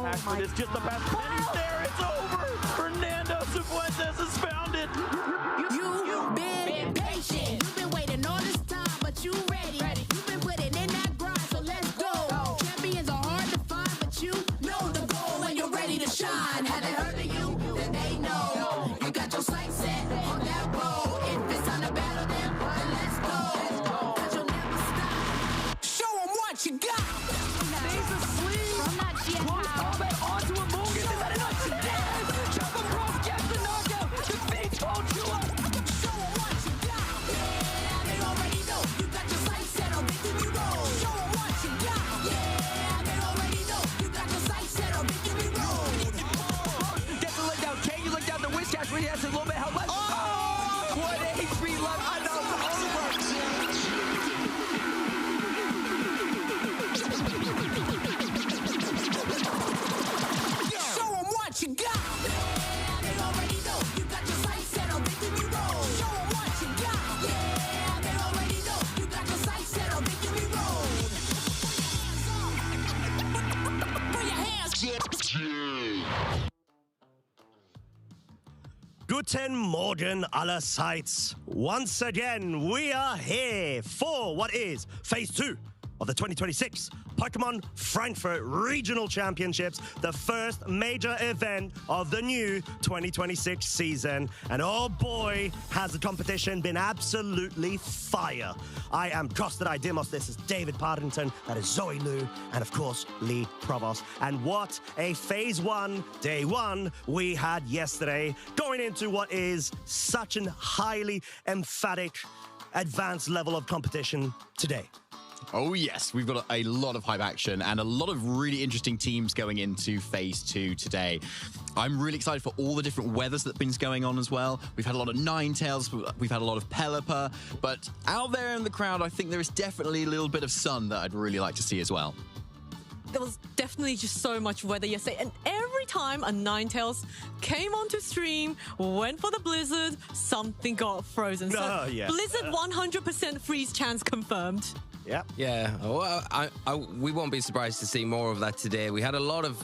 Ashford is just about pennies there. It's over. Fernando Cifuentes has found it. You've been patient. You've been waiting all this time, but you ready. You've been putting in that grind, so let's go. Champions are hard to find, but you know the goal when you're ready to shine. Have they heard of you? Then they know. You got your sights set on that road. If it's time to battle them, then let's go. 'Cause you'll never stop. Show them what you got. Stays asleep. Close combat onto a Mungus. Is that enough to dance? Chopper Bros gets the knockout. Defeats Ochua. Show them what you got. Yeah, they already know. You got your sights set on victory road. Show them what you got. Yeah, they already know. You got your sights set on victory road. Get the leg down. Can you look down the Wizcash when he has a little bit of health left? Oh! What HP left. I know it's over. Show them what you got. Yeah, they already know. You got your sights set on victory road. Show them what you got. Yeah, they already know. You got your sights set on victory road. Put your hands. Guten Morgen allerseits. Once again, we are here for what is Phase 2 of the 2026 Pokemon Frankfurt Regional Championships, the first major event of the new 2026 season. And oh boy, has the competition been absolutely fire. I am Costed Dimos, this is David Partington, that is Zoe Liu, and of course, Lee Provost. And what a Phase 1, Day 1 we had yesterday, going into what is such a highly emphatic, advanced level of competition today. Oh yes, we've got a lot of hype action and a lot of really interesting teams going into Phase 2 today. I'm really excited for all the different weathers that have been going on as well. We've had a lot of Ninetales, we've had a lot of Pelipper, but out there in the crowd, I think there is definitely a little bit of sun that I'd really like to see as well. There was definitely just so much weather yesterday, and every time a Ninetales came onto stream, went for the blizzard, something got frozen. So yeah. Blizzard 100% freeze chance confirmed. Yeah. Well, we won't be surprised to see more of that today. We had a lot of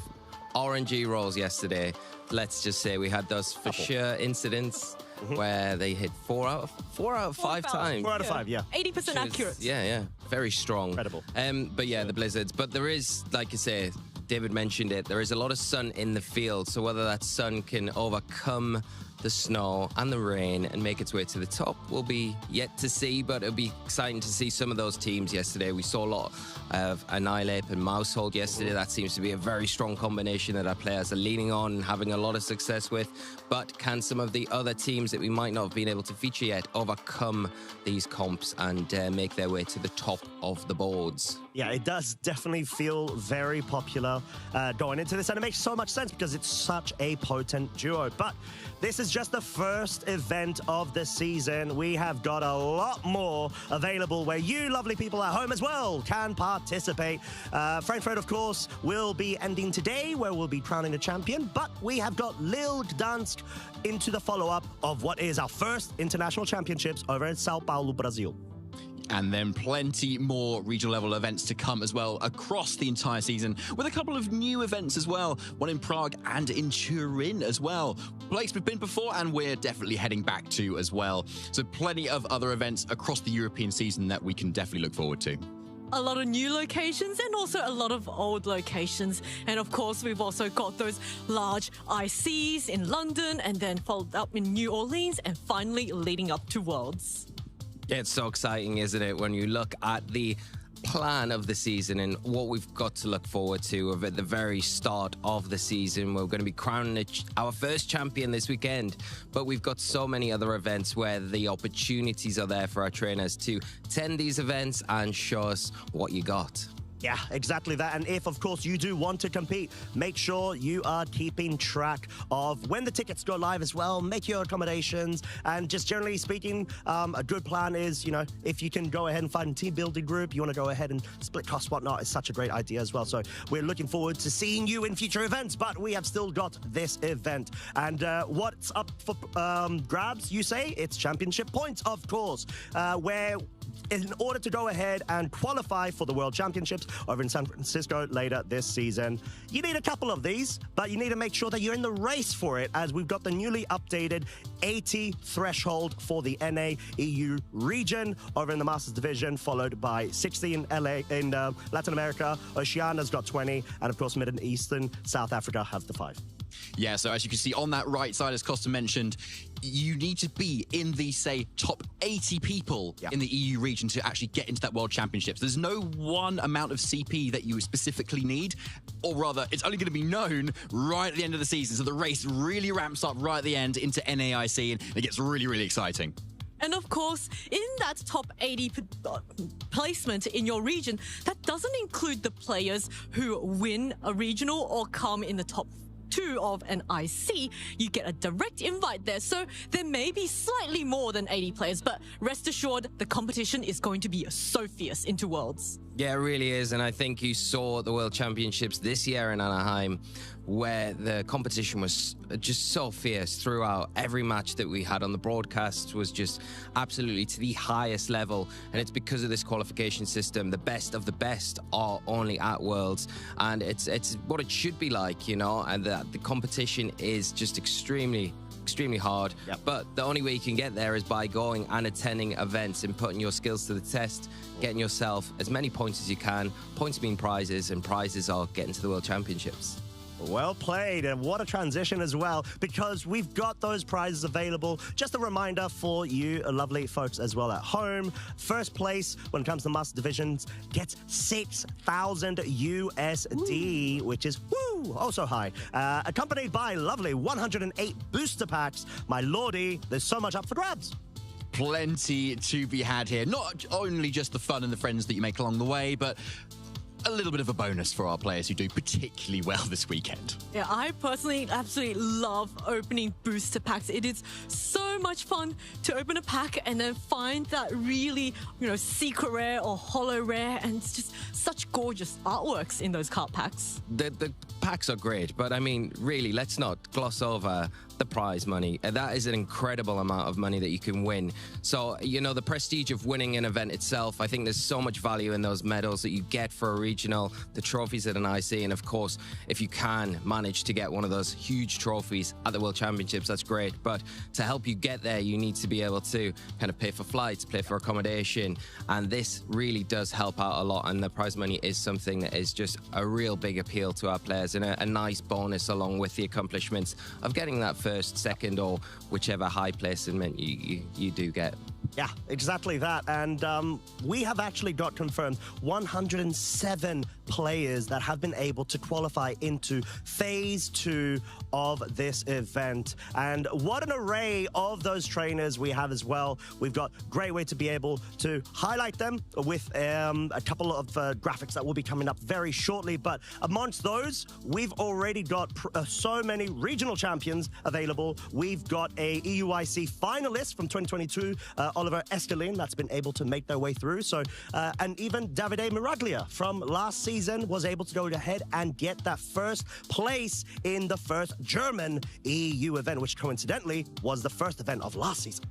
RNG rolls yesterday. Let's just say we had those for sure incidents where they hit 4 out of 5 times. 4 out of 5, yeah. 80% accurate. Yeah. Very strong. Incredible. But yeah, the blizzards. But there is, like you say, David mentioned it, there is a lot of sun in the field. So whether that sun can overcome the snow and the rain and make its way to the top will be yet to see, but it'll be exciting to see some of those teams yesterday. We saw a lot of Annihilate and Mousehold yesterday. That seems to be a very strong combination that our players are leaning on and having a lot of success with. But can some of the other teams that we might not have been able to feature yet overcome these comps and make their way to the top of the boards? Yeah, it does definitely feel very popular going into this, and it makes so much sense because it's such a potent duo. But this is just the first event of the season. We have got a lot more available where you lovely people at home as well can participate. Frankfurt, of course, will be ending today, where we'll be crowning a champion, but we have got Lille Gdansk into the follow-up of what is our first international championships over in Sao Paulo, Brazil. And then plenty more regional level events to come as well across the entire season, with a couple of new events as well, one in Prague and in Turin as well. Place we've been before and we're definitely heading back to as well. So plenty of other events across the European season that we can definitely look forward to. A lot of new locations and also a lot of old locations. And of course, we've also got those large ICs in London and then followed up in New Orleans and finally leading up to Worlds. It's so exciting, isn't it, when you look at the plan of the season and what we've got to look forward to at the very start of the season. We're going to be crowning our first champion this weekend, but we've got so many other events where the opportunities are there for our trainers to attend these events and show us what you got. Yeah, exactly that. And if, of course, you do want to compete, make sure you are keeping track of when the tickets go live as well. Make your accommodations. And just generally speaking, a good plan is, you know, if you can go ahead and find a team building group, you want to go ahead and split costs, whatnot. It's such a great idea as well. So we're looking forward to seeing you in future events, but we have still got this event. And what's up for grabs, you say? It's championship points, of course, where in order to go ahead and qualify for the World Championships over in San Francisco later this season. You need a couple of these, but you need to make sure that you're in the race for it, as we've got the newly updated 80 threshold for the NA EU region over in the Masters division, followed by 60 in Latin America. Oceania's got 20, and of course Mid and Eastern South Africa have the 5. Yeah, so as you can see on that right side, as Costa mentioned, you need to be in the, say, top 80 people in the EU region to actually get into that World Championships. There's no one amount of CP that you specifically need, or rather, it's only going to be known right at the end of the season. So the race really ramps up right at the end into NAIC, and it gets really, really exciting. And of course, in that top 80 placement in your region, that doesn't include the players who win a regional or come in the top 2 of an IC. You get a direct invite there, so there may be slightly more than 80 players, but rest assured the competition is going to be so fierce into Worlds. Yeah, it really is, and I think you saw the World Championships this year in Anaheim, where the competition was just so fierce throughout. Every match that we had on the broadcast was just absolutely to the highest level, and it's because of this qualification system. The best of the best are only at Worlds, and it's what it should be like, you know, and that the competition is just extremely hard. But the only way you can get there is by going and attending events and putting your skills to the test, getting yourself as many points as you can. Points mean prizes, and prizes are getting to the World Championships. Well played, and what a transition as well, because we've got those prizes available. Just a reminder for you lovely folks as well at home. First place when it comes to Master Divisions gets 6,000 USD, which is also high. Accompanied by lovely 108 booster packs. My lordy, there's so much up for grabs. Plenty to be had here. Not only just the fun and the friends that you make along the way, but a little bit of a bonus for our players who do particularly well this weekend. Yeah, I personally absolutely love opening booster packs. It is so much fun to open a pack and then find that really, you know, secret rare or holo rare, and it's just such gorgeous artworks in those card packs. The packs are great, but I mean, really, let's not gloss over the prize money. That is an incredible amount of money that you can win. So, you know, the prestige of winning an event itself, I think there's so much value in those medals that you get for a regional, the trophies at an IC, and of course, if you can manage to get one of those huge trophies at the World Championships, that's great. But to help you get there, you need to be able to kind of pay for flights, pay for accommodation, and this really does help out a lot, and the prize money is something that is just a real big appeal to our players, and a nice bonus along with the accomplishments of getting that first, second, or whichever high placement you do get. Yeah, exactly that. And we have actually got confirmed 107 players that have been able to qualify into phase 2 of this event. And what an array of those trainers we have as well. We've got a great way to be able to highlight them with a couple of graphics that will be coming up very shortly. But amongst those, we've already got so many regional champions available. We've got a EUIC finalist from 2022, Oliver Estelin, that's been able to make their way through. So, and even Davide Miraglia from last season was able to go ahead and get that first place in the first German EU event, which coincidentally was the first event of last season.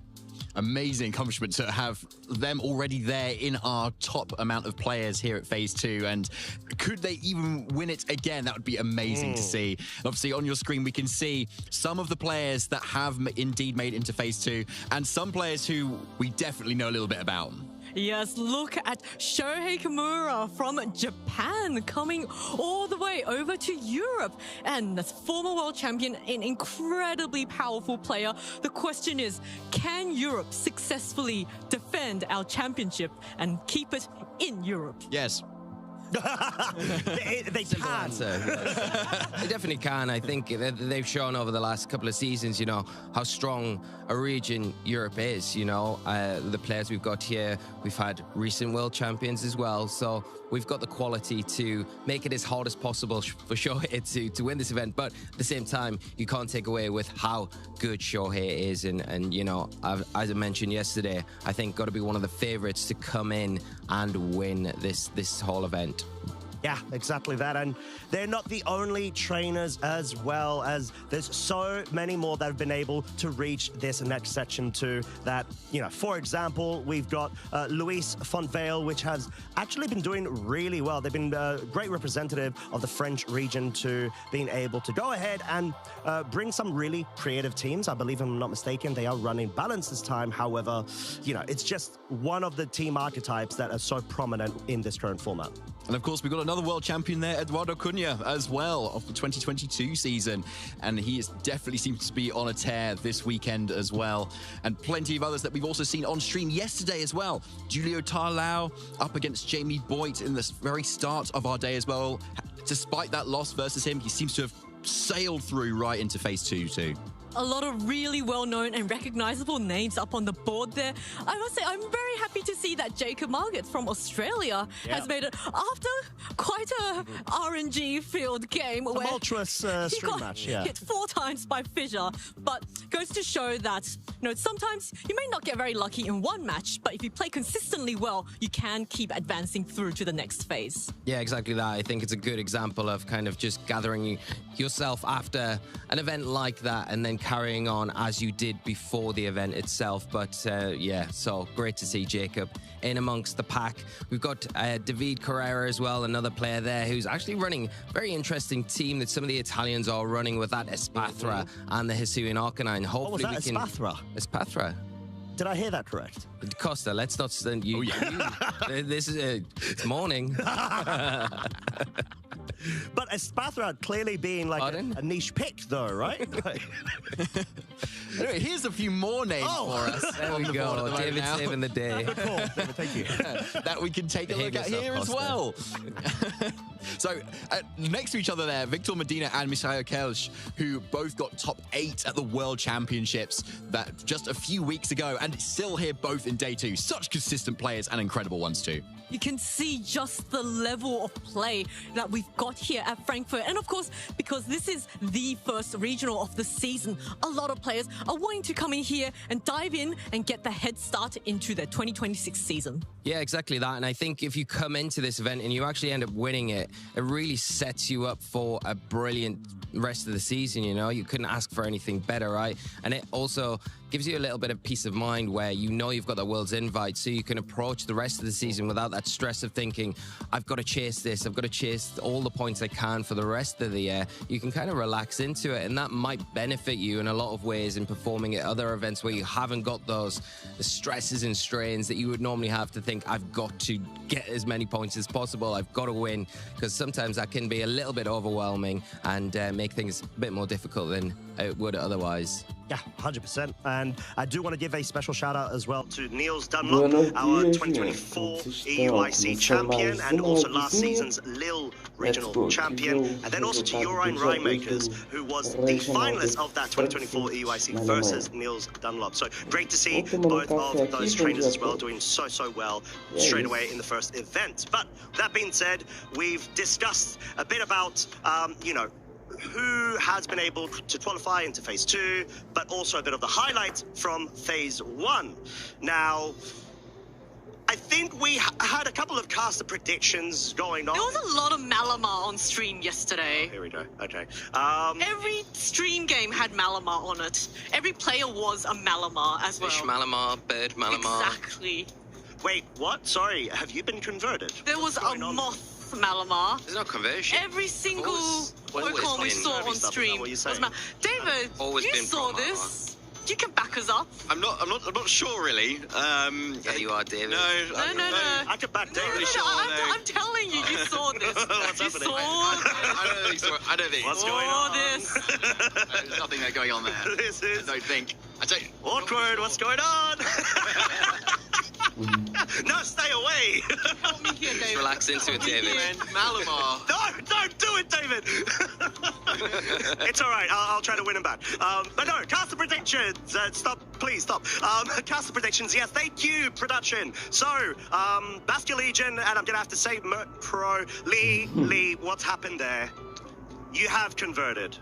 Amazing accomplishment to have them already there in our top amount of players here at Phase 2. And could they even win it again? That would be amazing to see. And obviously, on your screen, we can see some of the players that have indeed made it into Phase 2 and some players who we definitely know a little bit about. Yes, look at Shohei Kimura from Japan coming all the way over to Europe. And as former world champion, an incredibly powerful player. The question is, can Europe successfully defend our championship and keep it in Europe? Yes. they Simple can. answer. They definitely can. I think they've shown over the last couple of seasons, you know, how strong a region Europe is. You know, the players we've got here, we've had recent world champions as well. So we've got the quality to make it as hard as possible for Shohei to win this event. But at the same time, you can't take away with how good Shohei is. And you know, as I mentioned yesterday, I think got to be one of the favorites to come in and win this whole event. Yeah, exactly that. And they're not the only trainers as well, as there's so many more that have been able to reach this next section too. That, you know, for example, we've got Luis Fontvale, which has actually been doing really well. They've been a great representative of the French region to being able to go ahead and bring some really creative teams. I believe, if I'm not mistaken, they are running balance this time. However, you know, it's just one of the team archetypes that are so prominent in this current format. And of course, we've got another world champion there, Eduardo Cunha, as well, of the 2022 season. And he definitely seems to be on a tear this weekend as well. And plenty of others that we've also seen on stream yesterday as well. Julio Tarlau up against Jamie Boyd in the very start of our day as well. Despite that loss versus him, he seems to have sailed through right into phase 2 too. A lot of really well-known and recognizable names up on the board there. I must say, I'm very happy to see that Jacob Marget from Australia has made it after quite a RNG-filled game. Where tumultuous stream match, yeah. Hit 4 times by Fissure, but goes to show that, you know, sometimes you may not get very lucky in one match, but if you play consistently well, you can keep advancing through to the next phase. Yeah, exactly that. I think it's a good example of kind of just gathering yourself after an event like that and then carrying on as you did before the event itself. But yeah, so great to see Jacob in amongst the pack. We've got David Carrera as well, another player there who's actually running a very interesting team that some of the Italians are running with that Espathra and the Hisuian Arcanine. Hopefully what was that, Espathra? Espathra. Did I hear that correct? Costa, let's not send you. This is it's morning. But Espathra clearly being like a niche pick, though, right? Anyway, here's a few more names for us. There we go. David saving the day. Good call, David, thank you. That we can take a look at here as well. So next to each other there, Victor Medina and Michael Kelsch, who both got top 8 at the World Championships that just a few weeks ago, and still here both in day 2. Such consistent players and incredible ones too. You can see just the level of play that we've got here at Frankfurt. And of course, because this is the first regional of the season, a lot of players are wanting to come in here and dive in and get the head start into the 2026 season. Yeah, exactly that. And I think if you come into this event and you actually end up winning it, it really sets you up for a brilliant rest of the season. You know, you couldn't ask for anything better, right? And it also gives you a little bit of peace of mind where you know you've got the world's invite, so you can approach the rest of the season without that stress of thinking, I've got to chase this, I've got to chase all the points I can for the rest of the year. You can kind of relax into it, and that might benefit you in a lot of ways in performing at other events where you haven't got the stresses and strains that you would normally have to think, I've got to get as many points as possible, I've got to win, because sometimes that can be a little bit overwhelming and make things a bit more difficult than it would otherwise. Yeah, 100%. And I do want to give a special shout out as well to Niels Dunlop, our 2024 EUIC champion, and also last season's Lille regional champion. And then also to Jorijn Rijmakers, who was the finalist of that 2024 EUIC versus Niels Dunlop. So great to see both of those trainers as well doing so well straight away in the first event. But that being said, we've discussed a bit about, you know, who has been able to qualify into phase 2, but also a bit of the highlight from phase 1. Now, I think we had a couple of caster predictions going on. There was a lot of Malamar on stream yesterday. Here we go. Okay. Every stream game had Malamar on it. Every player was a Malamar as well. Fish Malamar, bird Malamar. Exactly. Wait, what? Sorry, have you been converted? There was a moth Malamar. There's no conversion. Every single Pokemon we saw on stream was David, you saw this. You can back us up. I'm not sure really. Yeah, you are, David. No. I could back David. I'm telling you, you saw this. What's you happening? I don't think so. I don't think. What's going on? This. There's nothing there going on there. This is I don't think. awkward. What's going on? No, stay away. Help me here, David. Relax into it, David. Malamar. No, don't do it, David. It's all right. I'll try to win him back. But no, caster predictions. Stop, please stop. Caster predictions. Yes, thank you, production. So, Bastia Legion, and I'm gonna have to say Merc Pro Lee. What's happened there? You have converted.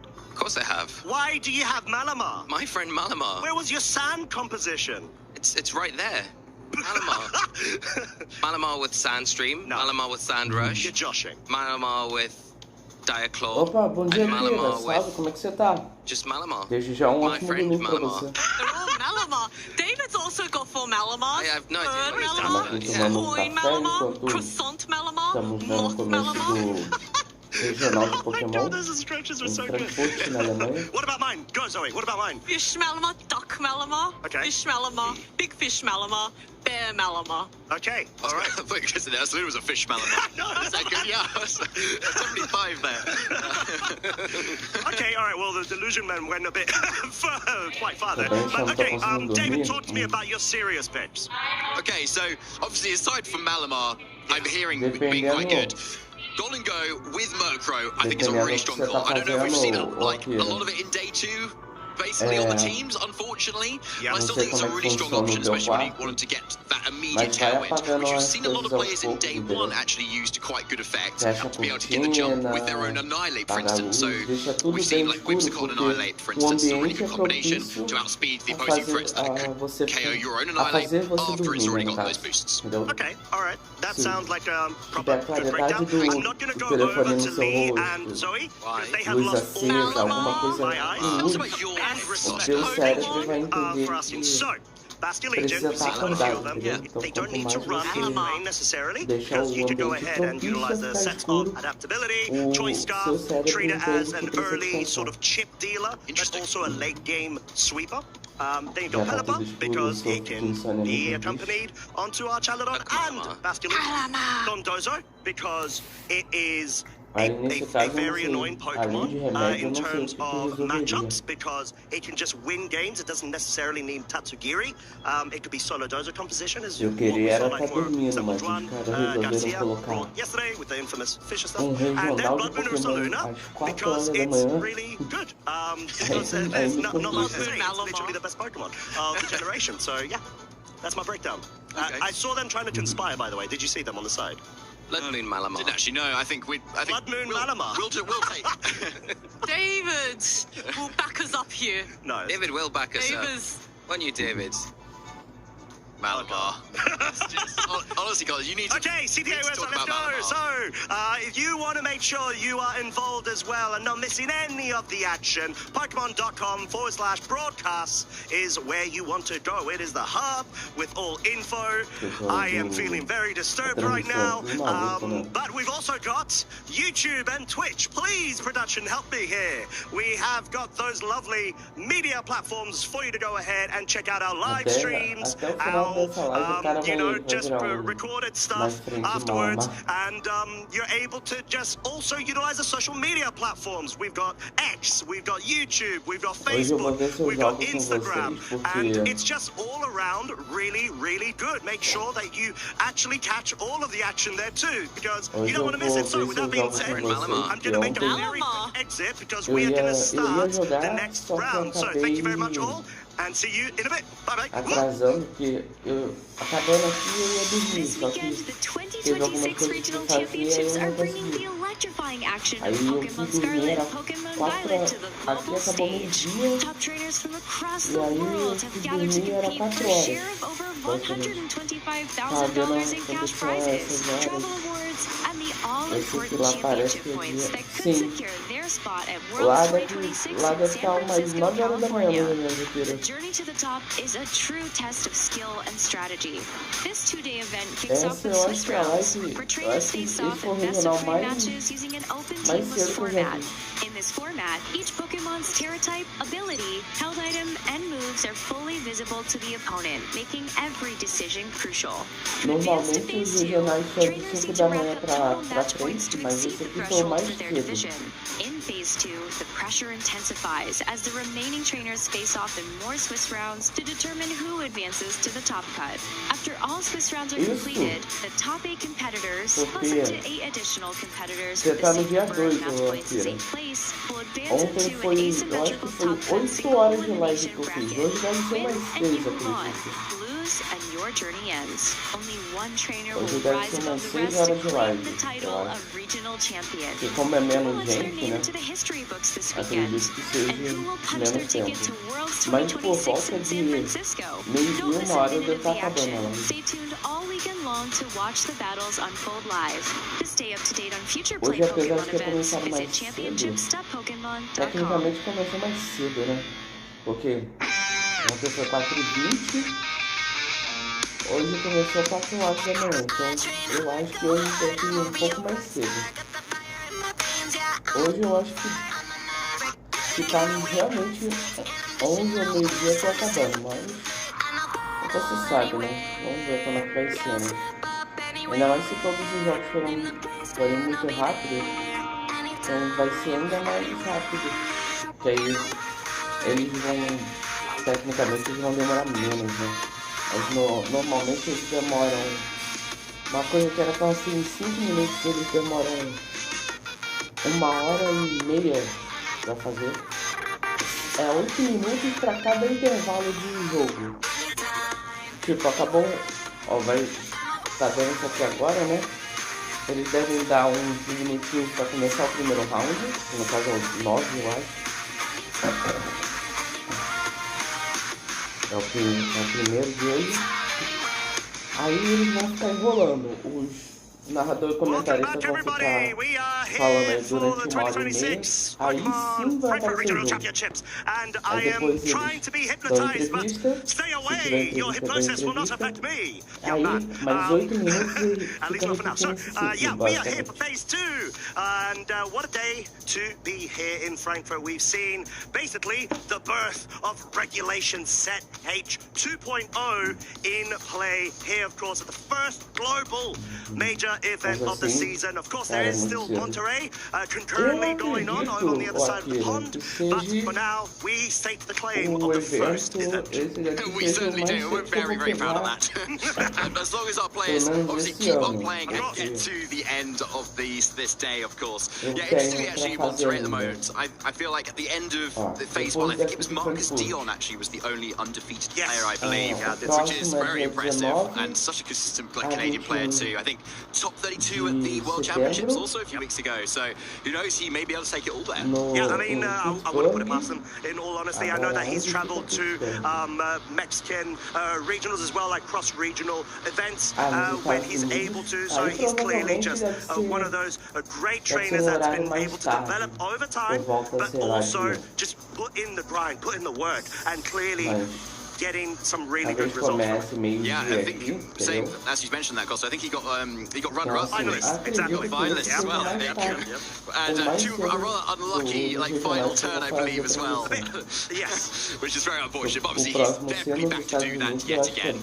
Of course I have. Why do you have Malamar? My friend Malamar. Where was your sand composition? It's right there. Malamar with Sandstream, No. Malamar with Sandrush, You're joshing. Malamar with Diaclaw, Opa, bom dia, and Kira. Malamar Salve, with como é que você tá? just Malamar. Desde já My ótimo friend domingo pra Malamar. você. They're all Malamar. David's also got 4 Malamars. I have no idea Bird what he's Malamar, done. Yeah. Coin Café Malamar, enquanto Croissant Malamar, Estamos vendo o Moth começo Malamar. do regional de Oh my Pokémon god, those instructions were em so good. Frankfurt, na Alemanha. What about mine? Go, Zoe. What about mine? Fish Malamar, Duck Malamar, Okay. Fish Malamar, Big Fish Malamar, Bear Malamar. Okay, all right. I thought you were going to say that. It was a fish Malamar. No, Is that good? Yeah. 75 there. Okay, all right. Well, the delusion man went a bit quite far there. Bem, But, já okay, não tô conseguindo David, dormir. talk to me about your serious picks. Okay, so obviously aside from Malamar, I'm hearing being quite good. Golden Go with Murkrow, I think it's a really strong call. I don't know if we've seen a lot of it in day 2, basically on the teams, unfortunately. Yeah. But I still think it's a really strong option, especially when you wanted to get that immediate tailwind, which we've seen a lot of players in day 1 actually use to quite good effect to be able to get the jump with their own Annihilate, for instance. So we've seen like Whimsicott and Annihilate, for instance, is a really good combination to outspeed the opposing threats that could KO your own Annihilate after it's already got those boosts. Okay, all right. That Sim. sounds like a Da proper good breakdown. claridade I'm not going to go do over telefone no to seu Lee rosto. and Zoe because they have Luz lost all acesa, alguma coisa my eyes. em What's luz. about your O respect? seu cérebro vai For entender asking. que So, Bastion Legion, precisa we've seen estar quite a few of acordado, them. entendeu? Então, They don't quanto need to mais run in você lane necessarily deixar because o you could go ambiente ahead and propício utilize a the ficar set escuro, of adaptability, o choice seu scarf, cérebro treat it entende as que an precisa early descansar. sort of chip dealer, but Interesting. also a late game sweeper. Then you've Já got tá tudo Pelipper escuro, because então it tudo can funciona be muito bem. accompanied onto our Chaladon and Bastion Legion. Dondozo because it is Aí, nesse a caso, eu very não annoying sei. Além de Pokemon remédio, eu in não sei o terms que of resolveria. matchups because it can just win games. It doesn't necessarily need Tatsugiri. It could be solo dozo composition as Eu what queria we saw era like tá for dormindo, example, mas Juan os caras resolveram Garcia colocar brought yesterday with the infamous Fisher stuff. um And then regional Blood de Moon Pokémon Ursaluna às 4 because horas da it's manhã. really good. Because Aí there's me not much complica. to say. It's literally the best Pokemon of the generation. So yeah, that's my breakdown. Okay. I saw them trying to conspire, by the way. Did you see them on the side? Blood Moon Malamar. Didn't actually know. I think Blood Moon we'll, Malamar. We'll take. David will back us up here. No. David will back us up. David's When you, David. Malamar. Honestly, guys, you need to. Okay, CPA Let's website, talk let's about go. Malamar. So, if you want to make sure you are involved as well and not missing any of the action, Pokemon.com/broadcasts is where you want to go. It is the hub with all info. I am feeling very disturbed right now. But we've also got YouTube and Twitch. Please, production, help me here. We have got those lovely media platforms for you to go ahead and check out our live streams, até o final dessa live, o cara you know, vai just virar recorded mais stuff frente afterwards, Malamar. and you're able to just also utilize the social media platforms. We've got X, we've got YouTube, we've got Hoje eu vou Facebook, ver se eu we've got jogo com Instagram, vocês, and porque it's just all around really, really good. Make sure that you actually catch all of the action there too, because you hoje don't eu want to miss vou it. So ver with se eu that being jogo said, com vocês, I'm porque going to make a ontem very Malamar. quick exit because eu we are ia, going to eu ia start the jogar, next só que eu round. So thank you very much acabei all, and see you in a bit. Bye bye. atrasando, porque eu acabando aqui eu ia dormir, This só que weekend, the teve algumas 2026 coisas regional que fazer e championships eu are não bringing the consegui. electrifying action of Aí eu fui Pokemon dormir, Scarlet era and Pokemon 4 Violet to the aqui global acabou stage. meio-dia, Top trainers from across e the aí eu world have fui gathered to dormir, era compete 4 for a horas. share of over Basicamente, $125,000 in cash competição prizes, essas horas. travel awards, and the Esse que all-important lá parece championship que é points dia. that could Sim, secure their spot at lá Worlds deve, 2026 lá in deve San estar umas Francisco, 9 horas da manhã, mais ou California. menos, The Akira. journey to the top is a true test of skill and strategy. This two-day event kicks off Essa with eu Swiss acho que é a rounds, live, where eu trainers acho que face esse off foi o in best regional of 3 mais, matches using an open mais teamless cedo que eu já format. vi. In this format, each Pokemon's Terra type, ability, held item, and moves are fully visible to the opponent, making every decision crucial. In advance to Normalmente phase os 2, regionais são de trainers 5 need da to manhã rack up total pra match points frente, to mas exceed esse the aqui foi o threshold mais for their cedo. division. In phase 2, the pressure intensifies as the remaining trainers face off in more Swiss rounds to determine who advances to the top cut. After all Swiss rounds are Isso. completed, the top 8 competitors, plus Porque up to 8 additional competitors você for the tá no same dia number of 2, match ô points in Akira. same place, will advance Ontem into foi, an eu acho que asymmetrical foi top cut 8 single horas de live elimination que eu fiz. bracket. Hoje deve ser Win mais and 6, you move on. acredito. Lose and your journey ends. Only one trainer Hoje will deve rise ser above mais the 6 rest to horas de claim live. the title title of regional champion. Porque como é Who menos will enter their gente, name né? into the history books this Acredito weekend? que seja And who will punch their menos ticket tempo. to Worlds Mas por 2026 volta in San de Francisco? meio-dia, Don't miss a 1 hora minute deve of estar the acabando action. ela. Stay tuned all weekend long to watch the battles unfold live. To stay up to date on future Hoje, Play apesar Pokemon de ter events, começado visit mais cedo, championship.pokemon.com. tecnicamente começou mais cedo, né? Porque ontem foi 4h20, hoje começou 4 horas da manhã, então eu acho que hoje deve ir um pouco mais cedo. Hoje eu acho que tá realmente 11 ou meio-dia tô acabando, mas nunca se sabe, né? Vamos ver como é que vai ser, né? Ainda mais se todos os jogos forem muito rápidos, então vai ser ainda mais rápido, que aí eles vão, tecnicamente eles vão demorar menos, né? Mas normalmente eles demoram, uma coisa que era pra ser em 5 minutos, eles demoram 1h30 pra fazer. É 8 minutos pra cada intervalo de jogo. Tipo, acabou, ó, vai, tá vendo isso aqui agora, né? Eles devem dar uns minutinhos pra começar o primeiro round, no caso é uns 9, eu acho. É o primeiro de hoje. Aí eles vão ficar enrolando. Os narradores e comentaristas vão ficar falando aí durante 1h30. Aí sim vai aparecer o jogo. Aí depois eles dão entrevista. Se tiver entrevista, dão entrevista. Aí mais 8 minutos e fica repetindo esse ciclo, basicamente. And what a day to be here in Frankfurt. We've seen basically the birth of Regulation Set H 2.0 in play here, of course, at the first global major event of the season. Of course, there is still Monterey concurrently going on over on the other side of the pond, but for now, we stake the claim of the first event. We certainly do. We're very, very proud of that. And as long as our players obviously keep on playing and get to the end of this day, of course. Yeah, interestingly, actually, Monterey at the moment, I feel like at the end of the phase 1, I think it was Marcus Dion actually was the only undefeated player, I believe, which is very impressive, and such a consistent Canadian player too. I think top 32 at the World Championships also a few weeks ago, so who knows, he may be able to take it all there. Yeah, I mean, I wouldn't put it past him, in all honesty. I know that he's traveled to Mexican regionals as well, like cross-regional events when he's able to, so he's clearly just one of those great trainers that's been able to develop over time, but also just put in the grind, put in the work, and clearly getting some really good results. Yeah, I think same as you mentioned that, Costa. I think he got runner-up finalist, exactly, finalist as well. And a rather unlucky final turn, I believe, as well. Yes, which is very unfortunate. But obviously, he's definitely back to do that yet again.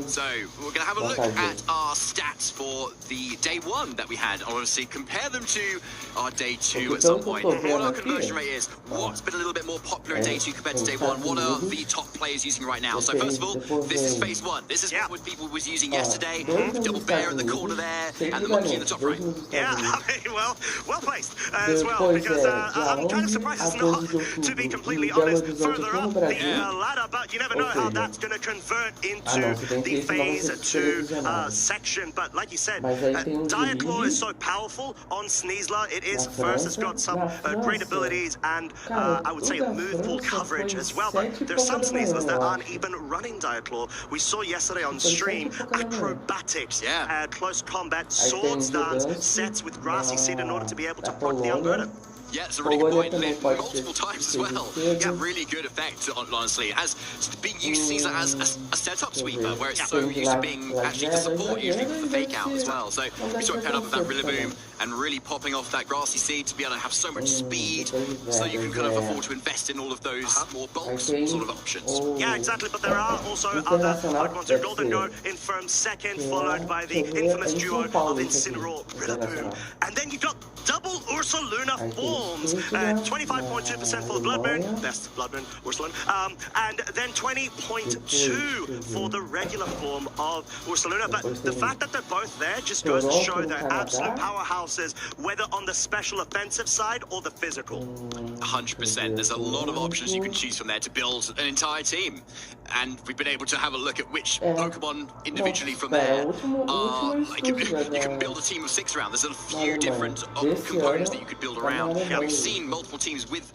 So we're going to have a look at our stats for the day 1 that we had. Obviously, compare them to our day 2 at some point. What our conversion rate is, what's been a little bit more popular in day 2 compared to day 1, what are the top players using right now. So first of all, this is phase 1. This is what people was using yesterday. The double bear in the corner there, and the monkey in the top right. Yeah, I mean, well placed as well, because I'm kind of surprised it's not, to be completely honest, further up the ladder, but you never know how that's going to convert into the phase 2 section. But like you said, Diaclaw is so powerful on Sneasler. It is first, it's got some great abilities and I would say move pool coverage as well, but there's some Sneaslers that aren't even running Diaclaw. We saw yesterday on stream acrobatics, close combat, swords dance, sets with grassy seed in order to be able to proc the Alberta. Yeah, it's a really good point. Multiple times as well. Yeah, really good effect, honestly. As being used to Caesar as a setup sweeper, where it's so used to being actually to support usually with the fake out as well. So we saw it paired up with that Rillaboom and really popping off that grassy seed to be able to have so much speed, so you can kind of afford to invest in all of those more bulk sort of options. Yeah, exactly. But there are also other Pokemon who Golden Go in firm second, followed by the infamous duo of Incineroar, Rillaboom, and then you've got double Ursaluna forms, 25.2% for the Bloodburn, best Bloodburn, Ursaluna, and then 20.2 for the regular form of Ursaluna. But the fact that they're both there just goes to show they're absolute powerhouses, whether on the special offensive side or the physical. 100%. There's a lot of options you can choose from there to build an entire team. and we've been able to have a look at which Pokemon individually from there are, like, you can build a team of 6 around. There's a few different components that you could build around. We've seen multiple teams with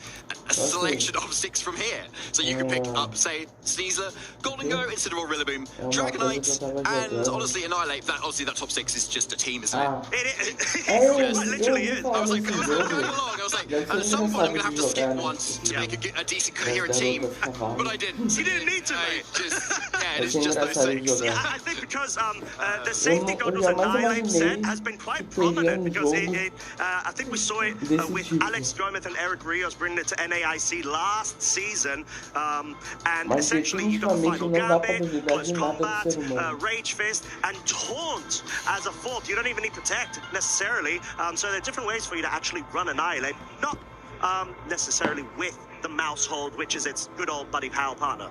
a selection of 6 from here. So you can pick up, say, Sneasler, Golden Go, Incineroar, Rillaboom, Dragonite, and honestly, Annihilate. Obviously, that top 6 is just a team, isn't it? It literally is. I was like, going along, I was like, at some point I'm going to have to skip once to make a decent, coherent team. But I didn't. You didn't need to, mate. It's just those 6. Yeah, I think because the safety goggles Annihilate set has been quite prominent because I think we saw it with Alex Gomez and Eric Rios bringing it to NAIC last season. And essentially you got the Final Gambit, Close Combat, Rage Fist, and Taunt as a 4th. You don't even need Protect necessarily. So there are different ways for you to actually run Annihilate, not necessarily with the mouse hold, which is its good old buddy pal partner.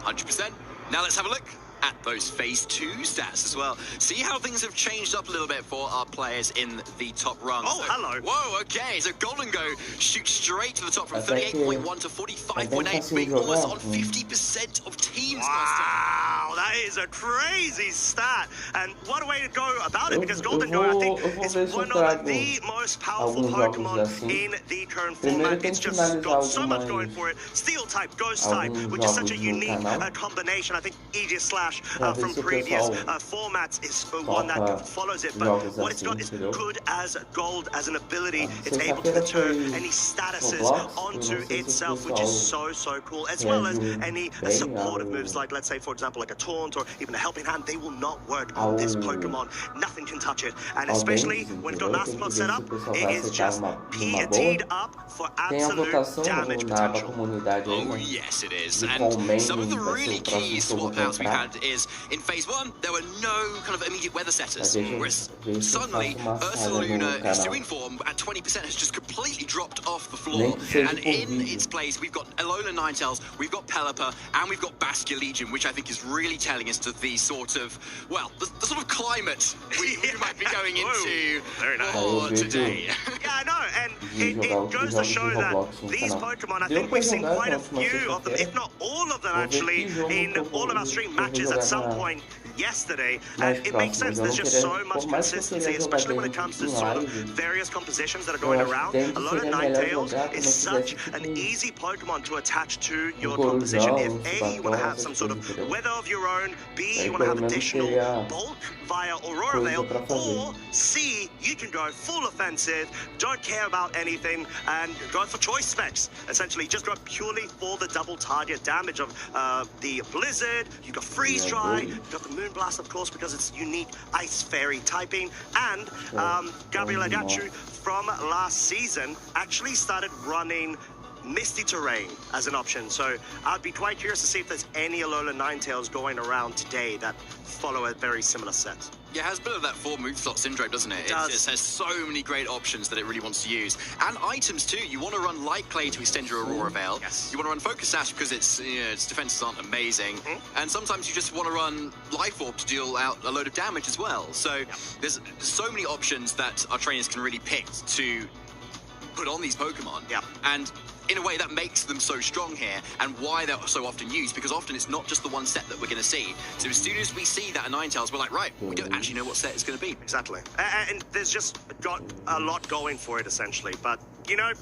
100%. Now let's have a look at those Phase 2 stats as well. See how things have changed up a little bit for our players in the top rung. Oh, hello. Whoa, okay. So Golden Go shoots straight to the top from 38.1 to 45.8, being almost on 50% of teams. Wow, that is a crazy stat. And what a way to go about it, because Golden Go, I think, is one of the most powerful Pokemon in the current format. It's just got so much going for it. Steel type, Ghost type, which is such a unique combination. I think Aegis Slash from previous formats is one that follows it, but what it's got is good as gold as an ability. It's able to return any statuses onto itself, which is so cool, as well as any supportive moves, like, let's say, for example, like a Taunt or even a Helping Hand. They will not work on this Pokemon. Nothing can touch it, and especially when it's got Nasty Plot set up, it is just teed up for absolute damage potential. Oh yes, it is. And some of the really key swap outs we've had is in Phase 1 there were no kind of immediate weather setters, whereas suddenly Ursaluna, who's doing form at 20%, has just completely dropped off the floor, and in its place we've got Alolan Ninetales, we've got Pelipper, and we've got Basculegion, which I think is really telling us to the sort of, well, the sort of climate we might be going into for today. Yeah, I know, and it goes to show that these Pokemon, I think we've seen quite a few of them, if not all of them actually, in all of our stream matches at some point yesterday, and it makes sense. There's just so much consistency, especially when it comes to sort of various compositions that are going around. Alolan Ninetales is such an easy Pokemon to attach to your composition. If A, you want to have some sort of weather of your own, B, you want to have additional bulk via Aurora Veil, or C, you can go full offensive, don't care about anything, and go for choice specs. Essentially, just go purely for the double target damage of the Blizzard. You got Freeze Dry, you got the Moonblast, of course, because it's unique Ice Fairy typing, and Gabriel Agachu from last season actually started running Misty Terrain as an option, so I'd be quite curious to see if there's any Alolan Ninetales going around today that follow a very similar set. Yeah, it has a bit of that 4 move slot syndrome, doesn't it? It has so many great options that it really wants to use. And items too. You want to run Light Clay to extend your Aurora Veil. Yes. You want to run Focus Sash because its defenses aren't amazing. And sometimes you just want to run Life Orb to deal out a load of damage as well. So there's so many options that our trainers can really pick to put on these Pokemon. Yeah. And in a way that makes them so strong here, and why they're so often used, because often it's not just the one set that we're going to see. So as soon as we see that a Ninetales, we're like, right, we don't actually know what set it's going to be. Exactly. And there's just got a lot going for it, essentially. But, you know,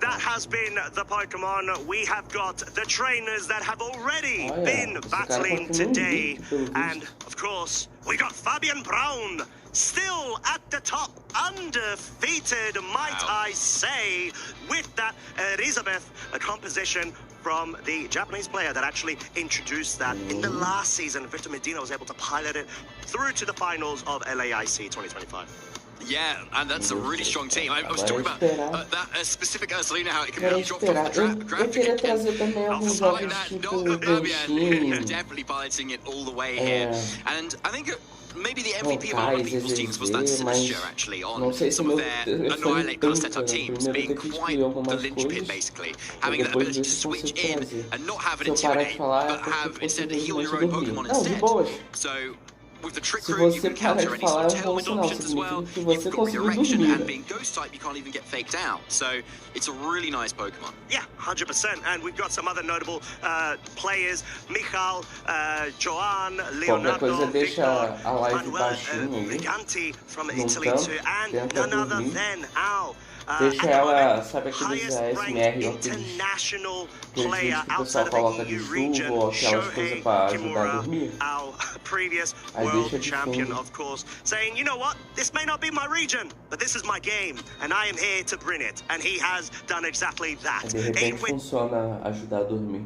that has been the Pokemon. We have got the trainers that have already been battling today. And, of course, we got Fabian Braun still at the top, undefeated, might I say, with that Elizabeth composition from the Japanese player that actually introduced that in the last season. Victor Medina was able to pilot it through to the finals of LAIC 2025. Yeah, and that's a really strong team. I was talking about that specific Ursaluna, how it can be dropped off the graphic. Definitely piloting it all the way here. And I think maybe the MVP of a lot of people's teams was that Sinistcha, actually, on some of their Annihilate kind of setup teams, being quite the linchpin, basically. Having that ability to switch in and not have an Intimidate, but have instead heal your own Pokemon instead. So with the trick Se room, you você can parar counter de any falar, sort é of um bom tailwind sinal. options as well. Significa que You've você got conseguiu redirection, dormir. and being ghost type, you can't even get faked out. So it's a really nice Pokemon. Yeah, 100%. And we've got some other notable players: Michal, Joan, Qualquer coisa Leonardo, deixa Victor, a live Manuel baixinho aí, Briganti from num Italy canto, too, and tenta none other dormir. than Al. Deixa ela, sabe aqueles ASMR, international aqueles player vídeos que o pessoal outside of coloca the de EU chuva region, ou aquelas coisas para ajudar a Kimura, dormir. our previous Aí world deixa de champion, fundo. of course, saying, you know what, this may not be my region, but this is my game, and I am here to bring it. And he has done exactly that. Aí de repente funciona ajudar a dormir.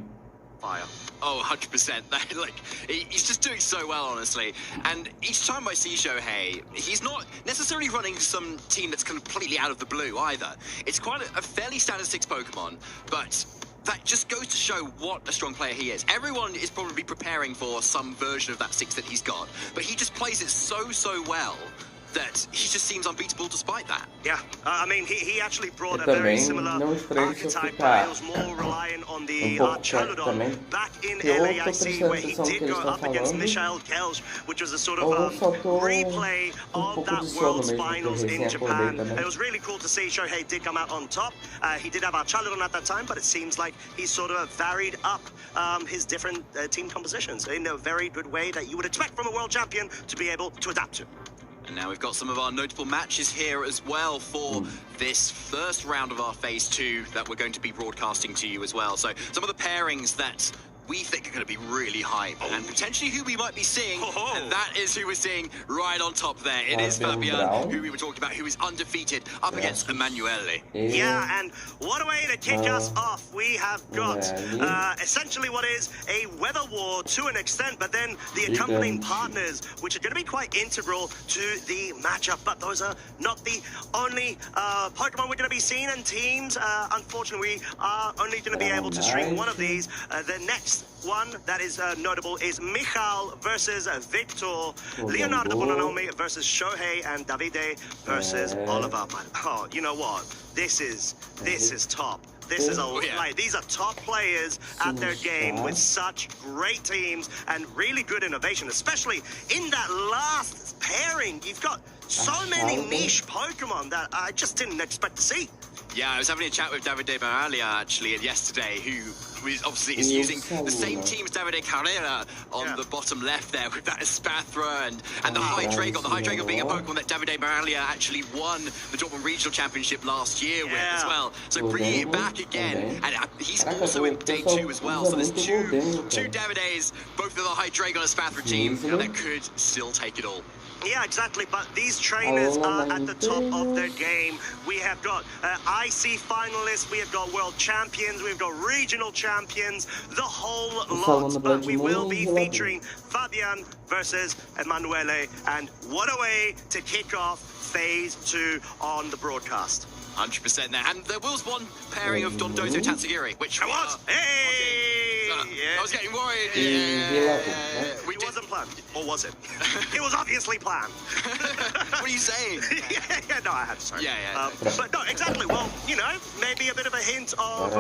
Fire. Oh, 100%. Like, he's just doing so well, honestly. And each time I see Shohei, he's not necessarily running some team that's completely out of the blue either. It's quite a fairly standard 6 Pokemon, but that just goes to show what a strong player he is. Everyone is probably preparing for some version of that 6 that he's got, but he just plays it so well that he just seems unbeatable despite that. Yeah, I mean, he actually brought a também very similar não estranho se eu archetype, ficar but he was more reliant on the pouco quieto Chaludon também, back in porque ou eu tô LAIC, prestando where he atenção no did que eles go estão up against falando, Michael Kelch, which was a sort ou eu of só tô replay com of pouco that de sono World's mesmo, porque Finals in recém acordei Japan. também. It was really cool to see Shohei did come out on top. He did have our Chaludon at that time, but it seems like he sort of varied up his different team compositions in a very good way that you would expect from a world champion to be able to adapt to. And now we've got some of our notable matches here as well for this first round of our Phase 2 that we're going to be broadcasting to you as well. So some of the pairings that we think are going to be really hype and potentially who we might be seeing, and that is who we're seeing right on top there. It is Fabian, who we were talking about, who is undefeated up against Emanuele. Yeah, and what a way to kick us off. We have got essentially what is a weather war to an extent, but then the accompanying partners, which are going to be quite integral to the matchup. But those are not the only Pokemon we're going to be seeing, and teams, unfortunately, we are only going to be able to stream one of these. The next one that is notable is Michal versus Victor, Leonardo Bonanomi versus Shohei, and Davide versus Oliver. But, oh, you know what? This is top. This is like these are top players at their game with such great teams and really good innovation, especially in that last pairing. You've got so many niche Pokemon that I just didn't expect to see. Yeah, I was having a chat with Davide Baralia actually yesterday, who obviously is using the same team as Davide Carrera on the bottom left there with that Espathra and the Hydreigon. The Hydreigon being a Pokemon that Davide Baralia actually won the Dortmund Regional Championship last year with as well. So bringing it back again, and he's also in day 2 as well. So there's two Davides, both of the Hydreigon Espathra team that could still take it all. Yeah, exactly. But these trainers are at the top of their game. We have got IC finalists, we have got world champions, we've got regional champions, the whole lot. But we will be featuring Fabian versus Emanuele. And what a way to kick off Phase 2 on the broadcast. 100% there. And there was one pairing of Dondozo Tatsugiri, which was... I was getting worried. It wasn't planned. Or was it? It was obviously planned. What are you saying? No, I had to, sorry. Yeah. But no, exactly. Well, you know, maybe a bit of a hint of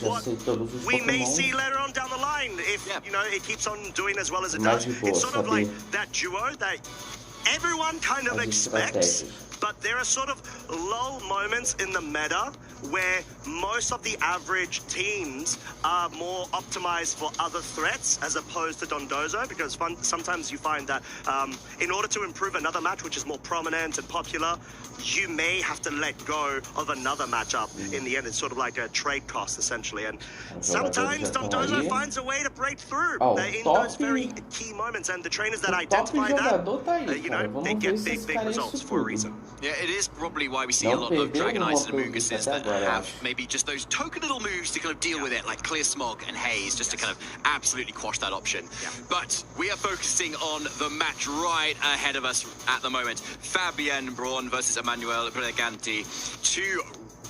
what we may see later on down the line if, you know, it keeps on doing as well as it does. It's sort of like that duo that everyone kind of expects, but there are sort of lull moments in the meta where most of the average teams are more optimized for other threats as opposed to Dondozo, because sometimes you find that in order to improve another match which is more prominent and popular, you may have to let go of another matchup. In the end, it's sort of like a trade cost, essentially. And sometimes Dondozo finds a way to break through in those very key moments. And the trainers that identify that, you know, they get big results for a reason. Yeah, it is probably why we see a lot of Dragonites and Amoonguses that have maybe just those token little moves to kind of deal with it, like Clear Smog and Haze, just to kind of absolutely quash that option. But we are focusing on the match right ahead of us at the moment. Fabian Braun versus Emanuele Briganti, two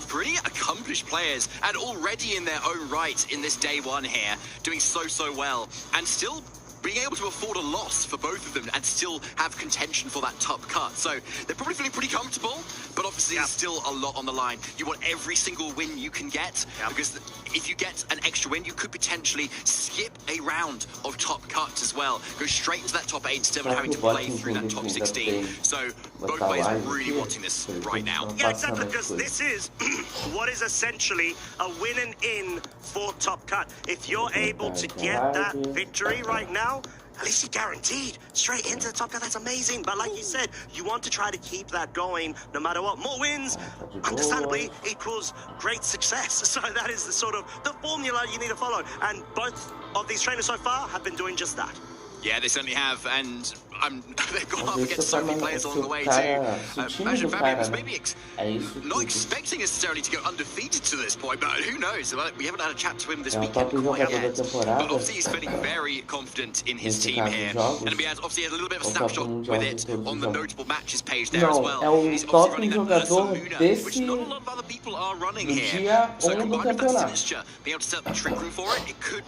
pretty accomplished players and already in their own right in this day 1 here, doing so well, and still being able to afford a loss for both of them and still have contention for that top cut. So they're probably feeling pretty comfortable, but obviously there's still a lot on the line. You want every single win you can get, because if you get an extra win, you could potentially skip a round of top cuts as well. Go straight into that top 8 instead of having to play through that top 16. So both players are really wanting this right now. Yeah, exactly, because this is what is essentially a win and in for top cut. If you're able to get that victory right now, at least you're guaranteed straight into the top cut. That's amazing. But like you said, you want to try to keep that going no matter what. More wins, understandably, equals great success. So that is the sort of the formula you need to follow. And both of these trainers so far have been doing just that. Yeah, they certainly have, and they've gone up against so many players along the way too. Imagine Fabian was maybe not expecting necessarily to go undefeated to this point, but who knows? We haven't had a chat to him this weekend quite yet. But obviously he's feeling very confident in his team here. And he has obviously had a little bit of a snapshot with it on the notable matches page there as well. He's obviously running that Samuna, which not a lot of other people are running here. So combined with that signature, being able to set up the trick room for it, it could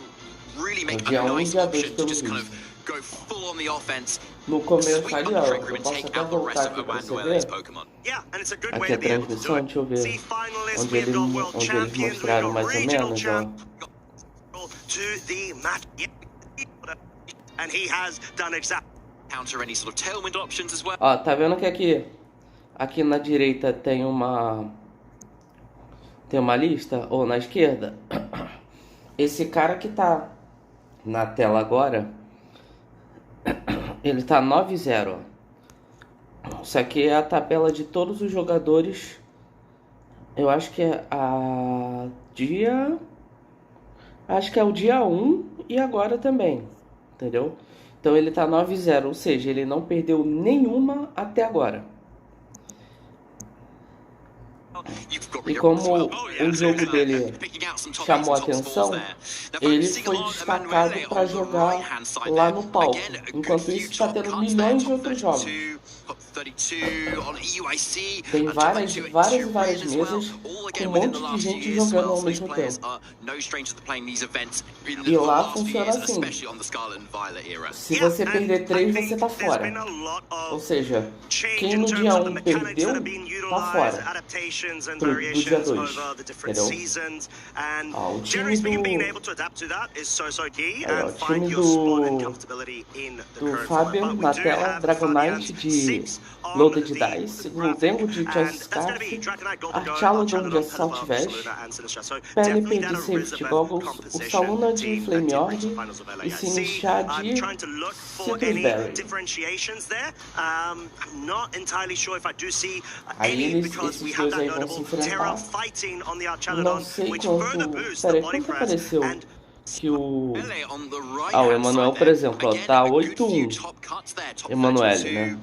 really make a nice option to just kind of go full on the offense, sweep up the trick room and take out the rest of Emanuele's Pokemon. Yeah, and it's a good way to be able to do it. See, finalists, we've got world champions, we've got regional champions, to the match, and he has done exactly. Counter any sort of tailwind options as well. Ó, tá vendo que aqui na direita tem uma lista, ou na esquerda? Esse cara que tá na tela agora, ele tá 9-0. Isso aqui é a tabela de todos os jogadores. Eu acho que é acho que é o dia 1 e agora também, entendeu? Então ele tá 9-0, ou seja, ele não perdeu nenhuma até agora. E como o jogo dele chamou a atenção, ele foi destacado para jogar lá no palco. Enquanto isso, está tendo milhões de outros jogos. Tem várias mesas com um monte de gente jogando ao mesmo tempo. E lá funciona assim. Se você perder 3, você tá fora. Ou seja, quem no dia 1 perdeu, tá fora. Do dia 2, entendeu? Ó, o time do Fabian na tela, Dragonite de Loaded Dice, Gludengo de Chance Scarf, Archalodon de Assault Vest, Pelipper de Safety Goggles, o Saluna de Flame Orb e Sinistcha de Citrus Berry. Aí esses dois aí vão se enfrentar. Não sei quanto... Peraí, quanto apareceu que o... o Emanuel, por exemplo, ó, tá 8-1. Emanuele, né?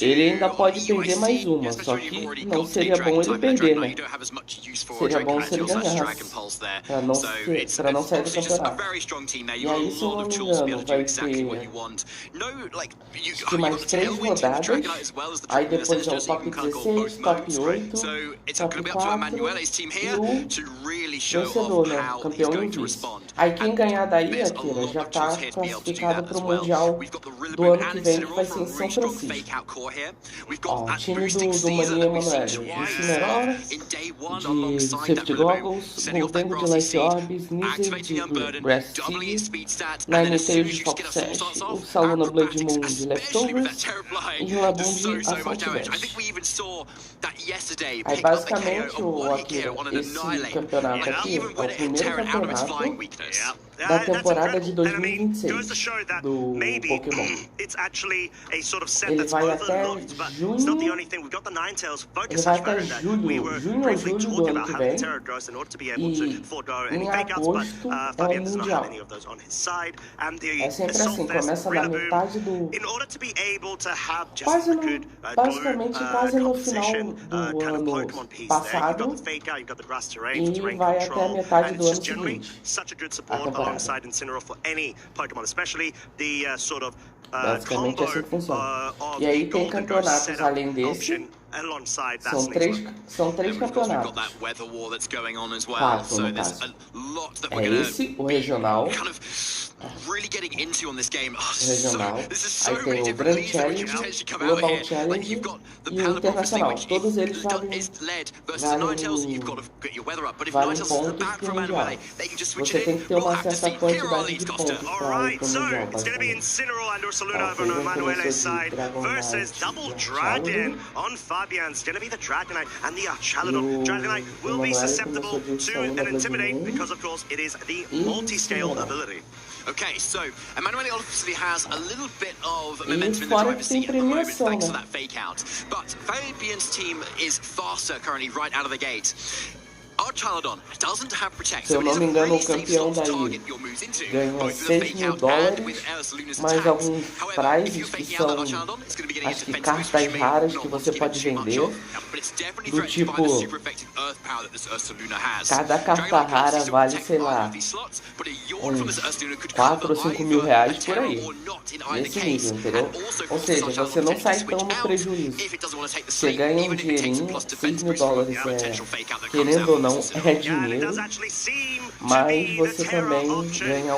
Ele ainda pode perder mais uma, só que não seria bom ele perder, né? Seria bom se ele ganhasse, pra não sair do campeonato. E aí, se eu não me engano, vai ter acho que mais 3 rodadas, aí depois é o top 16, top 8, top 4 e o vencedor, né? Campeão e vice. Aí quem ganhar daí, Akira, já tá classificado pro Mundial do ano que vem, que vai ser em São Francisco. Ó, o time do Mania Emanuele, Incineroar, de Safety Goggles, Gludengo de Life Orb, Sneasel de Grass Sea, Ninetales de Fox Sash, o Saluna Blade Moon de Leftovers e Rillaboom de Assault Vest. Aí basicamente, Akira, esse campeonato aqui é o primeiro campeonato da temporada de 2026 do Pokémon. Ele vai até junho. Ele vai até junho ou julho do ano que vem. E em agosto é o Mundial. É sempre assim, começa na metade do... basicamente quase no final do ano passado e vai até a metade do ano seguinte. A temporada. Basicamente é assim que funciona. E aí tem campeonatos além desse. São três campeonatos. 4 no caso. É esse, o regional. really getting into on this game. regional. This is so Aí many tem o different Grand leagues that Challenge, could potentially come Global out here. Challenge Like you've got the e o Palop, obviously, Internacional. which Todos eles is valem, led versus the Ninetales. You've got to get your weather up. But if Ninetales is pontos back pro from Mundial. Manuele, they can just switch Você it tem in. que ter We'll uma have to certa see. Here are our quantidade leads, de Costa. pontos All para ir right, pro so Mundial, it's going to be basicamente. Incineroar and Ursaluna Ó, over on Fabian Emanuele's começou side de Dragon versus Knight Double e Dragon Archaludon. on Fabian. It's going to be the Dragonite and the E Archaludon. Dragonite o will be Emanuele susceptible começou de to Ursaluna, an Intimidate Blood Moon because, of course, it is the e multi-scale Incineroar. ability. Okay, so Emanuele obviously has a little bit of E momentum in the fora driver's que tem seat at the moment premiação, thanks to né? that fake out. But Fabian's team is faster currently right out of the gate. Archaludon doesn't have protect, Se eu so it não is me a engano, really o safe campeão slot to daí target your moves into, ganha both with a 6 fake mil out and dólares, with Ursaluna's mais attacks. alguns However, if you're prizes que faking out são, that Archaludon, it's going to be getting acho into que defensive moves cartas which you may raras not que want você to give pode it too much vender, of, but it's definitely do threatened by the tipo, super effective earth power that this Ursaluna has. cada carta Dragonite can rara obviously still vale, protect sei 5 lá, of these slots, but a yawn from this Ursaluna could 4 cover ou 5 mil either reais a por terror aí, or not in either nesse case, nível, entendeu? and also Ou forces seja, Archaludon você não potentially sai switch tão no out prejuízo. if it doesn't want to take the Você sleep, ganha even if it takes a dinheirinho, plus 6 defense mil boost from dólares, a potential fake out that comes querendo out ou from não, this é Ursaluna. dinheiro, mas você também ganha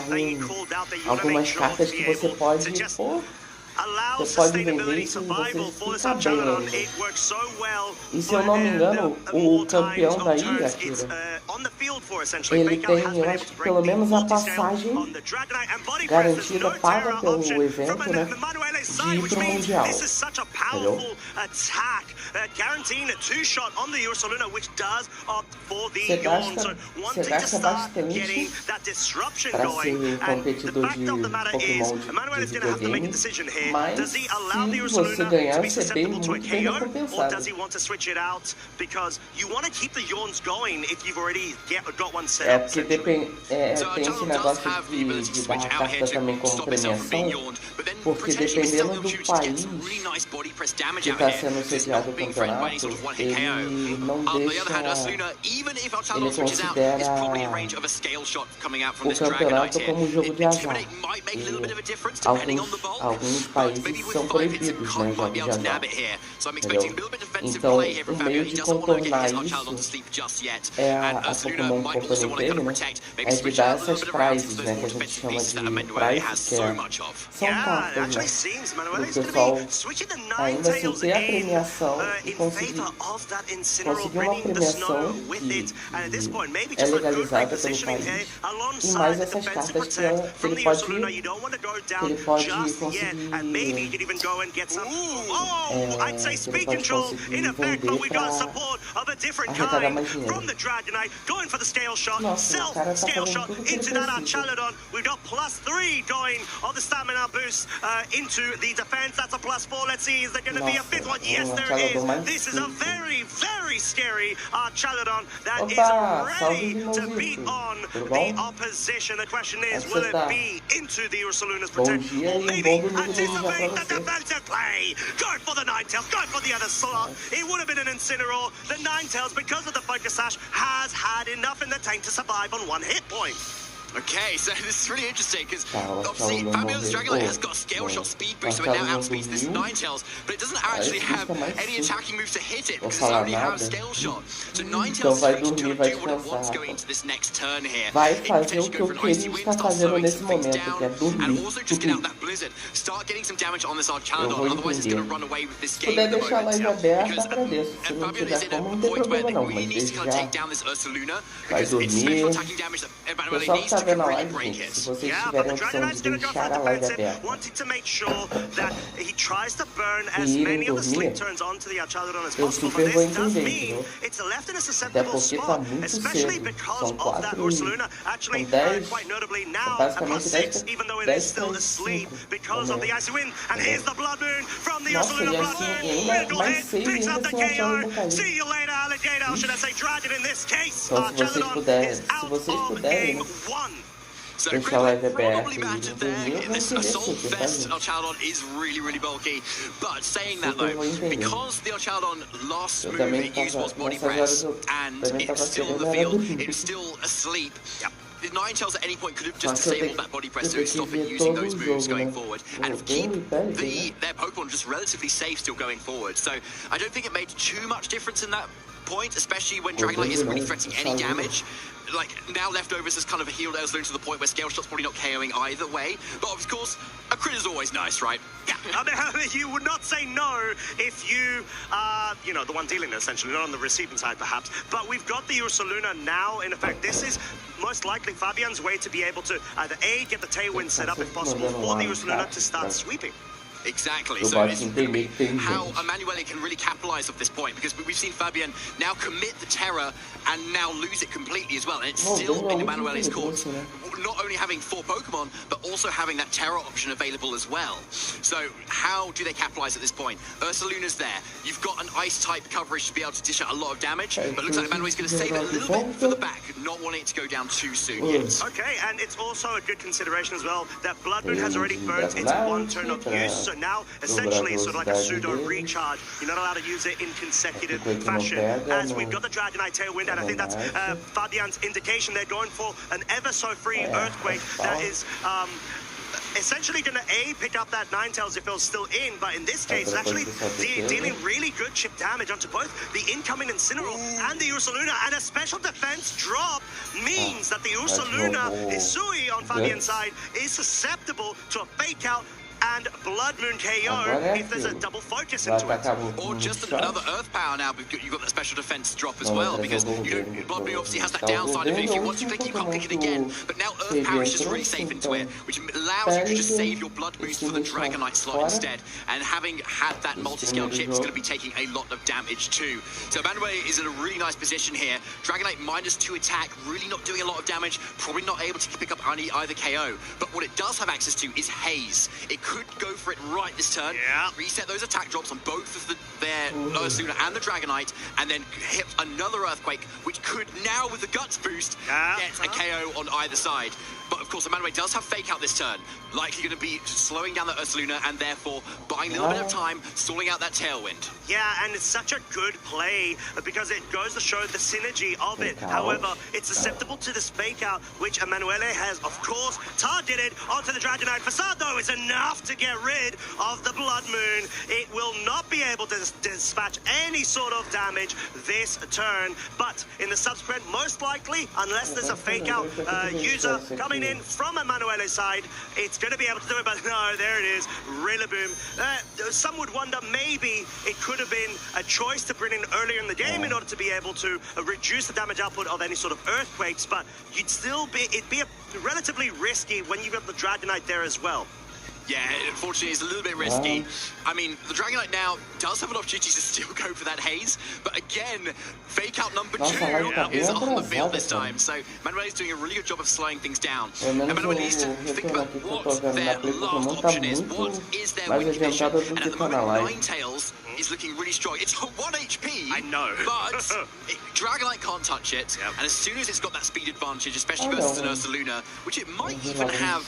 algumas cartas que você pode, pô, você pode vender isso e você fica bem ainda. E se eu não me engano, o campeão daí, Akira, ele tem, eu acho que pelo menos a passagem garantida paga pelo evento, né, de ir pro Mundial, entendeu? Você gasta bastante para ser competidor de Pokémon de videogame, mas se você ganhar, você é muito bem recompensado. É porque tem esse negócio de dar a carta também como premiação, porque dependendo do país que está sendo sediado o campeonato, ele não deixa, ele considera o campeonato como um jogo de azar. E alguns países são proibidos, né, jogos de azar, entendeu? Então, o meio de contornar isso é a Pokémon Company teve, né, é de dar essas prizes, né, que a gente chama de prizes, que são cartas, né, o pessoal ainda assim ter a premiação e conseguir uma premiação que é legalizada pelo país, e mais essas cartas que ele pode conseguir vender para arrecadar mais dinheiro. Nossa, o cara tá fazendo tudo que ele precisa. Opa, salve de Mozito, tudo bom? Como você tá? Bom dia e um bom domingo de já pra você. Go for the Ninetales, go for the other slot. It would have been an Incineroar. The Ninetales, because of the Focus Sash, has had enough in the tank to survive on 1 hit point. Okay, so this is really interesting because obviously Fabian's Dragonite has got a scale shot speed boost, so it now outspeeds this Ninetales, but it doesn't actually have any attacking moves to hit it because it only has scale shot. So Ninetales is going to do what it wants going into this next turn here. Vai fazer o que eu queria estar fazendo nesse momento, que é dormir. And also just get out that blizzard, start getting some damage on this Archaludon, otherwise it's going to run away with this Se game puder at the deixar a moment. live aberta, agradeço. Se And não Fabian is tiver in a como, não tem point where problema não, he mas needs to desde kind of já take down this Ursaluna vai because it's dormir. physical attacking damage that Emanuele Pessoal que needs tá to vendo a really live, break gente, it. se vocês tiverem a opção de deixar a live aberta e irem dormir, eu super vou entender, entendeu? Até porque tá muito cedo, são 4 e são 10, basicamente 10 para 5 da manhã. Nossa, e assim, e ainda mais cedo ainda assim achando não cair. Então se vocês puderem, né? Deixa a live aberta e dormir, eu vou entender super, tá, gente? Archaludon is really bulky, but saying that though, because the Archaludon last move it used was body press and it's still in the field, it's still asleep. The Ninetales at any point could have just disabled that body press to stop it using those moves going forward and keep their Pokemon just relatively safe still going forward. So I don't think it made too much difference in that point, especially when Dragonite isn't really threatening any damage. like now leftovers has kind of healed Ursaluna to the point where Scale Shot's probably not KOing either way. But of course, a crit is always nice, right? Yeah, I mean, you would not say no if you are, you know, the one dealing it, essentially, not on the receiving side, perhaps. But we've got the Ursaluna now. In effect, this is most likely Fabian's way to be able to either A, get the tailwind set up if possible, or the Ursaluna to start sweeping. Exactly. So it's going to be how Emanuele can really capitalize off this point, because we've seen Fabian now commit the terror and now lose it completely as well. And it's still in Emanuele's court. Not only having 4 Pokemon, but also having that terror option available as well. So how do they capitalize at this point? Ursaluna's there. You've got an ice-type coverage to be able to dish out a lot of damage, but it looks like Emanuele's going to save it a little bit for the back, not wanting it to go down too soon yet. Okay, and it's also a good consideration as well that Blood Moon has already burnt its 1 turn of use, so now essentially it's sort of like a pseudo recharge. You're not allowed to use it in consecutive fashion, as we've got the Dragonite Tailwind, and I think that's Fabian's indication they're going for an ever-so-free Earthquake that is essentially going to A, pick up that Ninetales if it was still in, but in this case, it's actually dealing really good chip damage onto both the incoming Incineroar and the Ursaluna, and a special defense drop means that the Ursaluna, Isui on Fabian's side, is susceptible to a fake out and Blood Moon KO if there's a double focus into it. Or just another Earth Power now, but you've got that special defense drop as well, because Blood Moon obviously has that downside of it. If you want to click, you can't click it again. But now Earth Power is just really safe into it, which allows you to just save your Blood Boost for the Dragonite slot instead. And having had that multi-scale chip is going to be taking a lot of damage too. So Emanuele is in a really nice position here. Dragonite -2 attack, really not doing a lot of damage, probably not able to pick up either KO. But what it does have access to is Haze. It could go for it right this turn, reset those attack drops on both of their Ursaluna and the Dragonite, and then hit another Earthquake, which could now, with the Guts boost, get a KO on either side. But of course, Emanuele does have Fake Out this turn, likely going to be slowing down the Ursaluna and therefore buying a little bit of time, stalling out that Tailwind. Yeah, and it's such a good play because it goes to show the synergy of it. However, it's susceptible to this Fake Out, which Emanuele has, of course, targeted onto the Dragonite. Facade, though, is enough to get rid of the Blood Moon. It will not be able to dispatch any sort of damage this turn, but in the subsequent, most likely, unless there's a Fake Out user coming in from Emanuele's side, it's going to be able to do it, but no, there it is, Rillaboom. Some would wonder maybe it could have been a choice to bring in earlier in the game in order to be able to reduce the damage output of any sort of Earthquakes, but it'd be relatively risky when you've got the Dragonite there as well. Yeah, unfortunately, it's a little bit risky. I mean, the Dragonite now does have an opportunity to still go for that Haze, but again, Fake Out number 2 is on the field this time. So Emanuele is doing a really good job of slowing things down. Emanuele needs to think about what their last option is. What is their win condition? And at the moment, Ninetales is looking really strong. It's 1 HP. I know. But Dragonite can't touch it. And as soon as it's got that speed advantage, especially versus an Ursaluna, which it might even have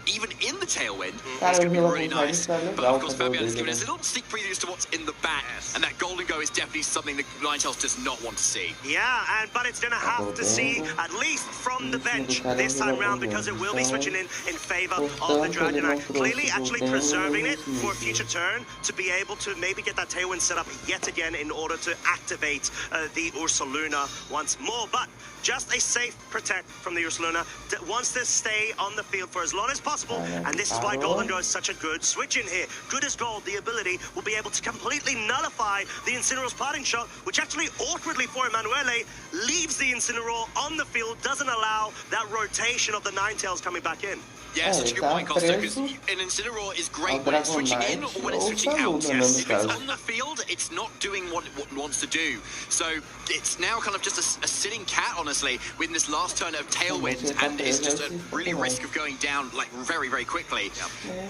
even in the Tailwind, it's going to be really nice. But of course, Fabian has given us a little sneak preview as to what's in the back. And that Golden Go is definitely something that Ninetales does not want to see. Yeah, but it's going to have to see at least from the bench this time round, because it will be switching in favor of the Dragonite. Clearly actually preserving it for a future turn to be able to maybe get that Tailwind set up yet again in order to activate the Ursaluna once more. But just a safe protect from the Ursaluna that wants to stay on the field for as long as possible. And this is why Golden Go is such a good switch in here. Good as gold, the ability will be able to completely nullify the Incineroar's parting shot, which actually awkwardly for Emanuele leaves the Incineroar on the field, doesn't allow that rotation of the Ninetales coming back in. Yeah, such a good point, Costa, because an Incineroar is great when it's switching in or when it's switching out. Yes, if it's on the field, it's not doing what it wants to do. So it's now kind of just a sitting cat, honestly, with this last turn of Tailwind, and it's just a really risk of going down like very, very quickly.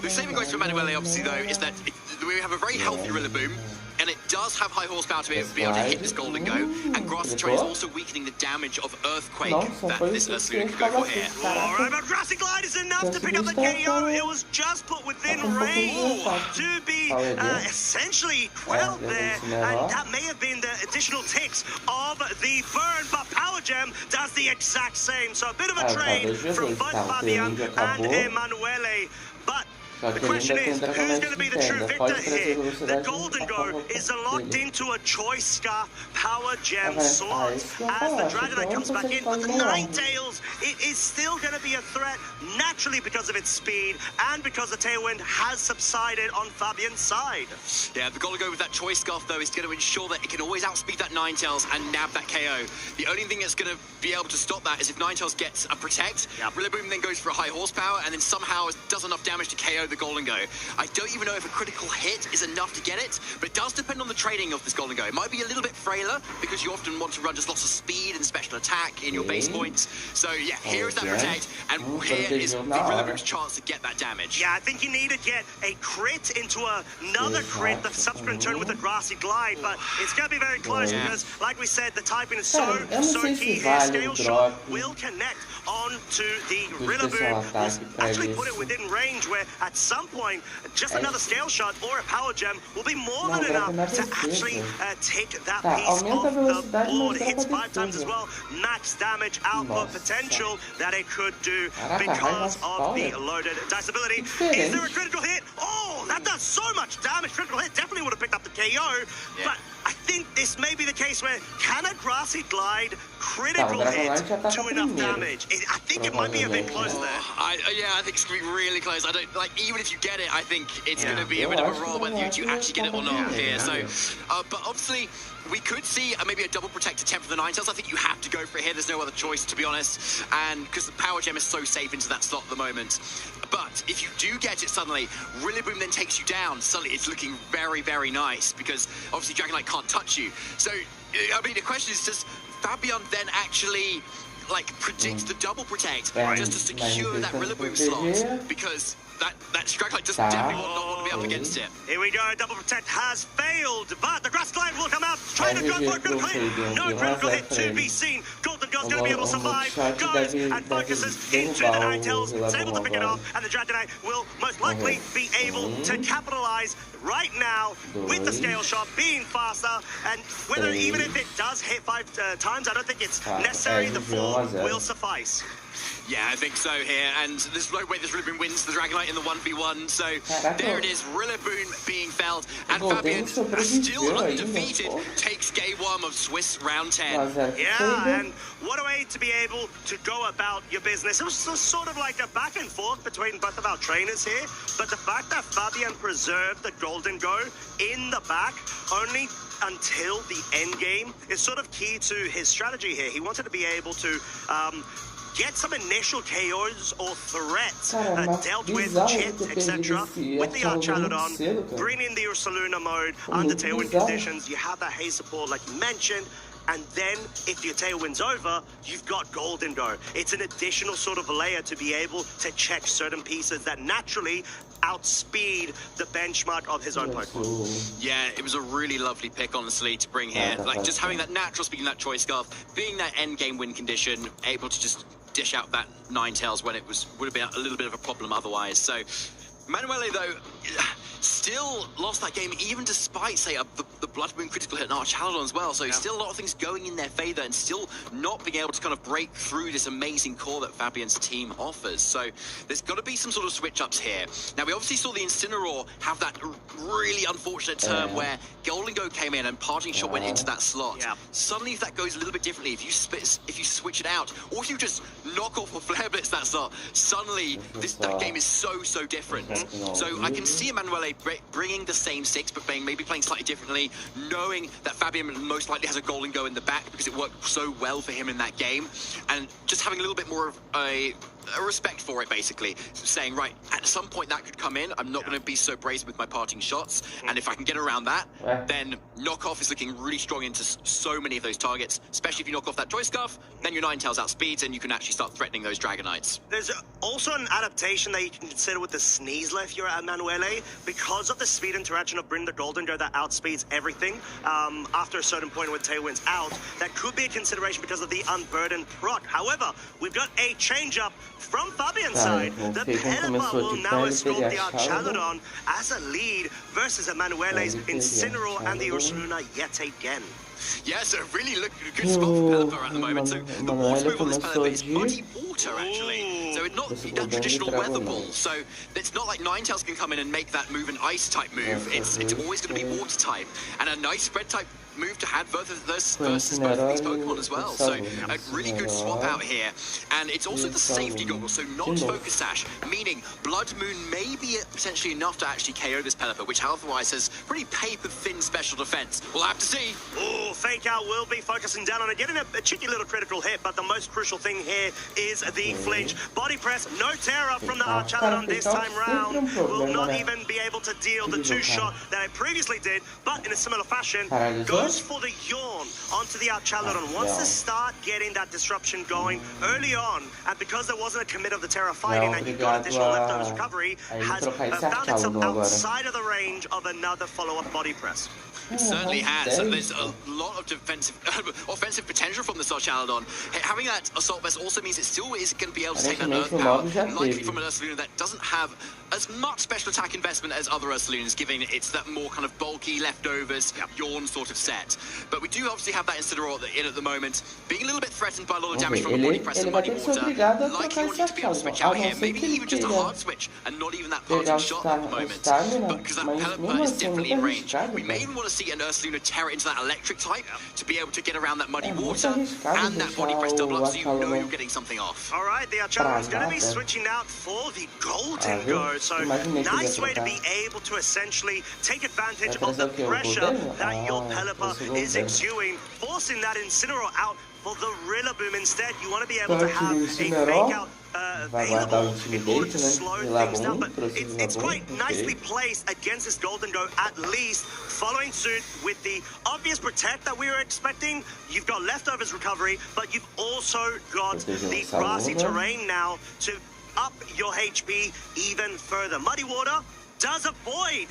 The saving grace for Emanuele, obviously, though, is that we have a very healthy Rillaboom, and it does have high horsepower to be able to hit this Golden Go, and Grass Terrain is also weakening the damage of Earthquake that this Ursaluna could go for here. Alright, but Grassy Glide is enough to pick up the KO. It was just put within range to be essentially quelled there, and that may have been the additional ticks of the burn, but Power Gem does the exact same. So a bit of a trade from both Fabian and Emanuele, but The question is, who's going to be the true victor here? The Golden Go is locked into a choice scarf power gem slot as the Dragonite comes back in, but the Ninetales, it is still going to be a threat naturally because of its speed and because the Tailwind has subsided on Fabian's side. Yeah, the Golden Go with that choice scarf though is going to ensure that it can always outspeed that Ninetales and nab that KO. The only thing that's going to be able to stop that is if Ninetales gets a protect, Rillaboom then goes for a high horsepower and then somehow does enough damage to KO the Golden Go. I don't even know if a critical hit is enough to get it, but it does depend on the trading of this Golden Go. It might be a little bit frailer because you often want to run just lots of speed and special attack in your base points. So yeah, here is that protect, and here is the Rillaboom's chance to get that damage. Yeah, I think you need to get a crit into another crit, the subsequent turn with a Grassy Glide, but it's going to be very close because, like we said, the typing is so key here. Scale Shot will connect onto the Rillaboom. Actually put it within range where at some point, just another Scale Shot or a Power Gem will be more than enough to actually take that piece off the board. Hits 5 times as well. Max damage output potential that it could do because of the loaded dice ability. Is there a critical hit? Oh, that does so much damage. Critical hit definitely would have picked up the KO, but I think this may be the case where can a Grassy Glide critical hit do enough damage? I think it might be a bit close there. Yeah, I think it's going to be really close. I don't like, even if you get it, I think it's going to be a bit of a roll whether you actually get it or not here. So, but obviously, we could see maybe a double protect attempt for the Ninetales. I think you have to go for it here. There's no other choice, to be honest. And because the Power Gem is so safe into that slot at the moment. But if you do get it suddenly, Rillaboom then takes you down. Suddenly it's looking very, very nice because obviously Dragonite can't touch you. So, I mean, the question is, does Fabian then actually predict the double protect just to secure that Rillaboom slot? Because that Dragonite just definitely will not want to be up against it. Here we go, double protect has failed, but the Grass Glide will come out, trying to go for a critical hit. No critical hit to be seen. Golden Go's going to be able to survive, goes and focuses into the Ninetales, is able to pick it off, and the Dragonite will most likely be able to capitalize right now with the Scale Shot being faster, and whether even if it does hit 5 times, I don't think it's necessary. The 4 will suffice. Yeah, I think so here, and there's no way this Rillaboom wins the Dragonite in the 1v1, so there it is, Rillaboom being felled, and Fabian, still undefeated, takes game 1 of Swiss round 10. Yeah, and what a way to be able to go about your business. It was sort of like a back and forth between both of our trainers here, but the fact that Fabian preserved the Golden Go in the back only until the end game is sort of key to his strategy here. He wanted to be able to get some initial KOs or threats dealt with, Chit, etc. with the Archaludon, bring in the Ursaluna mode under Tailwind conditions. You have that haze support like you mentioned, and then if your Tailwind's over, you've got Golden Go. It's an additional sort of layer to be able to check certain pieces that naturally outspeed the benchmark of his own Pokemon. Yeah, it was a really lovely pick, honestly, to bring here. Like, just having that natural speed and that choice scarf, being that end game win condition, able to just dish out that Ninetales when it would have been a little bit of a problem otherwise. So Manuele, though, still lost that game, even despite, say, the Blood Moon critical hit and Archaludon as well. So still a lot of things going in their favor and still not being able to kind of break through this amazing core that Fabian's team offers. So there's got to be some sort of switch-ups here. Now, we obviously saw the Incineroar have that really unfortunate turn where Golden Go came in and Parting Shot went into that slot. Suddenly, if that goes a little bit differently, if you switch it out, or if you just knock off a Flare Blitz that slot, suddenly that game is so different. So I can see Emanuele bringing the same 6, but maybe playing slightly differently, knowing that Fabian most likely has a Golden Go in the back because it worked so well for him in that game, and just having a little bit more of a respect for it, basically, saying, right, at some point that could come in. I'm not going to be so brazen with my parting shots, and if I can get around that, then knockoff is looking really strong into so many of those targets, especially if you knock off that Choice Scarf, then your Ninetales outspeeds, and you can actually start threatening those Dragonites. There's also an adaptation that you can consider with the Sneasler if you're at Emanuele, because of the speed interaction of Bring the Golden Go that outspeeds everything after a certain point when Tailwind's out. That could be a consideration because of the Unburdened proc. However, we've got a change-up from Fabian's side. The Pelipper will now escort the Archaludon as a lead versus Emanuele's Incineroar and the Ursaluna yet again. Yeah, so really good spot for Pelipper at the moment. So the water move on this Pelipper is muddy water, actually. So it's not that traditional weather ball. So it's not like Ninetales can come in and make that move an ice type move. It's always going to be water type. And a nice spread type move to have versus both of these Pokemon as well. So a really good swap out here. And it's also the safety goggle, so not Focus Sash, meaning Blood Moon may be potentially enough to actually KO this Pelipper, which otherwise has pretty paper-thin special defense. We'll have to see. Oh, Fake Out will be focusing down on it, getting a cheeky little critical hit, but the most crucial thing here is the flinch. Body press, no tear-up from the Archaludon this time round. Will not even be able to deal the two-shot that it previously did, but in a similar fashion, goes for the yawn onto the Archaludon. Wants to start getting that disruption going early on, and because there wasn't a commit of the Terra fighting and you got additional leftovers recovery, has found itself outside of the range of another follow-up body press. It certainly has. There's a lot of offensive potential from the Archaludon. Having that Assault Vest also means it still is going to be able to take that Earth Power, likely from an Ursaluna that doesn't have as much special attack investment as other Ursalunas, giving it's that more kind of bulky leftovers, yawn sort of set. But we do obviously have that Incineroar in at the moment, being a little bit threatened by a lot of damage from the Body Press and Muddy Water. Likely wanting to be able to switch out here, maybe even just a hard switch and not even that potent shot at the moment. But because that Pelipper is definitely in range, we may even want to see an Ursaluna tear it into that electric type to be able to get around that Muddy Water and that Body Press double up so you know you're getting something off. All right, the Archaludon's going to be switching out for the Golden Go, so nice way to be able to essentially take advantage of the pressure that your Pelipper is exuding, forcing that Incineroar out for the Rillaboom instead. You want to be able to have a fake out available in order to slow things down, but it's quite nicely placed against this Golden Go, at least following suit with the obvious protect that we were expecting. You've got leftovers recovery, but you've also got the grassy terrain now to up your HP even further. Muddy Water does avoid,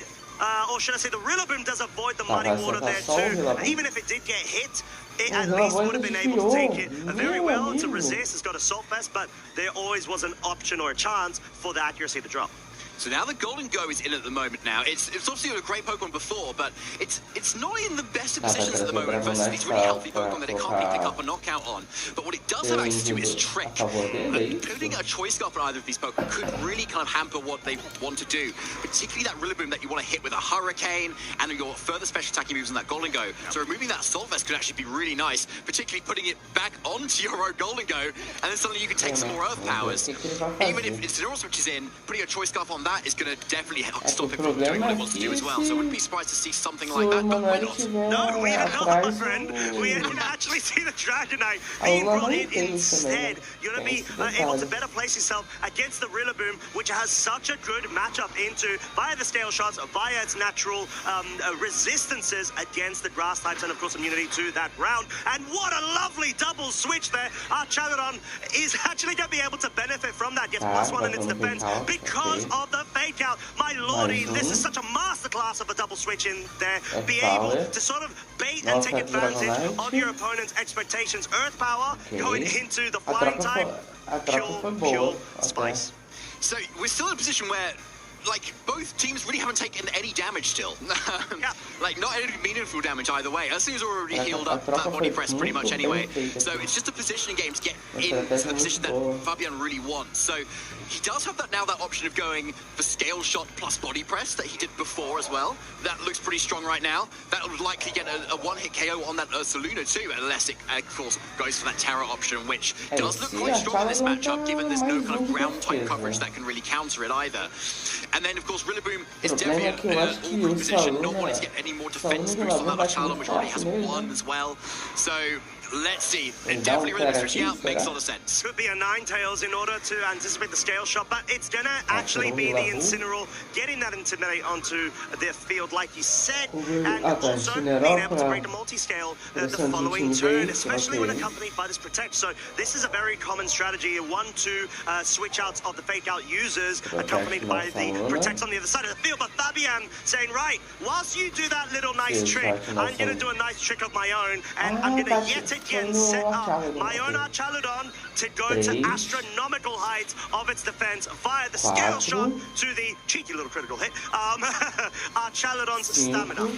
or should I say the Rillaboom does avoid the Muddy Water there too. Even if it did get hit, it at least would have been able to take it very well to resist. It's got Assault Vest, but there always was an option or a chance for the accuracy of the drop. So now the Golden Go is in at the moment now. It's obviously a great Pokemon before, but it's not in the best of positions at the moment versus these really healthy Pokemon that it can't really pick up a knockout on. But what it does have access to is Trick. Putting a Choice Scarf on either of these Pokemon could really kind of hamper what they want to do, particularly that Rillaboom that you want to hit with a Hurricane and your further special attacking moves on that Golden Go. So removing that Assault Vest could actually be really nice, particularly putting it back onto your own Golden Go, and then suddenly you can take some more Earth Powers. Even if Incineroar switches in, putting a Choice Scarf on that is going to definitely stop it from doing what it wants to do as well. So I wouldn't be surprised to see something like that, but why not? No, we are not, my friend. We didn't actually see the Dragonite being brought in instead. You're going to be able to better place yourself against the Rillaboom, which has such a good matchup into via the scale shots, via its natural resistances against the grass types, and of course immunity to that ground. And what a lovely double switch there. Archaludon is actually going to be able to benefit from that. Gets +1 in its defense because of the fake out. My lordy, this is such a masterclass of a double switch in there. Be able to sort of bait and take advantage of your opponent's expectations. Earth Power going into the flying type. Pure spice. So we're still in a position where, like, both teams really haven't taken any damage still. Like, not any meaningful damage either way. Ursaluna's already healed up that Body Press pretty much anyway. So it's just a positioning game to get into the position that Fabian really wants. So he does have that option of going for Scale Shot plus Body Press that he did before as well. That looks pretty strong right now. That would likely get a one-hit KO on that Ursaluna too, unless it, of course, goes for that Terra option, which does look quite strong in this matchup, given there's no kind of ground-type coverage that can really counter it either. And then, of course, Rillaboom is definitely in an awkward position, not wanting to get any more defense boost on that Archaludon, which already has one as well. So let's see. It definitely Rillaboom switching out makes a lot of sense. Could be a Ninetales in order to anticipate the scale shot, but it's gonna actually be the Incineroar getting that Intimidate onto the field, like you said, and also being able to break the multi-scale the following turn, especially when accompanied by this Protect. So this is a very common strategy, 1-2 switch outs of the fake out users, accompanied by the Protects on the other side of the field. But Fabian saying, right, whilst you do that little nice trick, I'm gonna do a nice trick of my own, and I'm gonna yet again set up my own Archaludon to go to astronomical heights of its defense via the scale shot to the cheeky little critical hit, Archaludon's stamina.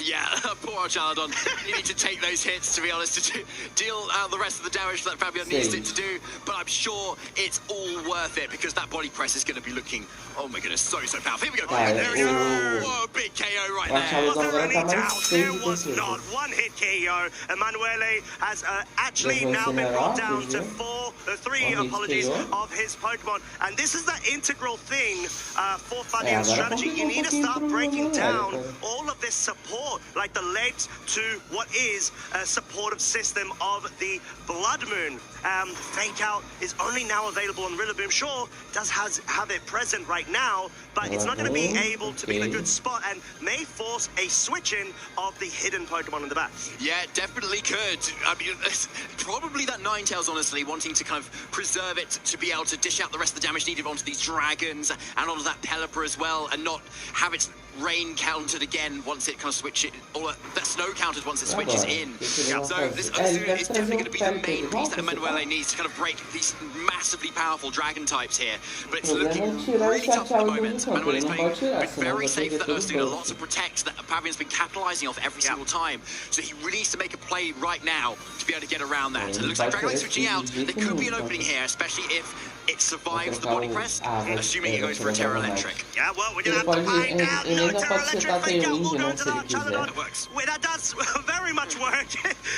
Yeah, poor Archaladon needing to take those hits, to be honest, to deal out the rest of the damage that Fabian needs it to do. But I'm sure it's all worth it because that body press is going to be looking, oh my goodness, so powerful. Here we go. There we go. Whoa, big KO right there. Was there any doubt? There was not. One hit KO. Emanuele has actually now been brought down to three of his Pokemon. And this is the integral thing for Fabian's strategy. You need to start breaking down all of this support, like the legs to what is a supportive system of the Blood Moon. Fake Out is only now available on Rillaboom. Sure, does have it present right now, but it's not going to be able to be in a good spot and may force a switch in of the hidden Pokemon in the back. Yeah, definitely could. I mean, probably that Ninetales, honestly, wanting to kind of preserve it to be able to dish out the rest of the damage needed onto these dragons and onto that Pelipper as well, and not have its rain countered again once it kind of switches, or that snow countered once it switches in. So this is definitely going to be the main piece that Emanuele needs to kind of break these massively powerful dragon types here. But it's looking really tough at the moment. Emanuele's been very safe for that Ursaluna, lots of protects that Fabian's been capitalizing off every single time. So he really needs to make a play right now to be able to get around that. So it looks like Dragonite switching out. There could be an opening here, especially if it survives the body press, assuming it goes for a Terra Electric. Yeah, well, we're going to have to find out. No Terra Electric Fake Out will go to the Archaladon. Well, that does very much work.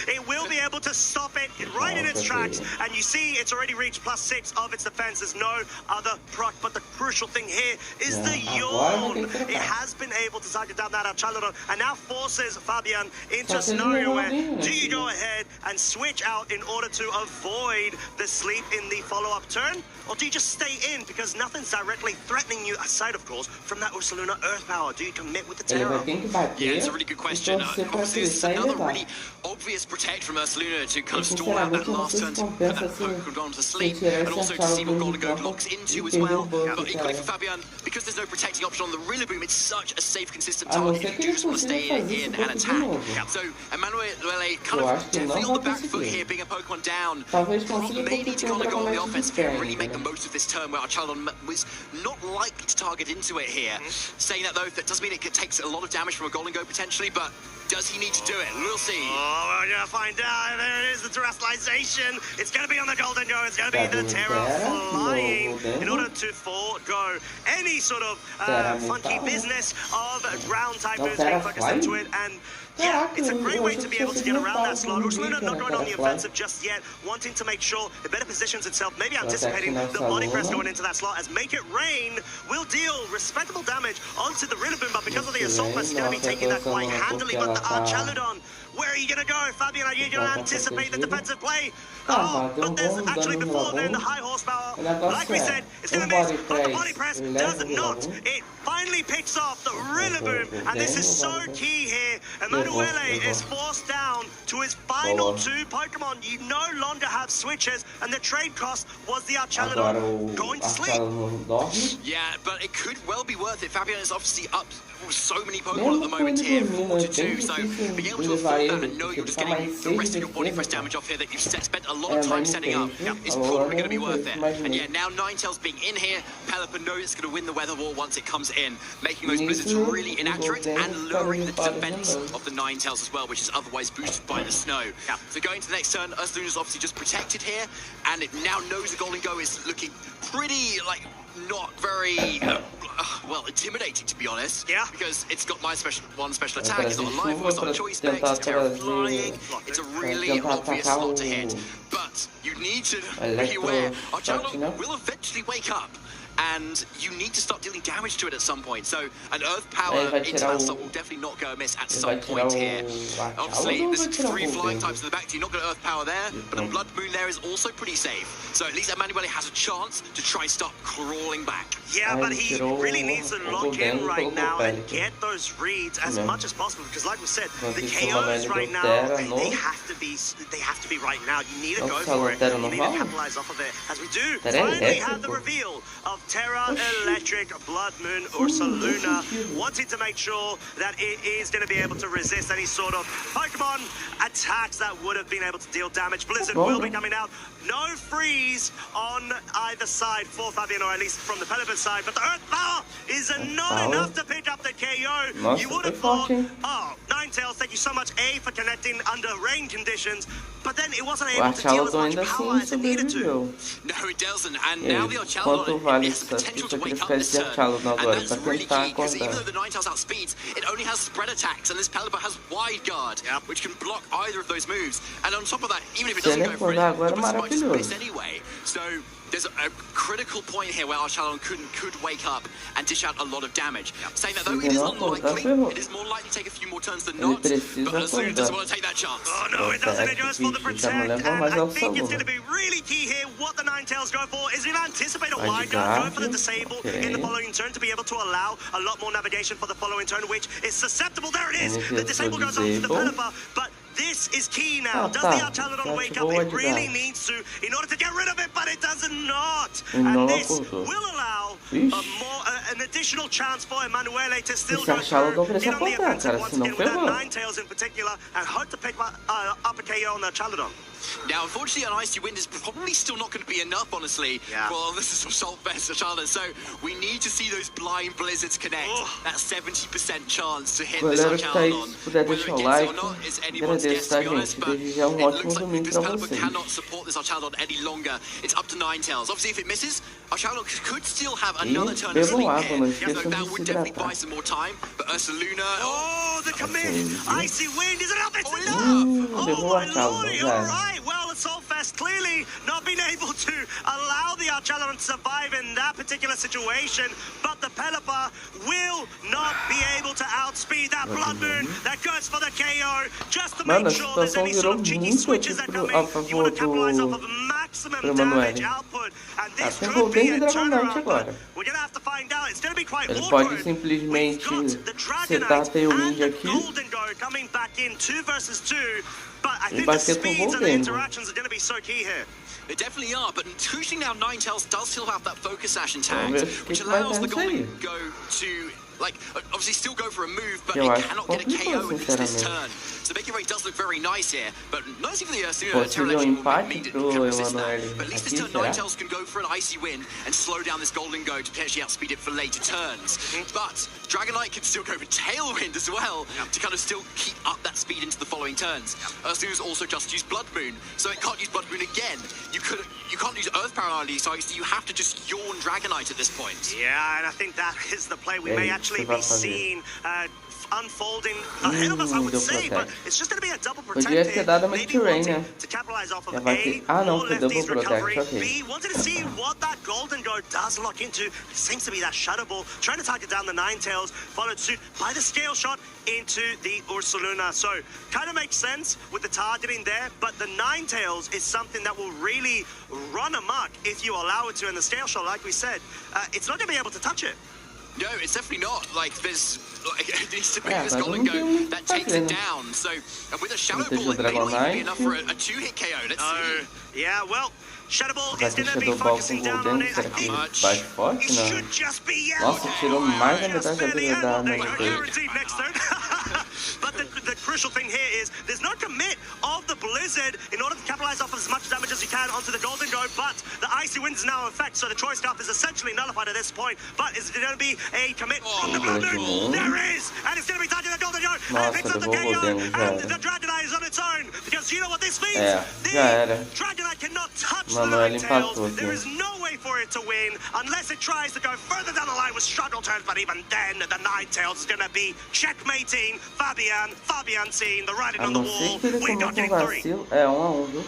It will be able to stop it right in its tracks. And you see it's already reached +6 of its defense. There's no other proc, but the crucial thing here is the yawn. It has been able to target down that Archaladon and now forces Fabian into a scenario where do you go ahead and switch out in order to avoid the sleep in the follow-up turn? Or do you just stay in because nothing's directly threatening you, aside, of course, from that Ursaluna Earth Power? Do you commit with the Terra? Yeah, it's a really good question. Obviously, it's another really obvious protect from Ursaluna to kind of stall out that last turn to put that Pokemon to sleep, and also to see what Golden Goat locks into as well. But equally for Fabian, because there's no protecting option on the Rillaboom, it's such a safe, consistent target. You do just want to stay in and attack. So Emanuele kind of definitely on the back foot here, being a Pokemon down. May need to kind of go on the offensive here and really make the most of this turn where Archaladon was not likely to target into it here. Saying that though, that does mean it takes a lot of damage from a Golden Goat potentially, but does he need to do it? We'll see. Oh, we're gonna find out. There it is, the terrestrialization. It's gonna be on the Golden Goat. It's gonna be the Terra flying in order to forego any sort of funky business of ground type moves being focused into it. And yeah, it's a great way to be able to get around that slot. Ursaluna not going on the offensive just yet, wanting to make sure it better positions itself, maybe anticipating the body press going into that slot, as Make It Rain will deal respectable damage onto the Rillaboom, but because of the assault press, it's going to be taking that quite handily. But the Archaladon, where are you going to go? Fabian, are you going to anticipate the defensive play? Oh, but there's actually before then the high horsepower. Like we said, it's going to miss, but the body press does not. It finally picks off the Rillaboom, and this is so key here. Emanuele is forced down to his final two Pokemon. You no longer have switches, and the trade cost was the Archaladon going to sleep. Yeah, but it could well be worth it. Fabian is obviously up so many Pokemon at the moment here, 4-2, so being able to afford that and know you're just getting the rest of your body press damage off here that you've spent a lot of time setting up is probably going to be worth it. And yeah, now Ninetales being in here, Pelipper knows it's going to win the weather war once it comes in, making those blizzards really inaccurate and lowering the defense of the Ninetales as well, which is otherwise boosted by the snow. So going to the next turn, Ursaluna's obviously just protected here, and it now knows the Golden Go is looking pretty, like, not very, well, intimidating, to be honest. Yeah. Because it's got my special attack, it's not a life, it's not a choice spec, it's Terra flying. It's a really obvious slot to hit. But you need to be aware, Archaladon will eventually wake up, and you need to start dealing damage to it at some point. So an Earth Power into that slot will definitely not go amiss at some point here. Obviously, there's 3 flying types in the back, so you're not going to Earth Power there, but a Blood Moon there is also pretty safe. So at least Emanuele has a chance to try and start crawling back. Yeah, but he really needs to lock in right now and get those reads as much as possible, because like we said, the KOs right now, they have to be right now. You need to go for it. You need to capitalize off of it. As we do finally have the reveal of Terra Electric Blood Moon Ursaluna, wanting to make sure that it is going to be able to resist any sort of Pokemon attacks that would have been able to deal damage. Blizzard will be coming out. No freeze on either side for Fabian, or at least from the Pelipper side, but the Earth Power is not enough to pick up the KO. You would have thought, oh, Ninetales, thank you so much, A, for connecting under rain conditions, but then it wasn't O able to deal as Archaludon much ainda power assim as it needed to. sobreviveu. No, it doesn't. And E now aí, the quanto Archaludon vale has the essa potential to wake up sacrifício this de turn. Archaludon And agora that's pra really tentar key, because even acordar? though the Ninetales outspeeds, it only has spread attacks, and this Pelipper has wide guard, which can block either of those moves. And on top of that, even if it Se doesn't ele go for it, acordar agora, the Blizzard might just maravilhoso. miss anyway. So there's a critical point here where Archaludon could wake up and dish out a lot of damage. Saying that though, Se it is não acordar, unlikely, ferrou. it is more likely to take a few more turns than Ele not, precisa but Azul doesn't acordar. want to take that chance. Oh no, it doesn't. It goes for the Difícil, já não protect, leva mais and I ao think it's going to Saluma. be really key here. What the Ninetales go for is, anticipate a Vai de wide guard, go for the guard, disable ok. in the following turn to be able to allow a lot more navigation for the following turn, which is susceptible. There it is. The disable goes on to the Pelipper, but this is key now. Does the Archaludon wake up? It really needs to in order to get rid of it, but it does not. And this will allow an additional chance for Emanuele to still go through in on the offensive once again with the Ninetales in particular, and hope to pick up a KO on the Archaludon. Now, unfortunately, an Icy Wind is probably still not going to be enough, honestly, for this is Assault Fest Charlotte. So we need to see those blind blizzards connect. That 70% chance to hit this Archaludon. Puder Whether deixar it o gets like, it or not is anyone's agradeço, guess, tá, to be honest. gente? But Desejar it ótimo looks like domingo this pra Pelipper vocês. cannot support this Archaludon any longer. It's up to Ninetales. Obviously, if it misses, Archaludon could still have another turn of sleep água, não here. esqueçam That de would se definitely hidratar. buy some more time. But Ursaluna... Oh, the commit! Icy Wind, is it enough? It's enough! Derrubou Oh, o my Archaludon, lordy, já. all right. Well, Assault Fest clearly not being able to allow the Archaludon to survive in that particular situation, but the Pelipper will not be able to outspeed that Blood Moon that goes for the KO, just to make sure there's any sort of cheeky switches that come in. You want to capitalize off of maximum damage output, and this tem could be a Golden e turnaround, Dragonite but agora. we're going to have to find out. It's going to be quite Ele awkward. pode simplesmente We've got the setar a Dragonite Tailwind and the aqui Golden Go coming back in 2 versus 2, but I think the bater com o speeds and the Golden. interactions are going to be so key here. They definitely are, but crucially now, Ninetales does still have that Focus Ash intact, ver which que vai allows the dar Golden isso aí. Go to, like, obviously still go for a move, but Eu it acho cannot get a complicado, KO at least this sinceramente. turn. So making rate does look very nice here, but nicely for the Ursula, Possível Terralegion will empate need it pro to resist that. Emanuele But at least this aqui, turn, será? Ninetales can go for an Icy Wind and slow down this Golden Go to potentially outspeed it for later turns. But Dragonite can still go for Tailwind as well to kind of still keep up that speed into the following turns. Ursula's also just used Blood Moon, so it can't use Blood Moon again. You can't use Earth Power on these, so you have to just yawn Dragonite at this point. Yeah, and I think that is the play we may actually be seeing unfolding ahead of us, I would say, but it's just going to be a double protect Podia ter here. dado a Maybe Terrain, wanting né? to capitalize off of Já vai A, ter... Ah, não, more foi double lefties recovery, protect, ok. B, wanted to see what that Golden Go does lock into. It seems to be that Shadow Ball, trying to target down the Ninetales, followed suit by the Scale Shot into the Ursaluna. So, kind of makes sense with the targeting there, but the Ninetales is something that will really run amok if you allow it to, and the Scale Shot, like we said, it's not going to be able to touch it. No, it's definitely not. Like, there's... Like, it needs to be Yeah, this but Golden don't Go do that takes it nothing. down. So, and with a Shadow This is Ball, it may not even Dragonite. be enough for a 2-hit KO. Let's see. Yeah, well, Shadow Ball Vai is ter going to be Shadow Ball com focusing down on Golden, it. I será que think bate forte? it Não. should just be, yeah. Nossa, tirou mais da Just metade da barely, vida and da well, they Nano are Blade. guaranteed next turn. But the crucial thing here is there's no commit of the Blizzard in order to capitalize off as much damage as you can onto the Golden Go, but the Icy Wind is now in effect, so the Choice Scarf is essentially nullified at this point. But is there going to be a commit from the Blood Moon? There is! And it's going to be targeting the Golden Go, and it picks up the KO, and the Dragonite is on its own, because you know what this means? Já era. Dragonite cannot touch the Emanuele Ninetales. empatou, There sim. is no way for it to win unless it tries to go further down the line with struggle turns, but even then the Ninetales is going to be checkmating Fabian seeing the writing A on the não wall. ser que ele We're not cometa um getting 3. vacilo. É 1-1, viu?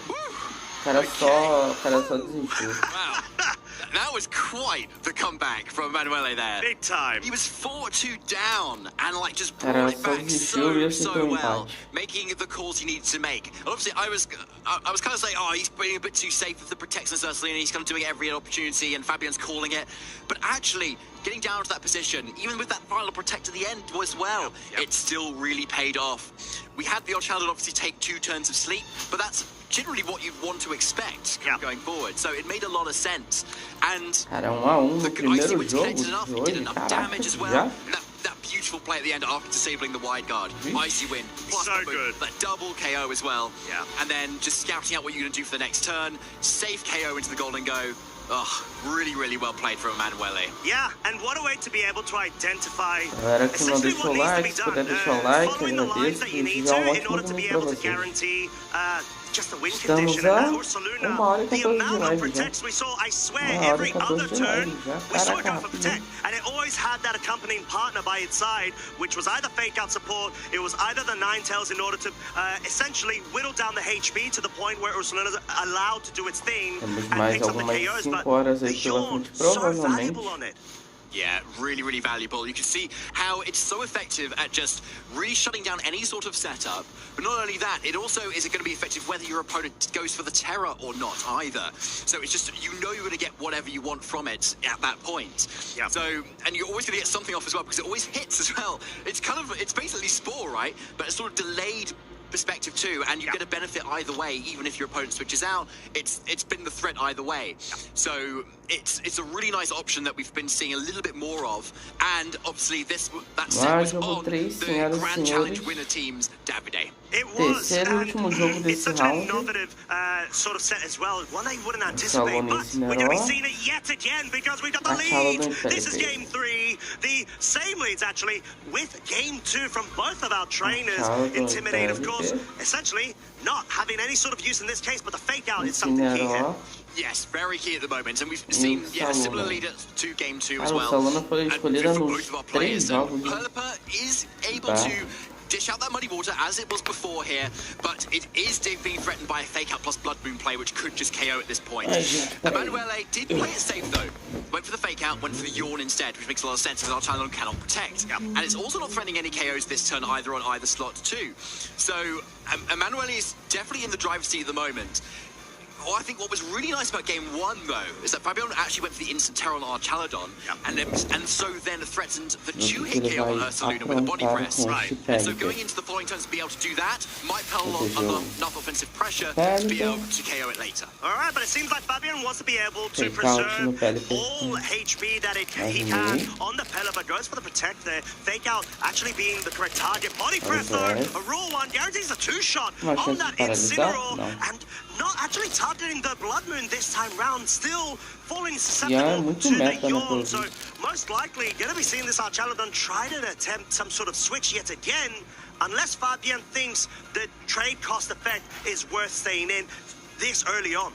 O cara só desistiu. Wow. That was quite the comeback from Emanuele there. Big time. He was 4-2 down and like just Cara, brought it só back desistiu e so aceitou well, empate. making the calls he needed to make. And obviously, I was kind of saying, oh, he's being a bit too safe with the protections Ursula, and he's kind of doing every opportunity, and Fabian's calling it. But actually, getting down to that position, even with that final protect at the end as well, it still really paid off. We had the Archaludon obviously take 2 turns of sleep, but that's generally what you'd want to expect going forward. So it made a lot of sense. And Cara, 1-1 no the primeiro Icy Wind jogo connected de enough, hoje, did enough caraca, damage as well. já? And that beautiful play at the end after disabling the wide guard. Icy Wind, plus So good. that double KO as well. Yeah. And then just scouting out what you're going to do for the next turn. Safe KO into the Golden Go. Oh, really, really well played from Emanuele. Yeah, and what a way to be able to identify Galera que não essentially deixou what o needs to like, be se done. puder deixar o like, Following the lines agradeço. that you E need já to um in order ótimo to be domingo pra able to vocês. guarantee just a win Estamos condition. a And Ursaluna, 1h14 the de amount of live já. protects we saw, I swear, 1h14 every de other live turn, já. we saw it Caraca, go for rapidinho. protect. And it always had that accompanying partner by its side, which was either fake out support, it was either the Ninetales in order to essentially whittle down the HP to the point where Ursaluna's allowed to do its thing Temos and mais picks up the algumas KOs, 5 but horas aí the pela Yawn, frente, so provavelmente. valuable on it. Yeah, really, really valuable. You can see how it's so effective at just really shutting down any sort of setup. But not only that, it also is going to be effective whether your opponent goes for the Terror or not either. So it's just, you know you're going to get whatever you want from it at that point. Yeah. So, and you're always going to get something off as well because it always hits as well. It's kind of, it's basically Spore, right? But it's sort of delayed perspective too, and you get a benefit either way. Even if your opponent switches out, it's been the threat either way. So it's a really nice option that we've been seeing a little bit more of, and obviously that set was on the Grand Challenge winner teams Davide. It was, Terceiro e último jogo it's desse such an round. innovative sort of set as well, one I wouldn't anticipate, but we're going to be seeing it yet again because we've got the lead. This is game 3, the same leads actually, with game 2 from both of our trainers. Intimidate, of course, essentially not having any sort of use in this case, but the fake out is something key here. Yes, very key at the moment, and we've seen a similar lead to game 2 as well. Ursaluna foi And escolhida for nos both of our 3 players, and jogos. Perlipa is able to dish out that muddy water as it was before here, but it is being threatened by a fake out plus Blood Moon play, which could just KO at this point. Emanuele did play it safe though. Went for the fake out, went for the Yawn instead, which makes a lot of sense because our Talon cannot protect. And it's also not threatening any KOs this turn either on either slot too. So Emanuele is definitely in the driver's seat at the moment. I think what was really nice about game 1, though, is that Fabian actually went for the instant terror on our Chaladon, and so then threatened the 2-hit KO on Ursaluna with a body press. And so going into the following turns to be able to do that might put enough offensive pressure to be able to KO it later. All right, but it seems like Fabian wants to be able to preserve all HP that he can on the Pelipper. Goes for the protect there. Fake out actually being the correct target. Body press, though, a raw one, guarantees a 2-shot on that Incineroar, and not actually targeting the Blood Moon this time round, still falling susceptible to the Yawn. So most likely going to be seeing this Archaladon try to attempt some sort of switch yet again, unless Fabian thinks the trade cost effect is worth staying in this early on.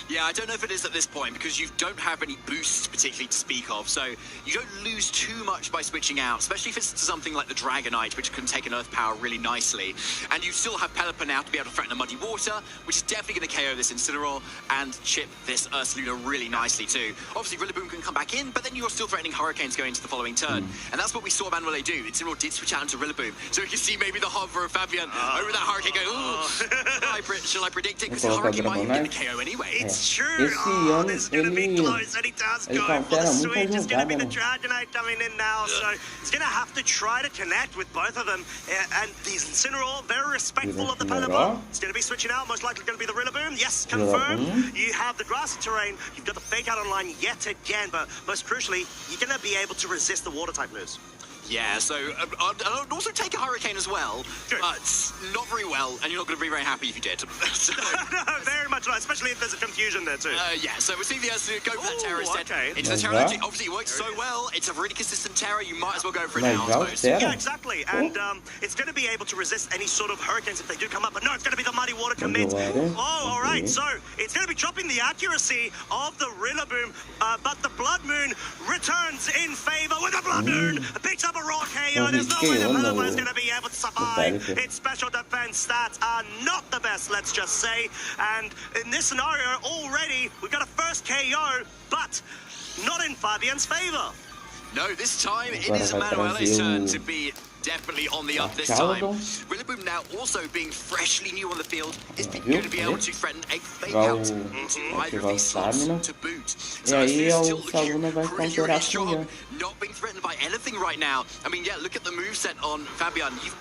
Yeah, I don't know if it is at this point because you don't have any boosts particularly to speak of, so you don't lose too much by switching out, especially if it's to something like the Dragonite, which can take an Earth Power really nicely. And you still have Pelipper now to be able to threaten a Muddy Water, which is definitely going to KO this Incineroar and chip this Ursaluna really nicely too. Obviously, Rillaboom can come back in, but then you're still threatening Hurricanes going into the following turn. And that's what we saw Emanuele do. Incineroar did switch out into Rillaboom, so we can see maybe the hover of Fabian over that Hurricane going, ooh, shall I predict it? Because the Hurricane might even get the KO anyway. It's true. Esse ano this is going to be close, and he does go for the switch. It's going to be the jogada, Dragonite coming in now, so he's going to have to try to connect with both of them. And the Incineroar, very respectful of the Pelipper. It's going to be switching out, most likely going to be the Rillaboom. Yes, confirmed. You have the grassy terrain, you've got the fake out online yet again, but most crucially, you're going to be able to resist the water type moves. Yeah, so I'd also take a Hurricane as well, but not very well, and you're not going to be very happy if you did. So, no, very much not, especially if there's a confusion there too. Yeah, so we'll see the Ursaluna go for that Terror instead. Into the Terror, obviously it works so well, it's a really consistent Terror, you might as well go for it now, I suppose. Yeah, exactly, and it's going to be able to resist any sort of Hurricanes if they do come up, but no, it's going to be the Muddy Water commit. Oh, all right, so it's going to be dropping the accuracy of the Rillaboom, but the Blood Moon returns in favor with the Blood Moon, picks up a raw KO. There's no way the Pelipper is going to be able to survive. Its special defense stats are not the best, let's just say, and in this scenario already, we've got a first KO, but not in Fabian's favor. No, this time it is Emanuele's turn to be definitely on the up this time. Rillaboom now also being freshly new on the field is going to be able to threaten a fake out into either of these slots to boot. So it's still looking really, really strong, not being threatened by anything right now. I mean, yeah, look at the moveset on Fabian. You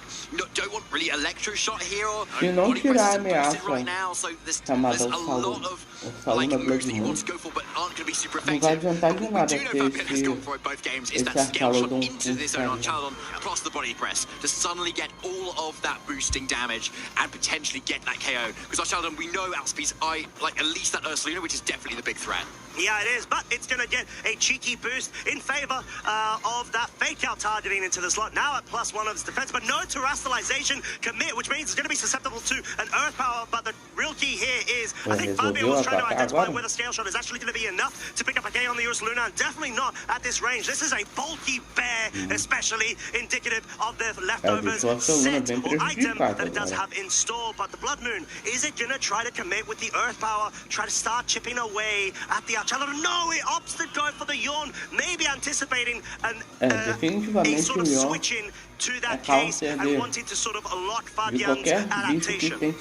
don't want really Electroshot here or body presses right now, so there's a lot of like moves that you want to go for but aren't going to be super effective. But what we do know Fabian has gone for it both games is that scale shot into this zone on Chaladon plus the body press to suddenly get all of that boosting damage and potentially get that KO. Because our Chaladon, we know outspeeds like at least that Ursaluna, which is definitely the big threat. Yeah, it is, but it's going to get a cheeky boost in favor of that fake-out targeting into the slot. Now at +1 of its defense, but no terrestrialization commit, which means it's going to be susceptible to an Earth Power. But the real key here is, I think Fabian was trying to identify whether Scale Shot is actually going to be enough to pick up a K on the Ursa Luna, and definitely not at this range. This is a bulky bear, especially indicative of the leftovers set or item that it does have in store. But the Blood Moon, is it going to try to commit with the Earth Power, try to start chipping away at the Archello? No, it opts to go for the Yawn, maybe anticipating a sort of switching to that case and wanting to sort of lock Fabian's adaptation.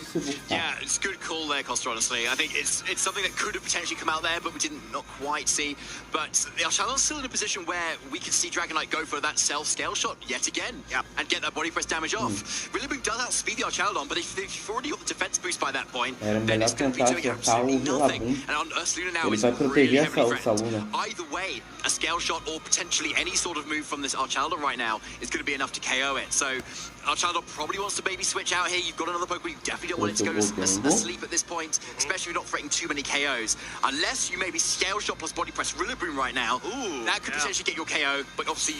Yeah, it's a good call there, Costa, honestly. I think it's something that could have potentially come out there, but we didn't not quite see. But the Archello's still in a position where we can see Dragon Knight go for that self-scale shot yet again and get that body press damage off. Rillaboom does outspeed the Archello, but if they've already got the defense boost by that point, then it's going to be doing absolutely nothing. And on Ursa Luna now is really heavily threatened. Either way, a scale shot or potentially any sort of move from this Archello right now is going to be enough to KO it. So Archello probably wants to maybe switch out here. You've got another Pokemon. You definitely don't want it to go asleep at this point, especially if you're not threatening too many KOs. Unless you maybe scale shot plus body press Rillaboom right now. That could potentially get your KO, but obviously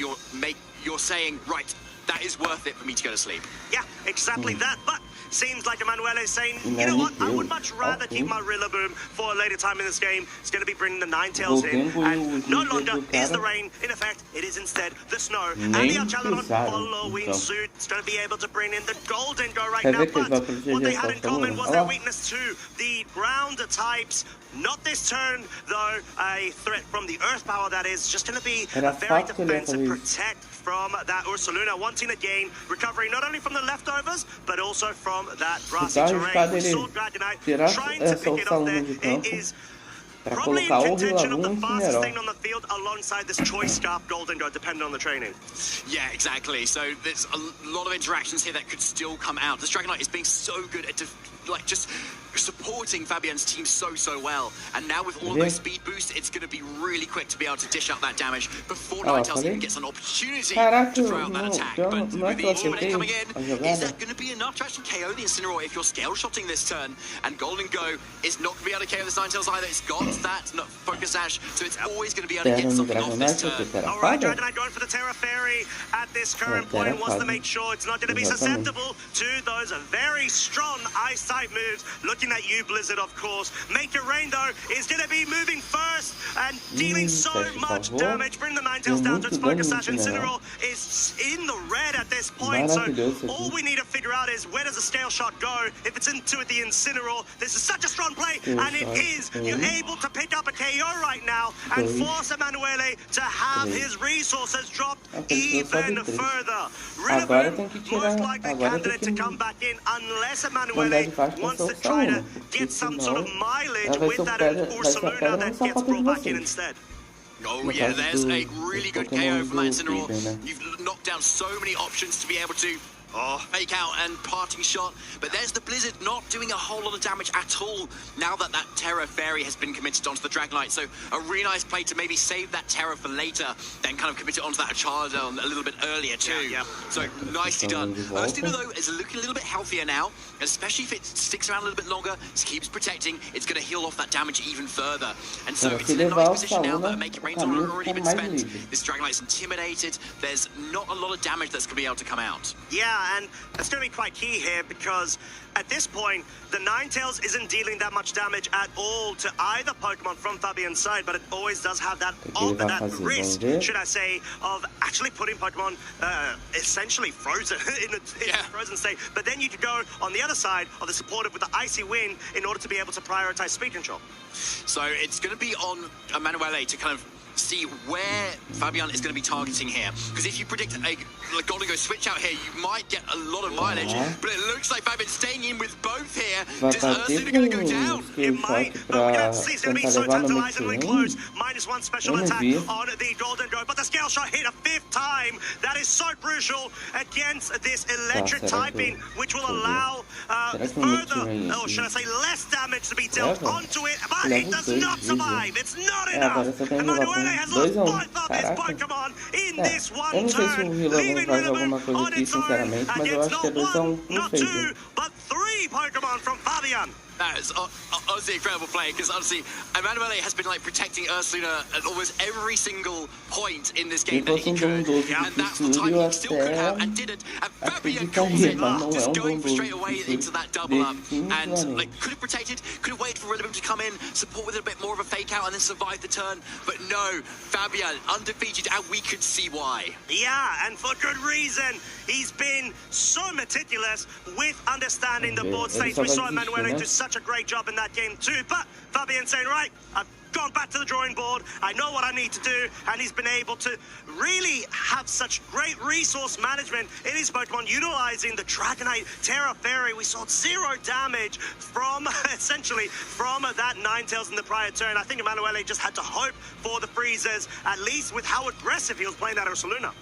you're saying, right, that is worth it for me to go to sleep. Yeah, exactly that. But seems like Emanuele is saying, you know what, I would much rather keep my Rillaboom for a later time in this game. It's going to be bringing the Ninetales in, and no longer is the rain in effect. It is instead the snow. And the Archelon following suit. It's going to be able to bring in the Golden Go right now. But what they had in common was their weakness to the ground types. Not this turn, though. A threat from the Earth Power, that is, just going to be a very defensive protect from that Ursa Luna, wanting to gain recovery not only from the leftovers, but also from that grassy terrain. We saw Dragon Knight trying to pick it up there. It is probably in contention of the fastest thing on the field alongside this Choice Scarf Golden Go, depending on the training. Yeah, exactly. So there's a lot of interactions here that could still come out. This Dragon Knight is being so good at just supporting Fabian's team so well, and now with all of those speed boosts, it's going to be really quick to be able to dish out that damage before Ninetales even gets an opportunity to throw out that attack. But with the Intimidate coming in, is that going to be enough to actually KO the Incineroar if you're scale shotting this turn? And Golden Go is not going to be able to KO this Ninetales either. It's got that Focus Ash, so it's always going to be able to get something off this turn. Alright, Dragon Knight going for the Terra Fairy at this current point, wants to make sure it's not going to be susceptible to those very strong eyesight moves. Looking at you, Blizzard, of course. Make It Rain, though, is going to be moving first and dealing so much damage. Bring the Ninetales down to its Focus Ash. Incineroar is in the red at this point, so all we need to figure out is where does the scale shot go? If it's into the Incineroar, this is such a strong play, and it is. You're able to pick up a KO right now and force Emanuele to have his resources dropped even further. Rillaboom, most likely candidate to come back in unless Emanuele wants to try to get some sort of mileage with that Ursa Luna that gets brought back in instead. Oh yeah, there's a really good KO from that Incineroar. You've knocked down so many options to be able to fake out and parting shot, but there's the Blizzard not doing a whole lot of damage at all now that that Terra Fairy has been committed onto the Dragon Knight. So a really nice play to maybe save that Terra for later, then kind of commit it onto that Charizard a little bit earlier too. So nicely done. Ursa Luna though is looking a little bit healthier now, especially if it sticks around a little bit longer, keeps protecting, it's going to heal off that damage even further. And so it's in a nice position now that Make It Rain's already been spent. This Dragon Knight's intimidated. There's not a lot of damage that's going to be able to come out. Yeah, and that's going to be quite key here because at this point, the Ninetales isn't dealing that much damage at all to either Pokemon from Fabian's side, but it always does have that risk, should I say, of actually putting Pokemon essentially frozen in a frozen state. But then you could go on the other side of the supportive with the Icy Wind in order to be able to prioritize speed control. So it's going to be on Emanuele to kind of see where Fabian is going to be targeting here. Because if you predict a Golden Go switch out here, you might get a lot of mileage, but it looks like Fabian's staying in with both here. Is Ursa going to go down? It might, but we can see it's going to be so tantalizingly close. -1 special attack on the Golden Go, but the scale shot hit a 5th time. That is so crucial against this electric typing, which will allow further, or should I say less damage to be dealt onto it, but it does not survive. It's not enough. Emanuele has lost both of his Pokemon in this one turn, leaving Rillaboom on its own against not 1, not 2, but 3 Pokemon from Fabian. That is honestly incredible play, because honestly, Emanuele has been like protecting Ursuluna at almost every single point in this game that he could, and that's the time he still could have and didn't. And Fabian calls it, just going for straight away into that double up, and like could have protected, could have waited for Rillaboom to come in, support with a bit more of a fake out, and then survive the turn. But no, Fabian undefeated, and we could see why. Yeah, and for good reason. He's been so meticulous with understanding the board states. We saw Emanuele do such a great job in that game too. But Fabian saying, right, I've gone back to the drawing board. I know what I need to do. And he's been able to really have such great resource management in his Pokemon, utilizing the Dragonite, Terra Fairy. We saw 0 damage from, essentially, from that Ninetales in the prior turn. I think Emanuele just had to hope for the freezes, at least with how aggressive he was playing that Ursuluna.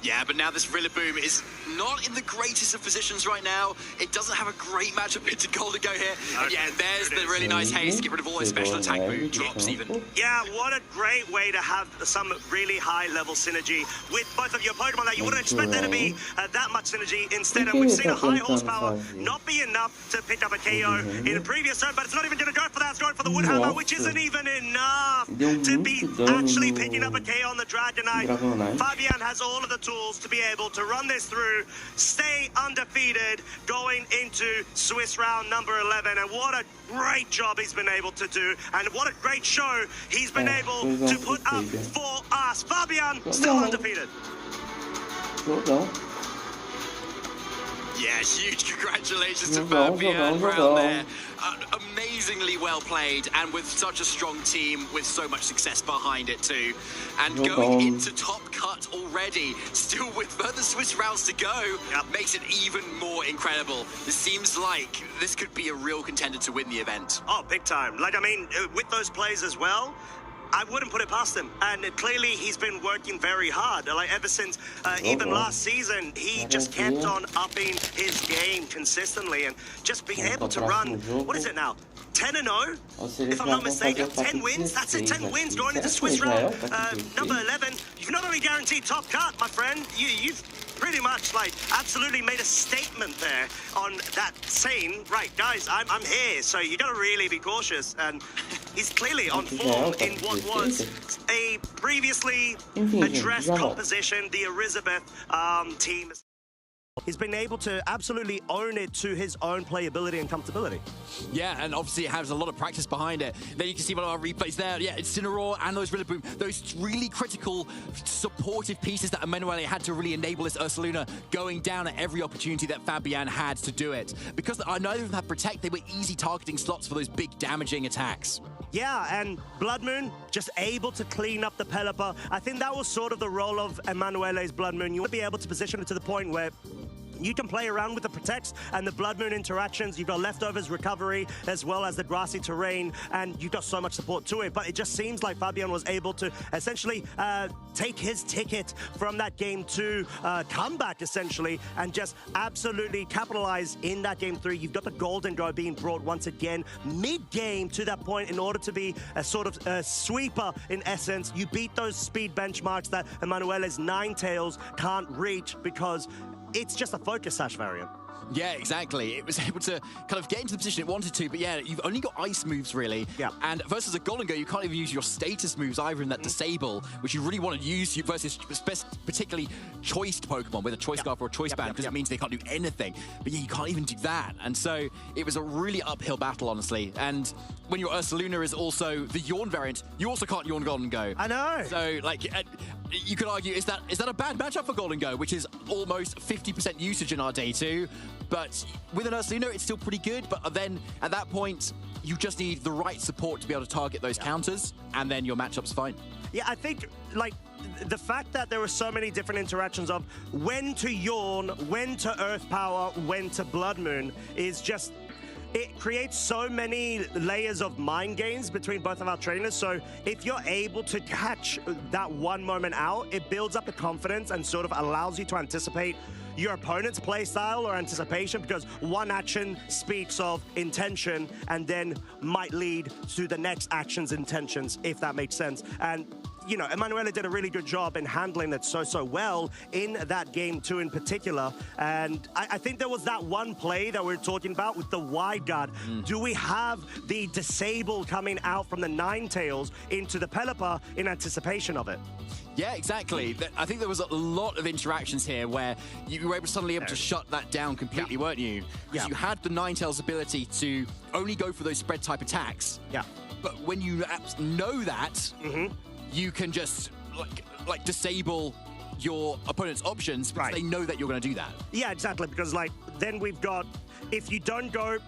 Yeah, but now this Rillaboom is not in the greatest of positions right now. It doesn't have a great matchup into Golden Go here. And yeah, there's the really nice haste to get rid of all his special attack move drops even. Yeah, what a great way to have some really high-level synergy with both of your Pokemon that you wouldn't expect there to be that much synergy. Instead, we've seen a high horsepower not be enough to pick up a KO in the previous turn, but it's not even going to go for that. It's going for the Woodhammer, which isn't even enough to be actually picking up a KO on the Dragonite. Fabian has all of the tools to be able to run this through, stay undefeated going into Swiss round number 11, and what a great job he's been able to do, and what a great show he's been able to put up for us. Fabian still undefeated. Yeah, huge congratulations to Fabian round there. Amazingly well played, and with such a strong team with so much success behind it too. And going into top cut already, still with further Swiss rounds to go, makes it even more incredible. It seems like this could be a real contender to win the event. Oh, big time. Like, I mean, with those plays as well, I wouldn't put it past him, and clearly he's been working very hard. Like ever since even last season, he just kept on upping his game consistently, and just being able to run. What is it now? 10-0, if I'm not mistaken. 10 wins. That's it. 10 wins going into Swiss round number 11. You've not only guaranteed top cut, my friend. You've pretty much like absolutely made a statement there on that, saying, right, guys, I'm here, so you got to really be cautious. And he's clearly on form in what was a previously addressed composition, the Elizabeth team. He's been able to absolutely own it to his own playability and comfortability. Yeah, and obviously it has a lot of practice behind it. Then you can see one of our replays there. Yeah, it's Incineroar and those Rillaboom, those really critical, supportive pieces that Emanuele had to really enable this Ursuluna going down at every opportunity that Fabian had to do it. Because neither of them had Protect, they were easy targeting slots for those big damaging attacks. Yeah, and Blood Moon just able to clean up the Pelipper. I think that was sort of the role of Emanuele's Blood Moon. You want to be able to position it to the point where you can play around with the Protects and the Blood Moon interactions. You've got Leftovers recovery as well as the grassy terrain, and you've got so much support to it. But it just seems like Fabian was able to essentially take his ticket from that game to comeback, essentially, and just absolutely capitalize in that game 3. You've got the Golden Go being brought once again mid-game to that point in order to be a sort of sweeper in essence. You beat those speed benchmarks that Emanuele's Ninetales can't reach because it's just a focus sash variant. Yeah, exactly. It was able to kind of get into the position it wanted to, but yeah, you've only got ice moves, really. Yeah. And versus a Golden Go, you can't even use your status moves either in that disable, which you really want to use versus particularly choiced Pokemon with a choice scarf or a choice band, because it means they can't do anything. But yeah, you can't even do that. And so it was a really uphill battle, honestly. And when your Ursuluna is also the Yawn variant, you also can't Yawn Golden Go. I know. So, like, you could argue, is that a bad matchup for Golden Go, which is almost 50% usage in our day 2? But with an Ursuluna, it's still pretty good. But then at that point, you just need the right support to be able to target those counters, and then your matchup's fine. Yeah, I think, like, the fact that there were so many different interactions of when to Yawn, when to Earth Power, when to Blood Moon is just... It creates so many layers of mind games between both of our trainers. So if you're able to catch that one moment out, it builds up the confidence and sort of allows you to anticipate your opponent's play style or anticipation, because one action speaks of intention and then might lead to the next action's intentions, if that makes sense. And you know, Emanuele did a really good job in handling it so well in that game 2 in particular. And I think there was that one play that we were talking about with the wide guard. Do we have the disable coming out from the Ninetales into the Pelipper in anticipation of it? Yeah, exactly. I think there was a lot of interactions here where you were suddenly able to shut that down completely, weren't you? Because you had the Ninetales ability to only go for those spread type attacks. Yeah. But when you know that, you can just like disable your opponent's options because they know that you're going to do that. Yeah, exactly. Because like then we've got, if you don't go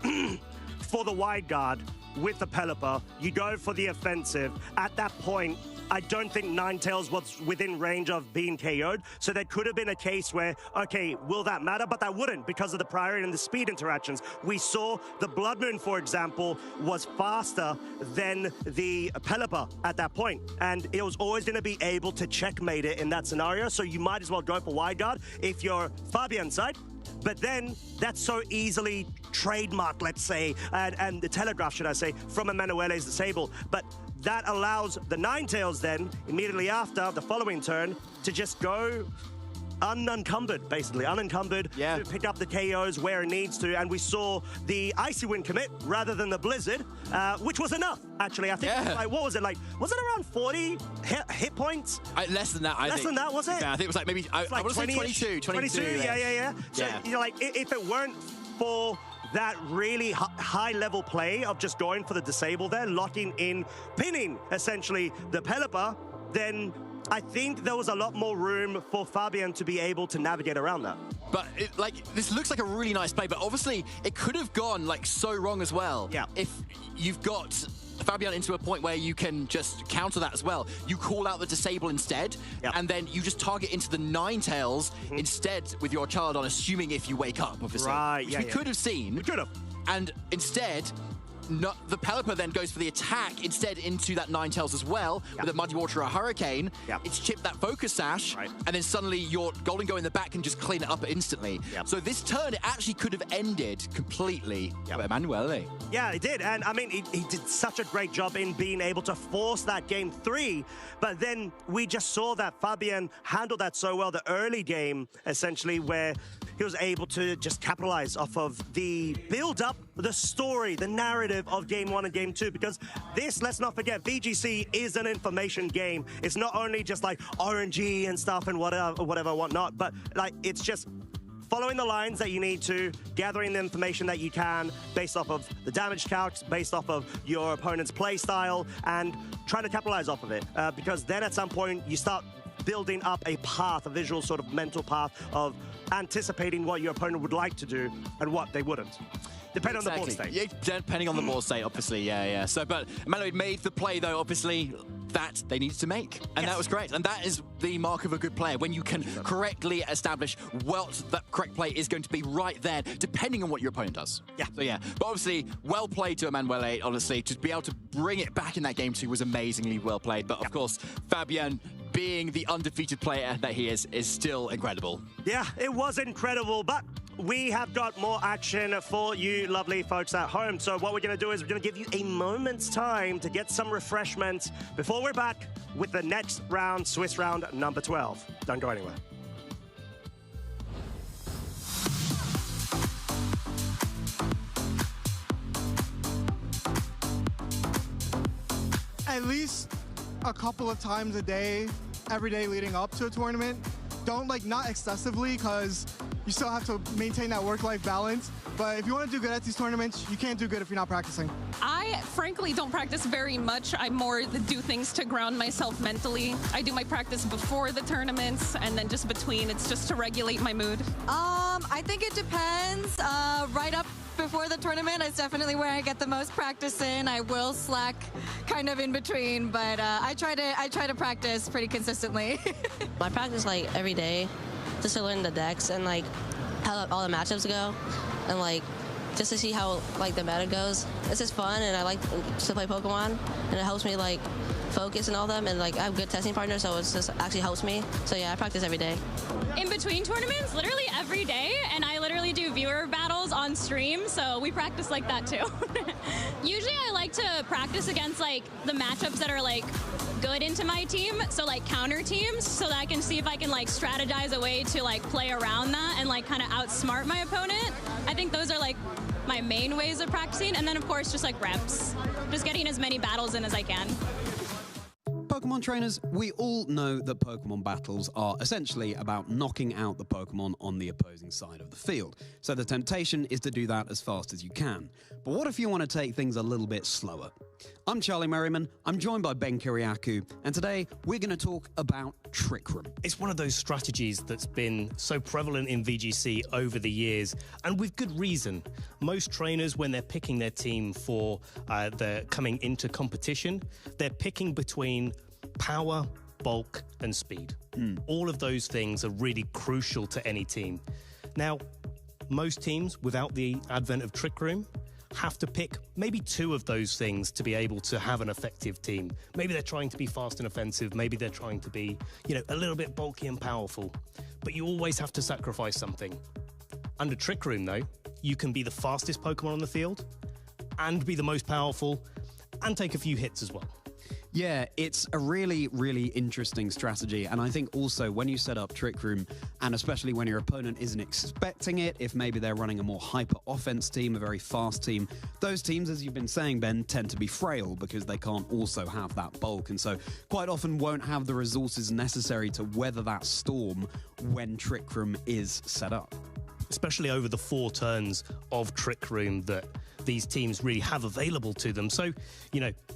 for the wide guard with the Pelipper, you go for the offensive. At that point, I don't think Ninetales was within range of being KO'd, so there could have been a case where, okay, will that matter? But that wouldn't because of the priority and the speed interactions. We saw the Blood Moon, for example, was faster than the Pelipper at that point, and it was always going to be able to checkmate it in that scenario, so you might as well go for wide guard if you're Fabian's side. But then that's so easily trademarked, let's say, and the telegraph, should I say, from Emanuele's disable. But that allows the Ninetales then, immediately after the following turn, to just go unencumbered, basically. Unencumbered to pick up the KOs where it needs to. And we saw the Icy Wind commit rather than the Blizzard, which was enough, actually. I think, it was like, what was it like? Was it around 40 hit points? Less than that, I think. Less than that, was it? Yeah, I think it was like maybe, I want to say 22. 22, yeah. So, you know, like, if it weren't for that really high-level play of just going for the disable there, locking in, pinning, essentially, the Pelipper, then I think there was a lot more room for Fabian to be able to navigate around that. But this looks like a really nice play, but obviously it could have gone like so wrong as well. Yeah. If you've got Fabian into a point where you can just counter that as well. You call out the disable instead, and then you just target into the Ninetales instead with your child on, assuming if you wake up, obviously. Right, which we could have seen. We could have. And instead, the Pelipper then goes for the attack instead into that Ninetales as well, with a Muddy Water or a Hurricane. It's chipped that Focus Sash, and then suddenly your Golden Go in the back can just clean it up instantly. So this turn, it actually could have ended completely for Emanuele. Yeah, it did. And I mean, he did such a great job in being able to force that game 3. But then we just saw that Fabian handled that so well, the early game, essentially, where he was able to just capitalize off of the build-up, the story, the narrative of Game 1 and Game 2, because this, let's not forget, VGC is an information game. It's not only just like RNG and stuff and whatever, whatnot, but like it's just following the lines that you need to, gathering the information that you can based off of the damage calcs, based off of your opponent's play style, and trying to capitalize off of it, because then at some point you start building up a path, a visual sort of mental path of anticipating what your opponent would like to do and what they wouldn't. Depending on the board state. Yeah, depending on the board state, obviously, yeah. So, but Emanuele made the play, though, obviously, that they needed to make. And that was great. And that is the mark of a good player, when you can correctly establish what that correct play is going to be right there, depending on what your opponent does. Yeah. So, yeah. But obviously, well played to Emanuele, honestly. To be able to bring it back in that game 2 was amazingly well played. But, of course, Fabian, being the undefeated player that he is still incredible. Yeah, it was incredible, but we have got more action for you lovely folks at home. So what we're going to do is we're going to give you a moment's time to get some refreshments before we're back with the next round, Swiss round number 12. Don't go anywhere. At least a couple of times a day, every day leading up to a tournament. Don't not excessively, because you still have to maintain that work-life balance. But if you want to do good at these tournaments, you can't do good if you're not practicing. I frankly don't practice very much. I more do things to ground myself mentally. I do my practice before the tournaments, and then just between. It's just to regulate my mood. I think it depends. Right up before the tournament is definitely where I get the most practice in. I will slack kind of in between, but I try to practice pretty consistently. I practice every day just to learn the decks and how all the matchups go, and just to see how the meta goes. It's just fun, and I like to play Pokemon, and it helps me focus and all them, and I have good testing partners, so it just actually helps me. So yeah, I practice every day. In between tournaments, literally every day, and I literally really do viewer battles on stream, so we practice like that too. Usually I like to practice against like the matchups that are like good into my team, so like counter teams, so that I can see if I can like strategize a way to like play around that and like kind of outsmart my opponent. I think those are like my main ways of practicing, and then of course just like reps, just getting as many battles in as I can. Pokemon trainers, we all know that Pokemon battles are essentially about knocking out the Pokemon on the opposing side of the field. So the temptation is to do that as fast as you can. But what if you want to take things a little bit slower? I'm Charlie Merriman, I'm joined by Ben Kiriakou, and today we're going to talk about Trick Room. It's one of those strategies that's been so prevalent in VGC over the years, and with good reason. Most trainers, when they're picking their team for their coming into competition, they're picking between power, bulk, and speed. All of those things are really crucial to any team. Now, most teams, without the advent of Trick Room, have to pick maybe two of those things to be able to have an effective team. Maybe they're trying to be fast and offensive. Maybe they're trying to be, a little bit bulky and powerful. But you always have to sacrifice something. Under Trick Room, though, you can be the fastest Pokemon on the field and be the most powerful and take a few hits as well. Yeah, it's a really, really interesting strategy. And I think also when you set up Trick Room, and especially when your opponent isn't expecting it, if maybe they're running a more hyper offense team, a very fast team, those teams, as you've been saying, Ben, tend to be frail because they can't also have that bulk. And so quite often won't have the resources necessary to weather that storm when Trick Room is set up. Especially over the 4 turns of Trick Room that these teams really have available to them. So,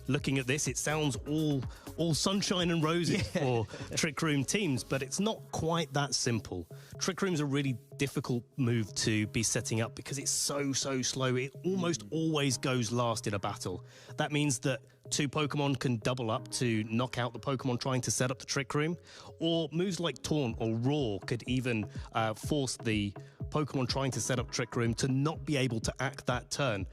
looking at this, it sounds all sunshine and roses for Trick Room teams, but it's not quite that simple. Trick Room's a really difficult move to be setting up because it's so slow. It almost always goes last in a battle. That means that 2 Pokemon can double up to knock out the Pokemon trying to set up the Trick Room, or moves like Taunt or Roar could even force the Pokemon trying to set up Trick Room to not be able to act that turn.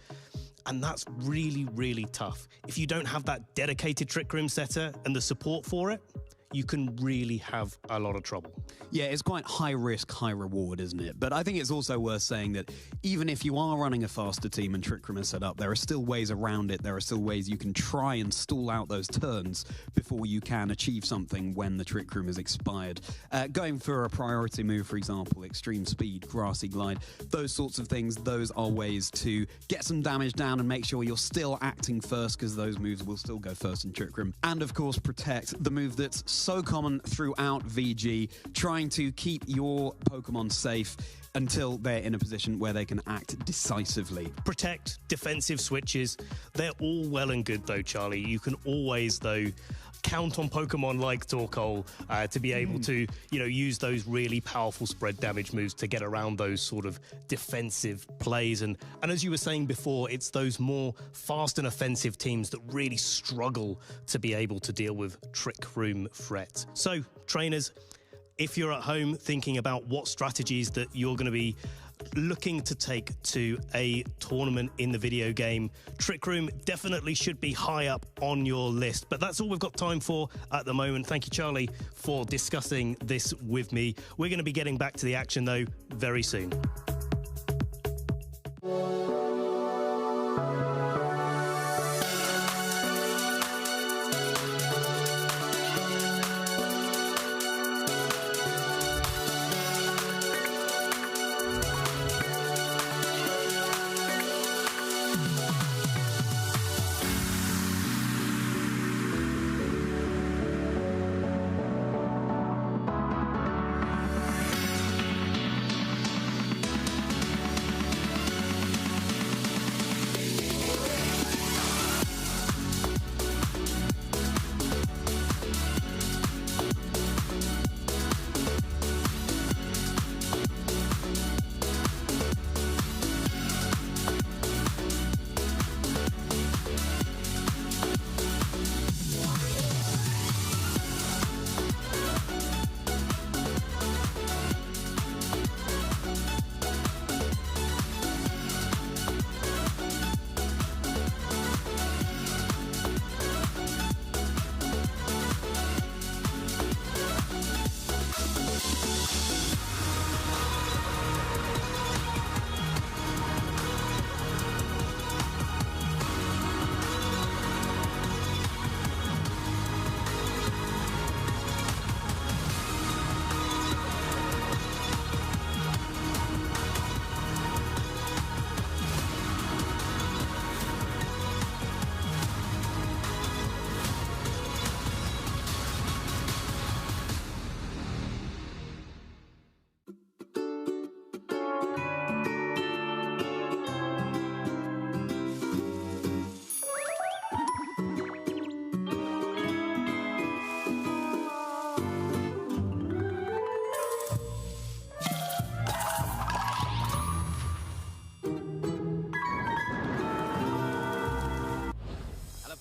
And that's really, really tough. If you don't have that dedicated Trick Room setter and the support for it, you can really have a lot of trouble. Yeah, it's quite high risk, high reward, isn't it? But I think it's also worth saying that even if you are running a faster team and Trick Room is set up, there are still ways around it. There are still ways you can try and stall out those turns before you can achieve something when the Trick Room is expired. Going for a priority move, for example, extreme speed, grassy glide, those sorts of things, those are ways to get some damage down and make sure you're still acting first, because those moves will still go first in Trick Room. And of course, protect, the move that's so common throughout VG, trying to keep your Pokemon safe until they're in a position where they can act decisively. Protect, defensive switches, they're all well and good though, Charlie. You can always, though, count on Pokemon like Torkoal to be able to, use those really powerful spread damage moves to get around those sort of defensive plays. And as you were saying before, it's those more fast and offensive teams that really struggle to be able to deal with Trick Room threat. So, trainers, if you're at home thinking about what strategies that you're going to be looking to take to a tournament in the video game, Trick Room definitely should be high up on your list. But that's all we've got time for at the moment. Thank you, Charlie, for discussing this with me. We're going to be getting back to the action, though, very soon.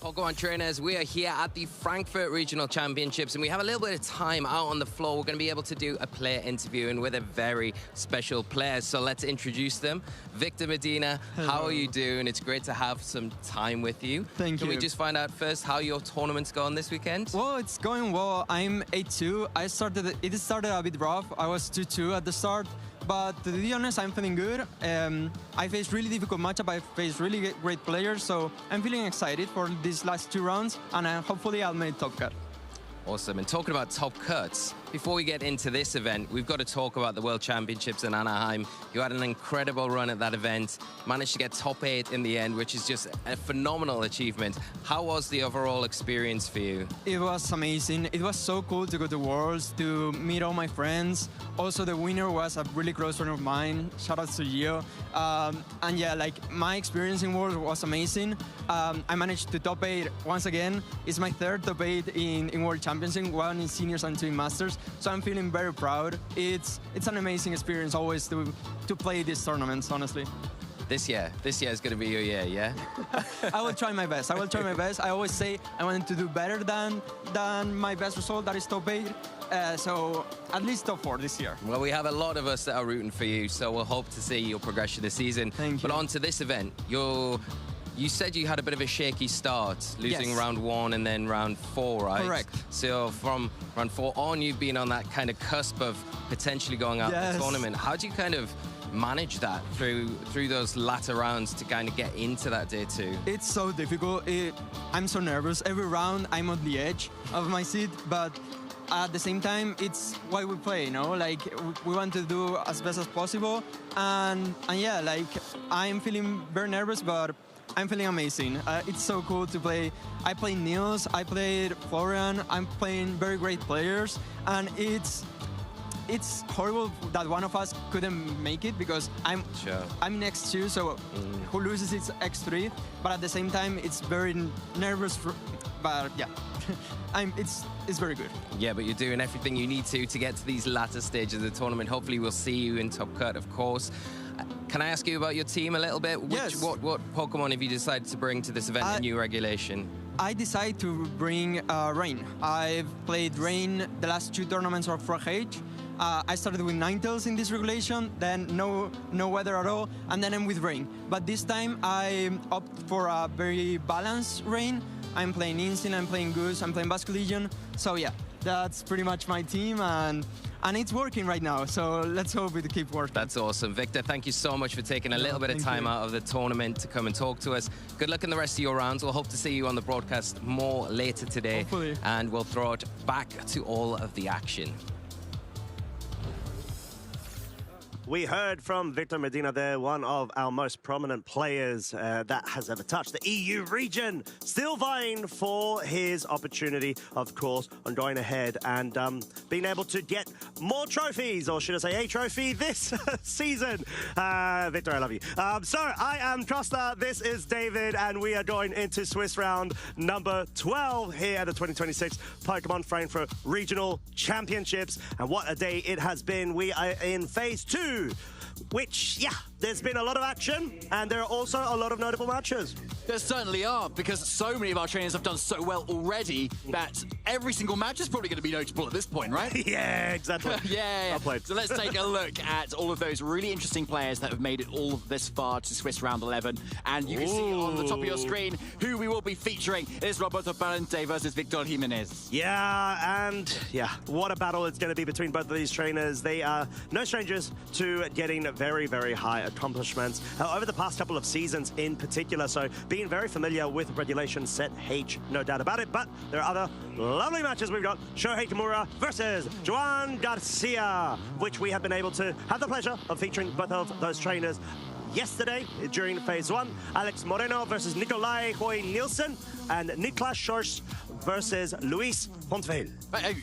Pokemon trainers, we are here at the Frankfurt Regional Championships and we have a little bit of time out on the floor. We're going to be able to do a player interview and with a very special player. So let's introduce them. Victor Medina, hello. How are you doing? It's great to have some time with you. Thank you. Can we just find out first how your tournament's going this weekend? Well, it's going well. I'm 8-2. It started a bit rough. I was 2-2 at the start. But to be honest, I'm feeling good. I faced really difficult matchup. I faced really great players, so I'm feeling excited for these last 2 rounds, and hopefully I'll make top cut. Awesome. And talking about top cuts, before we get into this event, we've got to talk about the World Championships in Anaheim. You had an incredible run at that event, managed to get top 8 in the end, which is just a phenomenal achievement. How was the overall experience for you? It was amazing. It was so cool to go to Worlds, to meet all my friends. Also, the winner was a really close friend of mine. Shout out to Gio. And yeah, like my experience in Worlds was amazing. I managed to top 8 once again. It's my 3rd top 8 in World Championship, 1 in seniors and 2 in masters. So I'm feeling very proud. It's an amazing experience always to play these tournaments, honestly. This year is going to be your year, yeah? I will try my best. I always say I wanted to do better than my best result, that is top 8. So at least top 4 this year. Well, we have a lot of us that are rooting for you, so we'll hope to see your progression this season. Thank you. But on to this event, you said you had a bit of a shaky start, losing yes. round 1 and then round 4, right? Correct. So from round 4 on, you've been on that kind of cusp of potentially going out yes. the tournament. How do you kind of manage that through those latter rounds to kind of get into that day 2? It's so difficult. I'm so nervous. Every round, I'm on the edge of my seat, but at the same time, it's why we play, you know? Like, we want to do as best as possible. And yeah, like, I'm feeling very nervous, but I'm feeling amazing. It's so cool to play. I played Niels, I played Florian, I'm playing very great players, and it's horrible that one of us couldn't make it because I'm next 2, so who loses it's X3. But at the same time, it's very nervous. But yeah, it's very good. Yeah, but you're doing everything you need to get to these latter stages of the tournament. Hopefully, we'll see you in top cut, of course. Can I ask you about your team a little bit? Yes. What Pokemon have you decided to bring to this event, the new regulation? I decided to bring Rain. I've played Rain the last 2 tournaments of Frog Age. I started with Ninetales in this regulation, then no weather at all, and then I'm with Rain. But this time I opt for a very balanced Rain. I'm playing Instinct, I'm playing Goose, I'm playing Basque Legion. So yeah, that's pretty much my team, and it's working right now, so let's hope it keeps working. That's awesome. Victor, thank you so much for taking a little bit of time out of the tournament to come and talk to us. Good luck in the rest of your rounds. We'll hope to see you on the broadcast more later today. Hopefully. And we'll throw it back to all of the action. We heard from Victor Medina there, one of our most prominent players that has ever touched the EU region. Still vying for his opportunity, of course, on going ahead and being able to get more trophies, or should I say a trophy this season. Victor, I love you. So I am Costa, this is David, and we are going into Swiss round number 12 here at the 2026 Pokemon Frankfurt Regional Championships. And what a day it has been. We are in phase 2. Which, yeah, there's been a lot of action, and there are also a lot of notable matches. There certainly are, because so many of our trainers have done so well already that every single match is probably going to be notable at this point, right? Yeah, exactly. Yeah. Well played. So let's take a look at all of those really interesting players that have made it all this far to Swiss Round 11. And you can see on the top of your screen who we will be featuring. It is Roberto Parente versus Victor Jimenez. Yeah, and yeah, what a battle it's going to be between both of these trainers. They are no strangers to getting very, very high accomplishments over the past couple of seasons in particular. So being very familiar with Regulation Set H, no doubt about it. But there are other lovely matches. We've got Shohei Kimura versus Joan Garcia, which we have been able to have the pleasure of featuring both of those trainers yesterday during phase 1. Alex Moreno versus Nikolai Hoy Nielsen, and Niklas Schorsch versus Luis Pontveil.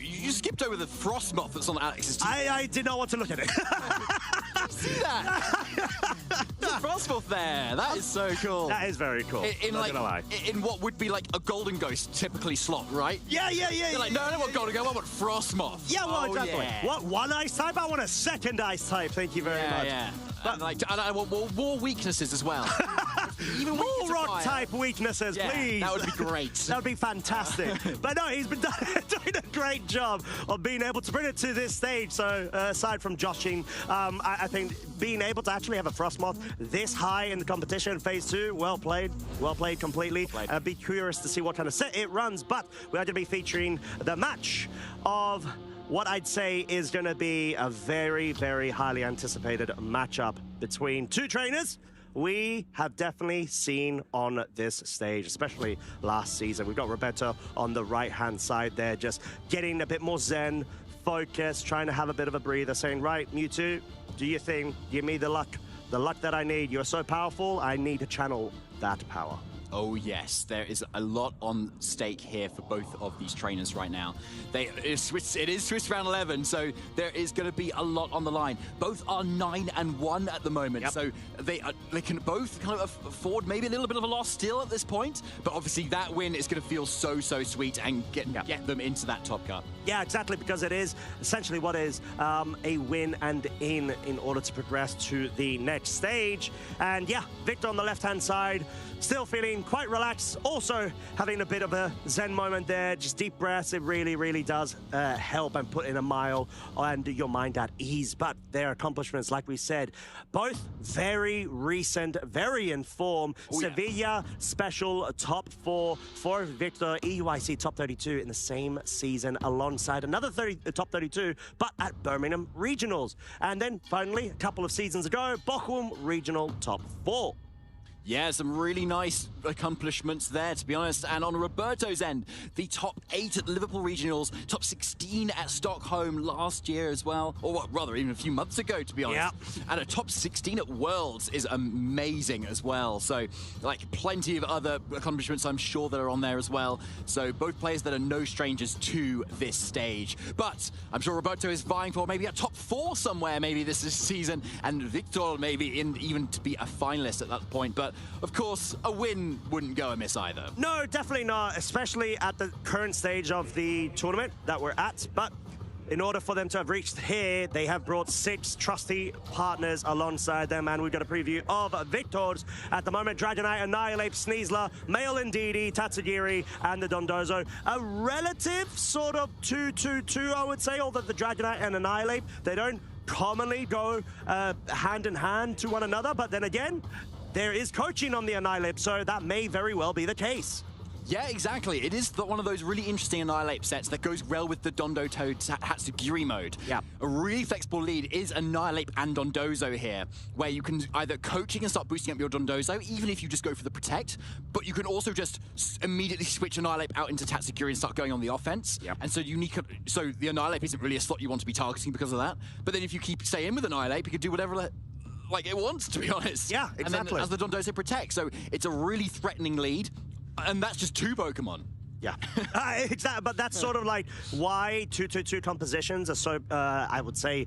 You skipped over the Frostmoth that's on Alex's team. I did not want to look at it. See that? There's a Frostmoth there. That is so cool. That is very cool. Not gonna lie. In what would be like a Golden Ghost typically slot, right? Yeah. They're like, no, I don't want Golden Ghost, I want Frostmoth. Yeah, well, exactly. Yeah. What, one ice type? I want a second ice type. Thank you very much. Yeah. But and I want more weaknesses as well. Even more rock-type weaknesses, yeah, please. That would be great. That would be fantastic. But no, he's been doing a great job of being able to bring it to this stage. So aside from joshing, I think being able to actually have a Frostmoth this high in the competition, phase 2, well played completely. I'd be curious to see what kind of set it runs, but we are going to be featuring the match of what I'd say is going to be a very, very highly anticipated matchup between two trainers we have definitely seen on this stage, especially last season. We've got Roberto on the right-hand side there, just getting a bit more zen, focused, trying to have a bit of a breather, saying, right, Mewtwo, do your thing, give me the luck that I need. You're so powerful, I need to channel that power. Oh yes, there is a lot on stake here for both of these trainers right now. It is Swiss Round 11, so there is going to be a lot on the line. Both are 9-1 at the moment, so they can both kind of afford maybe a little bit of a loss still at this point. But obviously that win is going to feel so sweet and get them into that top cut. Yeah, exactly, because it is essentially what is a win and in order to progress to the next stage. And yeah, Victor on the left-hand side, still feeling quite relaxed, also having a bit of a zen moment there, just deep breaths. It really does help and put in a mile and your mind at ease. But their accomplishments, like we said, both very recent, very in form. Sevilla special top 4 for Victor, EUIC top 32 in the same season alongside another top 32, but at Birmingham Regionals. And then finally, a couple of seasons ago, Bochum Regional top 4. Yeah, some really nice accomplishments there, to be honest. And on Roberto's end, the top 8 at the Liverpool Regionals, top 16 at Stockholm last year as well, or rather, even a few months ago, to be honest. And a top 16 at Worlds is amazing as well. So, like, plenty of other accomplishments I'm sure that are on there as well. So, both players that are no strangers to this stage. But I'm sure Roberto is vying for maybe a top 4 somewhere, maybe this season, and Victor maybe even to be a finalist at that point. But of course, a win wouldn't go amiss either. No, definitely not, especially at the current stage of the tournament that we're at. But in order for them to have reached here, they have brought 6 trusty partners alongside them, and we've got a preview of Victor's at the moment. Dragonite, Annihilate, Sneasler, Male Ndidi, Tatsugiri, and the Dondozo. A relative sort of 2-2-2, I would say, although the Dragonite and Annihilate, they don't commonly go hand in hand to one another, but then again, there is coaching on the Annihilate, so that may very well be the case. Yeah, exactly. It is one of those really interesting Annihilate sets that goes well with the Dondo Toad Hatsugiri mode. Yeah. A really flexible lead is Annihilate and Dondozo here, where you can either coaching and start boosting up your Dondozo, even if you just go for the Protect, but you can also just immediately switch Annihilate out into Tatsugiri and start going on the offense. Yep. And so so the Annihilate isn't really a slot you want to be targeting because of that. But then if you stay in with Annihilate, you can do whatever like it wants, to be honest. Yeah, exactly. And then as the Dondozo Protect, so it's a really threatening lead. And that's just 2 Pokemon. Yeah, exactly. But that's sort of like why 2-2-2 compositions are so, I would say,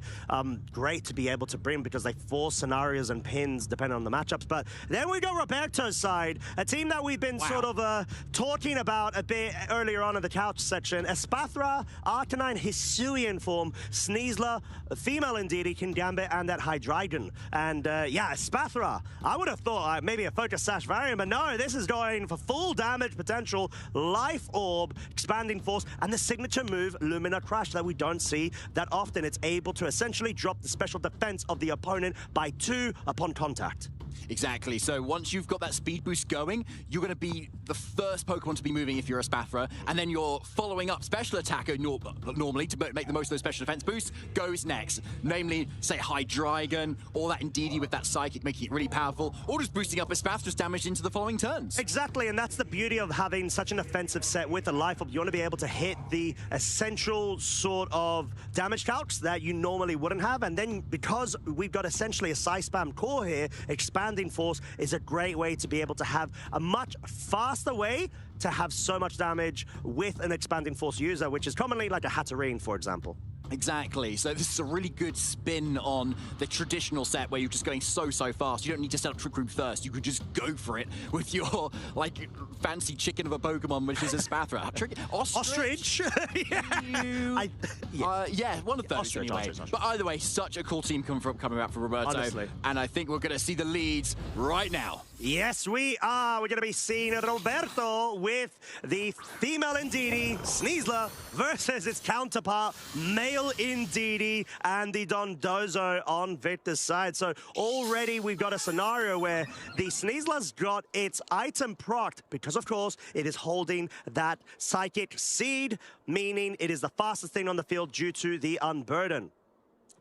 great to be able to bring, because they force scenarios and pins depending on the matchups. But then we go Roberto's side, a team that we've been sort of talking about a bit earlier on in the couch section. Espathra, Arcanine, Hisuian form, Sneasler, female Ndidi, Kingambit, and that Hydreigon. And yeah, Espathra, I would have thought maybe a Focus Sash variant, but no, this is going for full damage potential, Life Orb, Expanding Force, and the signature move, Lumina Crash, that we don't see that often. It's able to essentially drop the special defense of the opponent by 2 upon contact. Exactly. So once you've got that speed boost going, you're going to be the first Pokemon to be moving if you're a Spathra, and then your following up special attacker normally to make the most of those special defense boosts goes next. Namely, say Hydreigon, or that Ndidi with that Psychic, making it really powerful, or just boosting up a Spathra's damage into the following turns. Exactly, and that's the beauty of having such an offensive set with a Life Orb. You want to be able to hit the essential sort of damage calcs that you normally wouldn't have, and then because we've got essentially a Psy-Spam core here, Expanding Force is a great way to be able to have a much faster way to have so much damage with an Expanding Force user, which is commonly like a Hatterene, for example. Exactly. So this is a really good spin on the traditional set where you're just going so fast. You don't need to set up Trick Room first. You could just go for it with your, like, fancy chicken of a Pokemon, which is a Spathra. Ostrich? Yeah, one of those Ostrich, anyway. Ostrich. But either way, such a cool team coming out from Roberto. Honestly. And I think we're going to see the leads right now. Yes, we are. We're going to be seeing Roberto with the female Indeedee, Sneasler, versus its counterpart, male Indeedee, and the Dondozo on Victor's side. So already we've got a scenario where the Sneasler's got its item procced because, of course, it is holding that Psychic Seed, meaning it is the fastest thing on the field due to the Unburden.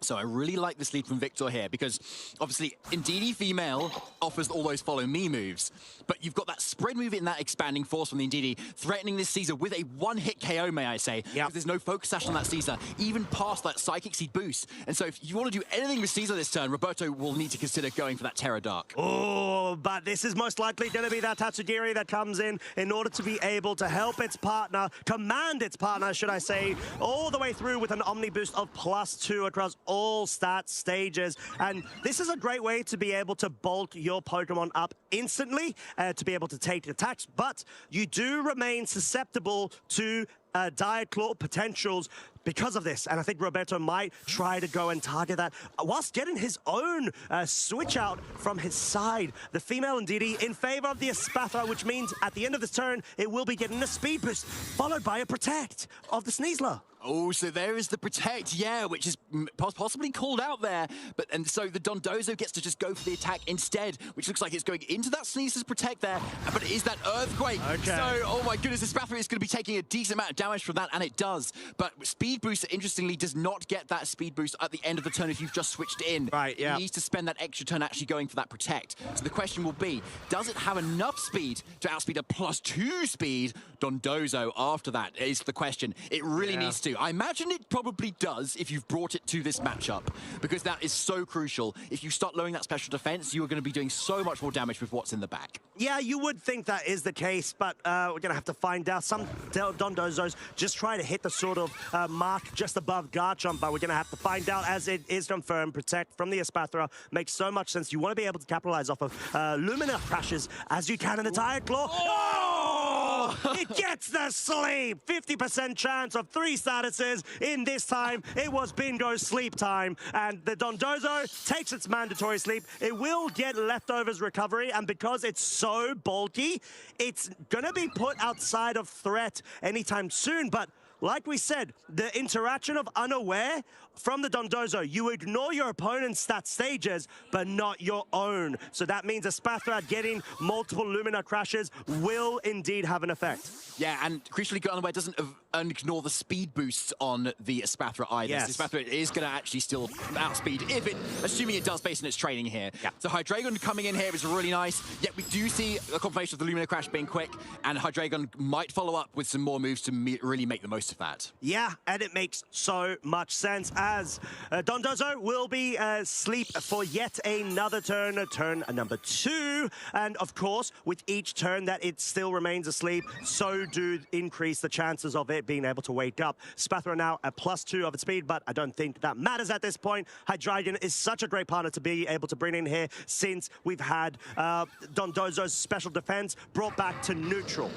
So I really like this lead from Victor here because obviously Indeedee female offers all those follow me moves, but you've got that spread move in that expanding force from the Indeedee threatening this Caesar with a one-hit KO, may I say. Yeah. There's no focus sash on that Caesar, even past that Psychic Seed boost. And so if you want to do anything with Caesar this turn, Roberto will need to consider going for that Terra Dark. Oh, but this is most likely going to be that Tatsugiri that comes in order to be able to help its partner, command its partner, should I say, all the way through with an Omni boost of +2 across all stat stages. And this is a great way to be able to bolt your Pokemon up instantly to be able to take attacks, but you do remain susceptible to Dire Claw potentials because of this, and I think Roberto might try to go and target that whilst getting his own switch out from his side. The female Indeedee in favor of the Espathra, which means at the end of this turn, it will be getting a speed boost, followed by a Protect of the Sneasler. Oh, so there is the Protect, yeah, which is possibly called out there. And so the Dondozo gets to just go for the attack instead, which looks like it's going into that Sneasler's Protect there, but it is that Earthquake. Okay. So, oh my goodness, the Spathra is going to be taking a decent amount of damage from that, and it does. But Speed Boost, interestingly, does not get that Speed Boost at the end of the turn if you've just switched in. Right, yeah. It needs to spend that extra turn actually going for that Protect. So the question will be, does it have enough speed to outspeed a +2 speed Dondozo after that is the question. It really needs to. I imagine it probably does if you've brought it to this matchup, because that is so crucial. If you start lowering that special defense, you are going to be doing so much more damage with what's in the back. Yeah, you would think that is the case, but we're going to have to find out. Some Dondozos just try to hit the sort of mark just above Garchomp, but we're going to have to find out as it is confirmed. Protect from the Espathra makes so much sense. You want to be able to capitalize off of Lumina crashes as you can in the Dire Claw. Oh! It gets the sleep! 50% chance of 3 statuses. In this time, it was bingo sleep time, and the Dondozo takes its mandatory sleep. It will get leftovers recovery, and because it's so bulky, it's gonna be put outside of threat anytime soon, but like we said, the interaction of Unaware from the Dondozo, you ignore your opponent's stat stages, but not your own. So that means a Espathra getting multiple Lumina crashes will indeed have an effect. Yeah, and crucially, Unaware doesn't ignore the speed boosts on the Espathra either. Yes. The Espathra is going to actually still outspeed, if it, assuming it does based on its training here. Yeah. So Hydreigon coming in here is really nice, yet we do see a confirmation of the Lumina crash being quick, and Hydreigon might follow up with some more moves to really make the most of that. Yeah, and it makes so much sense as Dondozo will be asleep for yet another turn, turn number 2. And of course, with each turn that it still remains asleep, so do increase the chances of it being able to wake up. Espathra now at +2 of its speed, but I don't think that matters at this point. Hydreigon is such a great partner to be able to bring in here since we've had Dondozo's special defense brought back to neutral.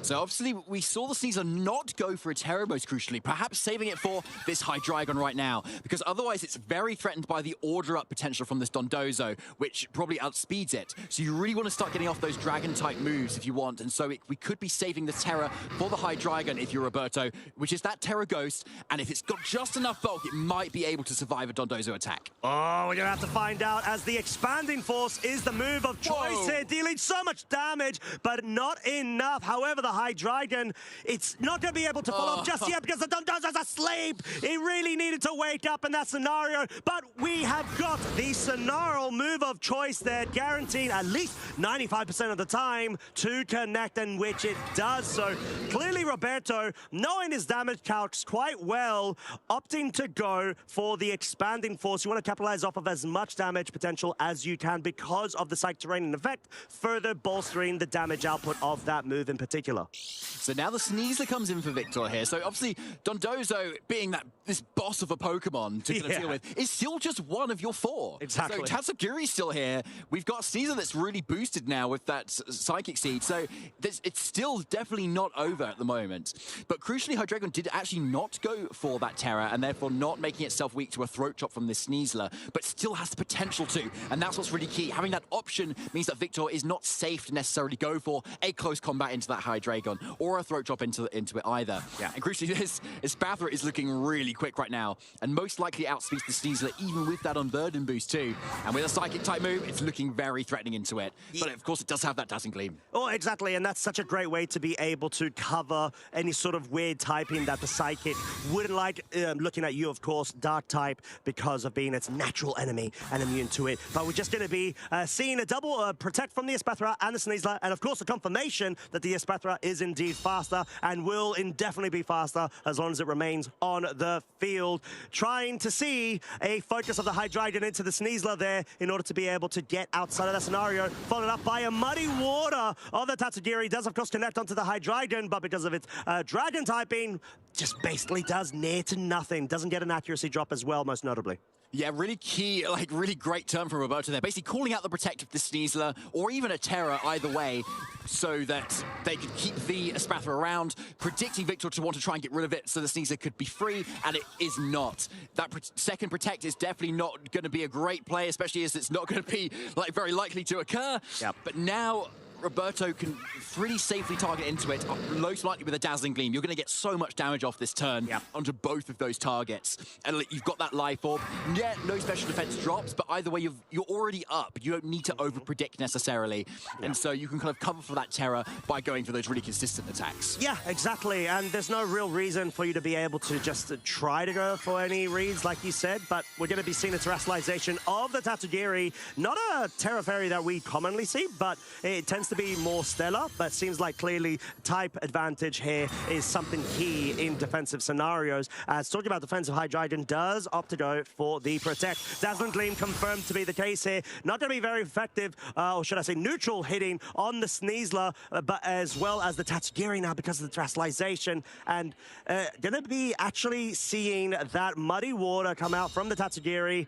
So obviously we saw the Caesar not go for a Terra most crucially, perhaps saving it for this Hydreigon right now, because otherwise it's very threatened by the order up potential from this Dondozo, which probably outspeeds it. So you really want to start getting off those dragon type moves if you want, and so we could be saving the Terra for the Hydreigon if you're Roberto, which is that Terra Ghost, and if it's got just enough bulk, it might be able to survive a Dondozo attack. Oh, we're gonna have to find out, as the Expanding Force is the move of choice here, dealing so much damage, but not enough. However, the Hydreigon, it's not going to be able to follow up just yet because the Dondozo's asleep. It really needed to wake up in that scenario, but we have got the Sonaro move of choice there, guaranteed at least 95% of the time to connect, and which it does. So clearly Roberto, knowing his damage calcs quite well, opting to go for the Expanding Force. You want to capitalize off of as much damage potential as you can because of the Psych Terrain effect, further bolstering the damage output of that move in particular. Sneasler. So now the Sneasler comes in for Victor here. So obviously, Dondozo, being this boss of a Pokemon to kind of deal with, is still just one of your 4. Exactly. So Tatsugiri's still here. We've got Sneasler that's really boosted now with that Psychic Seed. So it's still definitely not over at the moment. But crucially, Hydreigon did actually not go for that Terra, and therefore not making itself weak to a Throat Chop from this Sneasler, but still has the potential to. And that's what's really key. Having that option means that Victor is not safe to necessarily go for a close combat into that Hydreigon, or a Throat Chop into it either. Yeah. And crucially, this Spathra is looking really quick right now, and most likely outspeeds the Sneasler, even with that Unburden boost too. And with a Psychic type move, it's looking very threatening into it. But of course, it does have that Dazzling Gleam. Oh, exactly, and that's such a great way to be able to cover any sort of weird typing that the Psychic wouldn't like. Looking at you, of course, Dark type, because of being its natural enemy and immune to it. But we're just going to be seeing a double protect from the Espathra and the Sneasler, and of course, the confirmation that the Espathra is indeed faster and will indefinitely be faster as long as it remains on the field. Trying to see a focus of the Hydreigon into the Sneasler there in order to be able to get outside of that scenario, followed up by a Muddy Water of the Tatsugiri. Does, of course, connect onto the Hydreigon, but because of its Dragon typing, just basically does near to nothing. Doesn't get an accuracy drop as well, most notably. Yeah, really key, like really great turn from Roberto there. Basically calling out the Protect of the Sneasler, or even a Terra either way, so that they could keep the Espathra around, predicting Victor to want to try and get rid of it so the Sneasler could be free, and it is not. That second Protect is definitely not going to be a great play, especially as it's not going to be like very likely to occur. Yep. But now Roberto can pretty safely target into it, most likely with a Dazzling Gleam. You're going to get so much damage off this turn onto both of those targets. And you've got that Life Orb. Yeah, no special defense drops, but either way, you're already up. You don't need to over-predict necessarily. And so you can kind of cover for that Terra by going for those really consistent attacks. Yeah, exactly. And there's no real reason for you to be able to just try to go for any reads, like you said, but we're going to be seeing a terrestrialization of the Tatsugiri. Not a Terra Fairy that we commonly see, but it tends to be more stellar, but seems like clearly type advantage here is something key in defensive scenarios. As talking about defensive, Hydreigon does opt to go for the Protect. Dazzling Gleam confirmed to be the case here. Not going to be very effective, or should I say neutral hitting on the Sneasler, but as well as the Tatsugiri now because of the terrestrialization. And going to be actually seeing that Muddy Water come out from the Tatsugiri,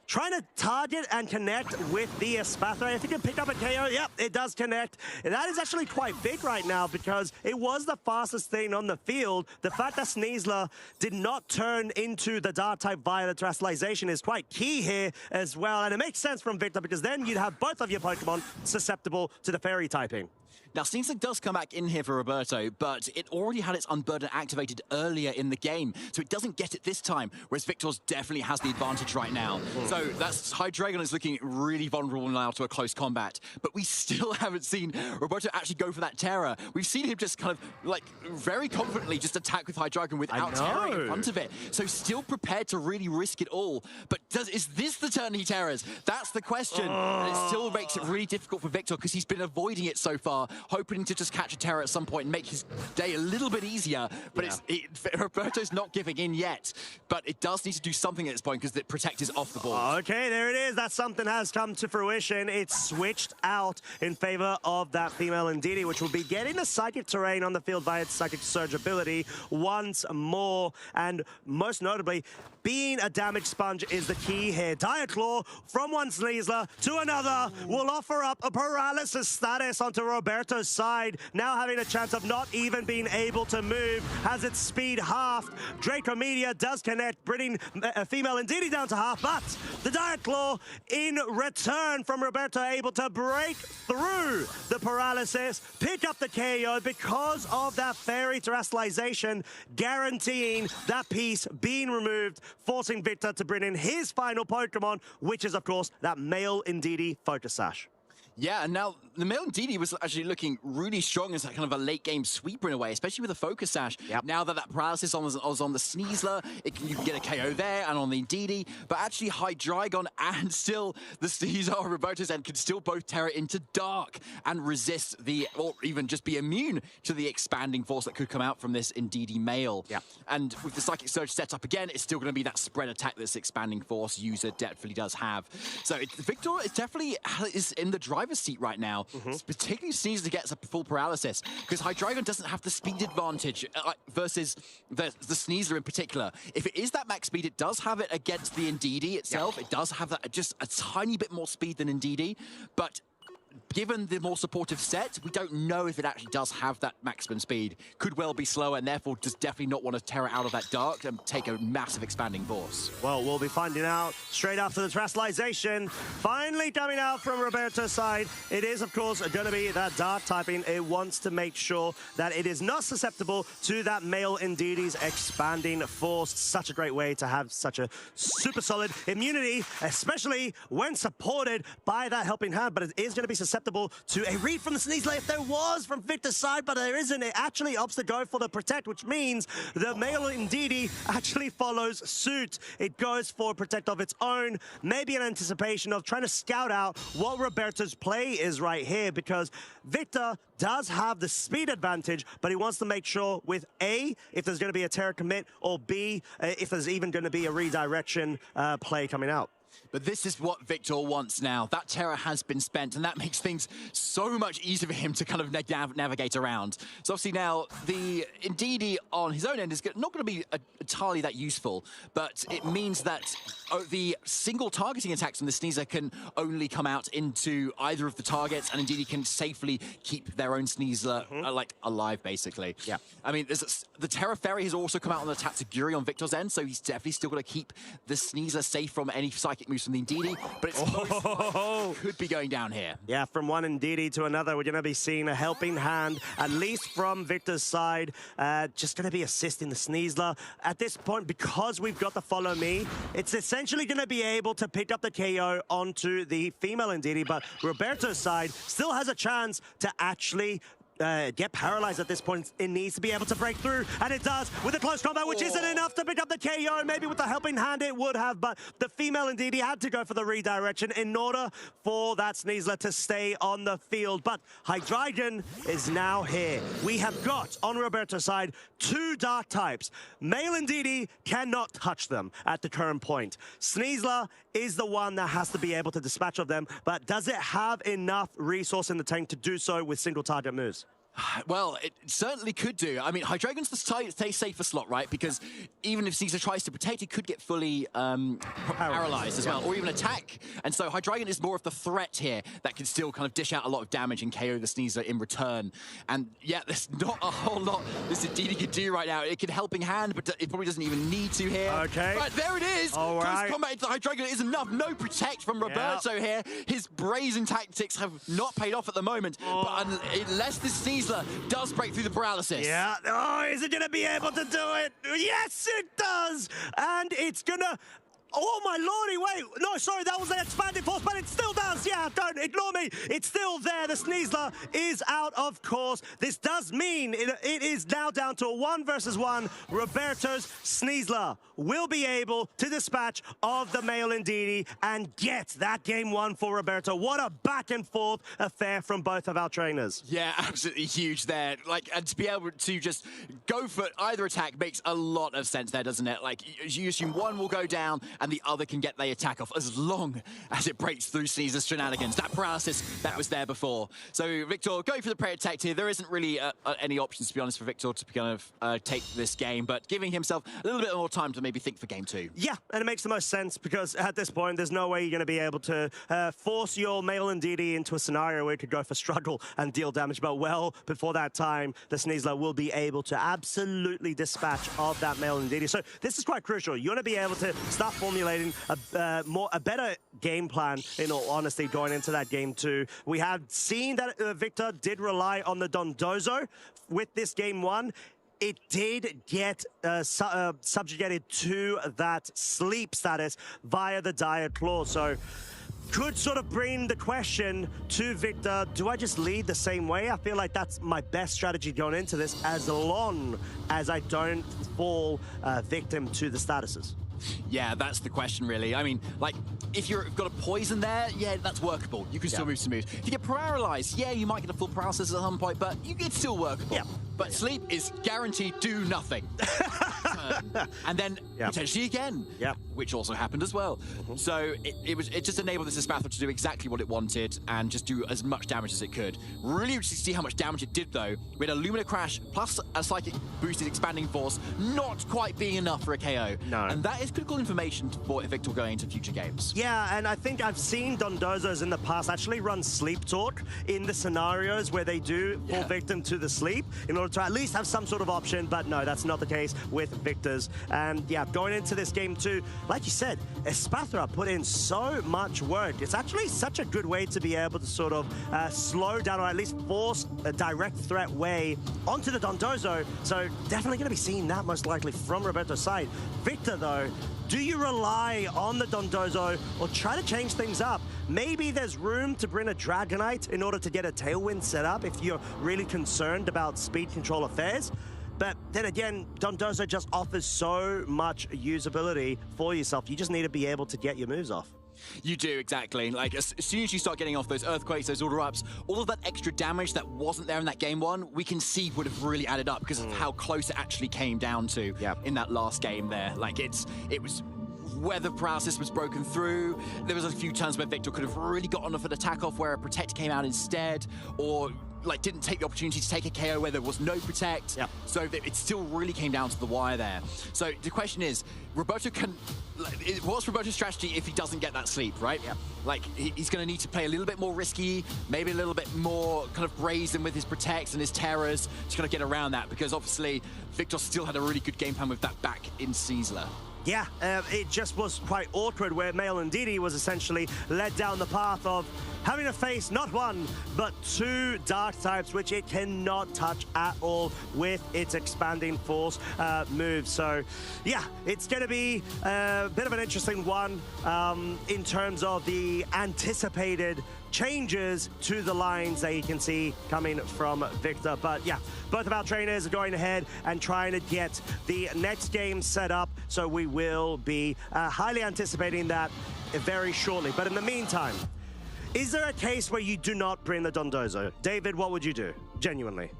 trying to target and connect with the Espathra. If you can pick up a KO, yep, it does connect. That is actually quite big right now because it was the fastest thing on the field. The fact that Sneasler did not turn into the Dark type via the terrestrialization is quite key here as well. And it makes sense from Victor because then you'd have both of your Pokemon susceptible to the Fairy typing. Now, Sneasler does come back in here for Roberto, but it already had its Unburden activated earlier in the game, so it doesn't get it this time, whereas Victor's definitely has the advantage right now. So that's Hydreigon is looking really vulnerable now to a close combat, but we still haven't seen Roberto actually go for that Terra. We've seen him just kind of, like, very confidently just attack with Hydreigon without Terra in front of it. So still prepared to really risk it all. But is this the turn he Terras? That's the question. And it still makes it really difficult for Victor because he's been avoiding it so far, hoping to just catch a Terra at some point and make his day a little bit easier. But Roberto's not giving in yet. But it does need to do something at this point because the Protect is off the board. Okay, there it is. That something has come to fruition. It's switched out in favor of that female Indeedee, which will be getting the Psychic Terrain on the field via its Psychic Surge ability once more. And most notably, being a damage sponge is the key here. Dire Claw from one Sneasler to another will offer up a paralysis status onto Roberto's side, now having a chance of not even being able to move, has its speed halved. Draco Media does connect, bringing a female Indeedee down to half, but the Dire Claw in return from Roberto able to break through the paralysis, pick up the KO because of that Fairy terrestrialization, guaranteeing that piece being removed, forcing Victor to bring in his final Pokemon, which is, of course, that male Indeedee Focus Sash. Yeah, and now the male Indeedee was actually looking really strong as kind of a late-game sweeper in a way, especially with the Focus Sash. Now that paralysis was on the Sneasler, you can get a KO there and on the Indeedee, but actually Hydreigon and still the Sneasler or Roberto's end can still both Terra into Dark and resist or even just be immune to the expanding force that could come out from this Indeedee male. And with the Psychic Surge set up again, it's still going to be that spread attack that this expanding force user definitely does have. So Victor is definitely in the drive driver's seat right now, particularly Sneasler gets a full paralysis, because Hydreigon doesn't have the speed advantage versus the Sneasler in particular. If it is that max speed, it does have it against the Indeedee itself. It does have that just a tiny bit more speed than Indeedee, but given the more supportive set, we don't know if it actually does have that maximum speed. Could well be slower, and therefore does definitely not want to tear it out of that dark and take a massive expanding force. Well, we'll be finding out straight after the terrestrialization. Finally coming out from Roberto's side. It is, of course, going to be that dark typing. It wants to make sure that it is not susceptible to that male Indeedee's expanding force. Such a great way to have such a super solid immunity, especially when supported by that helping hand, but it is going to be susceptible to a read from the Sneasler if there was from Victor's side, but there isn't. It actually opts to go for the protect, which means the male Indeedee actually follows suit. It goes for a protect of its own, maybe in anticipation of trying to scout out what Roberto's play is right here, because Victor does have the speed advantage, but he wants to make sure with A, if there's going to be a Terra commit, or B, if there's even going to be a redirection play coming out. But this is what Victor wants now. That Terra has been spent, and that makes things so much easier for him to kind of navigate around. So obviously now, the Indeedee on his own end is not going to be entirely that useful, but it means that the single targeting attacks from the Sneasler can only come out into either of the targets, and Indeedee can safely keep their own Sneasler like alive, basically. Yeah. I mean, the Terra Fairy has also come out on the Tatsugiri on Victor's end, so he's definitely still got to keep the Sneasler safe from any psychic moves from the Indeedee, but it's could be going down here. Yeah, from one Indeedee to another, we're going to be seeing a helping hand, at least from Victor's side, just going to be assisting the Sneasler. At this point, because we've got the follow me, it's essentially going to be able to pick up the KO onto the female Indeedee, but Roberto's side still has a chance to actually get paralyzed at this point. It needs to be able to break through, and it does with a close combat, which isn't enough to pick up the KO. Maybe with the helping hand it would have, but the female Indeedee had to go for the redirection in order for that Sneasler to stay on the field. But Hydreigon is now here. We have got, on Roberto's side, two dark types. Male Indeedee cannot touch them at the current point. Sneasler is the one that has to be able to dispatch of them, but does it have enough resource in the tank to do so with single target moves? Well, it certainly could do. I mean, Hydreigon's the safer slot, right? Because even if Sneasler tries to protect, he could get fully paralyzed as well, or even attack. And so Hydreigon is more of the threat here that can still kind of dish out a lot of damage and KO the Sneasler in return. And yeah, there's not a whole lot this Indeedee can do right now. It can helping hand, but it probably doesn't even need to here. Okay. But there it is. All right. Close combat into Hydreigon is enough. No protect from Roberto here. His brazen tactics have not paid off at the moment. But unless this Sneasler does break through the paralysis. Yeah. Oh, is it going to be able to do it? Yes, it does. And it's going to... Oh, my lordy, wait. No, sorry, that was an expanded force, but it still does. Yeah, don't ignore me. It's still there. The Sneasler is out of course. This does mean it is now down to a 1 versus 1. Roberto's Sneasler will be able to dispatch of the male Indeedee and get that game 1 for Roberto. What a back and forth affair from both of our trainers. Yeah, absolutely huge there. Like, and to be able to just go for either attack makes a lot of sense there, doesn't it? Like, you assume one will go down and the other can get the attack off as long as it breaks through Caesar's shenanigans. That paralysis that was there before. So Victor going for the pre-attack here. There isn't really any options, to be honest, for Victor to kind of take this game, but giving himself a little bit more time to maybe think for game 2. Yeah, and it makes the most sense because at this point, there's no way you're going to be able to force your male Indeedee into a scenario where it could go for struggle and deal damage. But well before that time, the Sneasler will be able to absolutely dispatch of that male Indeedee. So this is quite crucial. You want to be able to start formulating a better game plan, in all honesty, going into that game 2. We have seen that Victor did rely on the Dondozo with this game 1. It did get subjugated to that sleep status via the Dire Claw. So could sort of bring the question to Victor, do I just lead the same way? I feel like that's my best strategy going into this, as long as I don't fall victim to the statuses. Yeah, that's the question, really. I mean, like, if you've got a poison there, yeah, that's workable. You can still move some moves. If you get paralyzed, yeah, you might get a full paralysis at some point, but it's still workable. Yeah. But sleep is guaranteed do nothing. turn, and then potentially again, which also happened as well. So it just enabled this Espathra to do exactly what it wanted and just do as much damage as it could. Really interesting to see how much damage it did, though. We had a Lumina Crash plus a Psychic boosted Expanding Force, not quite being enough for a KO. No. And that is critical information for Victor going into future games. Yeah, and I think I've seen Dondozos in the past actually run Sleep Talk in the scenarios where they do fall victim to the sleep in order to at least have some sort of option, but no, that's not the case with Victor's. And yeah, going into this game too, like you said, Espathra put in so much work. It's actually such a good way to be able to sort of slow down or at least force a direct threat way onto the Dondozo. So definitely going to be seeing that most likely from Roberto's side. Victor though, do you rely on the Dondozo or try to change things up? Maybe there's room to bring a Dragonite in order to get a Tailwind set up if you're really concerned about speed control affairs. But then again, Dondozo just offers so much usability for yourself. You just need to be able to get your moves off. You do, exactly. Like, as soon as you start getting off those Earthquakes, those Order-Ups, all of that extra damage that wasn't there in that game one, we can see would have really added up because of how close it actually came down to in that last game there. Like, it was... Weather paralysis was broken through. There was a few times where Victor could have really gotten off an attack off where a Protect came out instead, or like didn't take the opportunity to take a KO where there was no Protect. So it still really came down to the wire there. So the question is, Roberto can... What's Roberto's strategy if he doesn't get that sleep, right? Like, he's going to need to play a little bit more risky, maybe a little bit more kind of brazen with his Protects and his Terrors to kind of get around that, because obviously Victor still had a really good game plan with that back in Sizzler. Yeah, it just was quite awkward where Male and Didi was essentially led down the path of having to face not one, but two Dark types, which it cannot touch at all with its Expanding Force move. So, yeah, it's going to be a bit of an interesting one in terms of the anticipated changes to the lines that you can see coming from Victor. But yeah, both of our trainers are going ahead and trying to get the next game set up, so we will be highly anticipating that very shortly. But in the meantime, is there a case where you do not bring the Dondozo? David, what would you do, genuinely?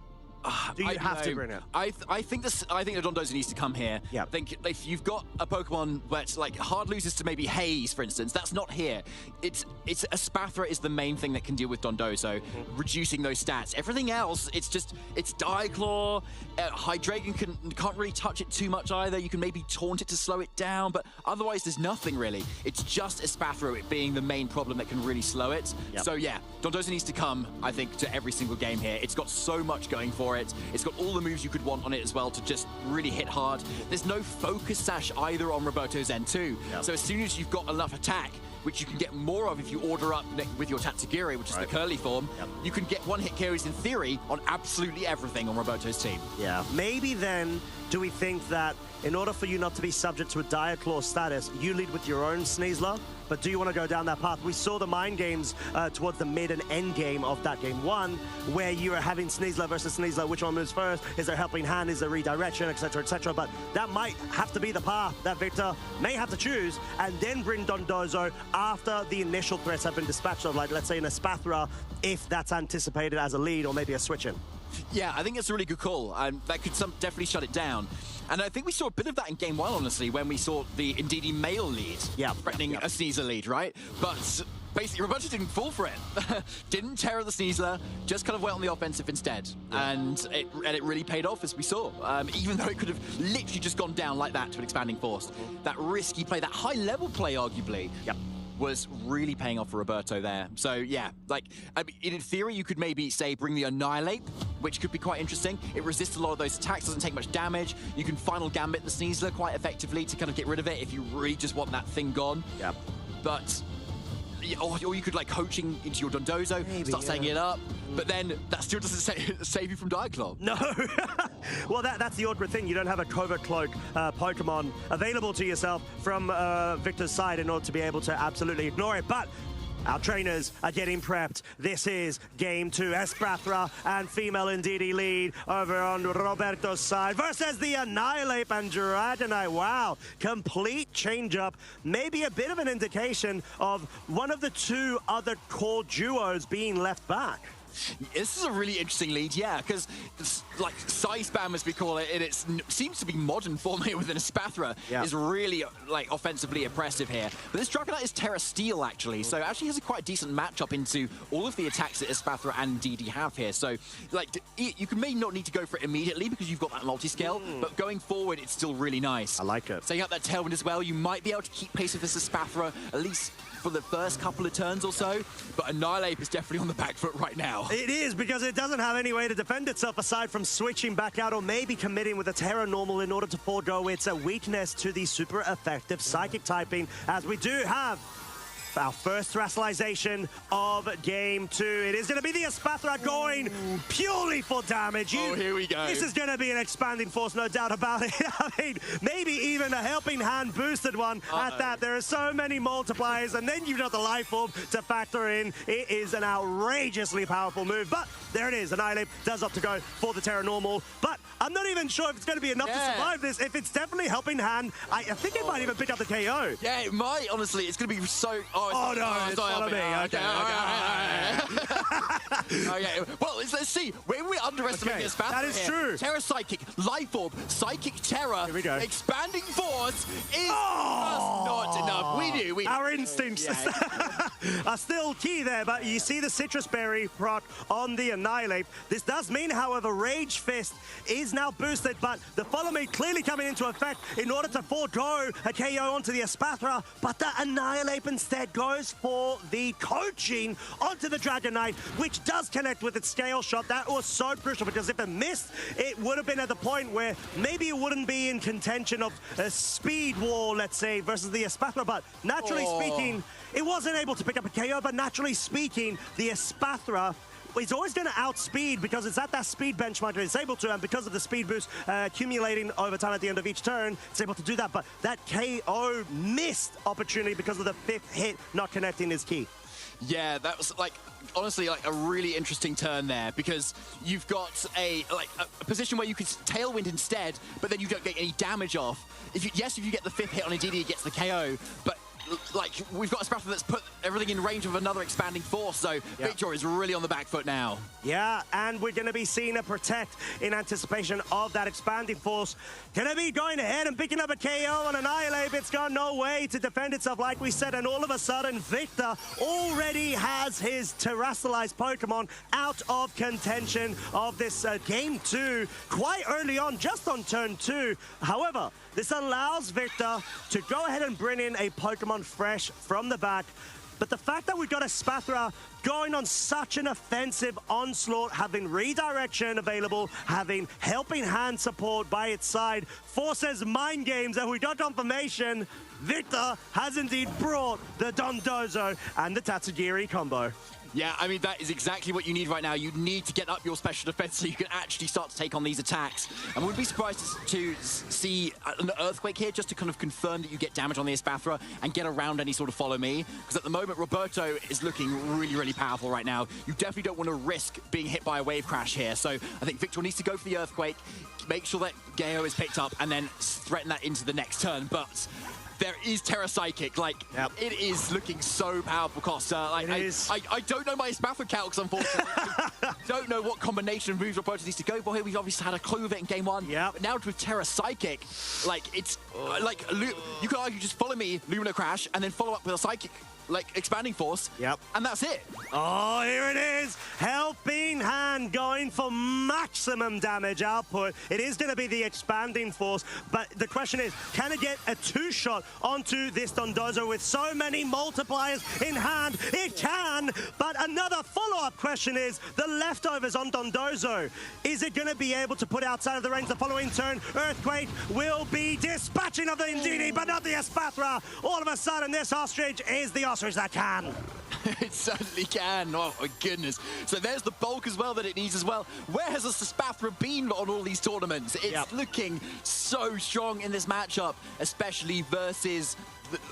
Do you have to bring it? I think the Dondozo needs to come here. I think if you've got a Pokemon that's like hard loses to maybe Haze, for instance, that's not here. It's Espathra is the main thing that can deal with Dondozo, reducing those stats. Everything else, it's Diaclaw. Hydreigon can't really touch it too much either. You can maybe taunt it to slow it down, but otherwise there's nothing really. It's just Espathra it being the main problem that can really slow it. So yeah, Dondozo needs to come, I think, to every single game here. It's got so much going for it. It's got all the moves you could want on it as well to just really hit hard. There's no Focus Sash either on Roberto's end too. So as soon as you've got enough attack, which you can get more of if you order up with your Tatsugiri, which is the curly form, you can get one-hit KOs in theory on absolutely everything on Roberto's team. Yeah, maybe then do we think that in order for you not to be subject to a Diaclaw status, you lead with your own Sneasler? But do you want to go down that path? We saw the mind games towards the mid and end game of that game one, where you are having Sneasler versus Sneasler. Which one moves first? Is there helping hand? Is there redirection, etc., etc.? But that might have to be the path that Victor may have to choose, and then bring Dondozo after the initial threats have been dispatched of, like, let's say, an Espathra, if that's anticipated as a lead or maybe a switch-in. Yeah, I think it's a really good call. That could definitely shut it down. And I think we saw a bit of that in game one, honestly, when we saw the Indeedee male lead threatening a Sneasler lead, right? But basically, Roberto didn't fall for it. Didn't terror the Sneasler, just kind of went on the offensive instead. And it really paid off, as we saw. Even though it could have literally just gone down like that to an Expanding Force. That risky play, that high-level play, arguably, was really paying off for Roberto there. So yeah, like, I mean, in theory, you could maybe say bring the Annihilate, which could be quite interesting. It resists a lot of those attacks, doesn't take much damage. You can Final Gambit the Sneasler quite effectively to kind of get rid of it if you really just want that thing gone. But, or you could like coaching into your Dondozo, start setting it up, but then that still doesn't save you from Diaclaw. No! Well, that's the awkward thing. You don't have a Covert Cloak Pokemon available to yourself from Victor's side in order to be able to absolutely ignore it. But our trainers are getting prepped. This is game two. Espathra and female Indeedee lead over on Roberto's side versus the Annihilate and Dragonite. Wow, complete change-up. Maybe a bit of an indication of one of the two other core duos being left back. This is a really interesting lead, yeah, because like Psy Spam, as we call it, it seems to be modern form here within a Spathra, is really like offensively oppressive here. But this Dragonite is Terra Steel, actually, so actually has a quite decent matchup into all of the attacks that Espathra and DD have here. So like you may not need to go for it immediately because you've got that multi-scale, but going forward, it's still really nice. I like it. Setting up that Tailwind as well, you might be able to keep pace with this Espathra, at least for the first couple of turns or so, but Annihilate is definitely on the back foot right now. It is, because it doesn't have any way to defend itself aside from switching back out or maybe committing with a Terra Normal in order to forego its weakness to the super effective Psychic typing, as we do have our first Terastallization of Game 2. It is going to be the Espathra going purely for damage. Here we go. This is going to be an expanding force, no doubt about it. I mean, maybe even a helping hand boosted one at that. There are so many multipliers, and then you've got the life orb to factor in. It is an outrageously powerful move, but there it is. Annihilate does opt to go for the Terra Normal, but I'm not even sure if it's going to be enough to survive this. If it's definitely helping hand, I think it might even pick up the KO. Yeah, it might, honestly. It's going to be so... Oh, no, it's follow me. Okay. Well, let's see. When we underestimate this Espathra that is here, true. Terra Psychic, Life Orb, Psychic Terra, here we go. Expanding Force is just not enough. We knew. Our instincts are still key there, but you see the Citrus Berry proc on the Annihilate. This does mean, however, Rage Fist is now boosted, but the Follow Me clearly coming into effect in order to forego a KO onto the Espathra, but the Annihilate instead goes for the coaching onto the Dragonite, which does connect with its scale shot. That was so crucial, because if it missed, it would have been at the point where maybe it wouldn't be in contention of a speed war, let's say, versus the Espathra, but naturally speaking, it wasn't able to pick up a KO, but naturally speaking, the Espathra is always going to outspeed because it's at that speed benchmark that it's able to, and because of the speed boost accumulating over time at the end of each turn, it's able to do that. But that KO missed opportunity because of the 5th hit not connecting is key. Yeah, that was like honestly like a really interesting turn there, because you've got a position where you could Tailwind instead, but then you don't get any damage off. If you get the 5th hit on a DD, it gets the KO, but like we've got a Spathra that's put everything in range of another expanding force, so Victor is really on the back foot now. Yeah, and we're going to be seeing a Protect in anticipation of that expanding force. Going to be going ahead and picking up a KO on Annihilate. It's got no way to defend itself, like we said, and all of a sudden Victor already has his Terastallized Pokemon out of contention of this Game 2 quite early on, just on turn 2. However, this allows Victor to go ahead and bring in a Pokemon fresh from the back. But the fact that we've got a Spathra going on such an offensive onslaught, having redirection available, having helping hand support by its side, forces mind games, and we got confirmation Victor has indeed brought the Dondozo and the Tatsugiri combo. Yeah, I mean, that is exactly what you need right now. You need to get up your special defense so you can actually start to take on these attacks. And we'd be surprised to see an Earthquake here just to kind of confirm that you get damage on the Espathra and get around any sort of follow me. Because at the moment, Roberto is looking really, really powerful right now. You definitely don't want to risk being hit by a wave crash here. So I think Victor needs to go for the Earthquake, make sure that Geo is picked up, and then threaten that into the next turn. But there is Terra Psychic. Like, it is looking so powerful, Costa. Like, I don't know my Espathra calcs, unfortunately. Don't know what combination of moves Roberto needs to go for here. We've obviously had a clue of it in Game 1. But now with Terra Psychic, like, it's like, you could argue just follow me, Lumina Crash, and then follow up with a Psychic, like, expanding force. And that's it. Oh, here it is. Helping hand going for maximum damage output. It is going to be the expanding force, but the question is, can it get a 2-shot onto this Dondozo with so many multipliers in hand? It can, but another follow-up question is, the leftovers on Dondozo, is it going to be able to put outside of the range the following turn? Earthquake will be dispatching of the Indeedee, but not the Espathra. All of a sudden, this ostrich is the ostrich that can. It certainly can. Oh, my goodness. So there's the bulk as well that it needs as well. Where has the Spathra been on all these tournaments? It's looking so strong in this matchup, especially versus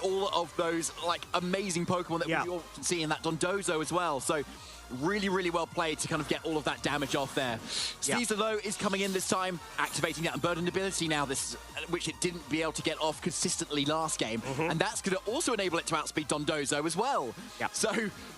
all of those like amazing Pokemon that we all see in that Dondozo as well. So really, really well played to kind of get all of that damage off there. Sneasler, though, is coming in this time, activating that unburdened ability now, which it didn't be able to get off consistently last game. And that's going to also enable it to outspeed Dondozo as well. So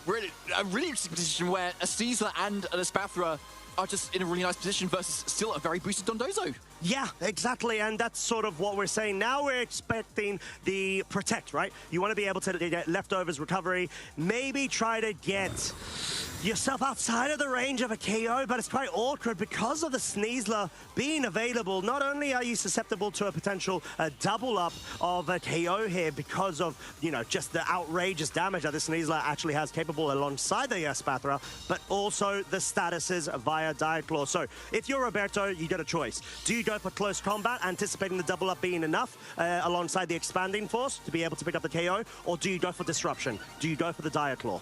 we're in a really interesting position where a Sneasler and an Espathra are just in a really nice position versus still a very boosted Dondozo. Yeah, exactly, and that's sort of what we're saying. Now we're expecting the Protect, right? You want to be able to get leftovers recovery, maybe try to get yourself outside of the range of a KO, but it's quite awkward because of the Sneasler being available. Not only are you susceptible to a potential double up of a KO here because of, you know, just the outrageous damage that the Sneasler actually has capable alongside the Espathra, but also the statuses via Diaclaw. So if you're Roberto, you got a choice. Do you go for close combat, anticipating the double up being enough alongside the expanding force to be able to pick up the KO, or do you go for disruption? Do you go for the Diaclaw?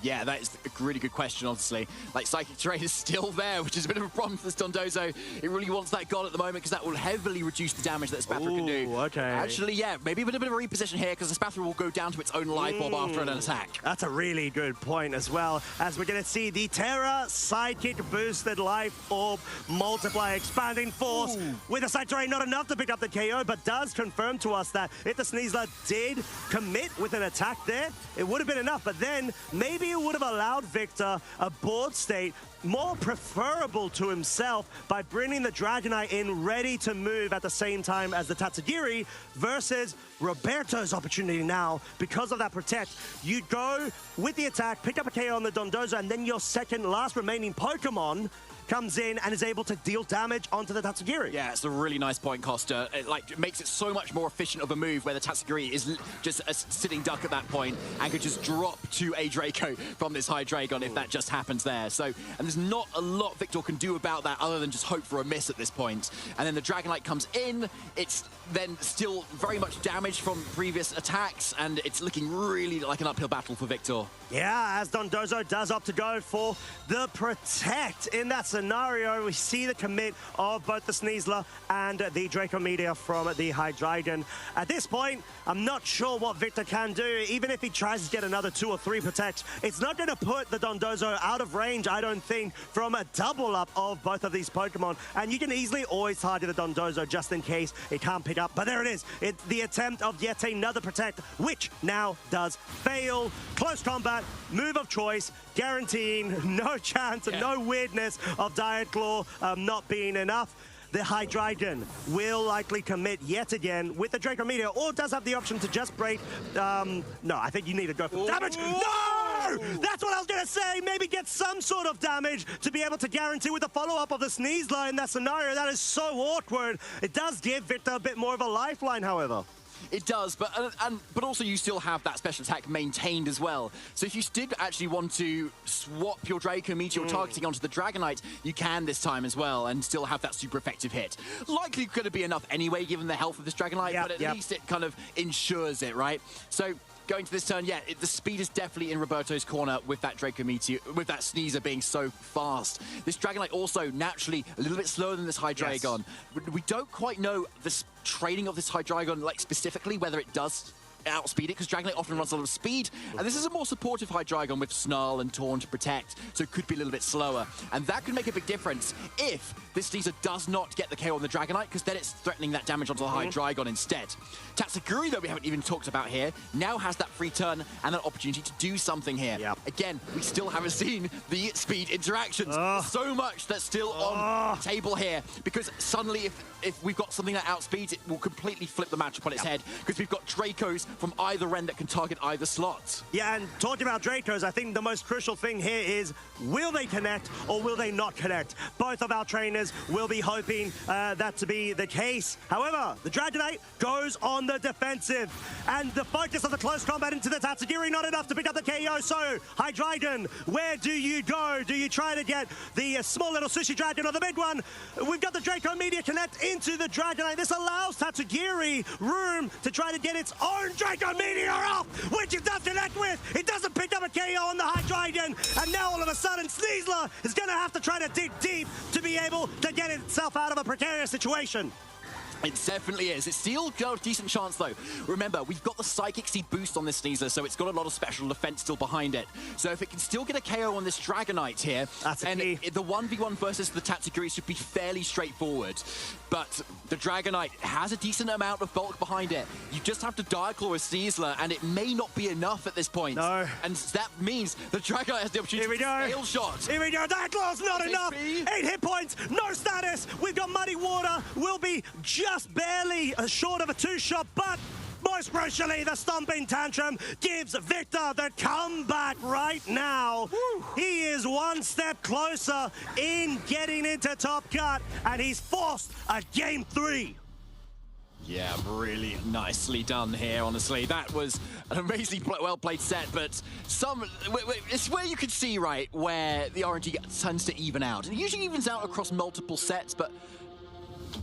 Yeah, that is a really good question, honestly. Like, Psychic Terrain is still there, which is a bit of a problem for this Dondozo. It really wants that God at the moment because that will heavily reduce the damage that Espathra can do. Okay. Actually, yeah, maybe a bit of a reposition here because Espathra will go down to its own life orb after an attack. That's a really good point as well, as we're going to see the Terra Sidekick boosted life orb multiply expanding force. With a Psychic Terrain, not enough to pick up the KO, but does confirm to us that if the Sneasler did commit with an attack there, it would have been enough, but then maybe it would have allowed Victor a board state more preferable to himself by bringing the Dragonite in ready to move at the same time as the Tatsugiri versus Roberto's opportunity now. Because of that Protect, you go with the attack, pick up a KO on the Dondozo, and then your second last remaining Pokemon comes in and is able to deal damage onto the Tatsugiri. Yeah, it's a really nice point, Costa. It makes it so much more efficient of a move where the Tatsugiri is just a sitting duck at that point and could just drop to a Draco from this Hydreigon if that just happens there. So, and there's not a lot Victor can do about that other than just hope for a miss at this point. And then the Dragonite comes in. It's then still very much damaged from previous attacks, and it's looking really like an uphill battle for Victor. Yeah, as Dondozo does opt to go for the Protect. In that scenario, we see the commit of both the Sneasler and the Draco Meteor from the Hydreigon. At this point, I'm not sure what Victor can do. Even if he tries to get another 2 or 3 Protects, it's not going to put the Dondozo out of range, I don't think, from a double up of both of these Pokemon. And you can easily always target the Dondozo just in case it can't pick up. But there it is. It's the attempt of yet another Protect, which now does fail. Close combat, move of choice, guaranteeing no chance and no weirdness of Diaclaw not being enough. The Hydreigon will likely commit yet again with the Draco Meteor, or does have the option to just break. No, I think you need to go for damage. No! That's what I was going to say. Maybe get some sort of damage to be able to guarantee with the follow-up of the Sneasler in that scenario. That is so awkward. It does give Victor a bit more of a lifeline, however. It does, but also you still have that special attack maintained as well. So if you did actually want to swap your Draco Meteor targeting onto the Dragonite, you can this time as well and still have that super effective hit. Likely going to be enough anyway, given the health of this Dragonite, but at least it kind of ensures it, right? So going to this turn, yeah, the speed is definitely in Roberto's corner with that Draco Meteor, with that Sneasler being so fast. This Dragonite also naturally a little bit slower than this Hydreigon. We don't quite know the training of this Hydreigon, like specifically whether it does outspeed it, because Dragonite often runs a lot of speed, and this is a more supportive Hydreigon with Snarl and Taunt to protect, so it could be a little bit slower, and that could make a big difference if this Sneasler does not get the KO on the Dragonite, because then it's threatening that damage onto the Hydreigon instead. Tatsugiri, though we haven't even talked about here, now has that free turn and an opportunity to do something here. Again, we still haven't seen the speed interactions. So much that's still on the table here, because suddenly if we've got something that outspeeds, it will completely flip the matchup on its head, because we've got Dracos from either end that can target either slot. Yeah, and talking about Dracos, I think the most crucial thing here is, will they connect or will they not connect? Both of our trainers will be hoping that to be the case. However, the Dragonite goes on the defensive, and the focus of the close combat into the Tatsugiri, not enough to pick up the KO. So, Hydreigon, where do you go? Do you try to get the small little sushi dragon or the big one? We've got the Draco Meteor connect into the Dragonite. This allows Tatsugiri room to try to get its own Draco Meteor off, which it does connect with. It doesn't pick up a KO on the Hydreigon, and now all of a sudden Sneasler is going to have to try to dig deep to be able to get itself out of a precarious situation. It definitely is. It's still got a decent chance, though. Remember, we've got the Psychic Seed boost on this Sneasler, so it's got a lot of special defense still behind it. So if it can still get a KO on this Dragonite here, then the 1v1 versus the Tatsugiri should be fairly straightforward. But the Dragonite has a decent amount of bulk behind it. You just have to Dire Claw a Sneasler, and it may not be enough at this point. No. And that means the Dragonite has the opportunity to scale shot. Here we go. Dire Claw's not enough. 8 hit points, no status. We've got Muddy Water. Will be just barely short of a 2-shot, but most crucially, the Stomping Tantrum gives Victor the comeback right now. Woo. He is one step closer in getting into Top Cut, and he's forced a Game 3. Yeah, really nicely done here, honestly. That was an amazingly well-played set, but it's where you can see, right, where the RNG tends to even out. It usually evens out across multiple sets, but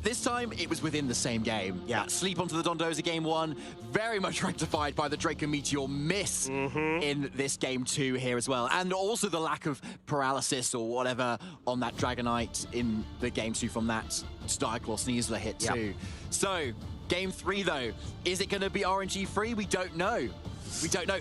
this time, it was within the same game. Yeah. Sleep onto the Dondoza game 1, very much rectified by the Draco Meteor miss in this game 2 here as well. And also the lack of paralysis or whatever on that Dragonite in the game 2 from that Dire Claw Sneasler hit too. So, game 3 though, is it going to be RNG free? We don't know. We don't know.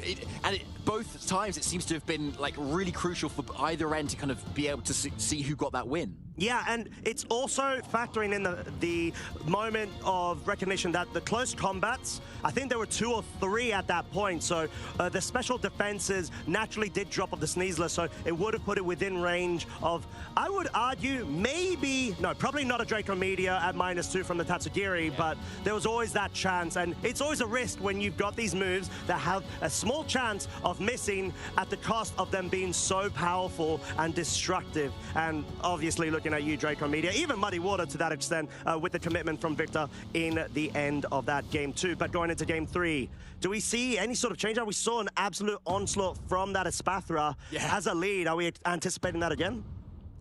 Both times it seems to have been like really crucial for either end to kind of be able to see who got that win. Yeah, and it's also factoring in the moment of recognition that the close combats, I think there were 2 or 3 at that point, so the special defenses naturally did drop off the Sneasler, so it would have put it within range of, I would argue, maybe, no, probably not a Draco Meteor at -2 from the Tatsugiri, but there was always that chance, and it's always a risk when you've got these moves that have a small chance of missing at the cost of them being so powerful and destructive. And obviously, looking at you, Draco Meteor, even Muddy Water to that extent, with the commitment from Victor in the end of that game 2. But going into game 3, do we see any sort of change? We saw an absolute onslaught from that Espathra as a lead. Are we anticipating that again?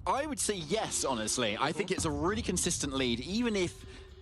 I would say yes, honestly. I think it's a really consistent lead, even if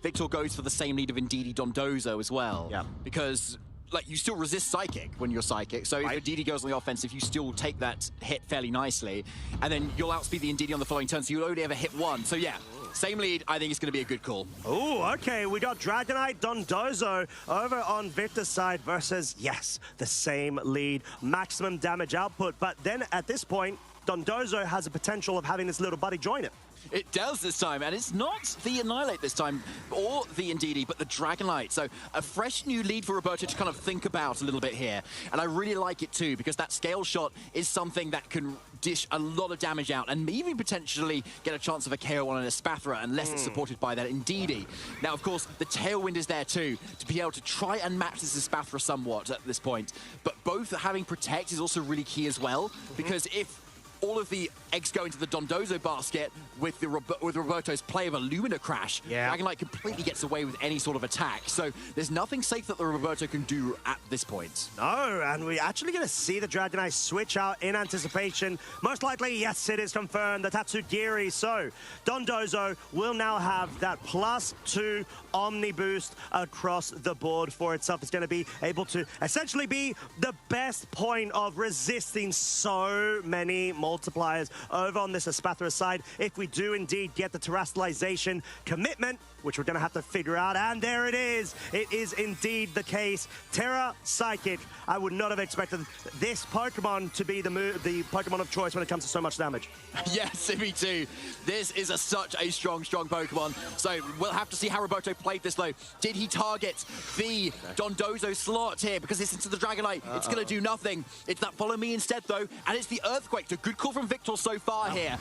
Victor goes for the same lead of Indeedee Dondozo as well. Yeah. Because like, you still resist Psychic when you're Psychic, so if Indeedee goes on the offensive, you still take that hit fairly nicely, and then you'll outspeed the Indeedee on the following turn, so you'll only ever hit 1. So yeah, same lead, I think it's going to be a good call. Oh, okay, we got Dragonite Dondozo over on Victor's side versus, yes, the same lead, maximum damage output, but then at this point, Dondozo has a potential of having his little buddy join it. It does this time, and it's not the Annihilate this time, or the Indeedee, but the Dragonite. So a fresh new lead for Roberto to kind of think about a little bit here. And I really like it too, because that scale shot is something that can dish a lot of damage out, and even potentially get a chance of a KO on an Espathra, unless it's supported by that Indeedee. Now, of course, the Tailwind is there too, to be able to try and match this Espathra somewhat at this point. But both having Protect is also really key as well, because if all of the eggs go into the Dondozo basket with Roberto's play of a Lumina Crash, Dragonite completely gets away with any sort of attack. So there's nothing safe that the Roberto can do at this point. No, and we're actually going to see the Dragonite switch out in anticipation. Most likely, yes, it is confirmed, the Tatsugiri. So Dondozo will now have that +2 Omni boost across the board for itself. It's going to be able to essentially be the best point of resisting so many multipliers over on this Espathra side if we do indeed get the terrestrialization commitment, which we're going to have to figure out. And there it is. It is indeed the case. Terra Psychic. I would not have expected this Pokemon to be the Pokemon of choice when it comes to so much damage. Yes, me too. This is such a strong Pokemon. So we'll have to see how Roberto played this, though. Did he target the Dondozo slot here? Because it's into the Dragonite. It's going to do nothing. It's that Follow Me instead, though. And it's the Earthquake. A good call from Victor so far here.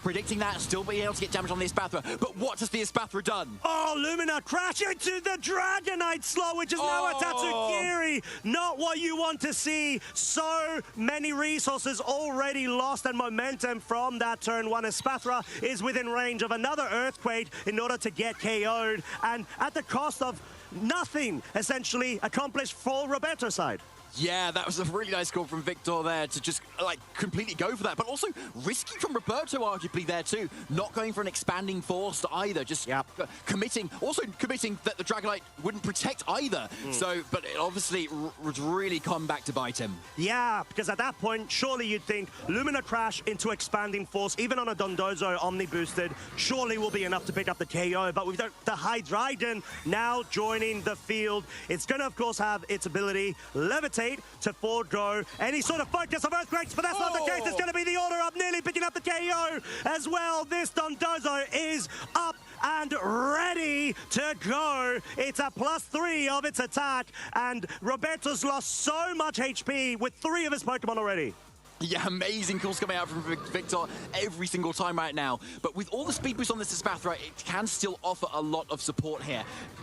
Predicting that, still being able to get damage on the Espathra. But what has the Espathra done? Oh, Lumina Crash into the Dragonite slot, which is now a Tatsugiri. Not what you want to see. So many resources already lost, and momentum from that turn 1. Espathra is within range of another Earthquake in order to get KO'd, and at the cost of nothing, essentially, accomplished for Roberto's side. Yeah, that was a really nice call from Victor there to just, like, completely go for that. But also risky from Roberto, arguably, there, too. Not going for an expanding force either. Just committing that the Dragonite wouldn't protect either. So, but it obviously would really come back to bite him. Yeah, because at that point, surely you'd think Lumina Crash into expanding force, even on a Dondozo Omni-boosted, surely will be enough to pick up the KO. But with the Hydreigon now joining the field, it's going to, of course, have its ability, Levitate, to forego any sort of focus of Earthquakes, but that's not the case. It's going to be the order up, nearly picking up the KO as well. This Dondozo is up and ready to go. It's a +3 of its attack, and Roberto's lost so much HP with 3 of his Pokemon already. Yeah, amazing calls coming out from Victor every single time right now. But with all the speed boost on this Espathra, it can still offer a lot of support here.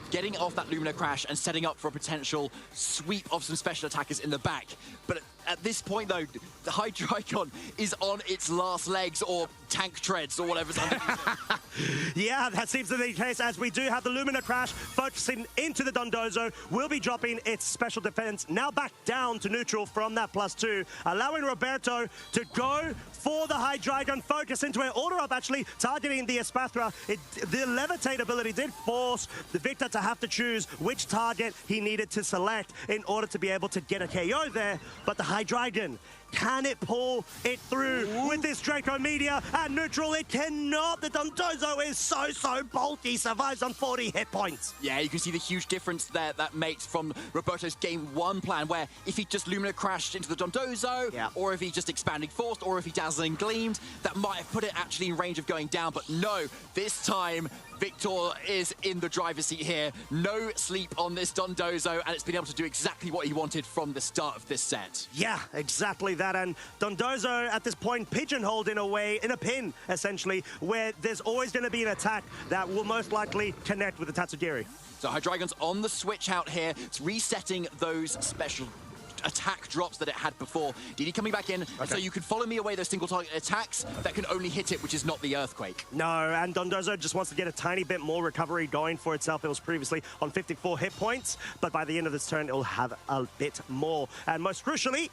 Getting off that Lumina Crash and setting up for a potential sweep of some special attackers in the back. But at this point, though, the Hydreigon is on its last legs, or tank treads, or whatever's underneath. Yeah, that seems to be the case, as we do have the Lumina Crash focusing into the Dondozo. Will be dropping its special defense now back down to neutral from that +2, allowing Roberto to go for the Hydreigon, focus into it. Order up, actually, targeting the Espathra. The Levitate ability did force the Victor to have to choose which target he needed to select in order to be able to get a KO there. But the Hydreigon, can it pull it through with this Draco Meteor at neutral? It cannot. The Dondozo is so bulky, survives on 40 hit points. Yeah, you can see the huge difference there that makes from Roberto's Game 1 plan, where if he just Lumina crashed into the Dondozo, or if he just expanding forced, or if he Dazzling Gleamed, that might have put it actually in range of going down. But no, this time Victor is in the driver's seat here. No sleep on this Dondozo, and it's been able to do exactly what he wanted from the start of this set. Yeah, exactly that. And Dondozo at this point pigeonholed in a way, in a pin, essentially, where there's always going to be an attack that will most likely connect with the Tatsugiri. So Hydreigon's on the switch out here. It's resetting those special attack drops that it had before. DD coming back in, so you can follow me away those single target attacks that can only hit it, which is not the Earthquake. No, and Dondozo just wants to get a tiny bit more recovery going for itself. It was previously on 54 hit points, but by the end of this turn, it will have a bit more. And most crucially,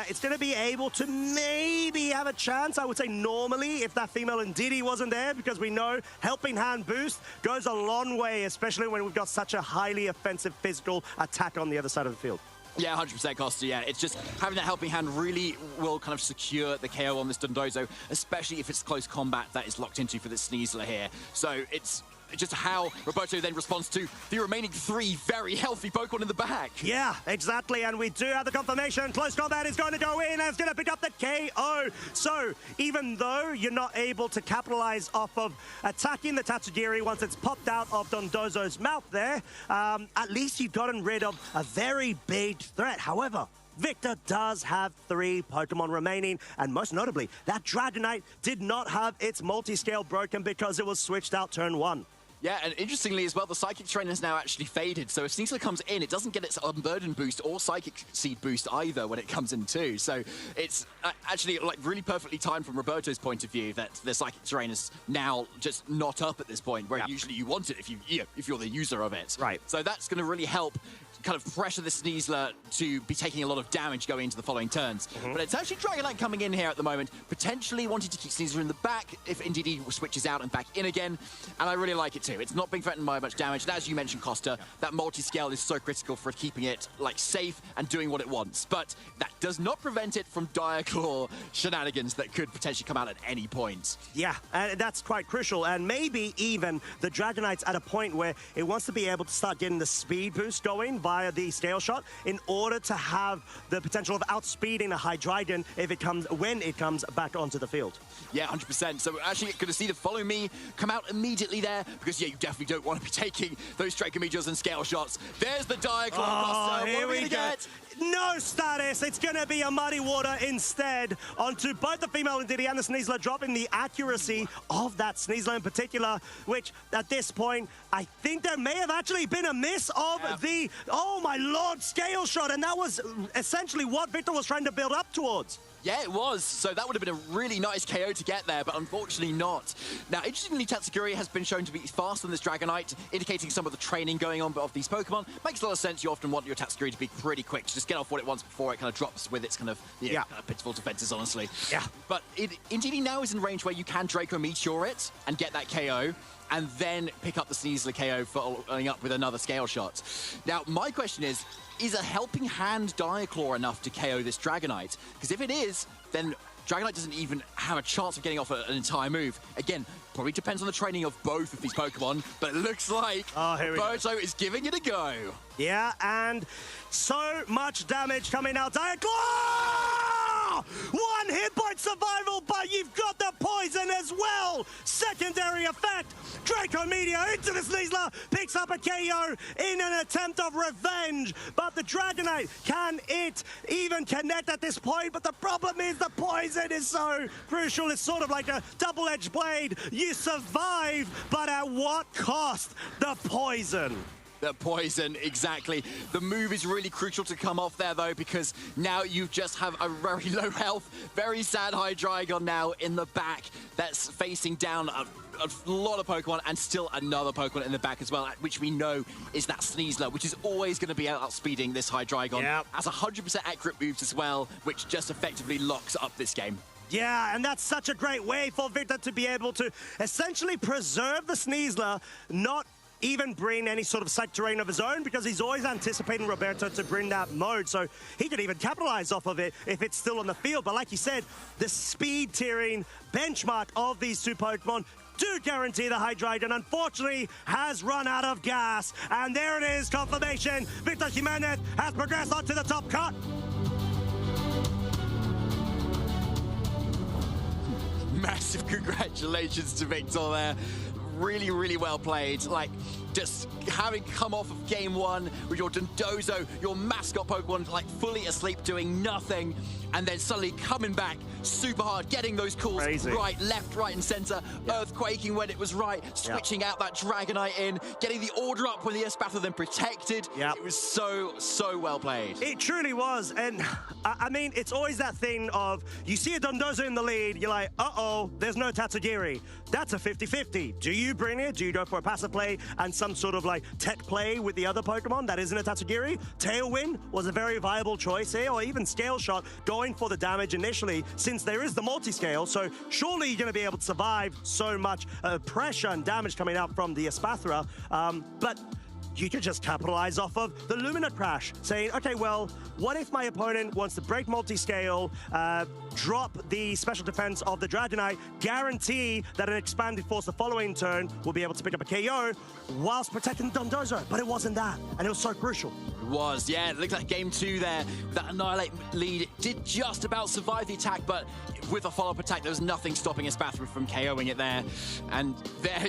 it's going to be able to maybe have a chance, I would say normally, if that female Ndidi wasn't there, because we know Helping Hand boost goes a long way, especially when we've got such a highly offensive physical attack on the other side of the field. Yeah, 100% Costa, yeah. It's just having that Helping Hand really will kind of secure the KO on this Dondozo, especially if it's close combat that is locked into for the Sneasler here. So it's just how Roberto then responds to the remaining 3 very healthy Pokemon in the back. Yeah, exactly, and we do have the confirmation. Close combat is going to go in, and it's going to pick up the KO. So, even though you're not able to capitalize off of attacking the Tatsugiri once it's popped out of Dondozo's mouth there, at least you've gotten rid of a very big threat. However, Victor does have 3 Pokemon remaining, and most notably, that Dragonite did not have its multi-scale broken because it was switched out turn 1. Yeah, and interestingly as well, the Psychic Terrain has now actually faded. So if Sneasler comes in, it doesn't get its Unburden boost or Psychic Seed boost either when it comes in too. So it's actually like really perfectly timed from Roberto's point of view that the Psychic Terrain is now just not up at this point, where usually you want it if you're the user of it. Right. So that's going to really help kind of pressure the Sneasler to be taking a lot of damage going into the following turns. But it's actually Dragonite coming in here at the moment, potentially wanting to keep Sneasler in the back if Indeedee switches out and back in again. And I really like it too. It's not being threatened by much damage. And as you mentioned, Costa, that multi-scale is so critical for keeping it like safe and doing what it wants. But that does not prevent it from Dire Claw shenanigans that could potentially come out at any point. Yeah, and that's quite crucial. And maybe even the Dragonite's at a point where it wants to be able to start getting the speed boost going via the Scale Shot in order to have the potential of outspeeding a Hydreigon when it comes back onto the field. Yeah, 100%. So we're actually going to see the Follow Me come out immediately there, because yeah, you definitely don't want to be taking those Draco Meteors and Scale Shots. There's the Dire Claw. Oh, here we go. No status. It's going to be a Muddy Water instead onto both the female Ndidi and the Sneasler, dropping the accuracy of that Sneasler in particular, which at this point, I think there may have actually been a miss of the, oh my lord, Scale Shot, and that was essentially what Victor was trying to build up towards. Yeah, it was. So that would have been a really nice KO to get there, but unfortunately not. Now, interestingly, Tatsugiri has been shown to be faster than this Dragonite, indicating some of the training going on of these Pokemon. Makes a lot of sense. You often want your Tatsugiri to be pretty quick, to just get off what it wants before it kind of drops with its kind of, kind of pitiful defenses, honestly. Yeah. But Indeedee now is in range where you can Draco Meteor it and get that KO, and then pick up the Sneasler KO following up with another Scale Shot. Now, my question is a Helping Hand Diaclaw enough to KO this Dragonite? Because if it is, then Dragonite doesn't even have a chance of getting off an entire move. Again, probably depends on the training of both of these Pokemon, but it looks like Roberto is giving it a go. Yeah, and so much damage coming out. Diaclaw! One hit point survival, but you've got the poison as well. Secondary effect. Draco Meteor into the Sneasler, picks up a KO in an attempt of revenge. But the Dragonite, can it even connect at this point? But the problem is the poison is so crucial. It's sort of like a double-edged blade. You survive, but at what cost? The poison. The poison, exactly. The move is really crucial to come off there, though, because now you just have a very low health, very sad Hydreigon now in the back that's facing down a lot of Pokemon, and still another Pokemon in the back as well, which we know is that Sneasler, which is always going to be outspeeding this Hydreigon. Yep. Has 100% accurate moves as well, which just effectively locks up this game. Yeah, and that's such a great way for Victor to be able to essentially preserve the Sneasler, not even bring any sort of psych terrain of his own, because he's always anticipating Roberto to bring that mode, so he could even capitalize off of it if it's still on the field. But like you said, the speed tiering benchmark of these two Pokemon do guarantee the Hydreigon, unfortunately, has run out of gas. And there it is, confirmation. Victor Jimenez has progressed onto the top cut. Massive congratulations to Victor there. Really, really well played. Like, just having come off of game one with your Dondozo, your mascot Pokemon, like fully asleep, doing nothing, and then suddenly coming back super hard, getting those calls right, left, right, and center, earthquaking when it was right, switching out that Dragonite in, getting the order up when the Espathra then protected. It was so, so well played. It truly was, and I mean, it's always that thing of, you see a Dondozo in the lead, you're like, uh-oh, there's no Tatsugiri. That's a 50-50. Do you bring it? Do you go for a passive play and some sort of like tech play with the other Pokemon that isn't a Tatsugiri? Tailwind was a very viable choice here, or even Scale Shot, going for the damage initially, since there is the multi-scale, so surely you're going to be able to survive so much pressure and damage coming out from the Espathra, but you could just capitalize off of the Lumina Crash, saying, okay, well, what if my opponent wants to break multi-scale, drop the special defense of the Dragonite, guarantee that an expanded force the following turn will be able to pick up a KO whilst protecting Dondozo, but it wasn't that, and it was so crucial. It was, yeah, it looked like game two there. That Annihilate lead did just about survive the attack, but with a follow-up attack, there was nothing stopping Espathra from KOing it there. And there,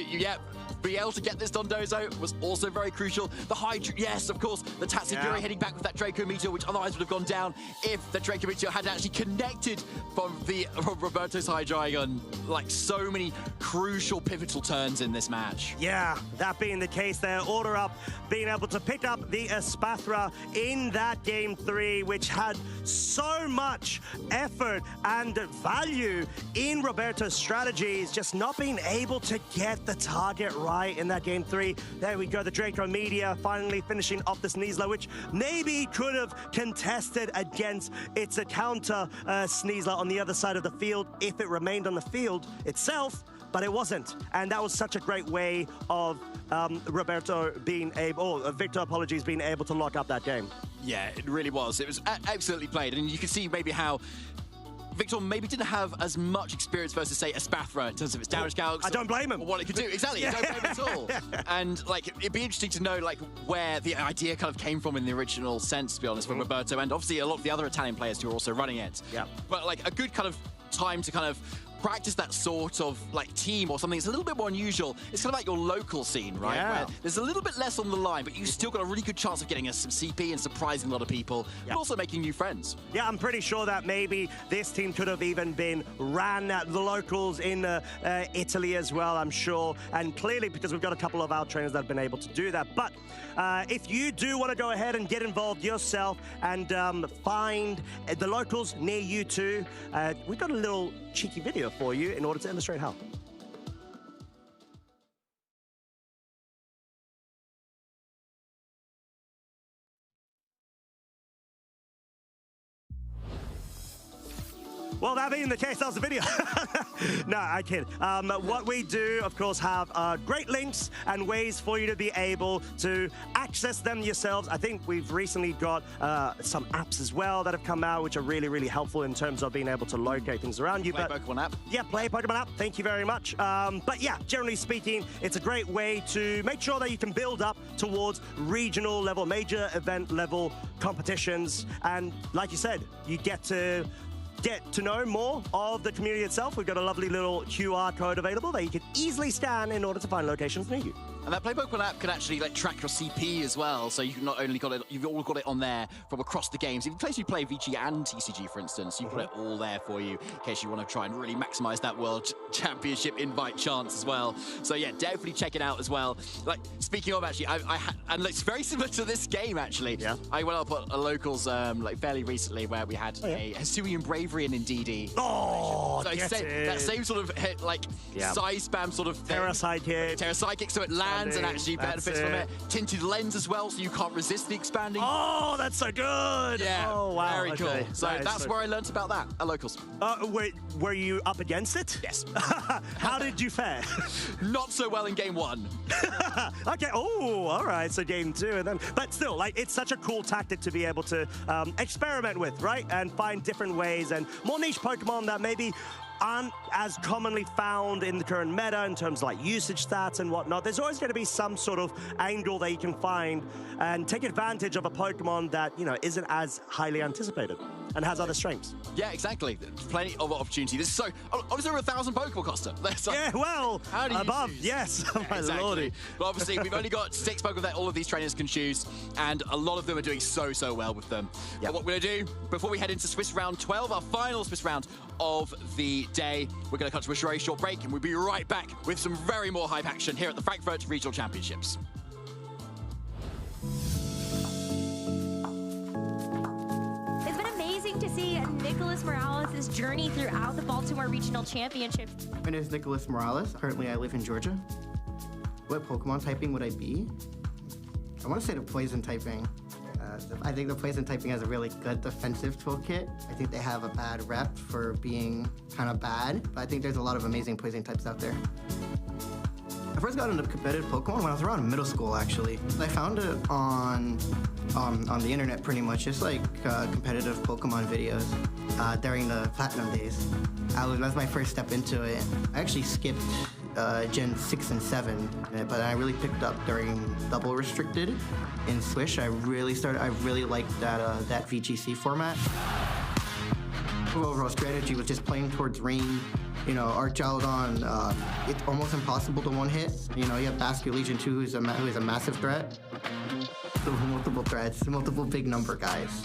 be able to get this Dondozo was also very crucial. The yes, of course, the Tatsugiri heading back with that Draco Meteor, which otherwise would have gone down if the Draco Meteor had actually connected from the Roberto's Hydreigon. Like, so many crucial, pivotal turns in this match. Yeah, that being the case there, order up, being able to pick up the Espathra in that game three, which had so much effort and value in Roberto's strategies, just not being able to get the target right in that game three. There we go, the Draco Meteor finally finishing off the Sneasler, which maybe could have contested against its counter Sneasler on the other side of the field if it remained on the field itself, but it wasn't. And that was such a great way of Roberto being able, Victor, apologies, being able to lock up that game. Yeah, it really was. It was excellently played, and you can see maybe how Victor maybe didn't have as much experience versus, say, Espathra in terms of its damage calcs. I don't blame him. Or what it could do. Exactly, I don't blame him at all. And, like, it'd be interesting to know, like, where the idea kind of came from in the original sense, to be honest, for Roberto, and obviously a lot of the other Italian players who are also running it. Yeah. But, like, a good kind of time to kind of practice that sort of like team or something that's a little bit more unusual, it's kind of like your local scene, right? Yeah. Where there's a little bit less on the line, but you still got a really good chance of getting some CP and surprising a lot of people, but also making new friends. Yeah, I'm pretty sure that maybe this team could have even been ran at the locals in Italy as well, I'm sure. And clearly, because we've got a couple of our trainers that have been able to do that. But if you do want to go ahead and get involved yourself and find the locals near you too, we've got a little cheeky video for you in order to illustrate how. Well, that being the case, that was the video. No, I kid. What we do, of course, have great links and ways for you to be able to access them yourselves. I think we've recently got some apps as well that have come out, which are really, really helpful in terms of being able to locate things around you. Play Pokemon app. Yeah, play Pokemon app. Thank you very much. But yeah, generally speaking, it's a great way to make sure that you can build up towards regional level, major event level competitions. And like you said, you get to know more of the community itself. We've got a lovely little QR code available that you can easily scan in order to find locations near you. And that Play Pokemon app can actually like track your CP as well, so you've not only got it, you've all got it on there from across the games. If you play VG and TCG, for instance, you've got it all there for you in case you want to try and really maximize that World Championship invite chance as well. So yeah, definitely check it out as well. Like speaking of, actually, and it's very similar to this game actually. Yeah. I went up at a locals like fairly recently where we had a Hisuian Bravery and Indeedee. Oh, so that same sort of like size spam sort of thing. Terra Sidekick. Terra Sidekick, so it lands and actually benefits from it. Tinted lens as well, so you can't resist the expanding. Oh, that's so good. Yeah. Oh, wow. Very cool. So that's where I learned about that at locals. Were you up against it? Yes. How did you fare? Not so well in game 1. Okay. Oh, all right. So game 2, and then, but still, like, it's such a cool tactic to be able to experiment with, right? And find different ways and more niche Pokemon that maybe aren't as commonly found in the current meta in terms of like usage stats and whatnot. There's always going to be some sort of angle that you can find and take advantage of a Pokemon that, you know, isn't as highly anticipated and has other strengths. Yeah, exactly. Plenty of opportunity. This is so... Obviously, over 1,000 Pokemon cost it. Like, yeah, well, how do you above, choose? yes. Yeah, My exactly. lordy. But obviously, we've only got 6 Pokemon that all of these trainers can choose, and a lot of them are doing so well with them. Yep. But what we're going to do, before we head into Swiss Round 12, our final Swiss round of the day, we're going to cut to a very short break, and we'll be right back with some very more hype action here at the Frankfurt Regional Championships. It's been amazing to see Nicholas Morales' journey throughout the Baltimore Regional Championship. My name is Nicholas Morales. Currently, I live in Georgia. What Pokemon typing would I be? I want to say the poison typing. I think the poison typing has a really good defensive toolkit. I think they have a bad rep for being kind of bad, but I think there's a lot of amazing poison types out there. I first got into competitive Pokemon when I was around middle school, actually. I found it on the internet pretty much, just like competitive Pokemon videos during the Platinum days. That was my first step into it. I actually skipped Gen 6 and 7, but I really picked up during Double Restricted in Swish. I really liked that VGC format. The overall strategy was just playing towards rain. You know, Archaludon, it's almost impossible to one-hit. You know, you have Basque Legion 2, who's a massive threat. So multiple threats, multiple big number guys.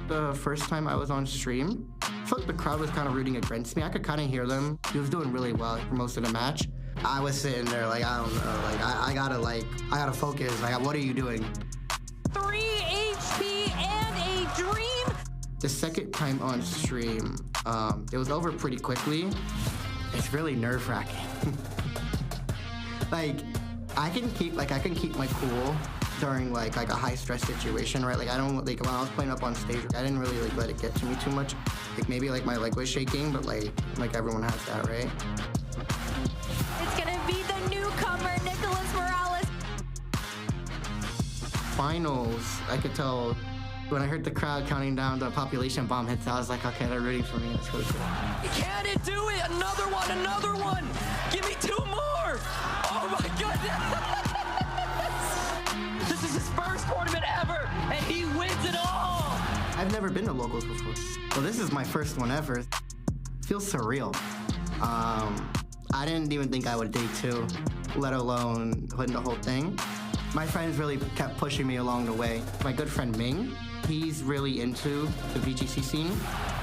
The first time I was on stream, I felt like the crowd was kind of rooting against me. I could kind of hear them. He was doing really well for most of the match. I was sitting there like, I don't know, like, I gotta focus. Like, what are you doing? 3 HP and a dream. The second time on stream, it was over pretty quickly. It's really nerve-wracking. Like, I can keep my cool during like a high-stress situation, right? Like, I don't, like, when I was playing up on stage, I didn't really like let it get to me too much. Like, maybe like my leg was shaking, but like everyone has that, right? It's gonna be the newcomer, Nicholas Morales. Finals, I could tell when I heard the crowd counting down the population bomb hits, I was like, okay, they're rooting for me. That's really cool. Can it do it? Another one. Give me 2 more. Oh my goodness. This is his first tournament ever, and he wins it all. I've never been to locals before. Well, this is my first one ever. Feels surreal. I didn't even think I would day 2, let alone win the whole thing. My friends really kept pushing me along the way. My good friend Ming, he's really into the VGC scene.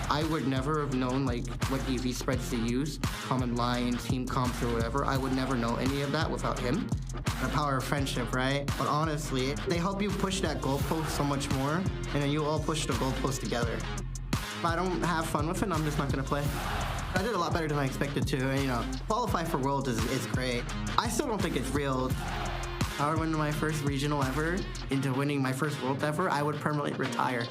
I would never have known like what EV spreads to use, common line, team comps or whatever. I would never know any of that without him. The power of friendship, right? But honestly, they help you push that goalpost so much more, and then you all push the goalpost together. If I don't have fun with it, I'm just not gonna play. I did a lot better than I expected to, and, you know, qualify for Worlds is great. I still don't think it's real. If I were winning my first regional ever into winning my first World ever, I would permanently retire.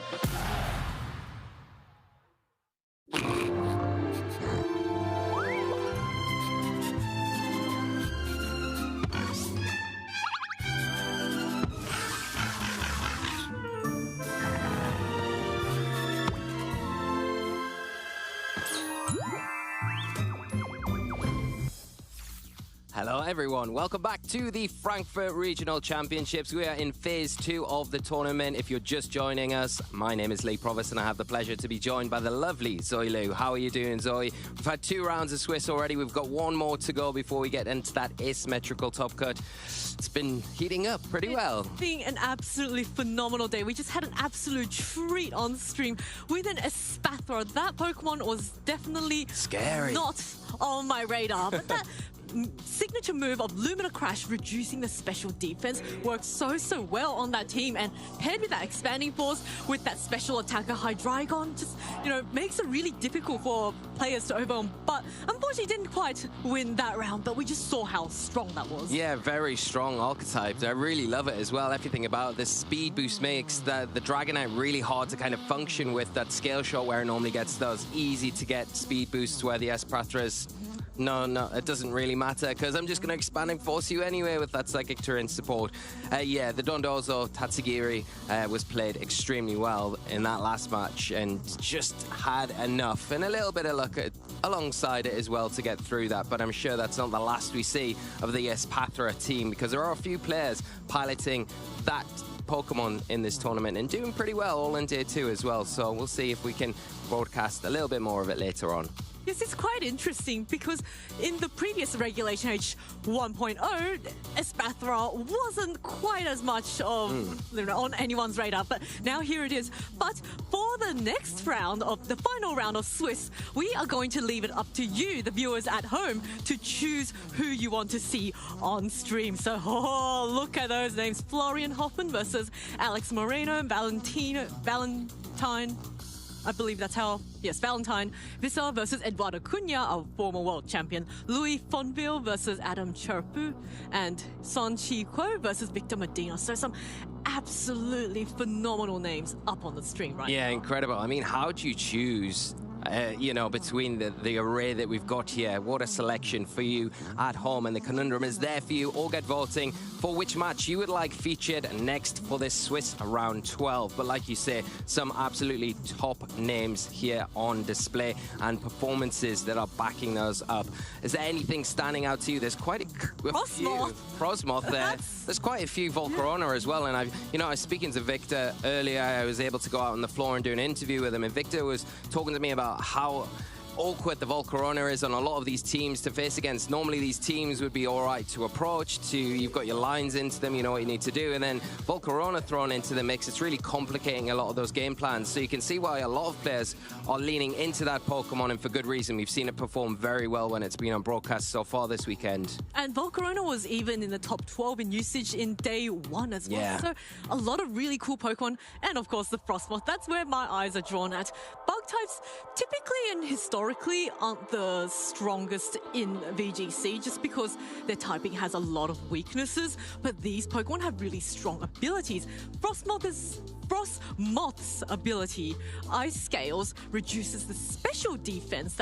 Hello everyone, welcome back to the Frankfurt Regional Championships. We are in phase 2 of the tournament. If you're just joining us, my name is Lee Provost and I have the pleasure to be joined by the lovely Zoe Liu. How are you doing, Zoe? We've had 2 rounds of Swiss already. We've got 1 more to go before we get into that asymmetrical top cut. It's been heating up pretty well. It's been an absolutely phenomenal day. We just had an absolute treat on stream with an Espathra. That Pokemon was definitely scary, not on my radar, but that signature move of Lumina Crash reducing the special defense worked so well on that team, and paired with that expanding force with that special attacker Hydreigon just, you know, makes it really difficult for players to overwhelm. But unfortunately didn't quite win that round, but we just saw how strong that was. Yeah, very strong archetype. I really love it as well. Everything about this speed boost makes the Dragonite really hard to kind of function with. That scale shot where it normally gets those easy to get speed boosts, where the Espathras, no, it doesn't really matter because I'm just going to expanding force you anyway with that Psychic Terrain support. Yeah, the Dondozo Tatsugiri was played extremely well in that last match and just had enough and a little bit of luck alongside it as well to get through that. But I'm sure that's not the last we see of the Espathra team, because there are a few players piloting that Pokemon in this tournament and doing pretty well all in day 2 as well. So we'll see if we can broadcast a little bit more of it later on. Yes, it's quite interesting because in the previous Regulation H 1.0, Espathra wasn't quite as much of you know, on anyone's radar, but now here it is. But for the next round, of the final round of Swiss, we are going to leave it up to you, the viewers at home, to choose who you want to see on stream. So, look at those names. Florian Hoffman versus Alex Moreno, Valentine, I believe that's how. Yes, Valentine Visser versus Eduardo Cunha, our former world champion. Louis Fonville versus Adam Cherpu. And Son Chi Kuo versus Victor Medina. So some absolutely phenomenal names up on the stream right now. Yeah, incredible. I mean, how do you choose, you know, between the array that we've got here? What a selection for you at home. And the conundrum is there for you. All get voting for which match you would like featured next for this Swiss round 12. But like you say, some absolutely top names here on display and performances that are backing those up. Is there anything standing out to you? There's quite a few. Frostmoth there. There's quite a few Volcarona as well. And I was speaking to Victor earlier. I was able to go out on the floor and do an interview with him. And Victor was talking to me about how awkward the Volcarona is on a lot of these teams to face against. Normally these teams would be all right to approach, you've got your lines into them, you know what you need to do, and then Volcarona thrown into the mix, it's really complicating a lot of those game plans. So you can see why a lot of players are leaning into that Pokemon, and for good reason. We've seen it perform very well when it's been on broadcast so far this weekend. And Volcarona was even in the top 12 in usage in day 1 as well. Yeah. So a lot of really cool Pokemon, and of course the Frostmoth. That's where my eyes are drawn at. Bug types typically and historically aren't the strongest in VGC just because their typing has a lot of weaknesses, but these Pokemon have really strong abilities. Frostmoth's ability, Ice Scales, reduces the special defense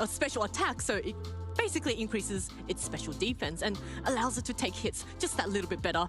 special attack, so it basically increases its special defense and allows it to take hits just that little bit better.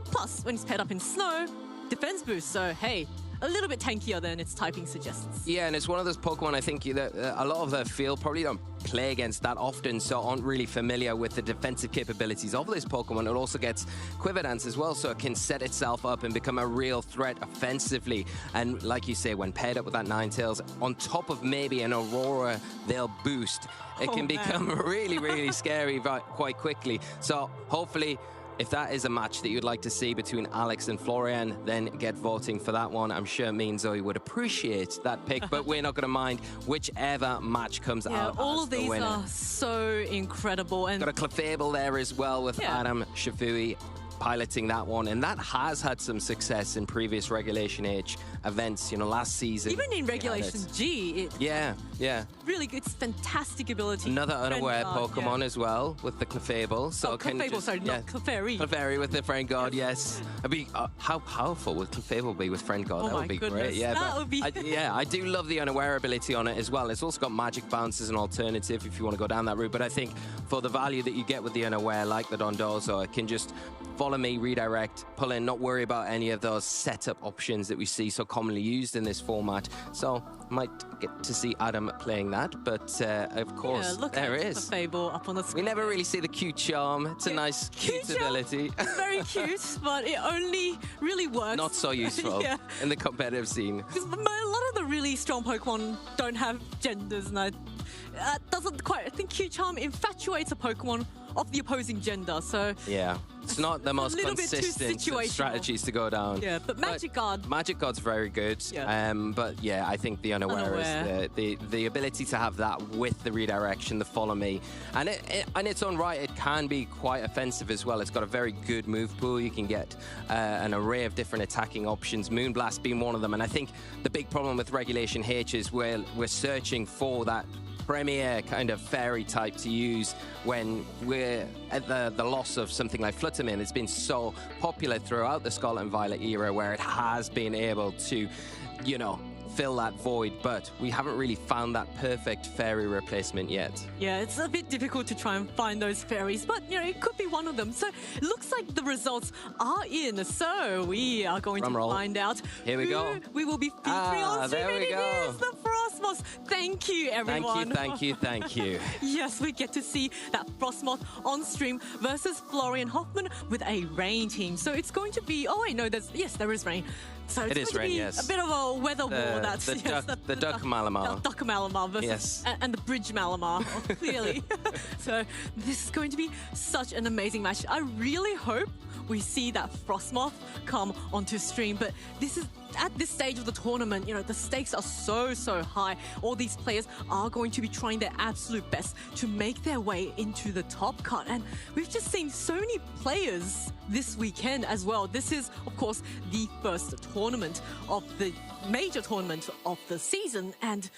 Plus, when it's paired up in snow, defense boost, so hey, a little bit tankier than its typing suggests. Yeah, and it's one of those Pokemon I think that a lot of the field probably don't play against that often, so aren't really familiar with the defensive capabilities of this Pokemon. It also gets Quiver Dance as well, so it can set itself up and become a real threat offensively. And like you say, when paired up with that Ninetales, on top of maybe an Aurora they'll boost, it can become really, really scary quite quickly. So hopefully, if that is a match that you'd like to see between Alex and Florian, then get voting for that one. I'm sure me and Zoe would appreciate that pick, but we're not going to mind whichever match comes out all as of the these winner. are so incredible. And Got a Clefable there as well with Adam Shafui piloting that one, and that has had some success in previous Regulation H events, you know, last season. even in Regulation G, Yeah. really good, it's fantastic ability. Another Friend unaware Guard, Pokemon as well with the Clefable. So Clefable, sorry, not Clefairy. Clefairy with the Friend Guard, yes. I'd be, how powerful would Clefable be with Friend Guard? Oh That my would be goodness, great. Yeah, that would be- I do love the unaware ability on it as well. It's also got Magic Bounce as an alternative if you want to go down that route. But I think for the value that you get with the unaware, like the Dondozo, it can just follow me, redirect, pull in, not worry about any of those setup options that we see so commonly used in this format. So might get to see Adam playing that, but of course look there at is. the Fable up on the screen. We never really see the cute charm. It's a nice cute ability. Very cute, but it only really works. Not so useful Yeah. in the competitive scene. Because a lot of the really strong Pokemon don't have genders, and doesn't quite. I think Cute Charm infatuates a Pokemon of the opposing gender, so Yeah, it's not the most little bit too consistent situational. strategies to go down. yeah. But Magic Guard, Magic Guard's very good, but yeah, I think the unaware is the ability to have that with the redirection, the follow me, and in its own right, it can be quite offensive as well. It's got a very good move pool. You can get an array of different attacking options, Moonblast being one of them. And I think the big problem with Regulation H is we're searching for that premier kind of fairy type to use when we're at the loss of something like Fluttermane. It's been so popular throughout the Scarlet and Violet era where it has been able to, you know, fill that void, but we haven't really found that perfect fairy replacement yet. yeah, it's a bit difficult to try and find those fairies, but you know, it could be one of them. So it looks like the results are in. So we are going to find out. Here we go. We will be featuring on stream. There we go. It is the Frostmoth. Thank you, everyone. Thank you. Yes, we get to see that Frostmoth on stream versus Florian Hoffman with a rain team. So it's going to be. Oh wait, no, there is rain. So it's It is going to rain, be yes. a bit of a weather war. That's the Duck Malamar. Duck Malamar versus Yes. and the Bridge Malamar, clearly. So this is going to be such an amazing match. I really hope we see that Frostmoth come onto stream, but this is at this stage of the tournament, you know, the stakes are so high. All these players are going to be trying their absolute best to make their way into the top cut. And we've just seen so many players this weekend as well. This is, of course, the first tournament of the major tournament of the season. And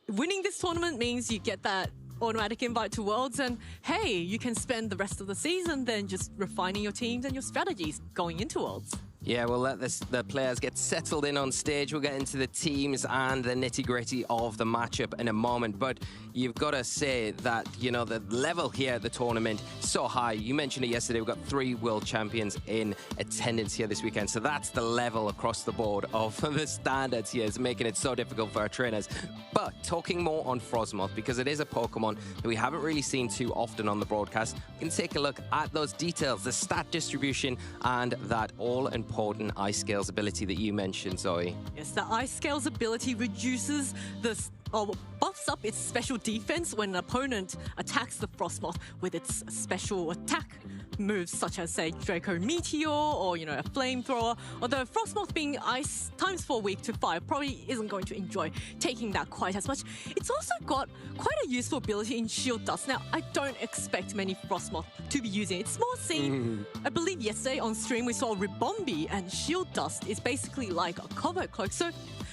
winning this tournament means you get that automatic invite to Worlds, and hey, you can spend the rest of the season then just refining your teams and your strategies going into Worlds. Yeah, we'll let the players get settled in on stage. We'll get into the teams and the nitty-gritty of the matchup in a moment. But you've got to say that, you know, the level here at the tournament is so high. You mentioned it yesterday. We've got 3 world champions in attendance here this weekend. So that's the level across the board of the standards here. It's making it so difficult for our trainers. But talking more on Frostmoth, because it is a Pokemon that we haven't really seen too often on the broadcast, we can take a look at those details, the stat distribution, and that all-important Ice Scales ability that you mentioned, Zoe. Yes, the Ice Scales ability reduces buffs up its special defense when an opponent attacks the Frostmoth with its special attack moves, such as, say, Draco Meteor or, you know, a Flamethrower. Although Frostmoth being Ice ×4 weak to 5 probably isn't going to enjoy taking that quite as much. It's also got quite a useful ability in Shield Dust. Now, I don't expect many Frostmoth to be using it. It's more seen, I believe yesterday on stream we saw Ribombi, and Shield Dust is basically like a covert cloak. So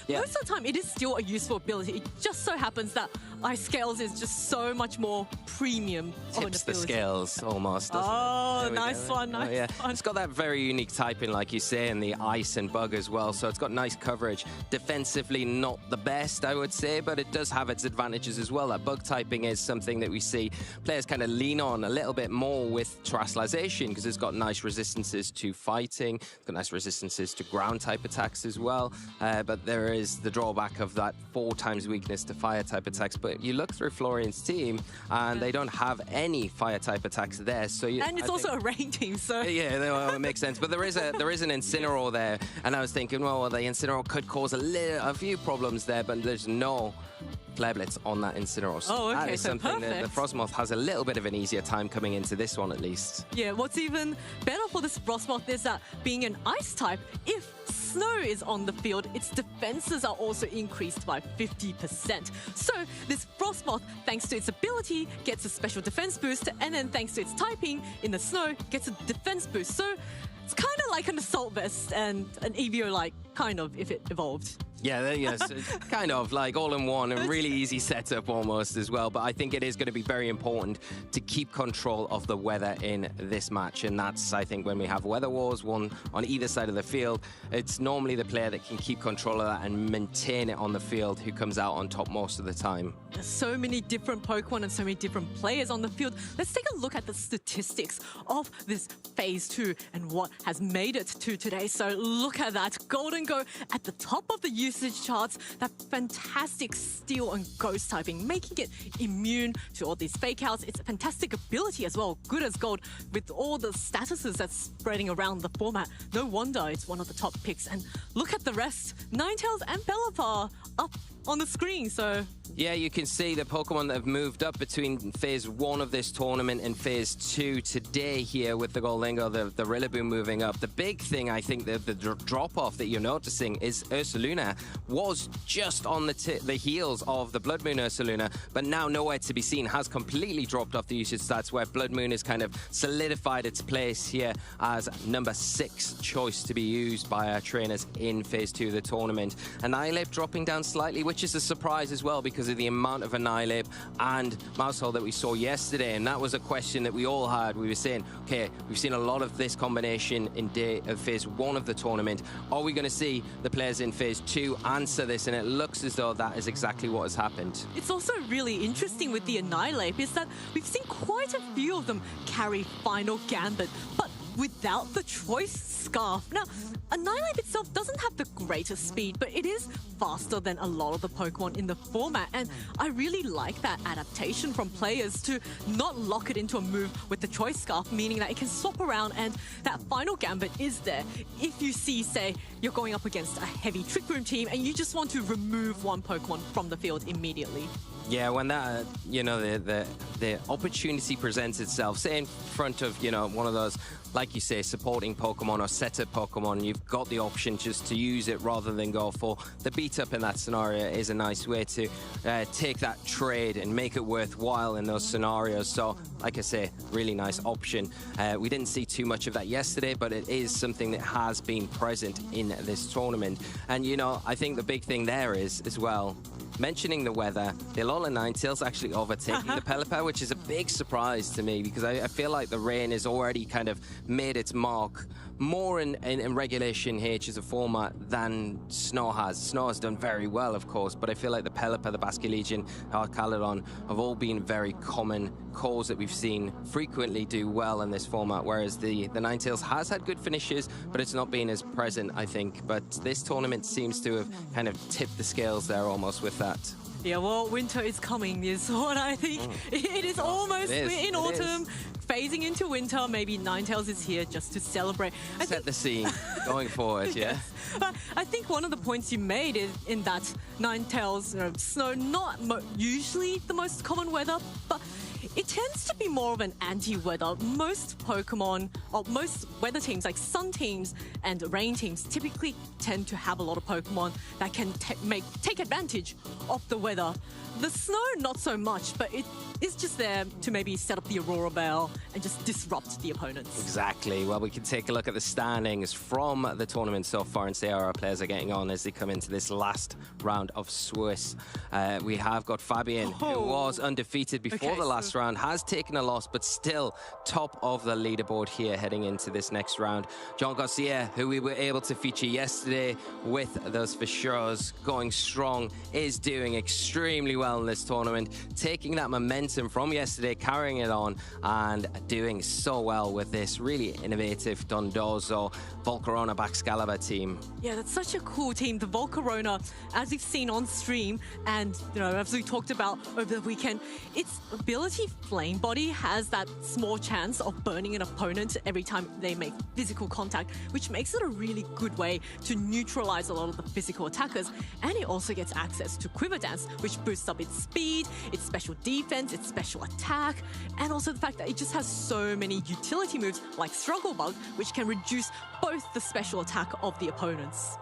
most of the time it is still a useful ability. It just so happens that ice scales is just so much more premium. Tips the scales almost. Oh, nice one, nice one. It's got that very unique typing, like you say, in the ice and bug as well. So it's got nice coverage. Defensively, not the best, I would say, but it does have its advantages as well. That bug typing is something that we see players kind of lean on a little bit more with terrestrialization, because it's got nice resistances to fighting, it's got nice resistances to ground type attacks as well. But there is the drawback of that 4 times weakness to fire type attacks. But you look through Florian's team, and they don't have any fire type attacks there. So and it's also a rain team, so yeah, well, it makes sense. But there is an Incineroar there, and I was thinking, well, the Incineroar could cause a few problems there, but there's no Flare Blitz on that Incineroar. So okay, that is so something that the perfect. Frostmoth has a little bit of an easier time coming into this one, at least. Yeah, what's even better for this Frostmoth is that being an ice type, if snow is on the field, its defenses are also increased by 50%. So this Frostmoth, thanks to its ability, gets a special defense boost, and then thanks to its typing in the snow, gets a defense boost. So it's kind of like an Assault Vest and an EVO-like, kind of, if it evolved. Yeah, yes, it's kind of like all in one and really easy setup almost as well. But I think it is going to be very important to keep control of the weather in this match. And that's, I think, when we have weather wars, one on either side of the field, it's normally the player that can keep control of that and maintain it on the field who comes out on top most of the time. There's so many different Pokemon and so many different players on the field. Let's take a look at the statistics of this Phase 2 and what has made it to today. So look at that. Golden Go at the top of the usage charts. That fantastic Steel and Ghost typing, making it immune to all these fake outs. It's a fantastic ability as well, good as gold, with all the statuses that's spreading around the format. No wonder it's one of the top picks. And look at the rest. Ninetales and Pelipper up on the screen, so... Yeah, you can see the Pokemon that have moved up between Phase 1 of this tournament and Phase 2 today here with the Goldengo, the Rillaboom moving up. The big thing, I think, the drop-off that you're noticing is Ursaluna was just on the heels of the Blood Moon Ursaluna, but now nowhere to be seen, has completely dropped off the usage stats, where Blood Moon has kind of solidified its place here as number 6 choice to be used by our trainers in Phase 2 of the tournament. Annihilate dropping down slightly, which is a surprise as well, because of the amount of Annihilate and Mousehole that we saw yesterday. And that was a question that we all had. We were saying, okay, we've seen a lot of this combination in Phase 1 of the tournament. Are we going to see the players in Phase 2 answer this? And it looks as though that is exactly what has happened. It's also really interesting with the Annihilate is that we've seen quite a few of them carry Final Gambit, but without the Choice Scarf. Now, Annihilate itself doesn't have the greatest speed, but it is faster than a lot of the Pokemon in the format, and I really like that adaptation from players to not lock it into a move with the Choice Scarf, meaning that it can swap around and that Final Gambit is there. If you see, say, you're going up against a heavy Trick Room team and you just want to remove one Pokemon from the field immediately. Yeah, when that, the opportunity presents itself, say in front of, one of those, like you say, supporting Pokemon or setup Pokemon, you've got the option just to use it rather than go for the beat up in that scenario is a nice way to take that trade and make it worthwhile in those scenarios. So, like I say, really nice option. We didn't see too much of that yesterday, but it is something that has been present in this tournament. And, I think the big thing there is, as well, mentioning the weather, the Alola Ninetales actually overtaking the Pelipper, which is a big surprise to me, because I feel like the rain has already kind of made its mark more in Regulation H as a format than Snow has. Snow has done very well, of course, but I feel like the Pelipper, the Basculegion, Arcaludon have all been very common calls that we've seen frequently do well in this format, whereas the Ninetales has had good finishes, but it's not been as present, I think. But this tournament seems to have kind of tipped the scales there almost with that. Yeah, well, winter is coming is what I think. It is almost in autumn, phasing into winter. Maybe Ninetales is here just to celebrate. Set the scene going forward, yeah? Yes. But I think one of the points you made is in that Ninetales, snow, not usually the most common weather, but it tends to be more of an anti-weather. Most Pokemon, or most weather teams, like sun teams and rain teams, typically tend to have a lot of Pokemon that can take advantage of the weather. The snow, not so much, but it is just there to maybe set up the Aurora Bell and just disrupt the opponents. Exactly. Well, we can take a look at the standings from the tournament so far and see how our players are getting on as they come into this last round of Swiss. We have got Fabian, who was undefeated before the last round, has taken a loss, but still top of the leaderboard here heading into this next round. John Garcia, who we were able to feature yesterday with those Fischers going strong, is doing extremely well in this tournament, taking that momentum from yesterday, carrying it on, and doing so well with this really innovative Dondozo Volcarona Baxcalibur team. Yeah, that's such a cool team. The Volcarona, as we've seen on stream, and as we talked about over the weekend, its ability Flame Body has that small chance of burning an opponent every time they make physical contact, which makes it a really good way to neutralize a lot of the physical attackers. And it also gets access to Quiver Dance, which boosts up its speed, its special defense, its special attack, and also the fact that it just has so many utility moves like Struggle Bug, which can reduce both the special attack of the opponents.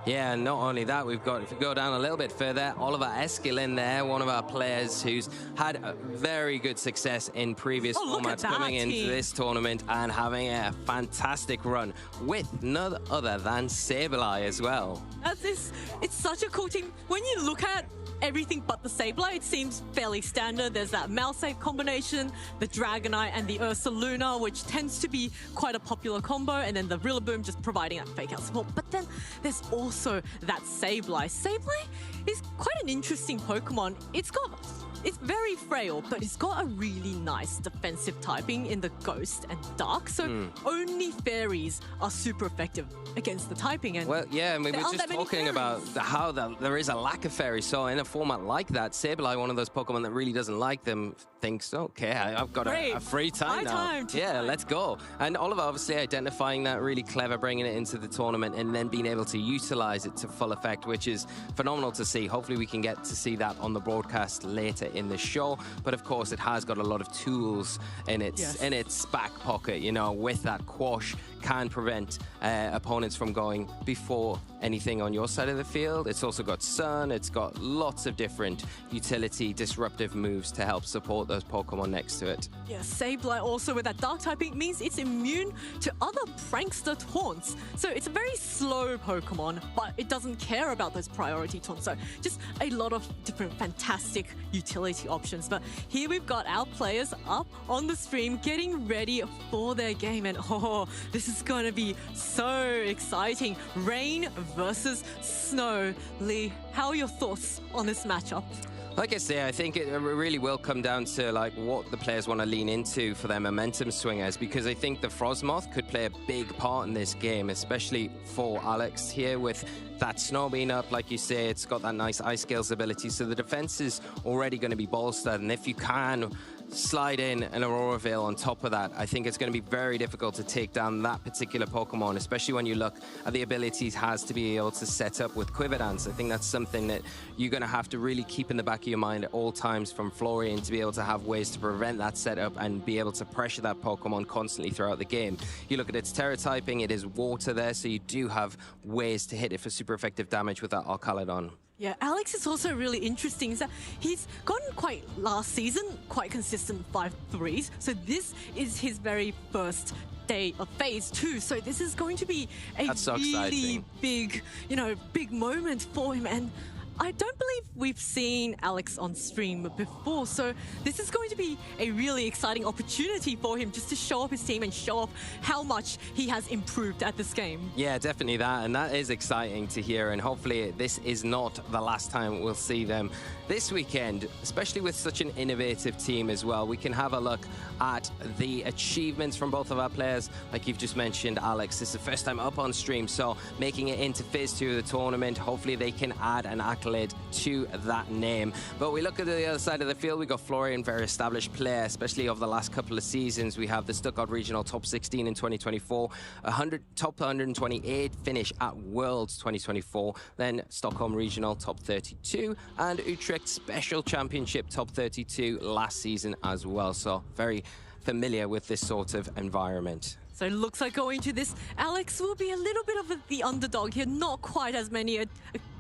Yeah, and not only that, we've got, if we go down a little bit further, Oliver Eskil in there, one of our players who's had a very good success in previous formats, coming into this tournament and having a fantastic run with none other than Sableye as well. It's such a cool team. When you look at everything but the Sableye, it seems fairly standard. There's that Malsafe combination, the Dragonite and the Ursaluna, which tends to be quite a popular combo, and then the Rillaboom just providing that fake out support. But then there's also that Sableye. Sableye is quite an interesting Pokemon. It's very frail, but it's got a really nice defensive typing in the Ghost and Dark, so only fairies are super effective against the typing. And well, yeah, and we were just talking about how there is a lack of fairies, so in a format like that, Sableye, one of those Pokemon that really doesn't like them, thinks, okay, I've got a free time now. Yeah, let's go. And Oliver obviously identifying that really clever, bringing it into the tournament and then being able to utilize it to full effect, which is phenomenal to see. Hopefully we can get to see that on the broadcast later in the show, but of course it has got a lot of tools in its back pocket, with that Quash can prevent opponents from going before anything on your side of the field. It's also got Sun, it's got lots of different utility disruptive moves to help support those Pokemon next to it. Yeah, Sableye also with that Dark typing means it's immune to other prankster taunts. So it's a very slow Pokemon, but it doesn't care about those priority taunts. So just a lot of different fantastic utility options. But here we've got our players up on the stream getting ready for their game, and this is going to be so exciting. Rain versus Snow. Lee, how are your thoughts on this matchup? Like I say, I think it really will come down to what the players want to lean into for their momentum swingers, because I think the Frostmoth could play a big part in this game, especially for Alex here with that Snow being up. Like you say, it's got that nice Ice Scales ability, so the defense is already going to be bolstered, and if you can slide in an Aurora Veil on top of that, I think it's going to be very difficult to take down that particular Pokemon, especially when you look at the abilities has to be able to set up with Quiver Dance. I think that's something that you're going to have to really keep in the back of your mind at all times from Florian to be able to have ways to prevent that setup and be able to pressure that Pokemon constantly throughout the game. You look at its Terra typing, it is water there, so you do have ways to hit it for super effective damage with that Arcaludon. Yeah, Alex is also really interesting. So he's gotten last season, quite consistent 5-3s. So this is his very first day of phase 2. So this is going to be a really big, big moment for him. And I don't believe we've seen Alex on stream before, so this is going to be a really exciting opportunity for him just to show off his team and show off how much he has improved at this game. Yeah, definitely that, and that is exciting to hear, and hopefully this is not the last time we'll see them this weekend, especially with such an innovative team as well. We can have a look at the achievements from both of our players. Like you've just mentioned, Alex, this is the first time up on stream, so making it into phase 2 of the tournament, hopefully they can add an accolade to that name. But we look at the other side of the field, we got Florian, very established player, especially over the last couple of seasons. We have the Stuttgart Regional top 16 in 2024, top 128 finish at Worlds 2024, then Stockholm Regional top 32, and Utrecht Special Championship top 32 last season as well. So very familiar with this sort of environment. So it looks like going to this, Alex will be a little bit of the underdog here, not quite as many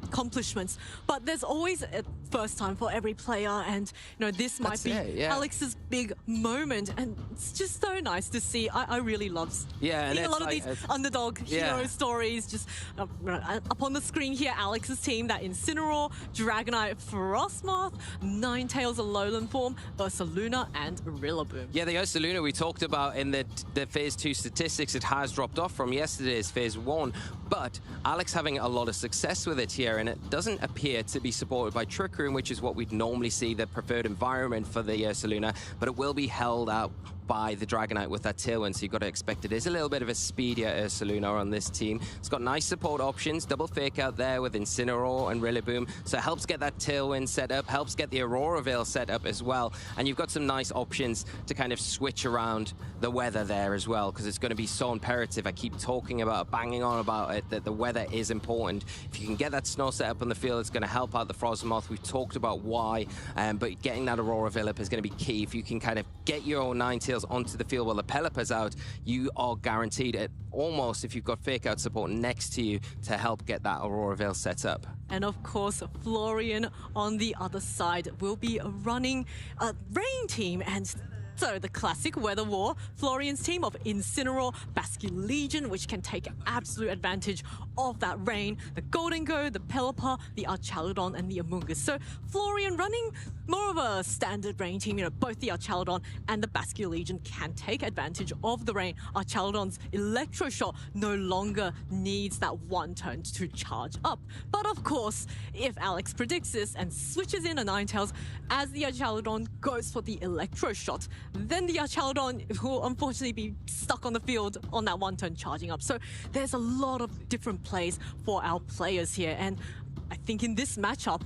accomplishments, but there's always first time for every player, and this might be Alex's big moment, and it's just so nice to see. I really love seeing a lot of these underdog hero stories just up on the screen here. Alex's team, that Incineroar, Dragonite, Frostmoth, Ninetales, Alolan form, Ursaluna, and Rillaboom. Yeah, the Ursaluna we talked about in the Phase 2 statistics, it has dropped off from yesterday's Phase 1, but Alex having a lot of success with it here, and it doesn't appear to be supported by Trick Room, which is what we'd normally see the preferred environment for the Ursaluna, but it will be held out by the Dragonite with that Tailwind, so you've got to expect it is a little bit of a speedier Ursaluna on this team. It's got nice support options, double Fake Out there with Incineroar and Rillaboom, so it helps get that Tailwind set up, helps get the Aurora Veil set up as well, and you've got some nice options to kind of switch around the weather there as well, because it's going to be so imperative. I keep talking about, banging on about it, that the weather is important. If you can get that snow set up on the field, it's going to help out the Frostmoth. We've talked about why, but getting that Aurora Veil up is going to be key. If you can kind of get your Ninetales onto the field while the Pelipper's out, you are guaranteed it almost, if you've got Fake Out support next to you, to help get that Aurora Veil set up. And of course, Florian on the other side will be running a Rain team, and so the classic weather war, Florian's team of Incineroar, Basculegion, which can take absolute advantage of that rain, the Goldengo, the Pelipper, the Archaludon, and the Amoonguss. So Florian running more of a standard rain team, both the Archaludon and the Basculegion can take advantage of the rain. Archaludon's Electro Shot no longer needs that one turn to charge up. But of course, if Alex predicts this and switches in a Ninetales as the Archaludon goes for the Electro Shot, then the Archaludon will unfortunately be stuck on the field on that one turn charging up. So there's a lot of different plays for our players here, and I think in this matchup,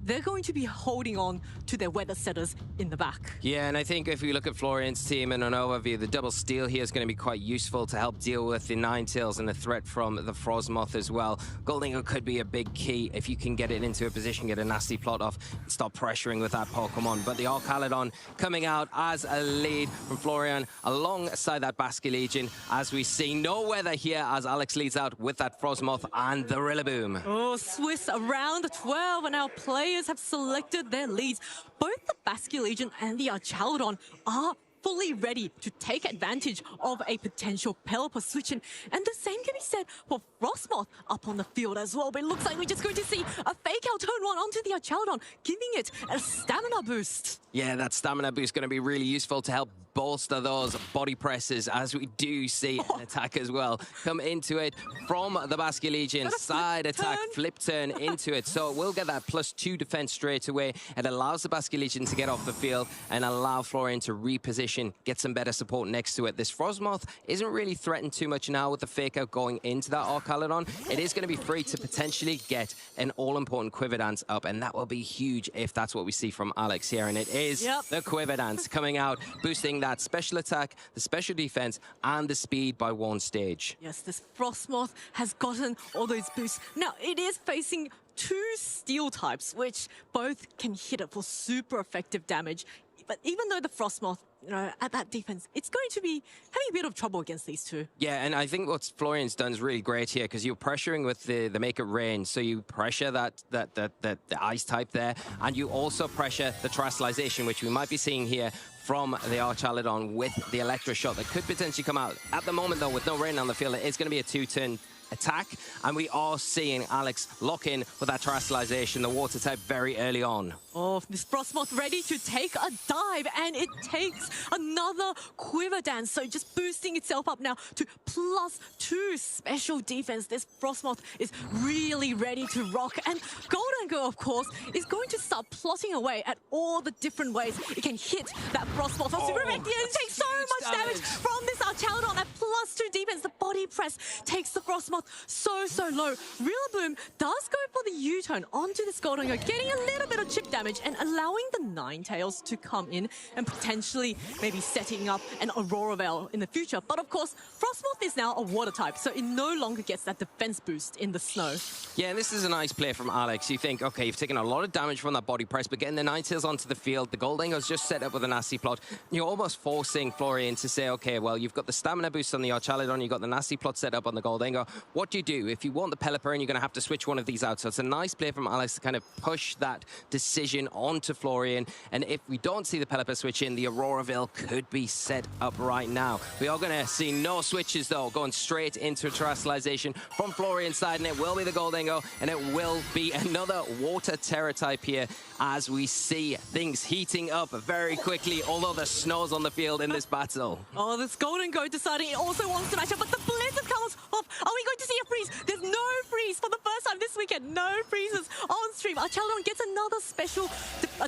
they're going to be holding on to their weather setters in the back. Yeah, and I think if we look at Florian's team in an overview, the double steal here is going to be quite useful to help deal with the Ninetales and the threat from the Frostmoth as well. Goldengo could be a big key if you can get it into a position, get a nasty plot off, and stop pressuring with that Pokemon. But the Archaludon coming out as a lead from Florian alongside that Basculegion, as we see no weather here as Alex leads out with that Frostmoth and the Rillaboom. Oh, Swiss around 12, and our players have selected their leads. Both the Basculegion and the Archaludon are fully ready to take advantage of a potential Pelipper switch in. And the same can be said for Frostmoth up on the field as well. But it looks like we're just going to see a Fake Out turn one onto the Archaludon, giving it a stamina boost. Yeah, that stamina boost is going to be really useful to help bolster those body presses, as we do see an attack as well come into it from the Basculegion. Side attack, flip turn into it. So we'll get that +2 defense straight away. It allows the Basculegion to get off the field and allow Florian to reposition, get some better support next to it. This Frostmoth isn't really threatened too much now with the Fake Out going into that Archaludon. It is going to be free to potentially get an all-important Quiver Dance up, and that will be huge if that's what we see from Alex here. And it is the Quiver Dance coming out, boosting that special attack, the special defense, and the speed by one stage. Yes, this Frostmoth has gotten all those boosts. Now, it is facing 2 steel types, which both can hit it for super effective damage. But even though the Frostmoth, at that defense, it's going to be having a bit of trouble against these two. Yeah, and I think what Florian's done is really great here, because you're pressuring with the Make It Rain, so you pressure the ice type there, and you also pressure the Terrestrialization, which we might be seeing here from the Archaludon with the Electro Shot that could potentially come out. At the moment, though, with no rain on the field, it is going to be a 2-turn attack, and we are seeing Alex lock in with that Terrestrialization, the water type, very early on. Oh, this Frostmoth ready to take a dive, and it takes another Quiver Dance, so just boosting itself up now to +2 special defense. This Frostmoth is really ready to rock, and Goldengo, of course, is going to start plotting away at all the different ways it can hit that Frostmoth. And takes so much damage from this Archaludon at +2 defense. The body press takes the Frostmoth so low. Rillaboom does go for the U-turn onto this Goldengo, getting a little bit of chip damage and allowing the Ninetales to come in and potentially maybe setting up an Aurora Veil in the future. But of course, Frostmoth is now a water type, so it no longer gets that defense boost in the snow. Yeah, and this is a nice play from Alex. You think, okay, you've taken a lot of damage from that body press, but getting the Ninetales onto the field, the Goldengo's just set up with a nasty plot. You're almost forcing Florian to say, okay, well, you've got the stamina boost on the Archaludon, you've got the nasty plot set up on the Goldengo. What do you do? If you want the Pelipper, you're going to have to switch one of these out. So it's a nice play from Alex to kind of push that decision onto Florian. And if we don't see the Pelipper switch in, the Auroraville could be set up right now. We are going to see no switches, though, going straight into terrestrialization from Florian's side, and it will be the Goldengo, and it will be another water Terra type here as we see things heating up very quickly, although the snow's on the field in this battle. Oh, this Goldengo deciding it also wants to match up, but the Blizzard comes off. Are we going to see a freeze? There's no freeze for the first time this weekend. No freezes on stream. Archaludon gets another special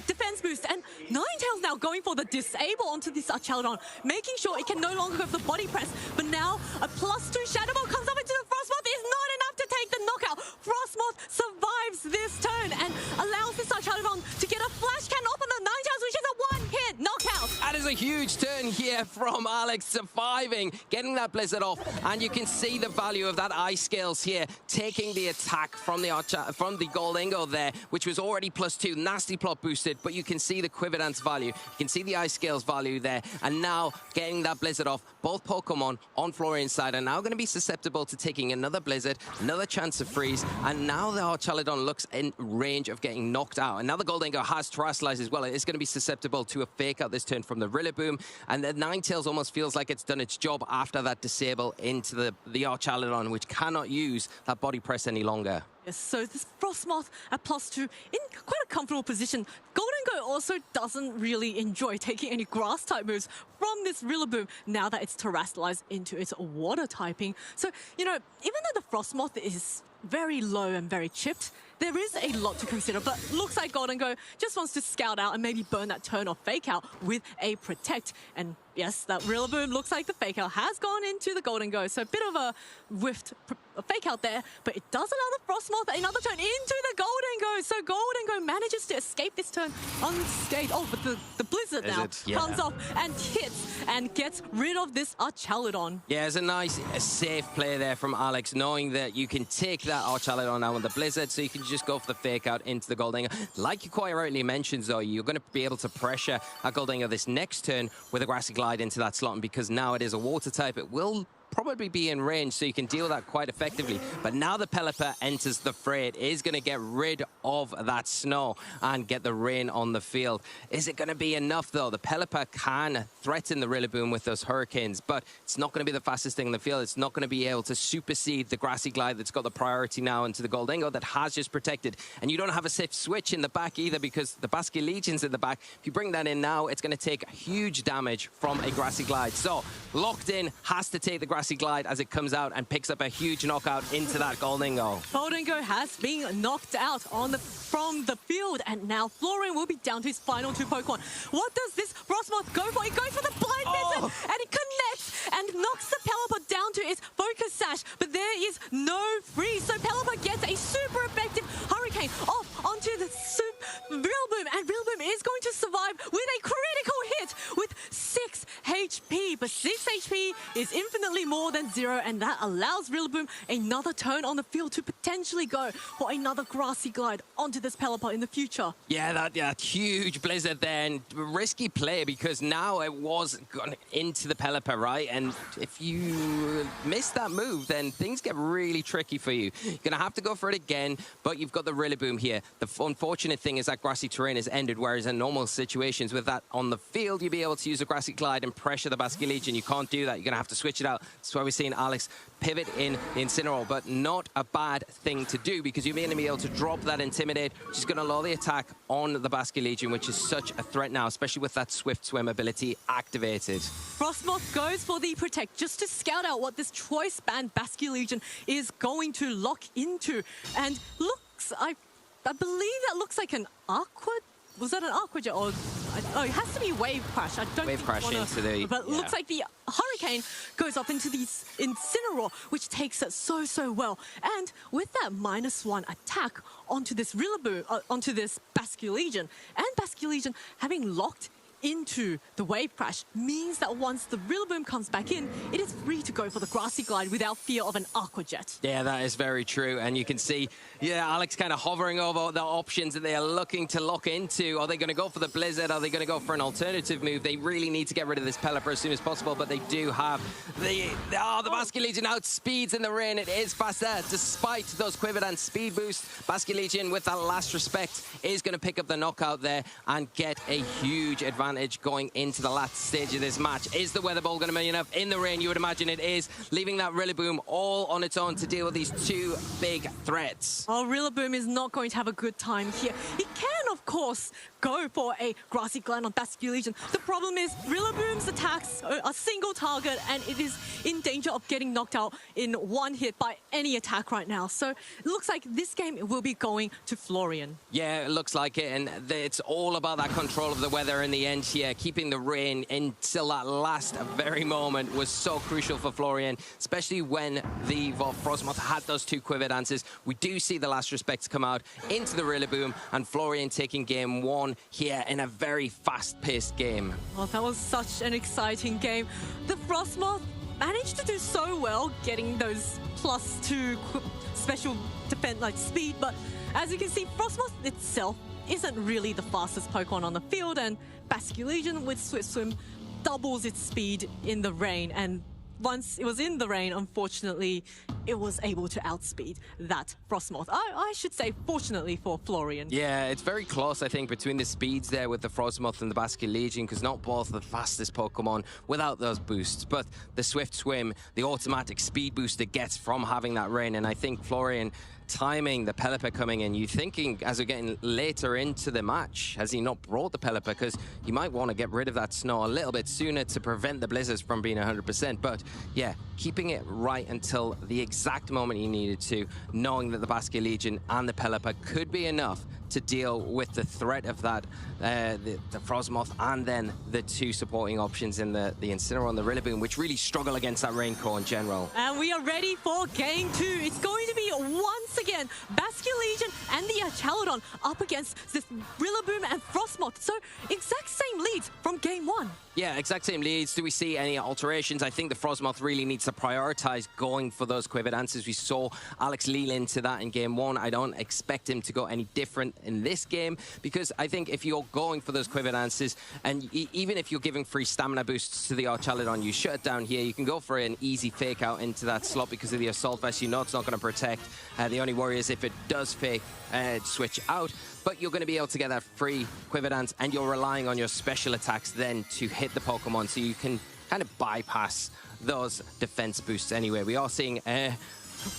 defense boost, and Ninetales now going for the disable onto this Archaludon, making sure it can no longer go for the body press, but now a +2 Shadow Ball comes up into the Frostmoth. Is not enough to take the knockout. Frostmoth survives this turn and allows this Archaludon to get a flash cannon off on the Ninetales, which is a one-hit knockout. That is a huge turn here from Alex, surviving, getting that Blizzard off, and you can see the value of that Ice Scales here, taking the attack from the Goldengo there, which was already +2, nasty plot boosted, but you can see the Quiver Dance value, you can see the Ice Scales value there, and now getting that Blizzard off. Both Pokemon on Florian's side are now going to be susceptible to taking another Blizzard, another chance of freeze, and now the Archaludon looks in range of getting knocked out. And now the Goldengo has Terrestrialized as well. It is going to be susceptible to a fake out this turn from the Rillaboom, and the Ninetales almost feels like it's done its job after that disable into the Archaludon, which cannot use that body press any longer. Yes, so this Frostmoth at +2 in quite a comfortable position. Goldengo also doesn't really enjoy taking any grass type moves from this Rillaboom now that it's terrestrialized into its water typing. So, you know, even though the Frostmoth is very low and very chipped, there is a lot to consider, but looks like Goldengo just wants to scout out and maybe burn that turn or fake out with a Protect. And yes, that Rillaboom looks like the fake out has gone into the Goldengo, so a bit of a whiffed fake out there, but it does allow the Frostmoth another turn into the Goldengo, so Goldengo manages to escape this turn unscathed. Oh, but the Blizzard now comes off and hits and gets rid of this Archaludon. Yeah, it's a nice, safe play there from Alex, knowing that you can take that Archaludon now with the Blizzard, so you can just go for the fake out into the Goldengo. Like you quite rightly mentioned, though, you're going to be able to pressure a Goldengo this next turn with a Grassy Glide into that slot, and because now it is a water type, it will probably be in range, so you can deal that quite effectively. But now the Pelipper enters the fray. It is going to get rid of that snow and get the rain on the field. Is it going to be enough, though? The Pelipper can threaten the Rillaboom with those Hurricanes, but it's not going to be the fastest thing in the field. It's not going to be able to supersede the Grassy Glide that's got the priority now into the Goldengo that has just protected. And you don't have a safe switch in the back either, because the Basculegion's in the back. If you bring that in now, it's going to take huge damage from a Grassy Glide. So, locked in, has to take the Grassy Glide as it comes out and picks up a huge knockout into that Goldengo. Goldengo has been knocked out from the field, and now Florian will be down to his final 2 Pokemon. What does this Frostmoth go for? It goes for the Blind Method, and it connects and knocks the Pelipper down to its Focus Sash, but there is no freeze, so Pelipper gets a super effective Hurricane off onto the Rillaboom, and Rillaboom is going to survive with a critical hit with 6 HP, but 6 HP is infinitely more than 0, and that allows Rillaboom another turn on the field to potentially go for another Grassy Glide onto this Pelipper in the future. Yeah, that huge Blizzard there, and risky play, because now it was gone into the Pelipper, right? And if you miss that move, then things get really tricky for you. You're going to have to go for it again, but you've got the Rillaboom here. The unfortunate thing is that grassy terrain is ended, whereas in normal situations with that on the field, you'd be able to use a Grassy Glide and pressure the Basculegion. You can't do that. You're going to have to switch it out. That's why we're seeing Alex pivot in the Incineroar, but not a bad thing to do, because you're going to be able to drop that Intimidate, which is going to lower the attack on the Basculegion, which is such a threat now, especially with that Swift Swim ability activated. Frostmoth goes for the Protect just to scout out what this Choice Band Basculegion is going to lock into, and looks, I believe that looks like an Aqua. Was that an Aqua Jet? Or oh, it has to be Wave Crash. I don't Wave think Crash into the... But looks like the Hurricane goes off into the Incineroar, which takes it so well. And with that -1 attack onto this Rillaboom, onto this Basculegion, and Basculegion having locked into the wave crash means that once the Rillaboom comes back in, it is free to go for the grassy glide without fear of an Aqua Jet. Yeah, that is very true. And you can see, yeah, Alex kind of hovering over the options that they are looking to lock into. Are they going to go for the Blizzard? Are they going to go for an alternative move? They really need to get rid of this Pelipper as soon as possible, but they do have the Basculegion outspeeds in the rain. It is faster despite those Quiver Dance speed boost. Basculegion with that last respect is going to pick up the knockout there and get a huge advantage going into the last stage of this match. Is the Weather Ball going to be enough in the rain? You would imagine it is, leaving that Rillaboom all on its own to deal with these two big threats. Oh, Rillaboom is not going to have a good time here. He can, of course, go for a grassy glide on Basculegion. The problem is Rillaboom's attacks are a single target and it is in danger of getting knocked out in one hit by any attack right now. So it looks like this game will be going to Florian. Yeah, it looks like it, and it's all about that control of the weather in the end here. Keeping the rain until that last very moment was so crucial for Florian, especially when the Frostmoth had those two Quiver Dances. We do see the last respects come out into the Rillaboom, and Florian taking game one here in a very fast-paced game. Oh, that was such an exciting game. The Frostmoth managed to do so well, getting those +2 special defense like speed, but as you can see, Frostmoth itself isn't really the fastest Pokemon on the field, and Basculegion with Swift Swim doubles its speed in the rain, and once it was in the rain, unfortunately, it was able to outspeed that Frostmoth. I should say, fortunately for Florian. Yeah, it's very close, I think, between the speeds there with the Frostmoth and the Basculegion, because not both the fastest Pokemon without those boosts, but the Swift Swim, the automatic speed boost it gets from having that rain, and I think Florian timing the Pelipper coming in, you thinking as we're getting later into the match, has he not brought the Pelipper? Because you might want to get rid of that snow a little bit sooner to prevent the blizzards from being 100%. But yeah, keeping it right until the exact moment he needed to, knowing that the Basculegion and the Pelipper could be enough to deal with the threat of that, the Frostmoth, and then the two supporting options in the Incineroar and the Rillaboom, which really struggle against that Rain Core in general. And we are ready for game 2. It's going to be once again Basculegion and the Achalodon up against this Rillaboom and Frostmoth. So exact same leads from game 1. Yeah, exact same leads. Do we see any alterations? I think the Frostmoth really needs to prioritize going for those Quiver Dances. We saw Alex lean into that in game 1. I don't expect him to go any different in this game, because I think if you're going for those Quiver Dances, and even if you're giving free stamina boosts to the Archaludon, you shut it down here. You can go for an easy fake out into that slot because of the Assault Vest. You know it's not going to protect. The only worry is if it does fake switch out, but you're going to be able to get that free Quiver Dance, and you're relying on your special attacks then to hit the Pokemon, so you can kind of bypass those defense boosts anyway. We are seeing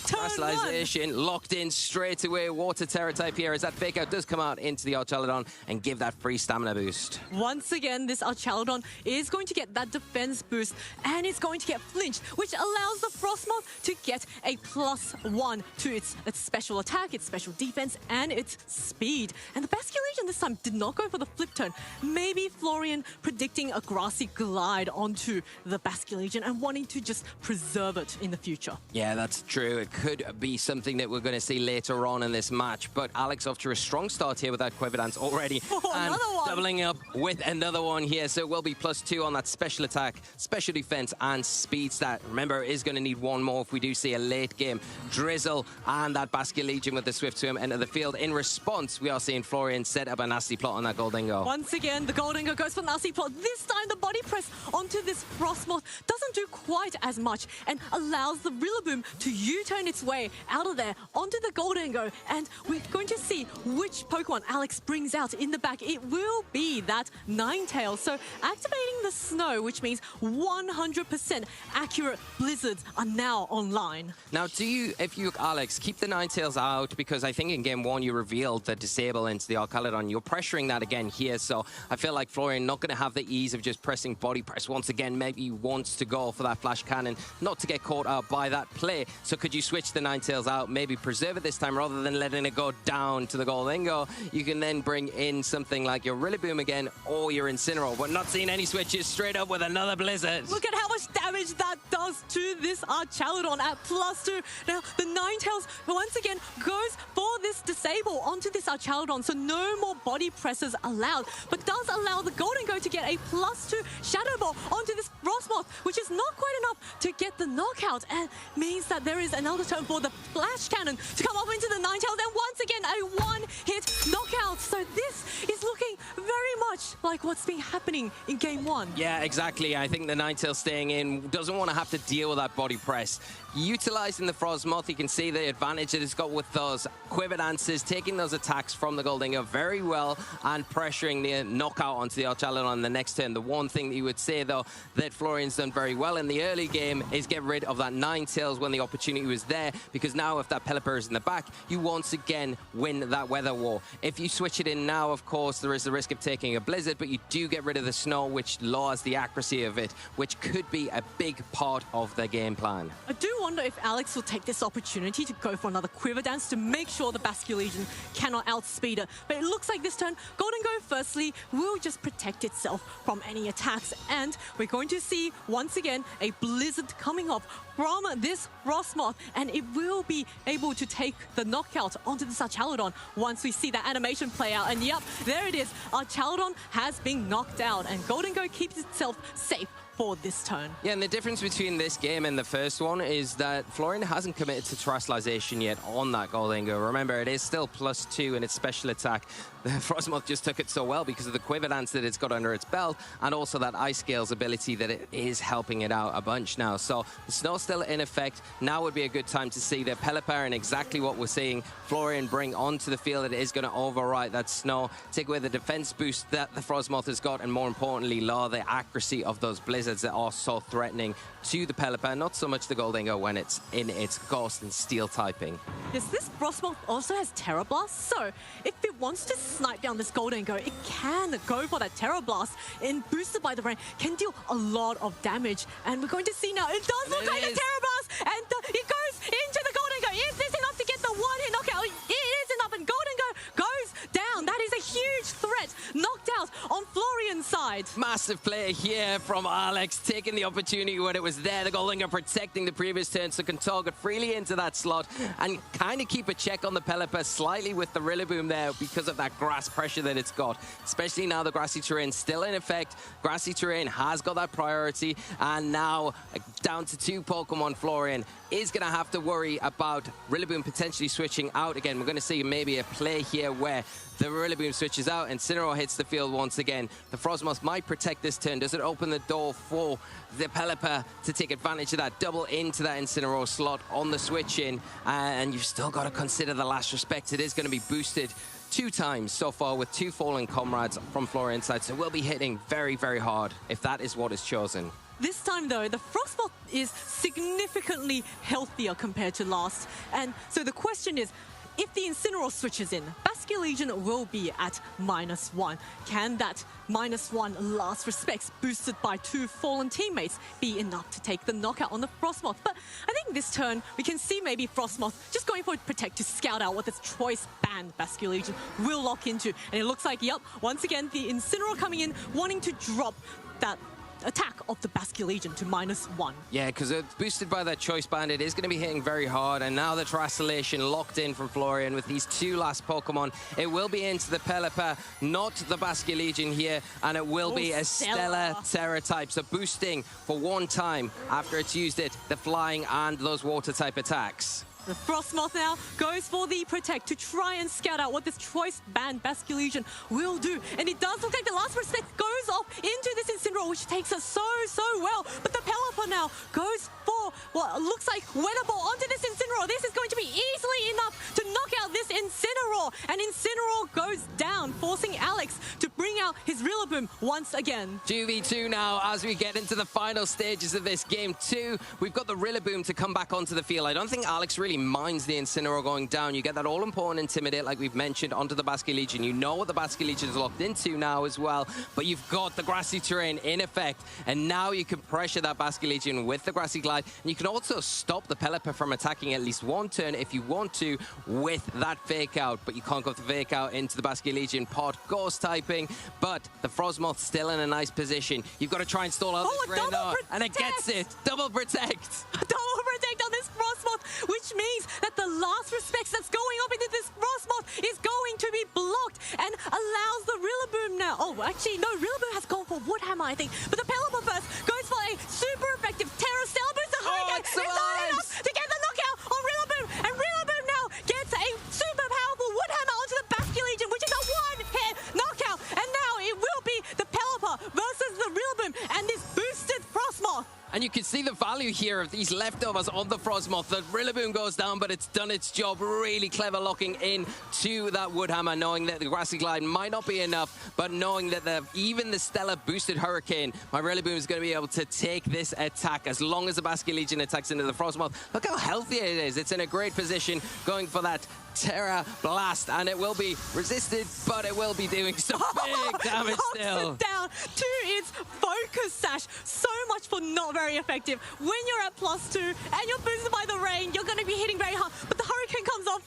Crystallization locked in straight away. Water Terror type here as that fake out does come out into the Archaludon and give that free stamina boost. Once again, this Archaludon is going to get that defense boost, and it's going to get flinched, which allows the Frostmoth to get a +1 to its special attack, its special defense, and its speed. And the Basculegion this time did not go for the flip turn. Maybe Florian predicting a grassy glide onto the Basculegion and wanting to just preserve it in the future. Yeah, that's true. It could be something that we're going to see later on in this match, but Alex off to a strong start here with that Quiver Dance already. And doubling up with another one here, so it will be +2 on that special attack, special defense, and speed stat. Remember, it is going to need one more if we do see a late game Drizzle and that Basculegion with the Swift Swim enter the field. In response, we are seeing Florian set up a nasty plot on that Goldingo. Once again, the Goldingo goes for nasty plot. This time, the body press onto this Frostmoth doesn't do quite as much and allows the Rillaboom to U-turn its way out of there onto the Goldingo, and we're going to see which Pokemon Alex brings out in the back. It will be that Ninetales. So activating the snow, which means 100% accurate blizzards are now online. Now, if you, Alex, keep the Ninetales out, because I think in game 1 you revealed the disable into the Archaludon. You're pressuring that again here, so I feel like Florian not going to have the ease of just pressing body press once again. Maybe he wants to go for that flash cannon, not to get caught out by that play. So could you switch the Ninetales out, maybe preserve it this time rather than letting it go down to the Goldingo? You can then bring in something like your Rillaboom again or your Incineroar, but not seeing any switches, straight up with another Blizzard. Look at how much damage that does to this Archaludon at +2. Now, the Ninetales once again goes for this disable onto this Archaludon, so no more body presses allowed, but does allow the Goldingo to get a +2 Shadow Ball onto this Frostmoth, which is not quite enough to get the knockout, and means that there is another turn for the Flash Cannon to come up into the Ninetales, and once again a one-hit knockout. So this is looking very much like what's been happening in Game 1. Yeah, exactly. I think the Ninetales staying in doesn't want to have to deal with that body press. Utilizing the Frostmoth, you can see the advantage that it's got with those Quiver Dances, taking those attacks from the Goldingo very well and pressuring the knockout onto the Archaludon on the next turn. The one thing that you would say, though, that Florian's done very well in the early game is get rid of that Ninetales when the opportunity was there, because now if that Pelipper is in the back, you once again win that weather war. If you switch it in now, of course, there is the risk of taking a Blizzard, but you do get rid of the snow, which lowers the accuracy of it, which could be a big part of their game plan. I do wonder if Alex will take this opportunity to go for another Quiver Dance to make sure the Basculegion cannot outspeed it. But it looks like this turn, Goldingo firstly will just protect itself from any attacks, and we're going to see once again a Blizzard coming up from this Frostmoth, and it will be able to take the knockout onto the Archaludon once we see that animation play out. And yep, there it is. Archaludon has been knocked out, and Goldingo keeps itself safe for this turn. Yeah, and the difference between this game and the first one is that Florian hasn't committed to Terrestrialization yet on that Goldingo. Remember, it is still +2 in its special attack. The Frostmoth just took it so well because of the Quiver Dance that it's got under its belt, and also that Ice Scales ability that it is helping it out a bunch now. So the snow's still in effect. Now would be a good time to see the Pelipper and exactly what we're seeing Florian bring onto the field. It is going to overwrite that snow, take away the defense boost that the Frostmoth has got, and more importantly, lower the accuracy of those Blizzards that are so threatening to the Pelipper, not so much the Goldingo when it's in its Ghost and Steel typing. Yes, this Frostmoth also has Terra Blast, so if it wants to snipe down this Goldingo, it can go for that Terra Blast, and boosted by the rain, can deal a lot of damage. And we're going to see now, it does look like a Terra Blast, and it goes into the Goldingo. Is this enough to get the one-hit knockout? It is enough, and Goldingo goes down. That is a huge threat, knocked out on Florian's side. Massive play here from Alex, taking the opportunity when it was there. The Goldingo protecting the previous turn, so can target freely into that slot and kind of keep a check on the Pelipper slightly with the Rillaboom there because of that grass pressure that it's got. Especially now the grassy terrain still in effect. Grassy terrain has got that priority, and now down to 2 Pokemon. Florian is going to have to worry about Rillaboom potentially switching out again. We're going to see maybe a play here where the Rillaboom switches out, and Incineroar hits the field once again. The Frostmoth might protect this turn. Does it open the door for the Pelipper to take advantage of that double into that Incineroar slot on the switch in? And you've still got to consider the last respect. It is going to be boosted 2 times so far with 2 fallen comrades from Florian's side, so we'll be hitting very, very hard if that is what is chosen. This time, though, the Frostmoth is significantly healthier compared to last. And so the question is, if the Incineroar switches in, Basculegion will be at -1. Can that -1 last respects boosted by 2 fallen teammates be enough to take the knockout on the Frostmoth? But I think this turn, we can see maybe Frostmoth just going for Protect to scout out what this choice band Basculegion will lock into. And it looks like, yep, once again, the Incineroar coming in, wanting to drop that attack of the Basculegion to -1. Yeah, because it's boosted by that choice band, it is going to be hitting very hard, and now the Terrestrialization locked in from Florian with these 2 last Pokemon. It will be into the Pelipper, not the Basculegion here, and it will be a Stellar Terra type, so boosting for 1 time after it's used it, the flying and those water type attacks. The Frostmoth now goes for the Protect to try and scout out what this choice band Basculegion will do. And it does look like the last respect goes off into this Incineroar, which takes us so well. But the Pelipper now goes for what looks like Weather Ball onto this Incineroar. This is going to be easily enough to knock out this Incineroar. And Incineroar goes down, forcing Alex to bring out his Rillaboom once again. 2v2 now as we get into the final stages of this game 2. We've got the Rillaboom to come back onto the field. I don't think Alex really really minds the Incineroar going down. You get that all-important Intimidate, like we've mentioned, onto the Basket Legion. You know what the Basket Legion is locked into now as well, but you've got the grassy terrain in effect, and now you can pressure that Basket Legion with the Grassy Glide, and you can also stop the Pelipper from attacking at least one turn if you want to with that Fake Out, but you can't go the Fake Out into the Basket Legion pod Ghost typing, but the Frostmoth still in a nice position. You've got to try and stall out this Radar, and it gets it. Double Protect. Double Protect on this Frostmoth, which means that the last respects that's going up into this Frostmoth is going to be blocked and allows the Rillaboom now. Oh, actually, no, Rillaboom has gone for Woodhammer, I think. But the Pelipper first goes for a super effective Terra Stellar Boost. The Hurricane is not enough to get the knockout on Rillaboom. And Rillaboom now gets a super powerful Woodhammer onto the Basket Legion, which is a one-hit knockout. And now it will be the Pelipper versus the Rillaboom and this boosted Frostmoth. And you can see the value here of these leftovers on the Frostmoth. The Rillaboom goes down, but it's done its job. Really clever locking in to that Woodhammer, knowing that the Grassy Glide might not be enough, but knowing that even the Stellar boosted Hurricane, my Rillaboom is going to be able to take this attack as long as the Basket Legion attacks into the Frostmoth. Look how healthy it is. It's in a great position going for that Terra Blast, and it will be resisted, but it will be doing some big damage still. It down to its Focus Sash. So much for not very effective. When you're at +2 and you're boosted by the rain, you're going to be hitting very hard, but the Hurricane comes off,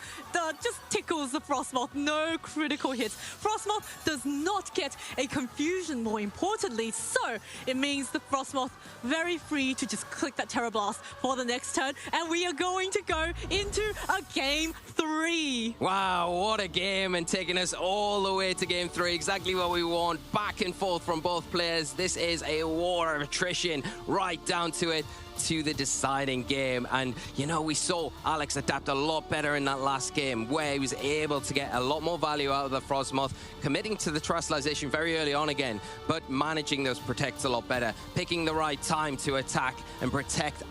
just tickles the Frostmoth. No critical hits. Frostmoth does not get a confusion, more importantly, so it means the Frostmoth very free to just click that Terra Blast for the next turn, and we are going to go into a Game 3. Wow, what a game, and taking us all the way to Game 3. Exactly what we want. Back and forth from both players. This is a war of attrition right down to it, to the deciding game. And you know, we saw Alex adapt a lot better in that last game, where he was able to get a lot more value out of the Frostmoth, committing to the Terastallization very early on again, but managing those protects a lot better, picking the right time to attack and protect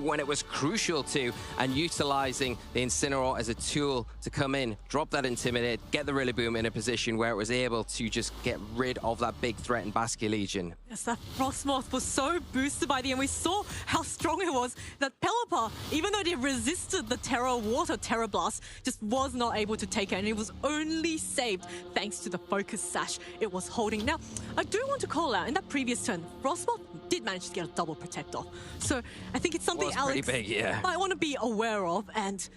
when it was crucial to, and utilizing the Incineroar as a tool to come in, drop that Intimidate, get the Rillaboom in a position where it was able to just get rid of that big threat in Basket Legion. Yes, that Frostmoth was so boosted by the end. We saw how strong it was that Pelipper, even though they resisted the Terra Blast, just was not able to take it, and it was only saved thanks to the Focus Sash it was holding. Now, I do want to call out, in that previous turn, Frostmoth did manage to get a double protect off. So I think it's something Alex might want to be aware of, and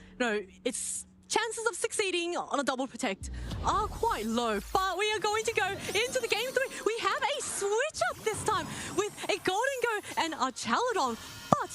its chances of succeeding on a double protect are quite low. But we are going to go into the Game 3. We have a switch up this time with a Golden Go and a Chaladon, but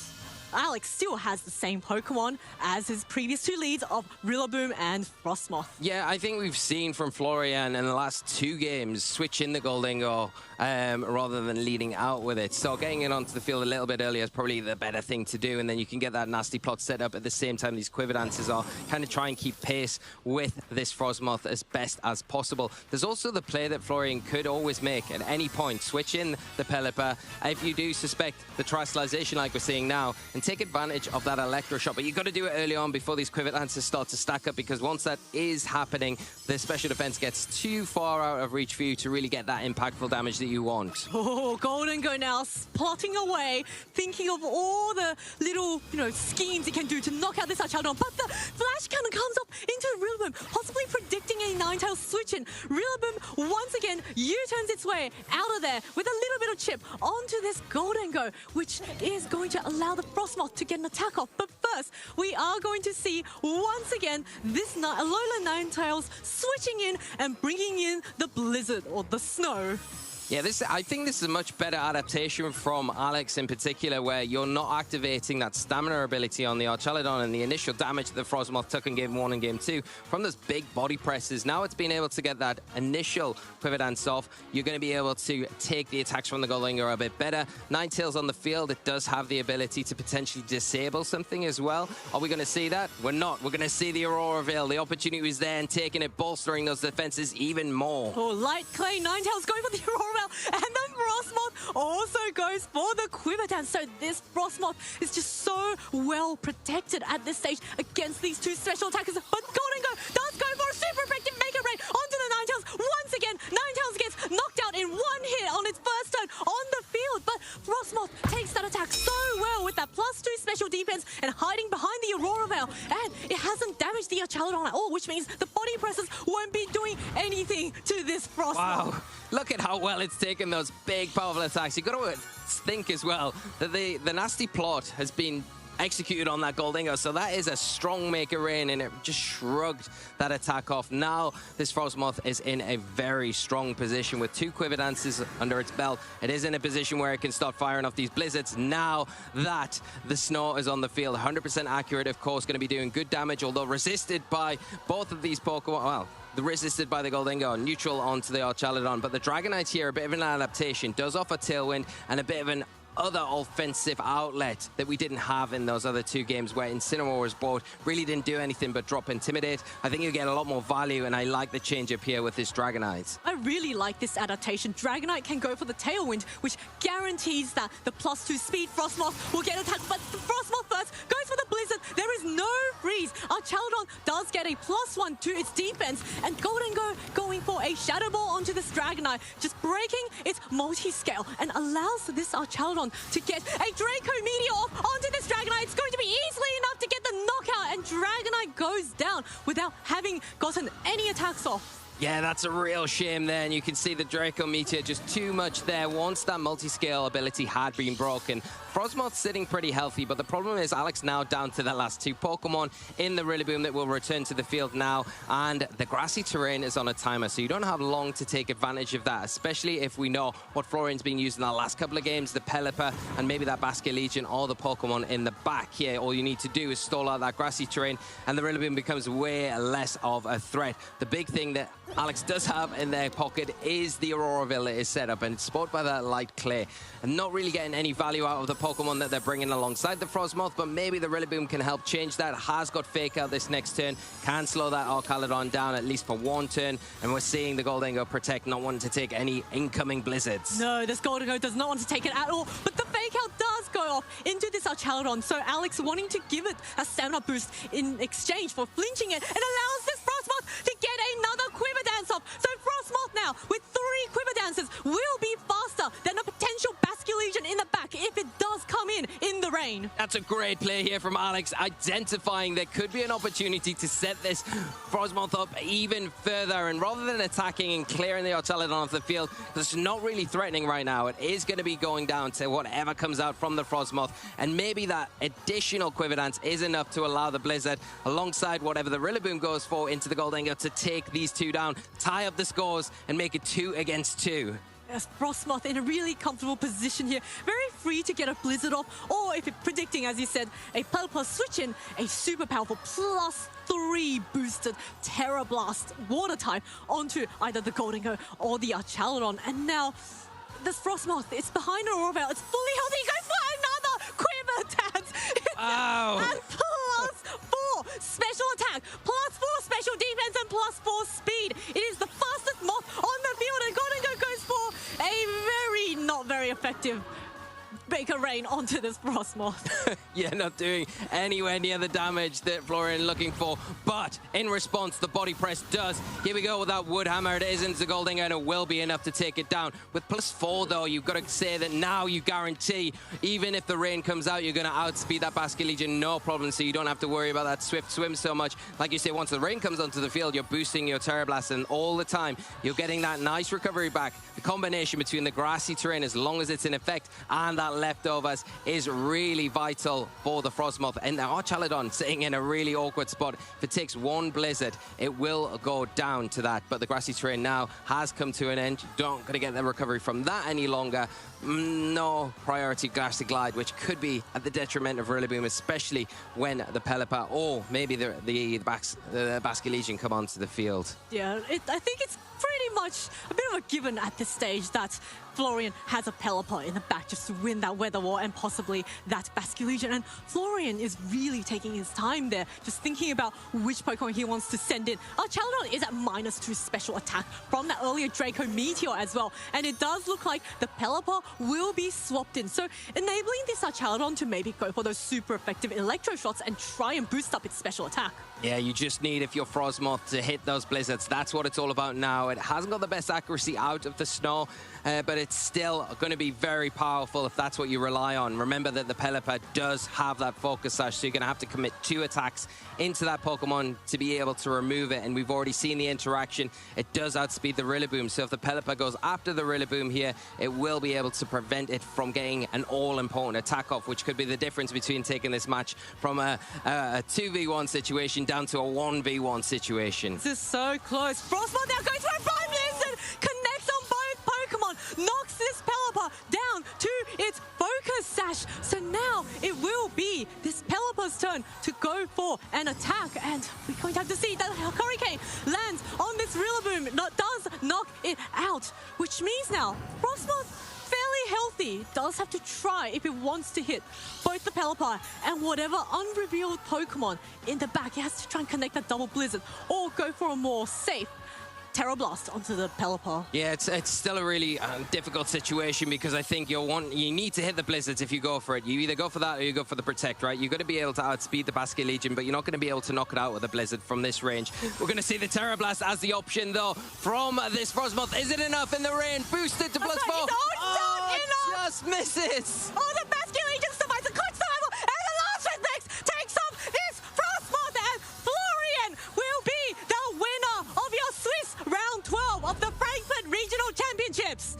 Alex still has the same Pokemon as his previous two leads of Rillaboom and Frostmoth. Yeah, I think we've seen from Florian in the last 2 games switch in the Gholdengo rather than leading out with it. So getting it onto the field a little bit earlier is probably the better thing to do, and then you can get that nasty plot set up at the same time these Quiver Dances are, kind of try and keep pace with this Frostmoth as best as possible. There's also the play that Florian could always make at any point, switch in the Pelipper if you do suspect the Terastallization like we're seeing now, and take advantage of that Electro Shot. But you've got to do it early on before these Quiver Dances start to stack up, because once that is happening, the special defense gets too far out of reach for you to really get that impactful damage that you want. Oh, Golden Go now plotting away, thinking of all the little, schemes he can do to knock out this Chaladon. But the Flash Cannon comes up into Rillaboom, possibly predicting a Ninetales switch in. Rillaboom once again U-turns its way out of there with a little bit of chip onto this Golden Go, which is going to allow the Frostmoth to get an attack off. But first, we are going to see once again this Alola Ninetales switching in and bringing in the Blizzard, or the snow. Yeah, I think this is a much better adaptation from Alex in particular, where you're not activating that stamina ability on the Archaladon and the initial damage that the Frostmoth took in Game 1 and Game 2 from those big body presses. Now it's been able to get that initial Quiver Dance off. You're going to be able to take the attacks from the Gholdengo a bit better. Ninetales on the field, it does have the ability to potentially disable something as well. Are we going to see that? We're not. We're going to see the Aurora Veil. The opportunity was there, and taking it, bolstering those defenses even more. Oh, Light Clay, Ninetales going for the Aurora Veil, and then Frostmoth also goes for the Quiver Dance. So this Frostmoth is just so well protected at this stage against these two special attackers. But Gholdengo does go for a super effective Mega Ray onto the Ninetales. Once again, Ninetales gets knocked out in one hit on its first turn on the field. But Frostmoth takes that attack so well with that +2 special defense and hiding behind the Aurora Veil, and it hasn't damaged the Archaludon at all, which means the body presses won't be doing anything to this Frostmoth. Wow, look at how well it's taken those big, powerful attacks. You've got to think as well that the nasty plot has been executed on that Goldingo, so that is a strong Maker Rain, and it just shrugged that attack off. Now this Frostmoth is in a very strong position with 2 Quiver Dances under its belt. It is in a position where it can start firing off these blizzards now that the snow is on the field. 100% accurate, of course, going to be doing good damage, although resisted by both of these Pokemon. Well, resisted by the Goldingo, neutral onto the Archaludon, but the Dragonite here, a bit of an adaptation, does offer Tailwind and a bit of an other offensive outlet that we didn't have in those other 2 games where Incineroar was bought, really didn't do anything but drop Intimidate. I think you get a lot more value, and I like the change up here with this Dragonite. I really like this adaptation. Dragonite can go for the Tailwind, which guarantees that the +2 speed Frostmoth will get attacked, but the Frostmoth first goes for the Blizzard. There is no freeze. Archaludon does get a +1 to its defense, and Goldingo going for a Shadow Ball onto this Dragonite, just breaking its multi-scale and allows this Archaludon to get a Draco Meteor off onto this Dragonite. It's going to be easily enough to get the knockout, and Dragonite goes down without having gotten any attacks off. Yeah, that's a real shame there, and you can see the Draco Meteor just too much there once that multi-scale ability had been broken. Frostmoth's sitting pretty healthy, but the problem is Alex now down to the last 2 Pokemon in the Rillaboom that will return to the field now, and the grassy terrain is on a timer, so you don't have long to take advantage of that, especially if we know what Florian's been using the last couple of games, the Pelipper and maybe that Basculegion, all the Pokemon in the back here. All you need to do is stall out that grassy terrain, and the Rillaboom becomes way less of a threat. The big thing that Alex does have in their pocket is the Auroraville that is set up, and it's spot by that light clay, and not really getting any value out of the Pokemon that they're bringing alongside the Frostmoth, but maybe the Rillaboom can help change that. Has got Fake Out this next turn, can slow that Archaludon down at least for 1 turn, and we're seeing the Goldingo protect, not wanting to take any incoming blizzards. No, this Goldingo does not want to take it at all, but the Fake Out does go off into this Archaludon, so Alex wanting to give it a stamina boost in exchange for flinching it, and allows this Frostmoth to get another Quiver Dance off. So Frostmoth now, with 3 Quiver Dances, will be faster than a potential Basculegion in the back if it does come in the rain. That's a great play here from Alex, identifying there could be an opportunity to set this Frostmoth up even further, and rather than attacking and clearing the Archaludon off the field, that's not really threatening right now. It is going to be going down to whatever comes out from the Frostmoth, and maybe that additional Quiver Dance is enough to allow the Blizzard, alongside whatever the Rillaboom goes for, into the Goldingo to take these 2 down, tie up the scores, and make it 2 against 2. Yes, Frostmoth in a really comfortable position here. Very free to get a Blizzard off, or if it's predicting, as you said, a Pelipper switch in, a super powerful +3 boosted Terra Blast Water type onto either the Goldingo or the Archaludon. And now this Frostmoth, it's behind Auroraville, it's fully healthy, it goes for another Quiver Dance! Wow! And +4 special attack, +4 special defense, and +4 speed. It is the fastest moth on the field, and Goldingo goes for a not very effective Baker Rain onto this Frostmoth. Yeah, not doing anywhere near the damage that Florian looking for, but in response, the body press does. Here we go with that Wood Hammer. It isn't the Goldingo, and it will be enough to take it down. With +4, though, you've got to say that now you guarantee, even if the rain comes out, you're going to outspeed that Basculegion, no problem, so you don't have to worry about that swift swim so much. Like you say, once the rain comes onto the field, you're boosting your Terra Blast, and all the time, you're getting that nice recovery back. The combination between the grassy terrain, as long as it's in effect, and that leftovers is really vital for the Frostmoth. And the Archaludon sitting in a really awkward spot. If it takes 1 Blizzard, it will go down to that. But the grassy terrain now has come to an end. Don't going to get the recovery from that any longer. No priority grassy glide, which could be at the detriment of Rillaboom, especially when the Pelipper or maybe the Basculegion come onto the field. Yeah, I think it's pretty much a bit of a given at this stage that Florian has a Pelipper in the back just to win that Weather War and possibly that Basculegion. And Florian is really taking his time there, just thinking about which Pokemon he wants to send in. Archaludon is at -2 special attack from that earlier Draco Meteor as well. And it does look like the Pelipper will be swapped in. So enabling this Archaludon to maybe go for those super effective Electro Shots and try and boost up its special attack. Yeah, you just need, if you're Frostmoth, to hit those Blizzards. That's what it's all about now. It hasn't got the best accuracy out of the snow, but it's still going to be very powerful if that's what you rely on. Remember that the Pelipper does have that focus sash, so you're going to have to commit 2 attacks into that Pokemon to be able to remove it, and we've already seen the interaction. It does outspeed the Rillaboom, so if the Pelipper goes after the Rillaboom here, it will be able to prevent it from getting an all-important attack off, which could be the difference between taking this match from a 2v1 situation down to a 1v1 situation. This is so close. Frostmoth now goes for a Prime Blizzard, connects on both Pokemon, knocks this Pelipper down to its focus sash. So now it will be this Pelipper's turn to go for an attack, and we're going to have to see that Hurricane lands on this Rillaboom, does knock it out, which means now Frostmoth, fairly healthy, does have to try if it wants to hit both the Pelipper and whatever unrevealed Pokemon in the back. It has to try and connect that double Blizzard or go for a more safe Terra Blast onto the Pelipper. Yeah, it's still a really difficult situation, because I think you need to hit the Blizzards if you go for it. You either go for that or you go for the Protect, right? You're going to be able to outspeed the Basculegion, but you're not going to be able to knock it out with a Blizzard from this range. We're going to see the Terra Blast as the option, though, from this Frostmoth. Is it enough in the rain? Boosted to +4. Not enough! Just misses! Oh, the Basculegion survives, the clutch survival, and the last Reflex takes off this Frostmoth, and Florian will be the winner of your Swiss Round 12 of the Frankfurt Regional Championships.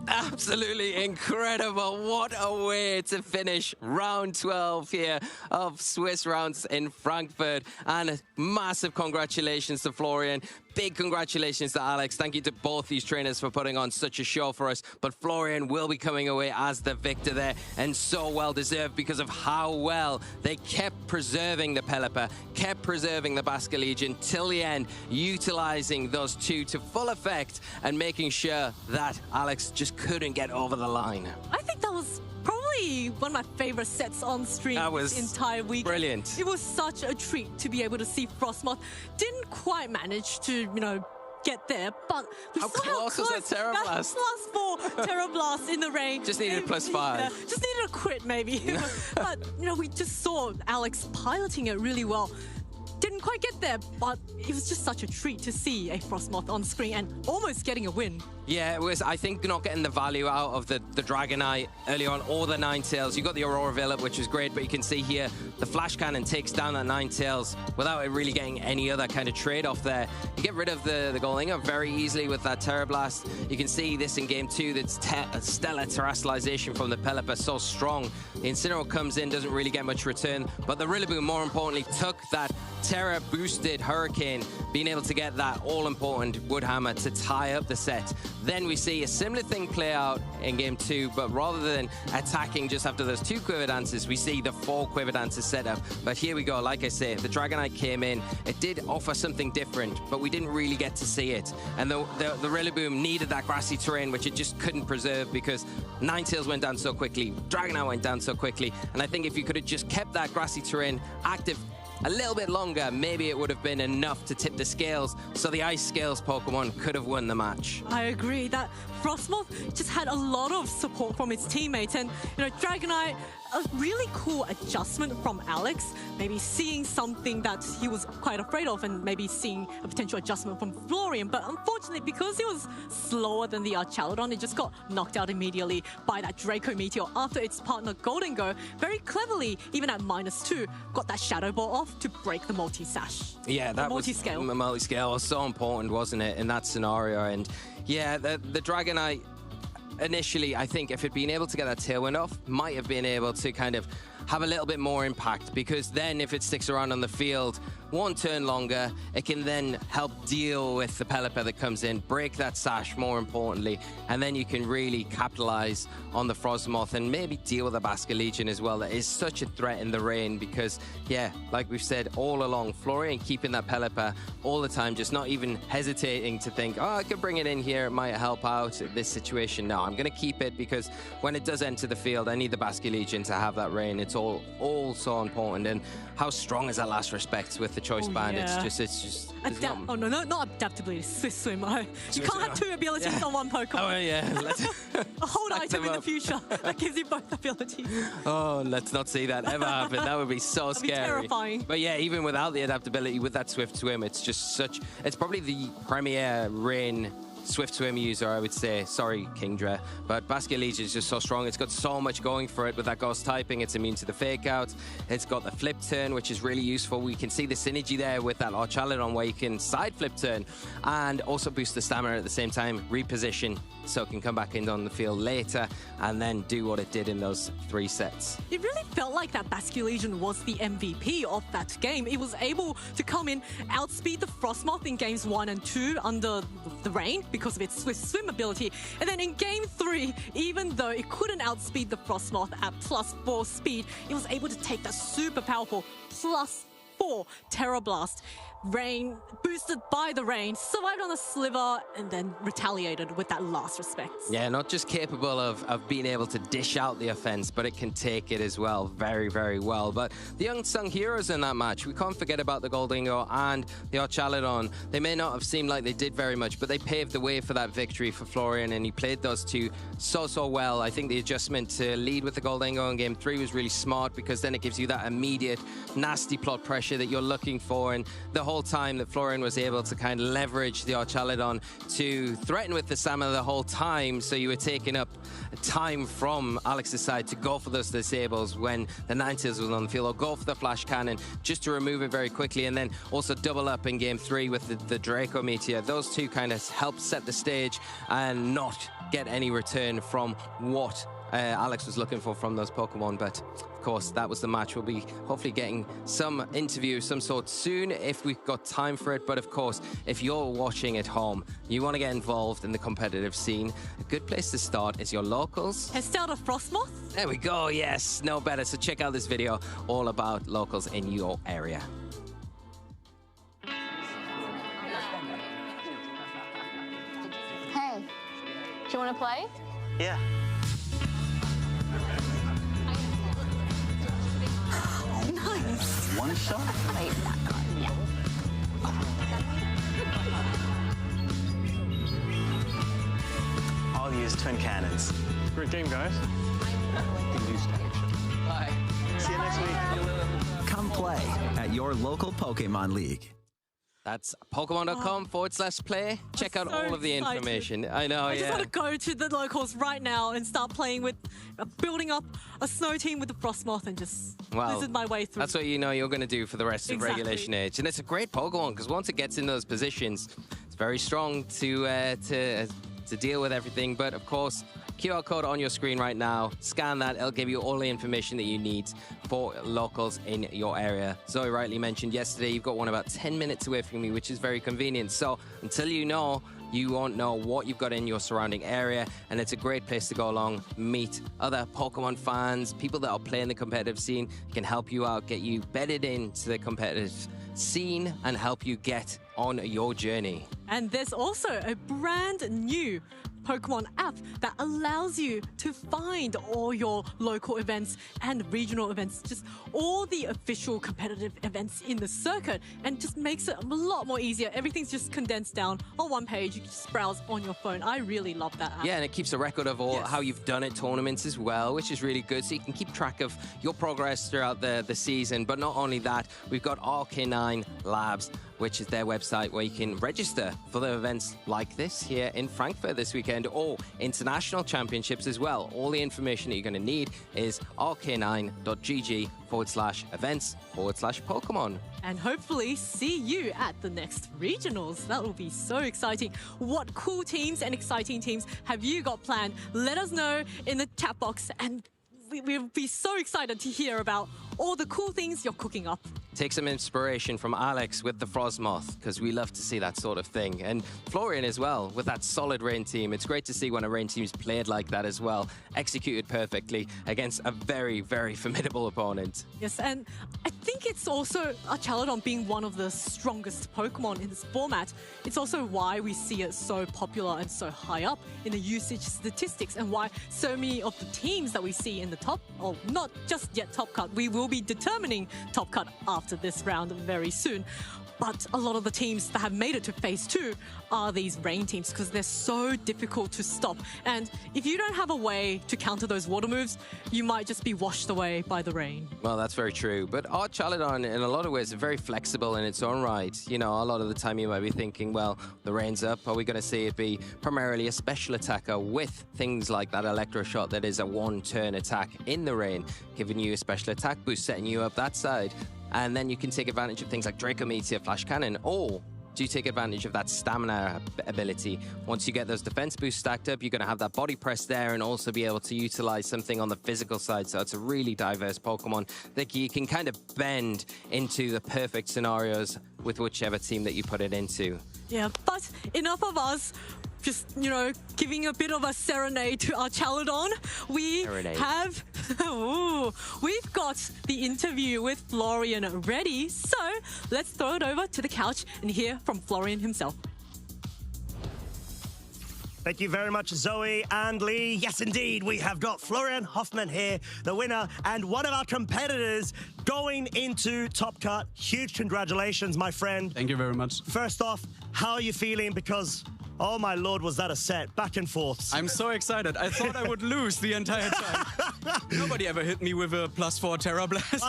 Absolutely incredible. What a way to finish round 12 here of Swiss rounds in Frankfurt. And massive congratulations to Florian. Big congratulations to Alex. Thank you to both these trainers for putting on such a show for us. But Florian will be coming away as the victor there, and so well deserved because of how well they kept preserving the Pelipper, kept preserving the Basculegion till the end, utilizing those two to full effect and making sure that Alex just couldn't get over the line. I think that was probably one of my favorite sets on stream this entire week. Brilliant. It was such a treat to be able to see Frostmoth. Didn't quite manage to, get there, but we saw how close was that Terra Blast? +4 Terra Blast in the rain. Just needed a +5. Yeah, just needed a crit, maybe. But, we just saw Alex piloting it really well. Didn't quite get there, but it was just such a treat to see a Frostmoth on screen and almost getting a win. Yeah, it was, I think, not getting the value out of the Dragonite early on, or the Ninetales. You got the Aurora Veil, which is great, but you can see here the Flash Cannon takes down that Ninetales without it really getting any other kind of trade-off there. You get rid of the Goldinger very easily with that Terra Blast. You can see this in Game 2, that's stellar terrestrialization from the Pelipper, so strong. The Incineroar comes in, doesn't really get much return, but the Rillaboom, more importantly, took that Terra-boosted Hurricane, being able to get that all-important Woodhammer to tie up the set. Then we see a similar thing play out in Game 2, but rather than attacking just after those 2 Quiver Dances, we see the 4 Quiver Dances set up. But here we go, like I say, the Dragonite came in. It did offer something different, but we didn't really get to see it. And the Rillaboom needed that grassy terrain, which it just couldn't preserve because Ninetales went down so quickly, Dragonite went down so quickly, and I think if you could have just kept that grassy terrain active a little bit longer, maybe it would have been enough to tip the scales, so the Ice Scales Pokemon could have won the match. I agree that Frostmoth just had a lot of support from its teammates, and Dragonite, a really cool adjustment from Alex, maybe seeing something that he was quite afraid of and maybe seeing a potential adjustment from Florian, but unfortunately because he was slower than the Archaludon, it just got knocked out immediately by that Draco Meteor after its partner Golden Go very cleverly, even at -2, got that Shadow Ball off to break the multi-sash. Yeah, that multi-scale. Multi-scale was so important, wasn't it, in that scenario? And yeah, the Dragonite, initially, I think if it'd been able to get that Tailwind off, might have been able to kind of have a little bit more impact, because then if it sticks around on the field 1 turn longer, it can then help deal with the Pelipper that comes in, break that sash more importantly, and then you can really capitalize on the Frostmoth and maybe deal with the Basculegion as well. That is such a threat in the rain because, yeah, like we've said all along, Florian keeping that Pelipper all the time, just not even hesitating to think, oh, I could bring it in here, it might help out this situation. No, I'm going to keep it because when it does enter the field, I need the Basculegion to have that rain. It's all so important. And how strong is that last respect with the choice band? Yeah. It's just not adaptability, Swiss Swim. You can't have 2 abilities on one Pokemon. Oh yeah, a hold item in the future that gives you both abilities. Oh, let's not see that ever happen. That would be so That'd scary. be terrifying. But yeah, even without the adaptability, with that Swift Swim, it's just it's probably the premier rain swift swim user, I would say. Sorry, Kingdra. But Basculege is just so strong. It's got so much going for it with that ghost typing. It's immune to the fake out. It's got the flip turn, which is really useful. We can see the synergy there with that Archaladon where you can side flip turn and also boost the stamina at the same time, reposition so it can come back in on the field later and then do what it did in those 3 sets. It really felt like that Basculegion was the MVP of that game. It was able to come in, outspeed the Frostmoth in games 1 and 2 under the rain because of its swift swim ability. And then in game 3, even though it couldn't outspeed the Frostmoth at +4 speed, it was able to take that super powerful +4 Terra Blast. Rain, boosted by the rain, survived on a sliver, and then retaliated with that last respect. Yeah, not just capable of being able to dish out the offense, but it can take it as well very, very well. But the unsung heroes in that match, we can't forget about the Goldingo and the Archaladon. They may not have seemed like they did very much, but they paved the way for that victory for Florian, and he played those two so well. I think the adjustment to lead with the Goldingo in game 3 was really smart, because then it gives you that immediate nasty plot pressure that you're looking for, and the whole time that Florian was able to kind of leverage the Archaladon to threaten with the stamina the whole time, so you were taking up time from Alex's side to go for those disables when the Ninetales was on the field, or go for the flash cannon just to remove it very quickly, and then also double up in game 3 with the Draco Meteor. Those two kind of helped set the stage and not get any return from what Alex was looking for from those Pokemon. But of course, that was the match. We'll be hopefully getting some interview of some sort soon if we've got time for it. But of course, if you're watching at home, you want to get involved in the competitive scene, a good place to start is your locals. Test out a Frostmoth? There we go, yes, no better. So check out this video all about locals in your area. Hey, do you want to play? Yeah. Nice. One shot? Wait, that card, yeah. I'll use twin cannons. Great game, guys. Bye. See you next week. Come play at your local Pokemon League. That's Pokemon.com/play. Check out all of the information. I know, I just want to go to the locals right now and start playing with, building up a snow team with the Frostmoth and just blizzard my way through. That's what you know you're going to do for the rest of Regulation Age. And it's a great Pokemon, because once it gets in those positions, it's very strong to deal with everything. But of course, QR code on your screen right now. Scan that. It'll give you all the information that you need for locals in your area. Zoe rightly mentioned yesterday, you've got one about 10 minutes away from me, which is very convenient. So until you know, you won't know what you've got in your surrounding area, and it's a great place to go along, meet other Pokemon fans, people that are playing the competitive scene, can help you out, get you bedded into the competitive scene, and help you get on your journey. And there's also a brand new Pokemon app that allows you to find all your local events and regional events, just all the official competitive events in the circuit, and just makes it a lot more easier. Everything's just condensed down on one page. You can just browse on your phone. I really love that app. Yeah, and it keeps a record of all how you've done at tournaments as well, which is really good. So you can keep track of your progress throughout the season. But not only that, we've got RK9 Labs, which is their website where you can register for the events like this here in Frankfurt this weekend, or international championships as well. All the information that you're going to need is rk9.gg/events/Pokemon. And hopefully see you at the next regionals. That will be so exciting. What cool teams and exciting teams have you got planned? Let us know in the chat box, and we'll be so excited to hear about all the cool things you're cooking up. Take some inspiration from Alex with the Frostmoth, because we love to see that sort of thing. And Florian as well, with that solid Rain team. It's great to see when a Rain team's played like that as well, executed perfectly against a very, very formidable opponent. Yes, and I think it's also Archaladon being one of the strongest Pokemon in this format. It's also why we see it so popular and so high up in the usage statistics, and why so many of the teams that we see in the top, or not just yet top cut, we will be determining top cut after after this round very soon. But a lot of the teams that have made it to phase 2 are these rain teams because they're so difficult to stop. And if you don't have a way to counter those water moves, you might just be washed away by the rain. Well, that's very true. But our Chaladon, in a lot of ways, is very flexible in its own right. You know, a lot of the time you might be thinking, well, the rain's up. Are we going to see it be primarily a special attacker with things like that Electro Shot that is a one-turn attack in the rain, giving you a special attack boost, setting you up that side? And then you can take advantage of things like Draco Meteor, Flash Cannon, or do you take advantage of that stamina ability? Once you get those defense boosts stacked up, you're going to have that body press there and also be able to utilize something on the physical side. So it's a really diverse Pokemon that you can kind of bend into the perfect scenarios with whichever team that you put it into. Yeah, but enough of us just, you know, giving a bit of a serenade to our Chaladon. We've got the interview with Florian ready, so let's throw it over to the couch and hear from Florian himself. Thank you very much, Zoe and Lee. Yes, indeed, we have got Florian Hoffman here, the winner and one of our competitors going into Top Cut. Huge congratulations, my friend. Thank you very much. First off, how are you feeling? Because, oh my lord, was that a set? Back and forth. I'm so excited. I thought I would lose the entire time. Nobody ever hit me with a +4 Terra Blast.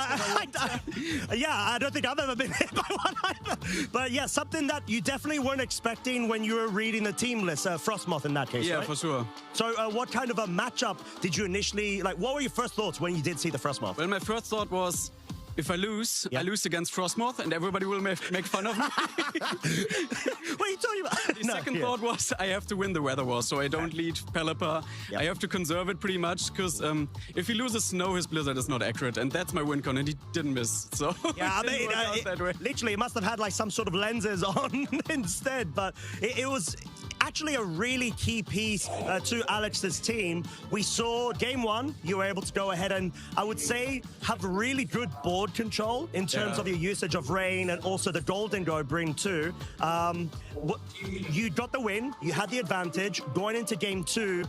Yeah, I don't think I've ever been hit by one either. But yeah, something that you definitely weren't expecting when you were reading the team list, Frostmoth in that case, yeah, right? for sure. So what kind of a matchup did you initially, like, what were your first thoughts when you did see the Frostmoth? Well, my first thought was, if I lose, I lose against Frostmoth and everybody will make fun of me. What are you talking about? The second thought was I have to win the Weather War, so I don't lead Pelipper. I have to conserve it pretty much, because if he loses Snow, his Blizzard is not accurate, and that's my win con, and he didn't miss. So yeah, I mean, literally, it must have had like some sort of lenses on instead, but it was actually a really key piece to Alex's team. We saw game 1, you were able to go ahead and, I would say, have really good board control in terms of your usage of Rain and also the Golden Go bring too. You got the win, you had the advantage. Going into game 2,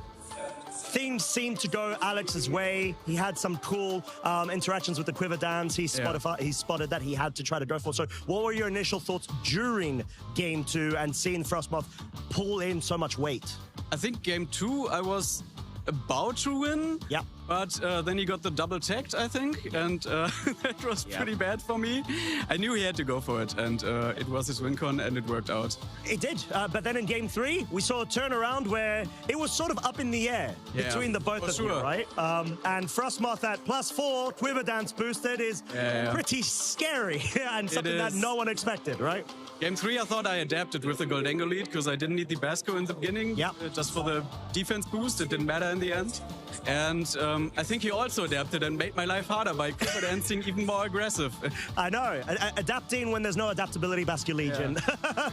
things seemed to go Alex's way. He had some cool interactions with the Quiver Dance. He spotted that he had to try to go for. So what were your initial thoughts during game 2 and seeing Frostmoth pull in so much weight? I think game 2 I was about to win. Yeah. But then he got the double tagged, I think, and that was pretty bad for me. I knew he had to go for it, and it was his win con, and it worked out. It did, but then in game 3, we saw a turnaround where it was sort of up in the air between the both of you, right? And Frostmoth at +4, Quiver Dance boosted is pretty scary and something that no one expected, right? Game 3, I thought I adapted with the Goldengo lead because I didn't need the Basco in the beginning, just for the defense boost. It didn't matter in the end. And I think he also adapted and made my life harder by Quiver Dancing even more aggressive. I know. Adapting when there's no adaptability Basque Legion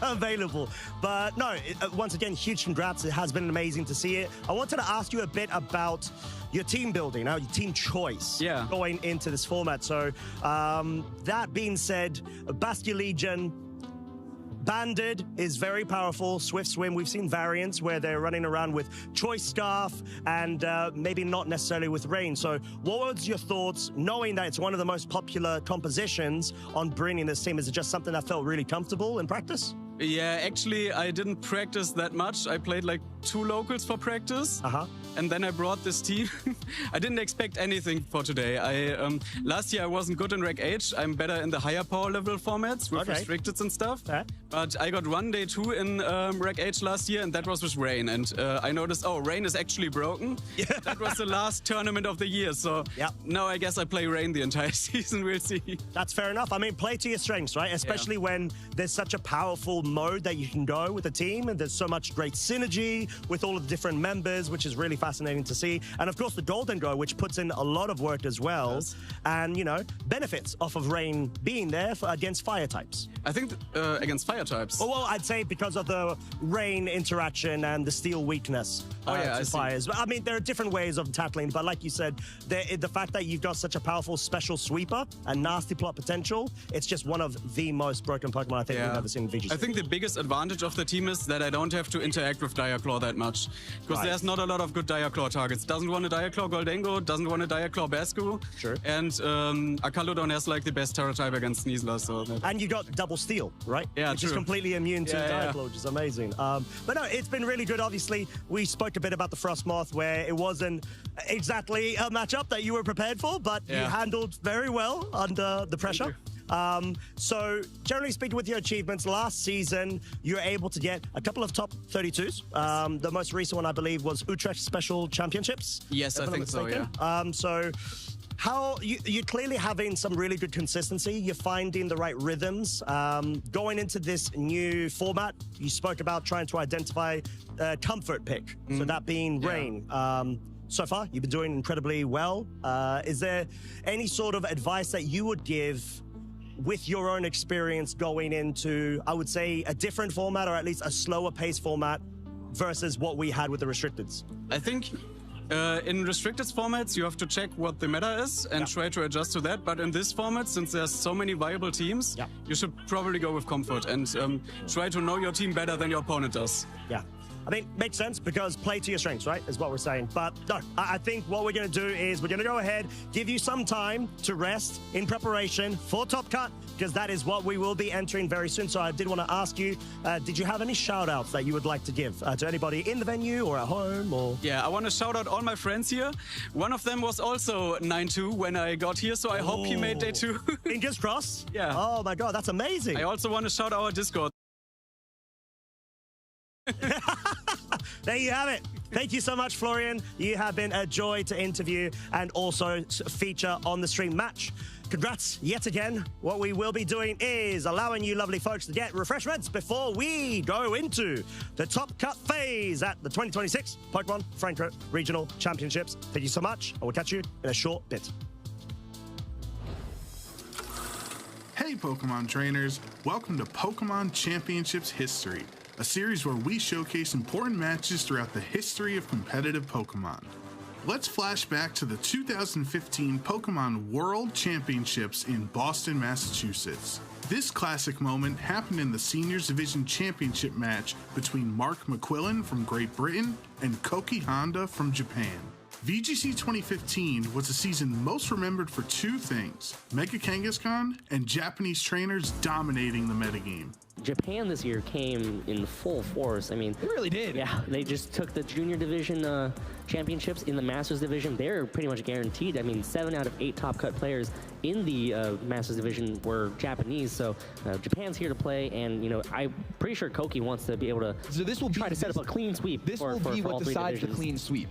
available. But no, once again, huge congrats. It has been amazing to see it. I wanted to ask you a bit about your team building, your team choice going into this format. So that being said, Basque Legion, Banded is very powerful. Swift Swim, we've seen variants where they're running around with Choice Scarf and maybe not necessarily with Rain. So what was your thoughts, knowing that it's one of the most popular compositions, on bringing this team? Is it just something that felt really comfortable in practice? Yeah, actually, I didn't practice that much. I played like 2 locals for practice. And then I brought this team. I didn't expect anything for today. Last year I wasn't good in Reg H. I'm better in the higher power level formats with restricteds and stuff. But I got 1 day 2 in Reg H last year, and that was with Rain. And I noticed, oh, Rain is actually broken. That was the last tournament of the year. So now I guess I play Rain the entire season. We'll see. That's fair enough. I mean, play to your strengths, right? Especially when there's such a powerful mode that you can go with the team, and there's so much great synergy with all of the different members, which is really fascinating to see. And of course the Golden Go, which puts in a lot of work as well, and you know, benefits off of Rain being there against fire types. I think against fire types. Well, I'd say because of the Rain interaction and the steel weakness to fires. I mean, there are different ways of tackling, but like you said, the fact that you've got such a powerful special sweeper and nasty plot potential, it's just one of the most broken Pokemon I think we've ever seen in VGC. I think the biggest advantage of the team is that I don't have to interact with Diaclaw that much, because there's not a lot of good Diaclaw targets. Doesn't want to Diaclaw Goldengo, doesn't want to Diaclaw Bascu. Sure. And Akalodon has like the best Terra type against Sneasler. So and you got double steel, right? Yeah, which true. is completely immune to Yeah, Diaclaw, which is amazing. But no, it's been really good. Obviously, we spoke a bit about the Frostmoth, where it wasn't exactly a matchup that you were prepared for, but you handled very well under the pressure. So generally speaking, with your achievements last season, you were able to get a couple of top 32s. The most recent one, I believe, was Utrecht Special Championships. Yes, I think so, yeah. So how you're clearly having some really good consistency. You're finding the right rhythms. Going into this new format, you spoke about trying to identify a comfort pick. So that being Rain. So far, you've been doing incredibly well. Is there any sort of advice that you would give with your own experience going into, I would say, a different format, or at least a slower pace format versus what we had with the Restricteds? I think in Restricted formats, you have to check what the meta is and try to adjust to that. But in this format, since there's so many viable teams, you should probably go with comfort and try to know your team better than your opponent does. Yeah. I mean, makes sense, because play to your strengths, right, is what we're saying. But no, I think what we're going to do is we're going to go ahead, give you some time to rest in preparation for Top Cut, because that is what we will be entering very soon. So I did want to ask you, did you have any shout-outs that you would like to give to anybody in the venue or at home? Or Yeah, I want to shout out all my friends here. One of them was also 9-2 when I got here, so I hope he made day 2. Fingers crossed. Yeah. Oh my God, that's amazing. I also want to shout our Discord. There you have it. Thank you so much, Florian. You have been a joy to interview and also feature on the stream match. Congrats yet again. What we will be doing is allowing you lovely folks to get refreshments before we go into the Top Cut phase at the 2026 Pokemon Frankfurt Regional Championships. Thank you so much. I will catch you in a short bit. Hey Pokemon trainers, welcome to Pokemon Championships History, a series where we showcase important matches throughout the history of competitive Pokemon. Let's flash back to the 2015 Pokemon World Championships in Boston, Massachusetts. This classic moment happened in the Seniors Division Championship match between Mark McQuillan from Great Britain and Koki Honda from Japan. VGC 2015 was a season most remembered for two things: Mega Kangaskhan and Japanese trainers dominating the metagame. Japan this year came in full force. I mean, they really did. Yeah, they just took the junior division championships in the Masters division. They're pretty much guaranteed. I mean, 7 out of 8 top cut players in the Masters division were Japanese. So Japan's here to play, and you know, I'm pretty sure Koki wants to be able to. So this will try to set up a clean sweep. This will be what decides the clean sweep.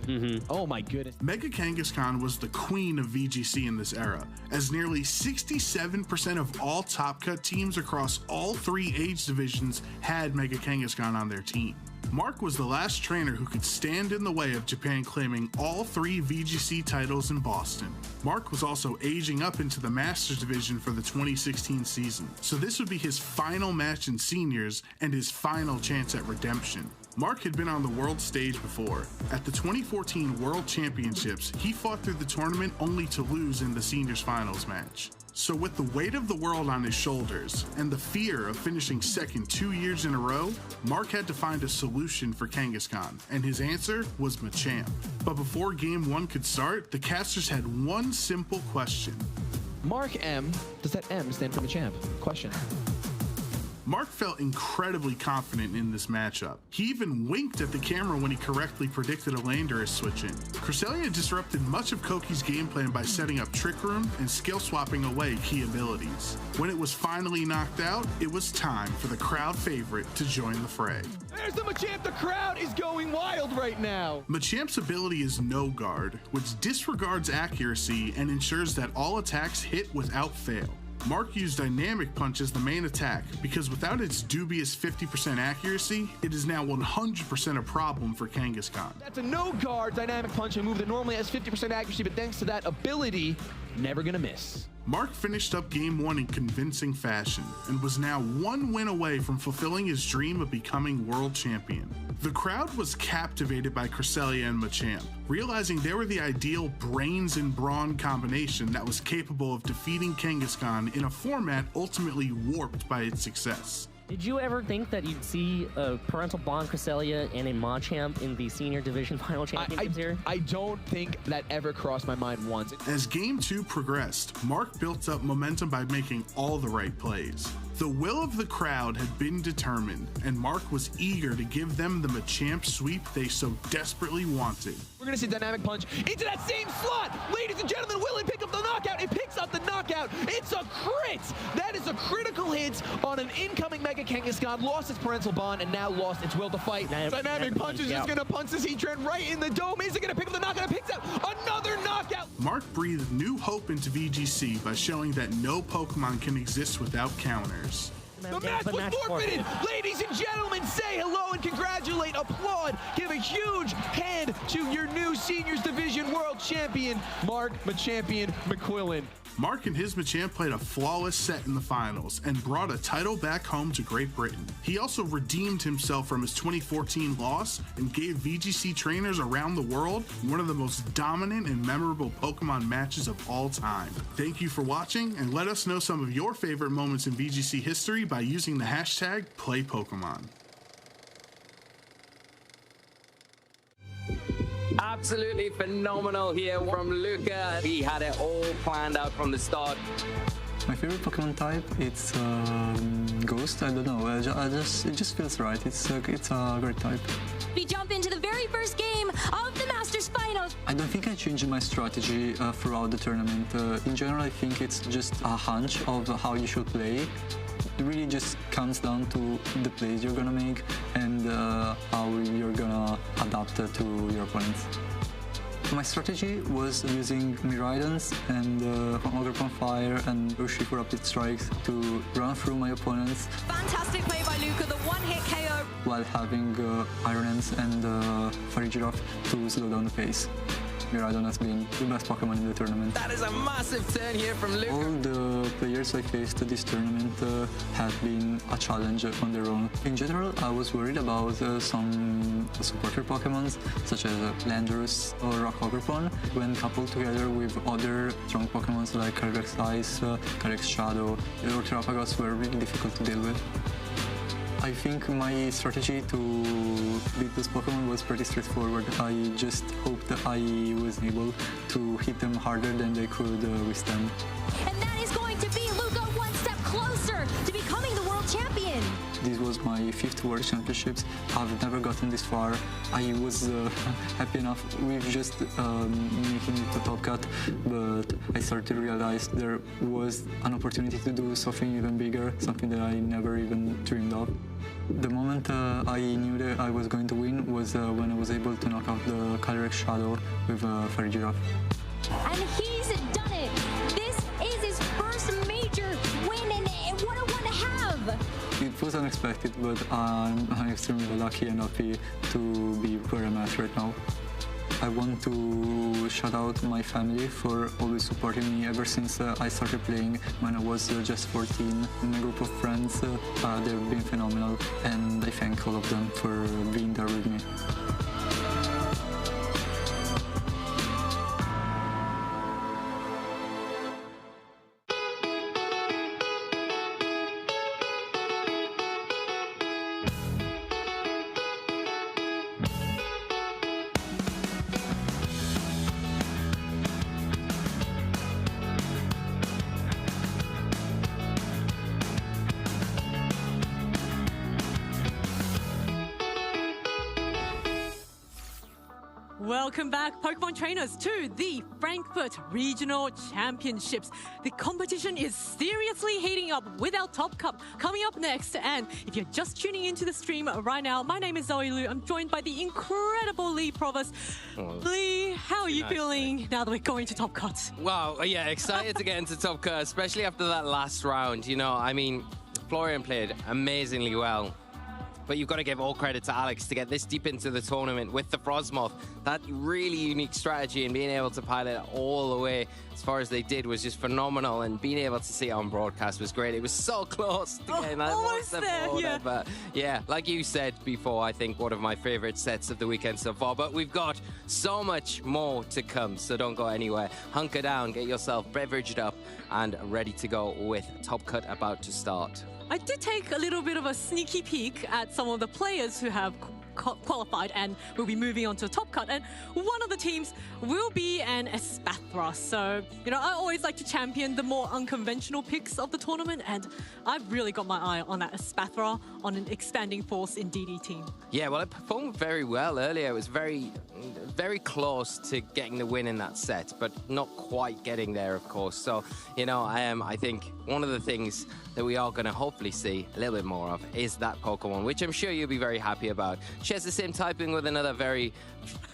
Oh my goodness. Mega Kangaskhan was the queen of VGC in this era, as nearly 67% of all top cut teams across all 3 age divisions had Mega Kangaskhan on their team. Mark was the last trainer who could stand in the way of Japan claiming all 3 VGC titles in Boston. Mark was also aging up into the Masters division for the 2016 season, so this would be his final match in seniors and his final chance at redemption. Mark had been on the world stage before. At the 2014 World Championships, he fought through the tournament only to lose in the seniors finals match. So with the weight of the world on his shoulders and the fear of finishing second 2 years in a row, Mark had to find a solution for Kangaskhan, and his answer was Machamp. But before game 1 could start, the casters had one simple question. Mark M, does that M stand for Machamp? Question. Mark felt incredibly confident in this matchup. He even winked at the camera when he correctly predicted a Landorus switch in. Cresselia disrupted much of Koki's game plan by setting up Trick Room and skill swapping away key abilities. When it was finally knocked out, it was time for the crowd favorite to join the fray. There's the Machamp. The crowd is going wild right now. Machamp's ability is No Guard, which disregards accuracy and ensures that all attacks hit without fail. Mark used Dynamic Punch as the main attack because without its dubious 50% accuracy, it is now 100% a problem for Kangaskhan. That's a no guard Dynamic Punch, a move that normally has 50% accuracy, but thanks to that ability, never gonna miss. Mark finished up game 1 in convincing fashion and was now 1 win away from fulfilling his dream of becoming world champion. The crowd was captivated by Cresselia and Machamp, realizing they were the ideal brains and brawn combination that was capable of defeating Kangaskhan in a format ultimately warped by its success. Did you ever think that you'd see a Parental Bond Cresselia and a Machamp in the Senior Division Final Championships here? I don't think that ever crossed my mind once. As Game 2 progressed, Mark built up momentum by making all the right plays. The will of the crowd had been determined, and Mark was eager to give them the Machamp sweep they so desperately wanted. We're going to see Dynamic Punch into that same slot. Ladies and gentlemen, will it pick up the knockout? It picks up the knockout. It's a crit. That is a critical hit on an incoming Mega Kangaskhan. Lost its Parental Bond and now lost its will to fight. Dynamic Punch is just going to punch this Heatran right in the dome. Is it going to pick up the knockout? It picks up another knockout. Mark breathed new hope into VGC by showing that no Pokemon can exist without counters. The match was forfeited. Ladies and gentlemen, say hello and congratulate, applaud, give a huge hand to your new Seniors Division World Champion, Mark Machampion McQuillan. Mark and his Machamp played a flawless set in the finals and brought a title back home to Great Britain. He also redeemed himself from his 2014 loss and gave VGC trainers around the world one of the most dominant and memorable Pokemon matches of all time. Thank you for watching, and let us know some of your favorite moments in VGC history by using the hashtag #PlayPokemon. Absolutely phenomenal here from Luca. He had it all planned out from the start. My favorite Pokemon type, it's Ghost. I don't know. It just feels right. It's a great type. We jump into the very first game of the Masters Finals. I don't think I changed my strategy throughout the tournament. In general, I think it's just a hunch of how you should play. It really just comes down to the plays you're gonna make and how you're gonna adapt to your opponents. My strategy was using Miraidons and Ogerpon Fire and Urshifu Rapid Strikes to run through my opponents. Fantastic play by Luca, the one-hit KO. While having Iron Hands and Farigiraf to slow down the pace. Miraidon has been the best Pokemon in the tournament. That is a massive turn here from Luca. All the players I faced this tournament have been a challenge on their own. In general, I was worried about some supporter Pokemons, such as Landorus or Rock Ogerpon, when coupled together with other strong Pokemons like Calyrex Ice, Calyrex Shadow, or Terrapagos were really difficult to deal with. I think my strategy to beat those Pokemon was pretty straightforward. I just hoped that I was able to hit them harder than they could withstand. And that is going to be Luca one step closer to becoming the world champion. This was my 5th World Championships. I've never gotten this far. I was happy enough with just making it to Top Cut, but I started to realize there was an opportunity to do something even bigger, something that I never even dreamed of. The moment I knew that I was going to win was when I was able to knock out the Calyrex Shadow with Farigiraf. And he's done it! This is his first major win, and what a one to have! It was unexpected, but I'm extremely lucky and happy to be where I'm at right now. I want to shout out my family for always supporting me ever since I started playing when I was just 14. My group of friends, they've been phenomenal, and I thank all of them for being there with me. Welcome back, Pokemon trainers, to the Frankfurt Regional Championships. The competition is seriously heating up with our Top Cup coming up next. And if you're just tuning into the stream right now, my name is Zoe Liu. I'm joined by the incredible Lee Provost. Lee, how are you feeling now that we're going to Top Cut? Wow, yeah, excited to get into Top Cut, especially after that last round. You know, I mean, Florian played amazingly well. But you've got to give all credit to Alex to get this deep into the tournament with the Frosmoth. That really unique strategy and being able to pilot it all the way as far as they did was just phenomenal, and being able to see it on broadcast was great. It was so close to getting that almost there, yeah. But yeah, like you said before, I think one of my favorite sets of the weekend so far. But we've got so much more to come, so don't go anywhere. Hunker down, get yourself beveraged up and ready to go with Top Cut about to start. I did take a little bit of a sneaky peek at some of the players who have qualified and will be moving on to Top Cut, and one of the teams will be an Espathra. So, you know, I always like to champion the more unconventional picks of the tournament, and I've really got my eye on that Espathra on an expanding force in DD team. Yeah, well, it performed very well earlier. It was very close to getting the win in that set, but not quite getting there, of course. So, you know, I think one of the things that we are going to hopefully see a little bit more of is that Pokemon, which I'm sure you'll be very happy about. Shares the same typing with another very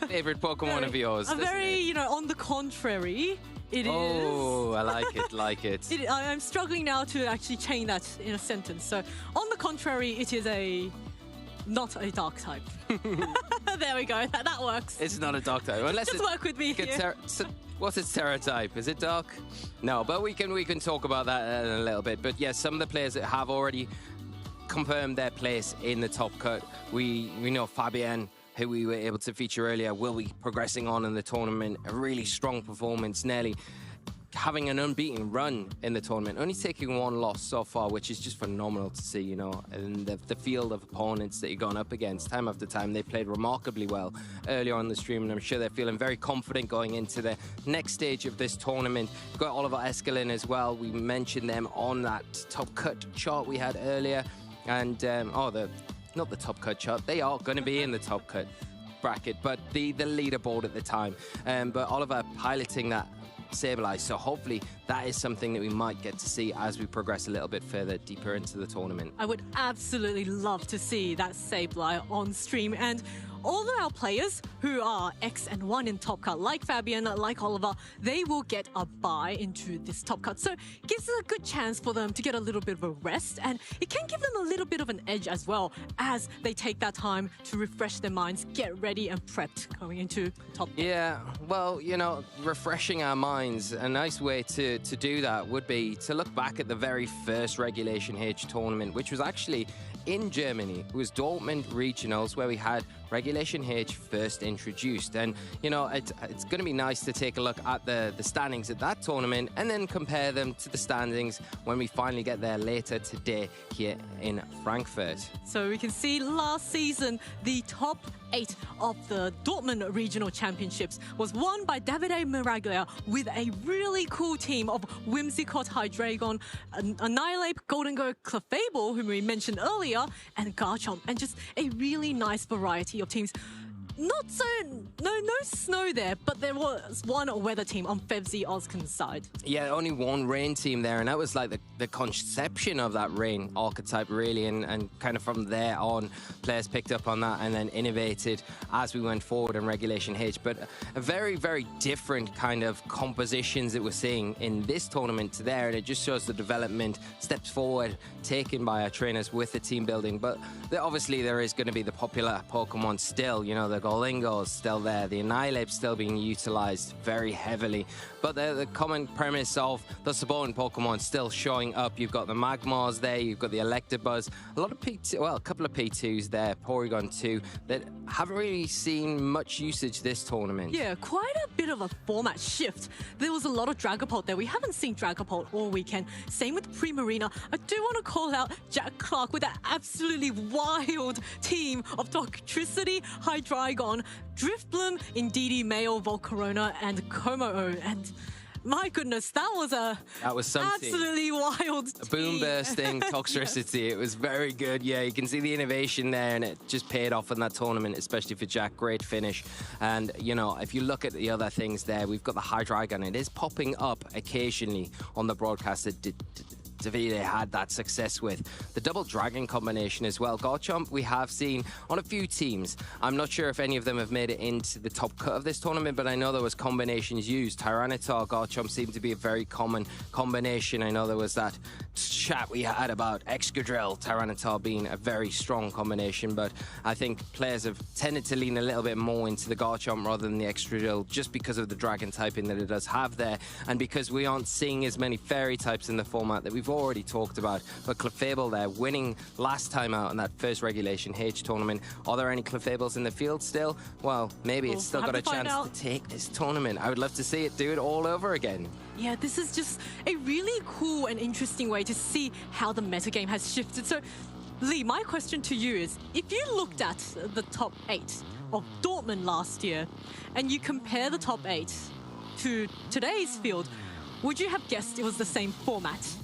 favorite Pokemon of yours. You know, on the contrary, it is. Oh, I like it, like it. I'm struggling now to actually chain that in a sentence. So, on the contrary, it is not a dark type. There we go. That works. It's not a dark type. Unless just work with me here. What's its Terra type? Is it dark? No, but we can talk about that in a little bit. But yes, some of the players that have already confirmed their place in the Top Cut. We know Fabian, who we were able to feature earlier, will be progressing on in the tournament. A really strong performance, nearly having an unbeaten run in the tournament, only taking one loss so far, which is just phenomenal to see, you know, and the field of opponents that you've gone up against time after time. They played remarkably well earlier on the stream, and I'm sure they're feeling very confident going into the next stage of this tournament. We've got Oliver Eskelin as well. We mentioned them on that Top Cut chart we had earlier, and not the Top Cut chart, they are going to be in the Top Cut bracket, but the leaderboard at the time. But Oliver piloting that Sableye, so hopefully that is something that we might get to see as we progress a little bit further deeper into the tournament. I would absolutely love to see that Sableye on stream, and all of our players who are X and 1 in Top Cut, like Fabian, like Oliver, they will get a bye into this Top Cut. So it gives us a good chance for them to get a little bit of a rest, and it can give them a little bit of an edge as well as they take that time to refresh their minds, get ready and prepped going into Top Cut. Yeah, well, you know, refreshing our minds, a nice way to do that would be to look back at the very first Regulation H tournament, which was actually in Germany. It was Dortmund Regionals, where we had Regulation H first introduced. And, you know, it's going to be nice to take a look at the standings at that tournament and then compare them to the standings when we finally get there later today here in Frankfurt. So we can see last season, the top 8 of the Dortmund Regional Championships was won by Davide Miraglia with a really cool team of Whimsicott, Hydreigon, Annihilate, Golden Go, Clefable, whom we mentioned earlier, and Garchomp, and just a really nice variety of teams. No snow there, but there was one weather team on Fevzi Ozkin's side. Yeah, only one rain team there, and that was like the conception of that rain archetype, really, and kind of from there on, players picked up on that and then innovated as we went forward in Regulation H. But a very, very different kind of compositions that we're seeing in this tournament to there, and it just shows the development, steps forward taken by our trainers with the team building. But obviously there is going to be the popular Pokemon still, you know, the Golingo is still there, the Annihilate still being utilized very heavily, but the common premise of the supporting Pokemon still showing up. You've got the Magmars there, you've got the Electabuzz, a lot of P2, well, a couple of P2s there, Porygon 2, that haven't really seen much usage this tournament. Yeah, quite a bit of a format shift. There was a lot of Dragapult there. We haven't seen Dragapult all weekend. Same with Primarina. I do want to call out Jack Clark with that absolutely wild team of Toxtricity, Hydreigon, Driftbloom, Indeedee, Mayo, Volcarona, and Como-O. And my goodness, that was something absolutely wild team. Boom bursting Toxtricity. Yes. It was very good. Yeah, you can see the innovation there, and it just paid off in that tournament, especially for Jack. Great finish. And, you know, if you look at the other things there, we've got the Hydreigon. It is popping up occasionally on the broadcast. Davide had that success with. The double dragon combination as well. Garchomp we have seen on a few teams. I'm not sure if any of them have made it into the top cut of this tournament, but I know there was combinations used. Tyranitar, Garchomp seemed to be a very common combination. I know there was that chat we had about Excadrill, Tyranitar being a very strong combination, but I think players have tended to lean a little bit more into the Garchomp rather than the Excadrill just because of the dragon typing that it does have there, and because we aren't seeing as many fairy types in the format that we've already talked about. But Clefable there, winning last time out in that first Regulation H tournament. Are there any Clefables in the field still? Well, maybe it's still got a chance to take this tournament. I would love to see it do it all over again. Yeah, this is just a really cool and interesting way to see how the metagame has shifted. So, Lee, my question to you is, if you looked at the top 8 of Dortmund last year, and you compare the top 8 to today's field, would you have guessed it was the same format?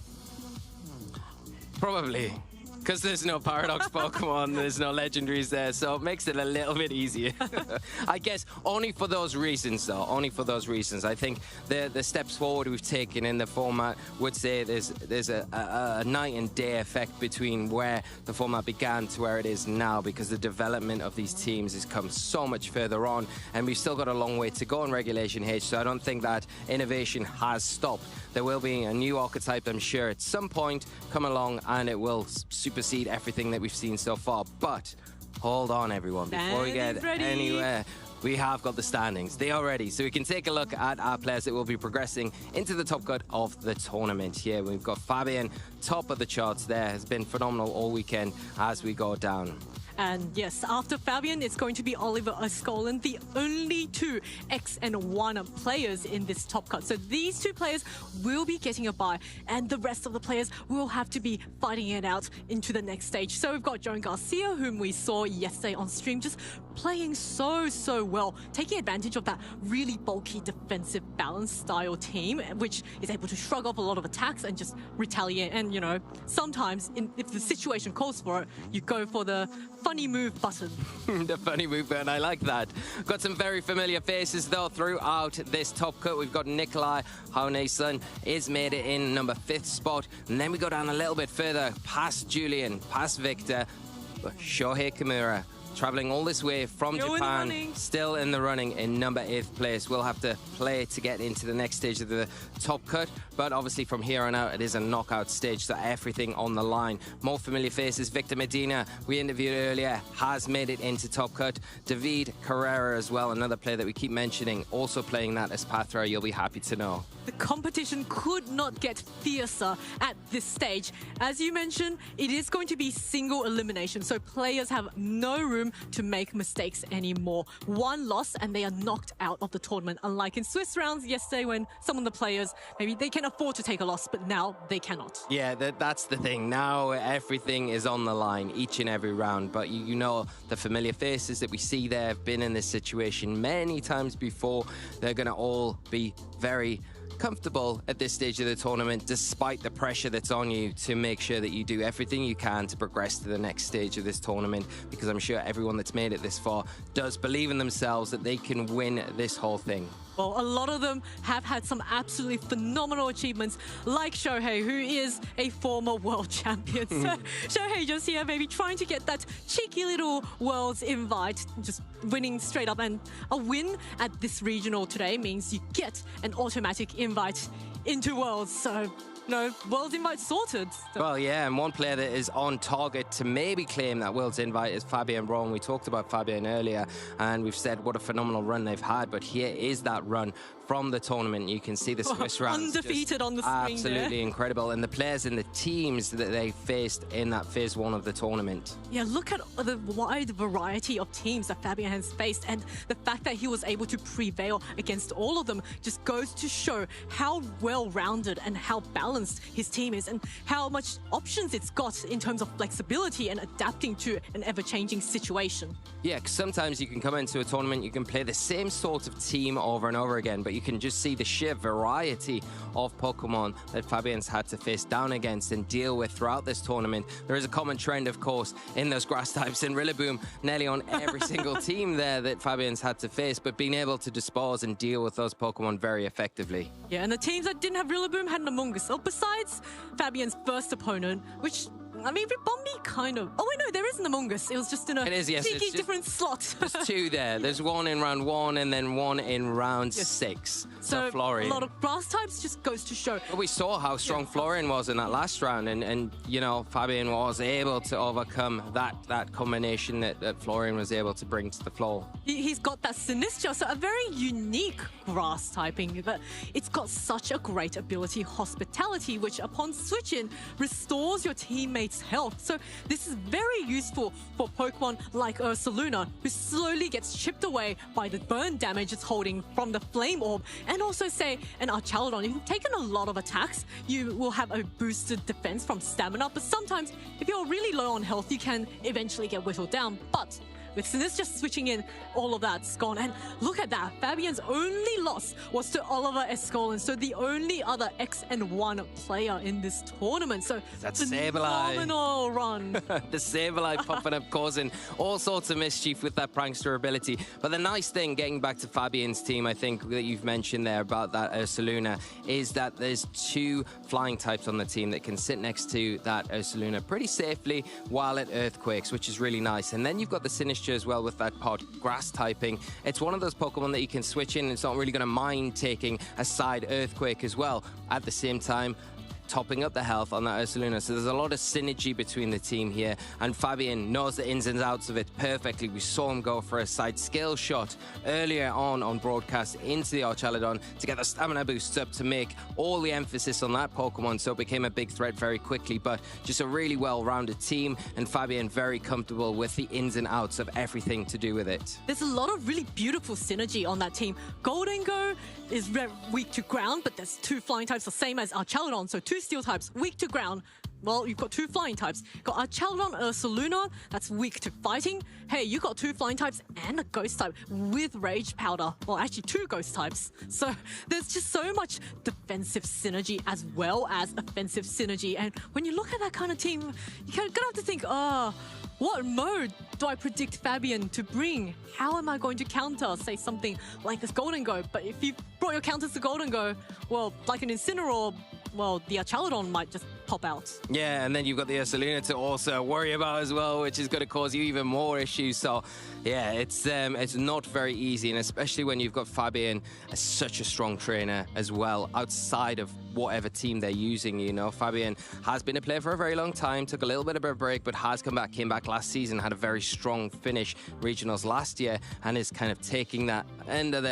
Probably. Because there's no Paradox Pokemon, there's no legendaries there, so it makes it a little bit easier. I guess only for those reasons, though. Only for those reasons. I think the steps forward we've taken in the format would say there's a night and day effect between where the format began to where it is now, because the development of these teams has come so much further on, and we've still got a long way to go in Regulation H, so I don't think that innovation has stopped. There will be a new archetype, I'm sure, at some point come along, and it will supersede everything that we've seen so far. But hold on, everyone, before we get anywhere, we have got the standings. They are ready, so we can take a look at our players that will be progressing into the top cut of the tournament. Here we've got Fabian, top of the charts there, has been phenomenal all weekend as we go down. And yes, after Fabian, it's going to be Oliver Ascolin, the only 2 X and 1 players in this top cut. So these 2 players will be getting a bye, and the rest of the players will have to be fighting it out into the next stage. So we've got Joan Garcia, whom we saw yesterday on stream, just playing so well, taking advantage of that really bulky defensive balance style team, which is able to shrug off a lot of attacks and just retaliate. And, you know, sometimes if the situation calls for it, you go for the funny move button. The funny move button, I like that. Got some very familiar faces though throughout this top cut. We've got Nikolai Hauneson is made it in number 5th spot, and then we go down a little bit further past Julian, past Victor, Shohei Kimura, traveling all this way from Japan, still in the running in number 8th place. We'll have to play to get into the next stage of the top cut, but obviously from here on out, it is a knockout stage, so everything on the line. More familiar faces, Victor Medina, we interviewed earlier, has made it into top cut. David Carrera as well, another player that we keep mentioning, also playing that as Pathra, you'll be happy to know. The competition could not get fiercer at this stage. As you mentioned, it is going to be single elimination, so players have no room to make mistakes anymore. One loss and they are knocked out of the tournament, unlike in Swiss rounds yesterday when some of the players, maybe they can afford to take a loss, but now they cannot. Yeah, that's the thing. Now everything is on the line each and every round, but you know the familiar faces that we see there have been in this situation many times before. They're going to all be very comfortable at this stage of the tournament, despite the pressure that's on you to make sure that you do everything you can to progress to the next stage of this tournament, because I'm sure everyone that's made it this far does believe in themselves that they can win this whole thing. Well, a lot of them have had some absolutely phenomenal achievements, like Shohei, who is a former world champion. So Shohei just here maybe trying to get that cheeky little Worlds invite, just winning straight up. And a win at this regional today means you get an automatic invite into Worlds. So, no, Worlds invite sorted. So. Well, yeah, and one player that is on target to maybe claim that Worlds invite is Fabian Braun. We talked about Fabian earlier, and we've said what a phenomenal run they've had, but here is that run from the tournament. You can see the Swiss rounds. Undefeated on the screen. Absolutely incredible. And the players and the teams that they faced in that phase 1 of the tournament. Yeah, look at the wide variety of teams that Fabian has faced, and the fact that he was able to prevail against all of them just goes to show how well-rounded and how balanced his team is, and how much options it's got in terms of flexibility and adapting to an ever-changing situation. Yeah, because sometimes you can come into a tournament, you can play the same sort of team over and over again, but you can just see the sheer variety of Pokemon that Fabian's had to face down against and deal with throughout this tournament. There is a common trend, of course, in those grass types, and Rillaboom nearly on every single team there that Fabian's had to face, but being able to dispose and deal with those Pokemon very effectively. Yeah, and the teams that didn't have Rillaboom had an Among Us. So besides Fabian's first opponent, which, I mean, Ribombi kind of... Oh, wait, no, there is an Among Us. It was just in a cheeky different slot. There's two there. There's one in round 1 and then one in round 6. So Florian. a lot of grass types just goes to show. But we saw how strong Florian was in that last round, and you know, Fabian was able to overcome that combination that Florian was able to bring to the floor. He's got that Sinistra, so a very unique grass typing, but it's got such a great ability, Hospitality, which upon switching restores your teammates' health. So this is very useful for Pokemon like Ursaluna, who slowly gets chipped away by the burn damage it's holding from the Flame Orb. And also say an Archaludon, if you've taken a lot of attacks, you will have a boosted defense from stamina, but sometimes if you're really low on health, you can eventually get whittled down. But with Sinis just switching in, all of that's gone. And look at that, Fabian's only loss was to Oliver Escolin, so the only other X and 1 player in this tournament. So that's Sableye. Phenomenal run. The Sableye popping up, causing all sorts of mischief with that prankster ability. But the nice thing, getting back to Fabian's team, I think that you've mentioned there about that Ursaluna, is that there's 2 flying types on the team that can sit next to that Ursaluna pretty safely while it earthquakes, which is really nice. And then you've got the Sinistra as well with that pod grass typing. It's one of those Pokemon that you can switch in. It's not really going to mind taking a side earthquake as well. At the same time, topping up the health on that Ursaluna. So there's a lot of synergy between the team here, and Fabian knows the ins and outs of it perfectly. We saw him go for a side skill shot earlier on broadcast into the Archaludon to get the stamina boosts up to make all the emphasis on that Pokemon, so it became a big threat very quickly. But just a really well-rounded team, and Fabian very comfortable with the ins and outs of everything to do with it. There's a lot of really beautiful synergy on that team. Goldengo is weak to ground, but there's 2 flying types, the same as Archaludon, so 2 steel types, weak to ground. Well, you've got 2 flying types. Got Archaludon, Ursaluna, that's weak to fighting. Hey, you got 2 flying types and a ghost type with Rage Powder. Well, actually 2 ghost types. So there's just so much defensive synergy as well as offensive synergy. And when you look at that kind of team, you're gonna have to think, what mode do I predict Fabian to bring? How am I going to counter, say, something like this Goldengo? But if you brought your counters to Goldengo, well, like an Incineroar, well, the Archaludon might just pop out. Yeah, and then you've got the Ursaluna to also worry about as well, which is going to cause you even more issues. So, yeah, it's not very easy, and especially when you've got Fabian as such a strong trainer as well, outside of whatever team they're using. You know, Fabian has been a player for a very long time, took a little bit of a break, but has come back, came back last season, had a very strong finish regionals last year, and is kind of taking that end of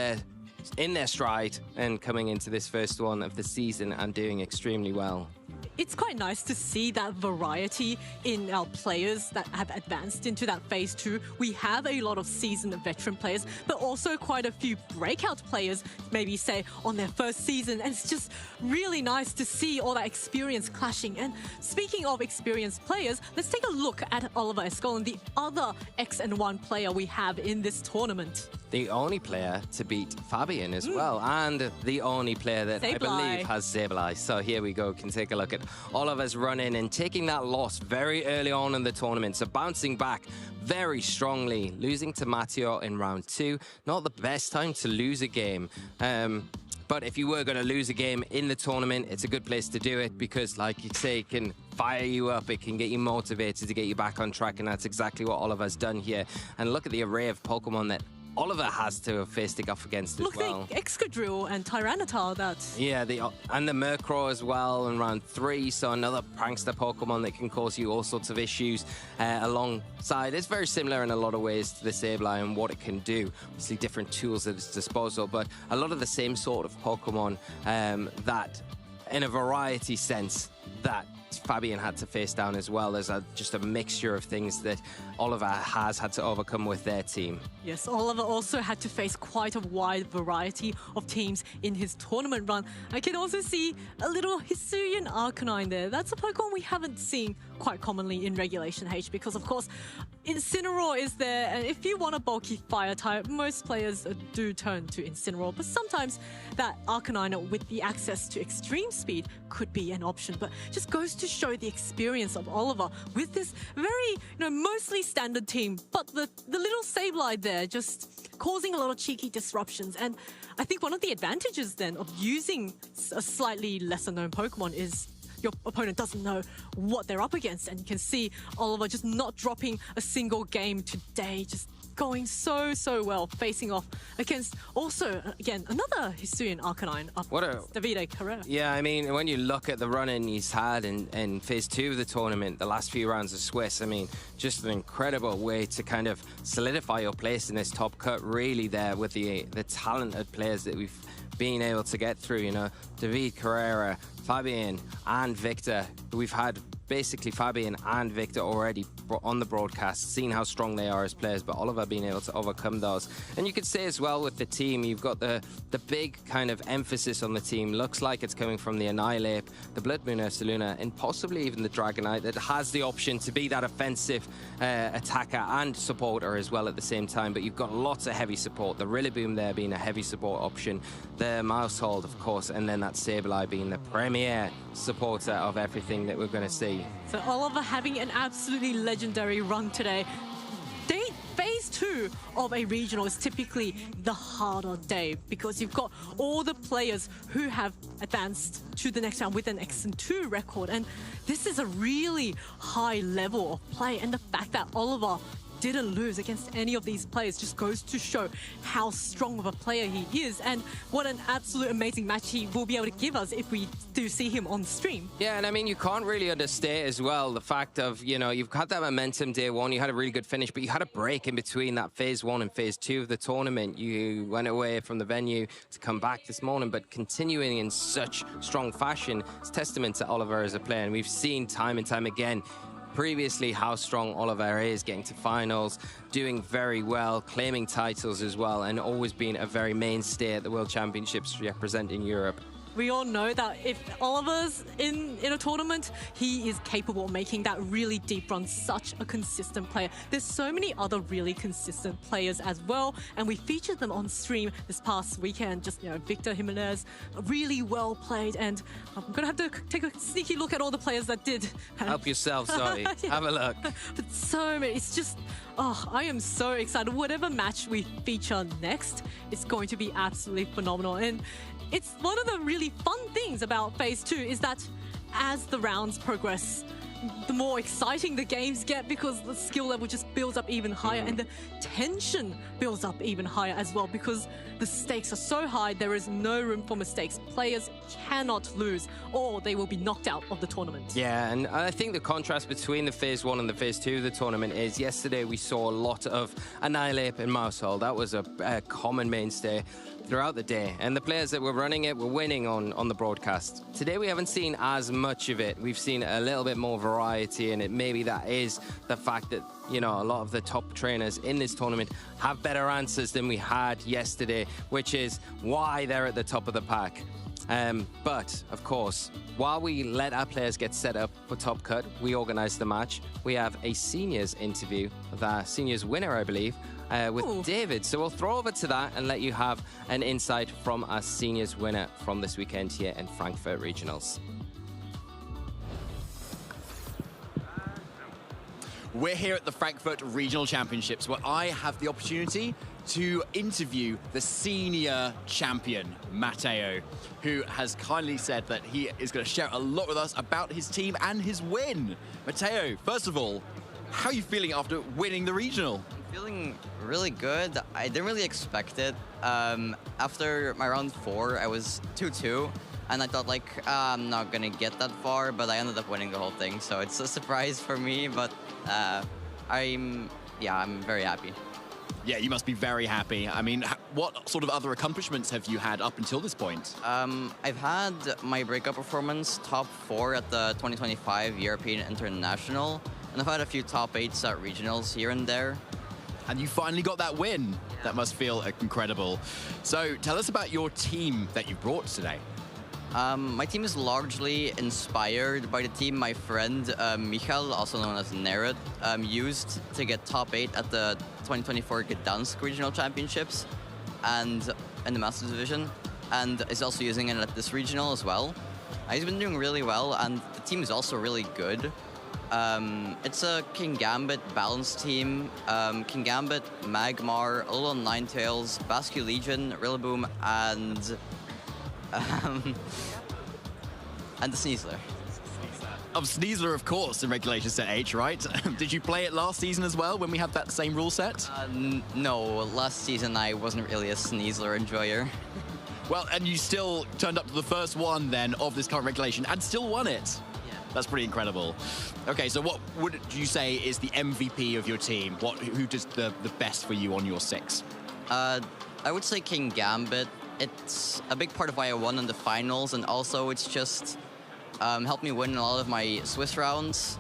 in their stride and coming into this first one of the season and doing extremely well. It's quite nice to see that variety in our players that have advanced into that phase 2. We have a lot of seasoned veteran players, but also quite a few breakout players, maybe say on their first season. And it's just really nice to see all that experience clashing. And speaking of experienced players, let's take a look at Oliver Escolin, the other X and 1 player we have in this tournament. The only player to beat Fabian as well, and the only player that I believe has Sableye. So here we go, can take a look at Oliver's run in and taking that loss very early on in the tournament. So bouncing back very strongly, losing to Matteo in round 2. Not the best time to lose a game. But if you were going to lose a game in the tournament, it's a good place to do it because, like you say, it can fire you up, it can get you motivated to get you back on track, and that's exactly what Oliver's done here. And look at the array of Pokemon that Oliver has to have faced it off against as well. Look, the Excadrill and Tyranitar, that... Yeah, and the Murkrow as well in round 3, so another prankster Pokemon that can cause you all sorts of issues alongside. It's very similar in a lot of ways to the Sableye and what it can do. Obviously different tools at its disposal, but a lot of the same sort of Pokemon that, in a variety sense, that Fabian had to face down as well. There's just a mixture of things that Oliver has had to overcome with their team. Yes, Oliver also had to face quite a wide variety of teams in his tournament run. I can also see a little Hisuian Arcanine there. That's a Pokemon we haven't seen quite commonly in Regulation H because, of course, Incineroar is there, and if you want a bulky fire type, most players do turn to Incineroar, but sometimes that Arcanine with the access to extreme speed could be an option, but just goes to show the experience of Oliver with this very, mostly standard team, but the little Sableye there just causing a lot of cheeky disruptions. And I think one of the advantages then of using a slightly lesser known Pokemon is your opponent doesn't know what they're up against, and you can see Oliver just not dropping a single game today, just going so well, facing off against also, again, another Hisuian Arcanine up Davide Carrera. Yeah, I mean, when you look at the run-in he's had in Phase 2 of the tournament, the last few rounds of Swiss, I mean, just an incredible way to kind of solidify your place in this top cut, really there with the talented players that we've been able to get through, David Carrera, Fabian and Victor. We've had basically Fabian and Victor already on the broadcast, seen how strong they are as players, but Oliver being able to overcome those. And you could say as well with the team, you've got the big kind of emphasis on the team. Looks like it's coming from the Annihilate, the Blood Moon Ursaluna, and possibly even the Dragonite that has the option to be that offensive attacker and supporter as well at the same time. But you've got lots of heavy support. The Rillaboom there being a heavy support option, the Mousehold, of course, and then that Sableye being the premier supporter of everything that we're going to see. So Oliver having an absolutely legendary run today. Phase 2 of a regional is typically the harder day because you've got all the players who have advanced to the next round with an X2 record, and this is a really high level of play, and the fact that Oliver didn't lose against any of these players just goes to show how strong of a player he is, and what an absolute amazing match he will be able to give us if we do see him on stream. Yeah, and I mean, you can't really understate as well the fact of, you've had that momentum day one, you had a really good finish, but you had a break in between that Phase 1 and Phase 2 of the tournament. You went away from the venue to come back this morning, but continuing in such strong fashion, it's testament to Oliver as a player, and we've seen time and time again previously how strong Oliver is, getting to finals, doing very well, claiming titles as well, and always being a very mainstay at the World Championships representing Europe. We all know that if Oliver's in a tournament, he is capable of making that really deep run, such a consistent player. There's so many other really consistent players as well, and we featured them on stream this past weekend. Just, Victor Jimenez, really well played, and I'm going to have to take a sneaky look at all the players that did. Help yourself, sorry. Yeah. Have a look. But so many, it's just, I am so excited. Whatever match we feature next, it's going to be absolutely phenomenal. And it's one of the really fun things about Phase 2 is that as the rounds progress, the more exciting the games get because the skill level just builds up even higher and the tension builds up even higher as well because the stakes are so high, there is no room for mistakes. Players cannot lose or they will be knocked out of the tournament. Yeah, and I think the contrast between the Phase 1 and the Phase 2 of the tournament is yesterday we saw a lot of Annihilate and Mousehold. That was a common mainstay throughout the day, and the players that were running it were winning on the broadcast. Today we haven't seen as much of it. We've seen a little bit more variety, and maybe that is the fact that a lot of the top trainers in this tournament have better answers than we had yesterday, which is why they're at the top of the pack. But of course, while we let our players get set up for Top Cut, we organize the match. We have a seniors interview with our seniors winner, I believe, with David. So we'll throw over to that and let you have an insight from our seniors winner from this weekend here in Frankfurt Regionals. We're here at the Frankfurt Regional Championships where I have the opportunity to interview the senior champion, Matteo, who has kindly said that he is going to share a lot with us about his team and his win. Matteo, first of all, how are you feeling after winning the regional? Feeling really good. I didn't really expect it. After my round 4, I was 2-2, and I thought I'm not gonna get that far, but I ended up winning the whole thing. So it's a surprise for me, but I'm very happy. Yeah, you must be very happy. I mean, what sort of other accomplishments have you had up until this point? I've had my breakout performance top 4 at the 2025 European International, and I've had a few top 8s at regionals here and there. And you finally got that win. Yeah. That must feel incredible. So tell us about your team that you brought today. My team is largely inspired by the team my friend Michal, also known as Nerit, used to get top 8 at the 2024 Gdansk Regional Championships and in the Masters Division, and is also using it at this regional as well. He's been doing really well, and the team is also really good. It's a King Gambit balanced team. King Gambit, Magmar, Olon Ninetales, Basque Legion, Rillaboom, and the Sneasler. Of Sneasler, of course, in Regulation Set H, right? Did you play it last season as well, when we had that same rule set? No, last season I wasn't really a Sneasler enjoyer. Well, and you still turned up to the first one, then, of this current regulation, and still won it. Yeah. That's pretty incredible. Okay, so what would you say is the MVP of your team? Who does the best for you on your 6? I would say King Gambit. It's a big part of why I won in the finals, and also it's just helped me win a lot of my Swiss rounds.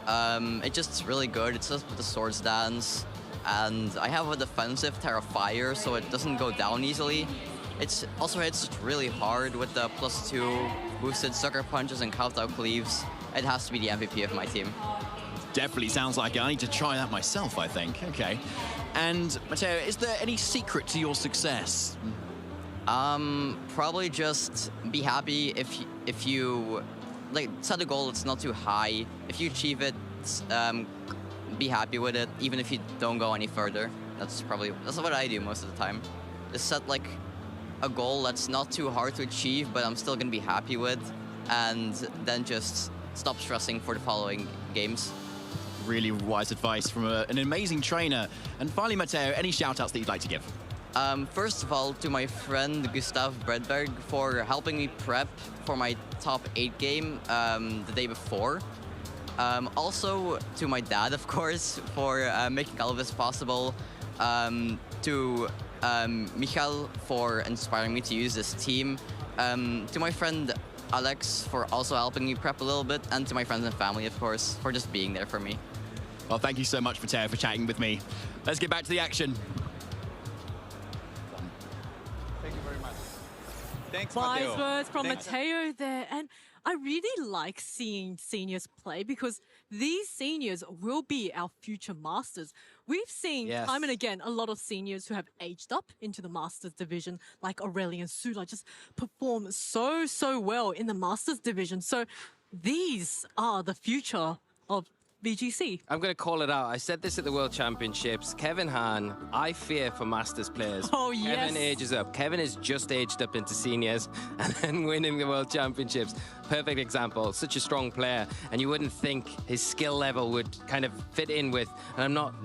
It's just really good. It's just with the swords dance, and I have a defensive Terra Fire, so it doesn't go down easily. It also hits really hard with the +2 boosted sucker punches and kowtow cleaves. It has to be the MVP of my team. Definitely sounds like it. I need to try that myself, I think. Okay. And Matteo, is there any secret to your success? Probably just be happy if you like set a goal that's not too high. If you achieve it, be happy with it, even if you don't go any further. That's what I do most of the time. Just set like a goal that's not too hard to achieve, but I'm still gonna be happy with, and then just stop stressing for the following games. Really wise advice from an amazing trainer. And finally, Matteo, any shout-outs that you'd like to give? First of all, to my friend Gustav Bredberg for helping me prep for my top 8 game the day before. Also to my dad, of course, for making all of this possible. To Michal for inspiring me to use this team. To my friend Alex for also helping me prep a little bit. And to my friends and family, of course, for just being there for me. Well, thank you so much, Matteo, for chatting with me. Let's get back to the action. Thank you very much. Thanks, Wise Matteo. words from Thanks. Matteo there. And I really like seeing seniors play because these seniors will be our future masters. We've seen time and again a lot of seniors who have aged up into the masters division, like Aurelian Sula, just perform so well in the masters division. So these are the future of VGC. I'm going to call it out. I said this at the World Championships. Kevin Hahn, I fear for Masters players. Oh, yes. Kevin ages up. Kevin has just aged up into seniors and then winning the World Championships. Perfect example. Such a strong player. And you wouldn't think his skill level would kind of fit in with, and I'm not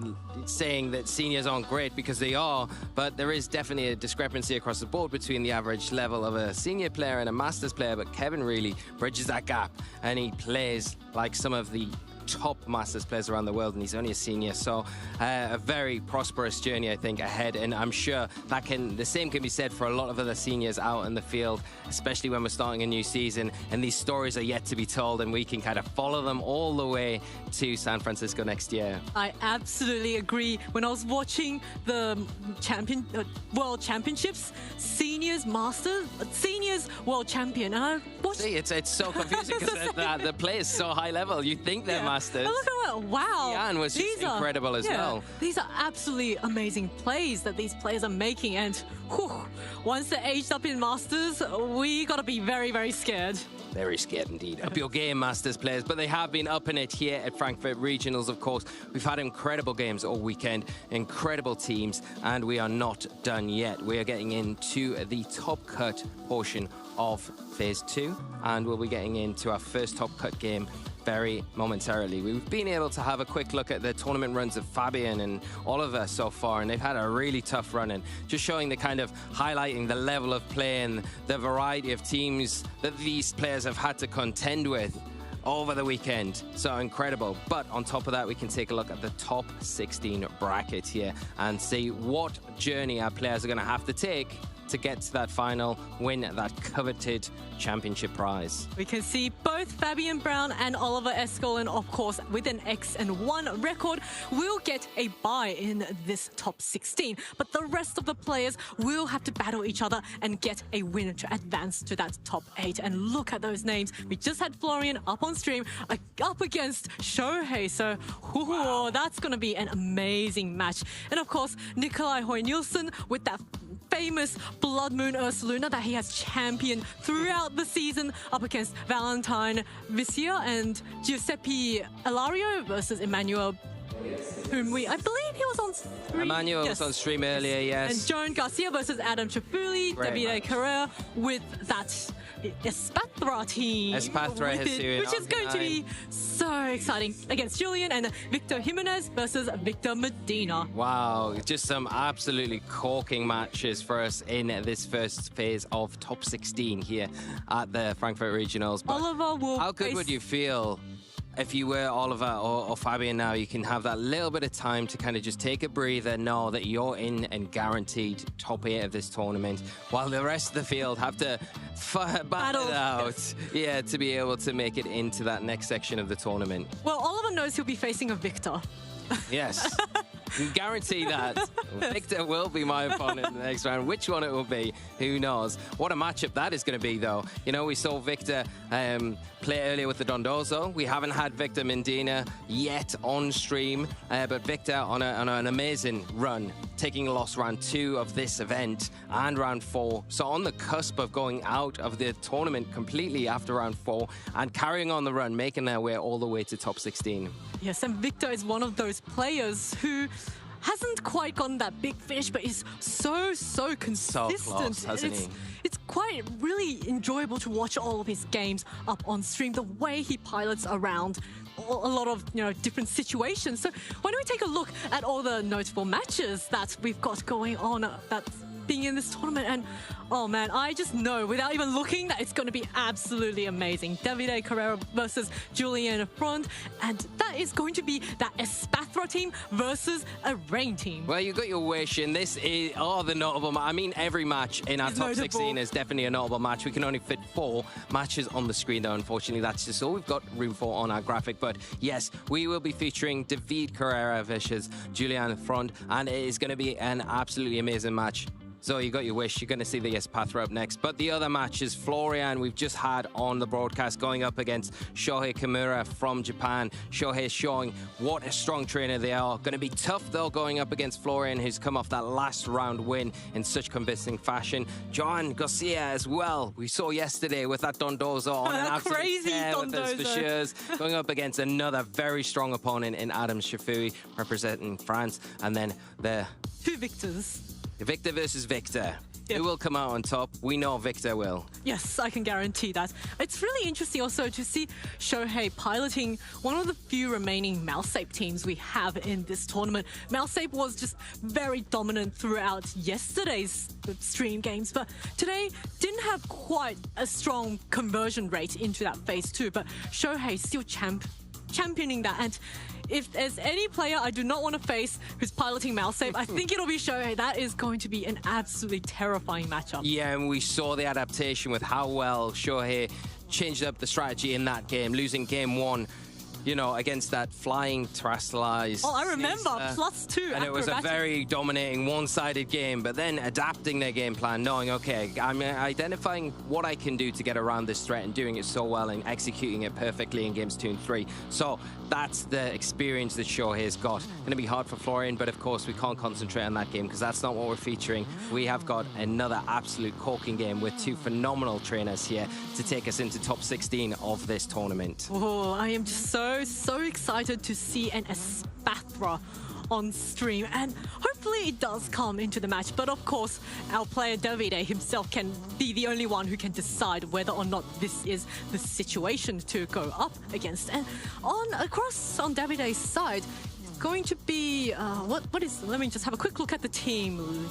saying that seniors aren't great because they are, but there is definitely a discrepancy across the board between the average level of a senior player and a Masters player. But Kevin really bridges that gap and he plays like some of the top Masters players around the world, and he's only a senior, so a very prosperous journey, I think, ahead. And I'm sure that the same can be said for a lot of other seniors out in the field, especially when we're starting a new season and these stories are yet to be told, and we can kind of follow them all the way to San Francisco next year. I absolutely agree. When I was watching the World Championships, seniors Masters, seniors World Champion, and I watched. See, it's so confusing because the play is so high level. You think they're Masters. And look at that! Wow, Jan was just incredible as well. These are absolutely amazing plays that these players are making, and whew, once they're aged up in Masters, we gotta be very scared. Very scared indeed. Up your game, Masters players, but they have been upping it here at Frankfurt Regionals, of course. We've had incredible games all weekend, incredible teams, and we are not done yet. We are getting into the top cut portion of Phase 2, and we'll be getting into our first top cut game very momentarily. We've been able to have a quick look at the tournament runs of Fabian and Oliver so far, and they've had a really tough run, and just showing the kind of highlighting the level of play and the variety of teams that these players have had to contend with over the weekend. So incredible. But on top of that, we can take a look at the top 16 bracket here and see what journey our players are going to have to take to get to that final, win that coveted championship prize. We can see both Fabian Brown and Oliver Eskol, and of course, with an X-1 record, will get a bye in this top 16. But the rest of the players will have to battle each other and get a win to advance to that top 8. And look at those names. We just had Florian up on stream, up against Shohei. So, that's going to be an amazing match. And of course, Nikolai Hoy-Nielsen with that famous Blood Moon Ursaluna that he has championed throughout the season, up against Valentine Vicia and Giuseppe Ilario versus Emmanuel, whom I believe he was on stream. Emmanuel was on stream earlier, yes. And Joan Garcia versus Adam Chafuli, Davide Carrera with that Espathra team. Espathra which is going to be so exciting against Julian and Victor Jimenez versus Victor Medina. Wow, just some absolutely corking matches for us in this first phase of top 16 here at the Frankfurt Regionals. But Oliver will how good would you feel if you were Oliver or Fabian now? You can have that little bit of time to kind of just take a breather, know that you're in and guaranteed top 8 of this tournament, while the rest of the field have to battle it out, yeah, to be able to make it into that next section of the tournament. Well, Oliver knows he'll be facing a Victor. Yes. Can guarantee that Victor will be my opponent in the next round. Which one it will be, who knows? What a matchup that is going to be, though. You know, we saw Victor play earlier with the Dondozo. We haven't had Victor Medina yet on stream, but Victor on an amazing run, taking a loss round 2 of this event and round 4. So on the cusp of going out of the tournament completely after round 4 and carrying on the run, making their way all the way to top 16. Yes, and Victor is one of those players who hasn't quite gotten that big finish, but is so consistent. So close, hasn't he? It's quite really enjoyable to watch all of his games up on stream, the way he pilots around a lot of different situations. So why don't we take a look at all the notable matches that we've got going on that's being in this tournament? And oh man, I just know without even looking that it's going to be absolutely amazing. Davide Carrera versus Julian Front, and that is going to be that Espathra team versus a Rain team. Well, you got your wish, and this is the notable. I mean, every match in our top 16 is definitely a notable match. We can only fit 4 matches on the screen, though. Unfortunately, that's just all we've got room for on our graphic. But yes, we will be featuring David Carrera versus Julian Front, and it is going to be an absolutely amazing match. So you got your wish. You're going to see the Espathra up next. But the other match is Florian we've just had on the broadcast going up against Shohei Kimura from Japan. Shohei showing what a strong trainer they are. Going to be tough, though, going up against Florian, who's come off that last round win in such convincing fashion. Joan Garcia as well. We saw yesterday with that Dondozo on an absolute crazy tear with Dondozo. his Fashers, going up against another very strong opponent in Adam Shafui, representing France. And then the 2 victors. Victor versus Victor. Who will come out on top? We know Victor will. Yes, I can guarantee that. It's really interesting also to see Shohei piloting one of the few remaining Malsape teams we have in this tournament. Malsape was just very dominant throughout yesterday's stream games, but today didn't have quite a strong conversion rate into that phase 2, but Shohei still championing that. And if there's any player I do not want to face who's piloting Malsape, I think it'll be Shohei. That is going to be an absolutely terrifying matchup. Yeah, and we saw the adaptation with how well Shohei changed up the strategy in that game, losing game 1, against that flying terrestrialized. Oh, I remember, +2. And it was a very dominating one-sided game, but then adapting their game plan, knowing, okay, I'm identifying what I can do to get around this threat and doing it so well and executing it perfectly in games 2 and 3. So that's the experience that Shohei has got. Going to be hard for Florian, but of course we can't concentrate on that game because that's not what we're featuring. We have got another absolute corking game with 2 phenomenal trainers here to take us into top 16 of this tournament. Oh, I am just so excited to see an Espathra on stream, and hopefully it does come into the match. But of course, our player Davide himself can be the only one who can decide whether or not this is the situation to go up against. And on Davide's side, it's going to be let me just have a quick look at the team.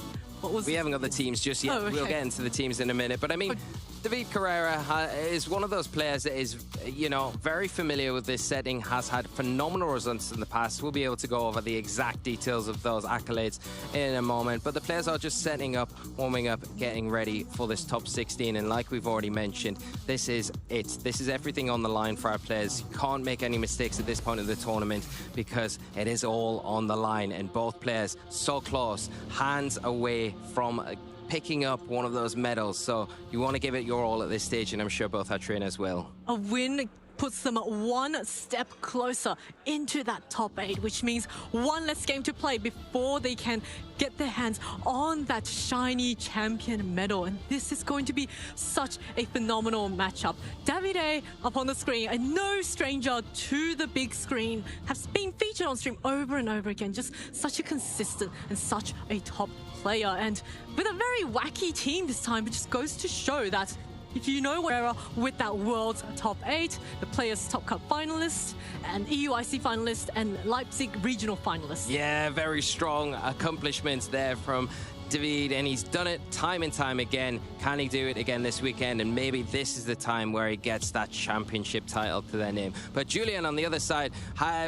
We haven't got the teams just yet. Oh, okay. We'll get into the teams in a minute. But I mean, David Carrera is one of those players that is, you know, very familiar with this setting, has had phenomenal results in the past. We'll be able to go over the exact details of those accolades in a moment, but the players are just setting up, warming up, getting ready for this top 16, and like we've already mentioned, this is it. This is everything on the line for our players. You can't make any mistakes at this point of the tournament because it is all on the line, and both players so close, hands away from picking up one of those medals. So you want to give it your all at this stage, and I'm sure both our trainers will. A win puts them one step closer into that top 8, which means one less game to play before they can get their hands on that shiny champion medal. And this is going to be such a phenomenal matchup. Davide up on the screen, and no stranger to the big screen, has been featured on stream over and over again. Just such a consistent and such a top player, and with a very wacky team this time. It just goes to show that if you know where with that world's top 8, the Players Top Cup finalist, and EUIC finalist, and Leipzig regional finalist. Yeah, very strong accomplishments there from David, and he's done it time and time again. Can he do it again this weekend? And maybe this is the time where he gets that championship title to their name. But Julian, on the other side,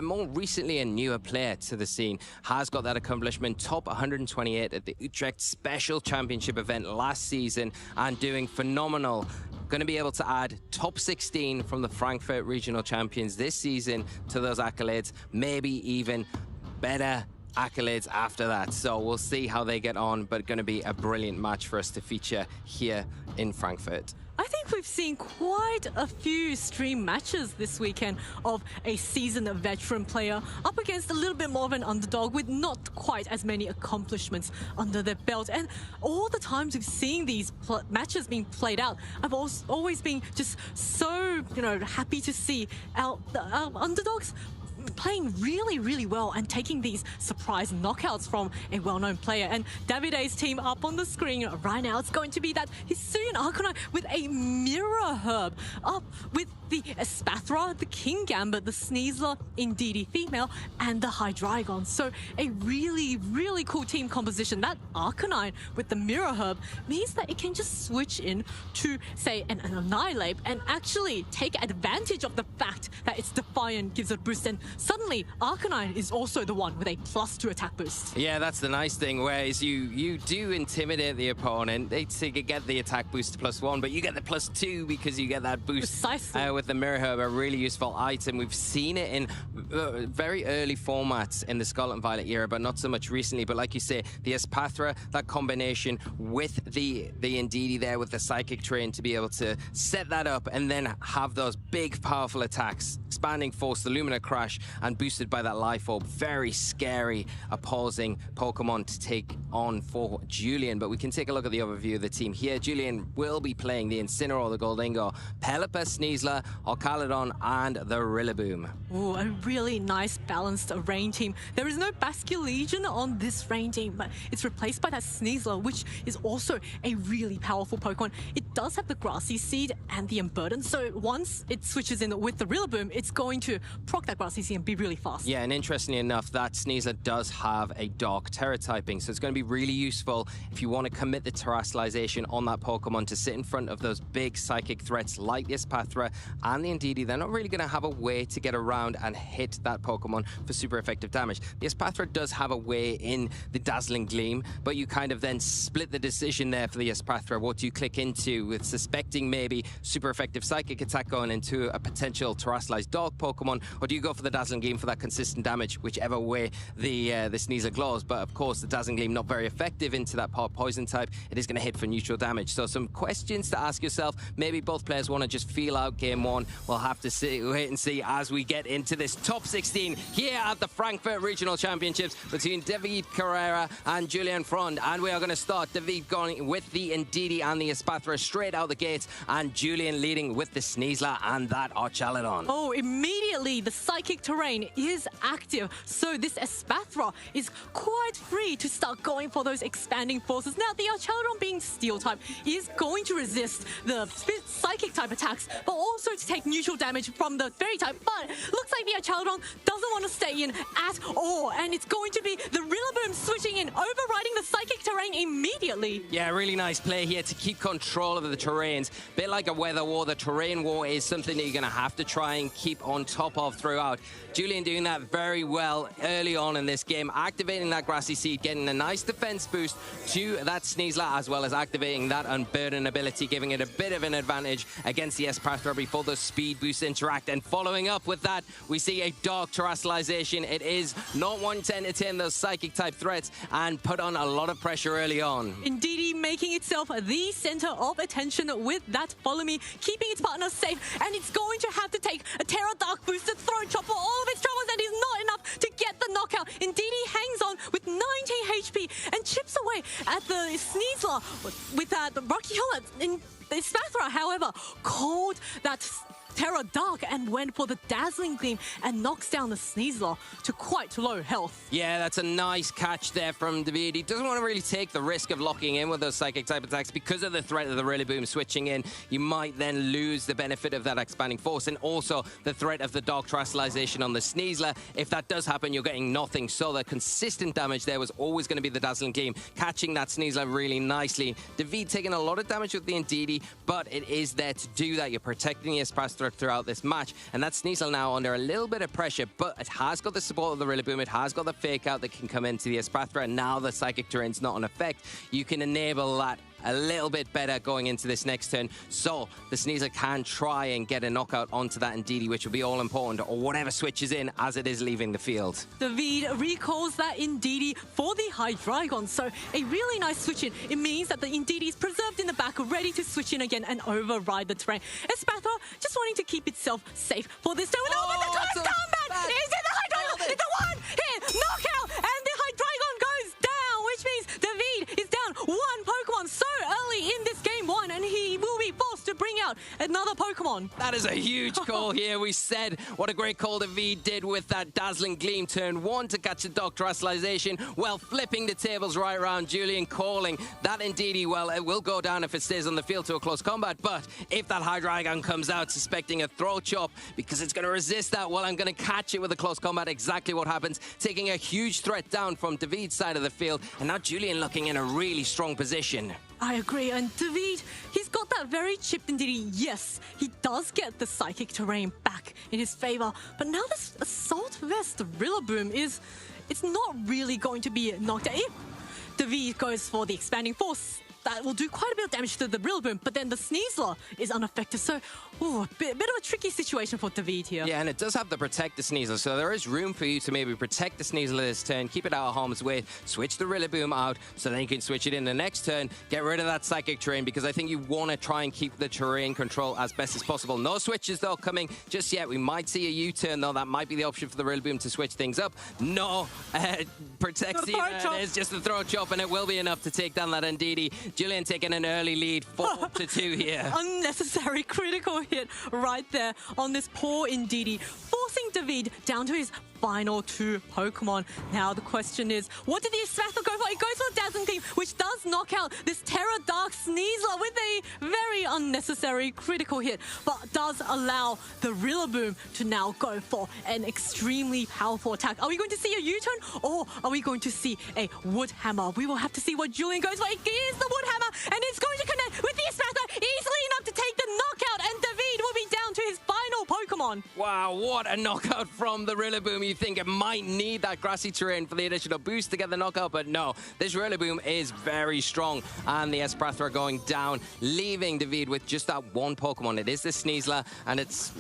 more recently a newer player to the scene, has got that accomplishment, top 128 at the Utrecht Special Championship event last season, and doing phenomenal. Going to be able to add top 16 from the Frankfurt Regional Champions this season to those accolades, maybe even better accolades after that. So we'll see how they get on, but going to be a brilliant match for us to feature here in Frankfurt. I think we've seen quite a few stream matches this weekend of a seasoned veteran player up against a little bit more of an underdog with not quite as many accomplishments under their belt. And all the times we've seen these matches being played out, I've always been just so, you know, happy to see our underdogs playing really, really well and taking these surprise knockouts from a well-known player. And Davide's team up on the screen right now, it's going to be that Hisuian Arcanine with a Mirror Herb, up with the Espathra, the King Gambit, the Sneasler, Indeedee female, and the Hydreigon. So a really, really cool team composition. That Arcanine with the Mirror Herb means that it can just switch in to, say, an Annihilate and actually take advantage of the fact that its Defiant gives it a boost, and suddenly Arcanine is also the one with a +2 attack boost. Yeah, that's the nice thing, whereas you do intimidate the opponent. They get the attack boost to +1, but you get the +2 because you get that boost. Precisely. With the Mirror Herb, a really useful item. We've seen it in very early formats in the Scarlet and Violet era, but not so much recently. But like you say, the Espathra, that combination with the Indeedee there with the Psychic Train to be able to set that up and then have those big, powerful attacks. Expanding Force, the Lumina Crash, and boosted by that Life Orb. Very scary, opposing Pokemon to take on for Julian. But we can take a look at the overview of the team here. Julian will be playing the Incineroar, the Goldingo, Pelipper, Sneasler, Orcaladon, and the Rillaboom. Ooh, a really nice balanced rain team. There is no Basculegion on this rain team, but it's replaced by that Sneasler, which is also a really powerful Pokemon. It does have the Grassy Seed and the Emburden, so once it switches in with the Rillaboom, it's going to proc that Grassy Seed and be really fast. Yeah, and interestingly enough, that Sneasler does have a Dark Terror typing, so it's going to be really useful if you want to commit the Terrestrialization on that Pokemon to sit in front of those big psychic threats like the Espathra and the Indeedee. They're not really going to have a way to get around and hit that Pokemon for super effective damage. The Espathra does have a way in the Dazzling Gleam, but you kind of then split the decision there for the Espathra. What do you click into with suspecting maybe super effective psychic attack going into a potential terrestrialized dog Pokemon, or do you go for the Dazzling Gleam for that consistent damage, whichever way the Sneasler glows? But of course, the Dazzling Gleam not very effective into that poison type. It is going to hit for neutral damage. So some questions to ask yourself. Maybe both players want to just feel out game one. We'll have to wait and see as we get into this top 16 here at the Frankfurt Regional Championships between David Carrera and Julian Frond. And we are going to start David going with the Indeedee and the Espathra straight out the gates, and Julian leading with the Sneasler and that Orchaladon. Oh, immediately immediately the Psychic Terrain is active. So this Espathra is quite free to start going for those expanding forces. Now, the Archaladon being Steel type is going to resist the Psychic type attacks, but also to take neutral damage from the Fairy type. But looks like the Archaladon doesn't want to stay in at all, and it's going to be the Rillaboom switching in, overriding the Psychic Terrain immediately. Yeah, really nice play here to keep control of the terrains. Bit like a weather war, the terrain war is something that you're going to have to try and keep on top of throughout. Julian doing that very well early on in this game, activating that Grassy Seed, getting a nice defense boost to that Sneasler, as well as activating that Unburden ability, giving it a bit of an advantage against the Espathra before those speed boosts interact. And following up with that, we see a Dark Terrestrialization. It is not one to entertain those Psychic type threats and put on a lot of pressure early on. Indeed, making itself the center of attention with that Follow Me, keeping its partners safe, and it's going to have to take a Terra Dark boosted Throat Chop for all of its troubles, and is not enough to get the knockout. Indeed, he hangs on with 19 HP and chips away at the Sneasler with that Rocky Helmet. In the Espathra, however, called that Terra Dark and went for the Dazzling Gleam and knocks down the Sneasler to quite low health. Yeah, that's a nice catch there from David. He doesn't want to really take the risk of locking in with those Psychic type attacks because of the threat of the Rillaboom switching in. You might then lose the benefit of that expanding force and also the threat of the Dark Terrestrialization on the Sneasler. If that does happen, you're getting nothing. So the consistent damage there was always going to be the Dazzling Gleam, catching that Sneasler really nicely. David taking a lot of damage with the Ndidi, but it is there to do that. You're protecting the Espathra throughout this match, and that Sneasel now under a little bit of pressure, but it has got the support of the Rillaboom, it has got the fake out that can come into the Espathra, and now the Psychic Terrain's not in effect. You can enable that a little bit better going into this next turn, so the Sneasler can try and get a knockout onto that Ndidi, which will be all important, or whatever switches in as it is leaving the field. David recalls that Ndidi for the Hydreigon, so a really nice switch in. It means that the Ndidi is preserved in the back, ready to switch in again and override the terrain. Espathra just wanting to keep itself safe for this turn. Oh, the close combat! Is it the Hydreigon? It's a one-hit knockout, and the Hydreigon goes down, which means David is down one Pokemon so early in this game one, and he will be forced to bring out another Pokemon. That is a huge call here. We said what a great call David did with that Dazzling Gleam turn one to catch the Dark Terrestrialization, well, flipping the tables right around. Julian calling that Ndidi, well, it will go down if it stays on the field to a close combat, but if that Hydreigon comes out suspecting a Throat Chop, because it's going to resist that, well, I'm going to catch it with a close combat. Exactly what happens, taking a huge threat down from David's side of the field, and now Julian looking in a really strong position. I agree, and David, he's got that very chipped Ndidi. Yes, he does get the Psychic Terrain back in his favor, but now this Assault Vest Rillaboom it's not really going to be knocked out. If David goes for the Expanding Force, that will do quite a bit of damage to the Rillaboom, but then the Sneasler is unaffected, so a bit of a tricky situation for David here. Yeah, and it does have to protect the Sneasler, so there is room for you to maybe protect the Sneasler this turn, keep it out of harm's way, switch the Rillaboom out, so then you can switch it in the next turn, get rid of that Psychic Terrain, because I think you want to try and keep the terrain control as best as possible. No switches, though, coming just yet. We might see a U-turn, though. That might be the option for the Rillaboom to switch things up. No, protects the it's just the Throat Chop, and it will be enough to take down that Ndidi. Julian taking an early lead, 4-2 here. Unnecessary critical hit right there on this poor Ndidi, forcing David down to his final two Pokemon. Now the question is, what did the Espathra go for? It goes for Dazzling Gleam, which does knock out this Terra Dark Sneasler with a very unnecessary critical hit, but does allow the Rillaboom to now go for an extremely powerful attack. Are we going to see a U-turn, or are we going to see a Wood Hammer? We will have to see what Julian goes for. It is the Wood Hammer, and it's going to connect with the Espathra easily enough to take the knockout, and David will be down to his final Pokemon. Wow, what a knockout from the Rillaboom. You think it might need that Grassy Terrain for the additional boost to get the knockout, but no, this Rillaboom is very strong, and the Espathra going down, leaving David with just that one Pokemon. It is the Sneasler, and it's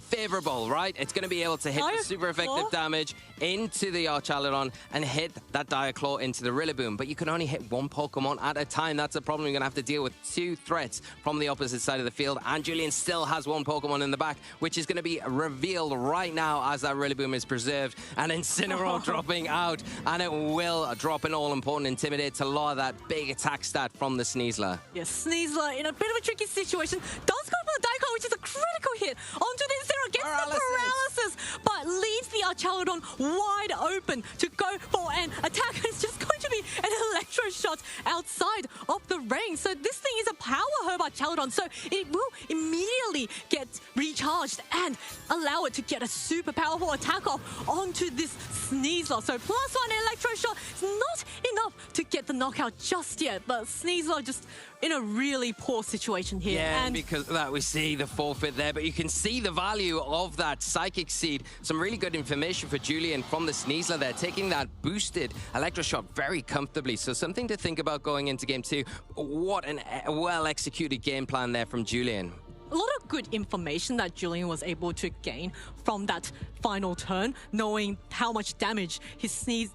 favorable, right? It's going to be able to hit the super effective damage into the Archaladon and hit that Diaclaw into the Rillaboom, but you can only hit one Pokemon at a time. That's a problem. You're going to have to deal with two threats from the opposite side of the field, and Julian still has one Pokemon in the back, which is going to be revealed right now as that Rillaboom is preserved, and Incineroar dropping out, and it will drop an all-important Intimidate to lower that big attack stat from the Sneasler. Yes, Sneasler in a bit of a tricky situation, does go for the Diaclaw, which is a critical hit onto the Zero, gets the paralysis, but leaves the Archaludon wide open to go for an attack. It's just going to be an electro shot outside of the ring. So this thing is a power herb Archaludon, so it will immediately get recharged and allow it to get a super powerful attack off onto this Sneasler. So +1 electro shot is not enough to get the knockout just yet, but Sneasler just in a really poor situation here. Yeah, and because of that, we see the forfeit there, but you can see the value of that Psychic Seed. Some really good information for Julian from the Sneasler there, taking that boosted Electro Shot very comfortably. So something to think about going into Game 2. What a well-executed game plan there from Julian. A lot of good information that Julian was able to gain from that final turn, knowing how much damage his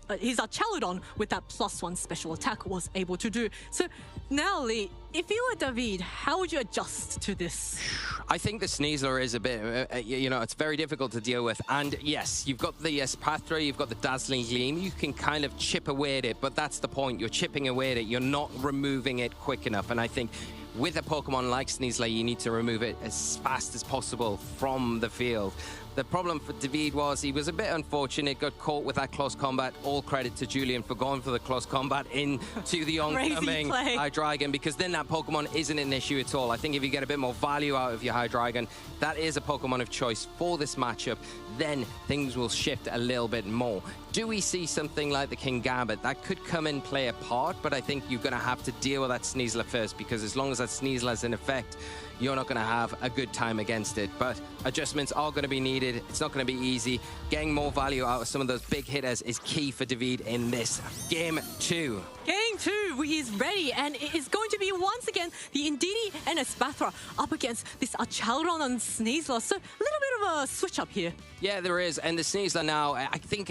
Archaludon with that +1 special attack was able to do. So now, Lee, if you were David, how would you adjust to this? I think the Sneasler is a bit, it's very difficult to deal with. And yes, you've got the Espathra, you've got the Dazzling Gleam. You can kind of chip away at it, but that's the point. You're chipping away at it. You're not removing it quick enough. And I think with a Pokemon like Sneasler, you need to remove it as fast as possible from the field. The problem for David was he was a bit unfortunate, got caught with that close combat. All credit to Julian for going for the close combat into the oncoming Hydreigon, because then that Pokemon isn't an issue at all. I think if you get a bit more value out of your Hydreigon, that is a Pokemon of choice for this matchup, then things will shift a little bit more. Do we see something like the Kingambit? That could come and play a part, but I think you're going to have to deal with that Sneasler first, because as long as that Sneasler's in effect, you're not going to have a good time against it. But adjustments are going to be needed. It's not going to be easy. Getting more value out of some of those big hitters is key for David in this Game 2. Game 2 is ready, and it is going to be once again the Indeedee and Espathra up against this Archaludon and Sneasler. So a little bit of a switch up here. Yeah, there is. And the Sneasler now, I think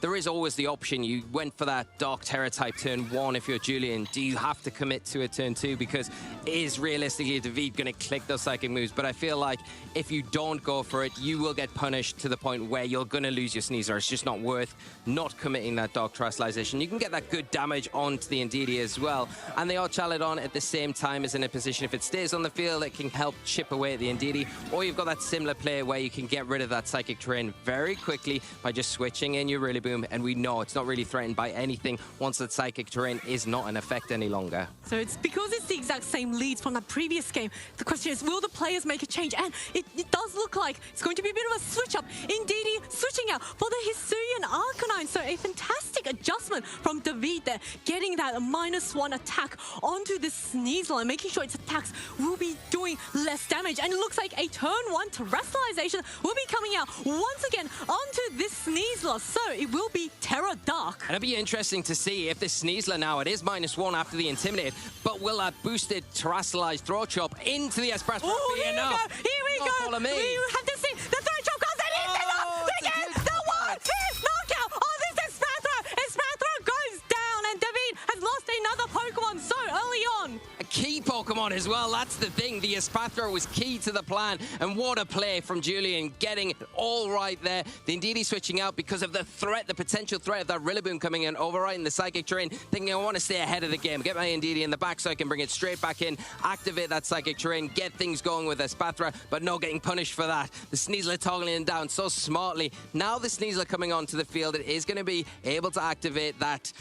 there is always the option. You went for that Dark Terror type turn 1 if you're Julian. Do you have to commit to a turn 2? Because is realistically David going to click those psychic moves? But I feel like if you don't go for it, you will get punished to the point where you're going to lose your Sneasler. It's just not worth not committing that Dark Terrestrialization. You can get that good damage onto the Indeedee as well. And the Archaludon at the same time is in a position, if it stays on the field, it can help chip away at the Indeedee. Or you've got that similar play where you can get rid of that Psychic Terrain very quickly by just switching in your Rillaboom, and we know it's not really threatened by anything once that Psychic Terrain is not in effect any longer. So it's because it's the exact same leads from that previous game. The question is, will the players make a change? And it does look like it's going to be a bit of a switch up. Indeedee switching out for the Hisuian Arcanine. So a fantastic adjustment from David there, getting that -1 attack onto the Sneasler and making sure its attacks will be doing less damage. And it looks like a turn 1 Terrestrialization will be coming out once again onto this Sneasler. So it will be Terra Dark. And it'll be interesting to see if this Sneasler now, it is -1 after the Intimidate, but will that boosted Terrestrialized Throat Chop into the Espathra be enough? Here we go. Follow me. We have to see the Throat Chop comes and it's enough to get the one-hit knockout on this Espathra. Espathra goes down, and David has lost another Pokemon so early on. A key Pokemon as well, that's the thing. The Espathra was key to the plan, and what a play from Julian, getting it all right there. The Indeedee switching out because of the threat, the potential threat of that Rillaboom coming in, overriding the Psychic Terrain, thinking I want to stay ahead of the game, get my Indeedee in the back so I can bring it straight back in, activate that Psychic Terrain, get things going with Espathra, but no getting punished for that. The Sneasler toggling it down so smartly. Now the Sneasler coming onto the field, it is going to be able to activate that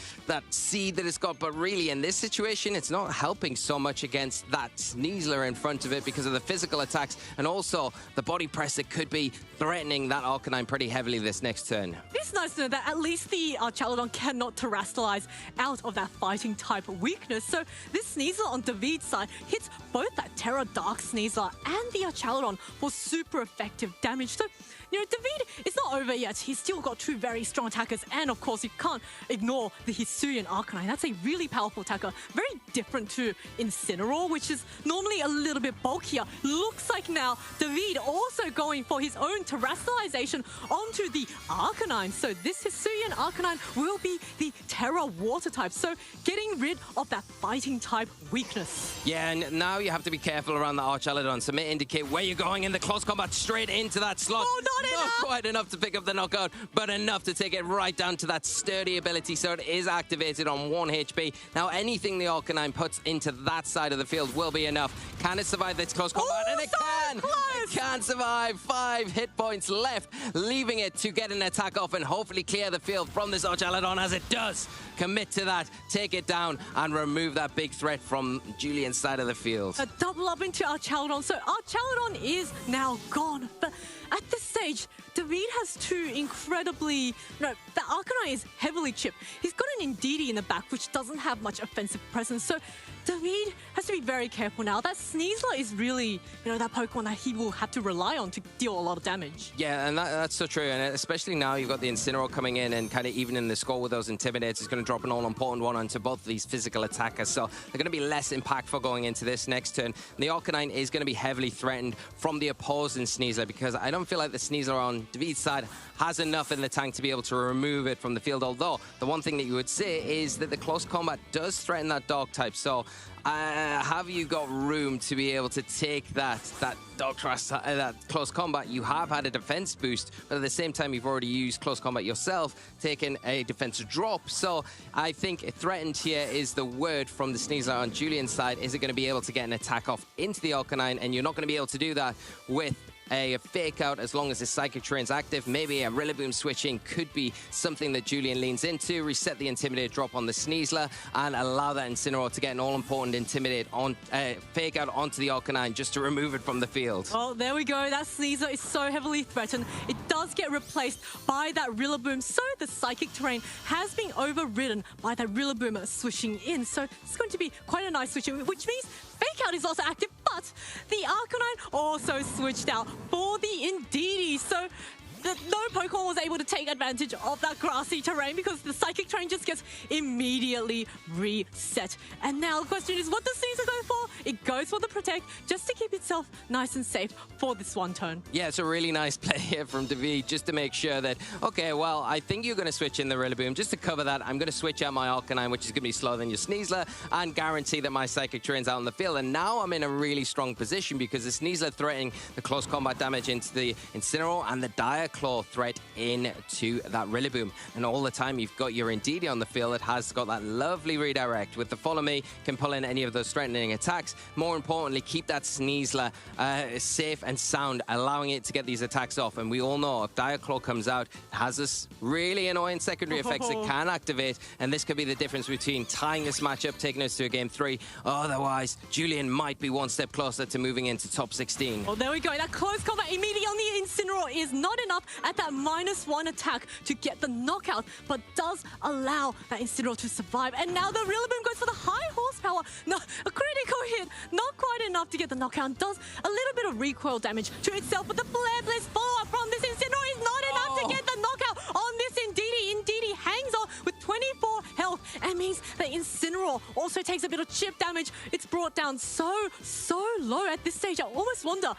seed that it's got, but really in this situation, it's not helping so much against that Sneasler in front of it because of the physical attacks and also the body press that could be threatening that Arcanine pretty heavily this next turn. It's nice to know that at least the Archaludon cannot Terrestrialize out of that fighting type weakness. So this Sneasler on David's side hits both that Terra Dark Sneasler and the Archaludon for super effective damage. So, David is not over yet. He's still got two very strong attackers, and of course, you can't ignore the Hisuian Arcanine. That's a really powerful attacker, very different to Incineroar, which is normally a little bit bulkier. Looks like now David also going for his own Terrestrialization onto the Arcanine. So this Hisuian Arcanine will be the Terra Water type, so getting rid of that fighting type weakness. Yeah, and now you have to be careful around the Archaludon. So may indicate where you're going in the close combat, straight into that slot. Oh, not quite enough to pick up the knockout, but enough to take it right down to that sturdy ability. So it is activated on 1 HP. Now anything the Arcanine puts into that side of the field field will be enough. Can it survive this close combat? And it can! It can survive. 5 hit points left, leaving it to get an attack off and hopefully clear the field from this Archaludon as it does. Commit to that, take it down, and remove that big threat from Julian's side of the field. A double up into Archaludon. So Archaludon is now gone. But at this stage, David has two incredibly... No, the Arcanine is heavily chipped. He's got an Indeedee in the back, which doesn't have much offensive presence. So David has to be very careful now. That Sneasler is really, that Pokemon that he will have to rely on to deal a lot of damage. Yeah, and that's so true. And especially now you've got the Incineroar coming in and kind of evening the score with those Intimidates. It's going to drop an all-important one onto both of these physical attackers. So they're going to be less impactful going into this next turn. And the Arcanine is going to be heavily threatened from the opposing Sneasler because I don't feel like the Sneasler on David's side has enough in the tank to be able to remove it from the field. Although the one thing that you would say is that the close combat does threaten that dog type. So have you got room to be able to take that dog trust, that close combat? You have had a defense boost, but at the same time you've already used close combat yourself, taking a defense drop. So I think threatened here is the word from the Sneasler on Julian's side. Is it going to be able to get an attack off into the Arcanine? And you're not going to be able to do that with a fake out as long as the Psychic Terrain's active. Maybe a Rillaboom switching could be something that Julian leans into. Reset the Intimidate drop on the Sneasler and allow that Incineroar to get an all-important Intimidate on fake out onto the Arcanine just to remove it from the field. Oh, there we go. That Sneasler is so heavily threatened. It does get replaced by that Rillaboom. So the Psychic Terrain has been overridden by that Rillaboom switching in. So it's going to be quite a nice switch, which means Fake Out is also active, but the Arcanine also switched out for the Indeedee. So no Pokemon was able to take advantage of that grassy terrain because the Psychic Terrain just gets immediately reset. And now the question is, what does Caesar go for? It goes for the Protect just to keep itself nice and safe for this one turn. Yeah, it's a really nice play here from David just to make sure that, okay, well, I think you're going to switch in the Rillaboom. Just to cover that, I'm going to switch out my Arcanine, which is going to be slower than your Sneasler, and guarantee that my Psychic Terrain's out on the field. And now I'm in a really strong position because the Sneasler threatening the close combat damage into the Incineroar and the Dire Claw threat into that Rillaboom. And all the time you've got your Indeedee on the field. It has got that lovely redirect with the Follow Me, can pull in any of those threatening attacks. More importantly, keep that Sneasler safe and sound, allowing it to get these attacks off. And we all know if Dire Claw comes out, it has this really annoying secondary effects it can activate, and this could be the difference between tying this matchup, taking us to a game 3. Otherwise, Julian might be one step closer to moving into top 16. Well, there we go. That close combat immediately on the Incineroar is not enough at that -1 attack to get the knockout, but does allow that Incineroar to survive. And now the Rillaboom goes for the high horsepower. No, a critical hit, not quite enough to get the knockout. Does a little bit of recoil damage to itself, but the Flare Blitz follow-up from this Incineroar is not enough to get the knockout on this Indeedee. Indeedee hangs on with 24 health and means that Incineroar also takes a bit of chip damage. It's brought down so low at this stage. I almost wonder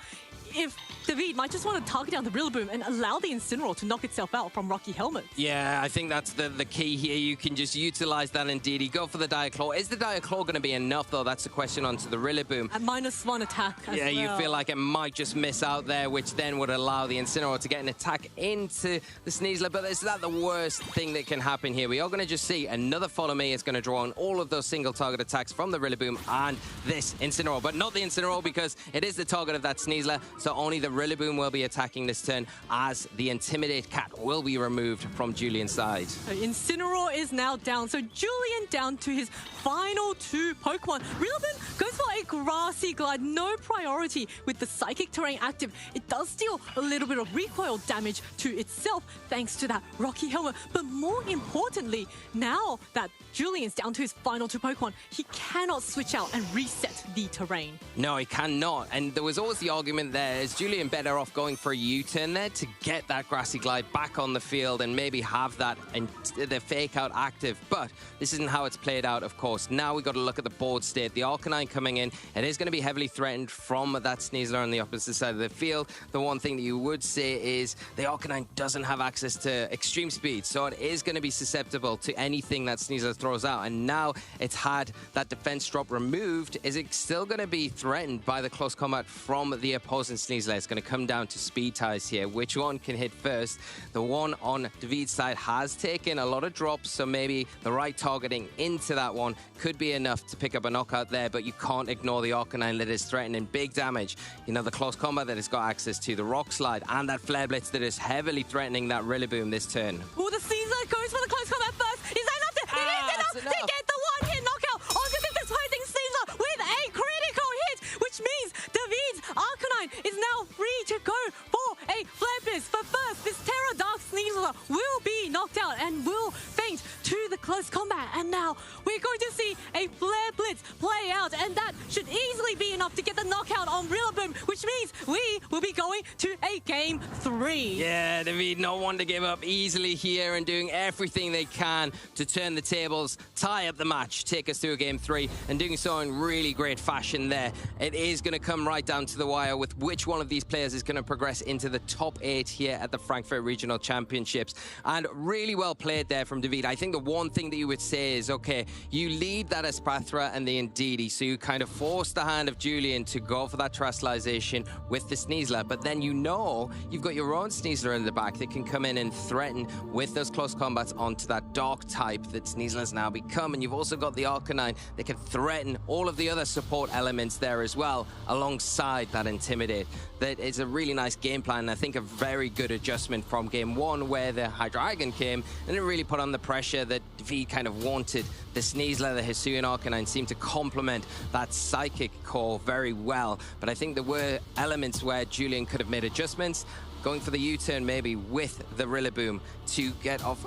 if David might just want to target down the Rillaboom and allow the Incineroar to knock itself out from Rocky Helmet. Yeah, I think that's the key here. You can just utilize that Indeedee. Go for the Dire Claw. Is the Dire Claw going to be enough, though? That's the question onto the Rillaboom. At -1 attack as well. You feel like it might just miss out there, which then would allow the Incineroar to get an attack into the Sneasler. But is that the worst thing that can happen here? We are going to just see another Follow Me is going to draw on all of those single target attacks from the Rillaboom and this Incineroar. But not the Incineroar because it is the target of that Sneasler. So only the Rillaboom will be attacking this turn as the Intimidate Cat will be removed from Julian's side. So Incineroar is now down. So Julian down to his final 2 Pokemon. Rillaboom goes for a Grassy Glide. No priority with the Psychic Terrain active. It does deal a little bit of recoil damage to itself thanks to that Rocky Helmet. But more importantly, now that Julian's down to his final 2 Pokemon, he cannot switch out and reset the terrain. No, he cannot. And there was always the argument there, is Julian better off going for a U-turn there to get that Grassy Glide back on the field and maybe have that and the Fake Out active? But this isn't how it's played out, of course. Now we've got to look at the board state. The Arcanine coming in, it is going to be heavily threatened from that Sneasler on the opposite side of the field. The one thing that you would say is the Arcanine doesn't have access to extreme speed, so it is going to be susceptible to anything that Sneasler throws out. And now it's had that defense drop removed. Is it still going to be threatened by the close combat from the opposing Sneasler? It's going to come down to speed ties here. Which one can hit first? The one on David's side has taken a lot of drops so maybe the right targeting into that one could be enough to pick up a knockout there, but you can't ignore the Arcanine that is threatening big damage. You know, the close combat that it's got access to, the Rock Slide, and that Flare Blitz that is heavily threatening that Rillaboom this turn. Oh, the Caesar goes for the close combat first. Is that enough? It is enough to get the one-hit knockout onto this opposing Caesar with a critical hit, which means David's Arcanine is now free to go for a Flare Blitz. But first, this Terra Dark Sneasler will be knocked out and will faint to the close combat. And now we're going to see a Flare Blitz play out, and that should easily be enough to get the knockout on Rillaboom, which means we will be going to a Game 3. Yeah, David, no one to give up easily here and doing everything they can to turn the tables, tie up the match, take us through a Game 3, and doing so in really great fashion there. It is going to come right down to the wire with which one of these players is going to progress into the top 8 here at the Frankfurt Regional Championships. And really well played there from David. I think the one thing that you would say is, okay, you lead that Espathra and the Indeedee, so you kind of force the hand of Julian to go for that Terastallization with the Sneasler, but then you know you've got your own Sneasler in the back that can come in and threaten with those close combats onto that Dark type that Sneasler's now become, and you've also got the Arcanine that can threaten all of the other support elements there as well, alongside that Intimidate. That is a really nice game plan, and I think a very good adjustment from Game 1 where the Hydreigon came and it really put on the pressure that David kind of wanted. The Sneasler, the Hisuian Arcanine seemed to complement that Psychic core very well, but I think there were elements where Julian could have made adjustments, going for the U-turn maybe with the Rillaboom to get off.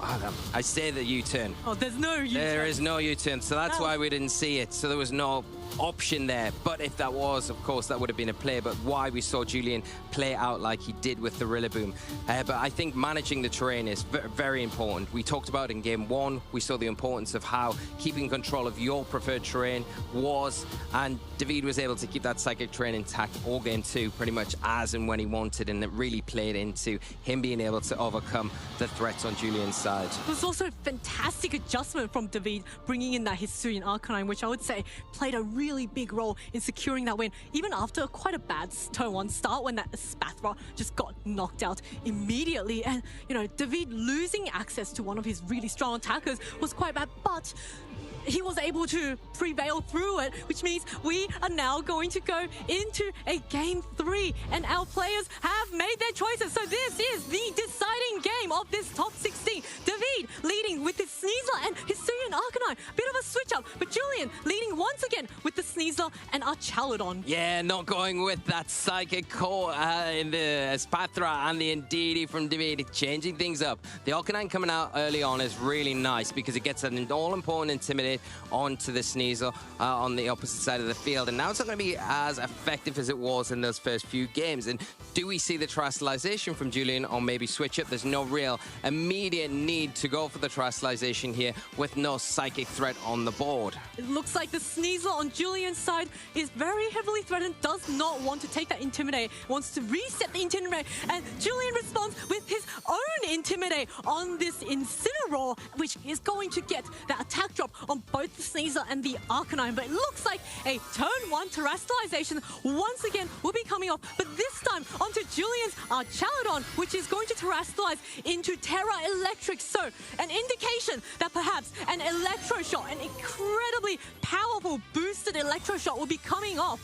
I say the U-turn. Oh, there's no U-turn. There is no U-turn, so that's No. why we didn't see it. So there was no option there. But if that was, of course, that would have been a play. But why we saw Julian play out like he did with the Rillaboom. But I think managing the terrain is very important. We talked about in Game 1, we saw the importance of how keeping control of your preferred terrain was, and David was able to keep that Psychic terrain intact all Game 2, pretty much as and when he wanted, and it really played into him being able to overcome the threats on Julian's side. It was also a fantastic adjustment from David, bringing in that Hisuian Arcanine, which I would say played a really big role in securing that win, even after quite a bad turn 1 start when that Espathra just got knocked out immediately. And, you know, David losing access to one of his really strong attackers was quite bad, but he was able to prevail through it, which means we are now going to go into a Game 3, and our players have made their choices. So this is the deciding game of this top 16. David leading with the Sneasler and Hisuian Arcanine. Bit of a switch up, but Julian leading once again with the Sneasler and Archaludon. Yeah, not going with that Psychic core in the Espathra and the Indeedee from David, changing things up. The Arcanine coming out early on is really nice because it gets an all-important Intimidate onto the Sneasler on the opposite side of the field, and now it's not going to be as effective as it was in those first few games. And do we see the Terastallization from Julian, or maybe switch up? There's no real immediate need to go for the Terastallization here with no Psychic threat on the board. It looks like the Sneasler on Julian's side is very heavily threatened, does not want to take that Intimidate, wants to reset the Intimidate, and Julian responds with his own Intimidate on this Incineroar, which is going to get that attack drop on both the Sneasler and the Arcanine. But it looks like a turn 1 Terastallization once again will be coming off, but this time onto Julian's Archaludon, which is going to Terastallize into Terra Electric. So an indication that perhaps an Electro Shot, an incredibly powerful boosted Electro Shot, will be coming off.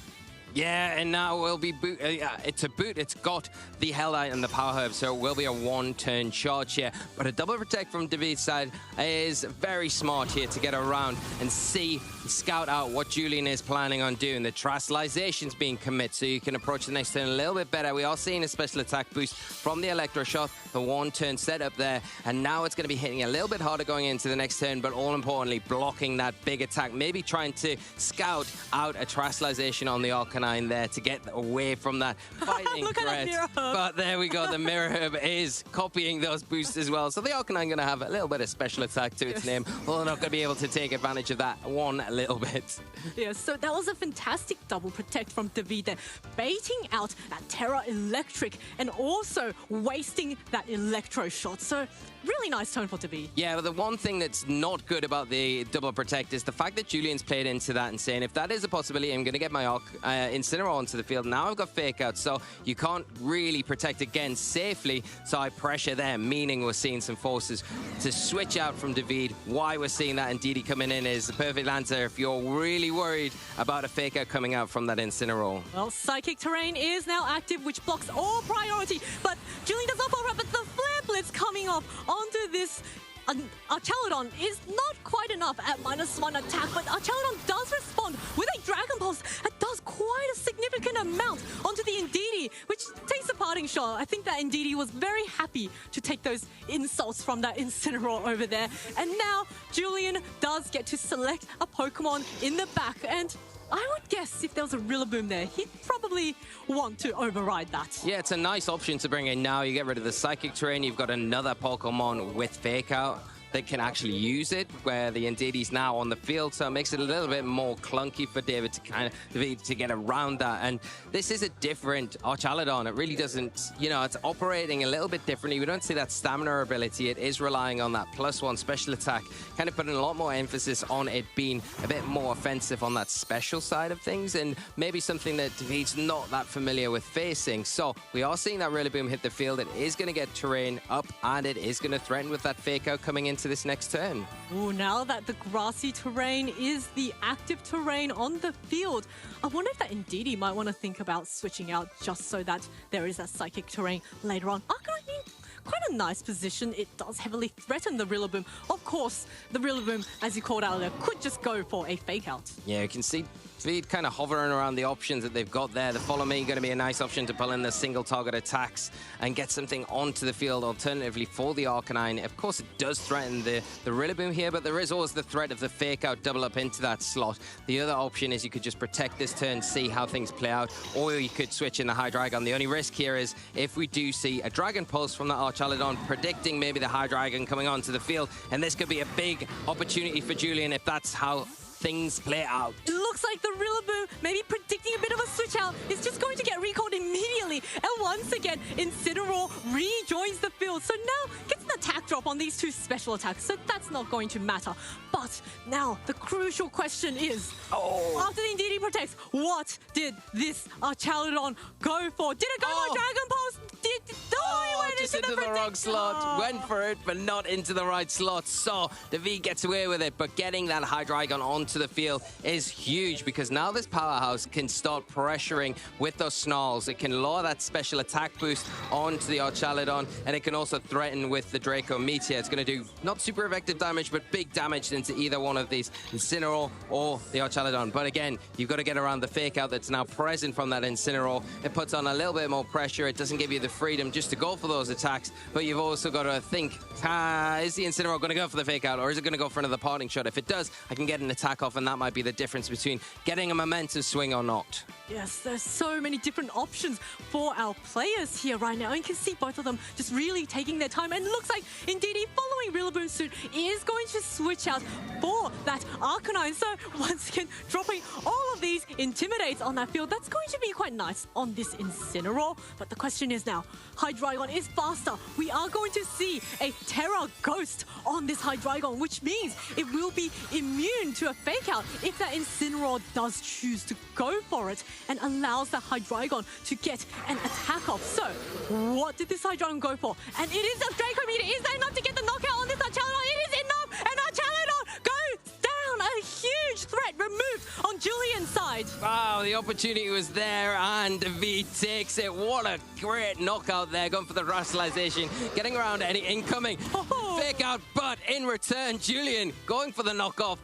Yeah, and now will be boot. It's a boot. It's got the Hellite and the Power Herb, so it will be a one-turn charge here. But a double protect from David's side is very smart here to get around and scout out what Julian is planning on doing. The Terastallization's being commit, so you can approach the next turn a little bit better. We are seeing a special attack boost from the Electro Shot, the one-turn setup there, and now it's going to be hitting a little bit harder going into the next turn, but all importantly, blocking that big attack. Maybe trying to scout out a Terastallization on the Arcanine there to get away from that fighting threat. But there we go, the Mirror Herb is copying those boosts as well. So the Arcanine going to have a little bit of special attack to its name, although not going to be able to take advantage of that one little bit. Yeah, so that was a fantastic double protect from David there, baiting out that Terra Electric and also wasting that Electro shot. So really nice turn for David. Yeah, but the one thing that's not good about the double protect is the fact that Julian's played into that and saying, if that is a possibility, I'm going to get my Incineroar onto the field. Now I've got Fake Out, so you can't really protect again safely, so I pressure them, meaning we're seeing some forces to switch out from David. Why we're seeing that Indeedee coming in is the perfect answer if you're really worried about a Fake Out coming out from that Incineroar. Well, Psychic Terrain is now active, which blocks all priority, but Julian does not fall right, but the Flare Blitz coming off onto this Archaludon is not quite enough at -1 attack, but Archaludon does respond with a Dragon Pulse that does quite a significant amount onto the Indeedee, which takes a parting shot. I think that Indeedee was very happy to take those insults from that Incineroar over there. And now Julian does get to select a Pokemon in the back, and I would guess if there was a Rillaboom there, he'd probably want to override that. Yeah, it's a nice option to bring in now. You get rid of the Psychic Terrain, you've got another Pokemon with Fake Out that can actually use it, where the Indeedee's now on the field, so it makes it a little bit more clunky for David to get around that. And this is a different Archaludon. It really doesn't, you know, it's operating a little bit differently. We don't see that stamina ability. It is relying on that +1 special attack, kind of putting a lot more emphasis on it being a bit more offensive on that special side of things, and maybe something that David's not that familiar with facing. So we are seeing that Rillaboom hit the field. It is going to get terrain up, and it is going to threaten with that Fake Out coming into this next turn. Ooh, now that the grassy terrain is the active terrain on the field, I wonder if that Indeedee might want to think about switching out just so that there is that psychic terrain later on. Arcanine, quite a nice position. It does heavily threaten the Rillaboom. Of course, the Rillaboom, as you called out earlier, could just go for a Fake Out. Yeah, you can see David kind of hovering around the options that they've got there. The Follow Me going to be a nice option to pull in the single target attacks and get something onto the field alternatively for the Arcanine. Of course, it does threaten the Rillaboom here, but there is always the threat of the Fake Out double up into that slot. The other option is you could just protect this turn, see how things play out, or you could switch in the Hydreigon. The only risk here is if we do see a Dragon Pulse from the Archaludon, predicting maybe the Hydreigon coming onto the field, and this could be a big opportunity for Julian if that's how things play out. It looks like the Rillaboom, maybe predicting a bit of a switch out, is just going to get recalled immediately. And once again, Incineroar rejoins the field. So now gets an attack drop on these two special attacks. So that's not going to matter. But now the crucial question is, after the Indeedee protects, what did this Archaludon go for? Did it go for Dragon Pulse? He went just into the wrong slot. Went for it, but not into the right slot. So David gets away with it, but getting that Hydreigon onto the field is huge because now this powerhouse can start pressuring with those snarls. It can lower that special attack boost onto the Archaludon, and it can also threaten with the Draco Meteor. It's going to do not super effective damage, but big damage into either one of these, Incineroar or the Archaludon. But again, you've got to get around the Fake Out that's now present from that Incineroar. It puts on a little bit more pressure. It doesn't give you the freedom just to go for those attacks, but you've also got to think, is the Incineroar going to go for the Fake Out, or is it going to go for another parting shot? If it does, I can get an attack off, and that might be the difference between getting a momentum swing or not. Yes, there's so many different options for our players here right now. And you can see both of them just really taking their time. And it looks like Indeedee, following Rillaboom suit, is going to switch out for that Arcanine. So once again, dropping all of these Intimidates on that field. That's going to be quite nice on this Incineroar. But the question is now, Hydreigon is faster. We are going to see a Terra Ghost on this Hydreigon, which means it will be immune to a Fake Out if that Incineroar does choose to go for it and allows the Hydreigon to get an attack off. So, what did this Hydreigon go for? And it is a Draco Meteor. Is that enough to get the knockout on this Archaludon? It is enough! And Archaludon goes down! A huge threat removed on Julian's side. Wow, the opportunity was there, and David takes it. What a great knockout there, going for the rationalization, getting around any incoming Fake Out, but in return, Julian going for the knockoff.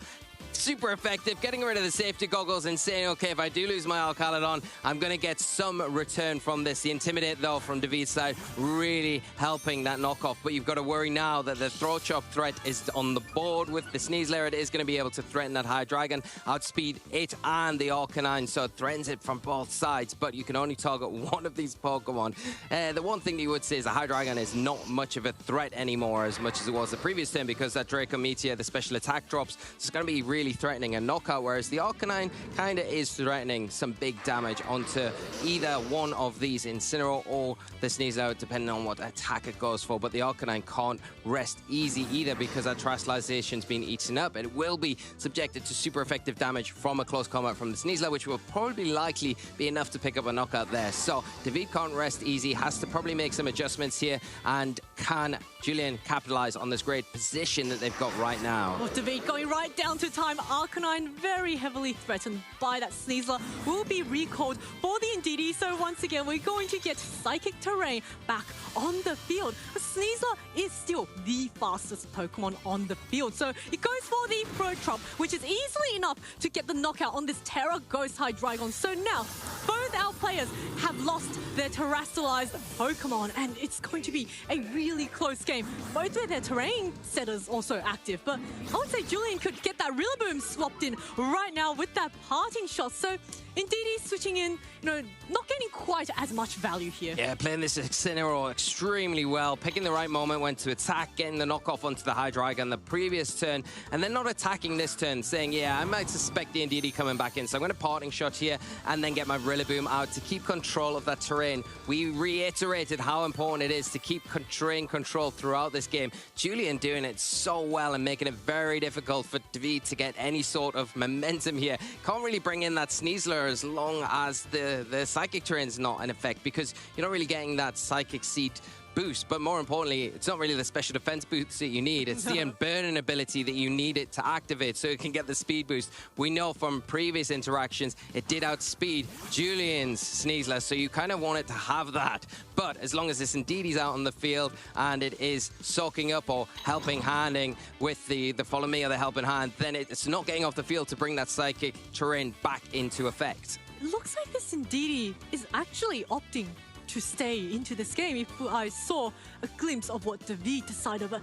Super effective, getting rid of the safety goggles and saying, okay, if I do lose my Archaludon, I'm going to get some return from this. The Intimidate, though, from David's side, really helping that knockoff. But you've got to worry now that the Throat Chop threat is on the board with the Sneeze Layer. It is going to be able to threaten that Hydreigon, outspeed it and the Arcanine, so it threatens it from both sides, but you can only target one of these Pokemon. The one thing that you would say is the Hydreigon is not much of a threat anymore as much as it was the previous turn because that Draco Meteor, the special attack drops. It's going to be really really threatening a knockout, whereas the Arcanine kind of is threatening some big damage onto either one of these Incineroar or the Sneasler, depending on what attack it goes for. But the Arcanine can't rest easy either because that Terrasalization's been eaten up. It will be subjected to super effective damage from a close combat from the Sneasler, which will probably likely be enough to pick up a knockout there. So David can't rest easy, has to probably make some adjustments here, and can Julian capitalize on this great position that they've got right now? Well, David going right down to time. Arcanine very heavily threatened by that Sneasler will be recalled for the Indeedee. So once again, we're going to get Psychic Terrain back on the field. Sneasler is still the fastest Pokemon on the field. So it goes for the Pro-Trump, which is easily enough to get the knockout on this Terra Ghost Hydreigon. So now, both our players have lost their Terrastalized Pokemon, and it's going to be a really close game. Both with their terrain setters also active, but I would say Julian could get that Rillaboom swapped in right now with that parting shot. So Indeedee switching in, not getting quite as much value here. Yeah, playing this Incineroar extremely well, picking the right moment when to attack, getting the knockoff onto the Hydreigon the previous turn, and then not attacking this turn, saying, yeah, I might suspect the Indeedee coming back in, so I'm going to parting shot here and then get my Rillaboom out to keep control of that terrain. We reiterated how important it is to keep terrain control throughout this game. Julian doing it so well and making it very difficult for David to get any sort of momentum here. Can't really bring in that Sneasler as long as the Psychic Terrain's not in effect, because you're not really getting that Psychic Seed boost, but more importantly, it's not really the special defense boost that you need, it's the unburden ability that you need it to activate so it can get the speed boost. We know from previous interactions it did outspeed Julian's Sneasler, so you kind of want it to have that. But as long as this Indeedee's out on the field and it is soaking up or helping handing with the Follow Me or the Helping Hand, then it's not getting off the field to bring that Psychic Terrain back into effect. It looks like this Indeedee is actually opting to stay into this game. If I saw a glimpse of what David decided, but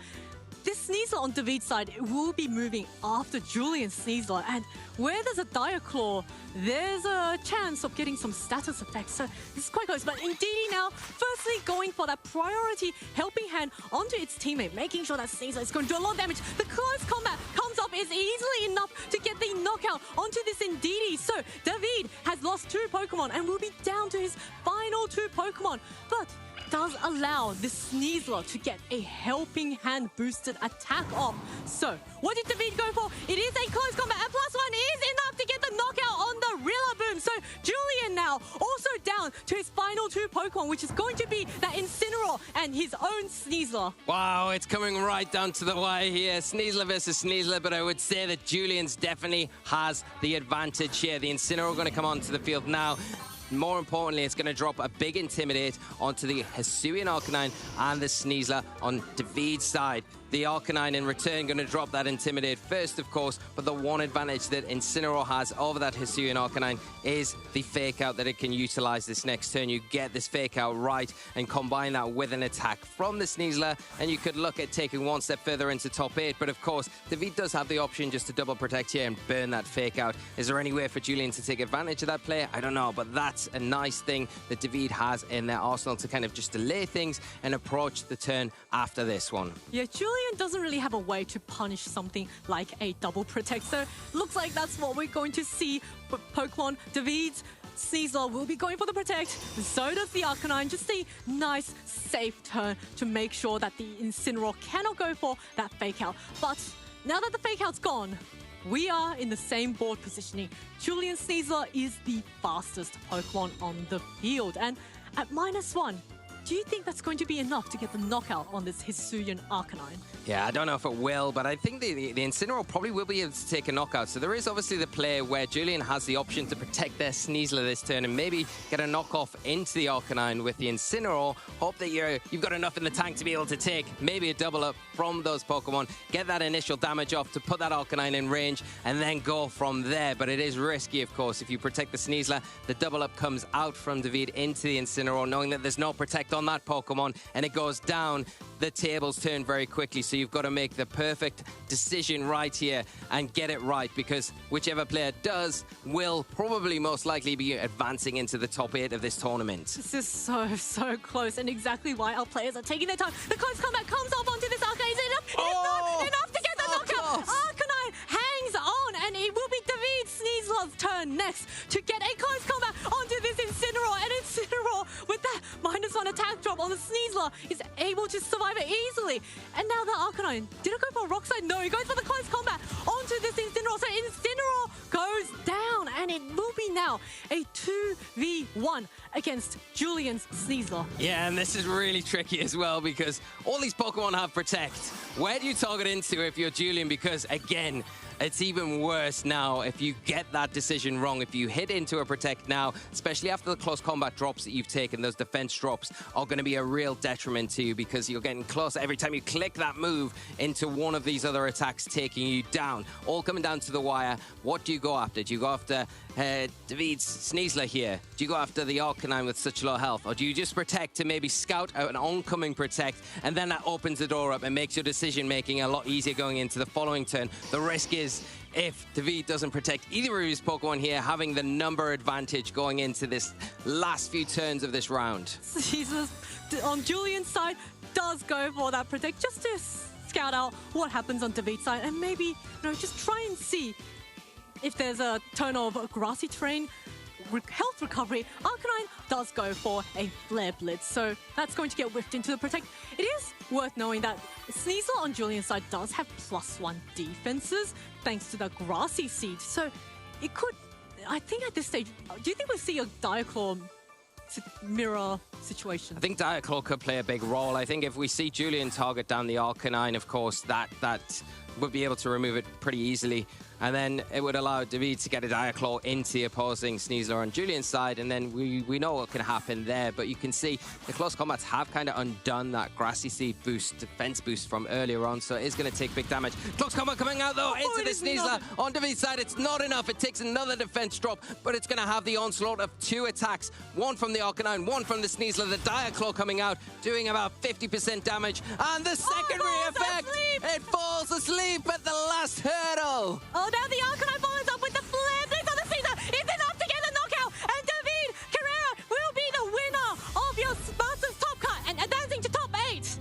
this Sneasler on David's side will be moving after Julian's Sneasler, and where there's a Diaclaw, there's a chance of getting some status effects, so this is quite close. But Indeedee now, firstly going for that priority helping hand onto its teammate, making sure that Sneasler is going to do a lot of damage. The close combat comes up is easily enough to get the knockout onto this Indeedee. So David has lost 2 Pokemon and will be down to his final 2 Pokemon, but does allow this Sneasler to get a helping hand boosted attack off. So what did David go for? It is a close combat, and +1 is enough to get the knockout on the Rillaboom. So Julian now also down to his final 2 Pokemon, which is going to be that Incineroar and his own Sneasler. Wow, it's coming right down to the wire here. Sneasler versus Sneasler, but I would say that Julian's definitely has the advantage here. The Incineroar going to come onto the field now. More importantly, it's going to drop a big Intimidate onto the Hisuian Arcanine and the Sneasler on David's side. The Arcanine in return going to drop that Intimidate first, of course, but the one advantage that Incineroar has over that Hisuian Arcanine is the Fake Out that it can utilize this next turn. You get this Fake Out right and combine that with an attack from the Sneasler, and you could look at taking one step further into top 8, but of course, David does have the option just to double protect here and burn that Fake Out. Is there any way for Julian to take advantage of that play? I don't know, but that's a nice thing that David has in their arsenal to kind of just delay things and approach the turn after this one. Yeah, Julian doesn't really have a way to punish something like a double protect, so looks like that's what we're going to see. But Pokemon, David's Sneasler will be going for the protect, so does the Arcanine. Just a nice, safe turn to make sure that the Incineroar cannot go for that Fake Out. But now that the Fake Out's gone, we are in the same board positioning. Julian Sneasler is the fastest Pokemon on the field, and at -1, do you think that's going to be enough to get the knockout on this Hisuian Arcanine? Yeah, I don't know if it will, but I think the Incineroar probably will be able to take a knockout. So there is obviously the play where Julian has the option to protect their Sneasler this turn and maybe get a knockoff into the Arcanine with the Incineroar. Hope that you've got enough in the tank to be able to take maybe a double up from those Pokemon, get that initial damage off to put that Arcanine in range, and then go from there. But it is risky, of course. If you protect the Sneasler, the double up comes out from David into the Incineroar, knowing that there's no protect on that Pokemon, and it goes down. The tables turn very quickly, so you've got to make the perfect decision right here and get it right, because whichever player does will probably most likely be advancing into the top 8 of this tournament. This is so close, and exactly why our players are taking their time. The close combat comes off onto this Arcanine. Is it enough? It's not enough to get the knockout. Arcanine hangs on, and Arcanine next to get a close combat onto this Incineroar. And Incineroar, with that -1 attack drop on the Sneasler, is able to survive it easily. And now the Arcanine, did it go for a Rock Slide? No, it goes for the close combat onto this Incineroar. So Incineroar goes down, and it will be now a 2v1 against Julian's Sneasler. Yeah, and this is really tricky as well because all these Pokemon have Protect. Where do you target into if you're Julian? Because again, it's even worse now if you get that decision wrong. If you hit into a Protect now, especially after the close combat drops that you've taken, those defense drops are going to be a real detriment to you because you're getting closer every time you click that move into one of these other attacks taking you down. All coming down to the wire. What do you go after? Do you go after David's Sneasler here? Do you go after the Arcanine with such low health? Or do you just Protect to maybe scout out an oncoming Protect, and then that opens the door up and makes your decision-making a lot easier going into the following turn? The risk is if David doesn't protect either of his Pokemon here, having the number advantage going into this last few turns of this round. Jesus, on Julian's side, does go for that Protect just to scout out what happens on David's side and maybe, just try and see if there's a turn of grassy terrain, health recovery. Arcanine does go for a Flare Blitz, so that's going to get whiffed into the Protect. It is worth knowing that Sneasler on Julian's side does have +1 defenses thanks to the Grassy Seed, so it could, I think at this stage, do you think we'll see a Diaclaw mirror situation? I think Diaclaw could play a big role. I think if we see Julian target down the Arcanine, of course, that would be able to remove it pretty easily. And then it would allow David to get a Diaclaw into the opposing Sneasler on Julian's side, and then we know what can happen there. But you can see the close combats have kind of undone that Grassy Seed boost, defense boost from earlier on, so it is going to take big damage. Close combat coming out though into the Sneasler. On David's side, it's not enough. It takes another defense drop, but it's going to have the onslaught of 2 attacks. One from the Arcanine, one from the Sneasler. The Diaclaw coming out, doing about 50% damage. And the secondary effect, it falls asleep at the last hurdle. Oh, now the Arcanine follows up with the Flare Blitz on the Caesar. It's enough to get the knockout. And David Carrera will be the winner of your Masters Top Cut and advancing to top 8.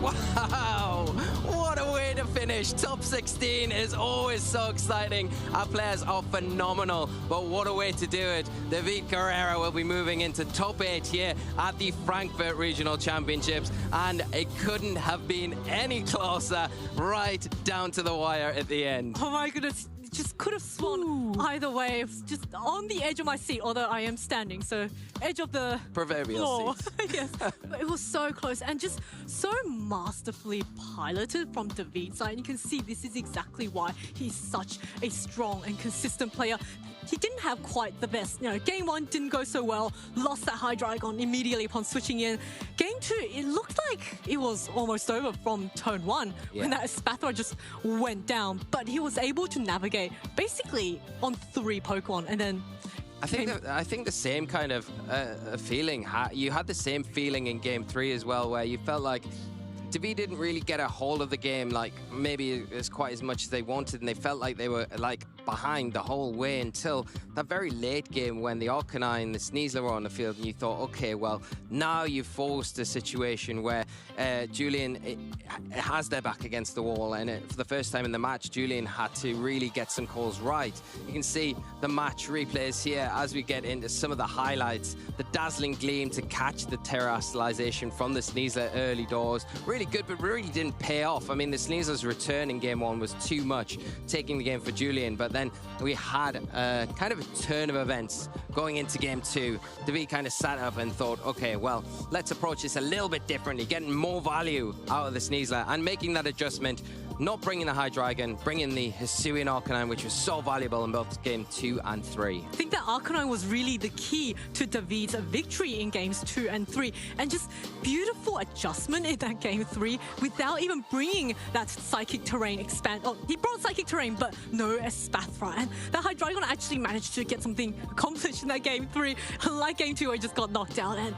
Wow, what a way to finish. Top 16 is always so exciting. Our players are phenomenal, but what a way to do it. David Carrera will be moving into top 8 here at the Frankfurt Regional Championships, and it couldn't have been any closer, right down to the wire at the end. Oh my goodness. Just could have swung either way. It was just on the edge of my seat, although I am standing, so edge of the proverbial floor. seat. Yes, but it was so close and just so masterfully piloted from David's side. You can see this is exactly why he's such a strong and consistent player. He didn't have quite the best. Game 1 didn't go so well. Lost that Hydreigon immediately upon switching in. Game 2, it looked like it was almost over from turn 1 when that Espathra just went down. But he was able to navigate basically on 3 Pokemon, and then I think the same kind of feeling. You had the same feeling in Game 3 as well, where you felt like David didn't really get a hold of the game, like maybe as quite as much as they wanted, and they felt like they were like behind the whole way until that very late game when the Arcanine, the Sneasler were on the field, and you thought, okay, well, now you've forced a situation where Julian has their back against the wall, and for the first time in the match, Julian had to really get some calls right. You can see the match replays here as we get into some of the highlights. The dazzling gleam to catch the terrestrialization from the Sneasler early doors. Really good, but really didn't pay off. I mean, the Sneasler's return in Game 1 was too much, taking the game for Julian, but then we had kind of a turn of events going into Game 2. David kind of sat up and thought, okay, well, let's approach this a little bit differently, getting more value out of the Sneasler and making that adjustment. Not bringing the Hydreigon, bringing the Hisuian Arcanine, which was so valuable in both Game 2 and 3. I think that Arcanine was really the key to David's victory in Games 2 and 3. And just beautiful adjustment in that Game 3 without even bringing that Psychic Terrain expand. Oh, he brought Psychic Terrain, but no Espathra. And the Hydreigon actually managed to get something accomplished in that Game 3. Unlike Game 2 where it just got knocked out. And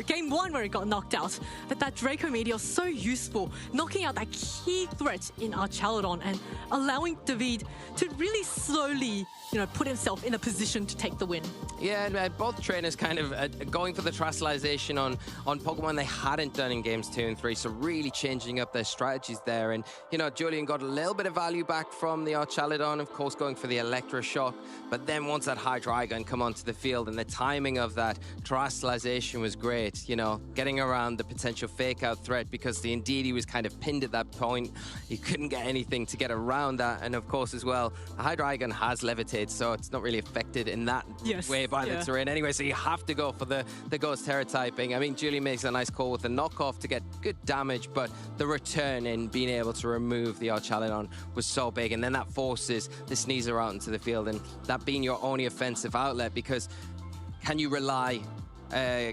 Game 1 where it got knocked out. But that Draco Meteor was so useful, knocking out that key 3 threat in Archaladon and allowing David to really slowly, put himself in a position to take the win. Yeah, and both trainers kind of going for the Terastallization on Pokemon they hadn't done in games 2 and 3, so really changing up their strategies there. And, Julian got a little bit of value back from the Archaladon, of course, going for the Electroshock, but then once that Hydreigon come onto the field and the timing of that Terastallization was great, getting around the potential fake-out threat because the Indeedee was kind of pinned at that point. He couldn't get anything to get around that, and of course, as well, the Hydreigon has levitated, so it's not really affected in that way by the terrain anyway, so you have to go for the Ghost Terra typing. I mean, Julian makes a nice call with the knockoff to get good damage, but the return in being able to remove the Archaladon was so big, and then that forces the Sneasler out into the field, and that being your only offensive outlet, because can you rely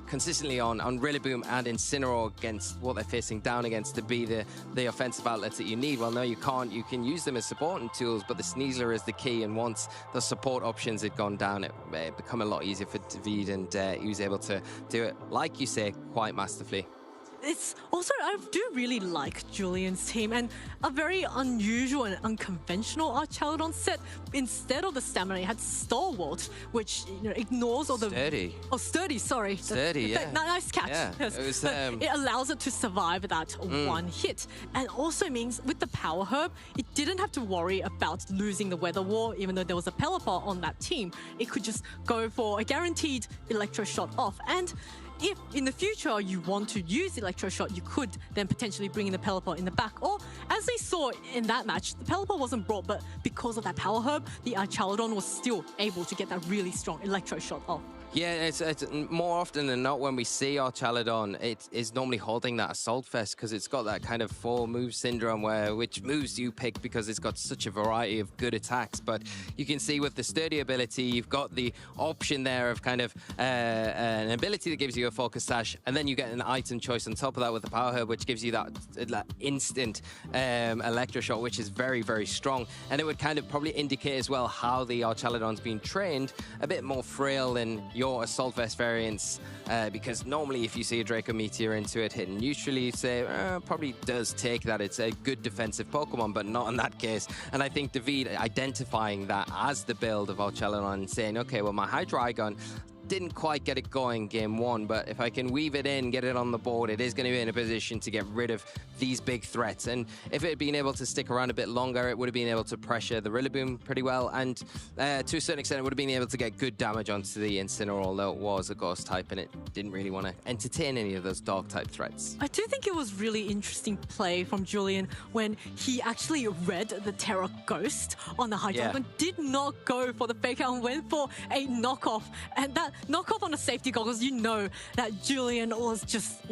consistently on Rillaboom and Incineroar against what they're facing down against to be the offensive outlets that you need? Well, no, you can't. You can use them as supporting tools, but the Sneasler is the key, and once the support options had gone down, it became a lot easier for David, and he was able to do it, like you say, quite masterfully. It's also, I do really like Julian's team, and a very unusual and unconventional Archaladon set. Instead of the stamina, it had Stalwart, which ignores all the... Sturdy. Oh, Sturdy, sorry. Sturdy, yeah. Nice catch. Yeah, yes. it was, it allows it to survive that one hit. And also means with the Power Herb, it didn't have to worry about losing the Weather War, even though there was a Pelipper on that team. It could just go for a guaranteed Electroshot off. And if in the future you want to use Electroshot, you could then potentially bring in the Pelipper in the back. Or, as we saw in that match, the Pelipper wasn't brought, but because of that Power Herb, the Archaladon was still able to get that really strong Electroshot off. Yeah, it's more often than not when we see Archaladon, it is normally holding that Assault Vest because it's got that kind of 4-move syndrome where which moves do you pick because it's got such a variety of good attacks. But you can see with the Sturdy ability, you've got the option there of kind of an ability that gives you a Focus Sash, and then you get an item choice on top of that with the Power Herb, which gives you that instant Electroshot, which is very, very strong. And it would kind of probably indicate as well how the Archaladon's been trained, a bit more frail than your Assault Vest variants, because normally if you see a Draco Meteor into it hitting neutrally, you say, probably does take that. It's a good defensive Pokemon, but not in that case. And I think David identifying that as the build of Archaladon and saying, okay, well, my Hydreigon didn't quite get it going game 1, but if I can weave it in, get it on the board, it is going to be in a position to get rid of these big threats. And if it had been able to stick around a bit longer, it would have been able to pressure the Rillaboom pretty well, and to a certain extent, it would have been able to get good damage onto the Incineroar, although it was a Ghost type, and it didn't really want to entertain any of those Dark type threats. I do think it was really interesting play from Julian when he actually read the Terra Ghost on the Hydreigon, did not go for the fake out and went for a knockoff, and that knockoff on the safety goggles, that Julian was just,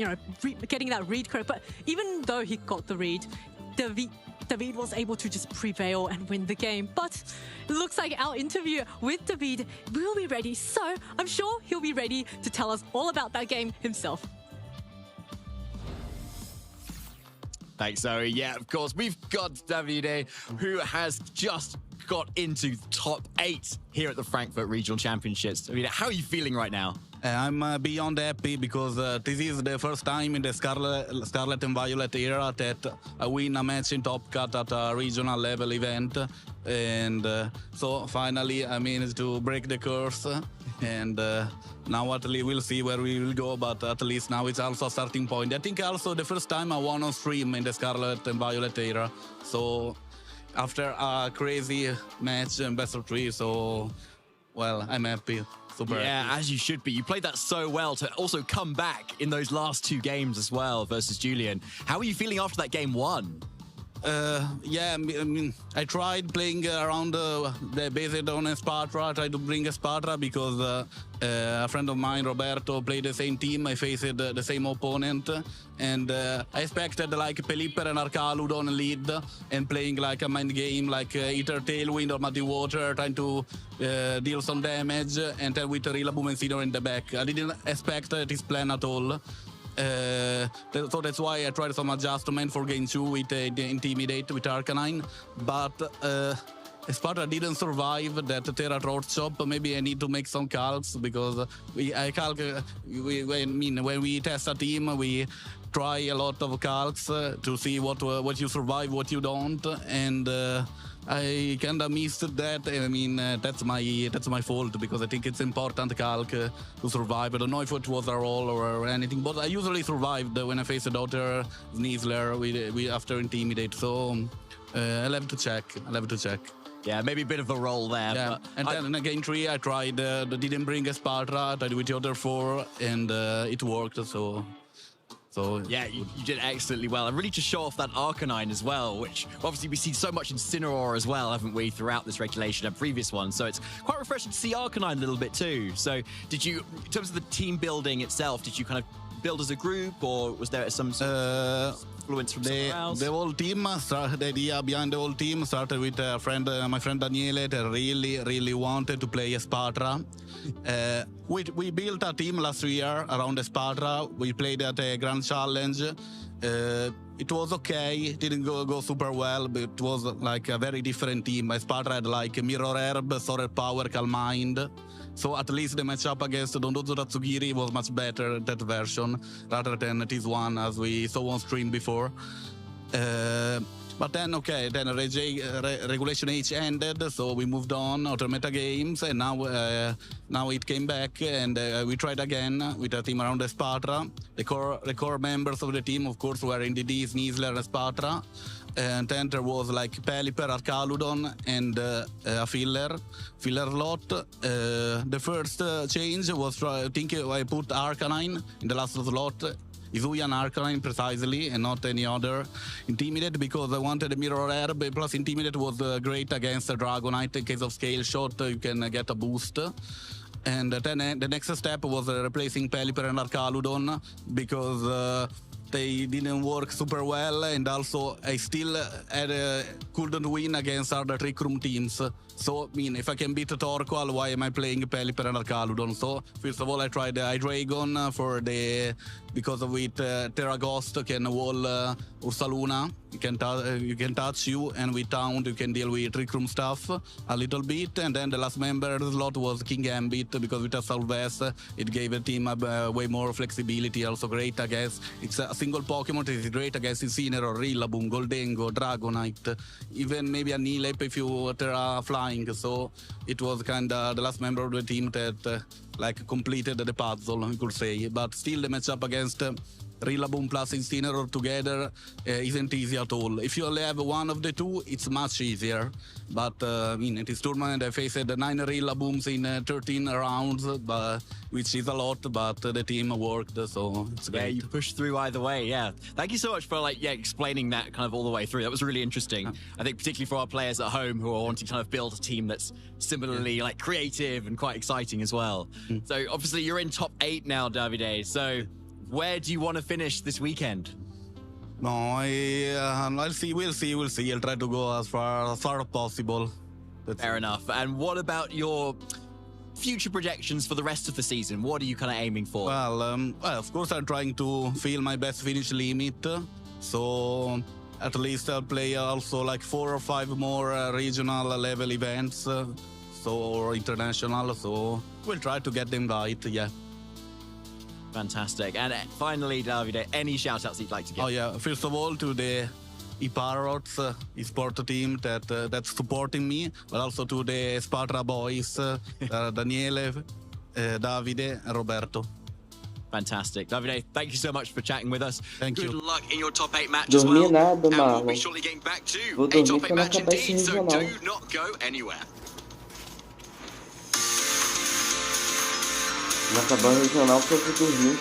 getting that read correct. But even though he got the read, David was able to just prevail and win the game. But it looks like our interview with David will be ready, so I'm sure he'll be ready to tell us all about that game himself. Thanks, Zoe. Yeah, of course, we've got Davide, who has just got into top 8 here at the Frankfurt Regional Championships. I mean, how are you feeling right now? I'm beyond happy because this is the first time in the Scarlet and Violet era that I win a match in Top Cut at a regional level event. And so finally I managed to break the curse. And now at least we'll see where we will go, but at least now it's also a starting point. I think also the first time I won on stream in the Scarlet and Violet era. So after a crazy match in best of 3, so, well, I'm happy. Super yeah, happy. As you should be. You played that so well to also come back in those last 2 games as well versus Julian. How are you feeling after that game 1? Yeah, I mean, I tried playing around the based on Espatra. I tried to bring Espatra because a friend of mine, Roberto, played the same team. I faced the same opponent, and I expected like Pelipper and Archaludon lead and playing like a mind game, like either Tailwind or Muddy Water, trying to deal some damage, and then with Rillaboom and Incineroar in the back. I didn't expect this plan at all. So that's why I tried some adjustment for game 2 with the Intimidate with Arcanine, but Sparta didn't survive that Terra Road shop. Maybe I need to make some calcs because when we test a team, we try a lot of calcs to see what you survive, what you don't, and I kinda missed that. I mean, that's my fault because I think it's important calc to survive. I don't know if it was a roll or anything, but I usually survived when I faced a daughter Sneasler. We after intimidate, so I'll have to check. Yeah, maybe a bit of a roll there. Yeah, but and then in game 3, I tried, didn't bring a Sparta, I tried with the other 4, and it worked, so yeah, you did excellently well. And really to show off that Arcanine as well, which obviously we've seen so much in Cineroar as well, haven't we, throughout this regulation and previous one. So it's quite refreshing to see Arcanine a little bit too. So did you, in terms of the team building itself, did you kind of build as a group, or was there some sort of influence from somewhere else? The whole team, the idea behind the whole team started with my friend Daniele that really wanted to play Sparta. We built a team last year around Sparta. We played at a Grand Challenge. It was okay. It didn't go super well, but it was like a very different team. Sparta had like Mirror Herb, Sword Power, Calm Mind. So at least the matchup against Dondozo Tatsugiri was much better, that version, rather than this one as we saw on stream before. But then, Regulation H ended, so we moved on, other meta games, and now it came back, and we tried again with a team around Sparta. The core members of the team, of course, were NDD, Sneasler, and Sparta. And then there was like Pelipper, Arcaludon, and a filler lot. The first change was I think I put Arcanine in the last slot. Izuyan Arcanine precisely, and not any other Intimidate, because I wanted a Mirror Herb, plus Intimidate was great against a Dragonite. In case of Scale Shot, you can get a boost. And then the next step was replacing Pelipper and Arcaludon, because they didn't work super well, and also I still couldn't win against other Trick Room teams. So, I mean, if I can beat Torkoal, why am I playing Pelipper and Arcaludon? So, first of all, I tried the Hydreigon because with Terra Ghost can wall Ursaluna. You can touch you, and with Taunt you can deal with Trick Room stuff a little bit. And then the last member slot was King Gambit, because with a Salvest it gave the team way more flexibility. Also great against, it's a single Pokemon that is great against Incineroar, Rillaboom, Goldengo, Dragonite, even maybe a Nilep if you Terra Flying. So it was kinda the last member of the team that like completed the puzzle, you could say. But still the matchup against Rillaboom plus Incineroar together isn't easy at all. If you only have one of the two, it's much easier. But I mean, in this tournament, I faced 9 Rillabooms in 13 rounds, which is a lot, but the team worked, so it's great. Yeah, you pushed through either way, yeah. Thank you so much for explaining that kind of all the way through. That was really interesting. I think particularly for our players at home who are wanting to kind of build a team that's similarly like creative and quite exciting as well. So obviously you're in top 8 now, Davide. So where do you want to finish this weekend? No, I'll see. We'll see. I'll try to go as far as possible. Fair enough. And what about your future projections for the rest of the season? What are you kind of aiming for? Well, of course, I'm trying to feel my best finish limit. So at least I'll play also like 4 or 5 more regional level events, or international. So we'll try to get them right. Yeah. Fantastic. And finally, Davide, any shout-outs you'd like to give? Oh, yeah. First of all, to the Parrots esport team that's supporting me, but also to the Sparta boys, Daniele, Davide, and Roberto. Fantastic. Davide, thank you so much for chatting with us. Thank you. Good luck in your top 8 match as well. Nada, and Marlon. we'll be shortly getting back to Vou a dormir top 8 quando match acabar esse indeed, so regional. do not go anywhere. Vai acabar o regional porque eu vou dormir.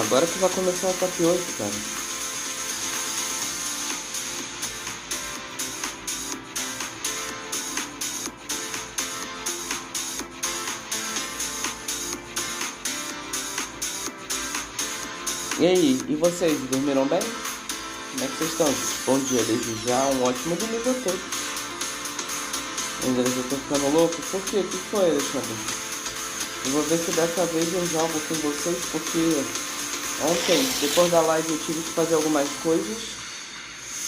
Agora que vai começar o top 8, cara. E aí, e vocês, dormiram bem? Como é que vocês estão? Bom dia desde já, um ótimo domingo a todos. Ainda eu tô ficando louco? Por quê? O que foi, Alexandre? Eu vou ver se dessa vez eu jogo com vocês, porque Ontem, depois da live, eu tive que fazer algumas coisas.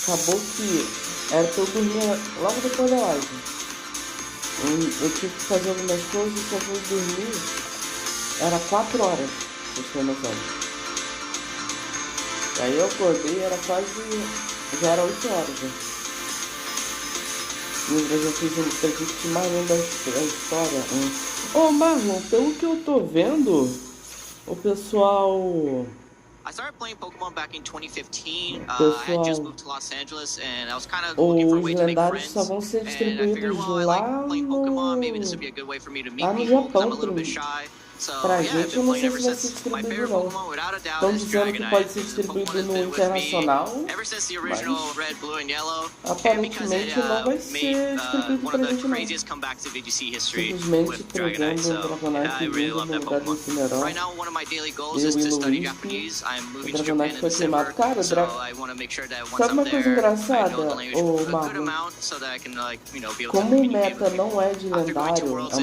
Acabou que era pra eu dormir logo depois da live. Eu tive que fazer algumas coisas e só fui dormir. Era 4 horas, pra vocês terem noção. E aí eu acordei, era quase... já era 8 horas, né? Eu fiz um predict mais lindo da história. Ô, Marlon, pelo que eu tô vendo, o pessoal... I started playing Pokemon back in 2015. I had just moved to Los Angeles, and I was kind of looking for a way to make friends. Só vão ser And I figured, well, I like playing Pokemon. Maybe this would be a good way for me to meet people because I'm a little bit shy. So pra yeah, I've gente, eu been não sei playing se ever vai ser since. My distribuído, favorite não. Pokemon, without a doubt, Estão is dizendo que pode ser Dragonite. This is a Pokemon distribuído that's no been with me internacional, ever since the original Red, Blue, and Yellow. aparentemente não vai ser distribuído One pra of the gente, não. craziest comebacks in VGC history Simplesmente with Dragonite. So Dragonite I really love that Pokemon. Right now, one of my daily goals is to study Japanese. I'm moving to Japan in December, so I want to make sure that once I'm there, I know the language a good amount so that I can, like, you know, be able to Como o communicate meta não é de lendário, é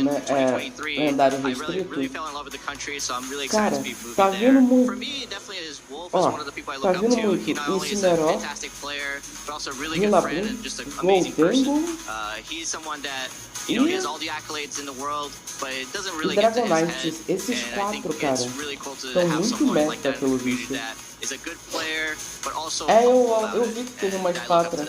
lendário I restrito, really fell in love with the country, so I'm really cara, excited to be moving tá there. vindo muito. For me, definitely is Wolf is Ó, one of the people I tá look up vindo to. muito He not only is a Incineroar, fantastic player, but also a really good friend and just an amazing person. He's someone that, you know, he has all the accolades in the world, but it doesn't really get to his head. esses And I think quatro, cara, it's really cool to estão have muito someone like meta that in pelo the community visto. that is a good player, but also Eu vi que teve umas quatro.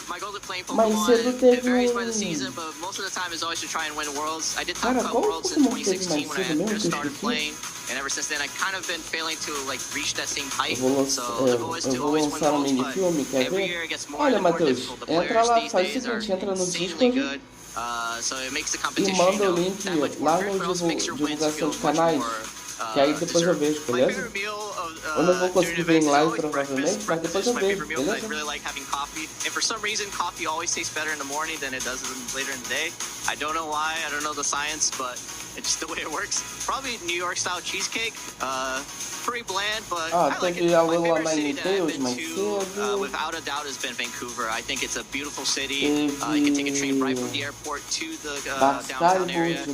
my goals of playing Mais Pokemon, cedo it teve varies by the season, but most of the time is always to try and win Worlds. I did Top Cara, Cut qual Worlds in Pokémon teve 2016 mais when I cedo mesmo first que eu started esqueci? playing, and ever since then I kind of been failing to like reach that same height. Eu So vou, the goal is to always win lançar um Worlds, mini but filme, quer every ver? year it gets more Olha, and more Matheus, difficult. The entra players lá, these faz o days are seguinte, entra no insanely Discord good. So it makes the e competition, you manda o know, link that much more lá fair, no but also makes your wins divulgação feel de much canais, more que aí depois eu vejo, beleza? Eu não vou conseguir ver em live provavelmente, mas depois eu my vejo, favorite meal because I beleza? really like having coffee. And for some reason, coffee always tastes better in the morning than it does later in the day. I don't know why. I don't know the science, but it's just the way it works. Probably New York style cheesecake. Pretty bland, but I like it. Teve a My Lula favorite city that I've Ninetales been mais to, cedo. without a doubt, has been Vancouver. I think it's a beautiful city. You can take a train right from the airport to the downtown area.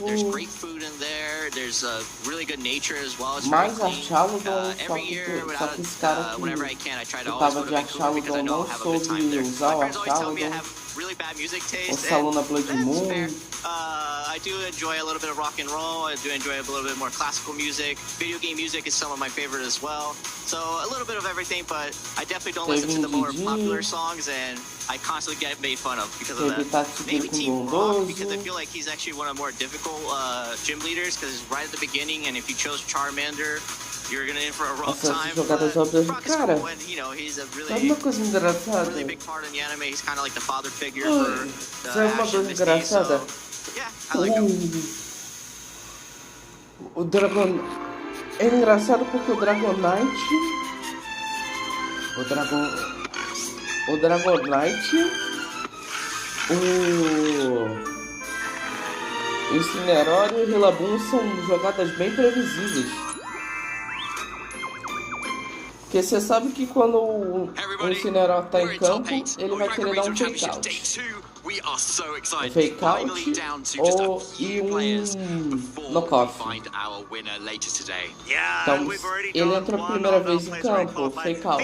There's great food in there. There's really good nature as well. It's very Mais clean. Every year, whenever I can, I try to always go to Vancouver because I know I'll have a good time there. My friends always tell me I have really bad music taste, and that's fair. I do enjoy a little bit of rock and roll. I do enjoy a little bit more classical music. Video game music is some of my favorite as well. So a little bit of everything, but I definitely don't listen to the more popular songs, and I constantly get made fun of because of that. Maybe Team Rock, because I feel like he's actually one of the more difficult gym leaders because it's right at the beginning, and if you chose Charmander, you're gonna in for a rough time. Rock is cool, and you know he's a Sabe uma coisa engraçada? really big part in the anime. He's kind of like the father figure for Sabe uma coisa engraçada? yeah, I like him. O Dragon... É engraçado porque o Dragonite... O Dragonite... O Incineroar e o Rillaboom são jogadas bem previsíveis. Porque você sabe que quando o Incineroar tá em campo, ele vai querer dar um fake out. We are so excited. Fake out Finally down to just a ou few players before knockoff. we find our winner later today. Então, ele entrou a primeira vez em campo, fake out.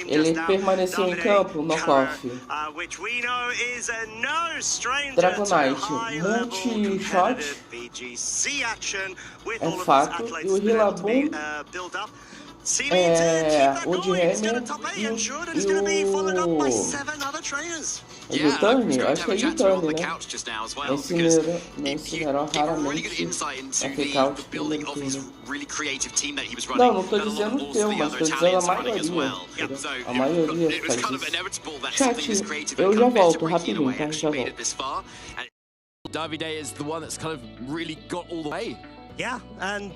Ele permaneceu em campo, knockoff. Dragonite, multi-shot, é fato. E o Rillaboom, o de Renner e o U-turn, acho que é U-turn, né? Incineroar raramente é fake out pelo U-turn. Não tô dizendo o teu, mas tô dizendo a maioria. A maioria faz isso. Chat, eu já volto, rapidinho, tá? Já volto. Davide is the one that's kind of really got all the way. Yeah, and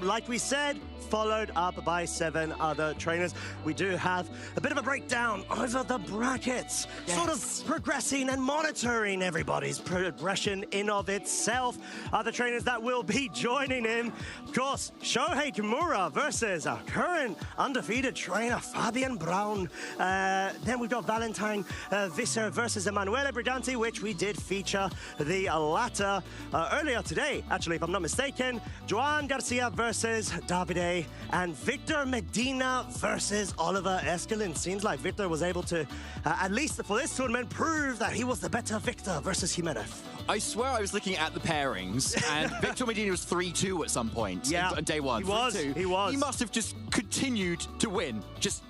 like we said, followed up by 7 other trainers. We do have a bit of a breakdown over the brackets, sort of progressing and monitoring everybody's progression in of itself. Other trainers that will be joining in, of course, Shohei Kimura versus our current undefeated trainer, Fabian Braun. Then we've got Valentine Visser versus Emanuele Briganti, which we did feature the latter earlier today, actually, if I'm not mistaken. Joan Garcia versus Davide yesterday, and Victor Medina versus Oliver Eskelin. Seems like Victor was able to, at least for this tournament, prove that he was the better Victor versus Jimenez. I swear I was looking at the pairings, and Victor Medina was 3-2 at some point on day one. He was. He must have just continued to win, just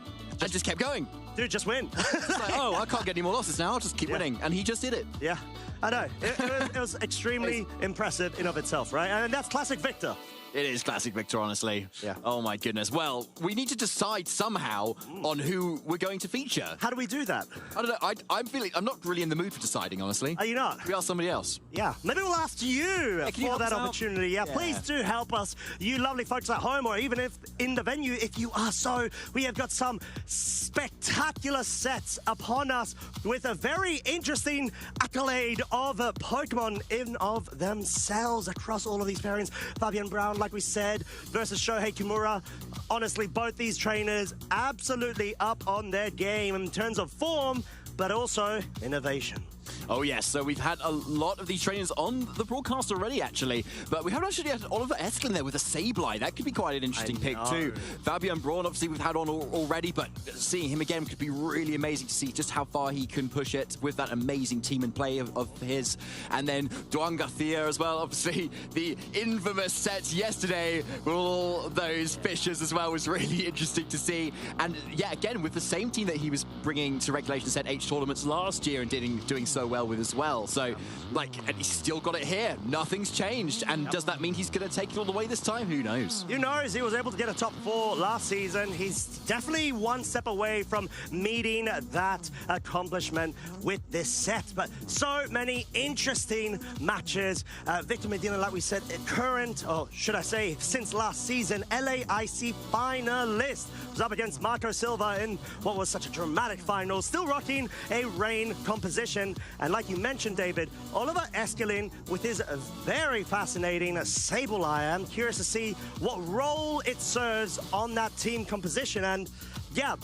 kept going. Dude, just win. It's like, oh, I can't get any more losses now. I'll just keep winning. And he just did it. Yeah, I know. It was extremely impressive in of itself, right? And that's classic Victor. It is classic Victor, honestly. Yeah. Oh, my goodness. Well, we need to decide somehow on who we're going to feature. How do we do that? I don't know. I'm not really in the mood for deciding, honestly. Are you not? We ask somebody else. Yeah. Maybe we'll ask you for that opportunity. Yeah, please do help us, you lovely folks at home, or even if in the venue, if you are so. We have got some spectacular sets upon us with a very interesting accolade of Pokemon in of themselves across all of these pairings. Fabian Brown, like we said, versus Shohei Kimura. Honestly, both these trainers absolutely up on their game in terms of form, but also innovation. Oh, yes. So we've had a lot of these trainers on the broadcast already, actually. But we haven't actually had Oliver Eskelin there with a Sableye. That could be quite an interesting pick, too. Fabian Braun, obviously, we've had on already, but seeing him again could be really amazing to see just how far he can push it with that amazing team and play of his. And then Duan Garcia as well. Obviously, the infamous set yesterday with all those Fishers as well was really interesting to see. And, yeah, again, with the same team that he was bringing to Regulation Set H tournaments last year and doing so well with as well. So, and he's still got it here. Nothing's changed. And does that mean he's going to take it all the way this time? Who knows? Who knows? He was able to get a top 4 last season. He's definitely one step away from meeting that accomplishment with this set. But so many interesting matches. Victor Medina, like we said, current, or should I say, since last season, LAIC finalist, was up against Marco Silva in what was such a dramatic final, still rocking a rain composition. And like you mentioned, David, Oliver Eskelin with his very fascinating Sableye. I'm curious to see what role it serves on that team composition. And yeah,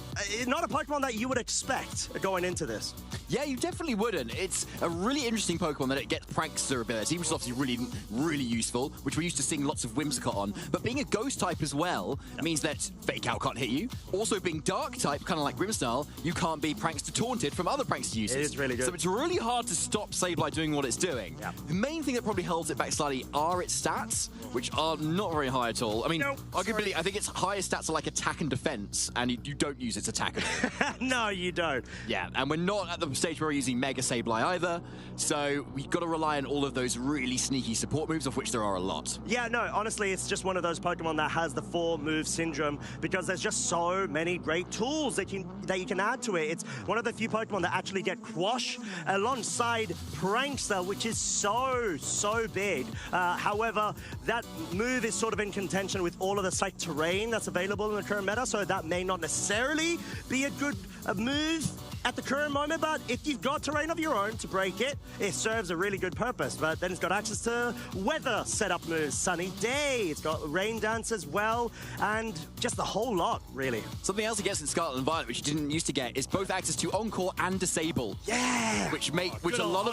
not a Pokemon that you would expect going into this. Yeah, you definitely wouldn't. It's a really interesting Pokemon that it gets Prankster ability, which is obviously really, really useful, which we're used to seeing lots of Whimsicott on. But being a Ghost type as well means that Fake Out can't hit you. Also being Dark type, kind of like Grimmstyle, you can't be Prankster taunted from other Prankster users. It is really good. So it's really hard to stop Sableye doing what it's doing. Yeah. The main thing that probably holds it back slightly are its stats, which are not very high at all. I mean, arguably, I think its highest stats are like attack and defense, and you don't use its attack at all. No, you don't. Yeah, and we're not at the stage where we're using Mega Sableye either, so we've got to rely on all of those really sneaky support moves, of which there are a lot. Yeah, no, honestly, it's just one of those Pokemon that has the 4-move syndrome, because there's just so many great tools that you can add to it. It's one of the few Pokemon that actually get Quash alongside Prankster, which is so big. However, that move is sort of in contention with all of the Psych Terrain that's available in the current meta, so that may not necessarily be a good move at the current moment, but if you've got terrain of your own to break it, it serves a really good purpose. But then it's got access to weather setup moves, Sunny Day, it's got Rain Dance as well, and just the whole lot, really. Something else it gets in Scarlet and Violet, which you didn't used to get, is both access to Encore and Disable. Yeah! Which a lot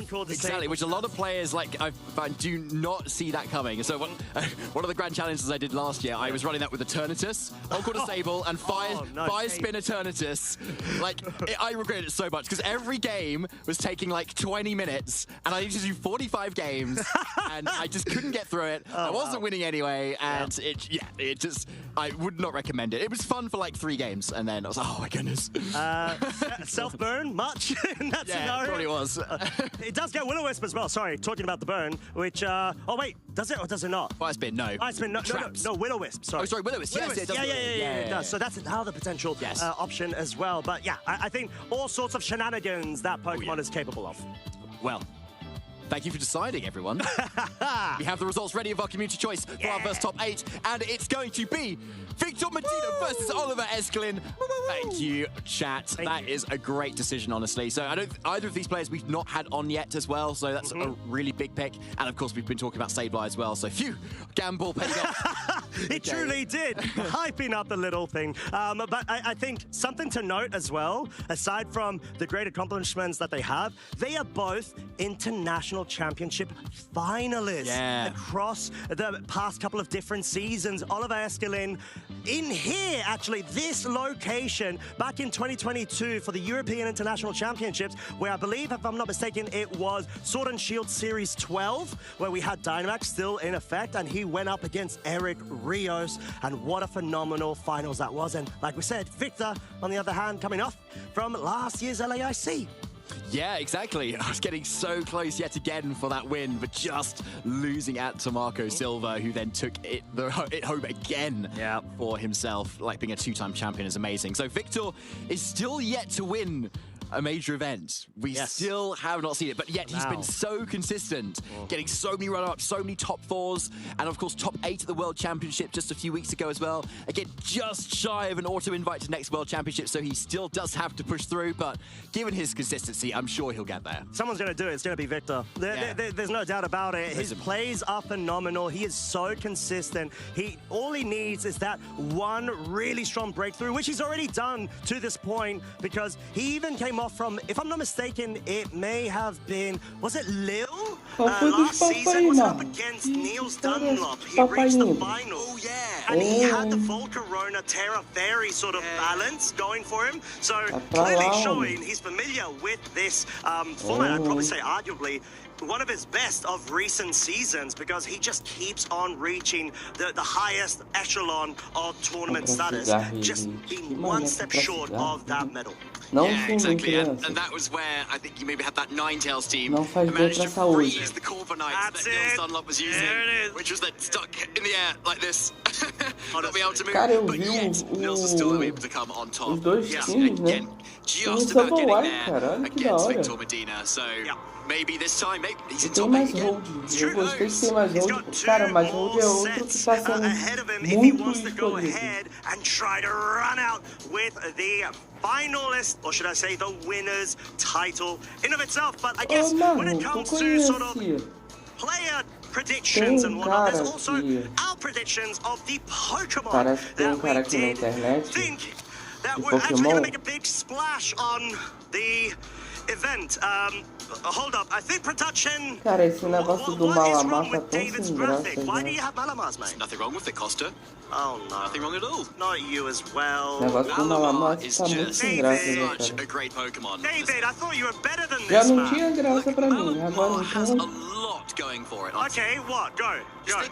of players, like, I find, do not see that coming. So one of the grand challenges I did last year, I was running that with Eternatus, Encore Disable, and Fire Spin Eternatus. Like, I regret it so much, because every game was taking like 20 minutes, and I used to do 45 games, and I just couldn't get through it. I wasn't winning anyway, and I would not recommend it. It was fun for like 3 games, and then I was like, oh my goodness. Self-burn much in that scenario? It probably was. It does get Will-O-Wisp as well, sorry, talking about the burn, which, oh wait, does it or does it not? Fire Spin, no. Fire Spin, no, Will-O-Wisp, sorry. Oh, sorry, Will-O-Wisp, yes, it does. Yeah, it does. So that's another potential option as well. But yeah, I think all sorts of shenanigans that Pokemon is capable of. Well, thank you for deciding, everyone. We have the results ready of our community choice for our first top 8, and it's going to be Victor Medina versus Oliver Eskelin. Thank you, chat. That is a great decision, honestly. So either of these players we've not had on yet as well, so that's a really big pick. And of course, we've been talking about Sableye as well, so phew, gamble paid off. It truly did, hyping up the little thing. But I think something to note as well, aside from the great accomplishments that they have, they are both international championship finalists across the past couple of different seasons. Oliver Eskelin in here, actually, this location back in 2022 for the European International Championships, where I believe, if I'm not mistaken, it was Sword and Shield Series 12, where we had Dynamax still in effect, and he went up against Eric Rios, and what a phenomenal finals that was. And like we said, Victor, on the other hand, coming off from last year's LAIC. Yeah, exactly. I was getting so close yet again for that win, but just losing at Tomako Silva, who then took it home again for himself. Like, being a two-time champion is amazing. So Victor is still yet to win a major event. We still have not seen it, but yet he's been so consistent, getting so many run-ups, so many top 4s, and of course top 8 at the World Championship just a few weeks ago as well. Again, just shy of an auto invite to next World Championship, so he still does have to push through, but given his consistency, I'm sure he'll get there. Someone's going to do it. It's going to be Victor. There's no doubt about it. His plays are phenomenal. He is so consistent. All he needs is that one really strong breakthrough, which he's already done to this point, because he even came off from, if I'm not mistaken, it may have been, was it Lil? Last season was up against Niels Dunlop. He reached the final. Oh, yeah. And he had the Volcarona Terra Fairy sort of balance going for him. So clearly showing he's familiar with this format. I'd probably say arguably one of his best of recent seasons, because he just keeps on reaching the highest echelon of tournament status, just being one step short of that medal. Yeah, exactly, and that was where I think you maybe had that Ninetales team who managed to freeze the Corva Knights that Niels Dunlop was using, which was then stuck in the air like this. Not be able to move, but yet Niels was still able to come on top. Again, just about getting there against Victor Medina, so maybe this time, maybe he's in top 8 again. Eu gostei de ter mais hold. Cara, mais hold é outro que tá sendo muito escolhido. And try to run out with the finalist, or should I say the winner's title in of itself. But I guess when it comes to sort of player predictions and whatnot, there's also our predictions of the Pokemon that we did think that were actually going to make a big splash on the event. Hold up, I think production. Cara, esse negócio do Malamar tá tão David's sem graphic. graça. Why do you have Malamars, mate? Nothing wrong with it, Costa. Oh no. Nothing wrong at all. Not you as well. O negócio do Malamar is tá muito just sem graça, né, such cara? a great Pokemon. David, I thought you were better than Já this, não man. tinha graça pra mim, agora Has a então... lot going for it. Okay, what? Go.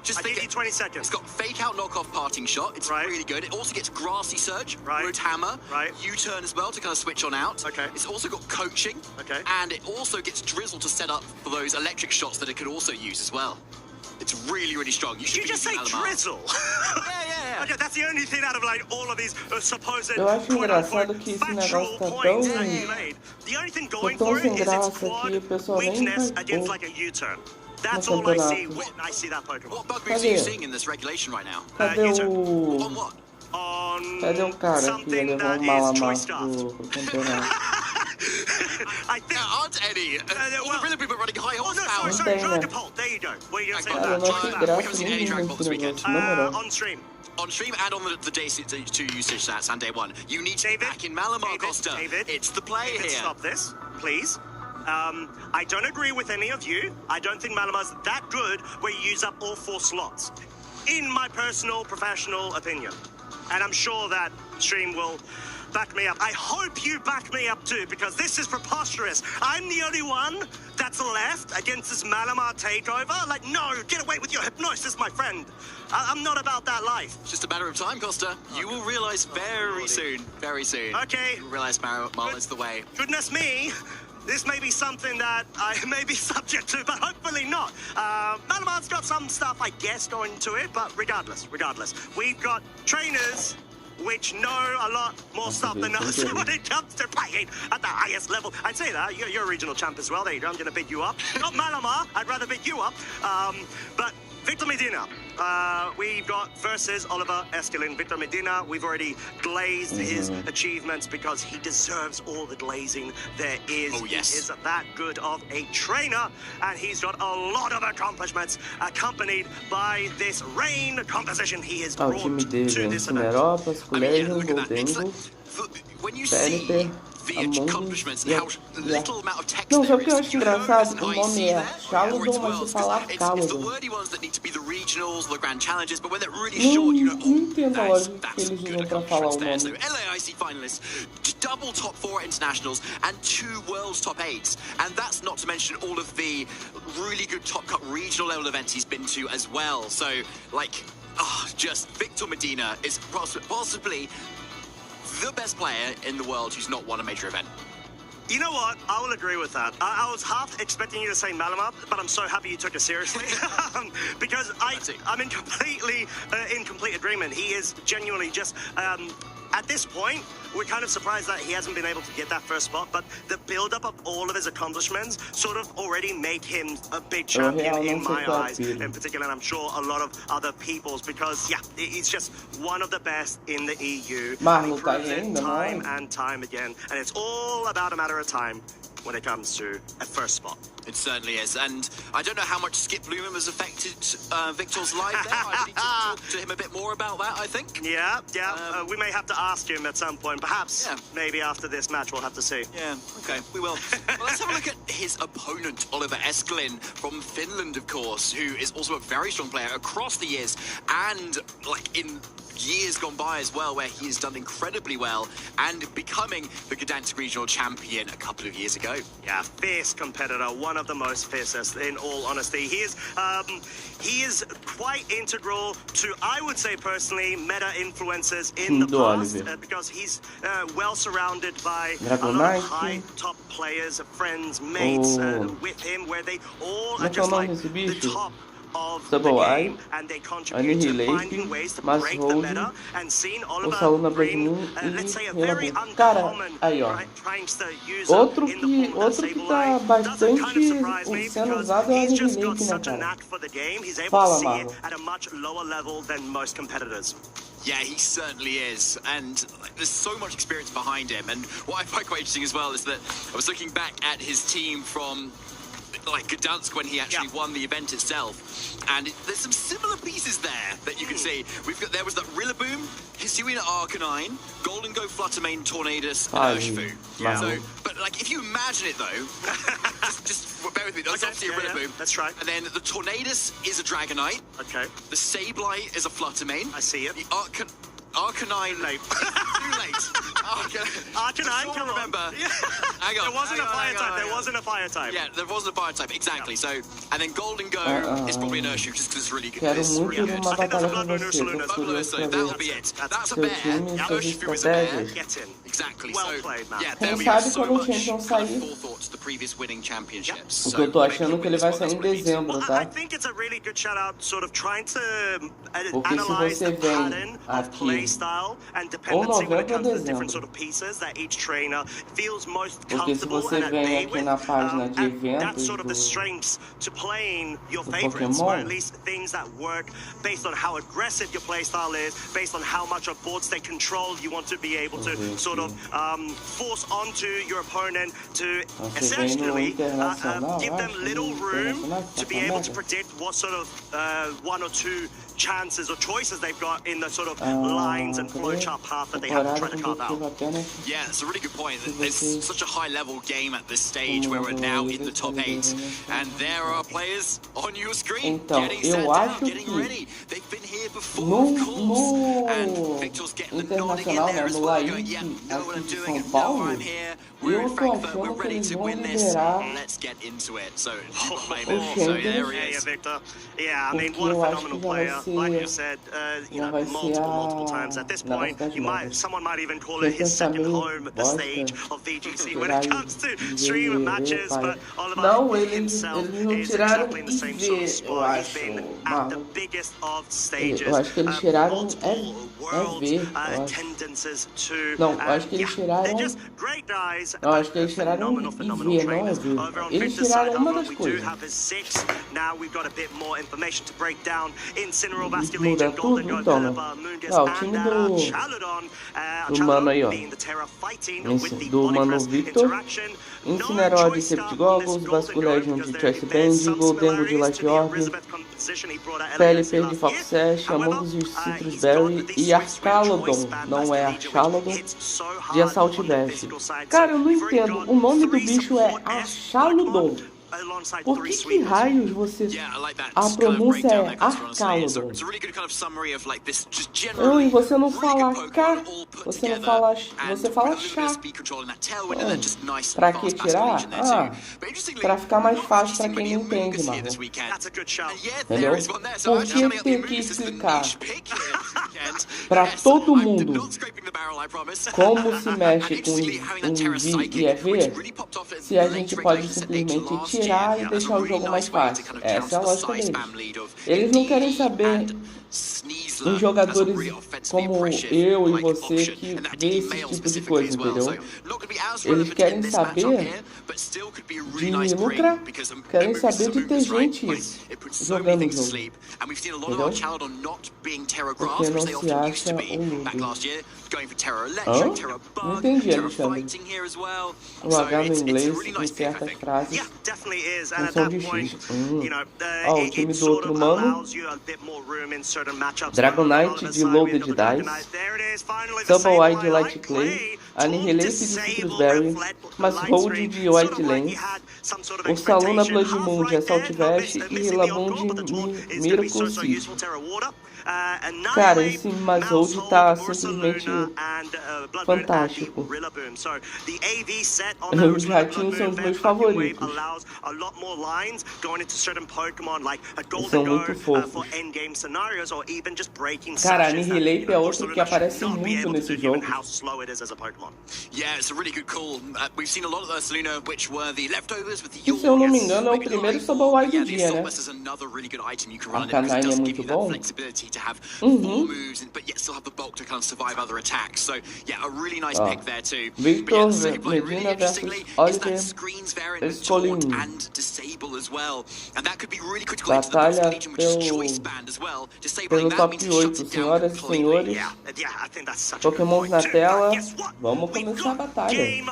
Just I give you 20 seconds. It's got fake out knockoff parting shot. It's really good. It also gets grassy surge, root hammer, U-turn as well to kind of switch on out. Okay. It's also got coaching. Okay. And it also gets drizzle to set up for those electric shots that it could also use as well. It's really, really strong. You should Did you just say drizzle? yeah. Okay, that's the only thing out of like all of these supposed Eu acho engraçado que esse negócio tá tão... The only thing Tá going tão for it sem is its graça quad que o pessoal nem weakness vai against pôr like a U-turn. no That's all I see campeonato. when I see that Pokemon. What bug moves are you seeing in this regulation right now? Cadê o... On what? Cadê o cara que ia levar o Malamar pro campeonato? I think there aren't any. All the really people running high horsepower. No, sorry, Dragapult. There you go. What are you going to say Cara, eu about não achei that? graça We haven't seen any Dragon Ball this weekend. na moral. On stream. On stream and on the day 2 usage stats and day 1. You need to be back in Malamar, Costa. It's the play here. Stop this, please. I don't agree with any of you. I don't think Malamar's that good where you use up all 4 slots. In my personal, professional opinion. And I'm sure that stream will back me up. I hope you back me up too, because this is preposterous. I'm the only one that's left against this Malamar takeover. Like, no, get away with your hypnosis, my friend. I'm not about that life. It's just a matter of time, Costa. You will realize very soon. Very soon. Okay. You'll realize Marla's the way. Goodness me. This may be something that I may be subject to, but hopefully not. Malamar's got some stuff, I guess, going to it, but regardless, we've got trainers which know a lot more stuff than us when it comes to playing at the highest level. I'd say that. You're a regional champ as well. There you go. I'm going to beat you up. Not Malamar. I'd rather beat you up. But Victor Medina, we've got versus Oliver Eskelin, Victor Medina. We've already glazed his achievements because he deserves all the glazing there is. Oh, yes. He is that good of a trainer, and he's got a lot of accomplishments accompanied by this rain composition he has brought time to dele, this event. Cineropas, Collegium, look at that. It's Goldengo, when you see Périter, the accomplishments and how little amount of text Não, sabe o there que eu is, acho engraçado? O nome é or Shalodon, it's mas well, se falar it's the Calodon. wordy ones that need to be the regionals, the grand challenges, but when they're really Não short, you know, entendo a that's lógica que eles usam pra falar o there. So nome. LAIC finalists, double top 4 internationals, and 2 world's top 8s. And that's not to mention all of the really good Top Cut regional level events he's been to as well. So, like, just Victor Medina is possibly the best player in the world who's not won a major event. You know what? I will agree with that. I was half expecting you to say Malamar, but I'm so happy you took it seriously because I'm in complete agreement. He is genuinely just at this point, we're kind of surprised that he hasn't been able to get that first spot, but the build-up of all of his accomplishments sort of already make him a big champion in my eyes, in particular, and I'm sure a lot of other people's, because, yeah, he's just one of the best in the EU. And he proves it time and time again, and it's all about a matter of time when it comes to a first spot. It certainly is, and I don't know how much Skip Blumen has affected Victor's life there. I need to talk to him a bit more about that, I think. Yeah, we may have to ask him at some point. Perhaps, maybe after this match, we'll have to see. Yeah, okay, we will. Well, let's have a look at his opponent, Oliver Eskelin from Finland, of course, who is also a very strong player across the years, and like in years gone by as well, where he has done incredibly well and becoming the Gdansk regional champion a couple of years ago. Yeah, fierce competitor, one of the most fiercest, in all honesty. He is quite integral to, I would say personally, meta influencers in the past, because he's well surrounded by a lot of high top players, friends, mates with him, where they all are just like the top of the game, and they contribute to finding ways to break the meta, and seeing Oliver bring, let's say, a very uncommon prankster user in the form of Sableye. Doesn't kind of surprise me, because he's just got such a knack for the game. He's able to see it at a much lower level than most competitors. Yeah, he certainly is, and there's so much experience behind him. And what I find quite interesting as well is that I was looking back at his team from like Gdansk when he actually won the event itself, and there's some similar pieces there that you can see. There was that Rillaboom, Hisuian Arcanine, Golden Go, Fluttermane, Tornadus, and Urshifu. So, but like if you imagine it though, just bear with me. That's obviously a Rillaboom. That's right. And then the Tornadus is a Dragonite. Okay. The Sableye is a Fluttermane. I see it. The Arcanine. Too late. Arcanine, I can't remember. Hang on. There wasn't a fire type. There wasn't a fire type. Yeah, there wasn't a fire type, exactly. So, and then Golden Go is probably an Urshifu, just because it's really good. Quero muito ver uma batalha com você. Tô curioso pra ver That'll be it. That's a seu bear. time e suas Urshifu is a bear. estratégias. Exactly. Well So, played, man. yeah, Quem there we sabe go. So quando o much Champion sair. forethought to the previous winning championships. O que eu tô achando que ele vai sair em dezembro, I tá? think it's a really good shout out, sort of trying to Porque se analyze você the vem pattern of play aqui style and ou dependency when it novembro ou comes to the different dezembro, sort of pieces that each trainer feels most porque se comfortable você and at vem bay aqui with. na página de And that's eventos sort of the strengths to playing your do favorites, or at Pokémon, least things that work based on how aggressive your play style is, based on how much of board state control you want to be able to sort of force onto your opponent to essentially give them little room to be able to predict what sort of 1 or 2 chances or choices they've got in the sort of lines and flowchart path that they have to try to carve out. Yeah, it's a really good point. It's such a high-level game at this stage where we're now in the top 8, and there are players on your screen getting set down, getting ready. They've been here before, of course, and Victor's getting them nodding in there as well, going, yeah, know what I'm doing, and know I'm here. We're in Frankfurt, we're ready to win this. Let's get into it. So, so there he is. Victor. Yeah, I mean, what a phenomenal player. Like you said, you know, multiple times. At this point, someone might even call it his second home at the stage of VGC when it comes to stream matches. But Oliver himself is exactly in the same sort of spot. He's been at the biggest of stages. Multiple world attendances too. They're just great guys. Eu acho que eles tiraram IV, não é V. Eles tiraram uma das coisas. Muda tudo, então, né? Ó, o time do mano aí, ó. Do mano Victor. Incineroar de Safety Goggles, Vasculation de Trace Band, Dengo de Light Orb, PLP de Fox Sash, Among Us de Citrus Berry e Archalodon, não é Archalodon, de Assault Vest. Cara, eu não entendo, o nome do bicho é Archalodon. Por que raios você... A pronúncia é Archalodon. E você não fala K, você fala chá. Pra que tirar? Pra ficar mais fácil pra quem não entende, mano. Entendeu? Por que ter que explicar pra todo mundo como se mexe com um V e EV, se a gente pode simplesmente tirar e deixar o jogo mais fácil? Essa é a lógica deles. Eles não querem saber dos jogadores como eu e você que vê esse tipo de coisa, entendeu? Eles querem saber de lucrar, querem saber de ter gente jogando o jogo, entendeu? Porque não se acha um noob. Não entendi, Alexandre. O H no inglês em certas frases não são difíceis. Ó, o time do outro mano, Dragonite de Loaded Dice, Double Eye de Light Clay, Annihilate de Citrus Berry, Masshold de White Lens, Ursaluna Blood Moon de Assault Vest e Labum de Miracle Seed. Cara, esse Masshold tá simplesmente fantástico. Os ratinhos são os meus favoritos. Eles são muito fofos. Cara, Annihilate é outro que aparece muito nesse jogo. E se eu não me engano é o primeiro Double Eye do dia, né? A Canine é muito bom. Victor Medina versus Oliver Escolin. Batalha pelo top 8, senhoras e senhores. Pokémons na tela. Vamos começar a batalha.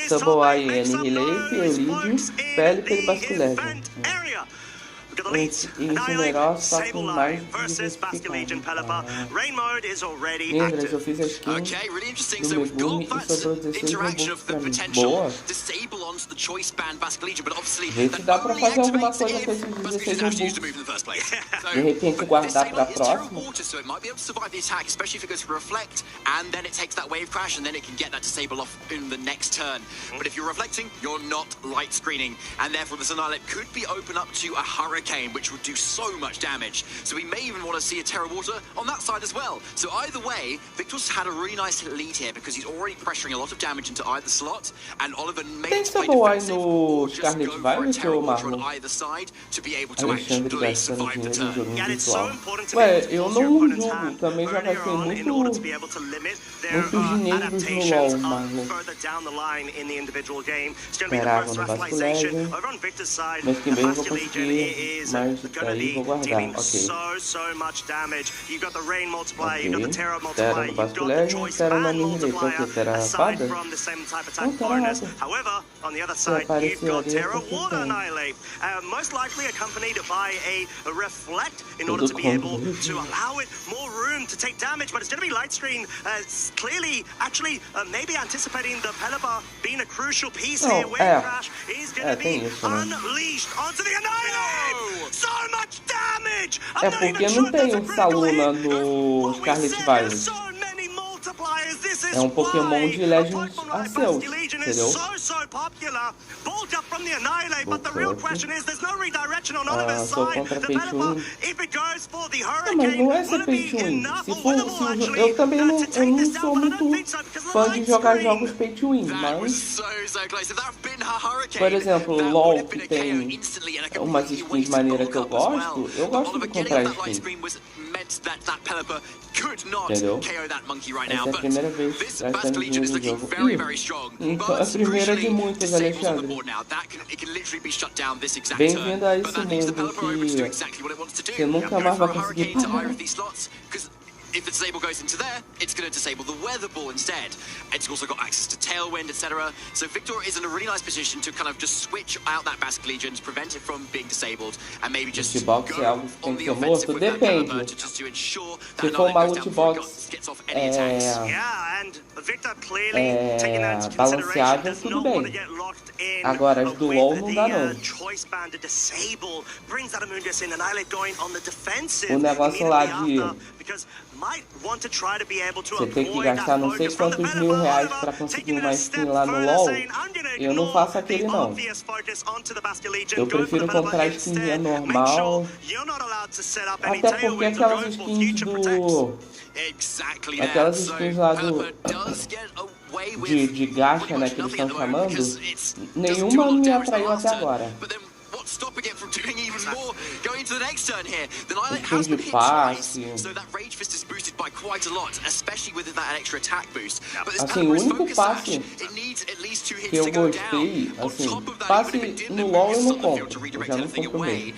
Double Eye Annihilate, Elide, Pele e Basculation. Incineroar só com mais diversificado. Lembra, eu fiz a skin do Megumi e sobrou 16 reboots pra mim. Boa! Vê se dá pra fazer alguma coisa com esses 16 reboots. De repente guardar pra próxima. Which would do so much damage. So we may even want to see a Terra Water on that side as well. So either way, Victor's had a really nice lead here because he's already pressuring a lot of damage into either slot, and Oliver may play defensive or just go for a Terra Water on either side to be able to actually survive the turn. Yeah, it's so important to eu não jogo, também já vai ter muitos dinheiros no LoL, mano. Esperava no Vasculation, mas que bem eu vou conseguir. Mas daí vou guardar, ok. Terra no Basculation, Terra na Annihilate. O que? Terra Fada? Não, Terra Rosa. Se apareceu ali, eu tô tudo tem isso, né? É porque não tem um Saluna no Scarlet Violet. É um Pokémon de Legends Arceus, entendeu? Sou contra Pay to Win. Mas não é ser Pay to Win. Eu também não sou muito fã de jogar jogos Pay to Win, mas Por exemplo, o LoL, que tem umas skins maneiras que eu gosto de comprar skins. Entendeu? Essa é a primeira vez que nós temos no jogo. Então, a primeira de muitas, Alexandre. Bem-vindo a esse mundo que nunca mais vai conseguir parar. If the disable goes into there, it's going to disable the weather ball instead. It's also got access to tailwind, etc. So Victor is in a really nice position to kind of just switch out that Basque Legion to prevent it from being disabled and maybe just go on the offensive with that Pelipper to just to ensure that Se for uma loot lootbox balanceada, tudo bem. Agora, as do LoL não dá não. O negócio lá de você tem que gastar não sei quantos mil reais para conseguir uma skin lá no LoL, eu não faço aquele não. Eu prefiro comprar skin normal. Até porque aquelas skins do... Aquelas skins lá do... de gacha, né, que eles estão chamando, nenhuma me atraiu até agora. Stopping it from doing even more. Going to the next turn here. The Nihilate has been hit twice, so that Rage Fist is boosted by quite a lot, especially with that extra attack boost. But this assim, o único passe que eu gostei, assim, passe no LoL eu não compro, eu já não compro mesmo.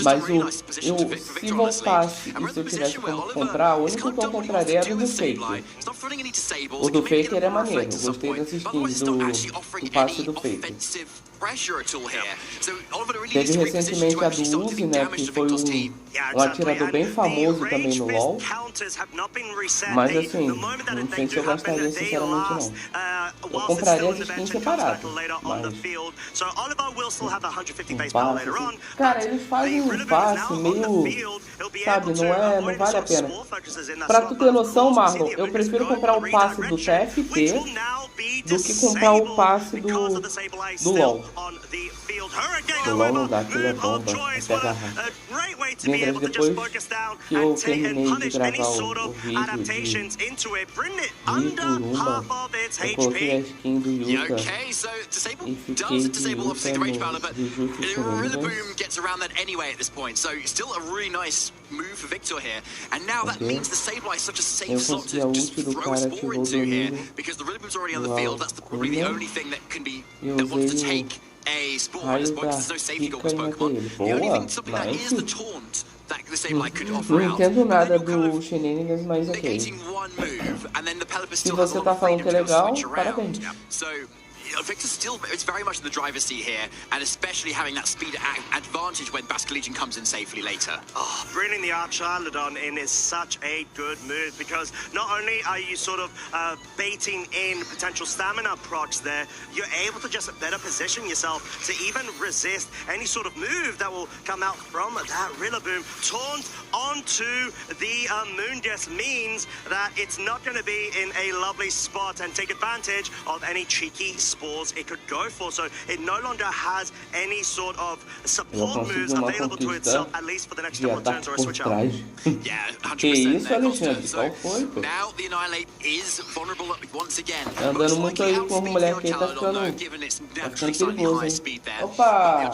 Mas se voltasse e se eu tivesse como comprar, o único que eu compraria era o do Faker. O do Faker é maneiro, eu gostei das skins do passe do Faker. Teve recentemente a do Uzi, né, que foi um atirador bem famoso também no LoL. Mas assim, não sei se eu gostaria sinceramente não. Eu compraria as skins separadas. Mas um passe, assim. Cara, eles fazem um passe meio, sabe, não vale a pena. Pra tu ter noção, Marlon, eu prefiro comprar o passe do TFT do que comprar o passe do LoL. O LoL não dá, aquilo é bomba, até agarrar. Lembra, depois que eu terminei de gravar o vídeo de Kuruma, eu coloquei a skin do Yuka e fiquei de Yuka de Jutsu gets around that anyway at this point, so still a really nice move for Victor here. And now that means the Sableye is such a safe slot to just throw a spore into here, because the Rillaboom's already on the field. That's probably the only thing that can be that wants to take a spore at this point, because there's no safety goal with Pokemon. The only thing stopping that is the taunt that the Sableye could offer out. Não entendo nada do Shenanigans, mas ok. Se você tá falando que é legal, parabéns. Victor's still, it's very much in the driver's seat here, and especially having that speed advantage when Basque Legion comes in safely later. Oh, bringing the Archalodon in is such a good move, because not only are you sort of baiting in potential stamina procs there, you're able to just better position yourself to even resist any sort of move that will come out from that Rillaboom. Taunt onto the Moongus means that it's not going to be in a lovely spot and take advantage of any cheeky spores it could go for, so it no longer has any sort of support moves available to itself, at least for the next couple of turns or a switch out. Yeah, 100% now the Annihilate is vulnerable once again. Andando muito aí com uma mulher que tá ficando perigoso, hein? Opa!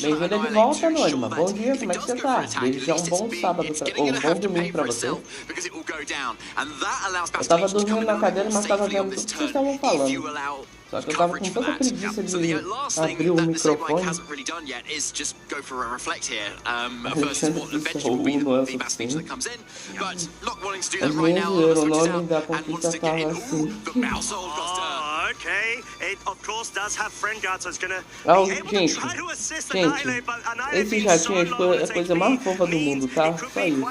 Bem-vinda de volta, Anônima. Bom dia, como é que você tá? Desejar um bom sábado, ou um bom domingo pra você. Eu tava dormindo na cadeira, mas tava vendo tudo que vocês estavam falando. Só que eu tava com tanta preguiça de abrir o microfone. Às vezes o nome da conquista tava assim. Okay, it of course does have friend guard, so it's gonna be able to try to assist the Annihilate, but esse jatinho é a coisa mais fofa do mundo, tá? Só isso.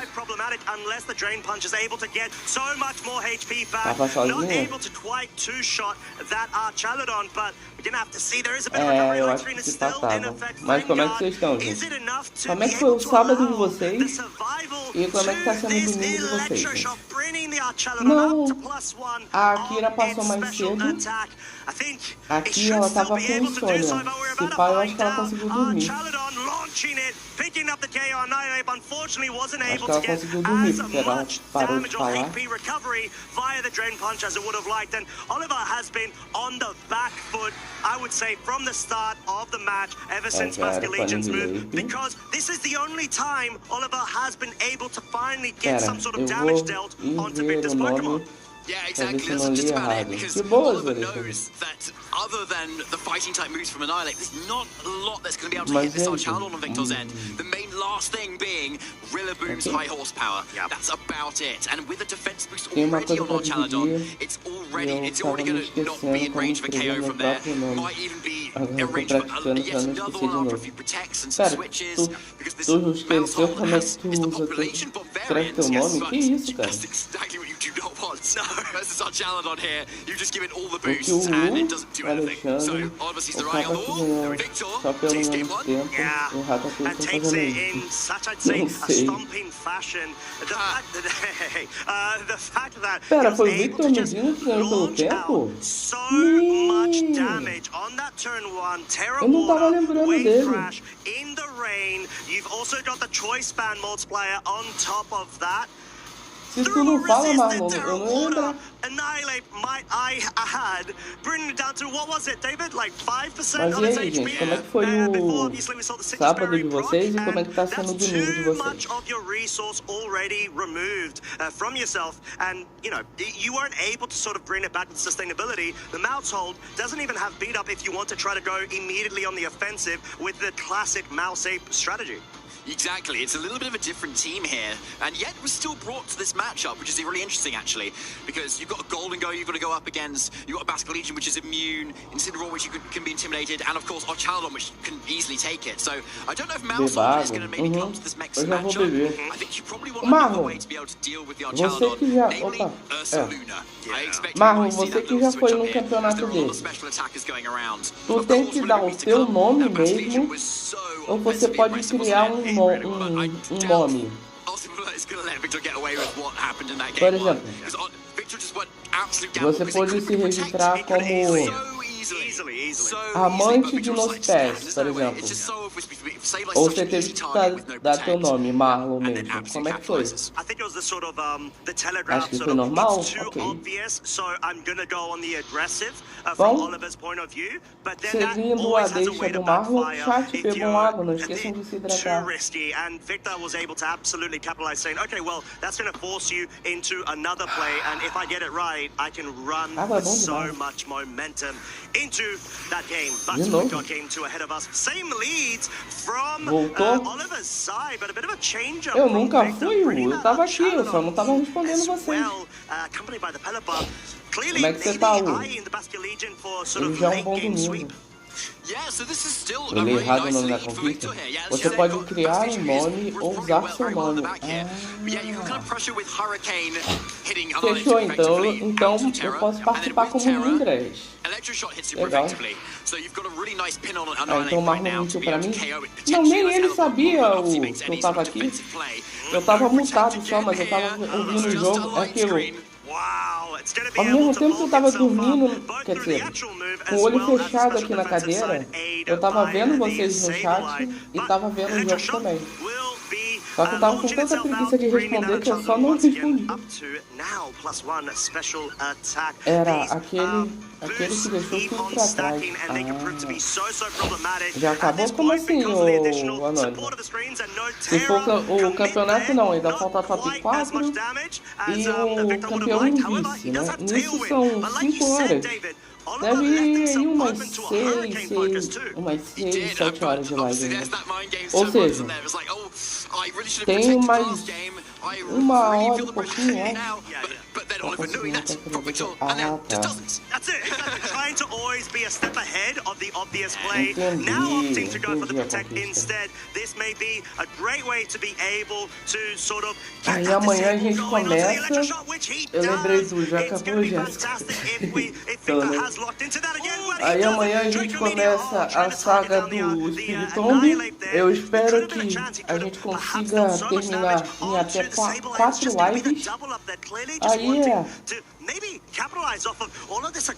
Unless the Drain Punch is able to get so much more HP back, not able to quite two-shot that Archalodon, but we're gonna have to see there is a bit of a eu acho que se passava. Mas como é que vocês estão, gente? Como é que foi o sábado de vocês? E como é que tá sendo o domingo de vocês, gente? Não, a Akira passou mais cedo. Aqui ela tava com insônia. Se pá, eu acho que ela conseguiu dormir. Launching it, picking up the KO. Annihilate unfortunately wasn't Acho able que ela to get conseguiu dormir, as porque ela much parou de damage or falar. HP recovery via the Drain Punch as it would have liked. And Oliver has been on the back foot, I would say, from the start of the match, ever since Mask Legion's move, because this is the only time Oliver has been able to finally get some sort of damage dealt onto Victor's Pokemon. Yeah, exactly. That's just about it, because Oliver knows that other than the fighting type moves from Annihilate, there's not a lot that's going to be able to hit this Archalon on Victor's end. The main last thing being Rillaboom's high horsepower. That's about it. And with a defense boost already on Archalon, it's already going to not be in range of a KO from there. Might even be in range of yet another one after a few protects and some switches. Because this Malzahn has the population bot variant. Yes, but that's exactly what you do not want. No. Versus Archalon on here, you just give it all the boosts and it doesn't do anything. So Oliver sees the writing on the wall. Victor takes game one. Yeah, and takes it in such, I'd say, a stomping fashion. The fact that Pera, foi o Victor Medina que ganhou pelo tempo? so much damage on that turn one. Eu não tava lembrando dele. Crash in the rain. You've also got the choice band multiplier on top of that. Se tu não fala, Marlon, eu não ia lembrar. Annihilate, might I add, bringing it down to, what was it, David? Like 5% Mas on e its aí, HP? gente, como é que foi o sábado de vocês e como é que tá sendo o domingo de vocês? Much of your resource already removed from yourself, and you know you weren't able to sort of bring it back with sustainability. The mouse hold doesn't even have beat up if you want to try to go immediately on the offensive with the classic mouse ape strategy. Exactly, it's a little bit of a different team here, and yet we're still brought to this matchup, which is really interesting actually, because you've got a Golden Go you've got to go up against, you've got a Basque Legion which is immune, Incineroar which you can be intimidated, and of course Archalon which can easily take it. So I don't know if Malzahn is going to maybe come to this next matchup. I think you probably want another way to be able to deal with the Archalon, namely Ursaluna. I expect Marlon, você que já foi num campeonato desse, tu tem que dar o teu nome mesmo, ou você pode criar um nome. Por exemplo, você pode se registrar como amante de Nospass, por exemplo. Ou você teve que dar teu nome, Marlon mesmo. Como é que foi? Acho que foi normal? Ok. Bom, seguindo a deixa do Marlon, o chat pegou água, não esqueçam de se hidratar. And Victor was able to absolutely capitalize, saying, okay, well, that's going to force you into another play, and if I get it right, I can run so much momentum into that game. But Victor came to ahead of us. Same leads from Oliver's side, but a bit of a change up. Eu nunca fui, eu tava aqui, eu só não tava respondendo vocês. Accompanied by the Pelipper. Como é que você tá, Lu? Ele já é um bom domingo. Eu li errado o nome da conquista. Você pode criar um nome ou usar seu nome. Fechou, então eu posso participar como Ingress. Legal. Então o Marlon mentiu pra mim? Não, nem ele sabia que eu tava aqui. Eu tava mutado só, mas eu tava ouvindo o jogo. É aquilo. Ao mesmo tempo que eu tava dormindo, quer dizer, com o olho fechado aqui na cadeira, eu tava vendo vocês no chat e tava vendo o jogo também. Só que eu tava com tanta preguiça de responder que eu só não respondi. Era aquele que deixou tudo pra trás. Já acabou? Como assim, ô Anônimo? Se for o campeonato não, ainda falta top 4 e o campeão em vice, né? Nisso são 5 horas. Deve ir aí umas 6, 7 horas de live ainda. Ou seja, tem mais 1 hora e pouquinho, né? That's it. Trying to always be a step ahead of the obvious play. Now opting to go for the protect instead. This may be a great way to be able to sort of. Aí amanhã a gente começa. Eu lembrei do já acabou, Jéssica. Aí amanhã a gente começa a saga do Spiritomb. Eu espero que a gente consiga terminar em até 4 lives. Aí é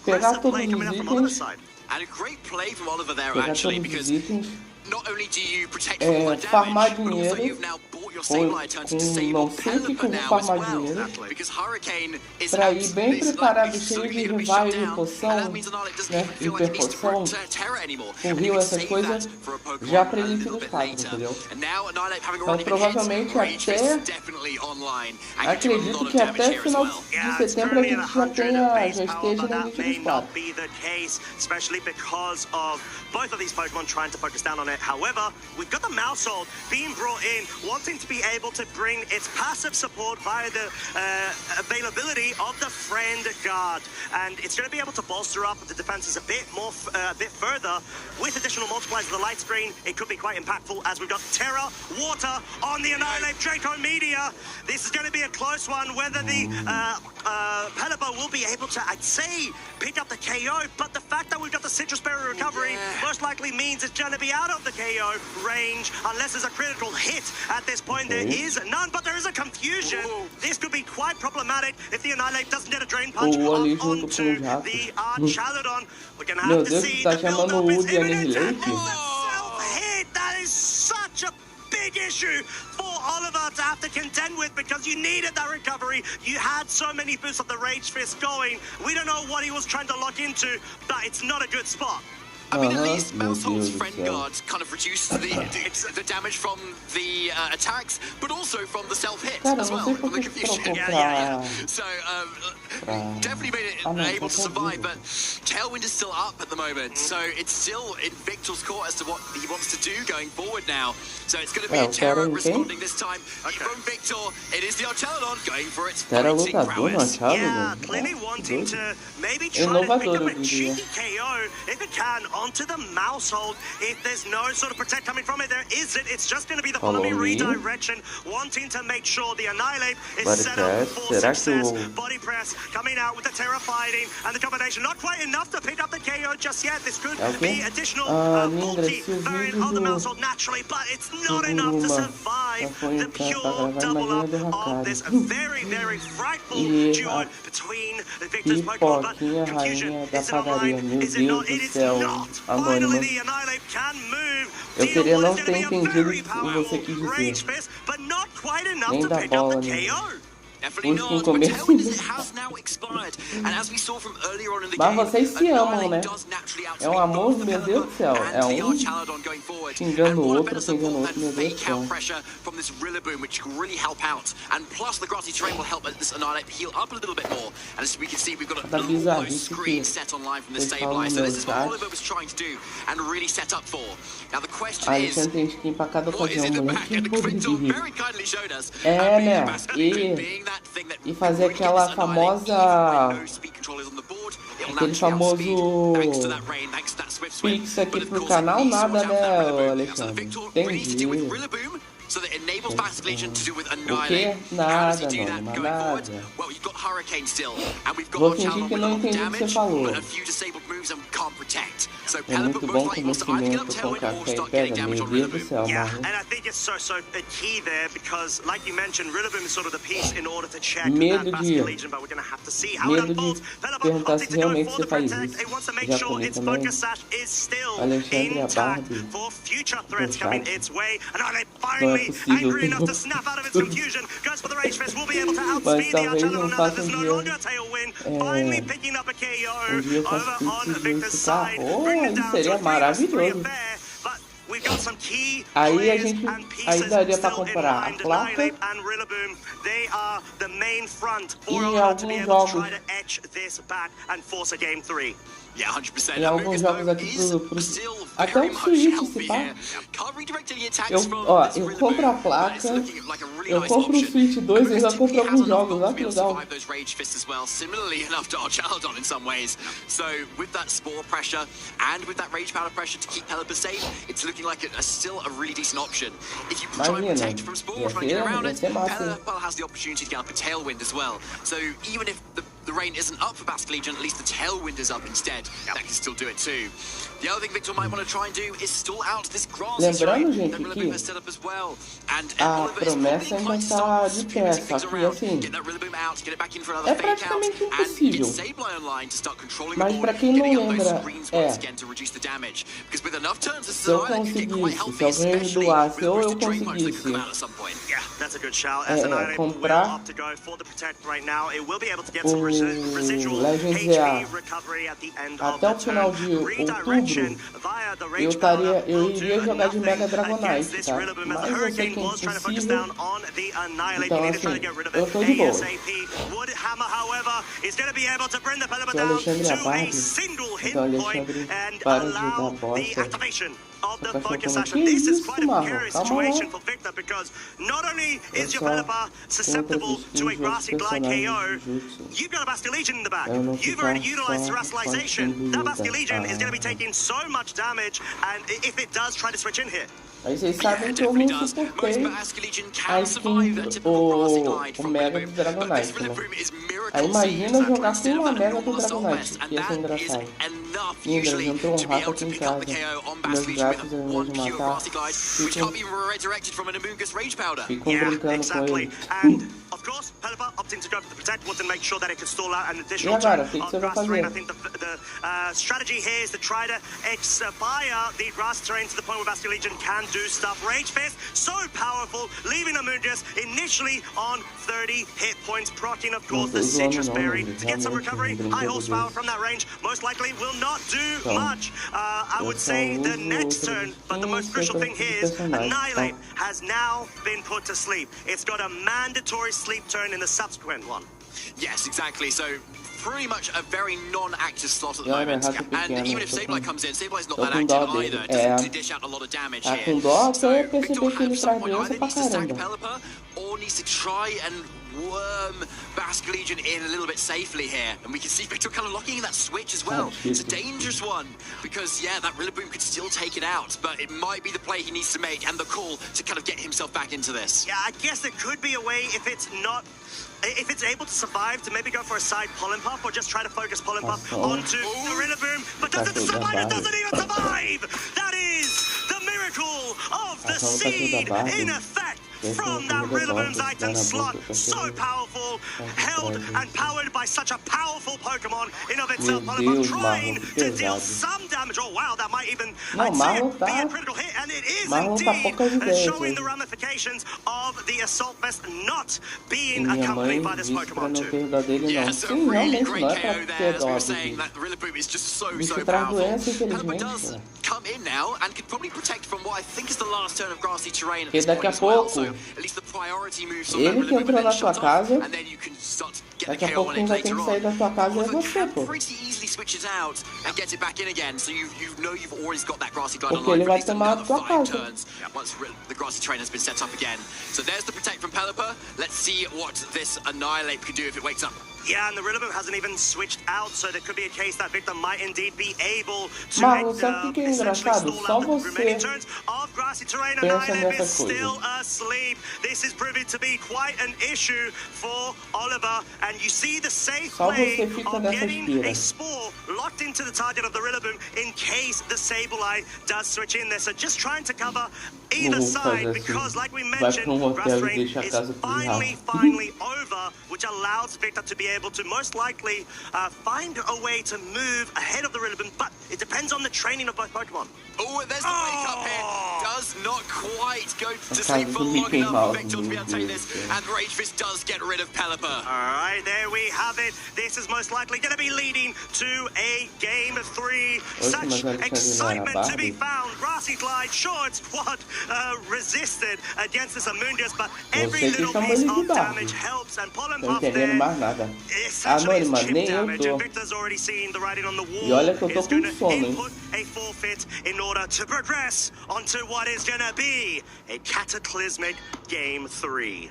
pegar todos os itens. And a great play from Oliver there, actually, because farmar dinheiro, não sei o que eu vou farmar dinheiro, para ir bem preparado, cheio de revive, poção, né, hiperpoção, com rio, essas coisas, já para Elite dos 4, entendeu? Então provavelmente acredito que até final de setembro a gente já esteja na Elite dos 4. Especially because of both of these Pokemon trying to focus down on it. However, we've got the Mousehold being brought in, wanting to be able to bring its passive support via the availability of the Friend Guard. And it's going to be able to bolster up the defenses a bit further. With additional multipliers of the light screen, it could be quite impactful as we've got Terra, Water on the Annihilate Draco Media. This is going to be a close one, whether the Pelipper will be able to, I'd say, pick up the KO, but the fact that we've got the Citrus Berry recovery most likely means it's going to be out of the KO range unless there's a critical hit. At this point, there is none, but there is a confusion. This could be quite problematic if the Annihilate doesn't get a Drain Punch onto the Archaludon. We're going to have to see the build-up is imminent and self-hit. That is such a big issue for Oliver to have to contend with because you needed that recovery. You had so many boosts of the Rage Fist going. We don't know what he was trying to lock into, but it's not a good spot. I mean, at least Mousehold's Friend Guard kind of reduces the damage from the attacks, but also from the self-hit as well, from the confusion. So, definitely made it able to survive, but Tailwind is still up at the moment, so it's still in Victor's court as to what he wants to do going forward now. So it's going to be a Terra responding this time from Victor. It is the Archaludon going for its fighting prowess. Yeah, clearly wanting to maybe try to pick up a cheeky KO if it can onto the Mousehold. If there's no sort of protect coming from it, there isn't. It's just going to be the follow me redirection, wanting to make sure the Annihilate is set up for success. Body press coming out with the Terra fighting and the combination. Not quite enough to pick up the KO just yet. This could be additional multi-variant on the Mousehold naturally, but it's not enough to survive the pure double up of this very, very frightful duo between Victor's Pokemon. But confusion, is it online? Is it not? It is not. Finally, the Annihilate can move. Eu queria não ter entendido o que você quis dizer. Nem da bola, né? Busca um começo. Mas vocês se amam, né? É um amor, meu Deus do céu. É um xingando o outro, xingando o outro, meu Deus do céu. Da bizarrice que eles falam no meu chat. Alexandre tem skin pra cada ocasião, moleque. Que podre de rir. É, né? E fazer aquela famosa... Aquele famoso pix aqui pro canal, nada, né, Alexandre? Entendi. So that enables Basket Legion to do with Annihilate. How does he do that going forward? Well, you've got Hurricane still, and we've got Archaludon with a lot of damage, but a few disabled moves and can't protect. So Pelipper most likely wants to either get up Tailwind or start getting damage on Rillaboom. Yeah, and I think it's so key there because, like you mentioned, Rillaboom is sort of the piece in order to check that Basket Legion, but we're going to have to see how it unfolds. Pelipper opting to go for the protect. It wants to make sure its focus sash is still intact for future threats coming its way. And are they finally angry enough to snap out of its confusion? Goes for the Rage Fist, will be able to outspeed the Archaludon now that there's no longer a Tailwind. Finally picking up a KO over on Victor's side. Isso seria maravilhoso. Aí a gente daria para comprar a placa e alguns jogos. E alguns jogos aqui pro até um Switch, se pá. Eu compro a placa, eu compro o Switch 2 e ainda compro alguns jogos, olha que legal. Similarly enough to Archaludon in some ways. So with that Spore pressure and with that Rage Powder pressure to keep Pelipper safe, it's looking like still a really decent option. If you try and protect from Spore, trying to get around it, Pelipper has the opportunity to get up a Tailwind as well. So even if the rain isn't up for Basket Legion, at least the Tailwind is up instead. That can still do it too. The other thing Victor might want to try and do is stall out this grass. Lembrando, gente, que a promessa ainda tá de pé, só que assim, é praticamente impossível. Mas pra quem não lembra, se eu conseguisse, se alguém me doasse ou eu conseguisse comprar o Legends EA até o final de outubro, eu iria jogar de Mega Dragonite, tá? Mas eu sei que é impossível, então assim, eu tô de boa. Se o Alexandre apague, então Alexandre para de dar bosta. Que isso, Marlon? Calma lá. Eu só tenho outras skins de outros personagens de Jutsu. Eu não ficar só com skin do Aí vocês sabem que eu não suportei a skin, o Mega do Dragonite, né? Aí imagina jogar com uma Mega do Dragonite, que ia ser engraçado. Indra, entrou um rato aqui em casa. Meus gatos, ao invés de matar, ficam brincando com ele. E agora, o que você vai fazer? Strategy here is to try to expire the grass terrain to the point where Bastion Legion can do stuff. Rage Fist, so powerful, leaving Amundius initially on 30 hit points, proccing, of course, the Citrus Berry to get some recovery. High horsepower from that range most likely will not do much. I would say the next turn, but the most crucial thing here is Annihilate has now been put to sleep. It's got a mandatory sleep turn in the subsequent one. Yes, exactly. So pretty much a very non-active slot at the moment. And even if Sableye comes in, Sableye's not that active either. It doesn't dish out a lot of damage here. Com dó, so eu percebi que ele traz doença pra caramba. Or needs to try and worm Basque Legion in a little bit safely here. And we can see Victor kind of locking in that switch as well. It's a dangerous one because, yeah, that Rillaboom could still take it out, but it might be the play he needs to make and the call to kind of get himself back into this. Yeah, I guess there could be a way if it's not... If it's able to survive, to maybe go for a side Pollen Puff or just try to focus Pollen Puff onto the Rillaboom, but doesn't survive, it doesn't even survive! That is the miracle of the seed in effect! From that Rillaboom's item slot, so powerful, held and powered by such a powerful Pokemon in of itself. Pollen trying to deal some damage. Oh wow, that might even, I'd say, be a critical hit, and it is indeed showing the ramifications of the Assault Vest not being accompanied by this Pokemon too. Yes, a really great KO there, as we were saying, that Rillaboom is just so powerful. Pelipper does come in now and could probably protect from what I think is the last turn of grassy terrain at this point as well. So at least the priority moves on Ele que entrou na sua casa, and then you can start to get the daqui a KO pouco on quem it vai ter later que sair da on. sua casa é Oliver você, can pô. pretty easily switch it out and get it back in again, so you know you've always got that grassy glide Porque online ele for at vai least tomar another a tua 5 casa. turns once the grassy terrain has been set up again. So there's the protect from Pelipper. Let's see what this Annihilate could do if it wakes up. Yeah, and the Rillaboom hasn't even switched out, so there could be a case that Victor might indeed be able to Marlon, sabe o que é engraçado? Só você pensa nessas still coisas. asleep. This is proving to be quite an issue for Oliver, and you see the safe Só play você fica of nessa getting espera. a spore locked into the target of the Rillaboom in case the Sableye does switch in there. So just trying to cover either side because, like we mentioned, grass terrain is finally over, which allows Victor to be able to most likely find a way to move ahead of the Rillaboom, but it depends on the training of both Pokemon. Oh, there's the wake up here. Does not quite go to sleep for long enough for Victor to be able to take this. And Rage Fist does get rid of Pelipper. All right, there we have it. This is most likely going to be leading to a game 3. Such excitement to be found. Grassy Glide, sure, it's what resisted against this Amundius, but every little piece of damage helps. And Pollen Puff there, essentially is chip damage. And Victor's already seen the writing on the wall. It's going to input a forfeit in order to progress onto what is going to be a cataclysmic game 3.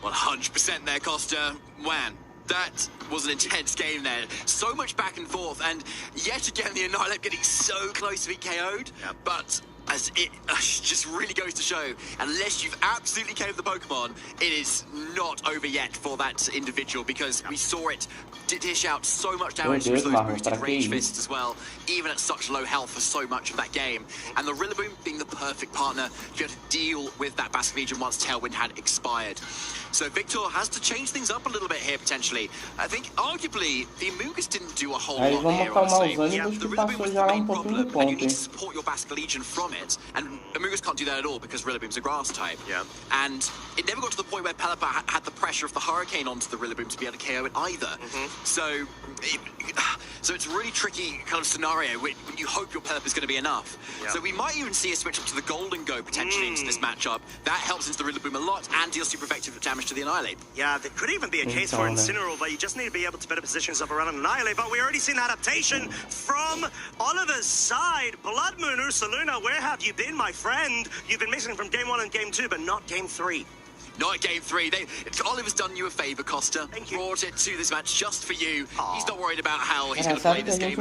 100% there, Costa. Man, that was an intense game there. So much back and forth, and yet again the Annihilate getting so close to being KO'd. But As it just really goes to show, unless you've absolutely caved the Pokemon, it is not over yet for that individual, because we saw it dish out so much damage with those boosted Rage Fists as well, even at such low health for so much of that game. And the Rillaboom being the perfect partner to be able to deal with that Basculegion once Tailwind had expired. So Victor has to change things up a little bit here, potentially. I think, arguably, the Amoonguss didn't do a whole lot here, honestly. The Rillaboom was the main problem, and you need to support your Basculegion from it. And Amoonguss can't do that at all, because Rillaboom's a grass type. Yeah. And it never got to the point where Pelipper had the pressure of the Hurricane onto the Rillaboom to be able to KO it either. So it's a really tricky kind of scenario when you hope your Pelipper is going to be enough. So we might even see a switch up to the Golden Go, potentially, into this matchup. That helps into the Rillaboom a lot, and deals super effective damage to the Annihilate. Yeah, there could even be a case for Incineroar, but you just need to be able to better position yourself around an Annihilate. But we already seen adaptation from Oliver's side. Blood Moon Ursaluna, where have you been, my friend? You've been missing from Game 1 and Game 2, but not Game 3. Not Game 3. Oliver's done you a favor, Costa. Brought it to this match just for you. He's not worried about how he's going to play this game.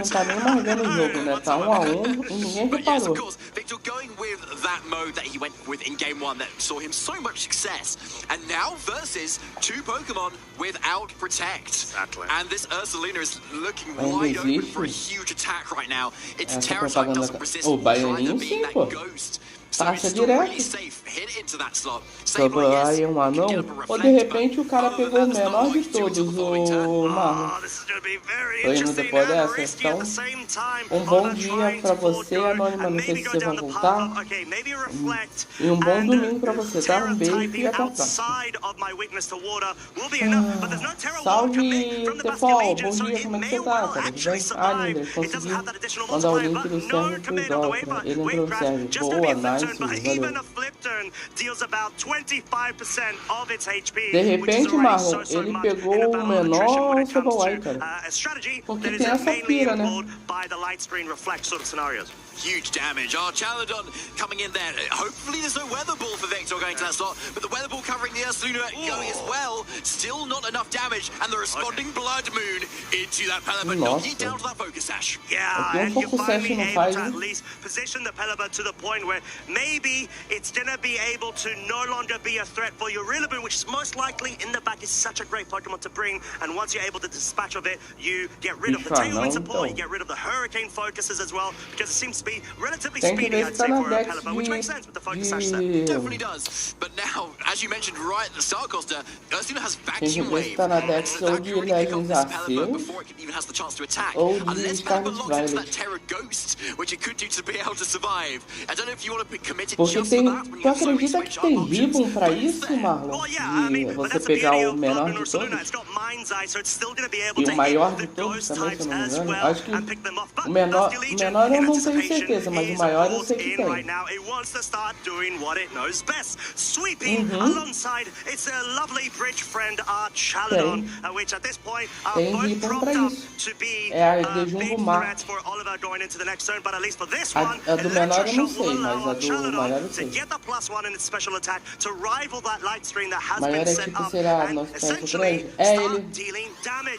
But yes, of course, Victor going with that mode that he went with in Game 1 that saw him so much success. And now versus two Pokemon without Protect. Exactly. And this Ursaluna is looking wide open for a huge attack right now. Its Terra type doesn't resist either being that ghost. Passa direto. Sobrou aí um anão. Ou de repente o cara pegou o menor de todos, o Marlon. Tô indo depois dessa. Então, um bom dia pra você, Anônima. Não sei se você vai voltar. E um bom domingo pra você, tá? Um beijo e até a próxima. Salve, Tefol. Bom dia, como é que você tá? Tá tudo bem? Ah, linda, consegui mandar o link do Sérgio pro Dota. Ele entrou no Sérgio. Boa, nice. De repente, Marlon, ele pegou o menor Sobowai, cara. Porque tem essa pira, né? Huge damage. Our Chaladon coming in there. Hopefully there's no Weather Ball for Victor going to that slot, but the Weather Ball covering the Ursaluna going as well. Still not enough damage, and the responding Blood Moon into that Pelipper, knocking it down to that Focus Sash. Yeah, and you're finally able to at least position the Pelipper to the point where maybe it's going to be able to no longer be a threat for your Rillaboom, which is most likely in the back is such a great Pokemon to bring, and once you're able to dispatch of it, you get rid of the Tailwind support, you get rid of the Hurricane focuses as well, because it seems to be relatively speedy, I'd say, for a Pelipper, which makes sense with the Focus Sash set. Definitely does. But now, as you mentioned right at the start, Costa, Ursaluna has Vacuum Wave. Before it even has the chance to attack. Unless Pelipper locks into that Terra Ghost, which it could do to be able to survive. I don't know if you want to be committed just for that. Tu acredita que tem ribbon pra isso, Marlon? E você pegar o menor de todos? E o maior de todos também, se eu não me engano? Acho que o menor eu não tenho certeza, mas o maior eu sei que tem. Tem ribbon pra isso. É a de Jumbo Mar. A do menor eu não sei, mas a do maior eu sei. Maior é tipo, será nosso tempo grande? É, ele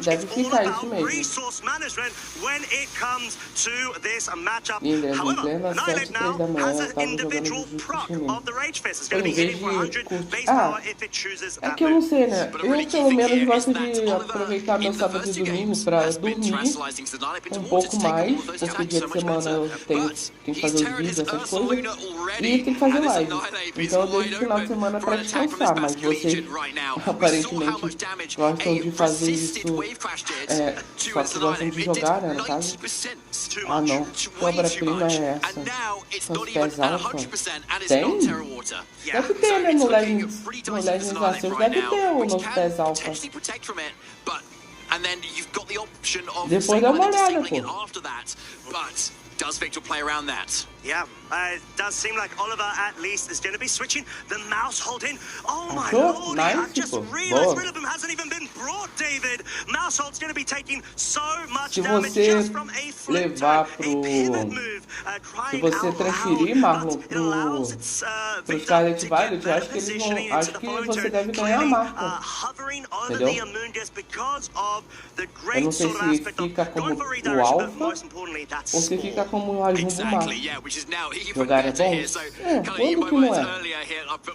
deve ficar isso mesmo. Linda, em plena 7h03 da manhã, eu tava jogando Jiu-Jitsu chinês. Em vez de curtir... Ah, é que eu não sei, né? Eu, pelo menos, gosto de aproveitar meu sábado e domingo pra dormir um pouco mais, porque dia de semana eu tenho que fazer os vídeos, essas coisas, e tem que fazer live. Então eu deixo o final de semana pra descansar, mas vocês aparentemente gostam de fazer isso, só que gostam de jogar, né, no caso. Ah não, que obra-prima é essa? São os pés alfa? Tem? Deve ter, né, no Legends Arceus, deve ter o nos pés alfa. Depois dá uma olhada, pô. Does Victor play around that? Yeah, it does seem like Oliver at least is going to be switching the mouse hold in. Oh my lord, I just realized Rillaboom hasn't even been brought, David. Mouse hold's going to be taking so much damage just from a flip turn, a pivot move, se você transferir, Marlon, pro Scarlet Violet, eu acho que eles vão, acho que você deve ganhar a marca. Entendeu? Eu não sei se fica como o Alpha ou se fica como a Jumbo Mar. Jogar é bom? Quando que não é?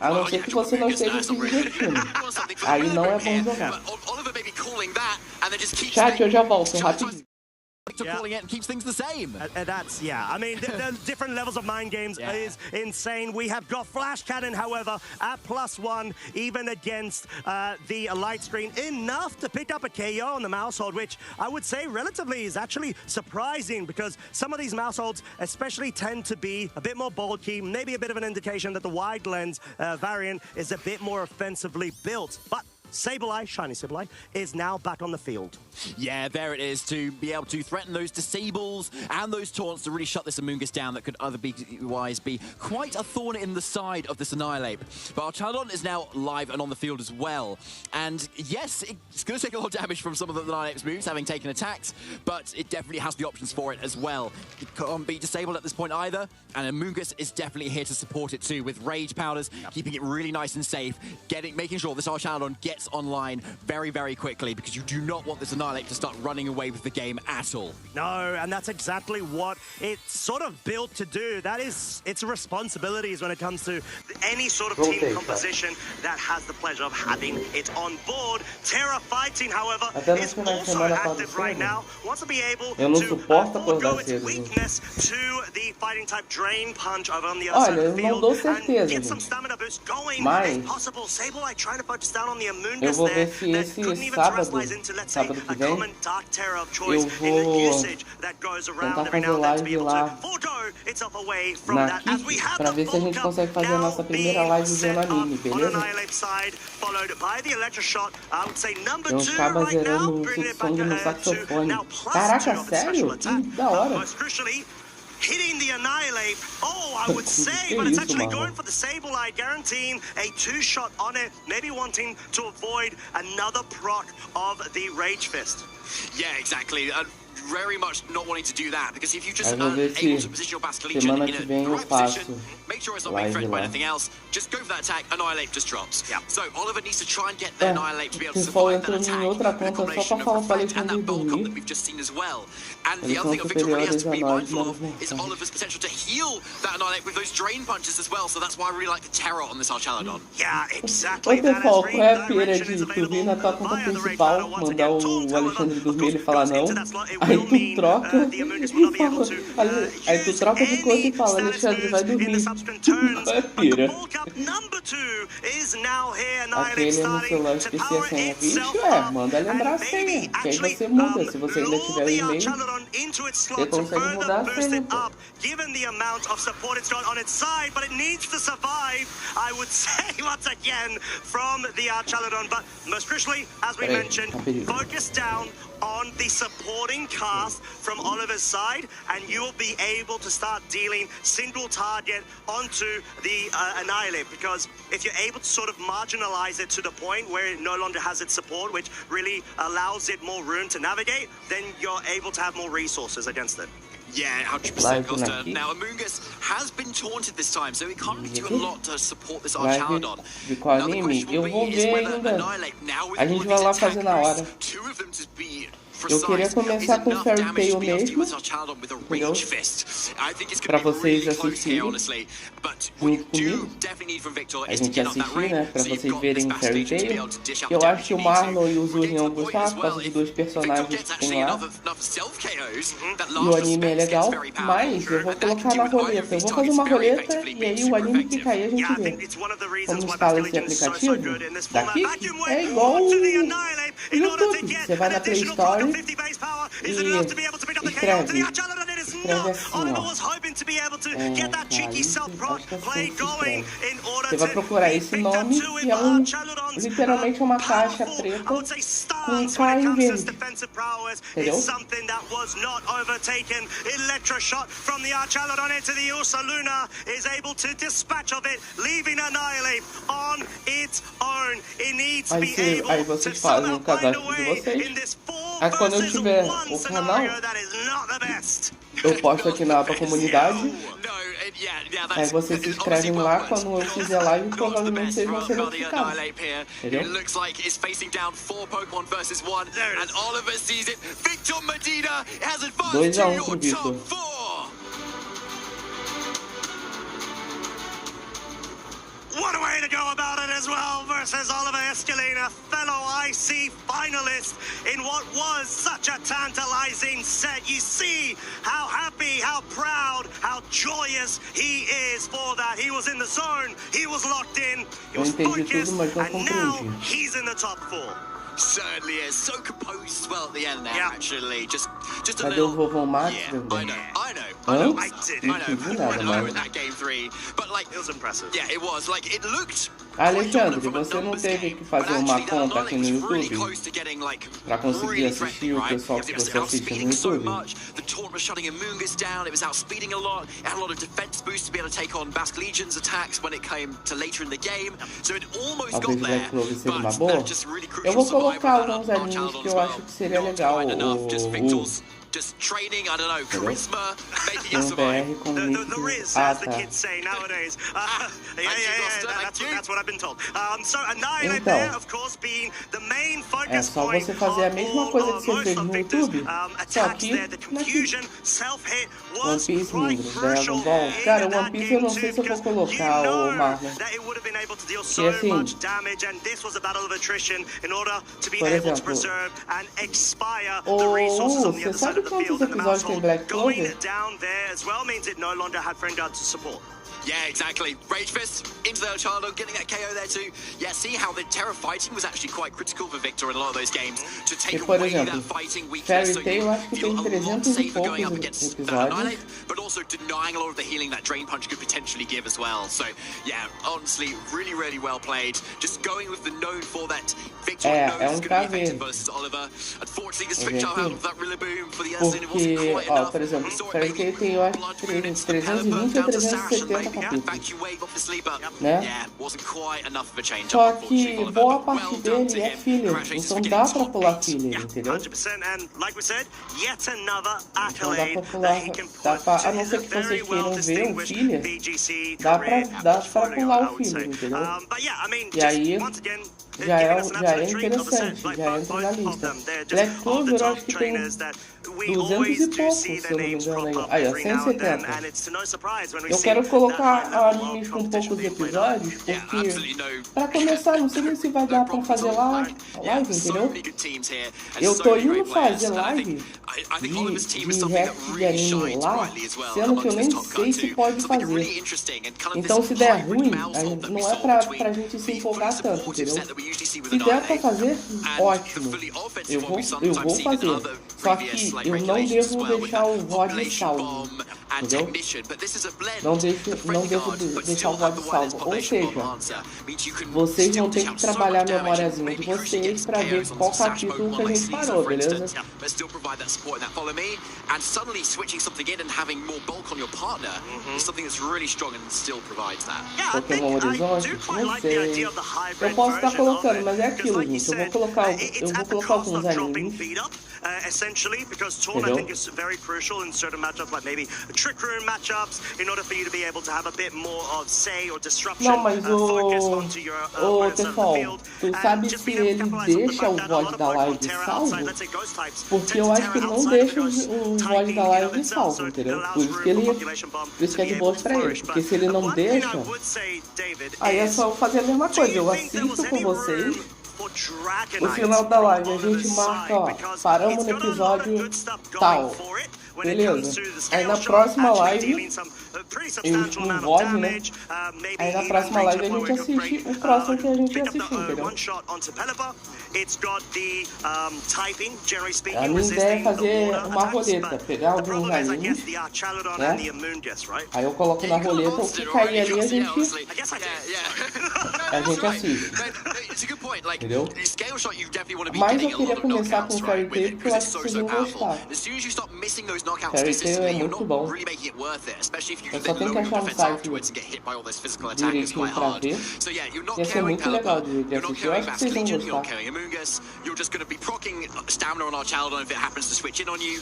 A não ser que você não esteja se divertindo. Aí não é bom jogar. Chat, eu já volto, rapidinho. Calling it and keeps things the same. That's, yeah. I mean, the different levels of mind games is insane. We have got Flash Cannon, however, at +1, even against the light screen. Enough to pick up a KO on the Mousehold, which I would say relatively is actually surprising because some of these Mouseholds especially tend to be a bit more bulky, maybe a bit of an indication that the wide lens variant is a bit more offensively built. But Sableye, Shiny Sableye, is now back on the field. Yeah, there it is, to be able to threaten those disables and those taunts to really shut this Amoonguss down that could otherwise be quite a thorn in the side of this Annihilate. But our Chaladon is now live and on the field as well. And yes, it's going to take a lot of damage from some of the Annihilate's moves, having taken attacks, but it definitely has the options for it as well. It can't be disabled at this point either, and Amoonguss is definitely here to support it too, with Rage Powders, keeping it really nice and safe, making sure this Archaladon gets online very, very quickly, because you do not want this Annihilate to start running away with the game at all. No, and that's exactly what it's sort of built to do. That is its responsibilities when it comes to any sort of team composition that has the pleasure of having it on board. Terra Fighting, however, is also active right now. Wants to be able to forego its weakness to the fighting type Drain Punch over on the other side of the field and get some stamina boost going if possible. Sableye trying to focus down on the Amoonguss. Eu vou ver se esse sábado que vem, eu vou tentar fazer live lá na Kick, pra ver se a gente consegue fazer a nossa primeira live vendo anime, beleza? Tem uns cabas zerando o som no saxofone. Caraca, sério? Que da hora! Hitting the Annihilate, I would say, but it's actually going for the Sableye, guaranteeing a 2-shot on it, maybe wanting to avoid another proc of the Rage Fist. Yeah, exactly. Very much not wanting to do that, because if you just able to position your Basque Legion in a right position, make sure it's not being threatened by anything else, just go for that attack, Annihilate just drops. Yeah. So Oliver needs to try and get the Annihilate to be able to survive that attack, the combination of Reflect and that bulk up that we've just seen as well. And the other thing that Victor really has to be mindful of is Oliver's potential to heal that Annihilate with those Drain Punches as well, so that's why I really like the terror on this Archaladon. Yeah, exactly. Ô pessoal, qual é a pira de tu vir na tua conta principal, mandar o Alexandre dormir e ele falar não, aí tu troca e fala, aí tu troca de conta e fala, Alexandre vai dormir. Qual é a pira? Aquele no celular esqueci a senha, bicho, manda lembrar a senha, que aí você muda, se você ainda tiver o e-mail, você consegue mudar a senha, pô. Given the amount of support it's got on its side, but it needs to survive, I would say, once again, from the Archaladon. But most crucially, as we mentioned, focus down on the supporting cast from Oliver's side, and you will be able to start dealing single target onto the Annihilate, because if you're able to sort of marginalize it to the point where it no longer has its support, which really allows it more room to navigate, then you're able to have more resources against it. Yeah, 100% Costa. Now, Amoonguss has been taunted this time, so he can't really do a lot to support this Archaladon. Now, the question will be is whether Annihilate now with all of these attackers, two of them to be Eu queria começar com Fairy Tail mesmo, entendeu? Pra vocês assistirem junto comigo. A gente assistir, né? Pra vocês verem Fairy Tail. Eu acho que o Marlon e o Zuri vão gostar por causa dos dois personagens que tem lá. E o anime é legal, mas eu vou colocar na roleta. Eu vou fazer uma roleta e aí o anime que cair a gente vê. Como instala esse aplicativo daqui, é igual o YouTube. Você vai na Play Store e escreve assim, ó. Você vai procurar esse nome e é literalmente uma caixa preta com um K em verde. Entendeu? Aí vocês fazem o cadastro de vocês. Aí quando eu tiver o canal, eu posto aqui na aba comunidade. Aí vocês se inscrevem lá, quando eu fizer live, provavelmente vocês vão ser notificados. Entendeu? 2-1 pro Victor. masculine, a fellow IC finalist in what was such a tantalizing set. You see how happy, how proud, how joyous he is for that. He was in the zone, he was locked in, he was focused, and now he's in the top 4. Certainly is. So composed as well at the end there, actually. Just a Cadê o little... vovô Max? I know. Hã? I Não nada, went mano. in that game 3, but like... It was impressive. Yeah, it was. Like, it looked... Alexandre, você não teve que fazer uma conta aqui no YouTube pra conseguir assistir o pessoal que você assiste no YouTube? The taunt was shutting Amungus down, it was outspeeding a lot, it had a lot of defense boosts to be able to take on Basque Legion's attacks when it came to later in the game, so it almost got there, but just really crucial. Eu vou colocar alguns animes que eu acho que seria legal. Just training, I don't know, charisma, making it Um survive. BR com Nick. As the kids say nowadays. That's what I've been told. So Annihilate there, of course, being the main focus só point você fazer a mesma coisa que você fez of no Victor's YouTube, só attacks que there. The confusion, self-hit One was Piece, quite Mingros, crucial Dragon Ball. Cara, in One that Piece eu game não sei too, se eu vou because colocar o Marvel. that it would have been able to deal E so assim, much damage, and this was a battle of attrition in order to be por able to exemplo, preserve and expire the resources on the você other side sabe of the quantos field, and the episódios tem Mousehole Black going Clover? down there as well means it no longer had Friendguard to support. Yeah, exactly. Rage Fist into the Charlo, getting that KO there too. Yeah, see how the Terra fighting was actually quite critical for Victor in a lot of those games to take por away exemplo, that fighting weakness. So Fairy Tail you acho que feel tem a lot 300 e safer going up poucos against that episódios. Annihilate, but also denying a lot of the healing that Drain Punch could potentially give as well. So yeah, honestly, really, really well played. Just going with the known for that Victor knows is going to be effective versus Oliver. Unfortunately, the switch out of that Rillaboom for the Eslin wasn't quite enough. Por exemplo, Fairy Tail tem, eu acho, 320 ou 370 capítulos. Obviously, but né? yeah, wasn't quite enough of a change. Só que boa parte dele é filler, então dá pra pular filler, entendeu? 100%, and like we said, yet another Então dá accolade pra pular, a não ser que vocês queiram ver o filler, dá pra pular o filler, entendeu? E aí já é interessante, já entra na lista. Black Clover eu acho que tem 200 e poucos, se eu não me engano. Aí, ó, 170. Eu quero colocar animes com poucos episódios, porque pra começar, não sei nem se vai dar pra fazer live, entendeu? Eu tô indo fazer live de react de anime lá, sendo que eu nem sei se pode fazer. Então se der ruim, não é pra gente se empolgar tanto, entendeu? Se der pra fazer, ótimo. Eu vou fazer. Só que eu não devo deixar o VOD salvo, entendeu? Não devo deixar o VOD salvo. Ou seja, vocês vão ter que trabalhar a memóriazinha de vocês pra ver qual capítulo que a gente parou, beleza? And suddenly switching something in and having more bulk on your partner is something that's really strong and still provides that. Pokémon Horizonte? Não sei. Eu posso estar colocando, mas é aquilo, gente. Eu vou colocar alguns animes. Essentially, because Torn, I think, is very crucial in certain matchups, like maybe Trick Room matchups, in order for you to be able to have a bit more of say or disruption, focus onto your opponents on the field. Tu sabe se ele deixa o VOD da live salvo? Porque eu acho que ele não deixa o VOD da live salvo, entendeu? Por isso que é de boas pra ele. Porque se ele não deixa, aí é só fazer a mesma coisa. Eu assisto com vocês. No final da live a gente marca, ó, paramos no episódio tal, beleza? Aí na próxima live, no VOD, né? Aí na próxima live a gente assiste o próximo que a gente assistiu, entendeu? A minha ideia é fazer uma roleta, pegar alguns animes, né? Aí eu coloco na roleta, o que cair ali a gente assiste. Entendeu? Mas eu queria começar com Fairy Tail porque eu acho que vocês vão gostar. Fairy Tail é muito bom. Eu só tenho que achar um site direitinho pra ver. Ia ser muito legal de assistir. Eu acho que vocês vão gostar. You're just going to be proccing stamina on our Chaldon if it happens to switch in on you.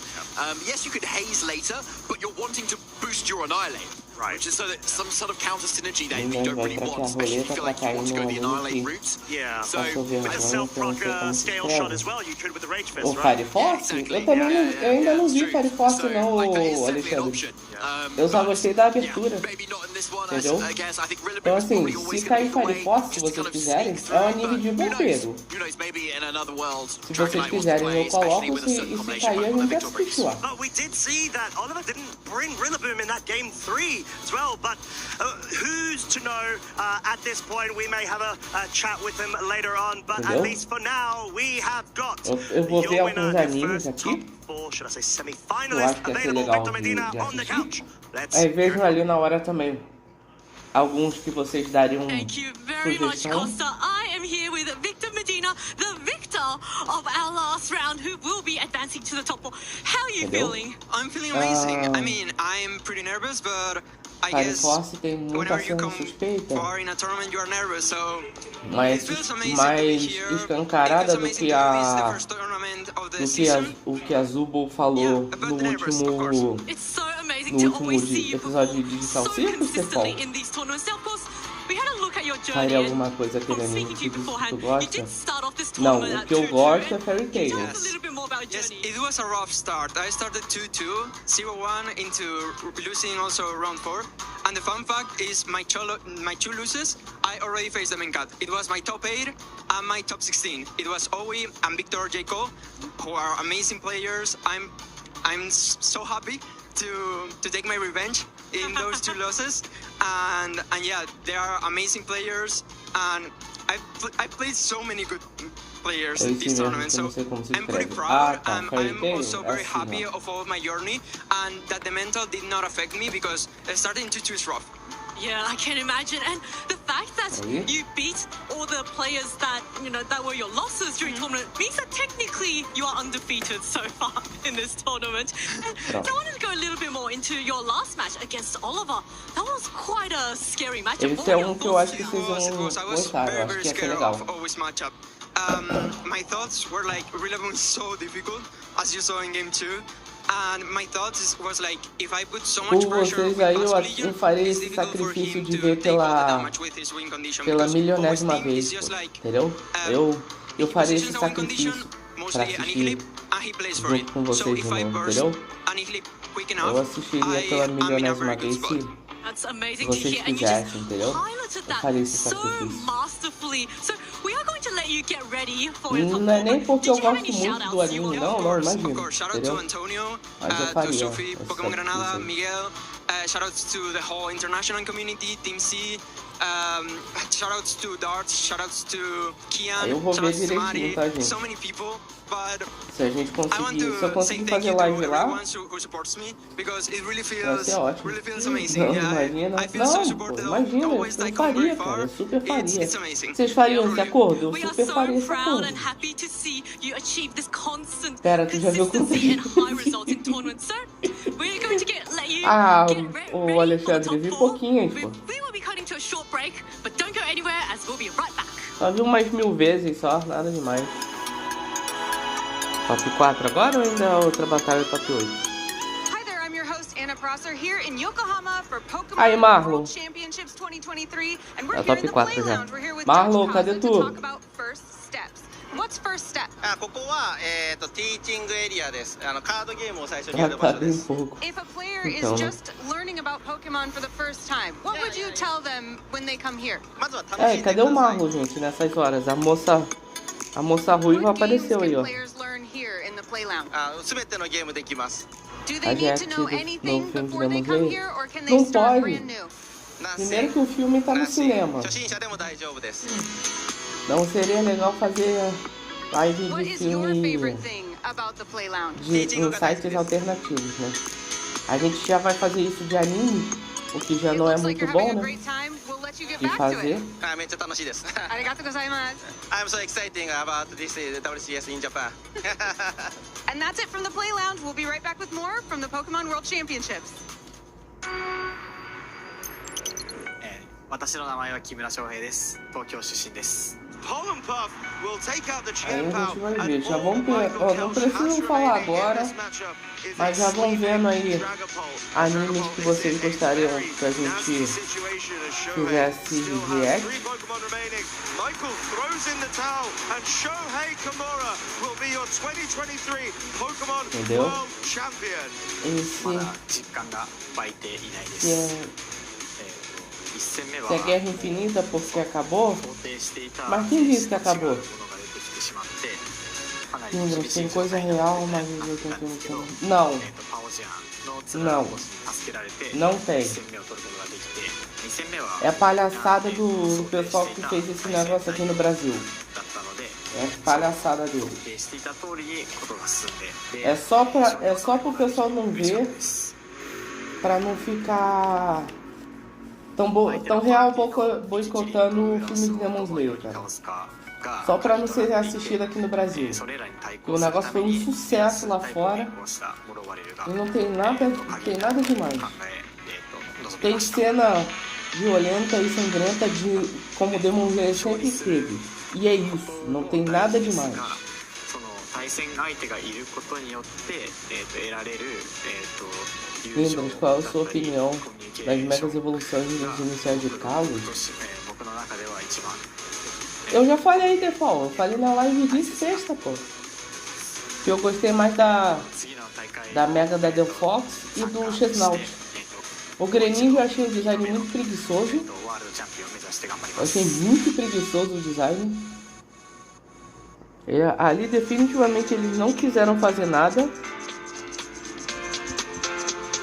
Yes, you could haze later, but you're wanting to boost your Annihilate. Right. Just so that some sort of counter synergy that you don't really want, especially if you feel like you want to go the annihilate route. Yeah. So with a self-proc scale shot as well, you could with the Rage Fist, O Fire Force? Eu ainda não vi Fire Force não, Alexandre. Eu só gostei da abertura, entendeu? Então assim, se cair Fire Force, se vocês quiserem, é um anime de bombeiro. Se vocês quiserem, eu coloco, e se cair, a gente assiste lá. But we did see that Oliver didn't bring Rillaboom in that game 3 as well, but who's to know at this point? We may have a chat with him later on, but at least for now, we have got eu vou ver alguns animes aqui. should I say, Eu semi-finalist acho que ia ser available. legal Victor Medina de on the couch. assistir. Aí vejo ali na hora também alguns que vocês dariam sugestão. Costa. I am here with Victor Medina, the victor of our last round, who will be advancing to the top 4. How are you feeling? I'm feeling amazing. I mean, I'm pretty nervous, but I guess tem muita cena suspeita, far in a tournament you are nervous, so mais escancarada do que a Zubul falou no último episódio de Digital Circus, pessoal. Faria alguma coisa aquele anime que tu gosta? Não, o que eu gosto é Fairy Tail. Yes, it was a rough start. I started 2-2, 0-1 into losing also round 4. And the fun fact is my two losses, I already faced them in cut. It was my top 8 and my top 16. It was Owie and Victor Jaco, who are amazing players. I'm so happy to take my revenge in those two losses. And yeah, they are amazing players. And I played so many good players in this tournament, so I'm pretty proud. I'm also very happy of all of my journey, and that the mental did not affect me, because starting 2-2 is rough. Yeah, I can imagine. And the fact that you beat all the players that, that were your losses during tournament means that technically you are undefeated so far in this tournament. And so I wanted to go a little bit more into your last match against Oliver. That was quite a scary matchup. Esse é que eu acho que vocês vão gostar, eu acho que ia ser legal. My thoughts were like, Rillaboom is so difficult, as you saw in game 2. And my thoughts was like, if I put so much pressure with Legion, eu farei esse sacrifício de ver pela milionésima vez, entendeu? Eu farei esse sacrifício pra assistir junto com vocês de novo, entendeu? Eu assistiria pela milionésima vez se vocês quisessem, entendeu? Eu faria esse sacrifício. Não é nem porque eu gosto muito do anime, não, imagina, entendeu? Mas eu faria esse sacrifício. Shoutouts to the whole international community, Team C. Shoutouts to Darts, shoutouts to Kian, eu vou ver direitinho, tá, gente? Se a gente conseguir, se eu conseguir fazer live lá, vai ser ótimo. Não, imagina. Não, pô, imagina, eu faria, cara, eu super faria. Vocês fariam esse acordo? Eu super faria esse acordo. Pera, tu já viu quanto Ah, o Alexandre, vi pouquinho, pô. Só vi umas 1000 vezes só, nada demais. Top 4 agora ou ainda outra batalha top 8? Hi there, I'm your host Anna Prosser here in Yokohama for Pokemon Aí, Marlon. World Championships 2023 and we're É here top in the 4 Play já. Lounge. We're here with Marlon, Dr. cadê Haza to tu? talk about first steps. What's first step? ここはティーチングエリアです。カードゲームを最初にやる場所です。 If a player is just learning about Pokemon for the first time, what would you tell them when they come here? Cadê o Marlon, gente, nessas horas? A moça ruiva apareceu aí, ó. 全てのゲームできます。 Do they need to know anything before they come here, or can they Não start pode. brand new? Primeiro que o filme tá no cinema. 初心者でも大丈夫です。 Não seria legal fazer live What de is your filme favorite thing about the Play Lounge? em sites alternativos, né? A gente já vai fazer isso de anime, o que já não é muito bom, né? De fazer. めっちゃ楽しいです。ありがとうございます。I'm so excited about this WCS in Japan. And that's it from the Play Lounge. We'll be right back with more from the Pokemon World Championships. 私の名前は木村翔平です。東京出身です。Aí a gente vai ver, já vamos ver, ó, não preciso falar agora, mas já vão vendo aí animes que vocês gostariam que a gente fizesse react. Michael throws in the towel and Shohei Kimura will be your 2023 Pokémon World Champion. Se é Guerra Infinita porque acabou, mas quem disse que acabou? Tem coisa real, mas eu tô pensando. Não tem. É a palhaçada do pessoal que fez esse negócio aqui no Brasil. É palhaçada dele. É só pro pessoal não ver, pra não ficar tão real boicotando o filme de Demon Slayer, cara. Só pra não ser assistido aqui no Brasil. O negócio foi um sucesso lá fora. E não tem nada demais. Tem cena violenta e sangrenta como Demon Slayer sempre teve. E é isso, não tem nada demais. Lindras, qual é a sua opinião das megas evoluções dos iniciais de Kalos? Eu já falei, Defol, eu falei na live de sexta, pô. Que eu gostei mais da Mega da The Fox e do Chesnaut. O Greninja eu achei o design muito preguiçoso. Eu achei muito preguiçoso o design. Ali definitivamente eles não quiseram fazer nada.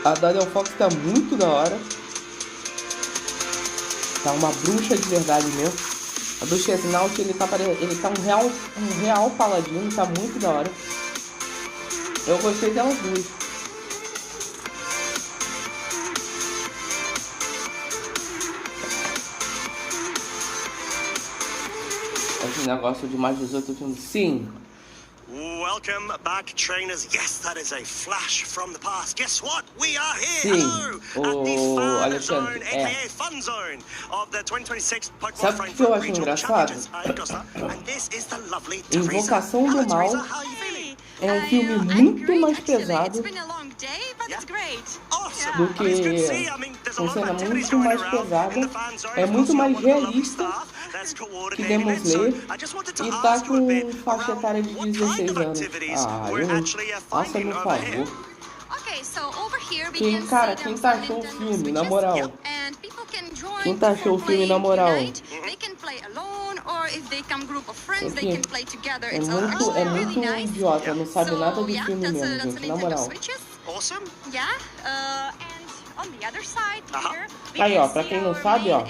A Daniel Fox tá muito da hora. Tá uma bruxa de verdade mesmo. A do Chesnaut ele tá um real paladino, tá muito da hora. Eu gostei delas duas. Esse negócio de mais 18 filmes, sim. Welcome back, trainers. Yes, that is a flash from the past. Guess what? We are here. Sim, Hello, at the Fan Zone, aka Fun Zone of the 2026 Pokémon Frankfurt Regional Championships. And this is the lovely Teresa. Invocação do Mal é um filme muito mais pesado do que uma cena muito mais pesada, é muito mais realista que Demon Slayer e tá com faixa etária de 16 anos. Faça meu favor. Quem taxou o filme, na moral? Quem taxou o filme, na moral? É muito idiota, não sabe nada do filme mesmo, gente, na moral. Aí, ó, pra quem não sabe, ó,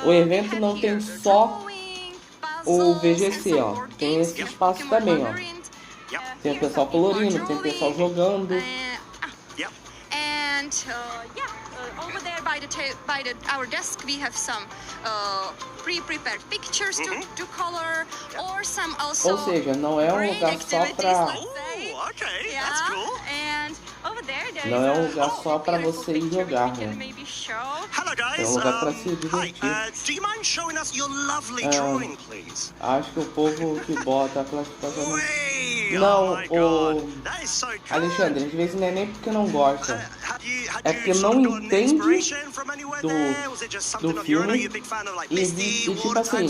o evento não tem só o VGC, ó, tem esse espaço também, ó. Tem o pessoal colorindo, tem o pessoal jogando. Over there by our desk we have some pre-prepared pictures to color or some also. Ou seja, não é um lugar só pra não é um lugar só pra você ir jogar, né? É um lugar pra se divertir. Acho que o povo que bota a classificação. Não, o Alexandre, às vezes não é nem porque não gosta, é porque não entende do filme e tipo assim,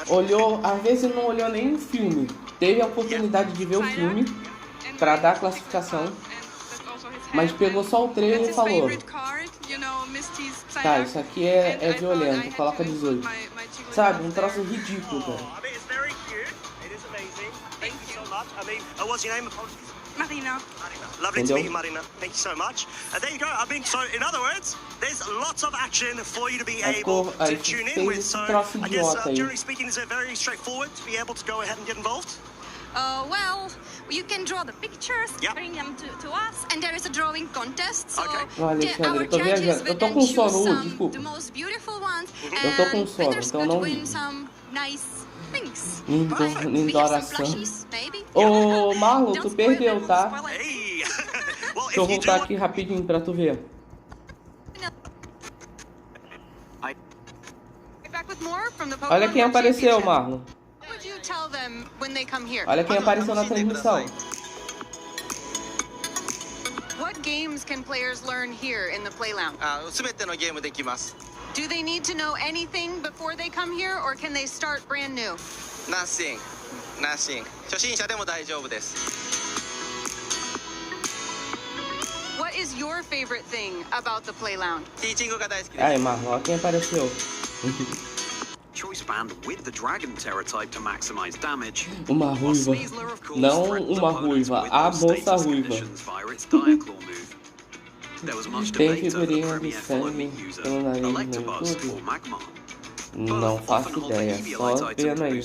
olhou, às vezes não olhou nem o filme, teve a oportunidade de ver o filme pra dar a classificação, mas pegou só o trailer e falou: tá, isso aqui é violento, coloca 18. Sabe, um troço ridículo, cara. What's your name? Marina. Lovely to meet you, Marina. Thank you so much. There you go. I mean, so in other words, there's lots of action for you to be able to tune in with. So I guess, generally speaking, is it very straightforward to be able to go ahead and get involved? Well, you can draw the pictures, bring them to us, and there is a drawing contest. So Alexandre, eu tô viajando. Eu tô com sono, desculpa. Eu tô com sono, então não. Lindoração. Ô, Marlon, tu perdeu, tá? Deixa eu voltar aqui rapidinho pra tu ver. Back with more from the Pokemon Olha quem World apareceu, Championship. Marlon. What would you tell them when they come here? Olha quem apareceu na transmissão. What games can players learn here in the Play Lounge? すべてのゲームできます。 Do they need to know anything before they come here, or can they start brand new? Nothing. 初心者でも大丈夫です。 What is your favorite thing about the Play Lounge? ティーチングが大好きです。 Aí, Marlon, olha quem apareceu. Choice band with the Dragon Terror type to maximize damage. Uma ruiva. Não uma ruiva, a moça ruiva. Tem figurinha de sangue pelo nariz no YouTube? Não faço ideia, só vendo aí.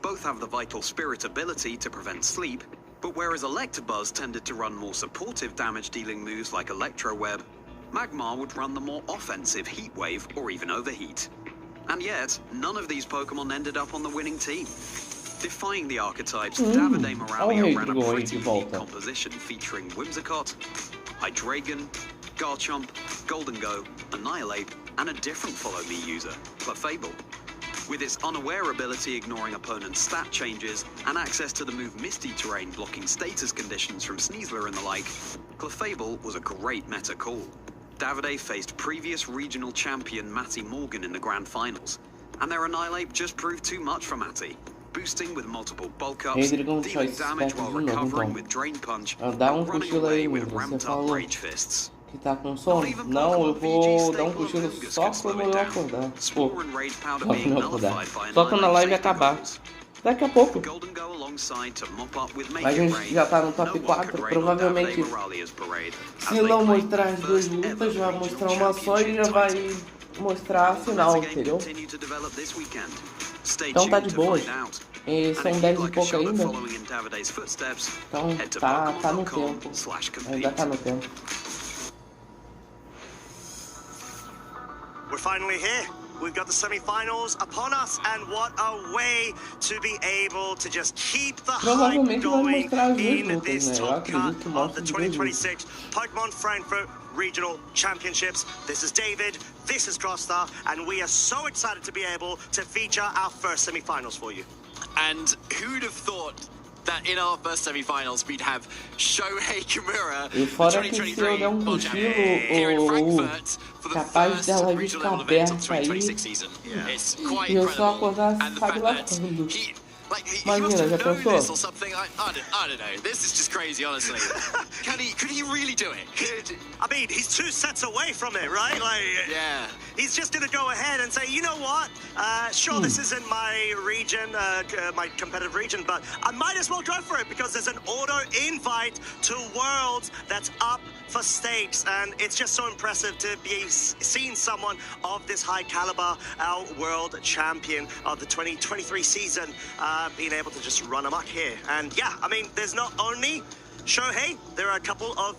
Both have the vital spirit ability to prevent sleep, but whereas Electabuzz tended to run more supportive damage-dealing moves like Electro Web, Magmar would run the more offensive Heat Wave or even Overheat. And yet, none of these Pokemon ended up on the winning team. Defying the archetypes, Davide Moralia ran a pretty unique composition featuring Whimsicott, Hydreigon, Garchomp, Goldengo, Annihilate, and a different Follow Me user, Clefable. With its unaware ability ignoring opponents' stat changes and access to the move Misty Terrain blocking status conditions from Sneasler and the like, Clefable was a great meta call. Davide faced previous regional champion Matty Morgan in the grand finals, and their Annihilate just proved too much for Matty, boosting with multiple bulk ups, dealing damage while recovering with Drain Punch, and running away with ramped up Rage Fists. Que tá com sono? Não, eu vou dar um cochilo só quando eu acordar. Pô, só quando eu acordar. Só quando a live acabar. Daqui a pouco. Mas a gente já tá no top 4. Provavelmente, se não mostrar as duas lutas, já vai mostrar uma só e já vai mostrar a final, entendeu? Então tá de boas. E são 10 e pouco ainda. Então tá no tempo. Ainda tá no tempo. We're finally here. We've got the semi-finals upon us, and what a way to be able to just keep the hype going in this top cut of the 2026 Pokemon Frankfurt Regional Championships. This is David, this is Crossstar, and we are so excited to be able to feature our first semi-finals for you. And who'd have thought that in our first semi-finals we'd have Shohei Kimura, E fora que se eu der um cochilo, capaz dela vir ficar aberta aí e eu só acordar, sabe lá quando. Imagina, já pensou? I don't know. This is just crazy, honestly. Could he really do it? I mean, he's 2 sets away from it, right? Like, yeah. He's just going to go ahead and say, you know what? Sure, this isn't my region, my competitive region, but I might as well go for it because there's an auto invite to Worlds that's up for stakes, and it's just so impressive to be seeing someone of this high caliber, our world champion of the 2023 season, being able to just run amok here. And yeah, I mean, there's not only Shohei, there are a couple of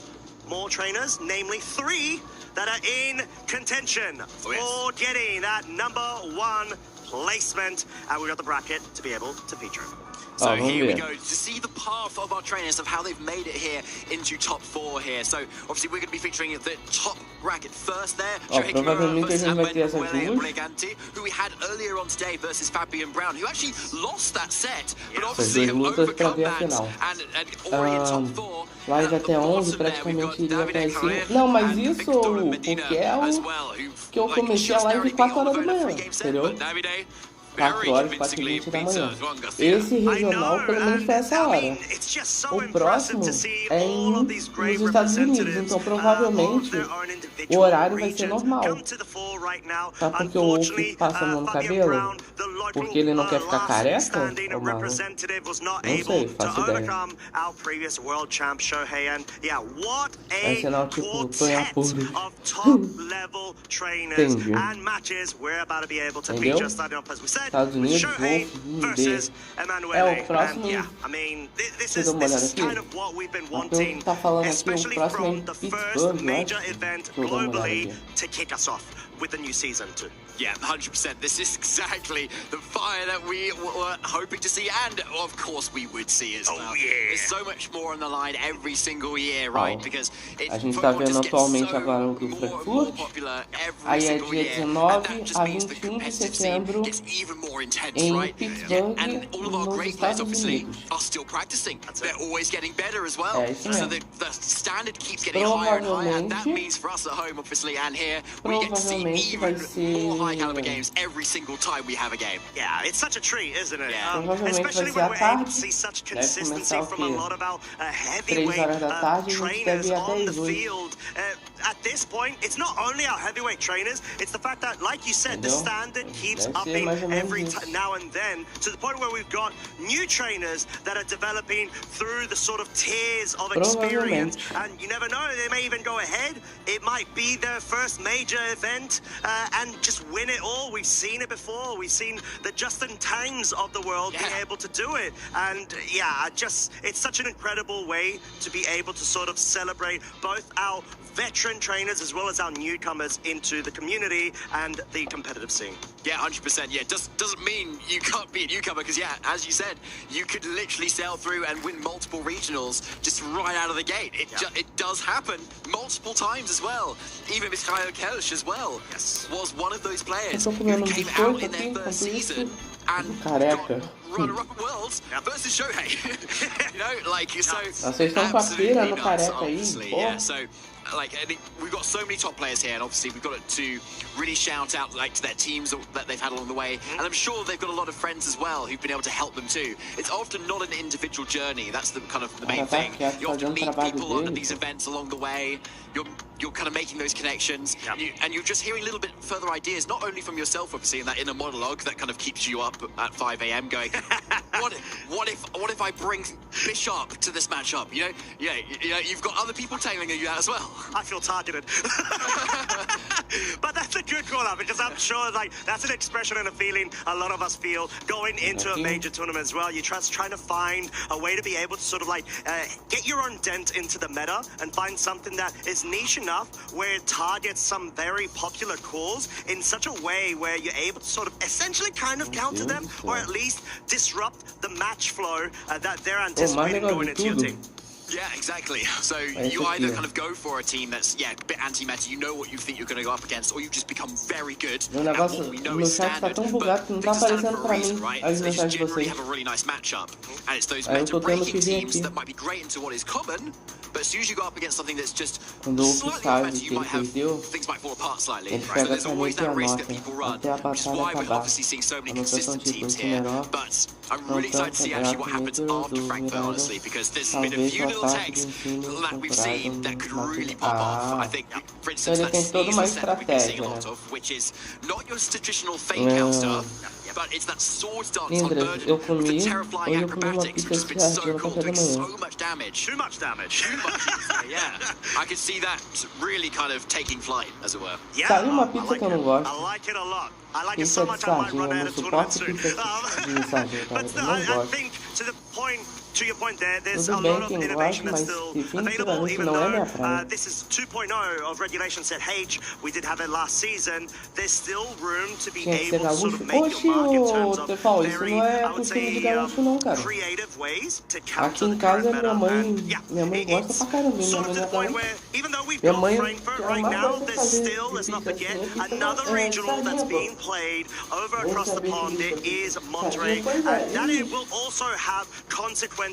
more trainers, namely 3 that are in contention for getting that #1 placement, and we've got the bracket to be able to feature him. So here we go, to see the path of our trainers, of how they've made it here into top 4 here. So obviously we're going to be featuring the top bracket first there. Provavelmente a gente vai ter essas duas. Who we had earlier on today versus Fabian Brown, who actually lost that set, but Essas obviously duas have lutas pra overcome ver a that final. and already in top 4. Live até 11, praticamente iria até as 5. Não, mas isso porque é o que eu comecei a live 4 horas da manhã, entendeu? 4 horas, 4h20 da manhã. Esse regional, pelo menos, foi essa hora. O próximo é nos Estados Unidos, então provavelmente o horário vai ser normal. Tá porque o Wolf passa a mão no cabelo? Porque ele não quer ficar careca? Ou não? Não sei, faço ideia. Vai ser não, tipo, Tonha Público. Entendi. Entendeu? Estados Unidos, Wolf, D. É o próximo. Deixa eu dar uma olhada aqui. O que tá falando aqui, o próximo é em Pittsburgh, né? Deixa eu dar uma olhada aqui. with the new season too. Yeah, 100%. This is exactly the fire that we were hoping to see, and of course we would see as well. Oh, yeah. There's so much more on the line every single year, right? Because a gente tá vendo atualmente agora do Frankfurt. Aí é dia 19 a 21 de setembro em Pittsburgh, nos Estados Unidos. Are still practicing. They're always getting better as well. É isso mesmo. So the standard keeps getting higher and higher, and that means for us at home, obviously, and here we get to see even more high caliber games every single time we have a game. Yeah, it's such a treat, isn't it? Yeah. Especially when we're able to see such consistency from a lot of our heavyweight trainers on the field. At this point, it's not only our heavyweight trainers, it's the fact that, like you said, the standard keeps upping every now and then, to the point where we've got new trainers that are developing through the sort of tiers of experience, and you never know, they may even go ahead. It might be their first major event and just win it all. We've seen it before. We've seen the Justin Tangs of the world be able to do it, and yeah, it's such an incredible way to be able to sort of celebrate both our veteran trainers as well as our newcomers into the community and the competitive scene. Yeah, 100%. Yeah, doesn't mean you can't be a newcomer, because yeah, as you said, you could literally sail through and win multiple regionals just right out of the gate. It does happen multiple times as well. Even Mikhail Kelch as well was one of those players who came out in their first season and got runner-up worlds versus Shohei. You know, like, so vocês estão com a pira no careca aí, yeah, so like, I think we've got so many top players here, and obviously we've got to really shout out like to their teams that they've had along the way, and I'm sure they've got a lot of friends as well who've been able to help them too. It's often not an individual journey. That's the kind of the main thing. You often meet people under these events along the way. You're kind of making those connections, and you're just hearing a little bit further ideas, not only from yourself, obviously, in that inner monologue that kind of keeps you up at 5 a.m. going, what if I bring Bishop to this matchup? You know, you've got other people telling you that as well. I feel targeted. But that's a good call out, because I'm sure like that's an expression and a feeling a lot of us feel going into a major tournament as well. You're just trying to find a way to be able to sort of like get your own dent into the meta and find something that is niche enough where it targets some very popular calls in such a way where you're able to sort of essentially kind of counter them, or at least disrupt the match flow that they're anticipating going into your team. Yeah, exactly. So you either kind of go for a team that's, a bit anti-meta, you know what you think you're going to go up against, or you just become very good Meu negócio, no chat tá tão bugado que não tá aparecendo pra mim as mensagens de vocês. Have a really nice matchup, and it's those meta-breaking teams that might be great into what is common, but as soon as you go up against something that's just slightly better, you might have things might fall apart slightly. So there's always that risk that people run, which is why we're obviously seeing so many consistent teams here. But I'm really excited to see actually what happens after Frankfurt, honestly, because there's been a few little techs that we've seen that could really pop off. I think, for instance, that season set that we've been seeing a lot of, which is not your traditional fake out stuff, but it's that sword dance on Burden with the terrifying acrobatics, which has been so cool, doing so much damage. Too much damage. Too much, yeah. I could see that really kind of taking flight, as it were. Yeah, I like it a lot. I like it so much I might run out of tournament soon. But I think to your point there, there's a lot of innovation that's still available, even though this is 2.0 of regulation set H. We did have it last season. There's still room to be able to sort of make your mark in terms of very, I would say, creative ways to counter the current meta. It's sort of to the point where, even though we've got Frankfurt right now, there's still, let's not forget, another regional that's being played over across the pond. It is Monterey, and that it will also have consequences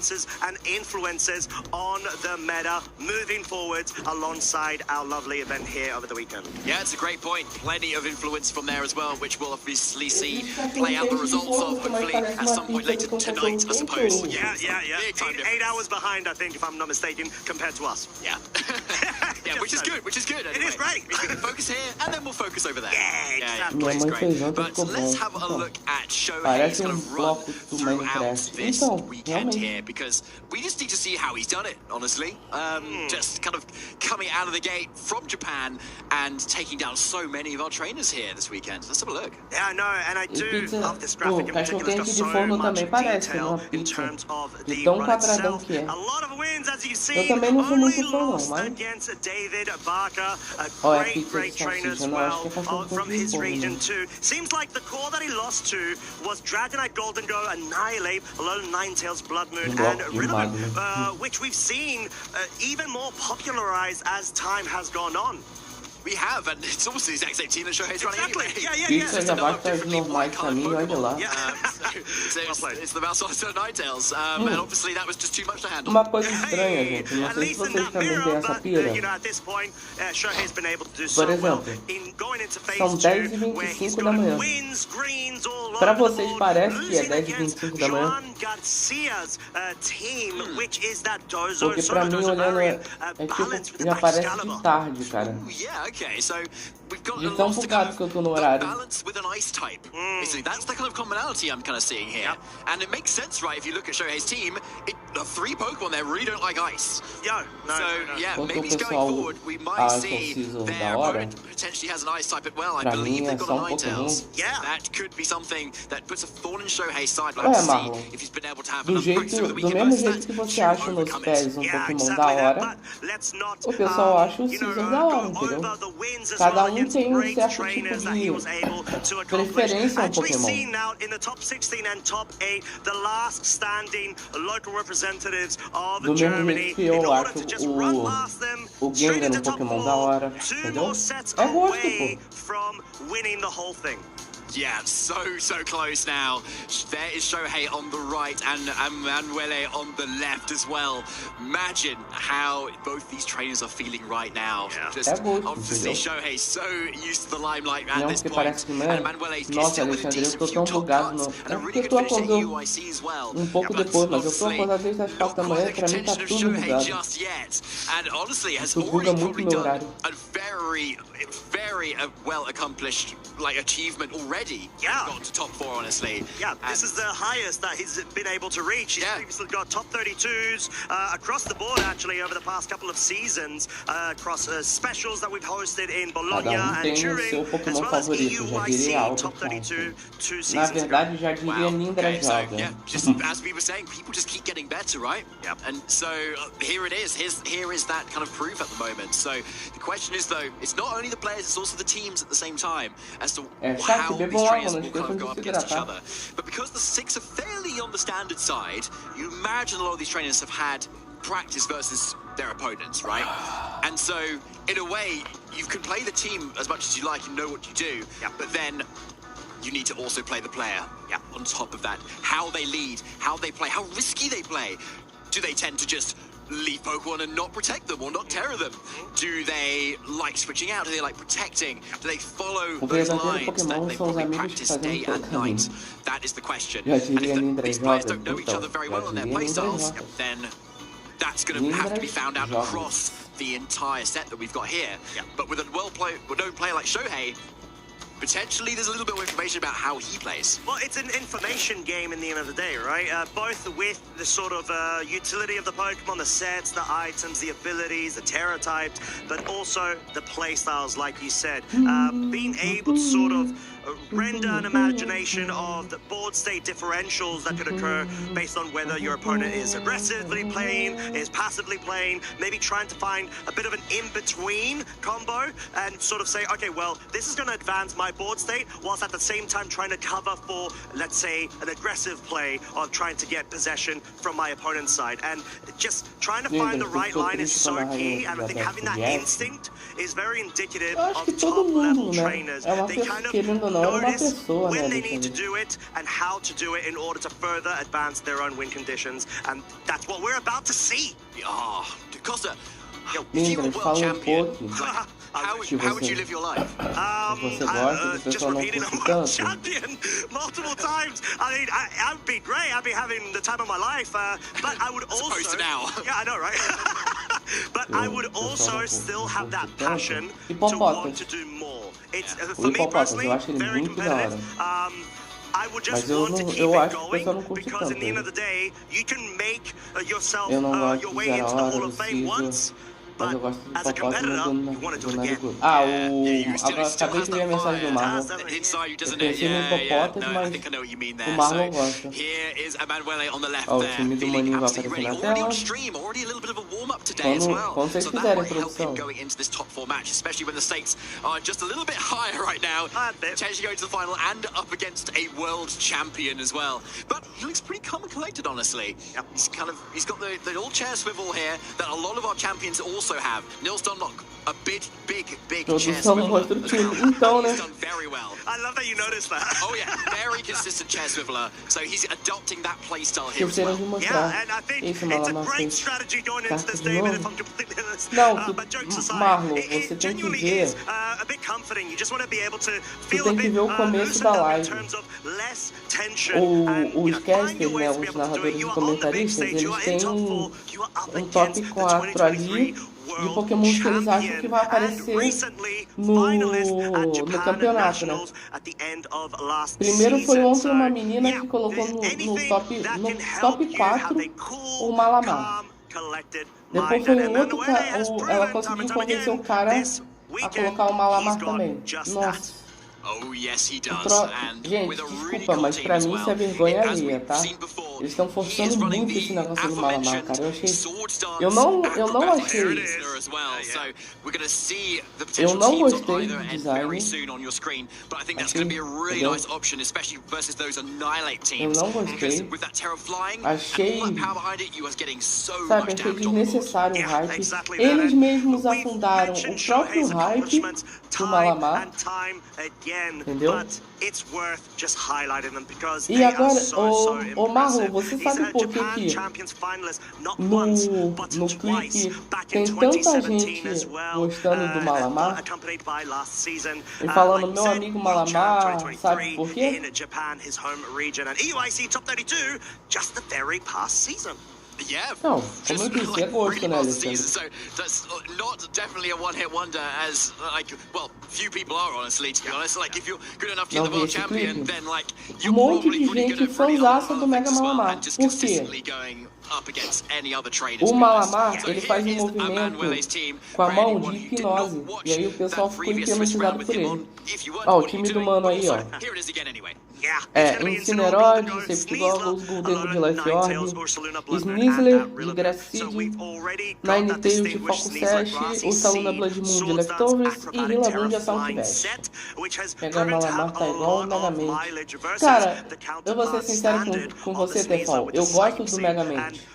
and influences on the meta moving forwards alongside our lovely event here over the weekend. Yeah, it's a great point. Plenty of influence from there as well, which we'll obviously see play out the results of, hopefully, at some point later tonight, I suppose. Yeah. 8 hours behind, I think, if I'm not mistaken, compared to us. Yeah. Yeah, which is good. Anyway. It is great. We can focus here, and then we'll focus over there. Yeah, exactly. Which is great. But let's have a look at Shohei's kind of run throughout this weekend here. because we just need to see how he's done it, honestly. Just kind of coming out of the gate from Japan and taking down so many of our trainers here this weekend. Let's have a look. Yeah, I know, and I do love this O graphic in cachorro particular. quente It's de got so forno much também parece detail uma in pizza, terms of de the tão run quadradão itself. que é. A lot of wins, as you've Eu seen, também não sou only muito fã não, lost mas... against David Barker, a Ó, é great, pizza de great trainer as salsicha, não, acho well, que é cachorro from quente de his forno. region too. Seems like the core that he lost to was Dragonite Golden Go, Annihilate, Alone Ninetales Blood Moon, and Riddle, which we've seen even more popularized as time has gone on. We have, and it's almost the exact same team that Shohei's running anyway. Pizza já vai para as normais pra mim, olha lá. So it's the mouse on Ninetales, and obviously that was just too much to handle. Uma coisa estranha, gente, não sei se vocês também têm essa pira. Por exemplo, são 10h25 da manhã. Pra vocês parece que é 10h25 da manhã? Porque pra mim, olhando, é tipo, já parece de tarde, cara. Okay, so we've got De tão bugado que eu tô no horário. balance with an ice type. Basically, that's the kind of commonality I'm kind of seeing here. And it makes sense, right? If you look at Shohei's team, the 3 Pokemon there really don't like ice. Yeah, maybe going forward, we might see their opponent potentially has an ice type as well. I believe they've got a Ninetales. That could be something that puts a thorn in Shohei's side. But let's see if he's been able to have enough practice over the weekend. Do mesmo jeito que você acha nos pés um Pokémon da hora, o pessoal acha o Scizor da hora, entendeu? Cada um tem um certo tipo de preferência ao Pokémon. Do mesmo jeito que eu acho o Gengar no Pokémon da hora, entendeu? É gosto, pô. Yeah, so close now. There is Shohei on the right and Manuele on the left as well. Imagine how both these trainers are feeling right now. Just obviously Shohei so used to the limelight at this point. And Manuele is still with a decent few top cuts and a really good finish at UIC as well. Pouco depois, mas eu tô acordado desde as 4 da manhã, pra mim tá tudo bugado. Just yet. And honestly has already probably done a very well accomplished achievement already. Got to top 4, honestly. This is the highest that he's been able to reach. He's previously got top 32s across the board, actually, over the past couple of seasons, across specials that we've hosted in Bologna and Turin, as well as EUIC top 32 2 seasons Na verdade, já diria Lindra Jovem. Yeah, just as we were saying, people just keep getting better, right? And so here it is. Here is that kind of proof at the moment. So the question is, though, it's not only the players, it's also the teams at the same time as to how these trainers will kind of go up against each other. But because the 6 are fairly on the standard side, you imagine a lot of these trainers have had practice versus their opponents, right? And so, in a way, you can play the team as much as you like and know what you do, but then you need to also play the player on top of that. How they lead, how they play, how risky they play. Do they tend to just leave Pokemon and not protect them or not terror them? Do they like switching out? Do they like protecting? Do they follow those lines that they probably practice day and night? That is the question. And if these players don't know each other very well in their playstyles, then that's going to have to be found out across the entire set that we've got here. But with a well-known player like Shohei, potentially there's a little bit of information about how he plays. Well, it's an information game in the end of the day, right? Both with the sort of utility of the Pokemon, the sets, the items, the abilities, the Terra types, but also the playstyles, like you said. Being able to sort of render an imagination of the board state differentials that could occur based on whether your opponent is aggressively playing, is passively playing, maybe trying to find a bit of an in-between combo and sort of say, okay, well, this is going to advance my board state whilst at the same time trying to cover for, let's say, an aggressive play of trying to get possession from my opponent's side. And just trying to find the right line is so key, and I think having that instinct is very indicative of top-level trainers. They kind of notice when they need to do it and how to do it in order to further advance their own win conditions, and that's what we're about to see. Costa, if you were world champion, how would you live your life? Just repeating I'm world champion multiple times. I mean, I'd be great. I'd be having the time of my life. But I would also... Opposed to now. Yeah, I know, right? But I would also still have that passion to want to do more. It's for me personally, very competitive. Mas eu acho que o pessoal não curte tanto ele. Eu não gosto de Zero Hora, Ciso, mas eu gosto do hipopótamo do narigudo. Agora acabei de ver a mensagem do Marlon. Eu pensei no hipopótamo, mas o Marlon gosta. Ó, o time do Maninho vai aparecer na tela. Quando vocês fizerem a introdução. Especially when the stakes are just a little bit higher right now. Potentially going to the final and up against a world champion as well. But he looks pretty calm and collected, honestly. He's got the old chair swivel here that a lot of our champions also have. Nils Dunlock, a big chair swivel. Então, né? Done very well. I love that you noticed that. Oh yeah, very consistent chair swiveler. So he's adopting that playstyle here as well. Yeah, and I think it's a great strategy going into this, David, if I'm completely honest. Não, Marlon, você tem que ver. Você tem que ver o começo da live. Os casters, né, os narradores e comentaristas, eles têm um top 4 ali de Pokémon que eles acham que vai aparecer no campeonato, né? Primeiro foi ontem uma menina que colocou no top 4 o Malamar. Depois foi um outro cara, ela conseguiu convencer o cara a colocar o Malamar também. Nossa. Gente, desculpa, mas pra mim isso é vergonha alheia, tá? Eles estão forçando muito esse negócio do Malamar, cara. Eu não achei. Eu não gostei do design. Eu não gostei. Achei. Sabe, achei desnecessário o hype. Eles mesmos afundaram o próprio hype do Malamar. Entendeu? E agora, o Marlon, você sabe por que no clipe tem tanta gente gostando do Malamar e falando meu amigo Malamar, sabe por quê? Não, como eu disse, é gosto, né, Alexandre? So that's not definitely a one-hit wonder, as few people are, honestly, to be honest. Like, if you're good enough to get the world champion, then like you're probably pretty good at fãzaça do Mega Malamar. Por quê? O Malamar, ele faz um movimento com a mão de hipnose, e aí o pessoal ficou hipnotizado por ele. Ó, o time do mano aí, ó. Incineroid, Septigogos, Golden de Life Orb, Snizzler de Grassseed, Ninetales de Focus Sash, Ursaluna Blood Moon de Leftovers e Rillaboom de Assault Vest. Mega Malamar tá igual o Megamente. Cara, eu vou ser sincero com você, Tefal, eu gosto do Megamente.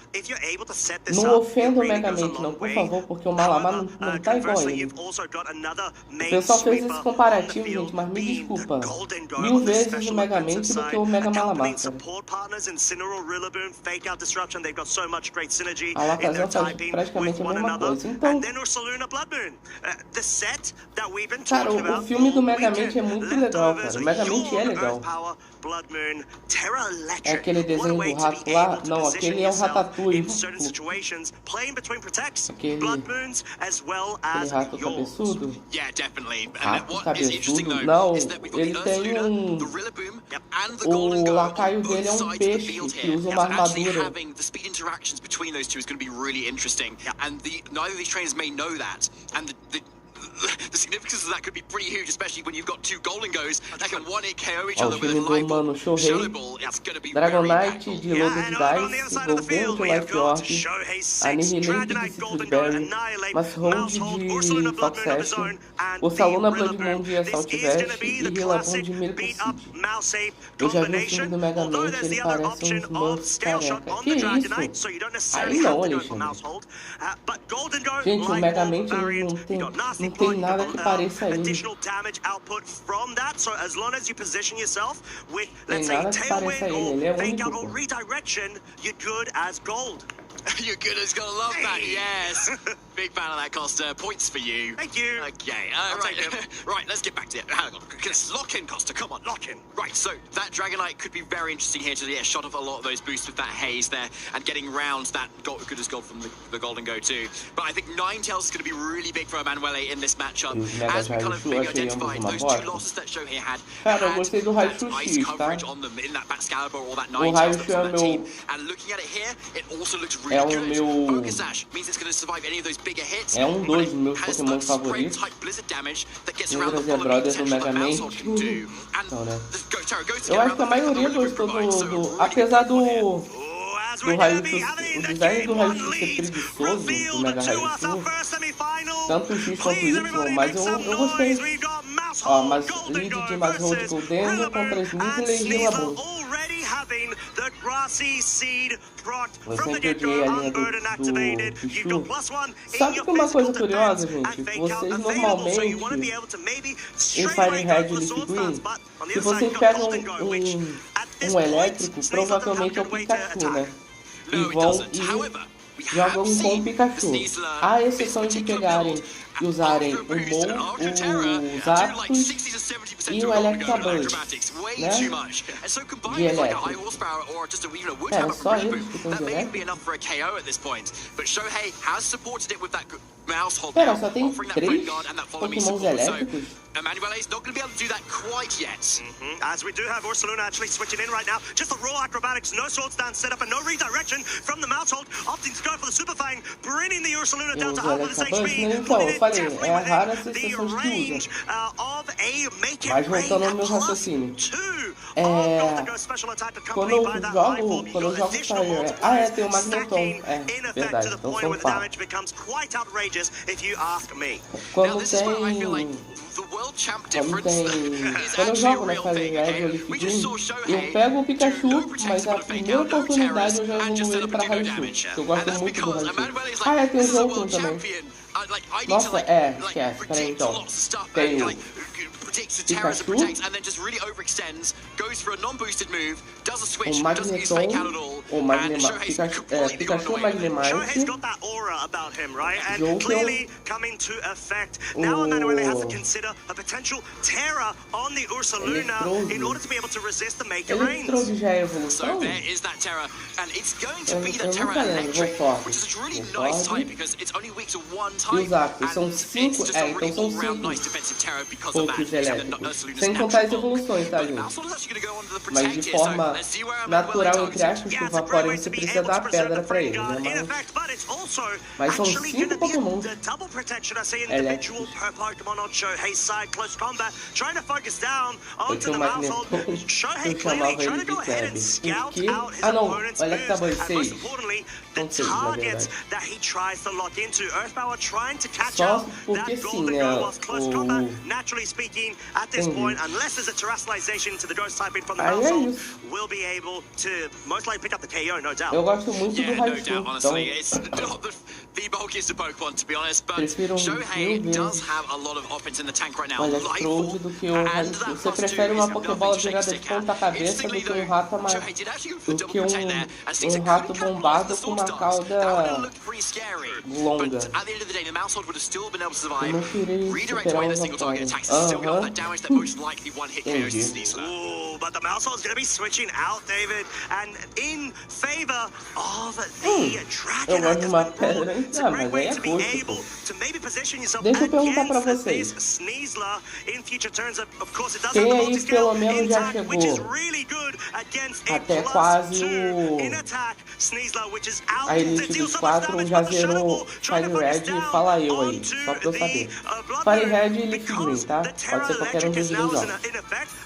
Não ofenda o Megamente, não, por favor, porque o Malamar não tá igual a ele. O pessoal fez esse comparativo, gente, mas me desculpa. 1000 vezes o Megamente do que o Mega Malamar, cara. A Alakazam faz praticamente a mesma coisa. Então, cara, o filme do Megamente é muito legal, cara. O Megamente é legal. É aquele desenho do rato lá? Não, aquele é o Ratatouille. Aquele rato cabeçudo? Rato cabeçudo? Não, ele tem um... O lacaio dele é um peixe que usa uma armadura. The significance of that could be pretty huge, especially when you've got two Golden Goes that can one-hit KO each other with a live ball. It's going to be Dragonite de Logo de Dice, Golden de Life Orb, Annihilate de Citrus Berry, Masshold de Fox Sash, Ursaluna Blood Moon de Assault Vest e Rillaboom de Miracle Seed. Eu já vi o filme do Megamente, ele parece uns Muffs careca. Que isso? Aí não, Alexandre. Gente, o Megamente não tem nada que pareça a ele. Tem nada que pareça a ele, ele é único. You're good as gonna love that, yes. Big fan of that, Costa. Points for you. Thank you. Okay, right, let's get back to it. Hang on, let's lock in, Costa. Come on, lock in. Right, so that Dragonite could be very interesting here to shot off a lot of those boosts with that haze there and getting round that good as gold from the Golden Go too. But I think Ninetales is going to be really big for Emanuele in this matchup. As we kind of maybe identified, those 2 losses that Shohei had that ice coverage on them in that Excalibur or that Ninetales from that team. And looking at it here, it also looks really good. Focus Ash means it's going to survive any of those bigger hits. Dos meus Pokémon favoritos. Eu trazer Brother do Mega Man. Então, né? Eu acho que a maioria gostou do apesar do raio, o design do raio ser preguiçoso, do Mega Raio, tanto o X quanto o Y, mas eu gostei. Ó, mas lead de Mazhold Golden contra Sneasel e Gilabun. Eu sempre odiei a linha do Pichu. Sabe que uma coisa curiosa, gente? Vocês normalmente, em Fire Red e Leaf Green, se vocês pegam um elétrico, provavelmente é o Pikachu, né? E vão e jogam com o Pikachu. Há exceções de pegarem e usarem o Mou, o Zapdos e o Electabuzz, né? De elétrico. Pera, só eles que estão de elétrico? Pera, só tem 3 Pokémons elétricos? Emanuele's not going to be able to do that quite yet. As we do have Ursaluna actually switching in right now. Just the raw acrobatics, no sword stance set up and no redirection from the Maushold, opting to go for the Super Fang, bringing the Ursaluna down to half of his HP. Então, eu falei, é a rara sensação de uso. Mas voltando ao meu raciocínio. Quando eu jogo Fire... tem o Magneton. Verdade, então são 4. Quando eu jogo na Fire Red ou Leaf Green, eu pego o Pikachu, mas a primeira oportunidade eu já evoluo ele para Raichu. Eu gosto muito do Raichu. Tem o Jolteon também. Nossa, esquece. Peraí, então. Tem o Pikachu, o Magneton, o Pikachu Magnemite, Jolteon, Electrode já é evolução? Eu nunca lembro, vou forte. E os Zapdos são 5, então são 5 poucos elétricos. Sem contar as evoluções, tá, gente? Mas de forma natural, entre aspas, que o Vaporeon você precisa dar a pedra pra ele, né? Mas são 5 Pokémon elétricos. Eu tenho o Magneton, eu chamava ele de Tebe. Ah não, o Electabuzz 6. São 6, na verdade. Só porque sim, né? Eu gosto muito do Raichu, então prefiro mil vezes o Electrode do que o Raichu. Você prefere uma Pokébola virada de ponta cabeça do que um rato do que um rato bombado com uma cauda longa. Eu não queria superar os Vaporeon. But the Maushold's going to be switching out, David, and in favor of the Dragonite. It's a great way to be able to maybe position yourself against this Sneasler in future turns. Of course, it does have the multi-scale intact, which is really good against a +2 in attack. Sneasler, which is out to deal so much damage, já zerou Fire Red e fala eu aí, só pra eu saber. Fire Red e Leaf Green, tá? Pode ser qualquer um dos dois jogos.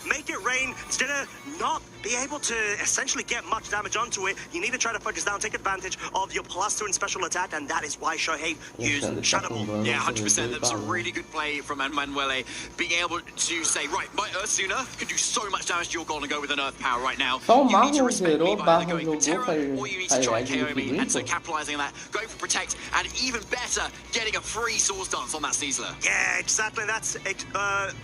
Make it rain, it's gonna not be able to essentially get much damage onto it. You need to try to focus down, take advantage of your +2 in special attack, and that is why Shohei used Shadow Ball. Yeah, 100%. That was a really good play from Emanuele, being able to say, right, my Ursuna can do so much damage to your Golden Go with an Earth Power right now. Só o Marlon zerou, barra jogou Fire Red and so capitalizing on that, going for Protect, and even better, getting a free Swords Dance on that Sneasler. Yeah, exactly. That's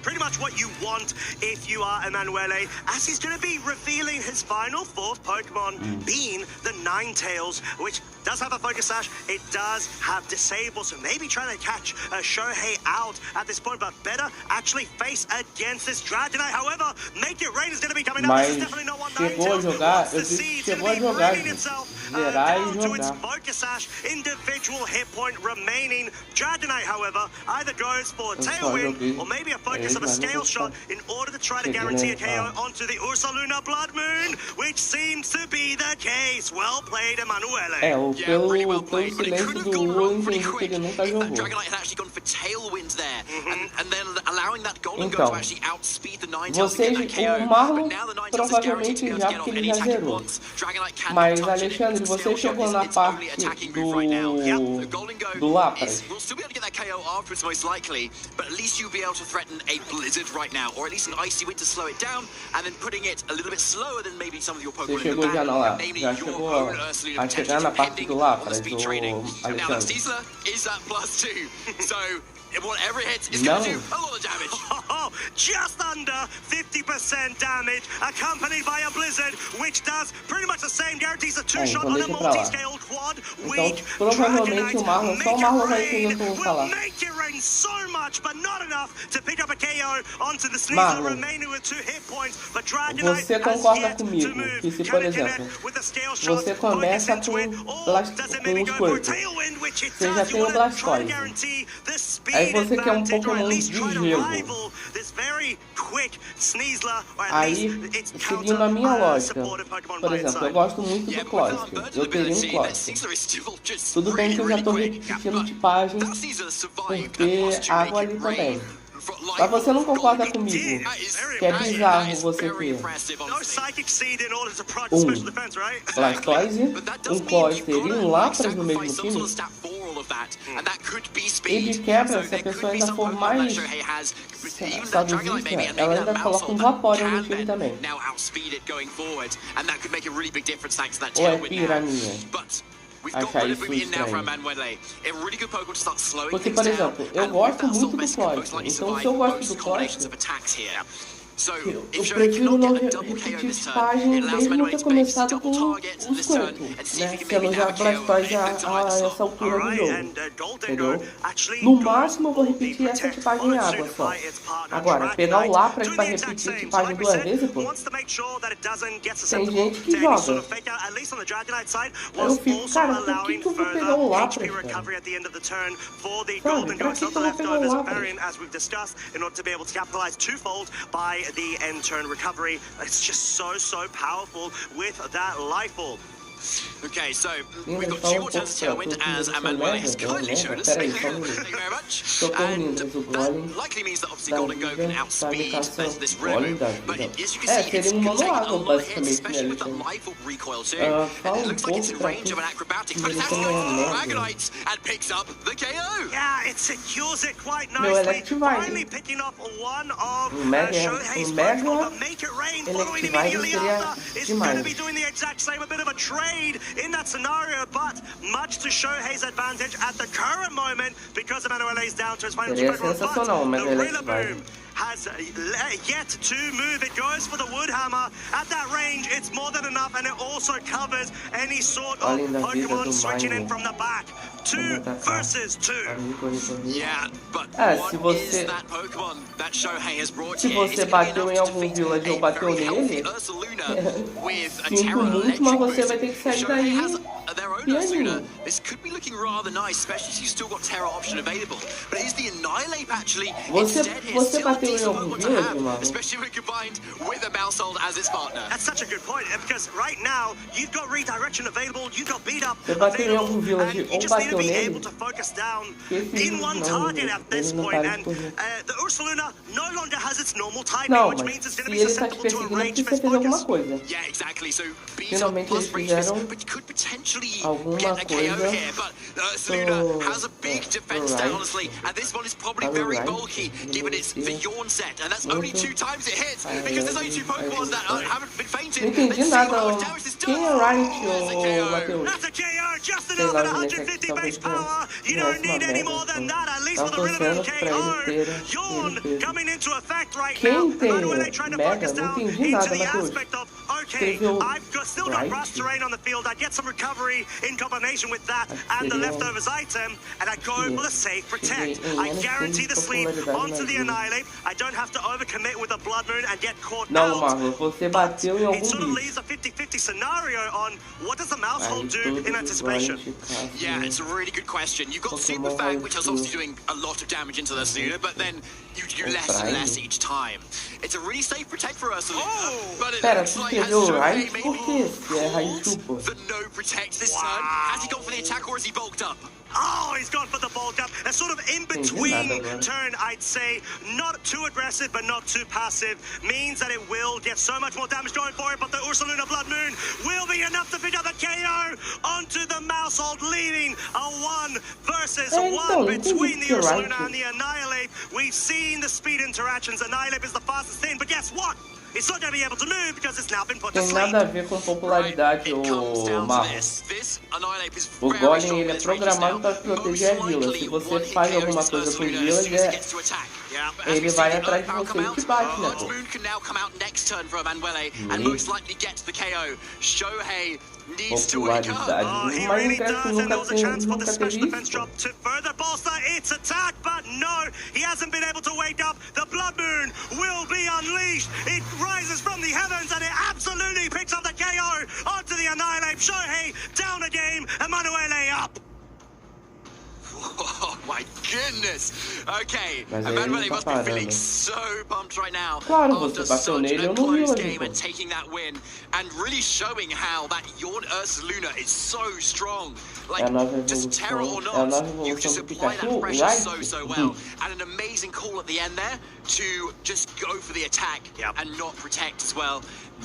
pretty much what you want if you are Emanuele, as he's going to be revealing his final 4th Pokemon been the Ninetales, which does have a focus sash. It does have disable, so maybe trying to catch Shohei out at this point, but better actually face against this Dragonite. However, Make It Rain is going to be coming up. This is definitely not what Ninetales wants to see. It's going to be raining itself down to its focus sash. Individual hit point remaining. Dragonite, however, either goes for a Tailwind or maybe a focus of a scale shot in order to try to guarantee a KO onto the Ursaluna Blood Moon, which seems to be the case. Well played, Emanuele. Pelo silêncio do Wu, entendi que ele nunca jogou. Dragonite had actually gone for Tailwind there, and then allowing that Golden Go to actually outspeed the Ninetales to get that KO. O Marlon provavelmente já, porque ele já zerou. Mas, Alexandre, você chegou na parte do Lapras. We'll still be able to get that KO afterwards, most likely, but at least you'll be able to threaten a Blizzard right now, or at least an Icy Wind to slow it down, and then putting it a little bit slower than maybe some of your Pokemon in the back, namely your own Ursaluna potentially depending on the speed training. Now that Steezler is at +2, so whatever it hits is going to do a lot of damage. Just under 50% damage, accompanied by a Blizzard, which does pretty much the same, guarantees a two-shot on a multi-scale quad. Então, provavelmente o Marlon, só o Marlon vai entender o que eu vou falar. Make it rain so much, but not enough to pick up a KO onto the Sneasel, remaining with 2 hit points. But Dragonite você concorda comigo que se, por exemplo, você começa com o Squirtle, você já tem o Blastoise, aí você quer um Pokémon de gelo. Aí, seguindo a minha lógica, por exemplo, eu gosto muito do Cloyster, eu teria um Cloyster. Tudo bem que eu já estou repetindo tipagem, porque água ali também. Mas você não concorda comigo que é bizarro você ter um Blastoise, um Cloyster e um Lapras no mesmo time? E de quebra, se a pessoa ainda for mais sadosista, ela ainda coloca um Vaporeon no time também. Ou é pira minha? Achar isso estranho. Porque, por exemplo, eu gosto muito do Cloyster, então se eu gosto do Cloyster, eu prefiro não repetir tipagem mesmo não ter começado com o Squirtle, né? Sendo já Blastoise a essa altura do jogo, entendeu? No máximo eu vou repetir essa tipagem em água só. Agora, pegar o Lapras pra repetir tipagem 2 vezes, pô, tem gente que joga. Eu fico, cara, por que eu vou pegar o Lapras, cara? Sabe, pra que eu vou pegar o Lapras? The end turn recovery. It's just so powerful with that life ball. Okay, so we've got 2 more turns of Tailwind, as Emanuele has kindly shown us. Thank you very much. And that likely means that obviously Golden Go can outspeed this Rillaboom. But as you can see, it's got a lot of hits, especially with that life orb recoil too. And it looks like it's in range of an acrobatic, but it's actually Dragonite and picks up the KO. Yeah, it secures it quite nicely. Finally picking up one of Shohei's Pokemon, but Make It Rain following immediately after is going to be doing the exact same, a bit of a trade in that scenario, but much to Shohei's advantage at the current moment because Emanuele is down to his final 2 Pokemon, but the Rillaboom has yet to move. It goes for the Woodhammer. At that range, it's more than enough, and it also covers any sort of Pokemon switching in from the back. 2 versus 2. Yeah, but what is that Pokemon that Shohei has brought se você bateu em algum village ou bateu nele, sinto muito, mas você vai ter que sair daí pianinho. This could be looking rather nice, especially if you've still got Terra option available. But is the Annihilate actually você bateu em algum village, mano? Especially when combined with a Mousehold as its partner. That's such a good point, because right now you've got redirection available, you've got beat up available, and you just need to be able to focus down in one target at this point. And the Ursaluna no longer has its normal typing, which means it's going to be susceptible to a range-based focus. Yeah, exactly. So Finalmente eles fizeram alguma coisa has a big defense down, honestly, and this one is probably very bulky given it's the Yawn set, and that's only 2 times it hits because there's only 2 Pokemon that haven't been fainted. Não entendi nada. Quem é Riot, Matheus? That's a KO, just enough at 150 base power. You don't need any more than that, at least for the Rillaboom KO. Yawn coming into effect right now. Quem tem Mega? Não entendi nada, Matheus. Okay, I've got still got rust terrain on the field. I get some recovery in combination with that and the leftovers item, and I go for the safe protect. I guarantee the sleep onto the Annihilate. I don't have to overcommit with a Blood Moon and get caught Não, out. Marlon, você bateu em algum It sort of bicho. leaves a 50-50 scenario on what does the Mousehold do in anticipation. Yeah, it's a really good question. You've got Super Fang, which is obviously doing a lot of damage into the Luna, but then you do less and less each time. It's a really safe protect for us, but it Pera, looks tu like has escreveu Shohei Right? maybe Por que se é Raio Chupa? the no protect this turn. Has he gone for the attack or has he bulked up? Oh, he's gone for the bulk up. A sort of in-between turn, I'd say. Not too aggressive, but not too passive. Means that it will get so much more damage going for it, but the Ursaluna Blood Moon will be enough to pick up the KO onto the Mousehold, leaving a 1 versus 1 between the Ursaluna and the Annihilate. We've seen the speed interactions. Annihilate is the fastest thing, but guess what? It's not going to be able to move because it's now been put to Tem sleep. nada a ver com popularidade, o Marlon. O Golem ele é programado para proteger a vila. Se você faz alguma coisa pro village, ele vai atrás de você e te bate, né, pô? Moon can now come out next turn for Manuele and most likely get the KO. Shohei needs to wake up. He really does, and there was a chance for the special defense drop to further bolster its attack, but no, he hasn't been able to wake up. The Blood Moon will be unleashed. It rises from the heavens, and it absolutely picks up the KO onto the Annihilate. Shohei down a game, Emanuele up. Oh my goodness! Okay, Mas aí ele Emanuele tá must be parando. feeling so pumped right now Claro, after você bateu such nele, a eu não vi close ali, game pô. and taking that win and really showing how that Yorn Ursaluna is so strong. Like, É a nova just terror or evolução, é a not, nova you evolução just do apply Pikachu, that pressure right? so well. And an amazing call at the end there to just go for the attack and not protect as well.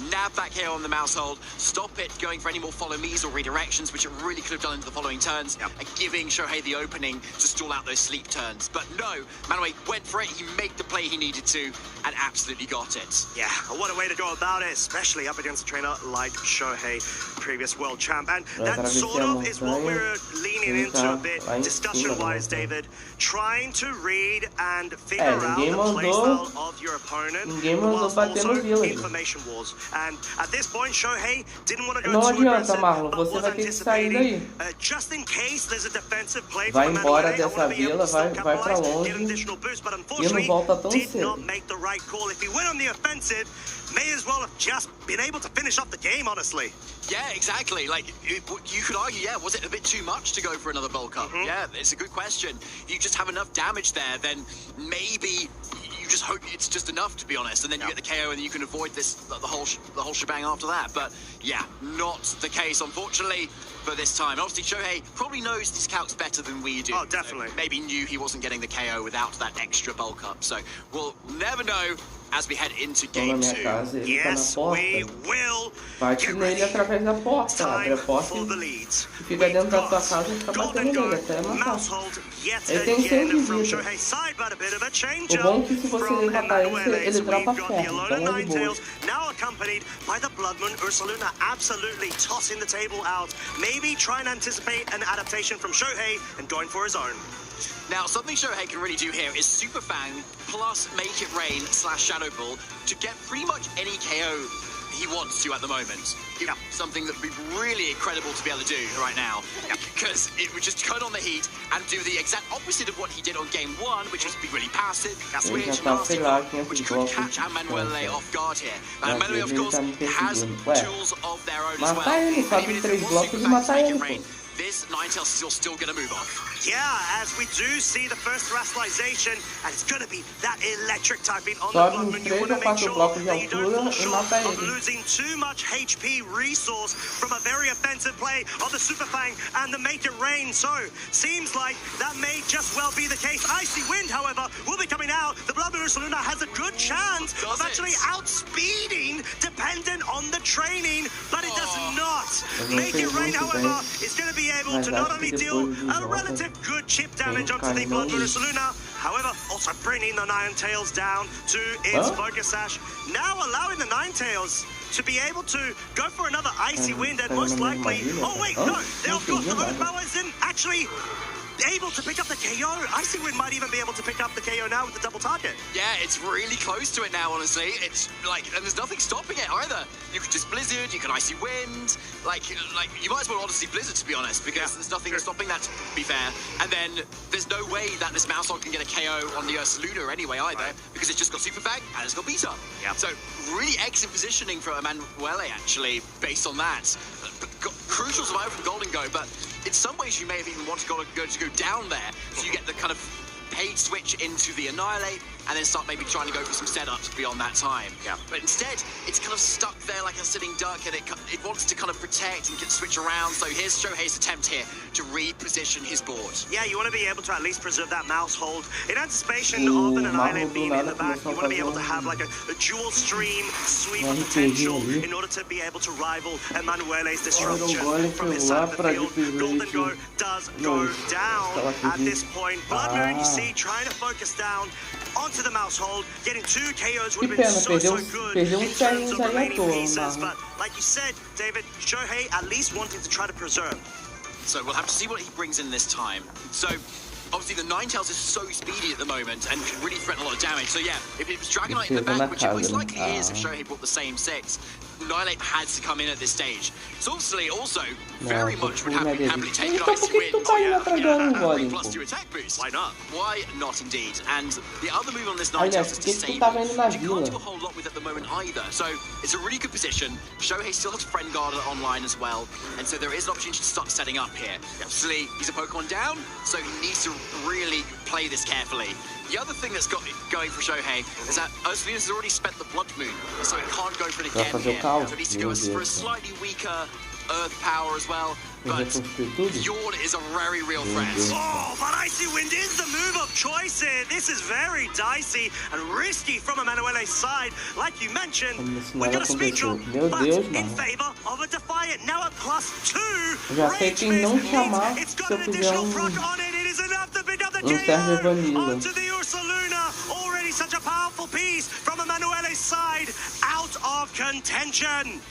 Nab that KO on the Mousehold, stop it going for any more follow me's or redirections, which it really could have done into the following turns, and giving Shohei the opening to stall out those sleep turns. But no, Manuel went for it, he made the play he needed to, and absolutely got it. Yeah, what a way to go about it, especially up against a trainer like Shohei, previous world champ. And that sort of is what we're leaning into a bit, discussion-wise, David. Trying to read and figure out the playstyle of your opponent, whilst also information wars. And at this point, Shohei didn't want to go too aggressive, but was anticipating, just in case there's a defensive play Vai from embora Emanuele, I dessa want to be able vila, to still vai pra capitalize, get an longe additional boost, but e não unfortunately, volta tão did cedo. not make the right call. If he went on the offensive, may as well have just been able to finish off the game, honestly. Yeah, exactly. Like, you could argue, yeah, was it a bit too much to go for another bulk up? Yeah, it's a good question. You just have enough damage there, then maybe you just hope it's just enough, to be honest, and then you get the KO and you can avoid this the whole shebang after that. But yeah, not the case, unfortunately, for this time. Obviously, Shohei probably knows these calcs better than we do. Oh, definitely. Maybe knew he wasn't getting the KO without that extra bulk up. So we'll never know as we head into game 2. Yes, we will. Bate nele através da porta, abre a porta e fica dentro da tua casa e fica batendo nele até matar. Ele tem 100 de vida. O bom é que se você matar ele dropa ferro, então é de boa. Now accompanied by the Blood Moon, Ursaluna absolutely tossing the table out. Maybe try and anticipate an adaptation from Shohei and going for his own. Now, something Shohei can really do here is Super Fang plus Make It Rain / Shadow Ball to get pretty much any KO he wants to at the moment. Something that would be really incredible to be able to do right now. Because it would just turn on the heat and do the exact opposite of what he did on game 1, which was be really passive, switch, nasty block, which could catch Emanuele off guard here. But Emanuele, of course, has tools of their own as well. Matar ele, sobe 3 blocos e matar ele, pô. This Ninetales is still going to move on. Yeah, as we do see the first terastallization, and it's going to be that electric typing on the Blood Moon. You want to make sure that you don't fall short of losing too much HP resource from a very offensive play of the Super Fang and the Make It Rain. So, seems like that may just well be the case. Icy Wind, however, will be coming out. The Blood Moon Ursaluna has a good chance of actually outspeeding, dependent on the training, but it does not. Make It Rain, however, is going to be able to not only deal a relative good chip damage onto the Blood Moon Ursaluna, however, also bringing the Ninetales down to its focus sash, now allowing the Ninetales to be able to go for another Icy Wind and most likely, oh wait, no, of course the overpower is in actually able to pick up the KO. Icy Wind might even be able to pick up the KO now with the double target. Yeah, it's really close to it now, honestly. It's like, and there's nothing stopping it either. You could just Blizzard, you can Icy Wind. Like you might as well honestly Blizzard, to be honest, because there's nothing stopping that, to be fair. And then there's no way that this Mousehole can get a KO on the Ursaluna anyway either, because it's just got Super Fang and it's got Beat Up. Yeah. So really excellent positioning for Emanuele, actually, based on that. Crucial survival from Golden Go, but in some ways you may have even wanted to go down there, so you get the kind of paid switch into the Annihilate, and then start maybe trying to go for some setups beyond that time. Yeah. But instead, it's kind of stuck there like a sitting duck, and it wants to kind of protect and switch around. So here's Shohei's attempt here to reposition his board. Yeah, you want to be able to at least preserve that mouse hold. In anticipation of an Annihilate being in the back, you want to be able to have like a dual stream sweep of potential in order to be able to rival Emanuele's disruption from his side of the field. Golden Go does go down at this point. Blood Moon, you see, trying to focus down onto the mouse hold. Getting 2 KOs would have been so good in terms of remaining pieces. But like you said, David, Shohei at least wanted to try to preserve. So we'll have to see what he brings in this time. So obviously the Ninetales is so speedy at the moment and can really threaten a lot of damage. So yeah, if it was Dragonite in the back, which it most likely is if Shohei brought the same 6, Annihilate has to come in at this stage. So obviously also very much would happily take an Icy Wind. +2 attack boost. Why not? Why not indeed? And the other move on this Ninetales is Disable, which you can't do a whole lot with at the moment either. So it's a really good position. Shohei still has Friend Guard online as well, and so there is an opportunity to start setting up here. Obviously he's a Pokemon down, so he needs to really play this carefully. The other thing that's got going for Shohei is that Ursaluna has already spent the Blood Moon, so it can't go for it again here. So it needs to go for a slightly weaker Earth Power as well. But Yawn is a very real threat. Oh, but Icy Wind is the move of choice here. This is very dicey and risky from Emanuele's side. Like you mentioned, we got a speed drop, but in favor of a Defiant. Now at +2. Já sei quem não chamar se eu fizer It is enough to pick up the KO onto the Ursaluna. Already such a powerful piece from Emanuele's side. Out of contention.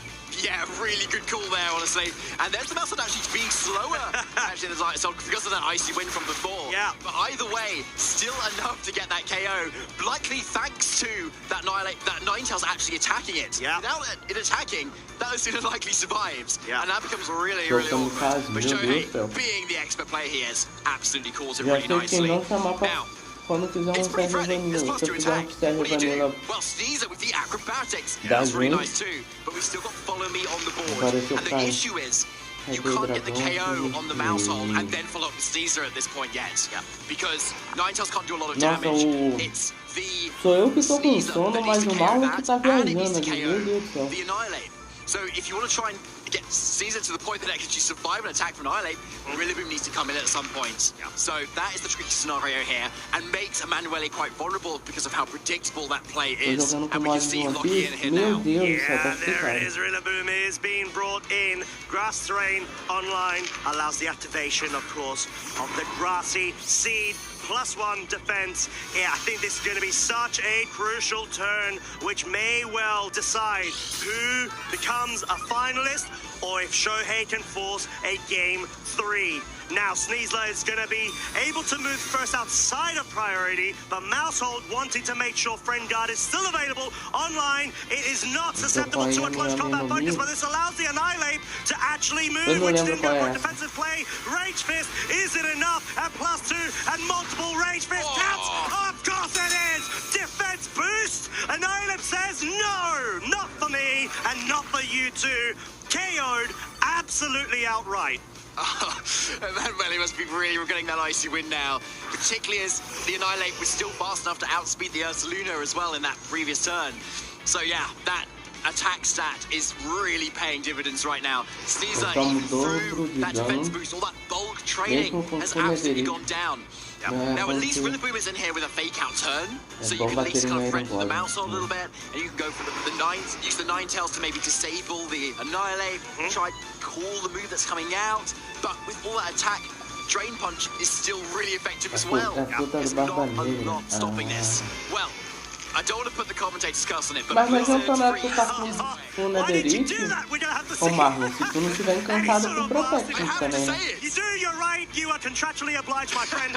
Yeah, really good call there, honestly. And there's the Mousehole actually being slower, actually, so because of that Icy Wind from before. Yeah. But either way, still enough to get that KO. Likely thanks to that Ninetales actually attacking it. Yeah. Without it attacking, that Ursaluna likely survives. Yeah. And that becomes really, really awkward. But Shohei, being the expert player he is, absolutely calls it really nicely. Now, quando fizer um serve vanilla, se eu fizer um serve vanilla well, Sneasel with the acrobatics, that's really nice too. But we've still got Follow Me on the board. And the issue is, you can't get the KO on the Mousehole and then follow up with Sneasel at this point yet. Yeah. Because Ninetales can't do a lot of damage. It's the sou eu que tô com sono, mas o mal que tá viajando aqui, meu Deus do céu. The Annihilate. So if you want to try and get Caesar to the point that it can actually survive an attack from Annihilate, Rillaboom needs to come in at some point. Yeah. So that is the tricky scenario here, and makes Emanuele quite vulnerable because of how predictable that play is. And we can see Lockie in here now. Yeah, there it is. Rillaboom is being brought in. Grass Terrain online allows the activation, of course, of the Grassy Seed. +1 defense. Yeah, I think this is going to be such a crucial turn, which may well decide who becomes a finalist or if Shohei can force a Game 3. Now, Sneasler is going to be able to move first outside of priority, but Mousehold wanting to make sure Friend Guard is still available online. It is not susceptible to a close combat focus, but this allows the Annihilate to actually move, which didn't go for a defensive play. Rage Fist, is it enough at +2 and multiple Rage Fist counts? Of course it is! Defense boost! Annihilate says, no, not for me, and not for you two. KO'd absolutely outright. Emanuele must be really regretting that Icy Wind now, particularly as the Annihilate was still fast enough to outspeed the Ursaluna as well in that previous turn. So yeah, that attack stat is really paying dividends right now. Sneasler, even through that defense boost, all that bulk training has absolutely gone down. Now at least Rillaboom is in here with a fake out turn, so you can at least kind of threaten the Mousehole a little bit, and you can go for use the Ninetales to maybe disable the Annihilate, try call the move that's coming out, but with all that attack, Drain Punch is still really effective as well. It's not stopping this. Well, I don't want to put the commentator's curse on it, but Mas não adianta nada tu tá com o Netherite ou Marlon, se tu não tiver encantado com o Protection também, né? You do, you're right. You are contractually obliged, my friend.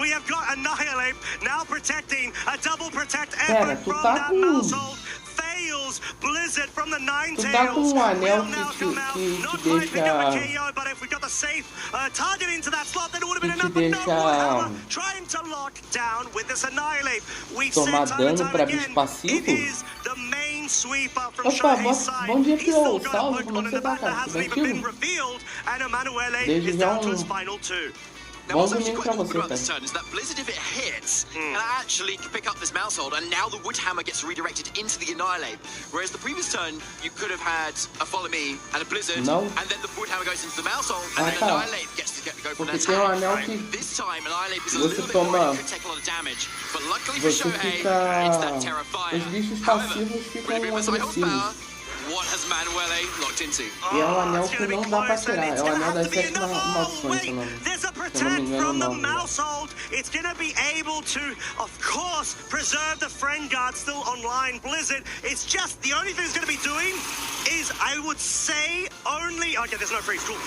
We have got Annihilate now protecting a double protect effort from that Mousehold. Fails Blizzard from the Nine Tu tá com Tails. um anel que deixa... But if we got the safe target into that slot, then it would have been que te enough. But no, deixa trying to lock down with this Annihilate. We tomar said time and dano time pra again, bicho passivo. it is the main sweeper from Opa, Shohei's side. bom dia, He's still Pio. got a Salve, como Pokemon in você the tá, back that cara? hasn't Tudo even been bem? revealed, and Emanuele Desde is já down to his final two. Now, bom what's actually domingo quite pra awkward você, about this cara. turn is that Blizzard, if it hits, can actually pick up this Mousehold, and now the Woodhammer gets redirected into the Annihilate. Whereas the previous turn, you could have had a Follow Me and a Blizzard, Não. and then the Woodhammer goes into the Mousehold, and then tá. Annihilate gets to go for an Porque tem um anel attack. que This time, Annihilate is a você little bit toma- worried, could take a lot of damage, but luckily for você Shohei, fica... it's that Terra Fire. Os bichos However, passivos ficam with a bit of a side agressivos. horsepower, what has Manuele locked into? E é um anel que não dá pra tirar. É o anel das 7 maldições, se eu não me engano o nome. Mousehold, it's going to be able to, of course, preserve the friend guard still online. Blizzard, it's just the only thing it's going to be doing is, I would say, only. Okay, there's no freeze. Cool.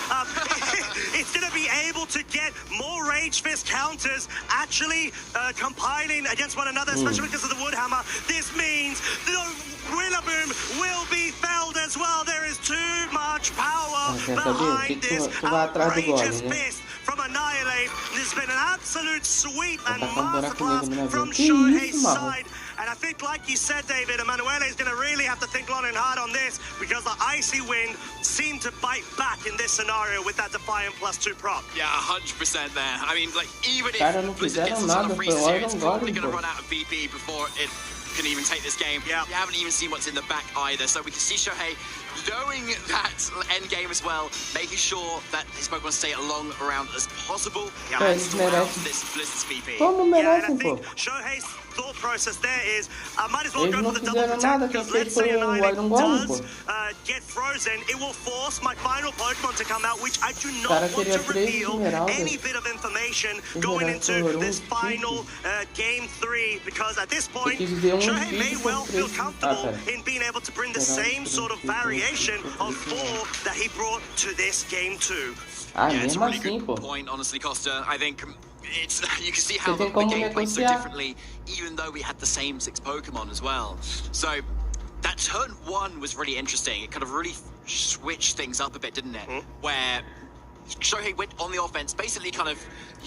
It's going to be able to get more Rage Fist counters actually compiling against one another, especially because of the Woodhammer. This means the Rillaboom will be felled as well. There is too much power behind this outrageous fist from Annihilate. There's been an absolute sweep and masterclass from Shohei's side. And I think, like you said, David, Emanuele is going to really have to think long and hard on this because the Icy Wind seemed to bite back in this scenario with that Defiant +2 prop. Yeah, 100% there. I mean, like, even Cara, if não Blizzard gets fizeram some sort nada, of foi freeze here, Iron it's probably Golem, going to pô. run out of VP before it can even take this game. Yeah. You haven't even seen what's in the back either, so we can see Shohei knowing that end game as well, making sure that his Pokemon stay along around as possible. É, eles merecem. This Blizzard's VP. Como merecem, pô? Shohei's thought process there is, might as well Eles go não for the double fizeram protect nada, quem because fez let's foi say o Annihilate Iron Golem, does pô. get frozen, it will force my final Pokemon to come out, which I do not Cara, want queria to 3 reveal esmeraldas. any bit of information going into this final game 3 because at this point, Eu quis dizer Shohei may bicho well com feel 3. comfortable in being able to bring the same sort of variation of 4 that he brought to this game 2. Ah, Yeah, it's a mesmo really assim, good pô. point, honestly, Costa. I think it's you can see how Você the tem como game plays so negociar. differently, even though we had the same 6 Pokemon as well. So that turn 1 was really interesting. It kind of really switched things up a bit, didn't it? Where Shohei went on the offense, basically kind of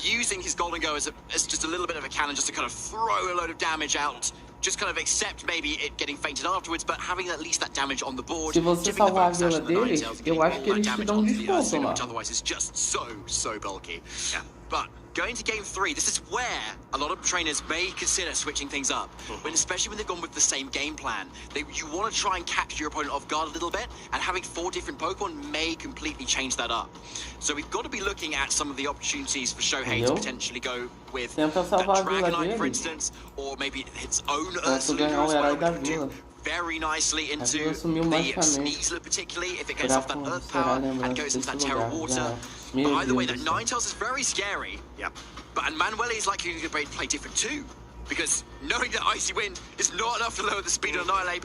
using his Golden Go as just a little bit of a cannon, just to kind of throw a load of damage out. Just kind of accept maybe it getting fainted afterwards, but having at least that damage on the board. Se você giving the salvar a bonus action vila to the deles, Ninetales, eu getting acho all que that eles te damage dão onto the desconto Ursula, lá. which otherwise is just so bulky. Yeah. But going to game 3, this is where a lot of trainers may consider switching things up, when especially when they've gone with the same game plan. You want to try and capture your opponent off guard a little bit, and having 4 different Pokemon may completely change that up. So we've got to be looking at some of the opportunities for Shohei to potentially go with Tenta that salvar a vila Dragonite, for dele. instance, or maybe its own Pra tu Ursula, ganhar o herói da vila. very nicely A into vila sumiu the magicamente. Sneasler, particularly if it gets Será off that como Earth será Power lembrança and goes into that desse Terra lugar? Water. Já. But Meu either way, Deus that do céu. Ninetales is very scary. Yeah. But Manuele is likely to play different too, because knowing that Icy Wind is not enough to lower the speed of Annihilate,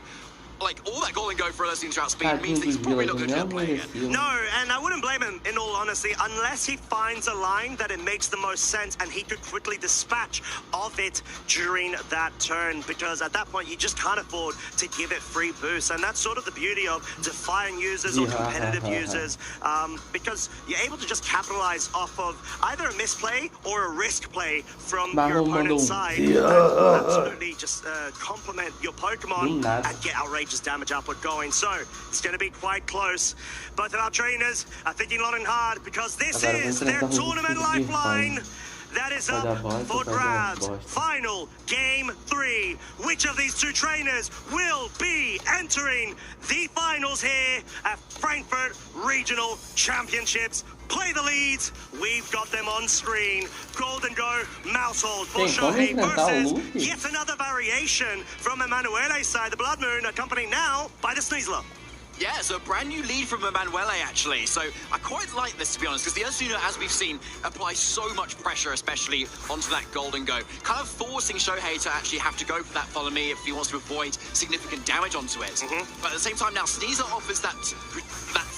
like all that Golden Go for Earthling throughout speed means that he's probably not going to play again. No, and I wouldn't blame him, in all honesty, unless he finds a line that it makes the most sense and he could quickly dispatch of it during that turn, because at that point you just can't afford to give it free boost, and that's sort of the beauty of Defiant users or competitive users, because you're able to just capitalize off of either a misplay or a risk play from your opponent's side, and absolutely just complement your Pokemon and get outrageous damage output going. So it's going to be quite close. Both of our trainers are thinking long and hard because this is their tournament lifeline. That is up for grabs. Final game 3. Which of these 2 trainers will be entering the finals here at Frankfurt Regional Championships? Play the leads. We've got them on screen. Golden Go, Mousehold for Shohei versus yet another variation from Emanuele's side, the Blood Moon, accompanied now by the Sneasler. Yeah, so a brand new lead from Emanuele, actually. So I quite like this, to be honest, because the Ursaluna, as we've seen, applies so much pressure, especially onto that golden go, kind of forcing Shohei to actually have to go for that follow me if he wants to avoid significant damage onto it. But at the same time, now Sneasler offers that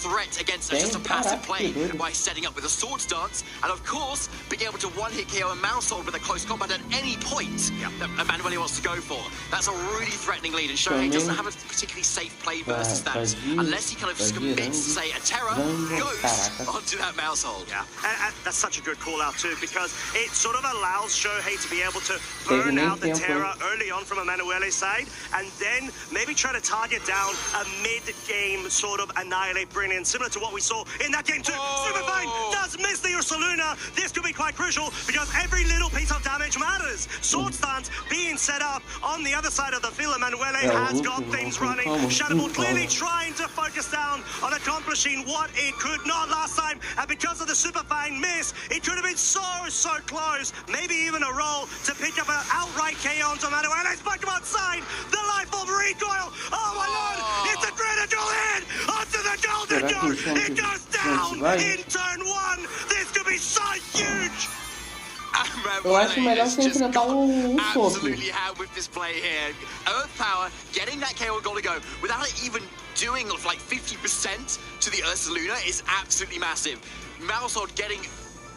threat against just a passive play by setting up with a Swords Dance, and of course, being able to one-hit KO a Mousehold with a close combat at any point that Emanuele wants to go for. That's a really threatening lead, and Shohei doesn't have a particularly safe play versus that, unless he kind of commits, say, a Terra goes onto that Mousehold. Yeah, and that's such a good call-out too, because it sort of allows Shohei to be able to burn out the Terra early on from Emanuele's side, and then maybe try to target down a mid-game sort of Annihilate brilliant, similar to what we saw in that game too. Superfine does miss the Ursaluna. This could be quite crucial, because every little piece of damage matters. Sword Stance being set up on the other side of the field. Emanuele has got things running. Shadowball clearly trying to focus down on accomplishing what it could not last time, and because of the Superfine miss, it could have been so close, maybe even a roll to pick up an outright KO onto Emanuele's Pokemon side. The life of recoil, oh my lord, it's a critical hit onto the golden door. It goes down in turn 1. This could be so huge. Eu acho melhor você enfrentar o Sopro. Absolutely have with this play here. Earth Power getting that KO goal to go without it even doing like 50% to the Ursaluna is absolutely massive. Mousehold getting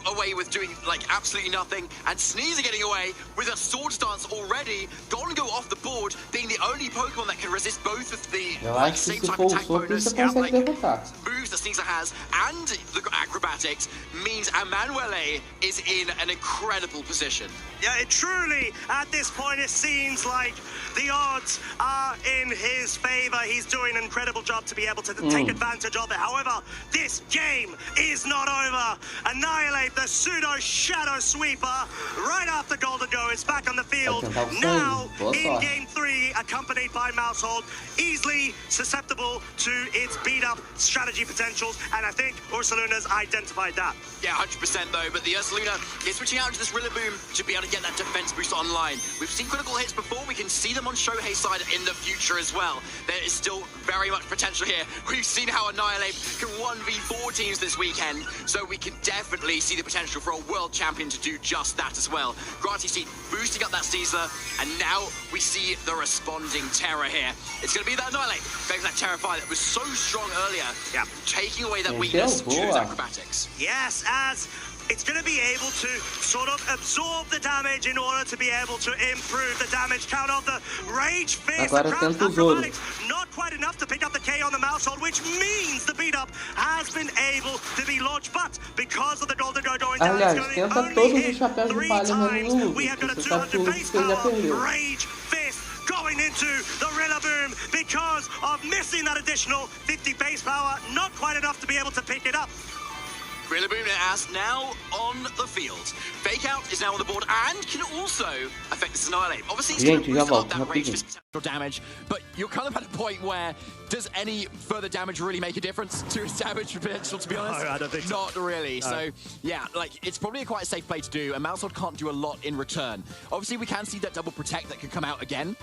away with doing like absolutely nothing, and Sneasler getting away with a Sword Stance already. Golden Go off the board, being the only Pokemon that can resist both of the same type of attack bonus moves that Sneasler has, and the acrobatics, means Emanuele is in an incredible position. Yeah, it truly, at this point, it seems like the odds are in his favor. He's doing an incredible job to be able to take advantage of it. However, this game is not over. Annihilate the pseudo shadow sweeper right after Golden Go is back on the field. Now in game 3, accompanied by Mousehold, easily susceptible to its beat up strategy potentials, and I think Ursaluna's identified that. Yeah, 100% though, but the Ursaluna is switching out into this Rillaboom to be able to get that defense boost online. We've seen critical hits before, we can see them on Shohei's side in the future as well. There is still very much potential here. We've seen how Annihilate can 1v4 teams this weekend, so we can definitely see the potential for a world champion to do just that as well. Granty Seed boosting up that Sneasler, and now we see the responding Terra here. It's going to be that Annihilate, going for that Terrify that was so strong earlier, taking away that weakness to his acrobatics. Yes, as it's going to be able to sort of absorb the damage in order to be able to improve the damage count of the Rage Fist. Acrobatics, not quite enough to pick up the K on the Mousehold, which means the beat-up has been able to be launched, but because of the Golden Go going down, it's going to only hit 3 times. We have got a 200 base power Rage Fist going into the Rillaboom because of missing that additional 50 base power, not quite enough to be able to pick it up. Rillaboom as now on the field. Fake Out is now on the board and can also affect this Annihilate. Obviously, he's going to boost up that range damage, but you're kind of at a point where does any further damage really make a difference to his damage potential, to be honest? No, I don't think so. Not really. No. So, yeah, like, it's probably quite a safe play to do, and Mousehold can't do a lot in return. Obviously, we can see that double protect that could come out again.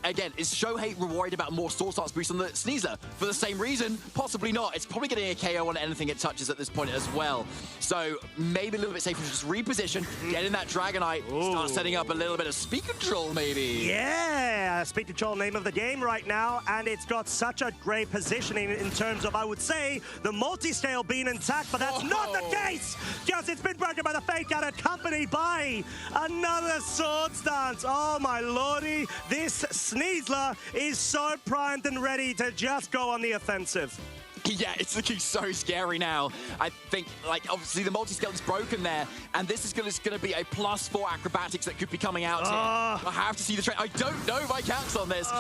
Again, is Shohei worried about more Sword Stance boost on the Sneasler? For the same reason? Possibly not. It's probably getting a KO on anything it touches at this point as well. So, maybe a little bit safer to just reposition, get in that Dragonite, start setting up a little bit of speed control, maybe. Yeah, speed control, name of the game right now, and it's got such a great positioning in terms of, I would say, the multi-scale being intact, but that's not the case, because it's been broken by the Fake Out, accompanied by another Sword Stance. Oh my lordy, this Sneasler is so primed and ready to just go on the offensive. Yeah, it's looking so scary now. I think, like, obviously the multi-scale is broken there, and this is going to be a +4 acrobatics that could be coming out here. I have to see the trade. I don't know if I counts on this.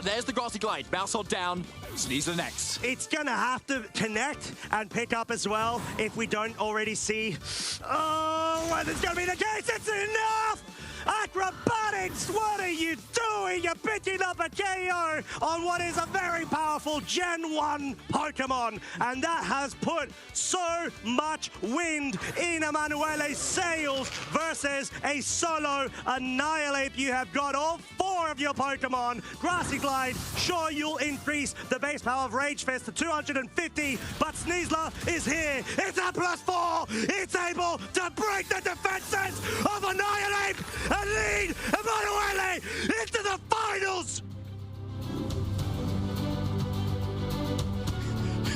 There's the Grassy Glide. Mousehold down. Sneasler next. It's going to have to connect and pick up as well if we don't already see. Oh, well, it's going to be the case. It's enough! Acrobatics, what are you doing? You're picking up a KO on what is a very powerful Gen 1 Pokemon. And that has put so much wind in Emanuele's sails versus a solo Annihilate. You have got all 4 of your Pokemon. Grassy Glide, sure, you'll increase the base power of Rage Fist to 250, but Sneasler is here. It's a +4. It's able to break the defenses of Annihilate and lead Emanuele into the finals.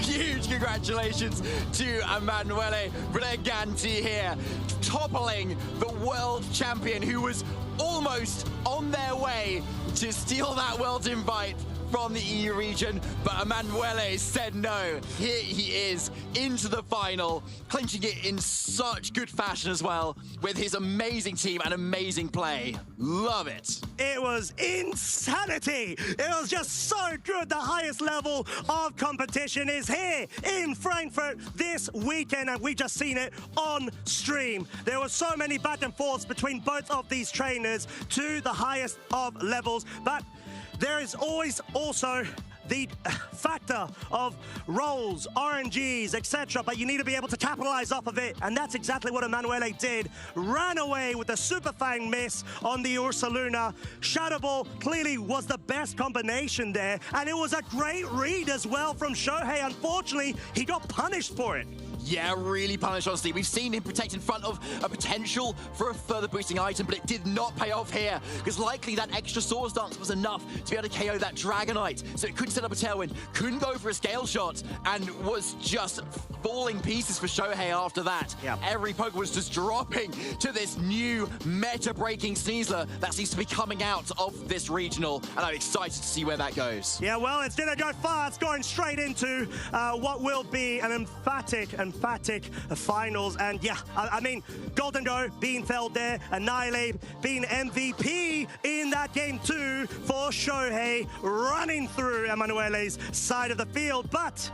Huge congratulations to Emanuele Briganti here, toppling the world champion who was almost on their way to steal that world invite from the EU region, but Emanuele said no. Here he is into the final, clinching it in such good fashion as well, with his amazing team and amazing play. Love it. It was insanity. It was just so good. The highest level of competition is here in Frankfurt this weekend, and we just seen it on stream. There were so many back and forths between both of these trainers to the highest of levels, but there is always also the factor of rolls, RNGs, etc. But you need to be able to capitalize off of it, and that's exactly what Emanuele did. Ran away with the Super Fang miss on the Ursaluna. Shadow Ball clearly was the best combination there, and it was a great read as well from Shohei. Unfortunately, he got punished for it. Yeah, really punished, honestly. We've seen him protect in front of a potential for a further boosting item, but it did not pay off here, because likely that extra Swords Dance was enough to be able to KO that Dragonite, so it couldn't set up a Tailwind, couldn't go for a Scale Shot, and was just falling pieces for Shohei after that. Yep. Every Pokemon was just dropping to this new meta-breaking Sneasler that seems to be coming out of this regional, and I'm excited to see where that goes. Yeah, well, it's going to go far. It's going straight into what will be an emphatic finals. And yeah, I mean, Golden Go being felled there, Annihilate being MVP in that game too for Shohei, running through Emanuele's side of the field. But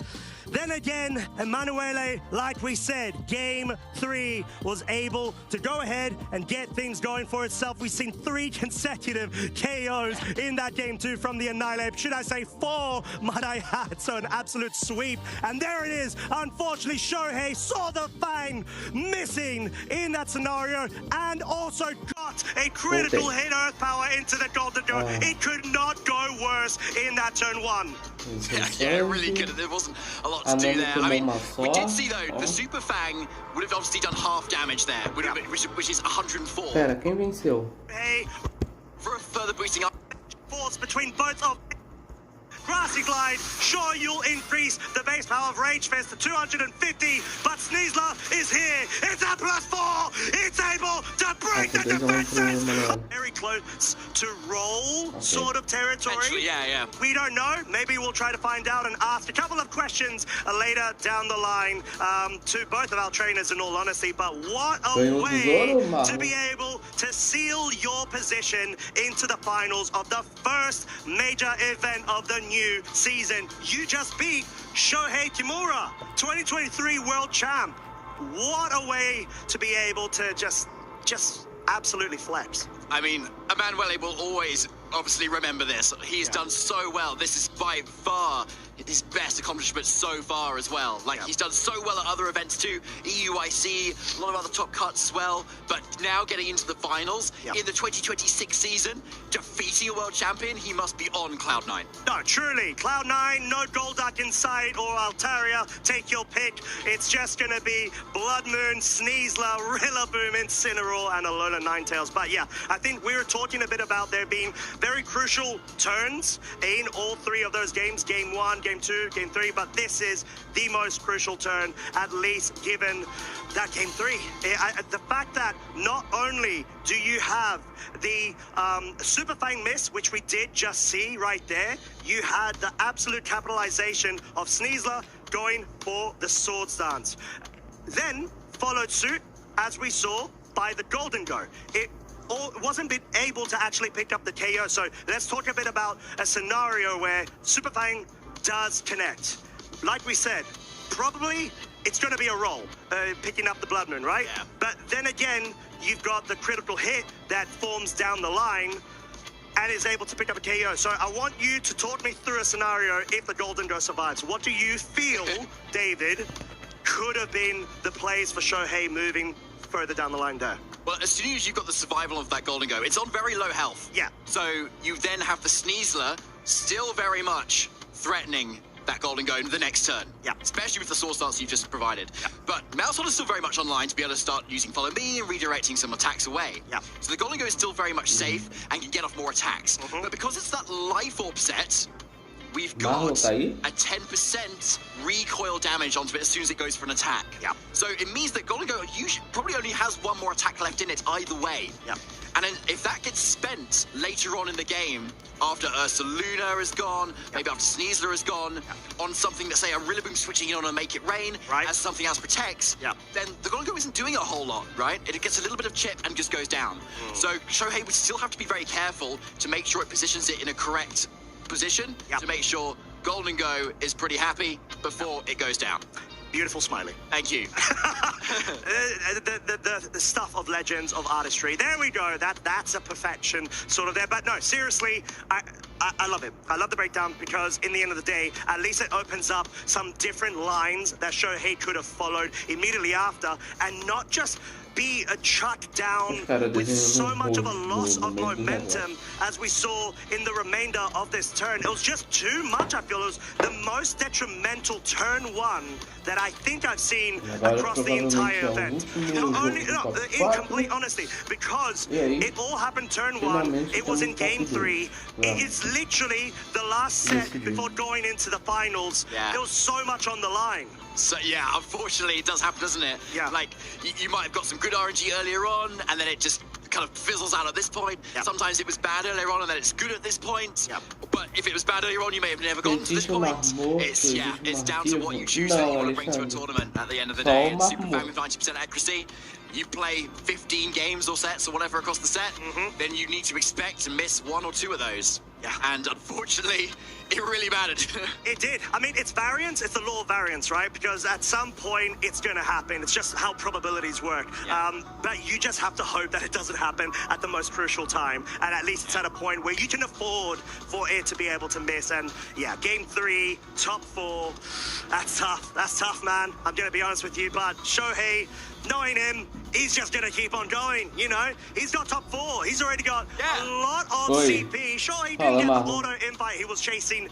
then again, Emanuele, like we said, game 3 was able to go ahead and get things going for itself. We've seen 3 consecutive KOs in that game 2 from the Annihilate. Should I say 4, might I add? So an absolute sweep. And there it is. Unfortunately, Shohei saw the Fang missing in that scenario and also got a critical hit Earth Power into the Golden Go. It could not go worse in that turn 1. Yeah, really good. There wasn't a lot to do there. I mean, we did see though, the Super Fang would have obviously done half damage there, which is 104. Pera, quem venceu? Hey, for a further boosting up. Force between both of Grassy Glide, sure, you'll increase the base power of Rage Fist to 250, but Sneasler is here. It's a +4. It's able to break the defenses. Very close to roll sort of territory. Actually, yeah. We don't know. Maybe we'll try to find out and ask a couple of questions later down the line to both of our trainers, in all honesty. But what a way to be able to seal your position into the finals of the first major event of the new season. You just beat Shohei Kimura, 2023 world champ. What a way to be able to just absolutely flex. I mean, Emanuele will always obviously remember this. He's done so well. This is by far his best accomplishment so far as well. Like, he's done so well at other events too, EUIC, a lot of other top cuts as well, but now getting into the finals in the 2026 season, defeating a world champion, he must be on Cloud9. No, truly, Cloud9, no Golduck in sight or Altaria, take your pick. It's just gonna be Blood Moon, Sneasler, Rillaboom, Incineroar, and Alola Ninetales. But yeah, I think we were talking a bit about there being very crucial turns in all 3 of those games, game 1, game 2, game 3, but this is the most crucial turn, at least given that game 3. The fact that not only do you have the Super Fang miss, which we did just see right there, you had the absolute capitalization of Sneasler going for the Swords Dance. Then followed suit, as we saw, by the Golden Go. It wasn't been able to actually pick up the KO, so let's talk a bit about a scenario where Super Fang does connect. Like we said, probably it's going to be a roll, picking up the Blood Moon, right? Yeah. But then again, you've got the critical hit that forms down the line and is able to pick up a KO. So I want you to talk me through a scenario if the Golden Go survives. What do you feel, David, could have been the plays for Shohei moving further down the line there? Well, as soon as you've got the survival of that Golden Go, it's on very low health. Yeah. So you then have the Sneasler still very much threatening that Golden Go the next turn. Yeah. Especially with the Source Dance you've just provided. Yeah. But Mousehole is still very much online to be able to start using Follow Me and redirecting some attacks away. Yeah. So the Golden Go is still very much safe and can get off more attacks. But because it's that Life Orb set, we've got a 10% recoil damage onto it as soon as it goes for an attack. Yeah. So it means that Golden Go usually probably only has one more attack left in it either way. Yeah. And then if that gets spent later on in the game, after Ursaluna is gone, maybe after Sneasler is gone, on something that, say, a Rillaboom switching in on a Make It Rain, as something else protects, then the Golden Go isn't doing a whole lot, right? It gets a little bit of chip and just goes down. So Shohei would still have to be very careful to make sure it positions it in a correct position to make sure Golden Go is pretty happy before it goes down. Beautiful smiley. Thank you. the stuff of legends, of artistry. There we go. That's a perfection sort of there. But no, seriously, I love it. I love the breakdown because in the end of the day, at least it opens up some different lines that Shohei could have followed immediately after and not just be a chuck down with so much of a loss of momentum as we saw in the remainder of this turn. It was just too much. I feel it was the most detrimental turn one that I think I've seen across the entire event. In complete honesty, because it all happened turn one, it was in game 3. It is literally the last set before going into the finals. There was so much on the line. So yeah, unfortunately it does happen, doesn't it? Yeah. Like, you might have got some good RNG earlier on, and then it just kind of fizzles out at this point. Sometimes it was bad earlier on, and then it's good at this point. But if it was bad earlier on, you may have never gotten to this point. It's down to what you choose that you want to bring to a tournament at the end of the day. It's super fan with 90% accuracy. You play 15 games or sets or whatever across the set, then you need to expect to miss 1 or 2 of those. Yeah. And unfortunately, it really mattered. It did. I mean, it's variance. It's the law of variance, right? Because at some point, it's going to happen. It's just how probabilities work. But you just have to hope that it doesn't happen at the most crucial time. And at least it's at a point where you can afford for it to be able to miss. And yeah, game 3, top 4. That's tough. That's tough, man. I'm going to be honest with you. But Shohei, knowing him, he's just going to keep on going, you know? He's got top 4. He's already got a lot of CP. Sure, he didn't get the auto invite he was chasing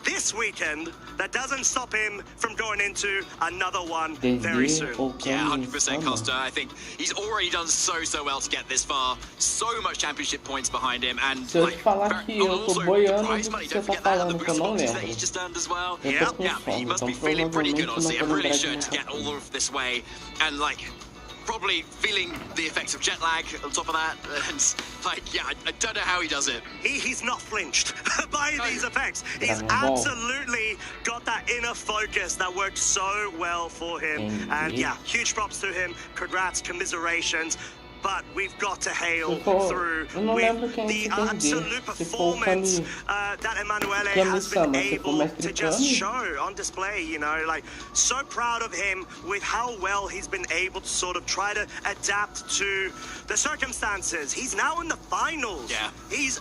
this weekend. That doesn't stop him from going into another one very soon. Yeah, 100% Costa. I think he's already done so well to get this far. So much championship points behind him. And Se eu te falar que eu tô boiando, você tá falando que eu não that lembro. he's just earned as well. Eu tô com Yeah, he sono, must então be feeling pretty good, provavelmente honestly. não I'm vou really lembrar de sure to get all of this way. And like, probably feeling the effects of jet lag on top of that. And like, yeah, I don't know how he does it. He's not flinched by these effects. He's absolutely got that inner focus that worked so well for him. And yeah, huge props to him. Congrats, commiserations. But we've got to hail through with the absolute performance that Emanuele has been able to just show on display, you know, like so proud of him with how well he's been able to sort of try to adapt to the circumstances. He's now in the finals. Yeah. He's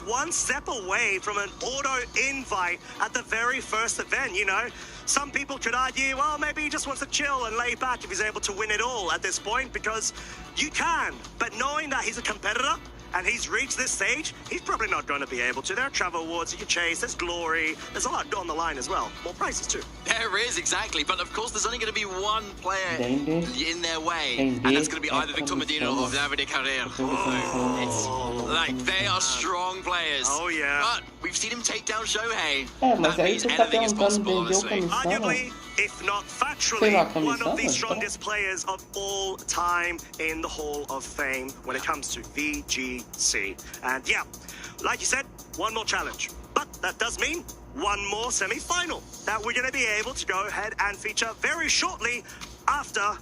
one step away from an auto invite at the very first event, you know. Some people could argue, well, maybe he just wants to chill and lay back if he's able to win it all at this point, because you can. But knowing that he's a competitor and he's reached this stage, he's probably not going to be able to. There are travel awards that you chase, there's glory, there's a lot on the line as well. More prizes too. There is, exactly. But of course, there's only going to be one player in their way, and that's going to be either Victor Medina or Davide Carrera. Like, they are strong players. Oh, yeah. But we've seen him take down Shohei. Mas That aí means tu tá anything is perguntando, possible, vendeu honestly. comissão? Arguably, if not Sei lá, factually, one of the comissão, strongest players of all time in the Hall of Fame when it comes to VGC. And yeah, like you said, one more challenge. But that does mean one more semi-final that we're going to be able to go ahead and feature very shortly after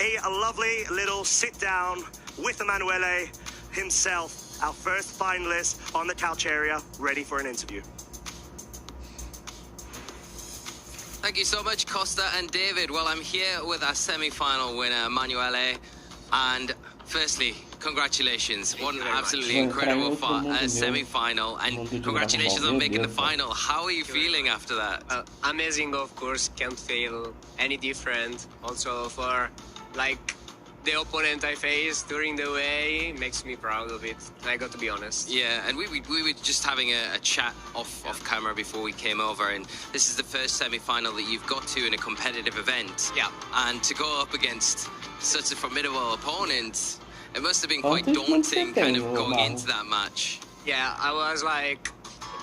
a lovely little sit-down with Emanuele himself, our first finalist on the couch area, ready for an interview. Thank you so much, Costa and David. Well, I'm here with our semi-final winner, Manuele. And firstly, congratulations. What an absolutely incredible semi-final. And congratulations on making the final. How are you feeling after that? Amazing, of course. Can't feel any different. Also for, like, the opponent I faced during the way makes me proud of it. I got to be honest. Yeah, and we were just having a chat off camera before we came over, and this is the first semi-final that you've got to in a competitive event. Yeah. And to go up against such a formidable opponent, it must have been quite daunting kind of going into that match. Yeah, I was like...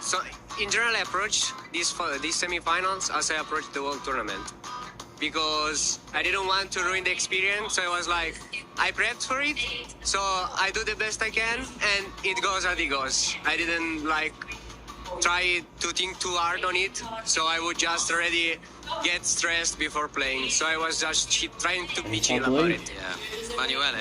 So, in general, I approach these semi-finals as I approach the whole tournament. Because I didn't want to ruin the experience, so I was like, I prepped for it, so I do the best I can, and it goes as it goes. I didn't like try to think too hard on it, so I would just already get stressed before playing. So I was just trying to be chill about it. Yeah, Manuele,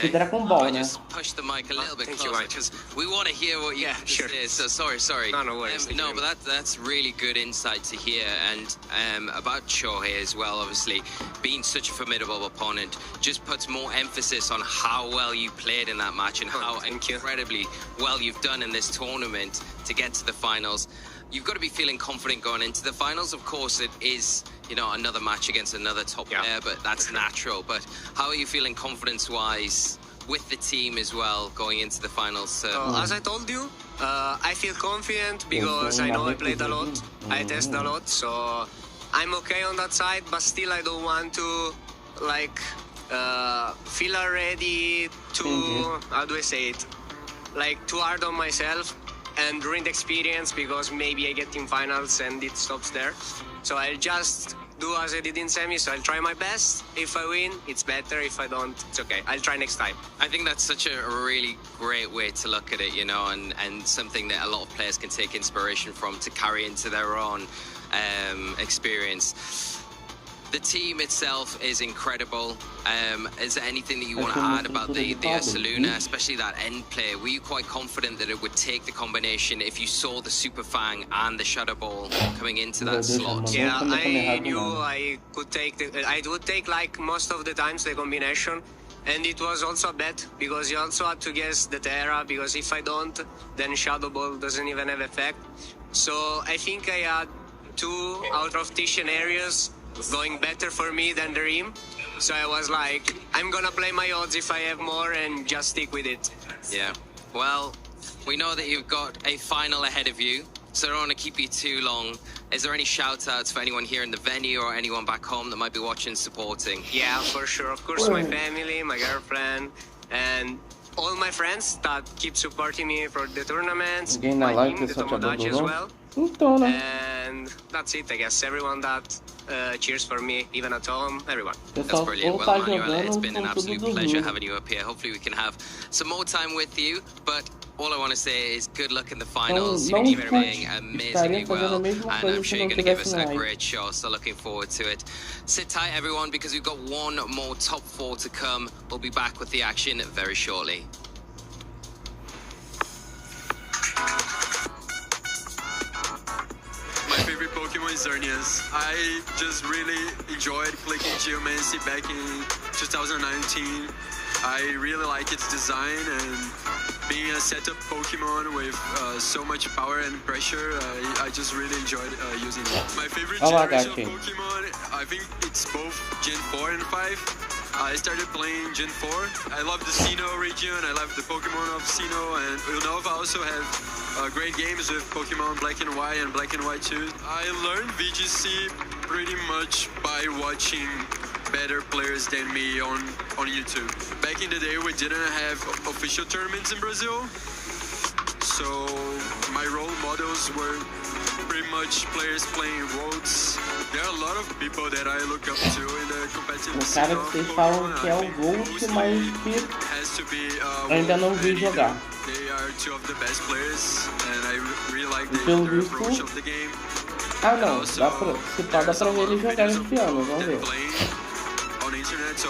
I just push the mic a little bit closer because we want to hear what you have to say. So sorry. No worries. No, but that's really good insight to hear. And about Shohei as well, obviously, being such a formidable opponent just puts more emphasis on how well you played in that match and how incredibly well you've done in this tournament to get to the finals. You've got to be feeling confident going into the finals. Of course, it is, you know, another match against another top player, but that's natural. But how are you feeling confidence-wise with the team as well going into the finals? As I told you, I feel confident because I know I played a lot, I tested a lot, so I'm okay on that side, but still I don't want to, like, feel already too, how do I say it, like too hard on myself and ruin the experience because maybe I get in finals and it stops there. So I'll just do as I did in semis, so I'll try my best. If I win, it's better. If I don't, it's okay. I'll try next time. I think that's such a really great way to look at it, you know, and something that a lot of players can take inspiration from to carry into their own experience. The team itself is incredible. Is there anything that you want to add about the Ursaluna, especially that end play? Were you quite confident that it would take the combination if you saw the Super Fang and the Shadow Ball coming into that slot? Yeah, I knew I could take I would take like most of the times the combination. And it was also a bet because you also had to guess the Terra, because if I don't, then Shadow Ball doesn't even have effect. So I think I had 2 out of Titian areas going better for me than the Rim. So I was like, I'm gonna play my odds if I have more and just stick with it. Yeah. Well, we know that you've got a final ahead of you, so I don't want to keep you too long. Is there any shout-outs for anyone here in the venue or anyone back home that might be watching, supporting? Yeah, for sure. Of course, my family, my girlfriend, and all my friends that keep supporting me for the tournaments. My team, the Tomodachi as well. And that's it, I guess. Everyone that cheers for me, even at home, everyone. That's brilliant. Well, Manuele, it's been an absolute pleasure having you up here. Hopefully we can have some more time with you, but all I want to say is good luck in the finals. You've been playing amazingly well, and I'm sure you're going to give us a great show, so looking forward to it. Sit tight, everyone, because we've got one more top 4 to come. We'll be back with the action very shortly. My favorite Pokemon is Xerneas. I just really enjoyed clicking Geomancy back in 2019. I really like its design, and being a setup Pokemon with so much power and pressure, I just really enjoyed using it. My favorite generation of Pokemon, I think it's both Gen 4 and 5. I started playing Gen 4. I love the Sinnoh region, I love the Pokemon of Sinnoh, and Unova also have great games with Pokemon Black and White and Black and White 2. I learned VGC pretty much by watching better players than me on YouTube. Back in the day, we didn't have official tournaments in Brazil, so my role models were pretty much players playing Worlds. There are a lot of people that I look up to in the competitive scene. Cara que vocês falam que é o GOAT, mas que ainda não vi jogar. They are 2 of the best players, and I really like their approach of the game. Ah não, dá pra ver ele jogar esse ano, vamos ver. On the internet, so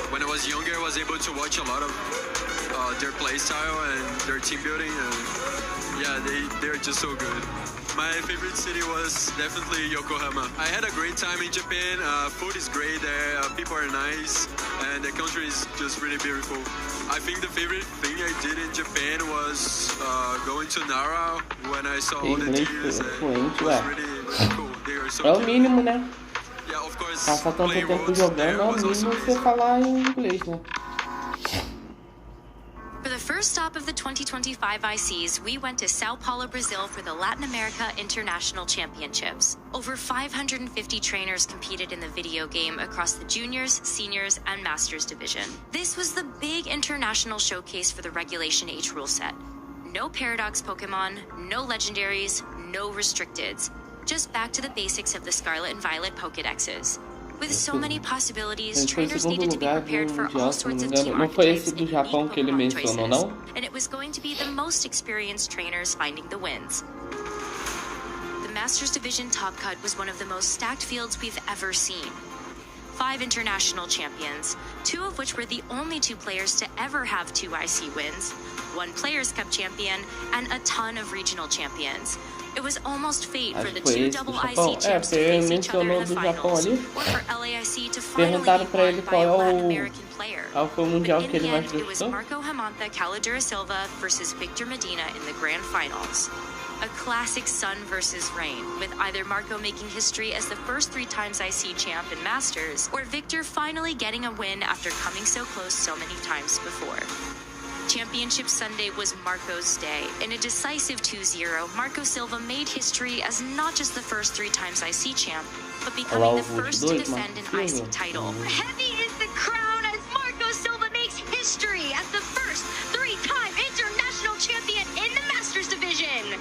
when I was younger, I was able to watch a lot of their play style and their team building, and yeah, they're just so good. My favorite city was definitely Yokohama. I had a great time in Japan. Food is great there, people are nice, and the country is just really beautiful. I think the favorite thing I did in Japan was going to Nara when I saw all the teams. Fluente, ué. É o mínimo, né? Passar tanto tempo jogando é o mínimo você falar em inglês, né? For the first stop of the 2025 ICs, we went to Sao Paulo, Brazil for the Latin America International Championships. Over 550 trainers competed in the video game across the juniors, seniors, and masters division. This was the big international showcase for the Regulation H rule set. No Paradox Pokemon, no legendaries, no restricteds. Just back to the basics of the Scarlet and Violet Pokédexes. With so many possibilities, trainers needed to be prepared for all sorts of team archetypes and unique Pokemon choices. And it was going to be the most experienced trainers finding the wins. The Masters Division Top Cut was one of the most stacked fields we've ever seen. 5 international champions, 2 of which were the only 2 players to ever have 2 IC wins, 1 Players' Cup champion, and a ton of regional champions. It was almost fate for the 2 double IC champs to face each other in the finals, or for LAIC to finally be won by a Latin American player. But in the end, it was Marco Hamanta Caladura Silva versus Victor Medina in the grand finals. A classic sun versus rain, with either Marco making history as the first 3 times IC champ in Masters, or Victor finally getting a win after coming so close so many times before. Championship Sunday was Marco's day. In a decisive 2-0, Marco Silva made history as not just the first 3 times IC champ, but becoming the first to defend an IC title. Heavy is the crown as Marco Silva makes history as the first 3-time international champion in the Masters Division.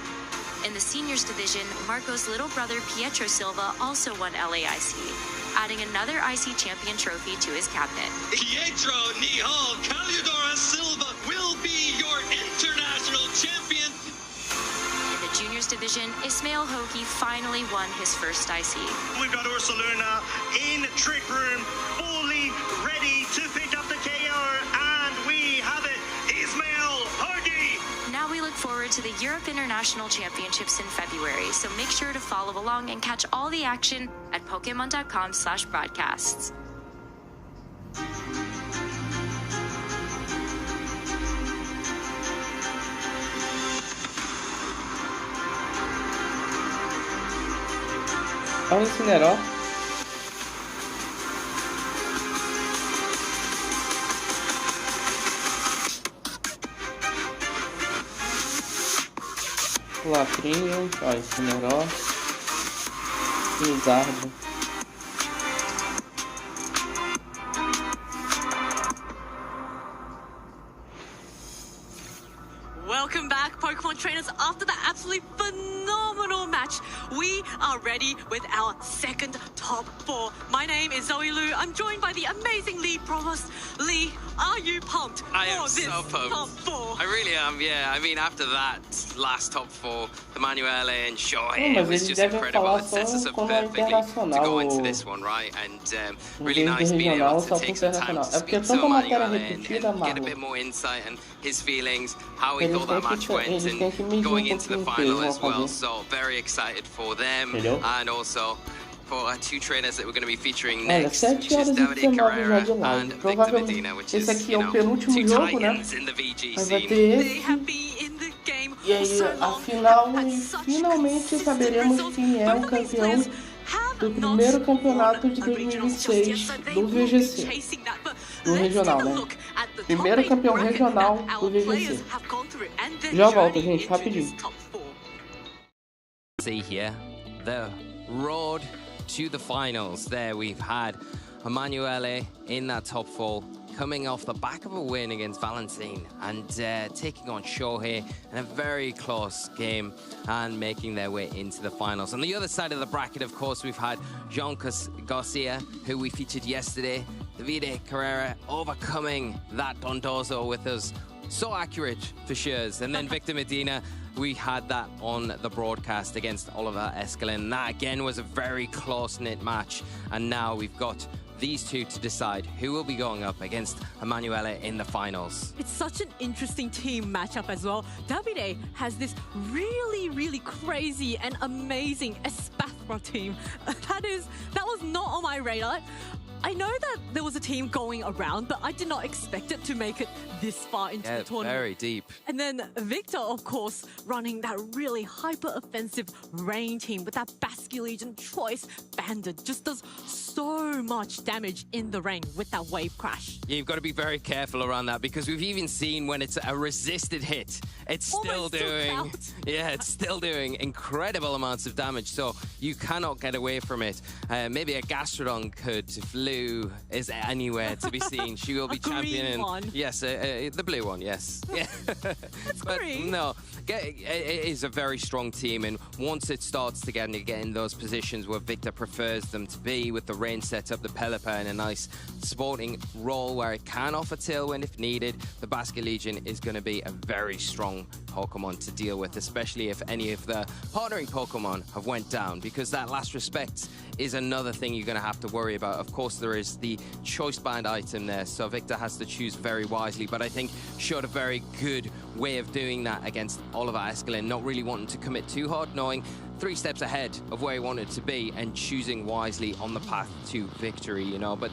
In the Seniors Division, Marco's little brother Pietro Silva also won LAIC, adding another IC champion trophy to his cabinet. Pietro Nihal Caladura Silva will be your international champion. In the Juniors Division, Ismail Hoki finally won his first IC. We've got Ursaluna in the trick room, fully ready to pick up the KO, and we have it, Ismail Hoki. Now we look forward to the Europe International Championships in February, so make sure to follow along and catch all the action at Pokemon.com/broadcasts. Olha esse Neró. Lacrinho, ó, esse Neró. Lizardo. Welcome back, Pokemon trainers. After that absolutely phenomenal match, we are ready with our second top 4. My name is Zoe Liu. I'm joined by the amazing Lee Provost. Lee, are you pumped I am for this so pumped. top 4? I really am, yeah. I mean, after that last top 4, Emanuele and Shohei, it was just incredible. It sets us up perfectly to go into this one, right? And really nice being able to take some time to speak to Emanuele and get a bit more insight and his feelings, how he thought that match went, and going into the final as well. So very excited for them, and also for our 2 trainers that we're going to be featuring next, which is Davide Carrera and Victor Medina, which is, you know, 2 titans in the VGC. They have been in the game E aí, afinal, finalmente saberemos quem é o campeão do primeiro campeonato de 2026 do VGC. Do regional, né? Primeiro campeão regional do VGC. Já volto, gente, rapidinho. See here, the road to the finals. There we've had Emanuele in that top 4, coming off the back of a win against Valentine and taking on Shohei in a very close game and making their way into the finals. On the other side of the bracket, of course, we've had Jean Garcia, who we featured yesterday, Davide Carrera overcoming that Dondozo with us. So accurate for sure. And then Victor Medina, we had that on the broadcast against Oliver Escalin. That again was a very close-knit match. And now we've got these two to decide who will be going up against Emanuela in the finals. It's such an interesting team matchup as well. Davide has this really crazy and amazing Espathra team. That was not on my radar. I know that there was a team going around, but I did not expect it to make it this far into the tournament. Very deep. And then Victor, of course, running that really hyper-offensive Rain team with that Basque Legion choice bandit. Just does so much damage in the Rain with that wave crash. Yeah, you've got to be very careful around that because we've even seen when it's a resisted hit, it's still doing... Yeah, it's still doing incredible amounts of damage, so you cannot get away from it. Maybe a Gastrodon could... Blue is anywhere to be seen. She will be championing. Yes, the blue one, yes. Yeah. But no, it is a very strong team, and once it starts to get in those positions where Victor prefers them to be, with the Rain setup, the Pelipper in a nice supporting role where it can offer tailwind if needed, the Basque Legion is going to be a very strong Pokemon to deal with, especially if any of the partnering Pokemon have went down, because that last respect is another thing you're going to have to worry about. Of course, there is the choice band item there, so Victor has to choose very wisely, but I think showed a very good way of doing that against Oliver Eskelin, not really wanting to commit too hard, knowing 3 steps ahead of where he wanted to be and choosing wisely on the path to victory, you know. But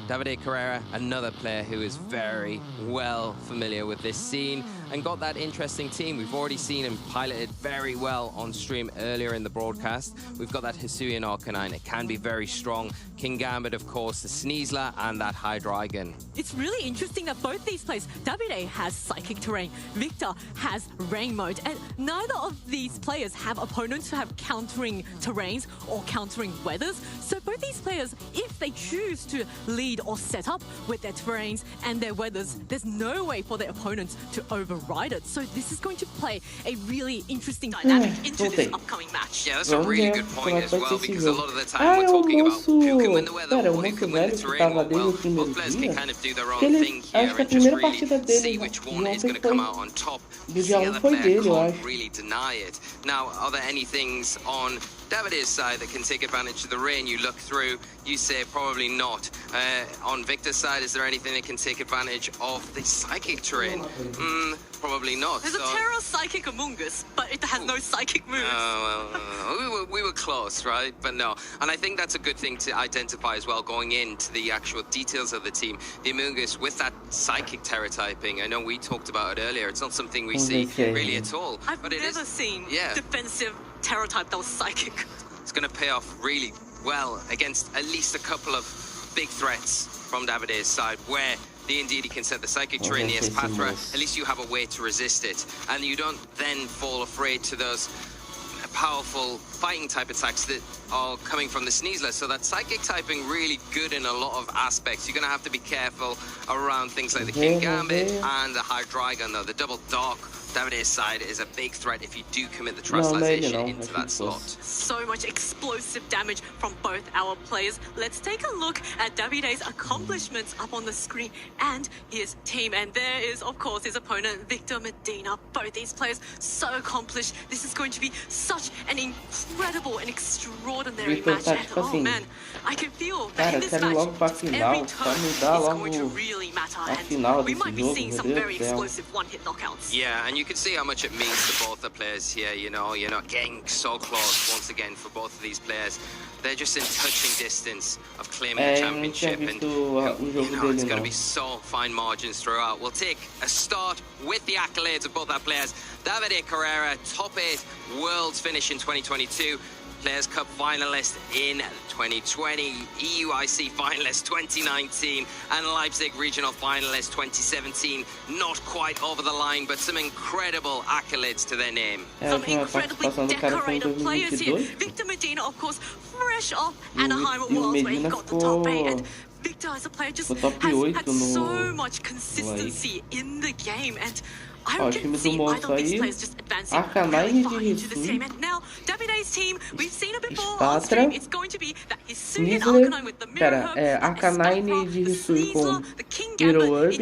Davide Carrera, another player who is very well familiar with this scene and got that interesting team. We've already seen him piloted very well on stream earlier in the broadcast. We've got that Hisuian Arcanine. It can be very strong. King Gambit, of course, the Sneasler and that Hydreigon. It's really interesting that both these players, Davide has Psychic Terrain, Victor has Rain Mode, and neither of these players have opponents who have countering terrains or countering weathers. So both these players, if they choose to lead or set up with their terrains and their weathers, there's no way for their opponents to override it. So this is going to play a really interesting dynamic into this upcoming match. Yeah, that's a really good point as well, because a lot of the time we're talking about who can win the weather or who can win the terrain. Well, both players can kind of do their own thing here and just really see which one is going to come out on top. The other player can't really deny it. Now, are there any things on Davide's side that can take advantage of the rain? You look through, you say probably not. On Victor's side, is there anything that can take advantage of the psychic terrain? Probably not. There's a Terra Psychic Among Us, but it has no psychic moves. We were close, right? But no. And I think that's a good thing to identify as well, going into the actual details of the team. The Among Us with that psychic Terra typing, I know we talked about it earlier. It's not something we see really at all. I've never seen defensive Terra type that was psychic. It's going to pay off really well against at least a couple of big threats from Davide's side, where the Indeedee can set the Psychic Terrain, the Espathra, at least you have a way to resist it. And you don't then fall afraid to those powerful fighting type attacks that are coming from the Sneasler. So that Psychic typing really good in a lot of aspects. You're going to have to be careful around things like the King Gambit and the Hydreigon, though. The Double Dark, Davide's side, is a big threat if you do commit the Terastallization into that slot. So much explosive damage from both our players. Let's take a look at Davide's accomplishments up on the screen and his team. And there is, of course, his opponent, Victor Medina. Both these players so accomplished. This is going to be such an incredible and extraordinary match. And, oh man, I can feel that in this match, every turn is going to really matter. And we might be seeing some very explosive one-hit knockouts. Yeah, and you can see how much it means to both the players here. You know, you're not getting so close once again for both of these players. They're just in touching distance of claiming the championship, and it's going to be so fine margins throughout. We'll take a start with the accolades of both our players. Davide Carrera, top 8 Worlds finish in 2022. Players' Cup finalist in 2020, EUIC finalist 2019, and Leipzig regional finalist 2017. Not quite over the line, but some incredible accolades to their name. Some incredibly decorated players here. Victor Medina, of course, fresh off Anaheim Worlds, where he got the top 8. And Victor, as a player, just has had so much consistency in the game. And I Ó, o can time do see moço either of these aí. players just advancing Arcanine really de far into this team. Risui. And now, Davide's team, we've seen it before on Spatra. stream. It's going to be that Hisuian Nizzler. Arcanine with the Mirror Pera, Herb, é Arcanine de Risui com Hero Orb.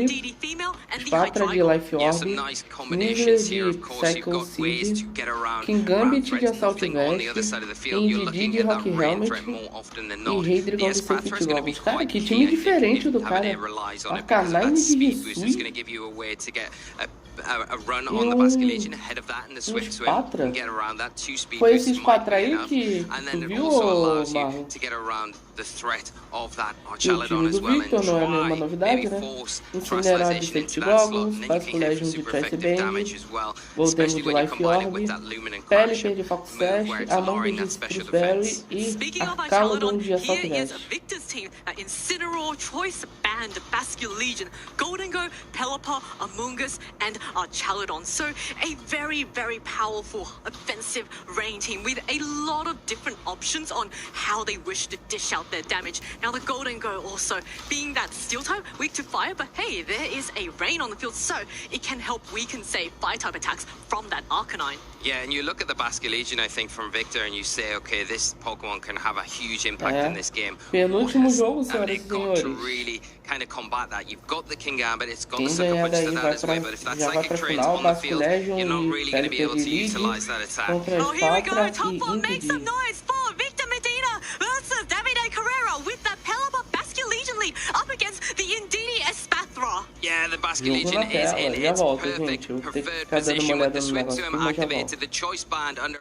Spatra de Life Yeah, Orb. some nice Nizzler combinations here. Of de course, you've Cycle got ways to Seed. get around Kingambit de threats. Assault Nothing on the other Vest. side of the field. You're Indeedee looking de at Rock that rain Helmet. threat more often than E not. Heidre The com Defensive Espatra is going to be Goggles. Cara, quite que key, time I think, diferente in do having cara. it relies on it because of that Arcanine de speed boost is going Risui. to give you a way to get a run E on the Basque Legion ahead of that in the Swift Swim. Spatra? And get around that. 2 speed Foi boosts esse might Spatra be aí enough. que And tu then it viu, also allows you Marlon? to get around the threat of that E o Archaludon time as do well and Victor não é nenhuma try novidade, maybe né? force Incinerar de Frostalization Safety into that slot, Goggles, and then you Faz can com hit for Legend de super Choice effective damage Band, as well, Voltemos especially de when you Life combine it Orb, with that Lumen and Pelipper Crash de Fox move Sash, where it's Among lowering de that special Spruceberry defense. e Speaking of Archaludon de Archaludon, Assault here is Vest. Victor's team, Incineroar, Choice Band, Basque Legion, Golden Go, Pelipper, Amoonguss, and Archaludon. So a very, very powerful offensive rain team with a lot of different options on how they wish to dish out their damage. Now the Golden Go also being that steel type, weak to fire, but hey, there is a rain on the field, so it can help weaken, say, fire type attacks from that Arcanine. Yeah, and you look at the Basque Legion, I think, from Victor, and you say, okay, this Pokemon can have a huge impact in this game. Penúltimo jogo, senhoras e They've got to senhores. really kind of combat that. You've got the King Gambit, it's got Quem the Sucker ganhar Punch to daí that vai as well, pra, but if that já vai Psychic pra Train's final, on the Basque field, Legion you're not e really going to be able Pelipper to de League utilize that attack. contra Oh, here we go. Spatra Top e four, make some Indeedee. noise for Victor Medina versus Davide Carrera with the Pelipper Basque Legion lead up against the Indeedee Espathra. Yeah, the Basque Jogo Legion na is tela, in já its volto, perfect gente. Eu tenho que preferred ficar dando uma position with olhada the no Swift negócio Swim aqui, mas já activated, volto. the Choice Band under.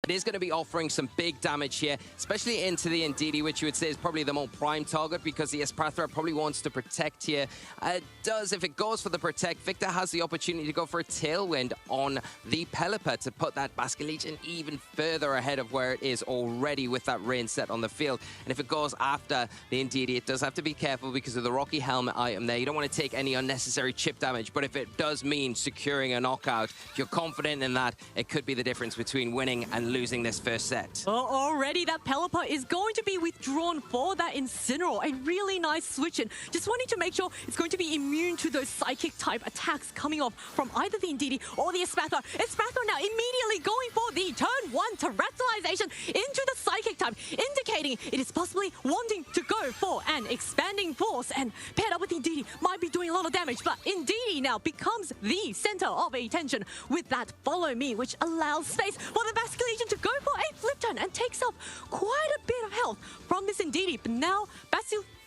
It is going to be offering some big damage here, especially into the Indeedee, which you would say is probably the more prime target because the Espathra probably wants to protect here. It does, if it goes for the protect, Victor has the opportunity to go for a Tailwind on the Pelipper to put that Basque Legion even further ahead of where it is already with that rain set on the field. And if it goes after the Indeedee, it does have to be careful because of the Rocky Helmet item there. You don't want to take any unnecessary chip damage, but if it does mean securing a knockout, if you're confident in that, it could be the difference between winning and losing this first set. Well, already that Pelipper is going to be withdrawn for that Incineroar. A really nice switch in. Just wanting to make sure it's going to be immune to those psychic type attacks coming off from either the Indeedee or the Espathra. Espathra now immediately going for the turn 1 Terrestrialization into the psychic type, indicating it is possibly wanting to go for an expanding force, and paired up with Indeedee might be doing a lot of damage, but Indeedee now becomes the center of attention with that Follow Me, which allows space for the Basque Legion to go for a flip turn and takes off quite a bit of health from this Indeedee. But now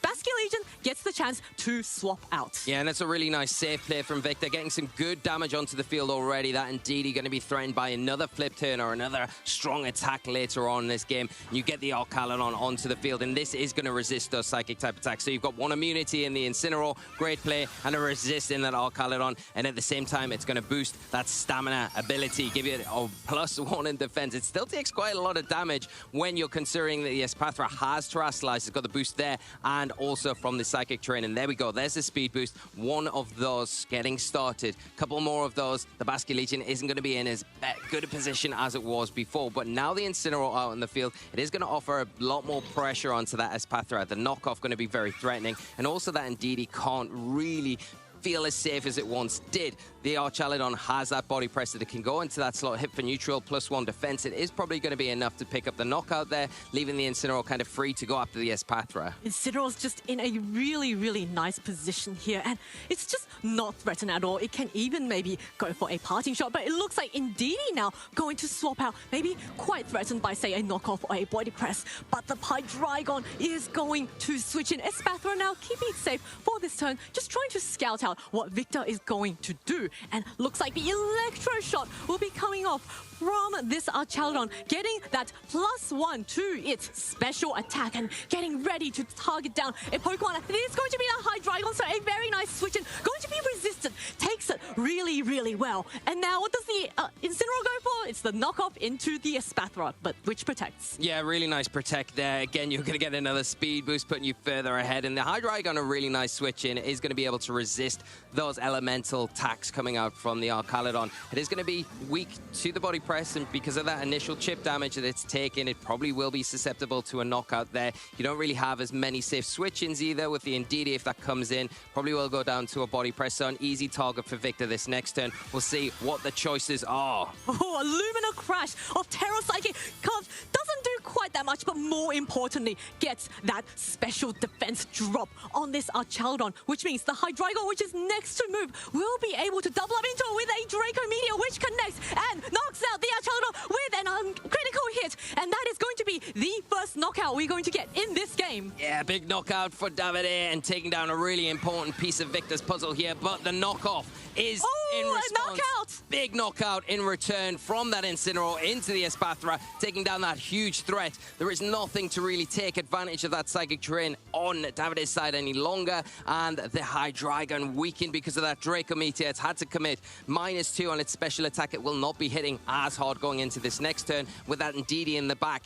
Basque Legion gets the chance to swap out. Yeah, and it's a really nice safe play from Victor, getting some good damage onto the field already. That Indeedee going to be threatened by another flip turn or another strong attack later on in this game. You get the Archaludon onto the field, and this is going to resist those psychic type attacks. So you've got one immunity in the Incineroar, great play, and a resist in that Archaludon. And at the same time, it's going to boost that stamina ability, give you a +1 in defense. It still takes quite a lot of damage when you're considering that the Espathra has Terrestrialized. It's got the boost there, and also from the Psychic Train. And there we go. There's the speed boost. One of those getting started. Couple more of those. The Basque Legion isn't going to be in as good a position as it was before. But now the Incineroar out in the field, it is going to offer a lot more pressure onto that Espathra. The knockoff going to be very threatening. And also that Indeedee can't really feel as safe as it once did. The Archaludon has that body press that it can go into that slot, hit for neutral, +1 defense. It is probably going to be enough to pick up the knockout there, leaving the Incineroar kind of free to go after the Espathra. Incineroar's just in a really, really nice position here, and it's just not threatened at all. It can even maybe go for a parting shot, but it looks like Indeedee now going to swap out, maybe quite threatened by, say, a knockoff or a body press. But the Hydreigon is going to switch in. Espathra now keeping it safe for this turn, just trying to scout out what Victor is going to do. And looks like the Electro Shot will be coming off from this Archaludon, getting that +1 to its special attack and getting ready to target down a Pokemon. It is going to be a Hydreigon, so a very nice switch in. Going to be resistant. Takes it really, really well. And now what does the Incineroar go for? It's the knockoff into the Espathra, but which protects. Yeah, really nice protect there. Again, you're going to get another speed boost, putting you further ahead. And the Hydreigon, a really nice switch in, is going to be able to resist those elemental attacks coming out from the Archaludon. It is going to be weak to the body press, and because of that initial chip damage that it's taken, it probably will be susceptible to a knockout there. You don't really have as many safe switch-ins either with the Indeedee. If that comes in, probably will go down to a body press. So an easy target for Victor this next turn. turn. We'll see what the choices are. Oh, a Lumina Crash of Terra Psychic doesn't do quite that much, but more importantly, gets that special defense drop on this Archaludon, which means the Hydreigon, which is next to move, will be able to double up into it with a Draco Meteor, which connects and knocks out the Archaludon with an uncritical hit. And that is going to be the first knockout we're going to get in this game. Yeah, big knockout for Davide and taking down a really important piece of Victor's puzzle here, but the knockoff is in response. A knockout! Big knockout in return from that Incineroar into the Espathra, taking down that huge threat. There is nothing to really take advantage of that Psychic Terrain on Davide's side any longer, and the Hydreigon weakened because of that Draco Meteor. It's had to commit -2 on its special attack. It will not be hitting as hard going into this next turn with that Ndidi in the back.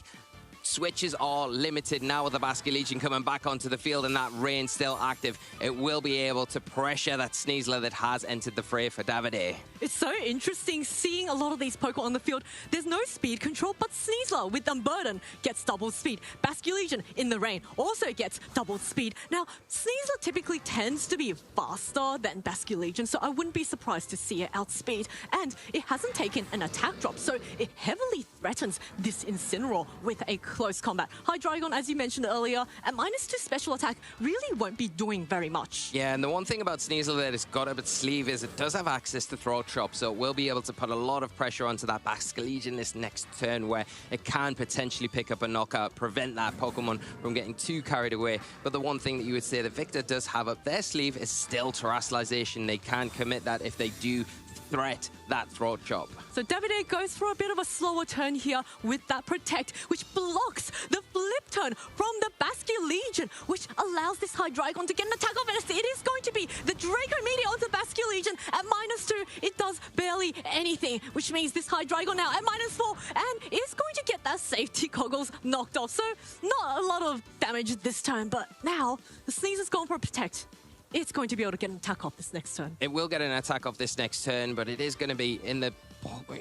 Switches are limited now with the Basculegion coming back onto the field and that rain still active. It will be able to pressure that Sneasler that has entered the fray for Davide. It's so interesting seeing a lot of these Pokemon on the field. There's no speed control, but Sneasler with Unburden gets double speed. Basculegion in the rain also gets double speed. Now, Sneasler typically tends to be faster than Basculegion, so I wouldn't be surprised to see it outspeed. And it hasn't taken an attack drop, so it heavily threatens this Incineroar with a close combat. Hydreigon, as you mentioned earlier, at -2 special attack, really won't be doing very much. Yeah, and the one thing about Sneasler that it's got up its sleeve is it does have access to Throat Chop, so it will be able to put a lot of pressure onto that Basculegion this next turn where it can potentially pick up a knockout, prevent that Pokemon from getting too carried away. But the one thing that you would say that Victor does have up their sleeve is still Terastallization. They can commit that if they do threat that Throat Chop. So Davide goes for a bit of a slower turn here with that Protect, which blocks the flip turn from the Basculegion, which allows this Hydreigon to get an attack off. And it is going to be the Draco Meteor onto Basculegion at -2. It does barely anything, which means this Hydreigon now at -4 and is going to get that safety goggles knocked off. So not a lot of damage this turn, but now the Sneezer's gone for a Protect. It's going to be able to get an attack off this next turn. It will get an attack off this next turn, but it is going to be in the...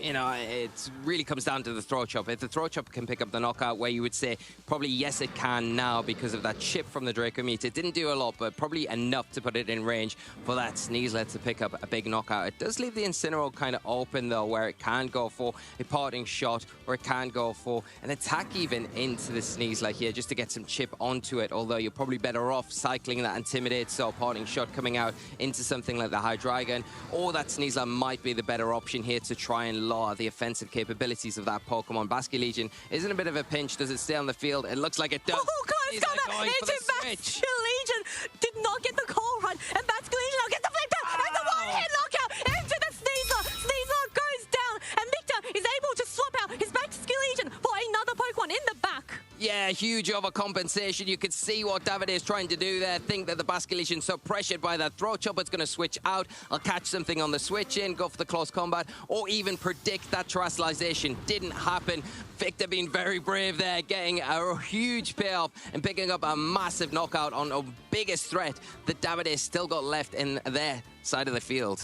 You know, it really comes down to the Throat Chop. If the Throat Chop can pick up the knockout, where you would say probably yes, it can now because of that chip from the Draco Meteor. It didn't do a lot, but probably enough to put it in range for that Sneasler to pick up a big knockout. It does leave the Incineroar kind of open, though, where it can go for a parting shot, or it can go for an attack even into the Sneasler here, just to get some chip onto it, although you're probably better off cycling that Intimidate, so parting shot coming out into something like the Hydreigon, or that Sneasler might be the better option here to try and lower the offensive capabilities of that Pokemon. Basculegion is in a bit of a pinch. Does it stay on the field? It looks like it does. Oh, God, it's coming into Basculegion. Did not get the call right, and Basculegion will get the flip down, and the one-hit knockout into the Sneasler. Sneasler goes down, and Victor is able to swap out his Basculegion for another Pokemon in the back. Yeah, huge overcompensation. You could see what Davide is trying to do there. Think that the Basculegion so pressured by that Throat Chop, it's going to switch out. I'll catch something on the switch in, go for the close combat, or even predict that Terastallization. Didn't happen. Victor being very brave there, getting a huge payoff and picking up a massive knockout on the biggest threat that Davide still got left in their side of the field.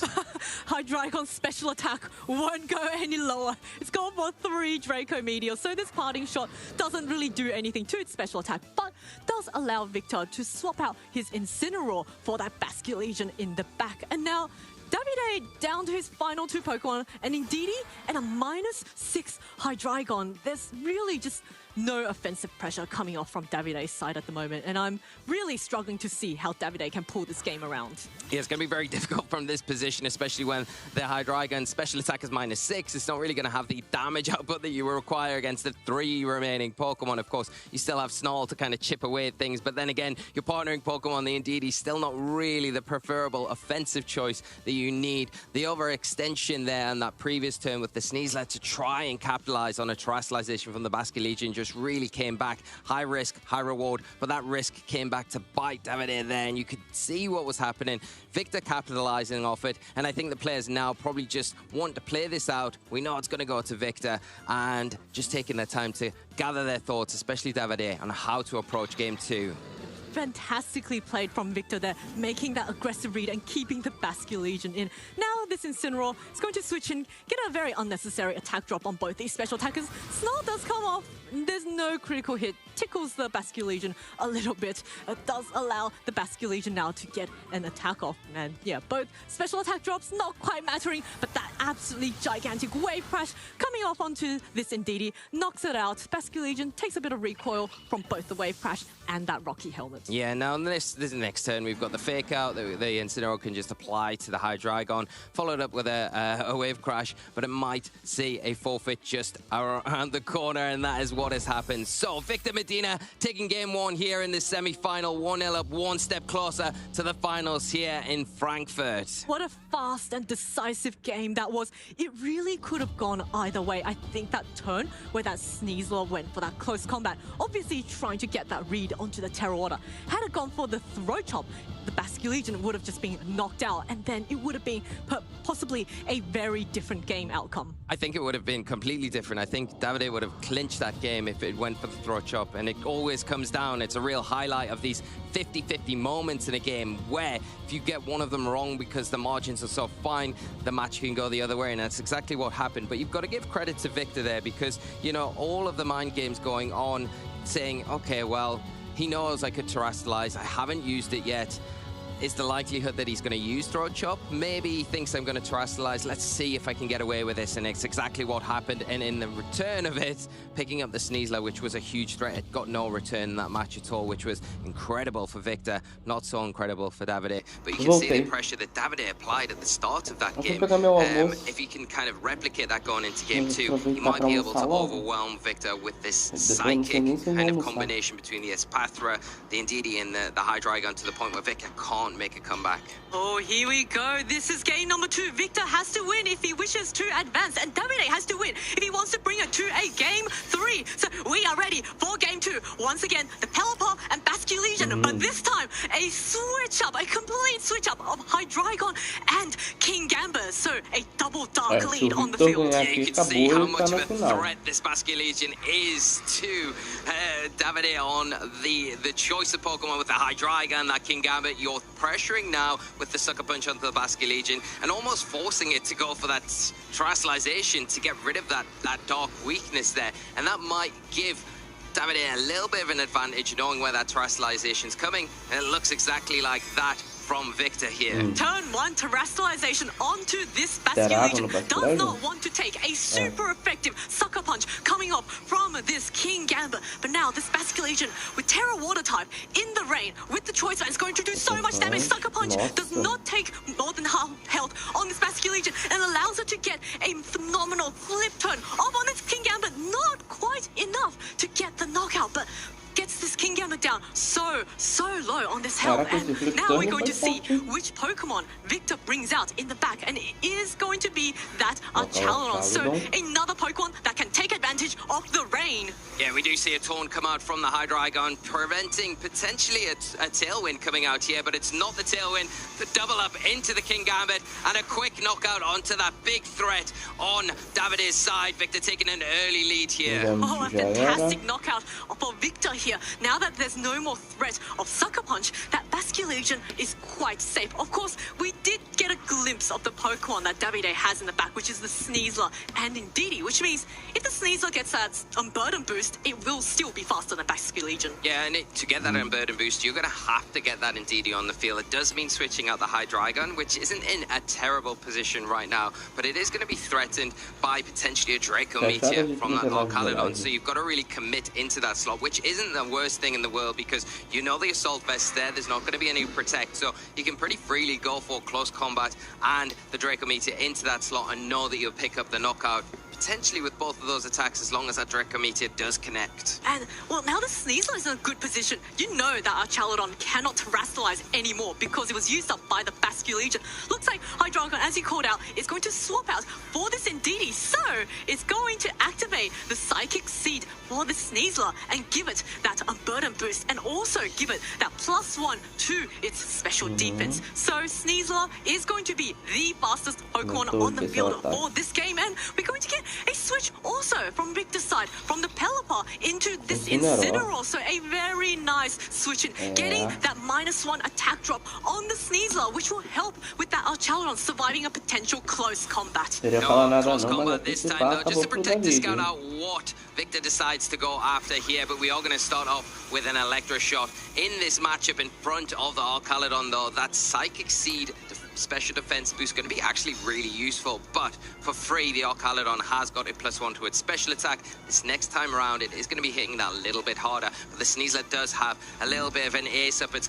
Hydreigon's special attack won't go any lower. It's gone for 3 Draco Meteors, so this parting shot doesn't really do anything to its special attack, but does allow Victor to swap out his Incineroar for that Basculegion in the back. And now Davide down to his final 2 Pokemon, an Ndidi and a -6 Hydreigon. There's really just no offensive pressure coming off from Davide's side at the moment, and I'm really struggling to see how Davide can pull this game around. Yeah, it's going to be very difficult from this position, especially when the Hydreigon special attack is -6. It's not really going to have the damage output that you require against the 3 remaining Pokemon. Of course, you still have Snarl to kind of chip away at things, but then again, your partnering Pokemon, the Ndidi, still not really the preferable offensive choice that you need. The overextension there on that previous turn with the Sneasler to try and capitalize on a Terastallization from the Basculegion just really came back. High risk, high reward, but that risk came back to bite Davide there, and you could see what was happening. Victor capitalizing off it, and I think the players now probably just want to play this out. We know it's going to go to Victor, and just taking their time to gather their thoughts, especially Davide, on how to approach game 2. fantastically played from Victor there, making that aggressive read and keeping the Basque Legion in. Now this Incineroar is going to switch in, get a very unnecessary attack drop on both these special attackers. Snarl does come off. There's no critical hit. Tickles the Basque Legion a little bit. It does allow the Basque Legion now to get an attack off. And yeah, both special attack drops not quite mattering, but that absolutely gigantic wave crash coming off onto this Ndidi knocks it out. Basque Legion takes a bit of recoil from both the wave crash and that rocky helmet. Yeah, now this next turn, we've got the fake out that the Incineroar can just apply to the Hydreigon, followed up with a wave crash, but it might see a forfeit just around the corner, and that is what has happened. So Victor Medina taking game one here in the semi-final, 1-0 up, one step closer to the finals here in Frankfurt. What a fast and decisive game that was. It really could have gone either way. I think that turn where that Sneasler went for that close combat, obviously trying to get that read onto the Terra Water. Had it gone for the throat chop, the Basque Legion would have just been knocked out, and then it would have been possibly a very different game outcome. I think it would have been completely different. I think Davide would have clinched that game if it went for the throat chop, and it always comes down. It's a real highlight of these 50-50 moments in a game where if you get one of them wrong because the margins are so fine, the match can go the other way, and that's exactly what happened. But you've got to give credit to Victor there because, you know, all of the mind games going on, saying, okay, well, he knows I could terrestrialize. I haven't used it yet. Is the likelihood that he's going to use throat chop? Maybe he thinks I'm going to terrestrialize. Let's see if I can get away with this. And it's exactly what happened. And in the return of it, picking up the Sneasler, which was a huge threat. It got no return in that match at all, which was incredible for Victor. Not so incredible for Davide. But you can see the pressure that Davide applied at the start of that game. If he can kind of replicate that going into game two, he might be able to overwhelm Victor with this psychic kind of combination between the Espathra, the Ndidi, and the Hydreigon to the point where Victor can't make a comeback. Oh, here we go. This is game number 2. Victor has to win if he wishes to advance, and Davide has to win if he wants to bring it to a game 3. So we are ready for game 2. Once again, the Pelipper and Basque Legion, but this time a switch up, a complete switch up of Hydreigon and King Gambit. So a double dark lead on the field. Yeah, you can see how much of a threat this Basque Legion is to Davide on the choice of Pokemon with the Hydreigon, that King Gambit. You're pressuring now with the Sucker Punch onto the Basque Legion and almost forcing it to go for that terrestrialization to get rid of that dark weakness there. And that might give Davide a little bit of an advantage knowing where that terrestrialization is coming. And it looks exactly like that from Victor here. Turn 1 terrestrialization onto this Basque Legion. Does not want to take a super effective Sucker Punch coming off from this King Gambit. But now this Basque Legion with Terra Water type in the rain with the choice that is going to do so much damage. Sucker Punch does not take more than half health on this Basque Legion and allows it to get a phenomenal flip turn off on this King Gambit. Not quite enough to get the knockout, but gets this King Gambit down so low on this health. And now we're going to see which Pokemon Victor brings out in the back, and it is going to be that Archaludon. So another Pokemon that can take advantage of the rain. Yeah, we do see a Taunt come out from the Hydreigon, preventing potentially a Tailwind coming out here, but it's not the Tailwind. The double up into the King Gambit and a quick knockout onto that big threat on Davide's side. Victor taking an early lead here. Oh, a fantastic knockout for Victor here. Now that there's no more threat of Sucker Punch, that Basque Legion is quite safe. Of course, we did get a glimpse of the Pokemon that Davide has in the back, which is the Sneasler and Ndidi, which means if the Sneasler gets that Unburden boost, it will still be faster than Basque Legion. Yeah, and to get that Unburden boost, you're going to have to get that Ndidi on the field. It does mean switching out the Hydreigon, which isn't in a terrible position right now, but it is going to be threatened by potentially a Draco Meteor from that Archaludon. So you've got to really commit into that slot, which isn't the worst thing in the world because you know the Assault Vest there. There's not going to be any Protect, so you can pretty freely go for close combat and the Draco Meteor into that slot and know that you'll pick up the knockout potentially with both of those attacks as long as that Draco Meteor does connect. And, well, now the Sneasler is in a good position. You know that Archaludon cannot terrestrialize anymore because it was used up by the Basque Legion. Looks like Hydreigon, as you called out, is going to swap out for this Ndidi. So, it's going to activate the Psychic Seed for the Sneasler and give it that Unburden boost and also give it that +1 to its special defense. So, Sneasler is going to be the fastest Pokemon on the field for this game, and we're going to get a switch also from Victor's side, from the Pelipper into this Incineroar. So a very nice switch in, getting that -1 attack drop on the Sneasler, which will help with that Archaludon surviving a potential close combat. Close combat this time though, just to protect to scout out what Victor decides to go after here, but we are going to start off with an Electro Shot in this matchup in front of the Archaludon though. That Psychic Seed special defense boost going to be actually really useful, but for free the Archaludon has got a +1 to its special attack. This next time around it is going to be hitting that a little bit harder, but the Sneasler does have a little bit of an ace up in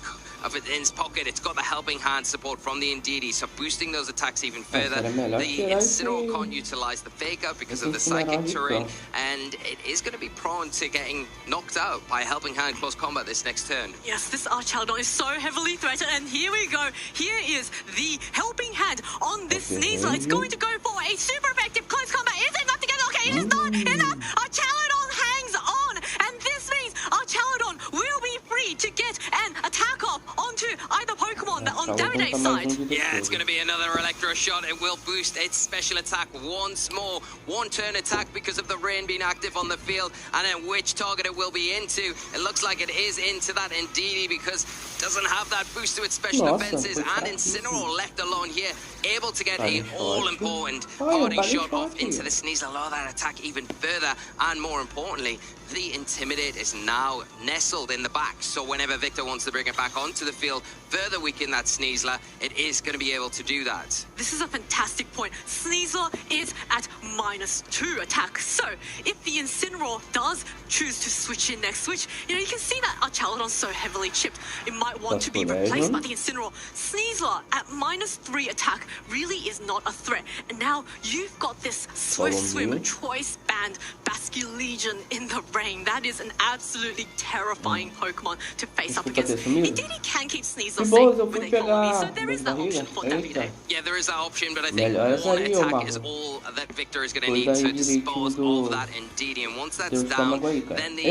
its pocket. It's got the helping hand support from the Indeedee, so boosting those attacks even further. The Incineroar can't utilize the fake out because of the psychic terrain, and it is going to be prone to getting knocked out by a helping hand close combat this next turn. Yes, this Archaludon is so heavily threatened, and here we go. Here is the helping hand on this Sneasler. It's going to go for a super effective close combat. Is it enough to get? Okay, it is not enough. Archaludon hangs on, and this means Archaludon will be free to get an attack off onto either Pokemon on Davide's side. Yeah, it's going to be another Electro Shot. It will boost its special attack once more. One turn attack because of the rain being active on the field, and then which target it will be into. It looks like it is into that Indeedee because it doesn't have that boost to its special defenses, and Incineroar left alone here, able to get a all-important parting shot off into the Sneasler, lower that attack even further, and more importantly, the Intimidate is now nestled in the back, so whenever Victor wants to bring it back onto the field, further weaken that Sneasler, it is going to be able to do that. This is a fantastic point. Sneasler is at -2 attack, so if the Incineroar does choose to switch in next switch, you know, you can see that Archaludon's so heavily chipped, it might want to be replaced by the Incineroar. Sneasler at -3 attack really is not a threat, and now you've got this Swift Swim Choice Band Basculegion in the rain. That is an absolutely terrifying Pokemon to face up against. Indeed, he can keep Sneasler safe with a colony, so there is that option for Davide. Yeah, there is that option, but I think one attack is all that Victor is going to need to dispose of that Indeedee, and once that's down, then the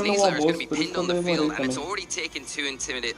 Sneasler is going to be pinned on the field, and it's already taken two Intimidate,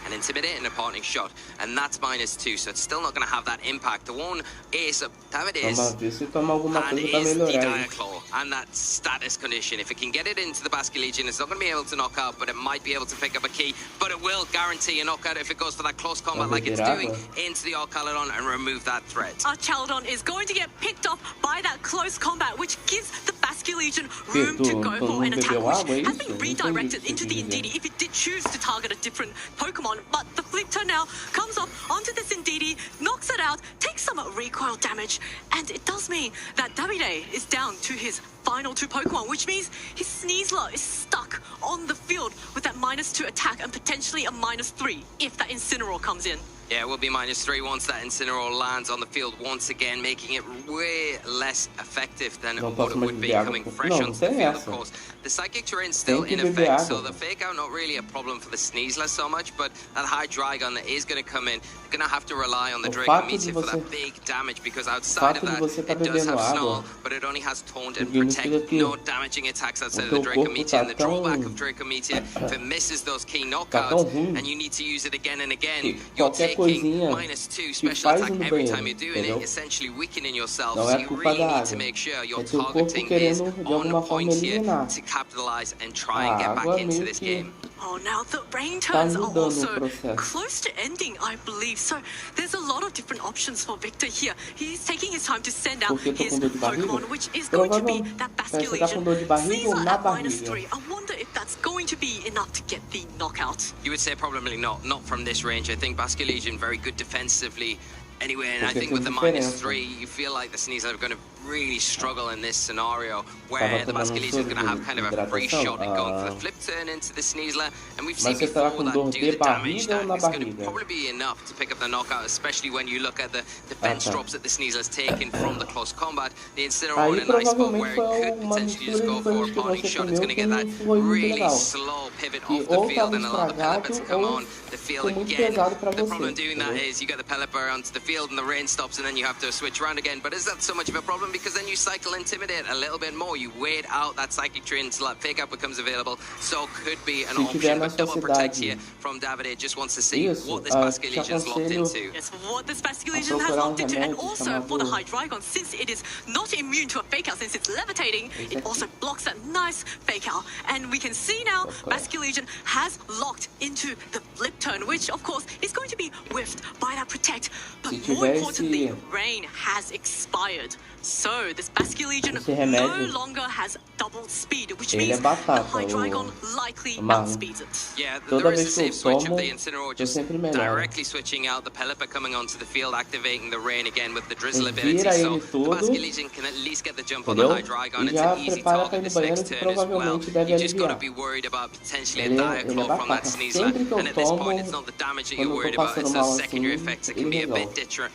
an Intimidate and a Parting Shot, and that's -2, so it's still not going to have that impact. The one ace of Davide's hand is the Diaclaw, and that status condition. If it can get it into the Basculegion, it's not going to be able to knock out, but it might be able to pick up a key, but it will guarantee a knockout if it goes for that close combat like it's doing into the Archaludon and remove that threat. Archaludon is going to get picked off by that close combat, which gives the Basculegion room to go for an attack, which has been redirected into the Indeedee if it did choose to target a different Pokemon, but the Flipto now comes off onto this Indeedee, knocks it out, takes some recoil damage, and it does mean that Davide is down to his final 2 Pokemon, which means his Sneasler is stuck on the field with that -2 attack and potentially a -3 if that Incineroar comes in. Yeah, it will be -3 once that Incineroar lands on the field once again, making it way less effective than what it would be coming fresh onto the field, of course. The Psychic Terrain's still in effect, so the Fake Out not really a problem for the Sneasler so much, but that high Drygon that is going to come in, you're going to have to rely on the Draco Meteor for that big damage, because outside of that, it does have Snarl, but it only has Taunt and Protect, no damaging attacks outside of the Draco Meteor, and the drawback of Draco Meteor, if it misses those key knockouts, and you need to use it again and again, you're taking -2 special attack every time you're doing it, essentially weakening yourself, so you really need to make sure your targeting is on point here to capitalize and try and get back into this game. Oh, now the rain turns are also close to ending, I believe. So there's a lot of different options for Victor here. He's taking his time to send out his Pokemon, which is going to be that Basculegion. Sneasler at -3. I wonder if that's going to be enough to get the knockout. You would say probably not from this range. I think Basculegion very good defensively anyway, and I think with the -3, you feel like the Sneasler are going to really struggle in this scenario, where the Basculegion is going to have kind of a free shot at going for the flip turn into the Sneasler, and we've seen before that do the damage that is going to probably be enough to pick up the knockout, especially when you look at the defense drops that the Sneasler's taken from the close combat. The Incineroar in a nice spot where it could potentially just go for a parting shot. It's going to get that really slow pivot off the field and allow the Pelipper to come on the field again. The problem doing that is you get the Pelipper onto the field and the rain stops, and then you have to switch around again. But is that so much of a problem? because then you cycle Intimidate a little bit more. You wait out that Psychic Drain until that Fake Out becomes available. So could be an option, but double protect here from Davide. Just wants to see what this Basque Legion's locked into. Yes, what this Basque Legion has locked into, and also for the Hydreigon, since it is not immune to a Fake Out, since it's levitating, it also blocks that nice Fake Out. And we can see now Basque Legion has locked into the flip turn, which of course is going to be whiffed by that protect. But more importantly, rain has expired. So this Basque Legion no longer has double speed, which means the Hydreigon likely outspeeds it. Yeah, there is a safe switch of the Incineroar just directly switching out. The Pelipper coming onto the field, activating the rain again with the Drizzle ability. So the Basque Legion can at least get the jump on the Hydreigon. It's an easy target this next turn as well. You just got to be worried about potentially a dire claw from that Sneasler. And at this point, it's not the damage that you're worried about, it's those secondary effects that can be a bit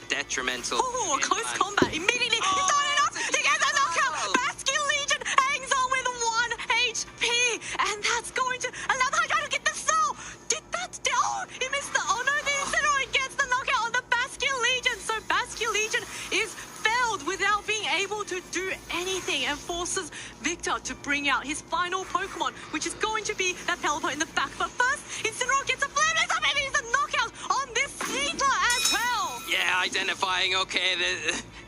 detrimental. Oh, close combat immediately. He's done enough to get the knockout. Basque Legion hangs on with 1 HP, and that's going to allow the Hydreigon to get the soul. Did that? Oh, he missed the. Oh no, the Incineroar gets the knockout on the Basque Legion. So Basque Legion is failed without being able to do anything, and forces Victor to bring out his final Pokemon, which is going to be that Pelipper in the back. But first, Incineroar gets a flare blitz up, and he's a knockout on this Sneasler as well. Yeah, identifying, okay,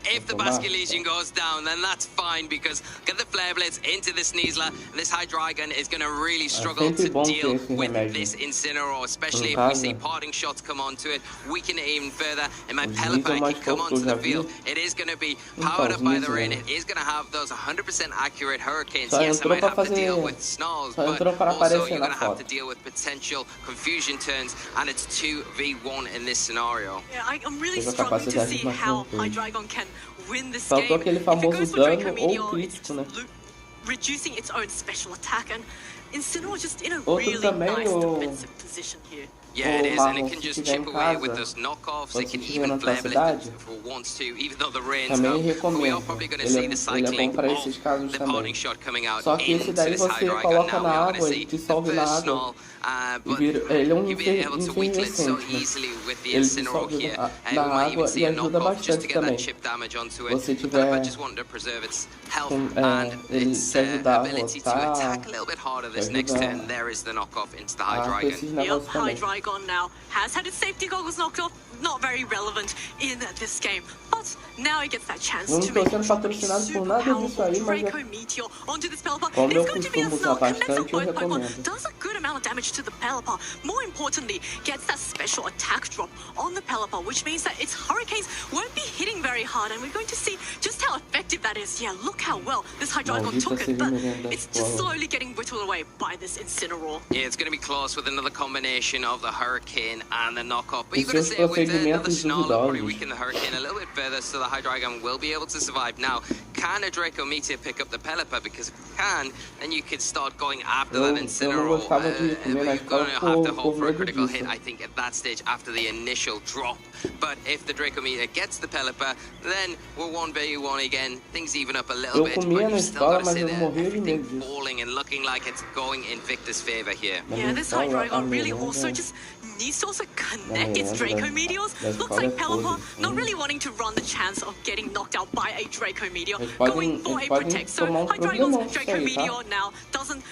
if the Basque Legion goes down, then that's fine, because get the Flare Blitz into the Sneasler, and this Hydreigon is going to really struggle to deal with this Incineroar, especially if we see parting shots come onto it, weaken it even further, and my Pelipper can come onto the field. It is going to be powered up by the rain. It is going to have those 100% accurate hurricanes. Yes, I might have to deal with snarls, but also you're going to have to deal with potential confusion turns, and it's 2v1 in this scenario. Yeah, I'm really struggling to see how Hydreigon can win this game. Faltou aquele famoso dano ou crítico, né? Reducing its own special attack, and Incineroar just in a really nice defensive position here. Yeah, it is, and it can just chip away with those knockoffs. It can even flare blitz if it wants to, even though the rain's out. We are probably going to see the cycling of the parting shot coming out into this Hydreigon now. We are going to see the first snarl, but you've been able to weaken it so easily with the Incineroar here. And we might even see a knockoff just to get that chip damage onto it. I just want to preserve its health and its ability to attack a little bit harder this next turn. There is the knockoff into the Hydreigon. Yep, Hydreigon now has had its safety goggles knocked off. Not very relevant in this game, but now he gets that chance to make super powerful Draco Meteor onto this Pelipper. It's going to be a snarl, connects on both Pokemon, does a good amount of damage to the Pelipper. More importantly, gets that special attack drop on the Pelipper, which means that its Hurricanes won't be hitting very hard, and we're going to see just how effective that is. Yeah, look how well this Hydreigon took it, but it's just slowly getting whittled away by this Incineroar. Yeah, it's going to be close with another combination of the Hurricane and the knockoff, but you've got to say with another snarl, probably weaken the Hurricane a little bit further, so the Hydreigon will be able to survive. Now, can a Draco Meteor pick up the Pelipper? Because if it can, then you could start going after that Incineroar. You're going to have to hope for a critical hit, I think, at that stage after the initial drop. But if the Draco Meteor gets the Pelipper, then we're 1v1 again. Things even up a little bit, but you've still got to say that everything falling and looking like it's going in Victor's favor here. Yeah, this Hydreigon really also just needs to also connect its Draco Meteors. Looks like Pelipper not really wanting to run the chance of getting knocked out by a Draco Meteor, going for a protect. So Hydreigon's Draco Meteor now doesn't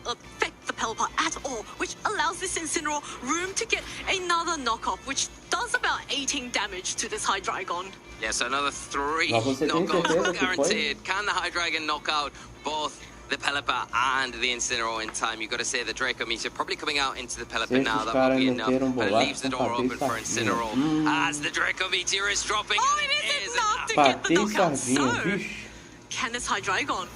affect the Pelipper at all, which allows this Incineroar room to get another knockoff, which does about 18 damage to this Hydreigon. Yeah, so another 3 knockoffs guaranteed. Can the Hydreigon knock out both the Pelipper and the Incineroar in time? You've got to say the Draco Meteor probably coming out into the Pelipper now. That will be enough. And it leaves the door open for Incineroar as the Draco Meteor is dropping. Oh, it is enough to get the knockout. So, can this Hydreigon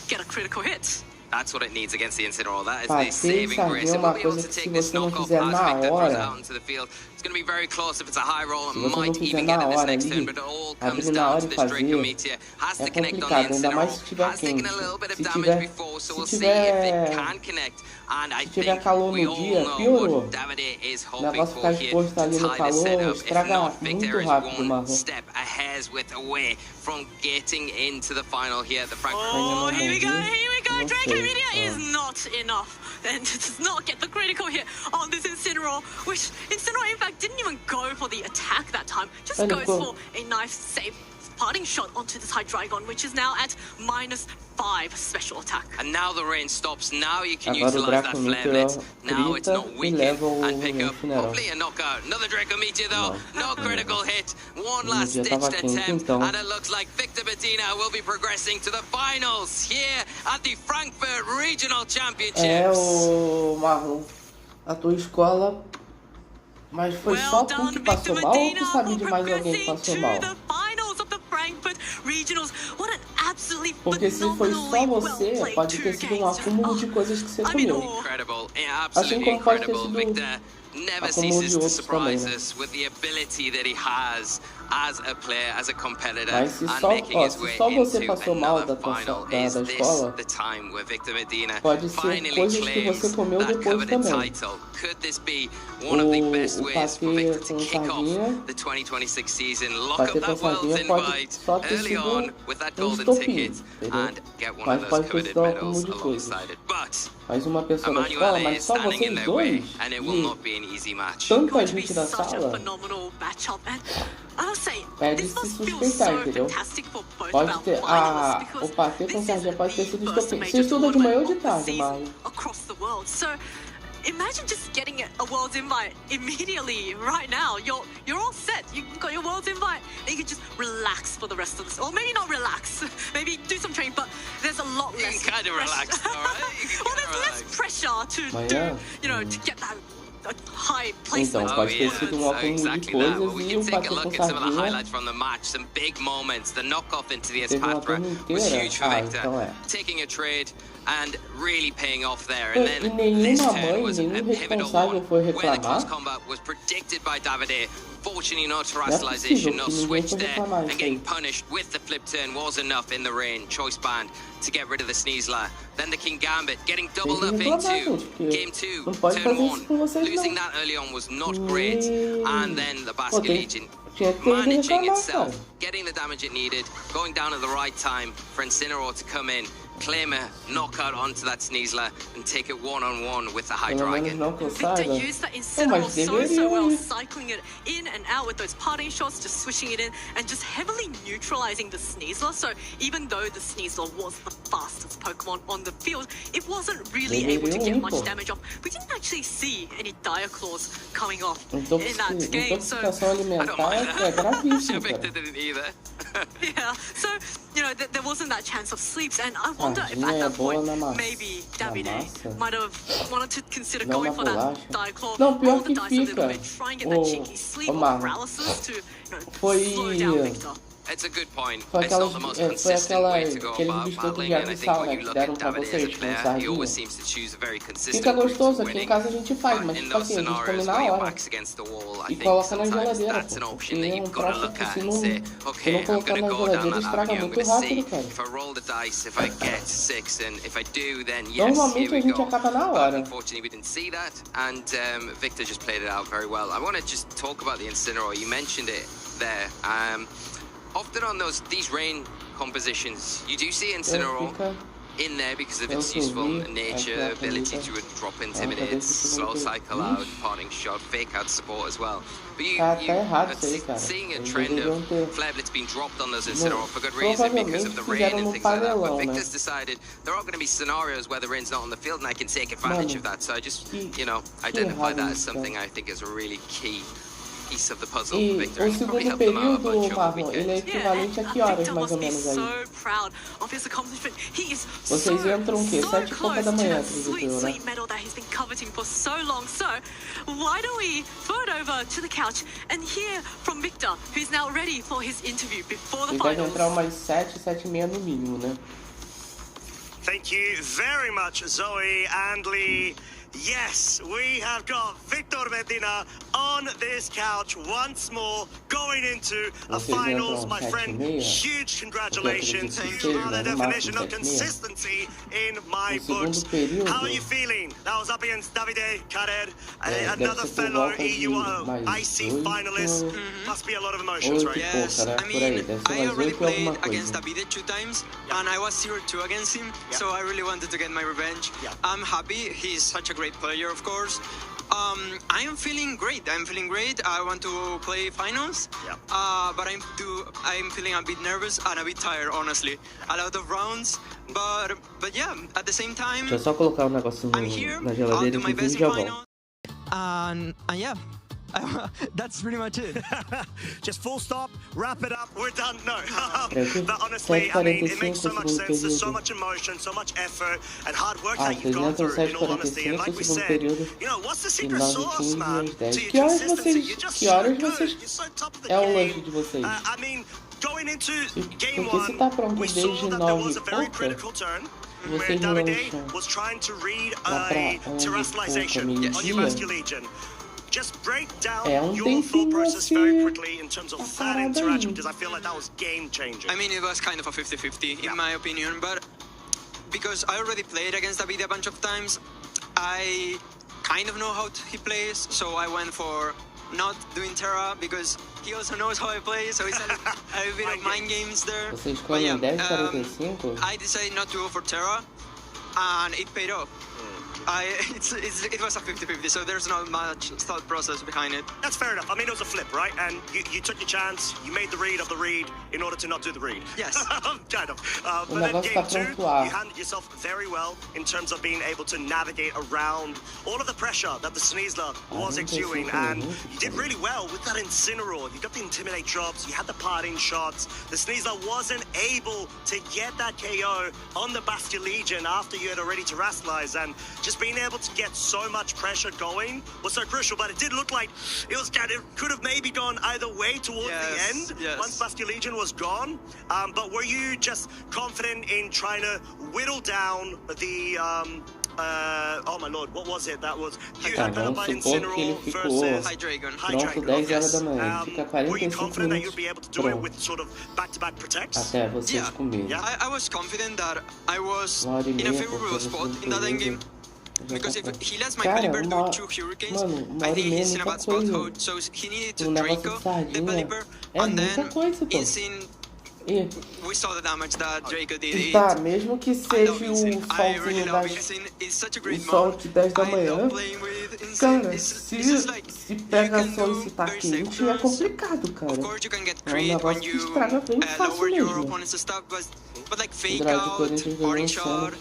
get a critical hit? That's what it needs against the Incineroar. That is the saving grace. It will be able to take this knockoff as Victor throws out into the field. It's going to be very close if it's a high roll. It might even get it this next turn, but it all comes down to this Draco Meteor. Has to connect on the Incineroar. Has taken a little bit of damage before, so we'll see if it can connect. And I think we all know what Davide is hoping for here to tie the setup. If not, Victor is one step ahead with away from getting into the final here at the Frankfurt. Oh, here we go, here we go. Draco Meteor is not enough. And does not get the critical hit on this Incineroar, which Incineroar in fact didn't even go for the attack that time. Just goes for a nice safe parting shot onto this Hydreigon, which is now at -5 special attack. And now the rain stops. Now you can Agora o utilize that Draco flare blitz. Meteor Now it's grita not e weakened leva o and pick up Incineroar. hopefully a knockout. Another Draco Meteor though. No critical hit. One last Já tava ditched quente, attempt. então. And it looks like Victor Medina will be progressing to the finals here at the Frankfurt Regional Championships. É o Marlon, a tua escola, mas foi só tu que passou mal ou tu sabe de mais alguém que passou mal? Porque se foi só você, pode ter sido um acúmulo de coisas que você comeu. Incredible, Assim absolutely como pode ter incredible. sido Victor never acúmulo ceases de to outros também, surprise né? us with the ability that he has as a player, as a competitor, Mas se and só, making ó, his way se só você into passou mal another da final. Is da this escola, the time where Victor Medina pode ser finally coisas que claims você comeu that depois coveted também. title? Could this be one of the best O ways for Victor patê to com kick off sardinha, the 2026 season, lock patê up com that world's sardinha pode invite só ter early sido on with that golden estopim, ticket entendeu? and get one Mas of those pode ter coveted sido um acúmulo medals de coisas. alongside it. But Mais uma pessoa da escola, Emmanuel mas is só standing in vocês their dois? way, and it will E not be an easy match. tanta gente da sala, é de se suspeitar, entendeu? Pode ter, o patê com sardinha pode ter sido estopim. Você estuda de manhã ou de tarde, Marlon? Imagine just getting a world's invite immediately right now. You're all set. You've got your world's invite. And you can just relax for the rest of this. Or maybe not relax. Maybe do some training, but there's a lot less. You can kind of relax, all right? Well, there's less pressure to do, you know, to get that high placement. Então, pode ter sido um acúmulo de coisas e o patê com sardinha highlights from the match, some big moments. The knockoff into the teve uma Espatra turma was inteira. huge for Victor. Então é. Taking a trade and really paying off there. And E then this nenhuma turn mãe, was a nenhum pivotal responsável one, foi where the close reclamar. combat was predicted by Davide. Fortunately, no Não é terrestrialization, possível no que ninguém switch foi there, reclamar and isso getting aí. punished with the flip turn was enough in the rain. Choice band to get rid of the Sneasler. Then the King Gambit getting doubled Tem up que reclamar, into gente, porque game 2, não pode turn fazer 1. isso com vocês, Losing não. that early on was not great, and then the Pô, Basket Legion tinha que ter ido managing reclamar, itself, cara. getting the damage it needed, going down at the right time for Incineroar to come in, claim a knockout onto that Sneasler, and take it one-on-one with the Pelo menos Hydreigon. não que eu saiba. Victor used that Pô, Incineroar mas so deveriam well, ir. cycling it in and out with those parting shots, just switching it in, and just heavily neutralizing the Sneasler. So even though the Sneasler was the fastest Pokemon on the field, it wasn't really able to get much damage off. We didn't actually see any Dire Claws coming off in that game. So Intoxicação alimentar é gravíssimo, Victor cara. didn't either. yeah, so you know there wasn't that chance of sleeps, and I wonder if at that point maybe Davide might have wanted to consider Não going na for that bolacha. Die Claw, Não, pior roll the que dice a little fica. bit, try and get that cheeky sleep or Marlon, paralysis to foi slow down Victor. It's a good point. Foi It's not the most consistent way to go aqueles about biscoitos battling, de and I think aguissal, when né, you que look deram at pra Davide as vocês, a com player, he sardinha. always seems to choose a very consistent Fica route to gostoso, aqui em winning. casa a gente faz, But mas in tipo those assim, a gente come scenarios na where your hora. back's against the wall, I E think coloca na sometimes geladeira, that's an pô. option Porque that é you've um got to troço look que at se and não, say, se okay, não I'm colocar going to na go down geladeira that estraga avenue. I'm muito going to see rápido, cara. if I roll the dice, if I get 6, and if I do, then yes, Normalmente here we a gente go. acaba na But hora. unfortunately, we didn't see that, and Victor just played it out very well. I want to just talk about the Incineroar. You mentioned it there. Often on these rain compositions, you do see Incineroar in there because of its useful nature, ability to drop Intimidate, slow cycle out, parting shot, fake out support as well. But seeing a trend of Flare Blitz being dropped on those Incineroar for good reason because of the rain and things like that. But Victor's decided there are going to be scenarios where the rain's not on the field and I can take advantage of that. So I just, you know, identify that as something I think is a really key piece of the puzzle for Victor. E o segundo período, Marlon, ele é equivalente a que horas mais ou menos aí? Vocês entram o quê? 7h30 da manhã, acredito eu, né? medal that he's been coveting for so long. So why don't we throw it over to the couch and hear from Victor, who's now ready for his interview before the Ele deve finals. entrar umas 7, 7h30 no mínimo, né? Thank you very much, Zoe and Lee. Yes, we have got Victor Medina on this couch once more, going into a finals, my friend. Huge congratulations. You are the definition of consistency in my books. How are you feeling? That was up against Davide Kader, another fellow EU IC finalist. Must be a lot of emotions, right? Yes, I mean, I already played against Davide 2 times, and I was 0-2 against him, so I really wanted to get my revenge. I'm happy. He's such a great great player, of course. I am feeling great. I want to play finals, but I'm feeling a bit nervous and a bit tired, honestly. A lot of rounds, but yeah, at the same time, Deixa eu só colocar um negócio na geladeira aqui e já volto. And yeah, that's pretty much it. Just full stop, wrap it up, we're done. No, but honestly, I mean, it makes so much sense. There's so much emotion, so much effort, and hard work that you've gone through, in all honesty. And like we said, you know, what's the secret sauce, man, to your consistency? You're just so good. You're so top of the game. I mean, going into game one, we saw that there was a very critical turn where Davide was trying to read a terrestrialization on your Bastia Legion. Just break down your thought process very quickly in terms of that interaction, because I feel like that was game-changing. I mean, it was kind of a 50-50 in my opinion, but because I already played against Davide a bunch of times, I kind of know how he plays, so I went for not doing Terra because he also knows how I play, so it's a bit of mind games there. But yeah, I decided not to go for Terra, and it paid off. It was a 50-50, so there's not much thought process behind it. That's fair enough. I mean, it was a flip, right? And you took your chance, you made the read of the read in order to not do the read. Yes. Kind of. But then game 2, you handled yourself very well in terms of being able to navigate around all of the pressure that the Sneasler was exuding, and you did really well with that Incineroar. You got the Intimidate drops, you had the parting shots. The Sneasler wasn't able to get that KO on the Bastia Legion after you had already terrestrialized, and just being able to get so much pressure going was so crucial. But it did look like it could have maybe gone either way towards the end once Bastia Legion was gone. But were you just confident in trying to whittle down the oh my lord, what was it? That was you had better by Incineroar versus Hydreigon. Pronto, 10 horas da manhã. Fica 45 minutos. Protects? Até vocês comigo. I was confident that I was in a favorable spot in that endgame. Because if he lets my Pelipper do 2 Hurricanes, I think he's in a bad spot. So he needed to Draco the Pelipper, and then Incin. We saw the damage that Draco did. Tá, mesmo que seja o solzinho de 10 da manhã, cara, se pega sol e se tá quente, é complicado, cara. É um negócio que estraga bem fácil mesmo. But like fake out, parting shot.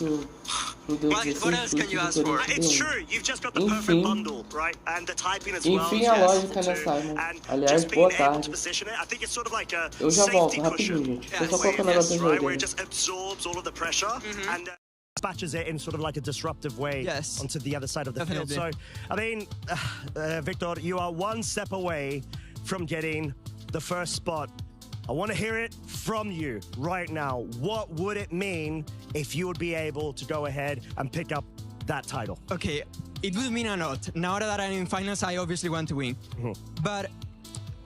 What else can you ask for? It's true, you've just got the perfect bundle, right? And the typing as well. Enfim, a lógica, né, Simon? Aliás, boa tarde. Eu já volto, rapidinho, gente. Deixa eu só colocar o negócio no where it just absorbs all of the pressure and dispatches it in sort of like a disruptive way onto the other side of the field. So, I mean, Victor, you are one step away from getting the first spot. I want to hear it from you right now. What would it mean if you would be able to go ahead and pick up that title? Okay, it would mean a lot. Now that I'm in finals, I obviously want to win. But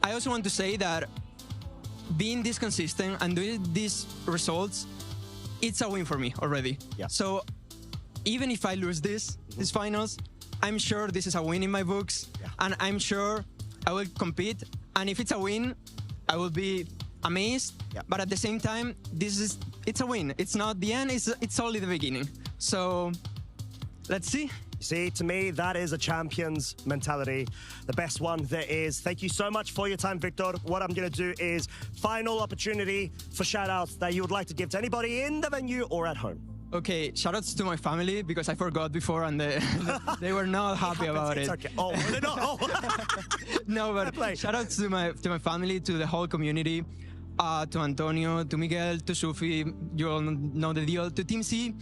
I also want to say that being this consistent and doing these results, it's a win for me already. Yeah. So even if I lose these finals, I'm sure this is a win in my books, and I'm sure I will compete. And if it's a win, I will be amazed, but at the same time, it's a win. It's not the end, it's only the beginning. So let's see. See, to me, that is a champion's mentality, the best one there is. Thank you so much for your time, Victor. What I'm going to do is final opportunity for shout-outs that you would like to give to anybody in the venue or at home. Okay, shoutouts to my family because I forgot before and they were not happy about it. Okay. Oh, they're not. Oh. No, but shoutouts to my family, to the whole community, to Antonio, to Miguel, to Sufi, you all know the deal, to Team C,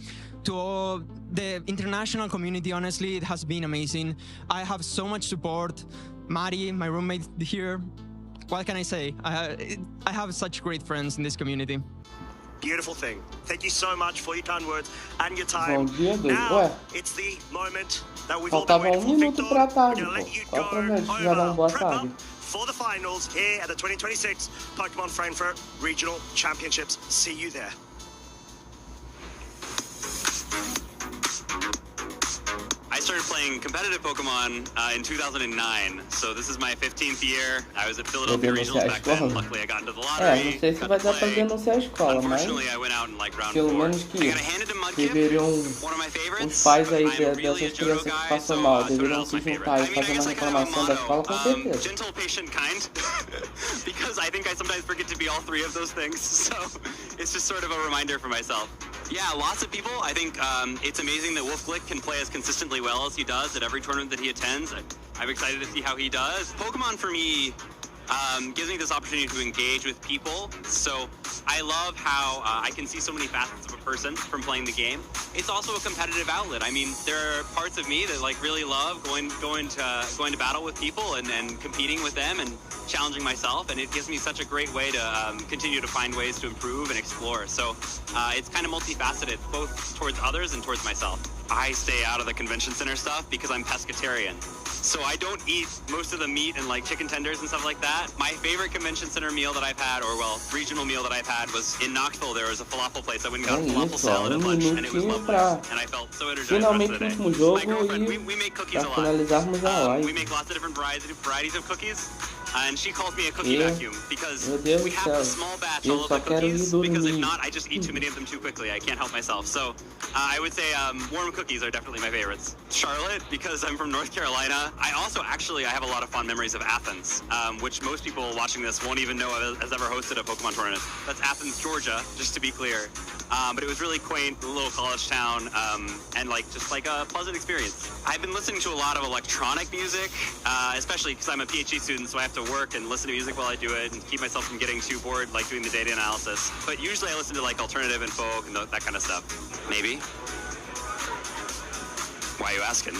to all the international community. Honestly, it has been amazing. I have so much support. Mari, my roommate here. What can I say? I have such great friends in this community. Beautiful thing. Thank you so much for your kind words and your time. Now, it's the moment that we've all been waiting for. Victor, we're going to let you go over, prep up for the finals here at the 2026 Pokemon Frankfurt Regional Championships. See you there. started playing competitive Pokemon in 2009, so this is my 15th year. I was at Philadelphia Regionals back then. Luckily, I got into the lottery. Não sei se vai dar pra denunciar a escola, mas pelo menos que deveriam os pais aí dessas crianças que passam mal deveriam se juntar e fazer uma reclamação da escola, com certeza. Gentle, patient, kind, because I think I sometimes forget to be all three of those things. So it's just sort of a reminder for myself. Yeah, lots of people. I think it's amazing that Wolfglick can play as consistently well as he does at every tournament that he attends. I'm excited to see how he does. Pokemon, for me, gives me this opportunity to engage with people. So I love how I can see so many facets of a person from playing the game. It's also a competitive outlet. I mean, there are parts of me that like really love going to battle with people and competing with them and challenging myself, and it gives me such a great way to continue to find ways to improve and explore. So it's kind of multifaceted, both towards others and towards myself. I stay out of the convention center stuff because I'm pescatarian. So I don't eat most of the meat and like chicken tenders and stuff like that. My favorite convention center meal that I've had, or well, regional meal that I've had, was in Knoxville. There was a falafel place. I went and got a falafel salad at lunch, and it was lovely. And I felt so energized. Finalmente o último jogo My girlfriend, we make cookies a lot. Finalizarmos a live. We make lots of different varieties of cookies. And she calls me a cookie vacuum because we have a small batch all of the cookies, because if not, I just eat too many of them too quickly. I can't help myself. So I would say warm cookies are definitely my favorites. Charlotte, because I'm from North Carolina. I have a lot of fond memories of Athens, which most people watching this won't even know has ever hosted a Pokemon tournament. That's Athens, Georgia, just to be clear. But it was really quaint, a little college town, and just a pleasant experience. I've been listening to a lot of electronic music, especially because I'm a PhD student, so I have to work and listen to music while I do it and keep myself from getting too bored doing the data analysis. But usually I listen to alternative and folk and that kind of stuff. Maybe. Why are you asking?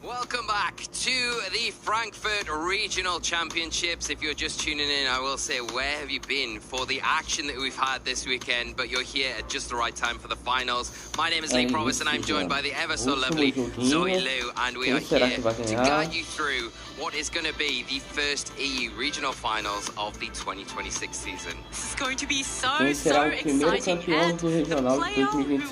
Welcome back to the Frankfurt Regional Championships. If you're just tuning in, I will say, where have you been for the action that we've had this weekend? But you're here at just the right time for the finals. My name is Lee Promise, and I'm joined by the ever so lovely Zoe Liu, and we are here to guide you through what is going to be the first EU regional finals of the 2026 season. This is going to be so exciting, and the player who wins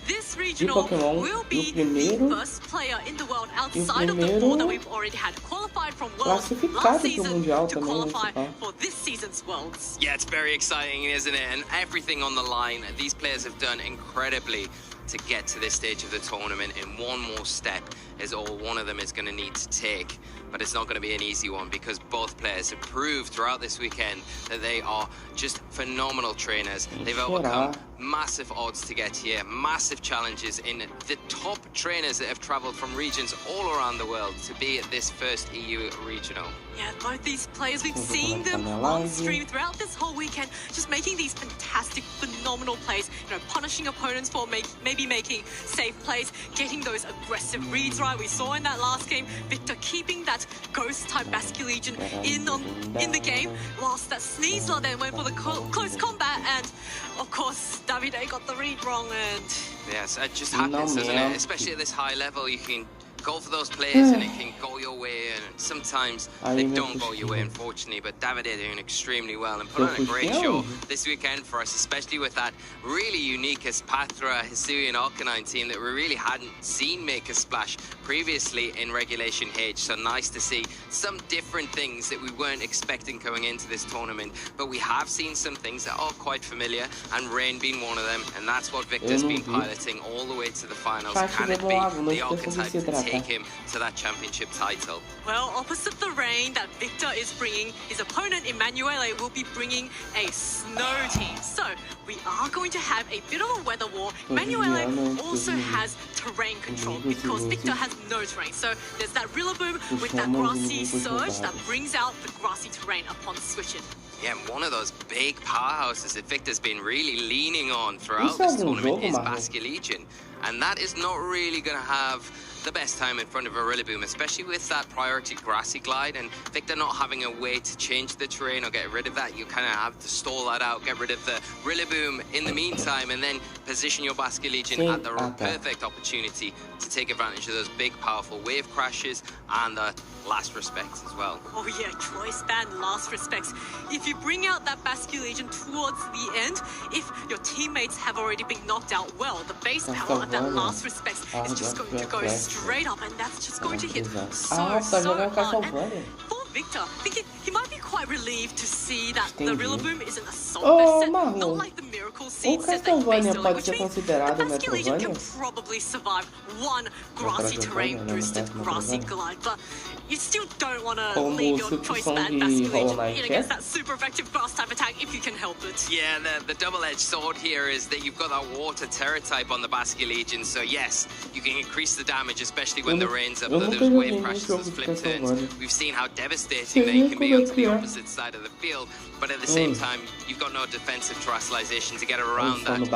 this regional will be the first player in the world outside of the four that we've already had qualified from Worlds last season to qualify for this season's Worlds. Yeah, it's very exciting, isn't it? And everything on the line. These players have done incredibly to get to this stage of the tournament, and one more step is all one of them is going to need to take. But it's not going to be an easy one, because both players have proved throughout this weekend that they are just phenomenal trainers. They've overcome massive odds to get here, massive challenges in the top trainers that have traveled from regions all around the world to be at this first EU regional. Yeah, both these players, we've seen them on stream throughout this whole weekend, just making these fantastic, phenomenal plays, punishing opponents for maybe making safe plays, getting those aggressive reads right. We saw in that last game, Victor keeping that ghost-type Basculegion in the game, whilst that Sneasler then went for the close combat, and of course, Davide got the read wrong, and... Yes, it just happens, doesn't it? Especially at this high level, you can go for those players and it can go your way, and sometimes they don't go your way, unfortunately. But Davide doing extremely well and put on a great show this weekend for us, especially with that really unique Espatra, Hisui and Arcanine team that we really hadn't seen make a splash previously in Regulation H. So nice to see some different things that we weren't expecting going into this tournament, but we have seen some things that are quite familiar, and Rain being one of them, and that's what Victor's been piloting all the way to the finals. Can it be the archetype to take him to that championship title? Well, opposite the Rain that Victor is bringing, his opponent Emanuele will be bringing a snow team. So we are going to have a bit of a weather war. Emanuele also has terrain control because Victor has no terrain. So there's that Rillaboom with that grassy surge that brings out the grassy terrain upon switching. Yeah, one of those big powerhouses that Victor's been really leaning on throughout this tournament is Basculegion. And that is not really going to have the best time in front of a Rillaboom, especially with that priority grassy glide, and Victor not having a way to change the terrain or get rid of that. You kind of have to stall that out, get rid of the Rillaboom in the meantime, and then position your Basket Legion at the perfect opportunity to take advantage of those big, powerful wave crashes and the last respects as well. Oh yeah, choice band last respects. If you bring out that Basket Legion towards the end, if your teammates have already been knocked out, well, the base power of that last respects is just going to go straight up, and that's just going to hit so hard. And for Victor, I think he might be quite relieved to see that the Rillaboom is an assault set, not like the Miracle Seed set that you faced earlier, which means the Basket Legion can probably survive one grassy terrain boosted grassy glide, but you still don't want to leave your choice band Basket Legion in against that super effective grass type attack if you can help it. Yeah, the double-edged sword here is that you've got that water terror type on the Basket Legion, so yes, you can increase the damage, especially when the rain's up, those wave crashes, those flip turns. We've seen how devastating they can be onto the opposite side of the field, but at the same time, you've got no defensive terrestrialization to get around that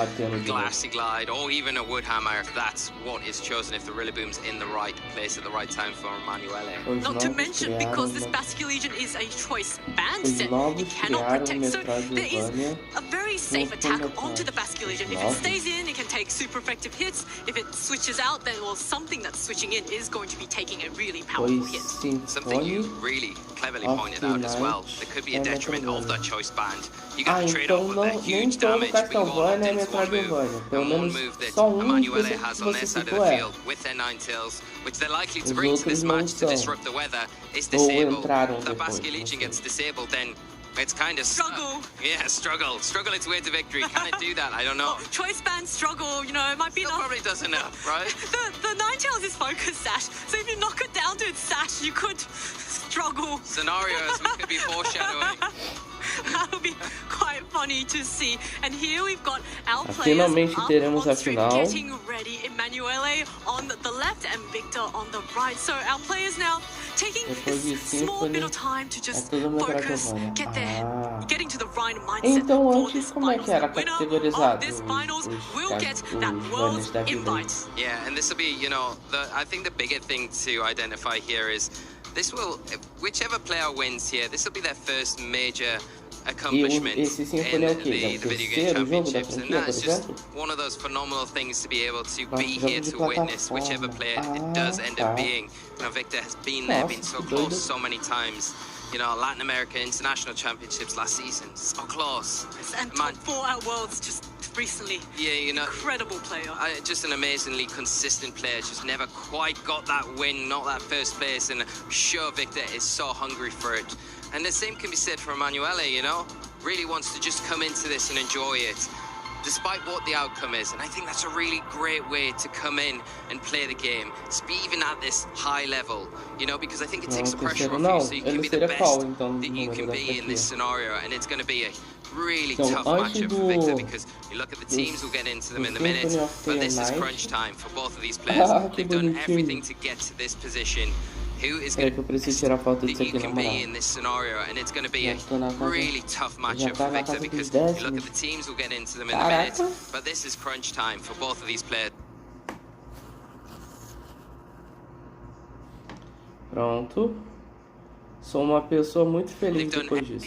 glassy glide, or even a wood hammer. That's what is chosen if the Rillaboom's in the right place at the right time for Emanuele. Not to mention, because this Basket Legion is a choice band set, it cannot protect, so there is a very safe attack onto the Basket Legion. If it stays in, it can take super effective hits. If it switches out, then well, something that's switching in is going to be taking a really powerful hit. Something you really cleverly pointed out as well. There could be a detriment of that choice band. You got to trade off with the huge damage being bought into one move. And one move that Emanuele has on their side of the field with their Ninetales, which they're likely to bring to this match to disrupt the weather, is disabled. If the Basket Legion gets disabled, then it's kind of struggle. Yeah, struggle its way to victory. Can it do that? I don't know. Choice band struggle, you know, it might be enough. Probably does enough, right? The Ninetales is focus sash, so if you knock it down to its sash, you could struggle. Scenarios we could be foreshadowing. That would be quite funny to see. And here we've got our players up on stream getting ready. Emanuele on the left and Victor on the right. So our players now taking a small bit of time to just focus, getting to the right mindset for this finals. The winner of this finals will get that world's invite. Yeah, and this will be, you know, I think the bigger thing to identify here is this will, whichever player wins here, this will be their first major accomplishment in the video game championships, and that's just one of those phenomenal things to be able to be here to witness whichever player it does end up being. You know, Victor has been there, been so close so many times. You know, Latin America International Championships last season, so close. And top 4 at Worlds just recently. Yeah, you know, incredible player. Just an amazingly consistent player. Just never quite got that win, not that first place, and I'm sure Victor is so hungry for it. And the same can be said for Emanuele, you know, really wants to just come into this and enjoy it, despite what the outcome is. And I think that's a really great way to come in and play the game, even at this high level, you know, because I think it takes the pressure off you, so you can be the best that you can be in this scenario. And it's going to be a really tough matchup for Victor, because you look at the teams, we'll get into them in a minute, but this is crunch time for both of these players. They've done everything to get to this position. Who is going to that you can be in this scenario, and it's going to be a really tough matchup for Victor, because you look at the teams, we'll get into them in a minute, but this is crunch time for both of these players. Pronto. Sou uma pessoa muito feliz depois disso.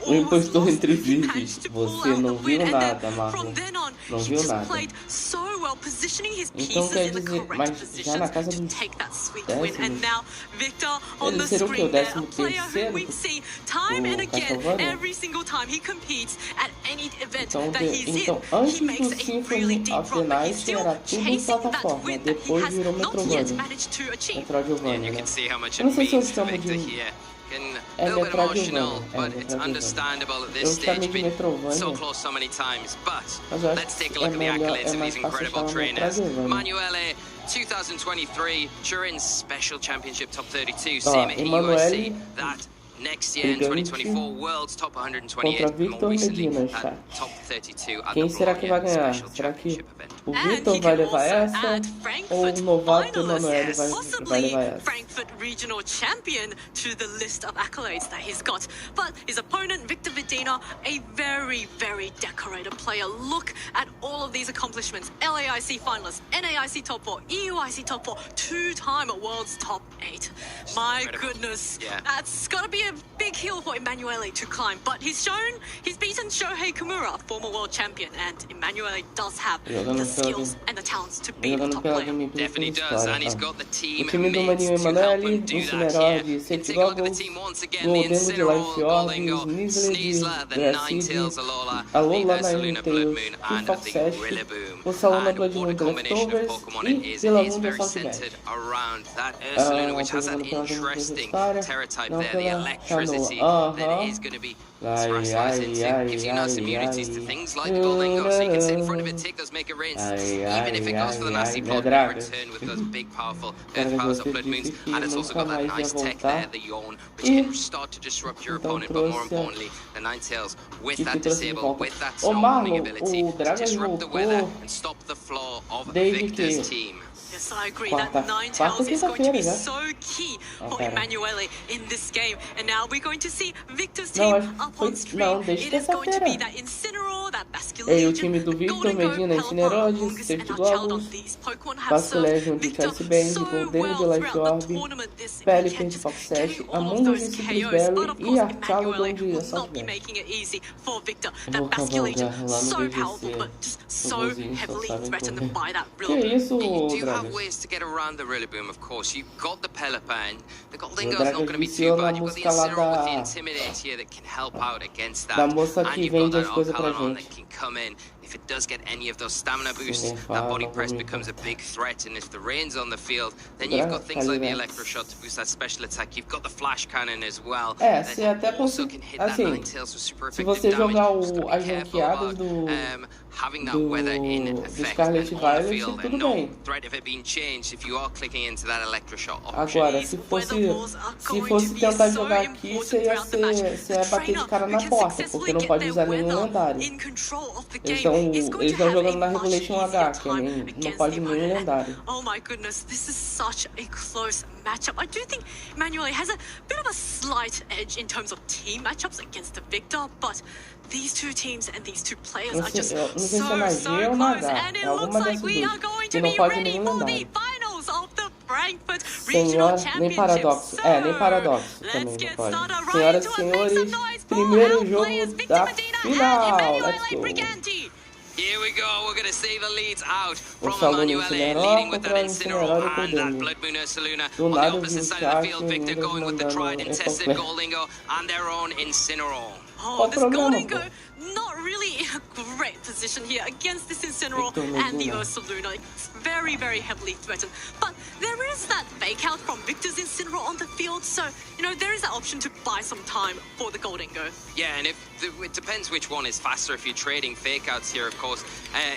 O impostor entre vídeos. Você não viu nada, Marlon. Não viu nada. Então quer dizer, mas já na casa dos 10º, ele seria o que? O 13º do Castlevania? Então antes do Symphony of the Night era tudo plataforma, depois virou Metroidvania, né? Eu não sei se eu chamo de... É Metroidvania, eu chamei de Metrovania, mas eu acho que é melhor, é mais fácil chamar Metroidvania. 2023 Turin Special Championship Top 32, Ó, same at Emanuele that next year in 2024 World's Top 128 contra Victor more recently Medina, at Top 32 at Quem the será que vai ganhar? Special Será que Championship event. O Vitor vai levar essa ou o novato Emanuele vai levar essa? Frankfurt Regional Champion to the list of accolades that he's got. But his opponent, Victor Vidina, a very, very decorated player. Look at all of these accomplishments. LAIC finalist, NAIC top 4, EUIC top 4, 2-time World's top 8. My goodness, that's got to be a big hill for Emanuele to climb. But he's beaten Shohei Kimura, former world champion, and Emanuele does have the skills and the talents to be the top player. Definitely does, and he's got the team O time do Maninho Emanuele, Incinerode, Sete Goggles, Goldengo de Life Orb, Sneasler de Reagindo, Alola na Ninetales, o Fox Sash, o Salona Blood Moon de Leftovers e pela Mundo Southwest. Which has that interesting terror type there, the electricity that is going to be gives you nice immunities to things like the Goldingo, so you can sit in front of it, take those Mega Rains, even if it goes for the nasty block, return with those big powerful Earth powers of Blood Moons, and it's also got that nice tech there, the Yawn, which can start to disrupt your opponent, but more importantly, the Ninetales with that disable, with that snowballing ability to disrupt the weather and stop the flow of Victor's team. Yes, I agree. That Ninetales is going to be so key for Emanuele in this game. And now we're going to see Victor's team up on screen. It is going to be that Incineroar, that Basculin, o time do Victor, Medina, Incinerode, Safety Goggles, Basculin de Chelsea Band, Goldengo de Life Orb, Pelican de Fox Sash, Among de Citrus Berry e Archaludon de Southwest. Eu vou cavalgar lá no BGC. So heavily threatened by that Que isso, Dragas? Ways to get around the Rillaboom, of course. You've got the Pelipper, the Goldingo's not going to be too bad. You've got the Incineroar with the Intimidate here that can help out against that. And you've got that Archaludon that can come in. If it does get any of those stamina boosts, that body press becomes a big threat. And if the rain's on the field, then you've got things like the Electroshot to boost that special attack. You've got the Flash Cannon as well. Se até assim, se você jogar as ranqueadas do Scarlet Violet, tudo bem. Agora, se fosse tentar jogar aqui, você ia bater de cara na porta, porque não pode usar nenhum lendário. Eles estão jogando na Revelation H, que não pode nenhum lendário. Oh my goodness, this is such a close matchup. I do think Emanuele has a bit of a slight edge in terms of team matchups against the Victor, but these two teams and these two players are just so close, and it looks like we are going to be ready for the finals of the Frankfurt Regional Championship. Nem Paradoxo também não pode. Senhoras e senhores, primeiro jogo da final. Let's go. Here we go, we're going to see the leads out from Emanuele, leading with that Incineroar and that Blood Moon Ursaluna. On the opposite side of the field, Victor going with the tried and tested Goldingo and their own Incineroar. Oh, this Goldingo not really in a great position here against this Incineroar and the Ursaluna. It's very, very heavily threatened. But there is that fake out from Victor's Incineroar on the field, so, there is that option to buy some time for the Goldingo. Yeah, and it depends which one is faster. If you're trading fake outs here, of course,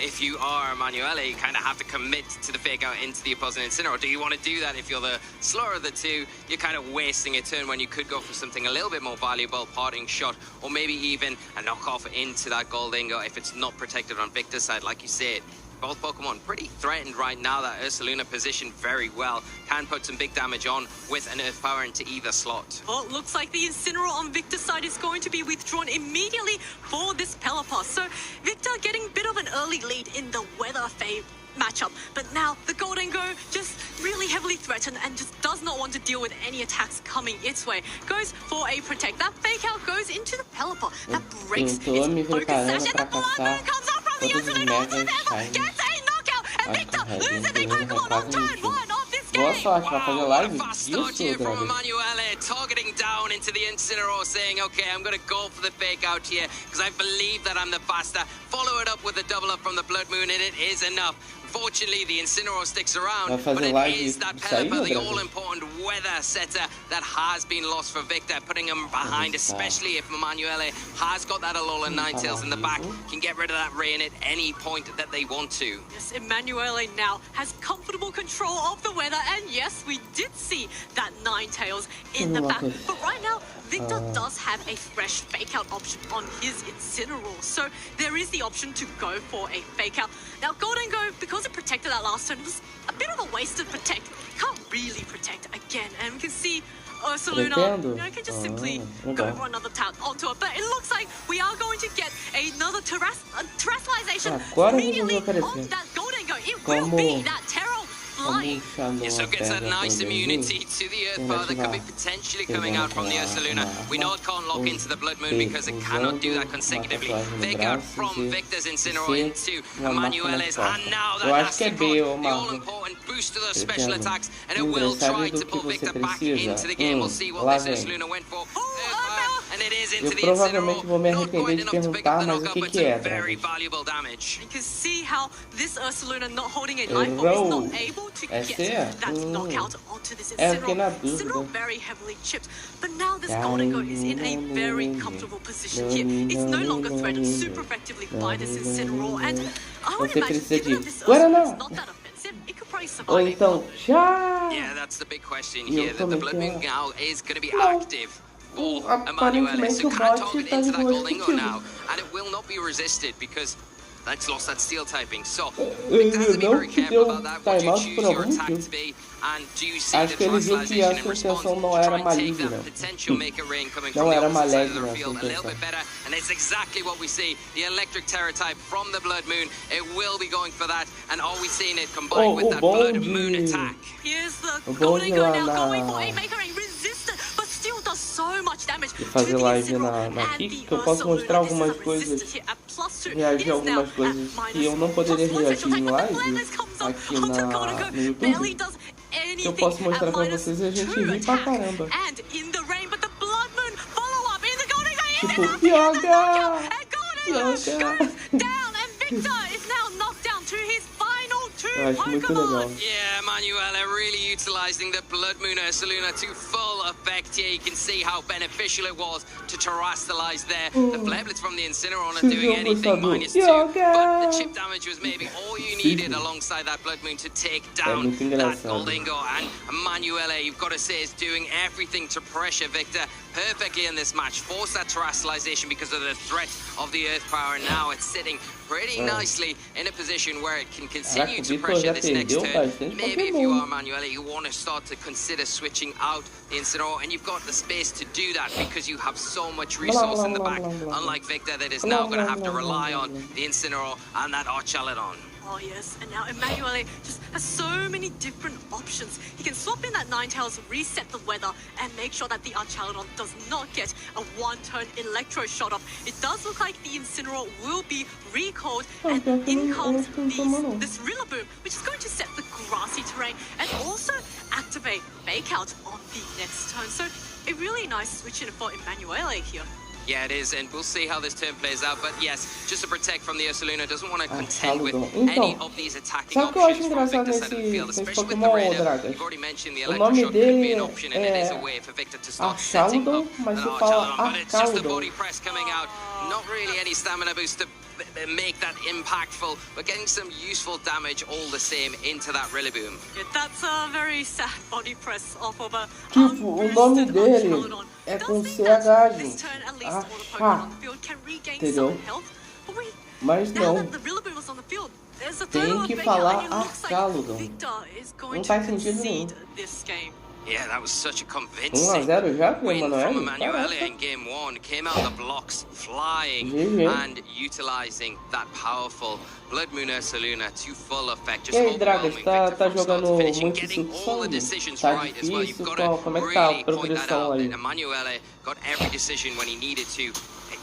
if you are Emanuele, you kind of have to commit to the fake out into the opposing Incineroar. Do you want to do that? If you're the slower of the two, you're kind of wasting a turn when you could go for something a little bit more valuable, parting shot, or maybe even a knockoff into that Goldingo if it's not protected on Victor's side, like you said. Both Pokemon pretty threatened right now. That Ursaluna positioned very well. Can put some big damage on with an Earth Power into either slot. Well, it looks like the Incineroar on Victor's side is going to be withdrawn immediately for this Pelipper. So Victor getting a bit of an early lead in the weather phase matchup. But now the Goldingo just really heavily threatened and just does not want to deal with any attacks coming its way. Goes for a protect. That fake out goes into the Pelipper. That breaks its focus sash, and the Blood Moon comes up from the Ursaluna onto the Pelipper. Gets a knockout, and Victor loses a Pokemon on turn 1 of this game. Boa sorte, vai fazer live. What a fast start here from Emanuele, targeting down into the Incineroar, saying, okay, I'm going to go for the fake out here because I believe that I'm the faster. Follow it up with a double up from the Blood Moon, and it is enough. Fortunately, the Incineroar sticks around, but it is that Pelipper, the all-important weather setter that has been lost for Victor, putting him behind, especially if Emanuele has got that Alolan Ninetales in the back, can get rid of that rain at any point that they want to. Yes, Emanuele now has comfortable control of the weather, and yes, we did see that Ninetales in the back. But right now, Victor does have a fresh fake out option on his Incineroar, so there is the option to go for a fake out. Now, Golden Go, because it protected that last turn, was a bit of a waste to protect. Can't really protect again, and we can see Ursaluna, can just simply go for another tap onto it. But it looks like we are going to get another terrestrialization immediately onto that Golden Go. It will be that Terrell flying. Yeah, so it gets that nice immunity to the Earth power that could be potentially coming out from the Ursaluna. We know it can't lock into the Blood Moon because it cannot do that consecutively. Fake out from Victor's Incineroar into Emanuele's, and now that has to put the all-important boost to those special attacks, and it will try to pull Victor back into the game. We'll see what this Ursaluna went for. And it is into the provavelmente vou me arrepender de perguntar, mas o que é? Very valuable damage. You can see how this Ursaluna not holding a knife is not able to get that knockout onto this Incineroar. Very heavily chipped, but now this Golden Go is in a very comfortable position here. It's no longer threatened super effectively by this Incineroar, and I would imagine even if this Ursaluna is not that offensive, it could probably survive. Yeah, that's the big question here. That the Blood Moon now is going to be active. Emanuele, so can't target into that Goldingo now, and it will not be resisted because that's lost that steel typing. So Victor has to be very careful about that. What do you choose your attack to be, and do you see the translation in response to try and take that potential make a rain coming from the opposite side of the field a little bit better? And it's exactly what we see. The electric terror type from the Blood Moon. It will be going for that, and are we seeing it combined with that Blood Moon attack? Here's the Goldingo now going for a make a rain resistant, but still does so much damage. Fazer live na Kik, que eu posso mostrar algumas coisas, reagir a algumas coisas que eu não poderia reagir em live aqui no YouTube, que eu posso mostrar pra vocês e a gente ri pra caramba. Tipo, Yoga! Eu acho muito legal. Yeah, Emanuele really utilizing the Blood Moon Ursaluna to full effect here. You can see how beneficial it was to terrestrialize there. The Flare Blitz from the Incineroar not doing anything, -2, but the chip damage was maybe all you needed alongside that Blood Moon to take down that Goldingo. And Emanuele, you've got to say, is doing everything to pressure Victor perfectly in this match. Force that terrestrialization because of the threat of the Earth power, and now it's sitting pretty nicely in a position where it can continue to pressure this next turn. Maybe if you are Emanuele, you want to start to consider switching out the Incineroar, and you've got the space to do that because you have so much resource in the back, unlike Victor that is now going to have to rely on the Incineroar and that Archaladon. Oh yes, and now Emanuele just has so many different options. He can swap in that Ninetales, reset the weather, and make sure that the Archaladon does not get a one-turn Electro shot off. It does look like the Incineroar will be recalled, and in comes this Rillaboom, which is going to set the grassy terrain and also activate Fake Out on the next turn. So a really nice switch in for Emanuele here. Yeah, it is, and we'll see how this turn plays out. But yes, just to protect from the Ursaluna, doesn't want to contend with any of these attacking options from Victor's side of the field, especially with the Raider. You've already mentioned the Electro Shot could be an option, and it is a way for Victor to start setting up an Archaladon. But it's just the body press coming out, not really any stamina boost to make that impactful, but getting some useful damage all the same into that Rillaboom. Yeah, that's a very sad body press off of a tipo, o nome dele é com CH, gente. Entendeu? Mas não. Tem que falar Archaladon. Não faz sentido nenhum. Yeah, that was such a convincing 1-0 já pro win from Emanuele? Emanuele in game 1. Came out the blocks flying and utilizing that powerful Blood Moon Ursaluna to full effect. Just E aí, Dragas, overwhelming tá Victor from start jogando to finish and muito getting all the decisions Tá right as well. You've difícil? got to Como é que tá a really point that progressão out. aí? That Emanuele got every decision when he needed to.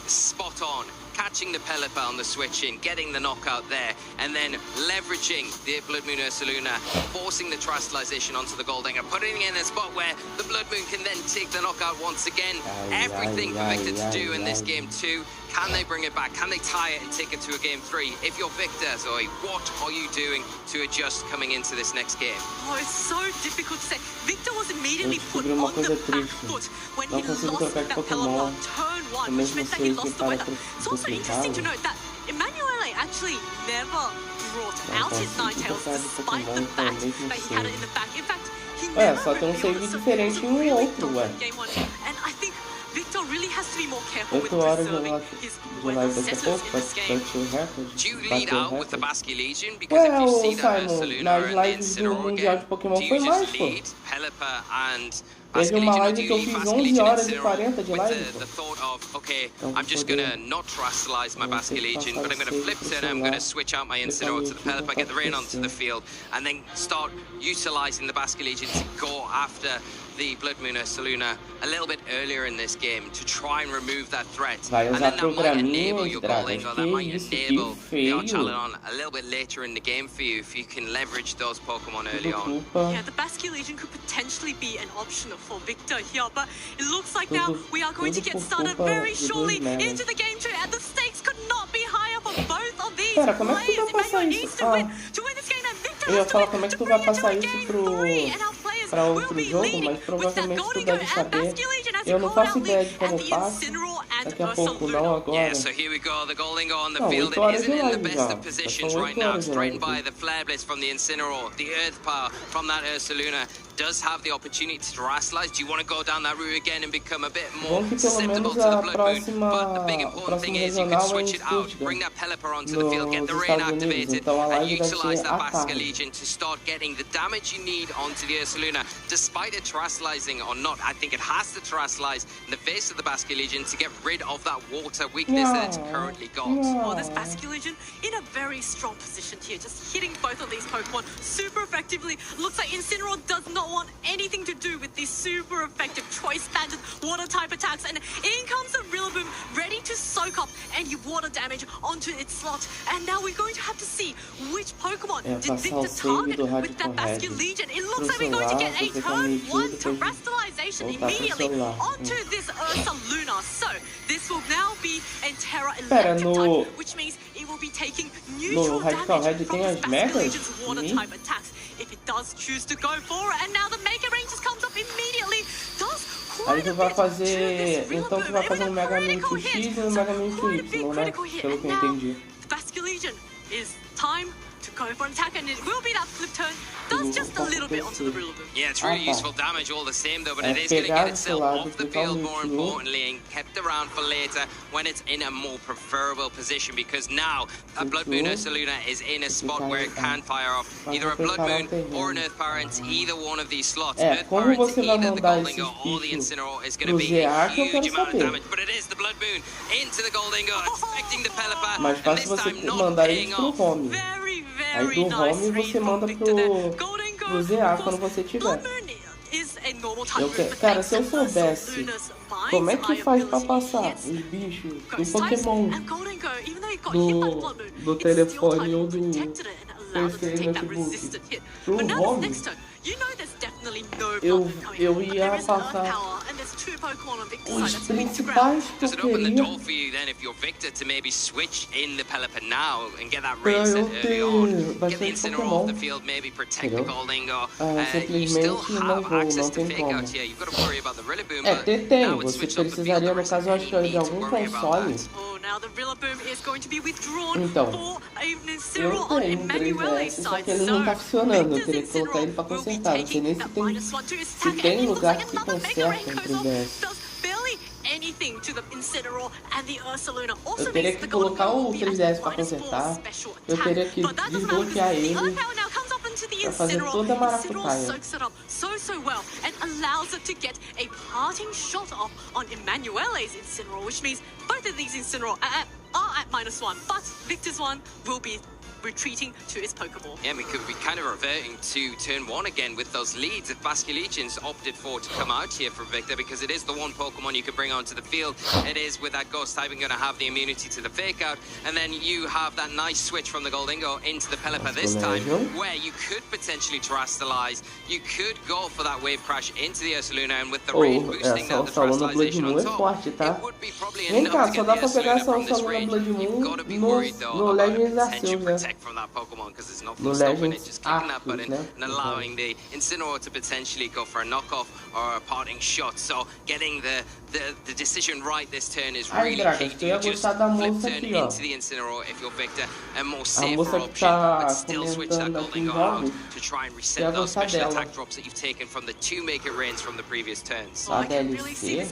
Spot on. Catching the Pelipper on the switch in, getting the knockout there, and then leveraging the Blood Moon Ursaluna, forcing the terrestrialization onto the Goldinger, putting it in a spot where the Blood Moon can then take the knockout once again. Everything for Victor to do in this game 2. Can they bring it back? Can they tie it and take it to a game 3? If you're Victor, Zoe, what are you doing to adjust coming into this next game? Oh, it's so difficult to say. Victor was immediately put on the back foot when he lost that Pelipper turn 1, which meant that he lost the weather. It's also interesting to note that Emanuele actually never brought out his Ninetales despite the fact that he had it in the back. In fact, he never Só tem save diferente em outro, ué. Game 1. And I think Victor really has to be more careful with 8 horas preserving his de live daqui a pouco, in this game. bate o recorde. Do you lead Bateu o out with the recorde. Basque Legion? Because if you Ué, see that Simon, Ursaluna nas and the lives do Incineroar Mundial again, de Pokémon do you foi just mais, pô. lead Pelipper and Teve Basque uma Legion, or live do que you eu lead fiz Basque 11 Legion horas e Incineroar 40 de with live, pô. the thought of, okay, Então, I'm just poder- gonna not terastallize my Vou Basque ter que Legion, passar but I'm gonna o flip save turn pro and I'm gonna celular. switch out my Deixar Incineroar no to the YouTube Pelipper, pra get the rain PC. onto the field, and then start utilizing the Basque Legion to go after the Blood Moon Ursaluna a little bit earlier in this game to try and remove that threat. Vai And usar then that might enable programinhas, your Dragas. goaling, or Que that might isso, enable que the feio. Archalon a little bit later in the game for you if you can leverage those Pokemon early on. Yeah, the Basque Legion could potentially be an option for Victor here, but it looks like now we are going to get started very shortly into the game too, and the stakes could not be higher for both of these Pera, como é que tu players. vai passar Emmanuel needs isso? to win this game, and Victor Eu ia has to falar win como é que to tu vai bring it to passar a isso game pro... 3, and our players pra will outro be jogo, leading mas with that provavelmente tu Golden deve Goat and saber. Basque Legion as Eu you não called faço out ideia lead, de and como the passa. Incineroar and Daqui a pouco não Ursaluna. agora. Yeah, so here we go. The Goldingo on the Não, field 8 horas isn't de in the live best já. of positions São right 8 now. horas It's de threatened live. by the Flare Blitz from the Incineroar. The Earth Power from that Ursaluna does have the opportunity to terastallize. Do you want to go down that route again and become a bit more Bom que pelo susceptible menos to the a Blood Moon? próxima, But the big important thing is you can regional é switch em it out, Stuttgart, bring that Pelipper onto the field, get the nos rain Estados Unidos. activated, Então a and live vai utilize ser that à Basque tarde. Legion to start getting the damage you need onto the Ursaluna. Despite it terastallizing or not, I think it has to terastallize in the face of the Basque Legion to get rid of that water weakness that it's currently got. Well, this Basque Legion in a very strong position here, just hitting both of these Pokemon super effectively. Looks like Incineroar does not want anything to do with these super effective choice banded water type attacks, and in comes the Rillaboom ready to soak up any water damage onto its slot. And now we're going to have to see which Pokemon did Victor target with that Basque Legion. It looks like we're going to get a turn 1 terastallization immediately onto this Ursaluna. So this will now be Entera Electric type, which means it will be taking neutral damage from this Basque Legion's water type attacks. If it does choose to go for it, and now the Mega Range just comes up immediately. Does Aí tu vai fazer. Então tu vai fazer um Mega Mewtwo X e um Mega Mewtwo Y, né? Pelo que eu entendi. the Basque Legion is time to go for an attack, and it will be that flip turn. Does just a little bit onto the Rillaboom. Yeah, it's really useful damage all the same though, but it is going to get itself off the field more importantly and kept around for later when it's in a more preferable position, because now a Blood Moon Ursaluna is in a spot where it can fire off either a Blood Moon or an Earth Power into either one of these slots. Earth Power into either the Goldingo or the Incineroar is going to be a huge amount of damage, but it is the Blood Moon into the Goldingo, expecting the Pelipper, Mais and fácil this você time not mandar paying isso pro off. home. Aí do home você manda pro ZA quando você tiver. Cara, se eu soubesse como é que faz pra passar os bichos do Pokémon do telefone ou do PC notebook pro home, eu ia passar os principais que eu queria pra eu ter bastante Pokémon. Entendeu? Simplesmente não vou, não tem como. Tem. Você precisaria, no caso, eu acho que de algum console. Então, eu tenho um 3DS, só que ele não tá funcionando. Eu teria que colocar ele pra consertar. Não sei nem se tem lugar que conserta um 3DS. Eu teria que colocar o 3DS pra consertar. Eu teria que desbloquear ele pra fazer toda a maracutaia. So well, and allows it to get a parting shot off on Emmanuele's Incineroar, which means both of these Incineroar are at -1, but Victor's one will be retreating to his Pokeball. Yeah, we could be kind of reverting to turn 1 again with those leads if Basque Legions opted for to come out here for Victor, because it is the one Pokemon you could bring onto the field. It is, with that Ghost typing, going to have the immunity to the Fake Out, and then you have that nice switch from the Goldingo into the Pelipper this time, where you could potentially terastallize. You could go for that Wave Crash into the Ursaluna, and with the rain boosting down the terastallization on top, it would be probably enough to get the Ursaluna from this range. You've got to be worried though about potential protection heck from that Pokemon because there's nothing No stopping it. Legends Just clicking that Arceus, button né? and allowing the Incineroar to potentially go for a knockoff or a parting shot. So getting the decision right this turn is Ai, really Dragas, key. tu Do ia you just gostar da flip moça turn aqui, ó. into the Incineroar if you're Victor, a more A safer moça que option, tá but still switch that comentando aqui Golden os Go out jogos. to try and Tu ia reset those gostar special dela. attack drops that you've taken from the two Make It Rains from the previous turns. A DLC?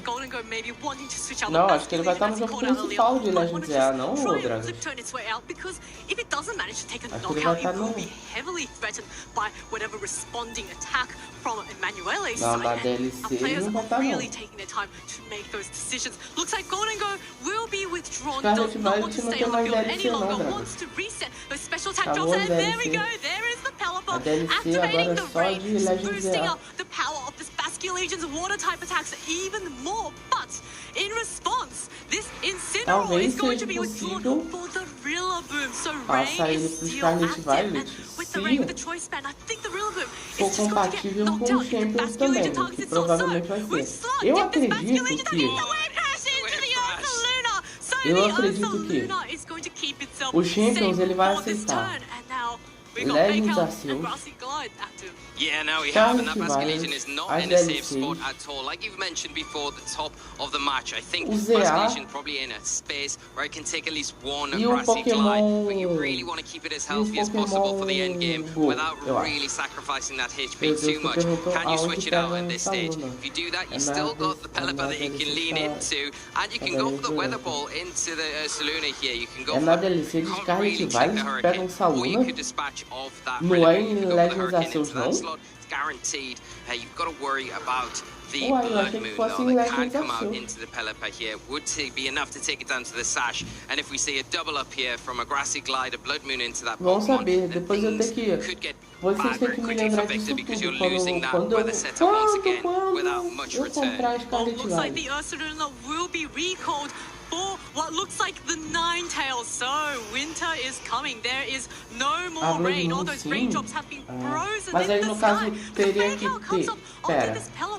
Não, acho que ele vai estar no jogo principal de Legends EA, não, ô Dragas? Flip turn its way out because if it doesn't manage to take a Acho que ele vai knockout, estar it will no... be heavily threatened by whatever responding attack from Emanuele's Não, side. na And our DLC players não vai are estar, não. really taking their time to make those decisions. Looks like Golden Go will be withdrawn, Scarlet does not want to Violet stay não on tem the mais field any DLC não, longer, Dragas. wants to reset those special attack Acabou drops, a and there we DLC. go, there is the Pelipper A DLC activating agora the é só rain, de Legends boosting EA. up the power of the Basque Legion's water type attacks even more, but in response, this Incineroar Talvez is going seja to be withdrawn possível for the Rillaboom, so passar Rain ele is pro still Scarlet active, Violet and with the Rain, with the se choice span, I think the Rillaboom for is just going to get compatível knocked com out. os Champions Basque também, Legion que targets its own, provavelmente so vai with ser. Slot, Eu if this Basque acredito Legion que... the wave crash into the Ursaluna, so Eu the acredito que Ursaluna is going to keep itself o Champions safe ele vai for this aceitar turn, and now we got Legends Fake Out Arceus, and Grassy Glide active. Yeah, now we have, and Scarlet that Basque Violet, Legion is not as in a safe DLC. spot at all. Like you've mentioned before, the top of the match, I think O Basque ZA Legion probably in a space where it can take at least one e o Grassy Glide, but you Pokémon... really want to keep it as E o healthy as possible for the end Pokémon game Go, without eu acho. really sacrificing that HP Meu Deus, too tu much. perguntou Can you aonde switch it pega out at this stage? Saluna. If you do that, É you na still got the é Pelipper na that you can lean DLC into, and you can da go for the DLC. Weather Ball into the Ursaluna here. You can go É na for DLC de can't Scarlet really check the Violet que pega Hurricane, Saluna. or you could dispatch off that Não é Rillaboom. You em can go for the Legends Hurricane Arceus, into that não? slot. It's guaranteed. You've got to worry about the Uai, eu Blood achei que Moon, fosse though, em that can Legends come out Arceus. into the Pelipper here. Would be enough to take it down to the Sash. And if we see a double up here from a Grassy Glide, a Blood Moon into that Vão Pokemon, saber, then depois eu things tenho que... could get Vocês bad têm very que me quickly for lembrar Victor disso because you're tudo. losing that Quando weather setup once again without much eu return. comprar a Well, Scarlet looks like the Violet. Ursaluna will be recalled for what looks like the Ninetales. So winter is coming. There is no A more Blood rain. All Moon, those sim. raindrops have been frozen Mas in aí the no caso sky. teria que ter... Pera,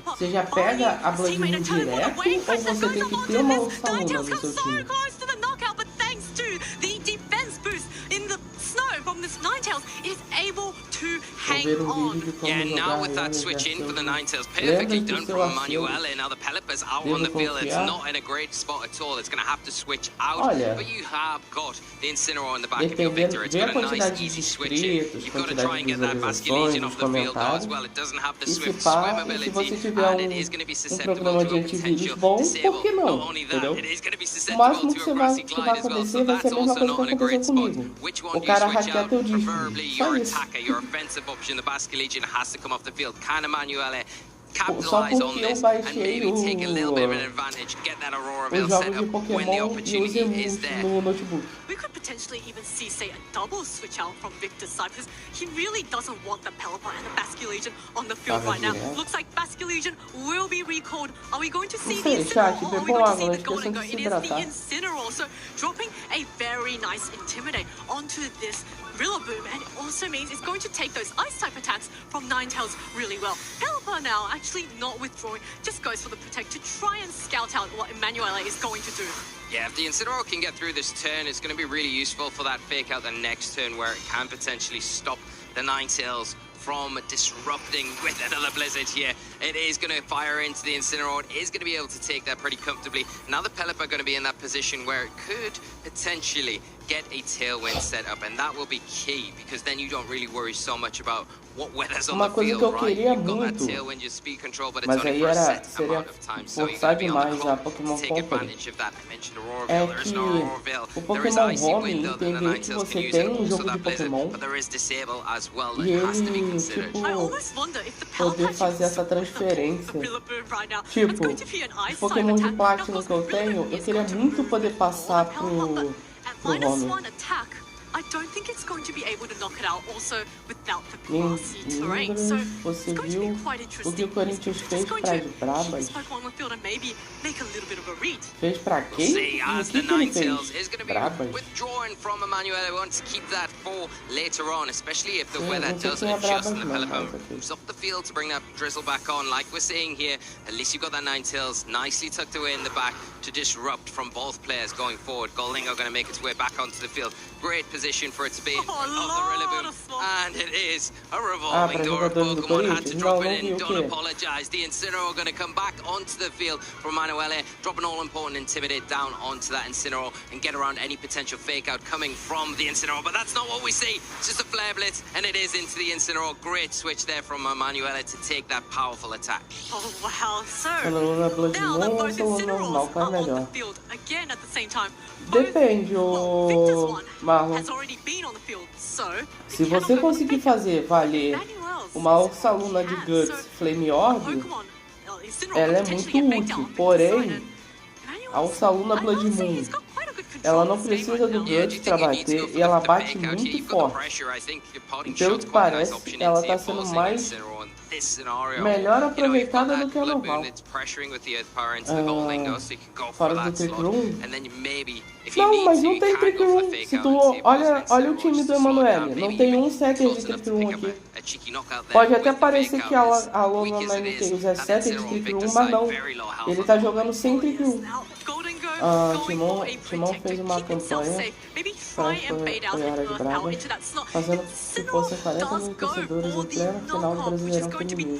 você já pega a Blood Moon direto ou você tem que ter uma Ursaluna no seu time? Close to the knockout, but thanks to the defense boost in the snow from this Ninetales, it is able to hang on. Yeah, now with that switch in for the Ninetales, perfectly done from Emanuele. Now the Pelipper's out on the field. It's not in a great spot at all. It's going to have to switch out. Olha, But you have got the Incineroar in the back of your Victor. It's got a nice, easy switch in. You've got to try and get that Basque Legion off the field though as well. It doesn't have the E se swift pá, swim e se ability, você tiver and it is going to be susceptible programa to de a antivírus potential bom, disable. por que não? Not only that, Entendeu? it is going to be O susceptible máximo to que a vai Grassy Glide as well. So acontecer vai that's ser a mesma also coisa not in que a great aconteceu spot. comigo. Which O one do you cara switch hackear out? teu disco. Preferably Só your isso. attacker, your offensive option. The Basque Legion has to come off the field. Can Emanuele Só capitalize on porque eu this and baixei maybe take a little bit of an os advantage, get that Aurora Veil jogos set de up when the Pokémon e os opportunity is emus there. no notebook. We could potentially even see, say, a double switch out from Victor's side because he really doesn't want the Pelipper and the Basque Legion on the field right now. Looks like Basque Legion will be recalled. Are we going to see the Incineroar or are we going to see the Golden Go? It is the Incineroar. So dropping a very nice Intimidate onto this Rillaboom, and it also means it's going to take those Ice-type attacks from Ninetales really well. Pelipper now actually not withdrawing, just goes for the Protect to try and scout out what Emanuele is going to do. Yeah, if the Incineroar can get through this turn, it's going to be really useful for that fake out the next turn where it can potentially stop the Ninetales from disrupting with another Blizzard here. It is going to fire into the Incineroar. It is going to be able to take that pretty comfortably. Now the Pelipper are going to be in that position where it could potentially get a Tailwind set up, and that will be key because then you don't really worry so much about what weather's on the field, right? You've got that Tailwind, your speed control, but it's only for a set amount of time, so you're going to be on the clock to take advantage of that. I mentioned Aurora Veil. There is no Aurora Veil. There is Icy Wind, though, that the Ninetales can use, and also that Blizzard, but there is Disable as well that has to be considered. I almost wonder if the Poder fazer essa transferência. Tipo, os Pokémon de Platinum que eu tenho, eu queria muito poder passar pro Rono. I don't think it's going to be able to knock it out also without the grassy terrain. So Você it's going to be viu quite o interesting. que o Corinthians fez It's going para to as keep Brabas? this Pokemon on the field and maybe make a little bit of a read. Fez pra quem? See, E o as the que ele Ninetales fez? is going to be Brabas. withdrawing from Emanuele. We want to keep that for later on, especially if the Sim, weather não sei does quem é adjust and the Brabas não, Pelipper mas ok. moves off the field to bring that drizzle back on. Like we're seeing here, at least you've got that Ninetales nicely tucked away in the back, to disrupt from both players going forward. Goldingo going to make its way back onto the field. Great position for it to be of the Rillaboom. And it is a revolving door of Pokemon. Had to drop it in. Don't apologize. The Incineroar going to come back onto the field from Manuele. Drop an all-important Intimidate down onto that Incineroar and get around any potential fake out coming from the Incineroar. But that's not what we see. It's just a Flare Blitz, and it is into the Incineroar. Great switch there from Manuele to take that powerful attack. Oh, wow. So, Salona Blood now that Moon ou both Salona normal, Incineroars qual é are on melhor? the field again at the same time. Depende, o Marlon. Has already been on the field, so Se você conseguir fazer valer uma Ursaluna de Guts Flame Orb, ela é muito útil, porém, a Ursaluna Blood Moon, ela não precisa do Guts para bater e ela bate muito forte. E pelo que parece, ela está sendo mais melhor aproveitada do que a normal. Fora do Trick Room. Não, mas não tem Trick Room. Se tu olha o time do Emanuele, não tem um setter de Trick Room aqui. Pode até parecer que a Lona na NT usa setter de Trick Room, mas não. Ele tá jogando sem Trick Room. Timon fez uma campanha foi hora de Braga, fazendo que fossem 40 mil torcedores em pleno final do Brasileirão Feminino.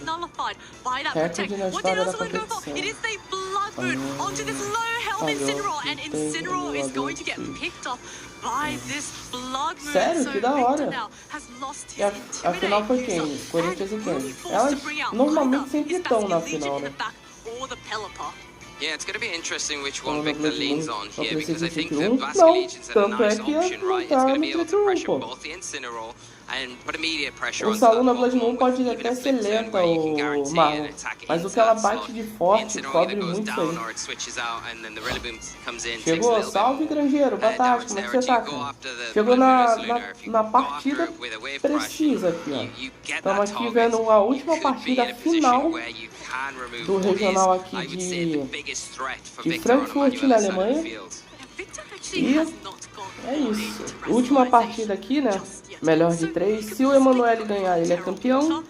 Recorde na história da competição. Sério? Que da hora! E a final foi quem? Corinthians e quem? Elas normalmente sempre estão na final, né? Yeah, it's going to be interesting which one Victor leans on here, because I think the Basque Legions have a nice option, right? It's going to be able to pressure both the Incineroar and put immediate pressure on o Salona Blood Moon pode até ser lenta, o Marlon, mas o que ela bate de forte cobre muito isso aí. Chegou, salve Grangeiro, boa tarde, como é que você tá, cara? Chegou na partida precisa aqui, ó. Estamos aqui vendo a última partida final do regional aqui de Frankfurt Alemanha. E é isso. Última partida aqui, né? Melhor de 3. Se o Emanuele ganhar, ele é campeão.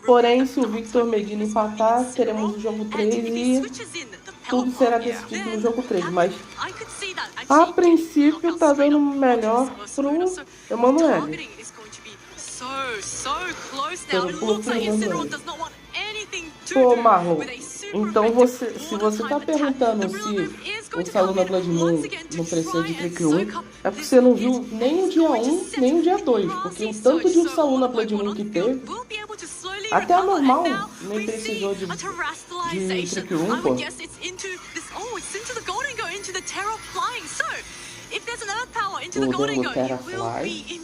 Porém, se o Victor Medina empatar, teremos o jogo 3 e tudo será decidido no jogo 3. Mas a princípio tá dando melhor pro Emanuele. Pô, Marlon, então se você tá perguntando se o Salona Blood Moon não precisa de Trick Room, é porque você não viu nem o dia 1, nem o dia 2, porque o tanto de Salona Blood Moon que teve, até a normal nem precisou de Trick Room, pô. O Terra Fly.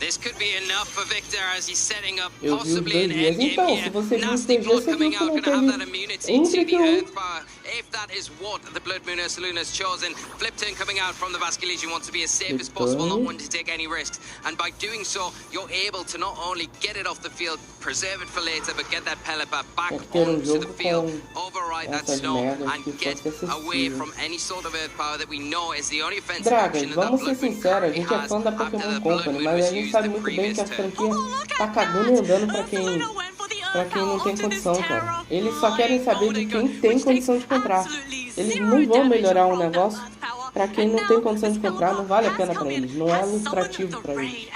This could be enough for Victor as he's setting up Eu vi os possibly dois an dias. endgame Então, here. se você viu os Nasty dois dias, blood você coming viu que out, não gonna have that teve immunity um to Trick the Room. Earth Power. If that is what the Blood Moon Ursaluna's chosen, Flipton coming out from the Basque Legion wants to be as safe as possible, not wanting to take any risks. And by doing so, you're able to not only get it off the field, preserve it for later, but get that Pelipper back onto the field, override that snow, and get away from any sort of Earth Power that we know is the only offensive Dragas, option that that vamos ser Blood Moon sinceros, a currently gente é has fã da after Pokémon the Blood Company, Moon mas a was gente used sabe the muito bem previous que a turn. franquia tá cagando e andando pra quem não tem condição, cara. Eles só querem saber de quem tem condição de comprar. Eles não vão melhorar um negócio pra quem não tem condição de comprar, não vale a pena pra eles, não é lucrativo pra eles.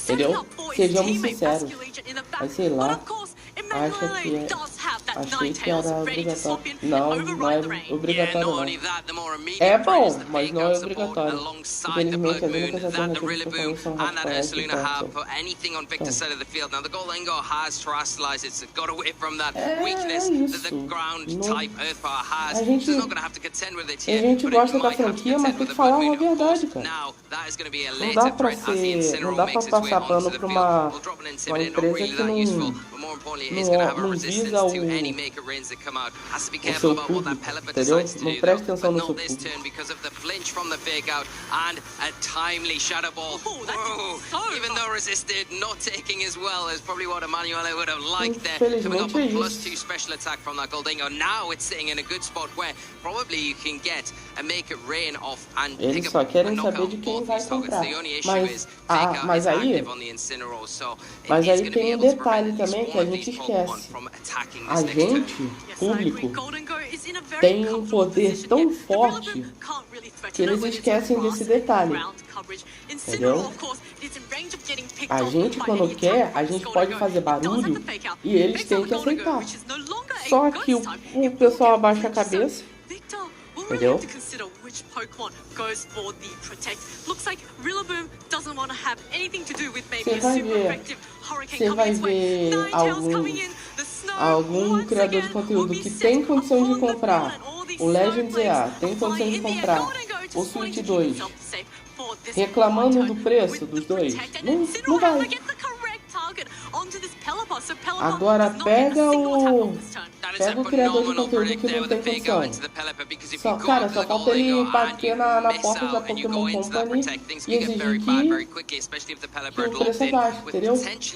Entendeu? Sejamos sinceros. Mas sei lá, achei que era obrigatório. Não, não é obrigatório não. É bom, mas não é obrigatório. Infelizmente, as únicas alternativas que eu conheço são Rafael e a gente gosta da franquia, mas tem que falar uma verdade, cara. Não dá pra passar pano pra uma empresa que não visa o seu público, entendeu? Não presta atenção no seu público. Infelizmente é isso. Eles só querem saber de quem vai comprar. Mas aí tem um detalhe também que a gente esquece. A gente, público, tem um poder tão forte que eles esquecem desse detalhe. Entendeu? A gente, quando quer, a gente pode fazer barulho e eles têm que aceitar. Só que o pessoal abaixa a cabeça. Entendeu? Você vai ver algum criador de conteúdo que tem condições de comprar o Legends EA, tem condições de comprar o Switch 2, reclamando do preço dos dois. Não vai. Agora pega o criador de conteúdo que não tem condição. Cara, só falta ele bater na porta da Pokémon Company e exigir que o preço é baixo, entendeu?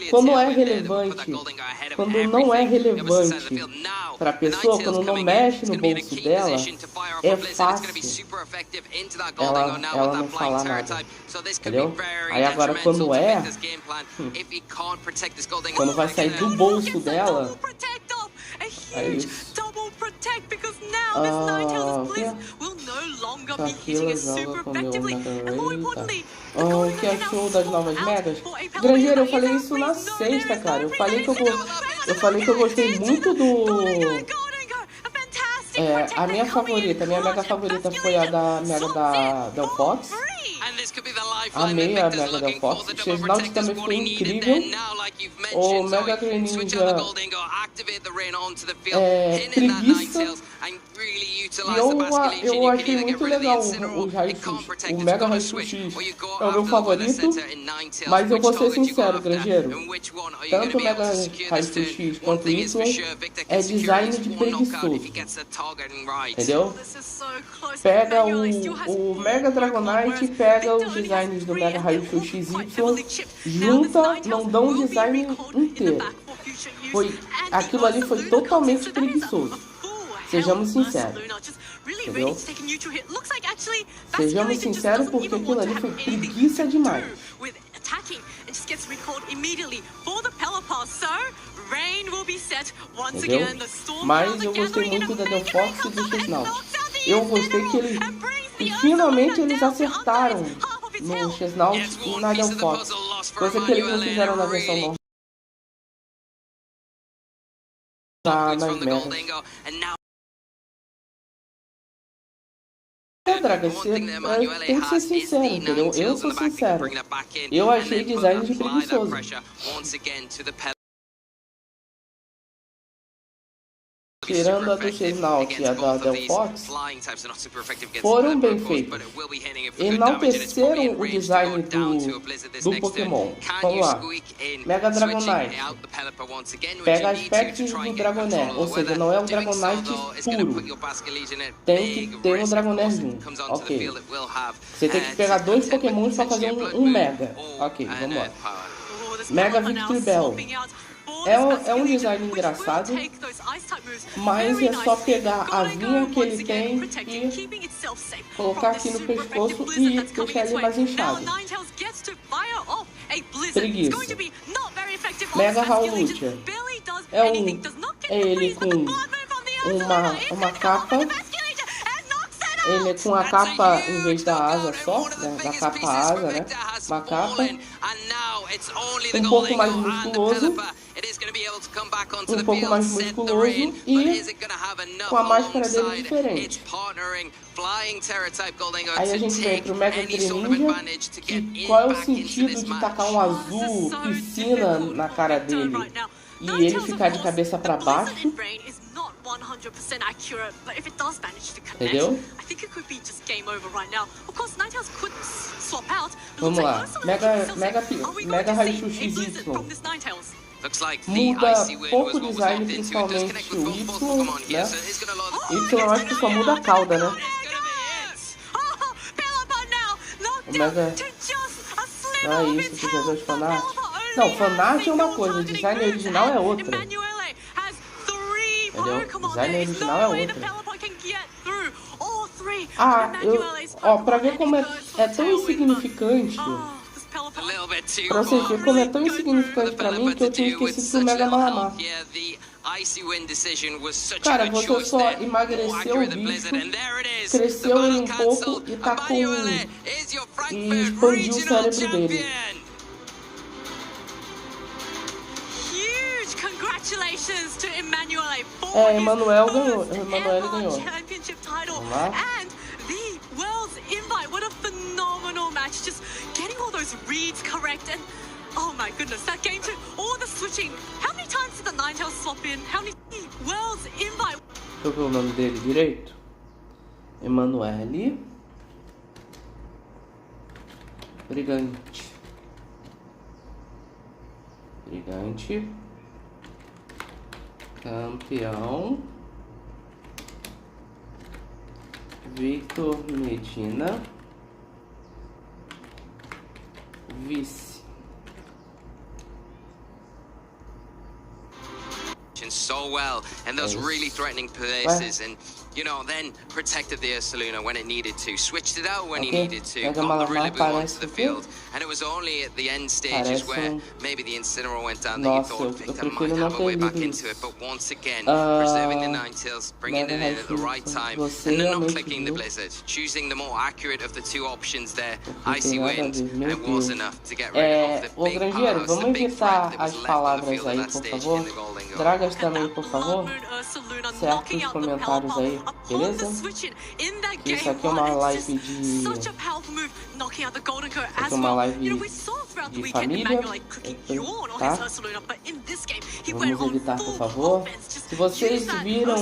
Quando é relevante, quando não é relevante pra pessoa, quando não mexe no bolso dela, é fácil ela não falar nada, entendeu? Aí agora quando quando vai sair do bolso dela, é isso. Shakira joga com meu Mega. O que achou das novas megas? Grangeiro, eu falei isso na sexta, cara. Eu falei que eu gostei muito do... a minha mega favorita foi a da Mega da Del Fox. Amei a Mega Del Fox. O Chesnaut também foi incrível. O Mega Greninja preguiça. E eu achei muito legal o Mega Raichu X. É o meu favorito. Mas eu vou ser sincero, Grangeiro. Tanto o Mega Raichu X quanto o Y é design de preguiçoso. Entendeu? Pega o Mega Dragonite, pega os designs do Mega Raichu XY, junta, não dá um design inteiro. Aquilo ali foi totalmente preguiçoso. Sejamos sinceros. Entendeu? Sejamos sinceros porque aquilo ali foi preguiça demais. Entendeu? Mas eu gostei muito da Del Fox e do Chesnaut. Eu gostei que finalmente eles acertaram no Chesnaut e na Del Fox. Coisa que eles não fizeram na versão normal. Nas megas. Draga, tem que ser sincero, entendeu? Eu sou sincero. Eu achei design de preguiçoso. Tirando a do Chesnaut e a da Del Fox, foram bem feitos. Enalteceram o design do Pokémon. Vamos lá. Mega Dragonite. Pega aspectos do Dragonair, ou seja, não é um Dragonite puro. Tem que ter um Dragonair junto. Ok. Você tem que pegar 2 Pokémons para fazer um Mega. Ok, vamos lá. Mega Victory Bell. É um design engraçado, mas é só pegar a vinha que ele tem e colocar aqui no pescoço e deixar ele mais inchado. Preguiça. Mega Howlucha. É ele com uma capa. Ele é com a capa em vez da asa só, né? Da capa asa, né? Uma capa. Um pouco mais musculoso. Um pouco mais musculoso e com a máscara dele diferente. Aí a gente vem pro Mega Greninja, que qual é o sentido de tacar um azul piscina na cara dele e ele ficar de cabeça para baixo? Entendeu? Vamos lá, Mega Raichu XY. Muda pouco o design, principalmente o Y, né? Y eu acho que só muda a cauda, né? O Mega... Não é isso, que já dois fanart. Não, fanart é uma coisa, o design original é outra. Entendeu? O design original é outra. Pra ver como é tão insignificante... Pra vocês verem como é tão insignificante pra mim que eu tinha esquecido do Mega Mahamar. icy win decision was such Cara, a good você choice só there. emagreceu o bicho, cresceu ele um pouco e tá com... e expandiu o cérebro dele. Huge congratulations to Emanuele for Emanuele ganhou. championship title Vamos lá. and the world's invite. What a phenomenal match! Just getting all those reads correct and oh my goodness, that game too. All the switching. How many times did the Ninetales swap in? How many world's invite? Deixa eu ver o nome dele direito. Emanuele. Brigante. Campeão. Victor Medina. Vice. So well in those really threatening places, and you know, then protected the Ursaluna when it needed to, switched it out when he needed to, got the Rillaboom onto the field, and it was only at the end stages where maybe the Incineroar went down that you thought Victor might have a way back into it, but once again, preserving the Ninetales, bringing it in at the right time, and then not clicking the Blizzard, choosing the more accurate of the two options there. Icy Wind, and it was enough to get rid of the big powerhouse, the big threat that was left on the field at that stage in the Golden Goal. Dragas também, por favor, certo nos comentários aí, beleza? Que isso aqui é uma live de... Isso aqui é uma live de família, tá? Vamos evitar, por favor. Se vocês viram...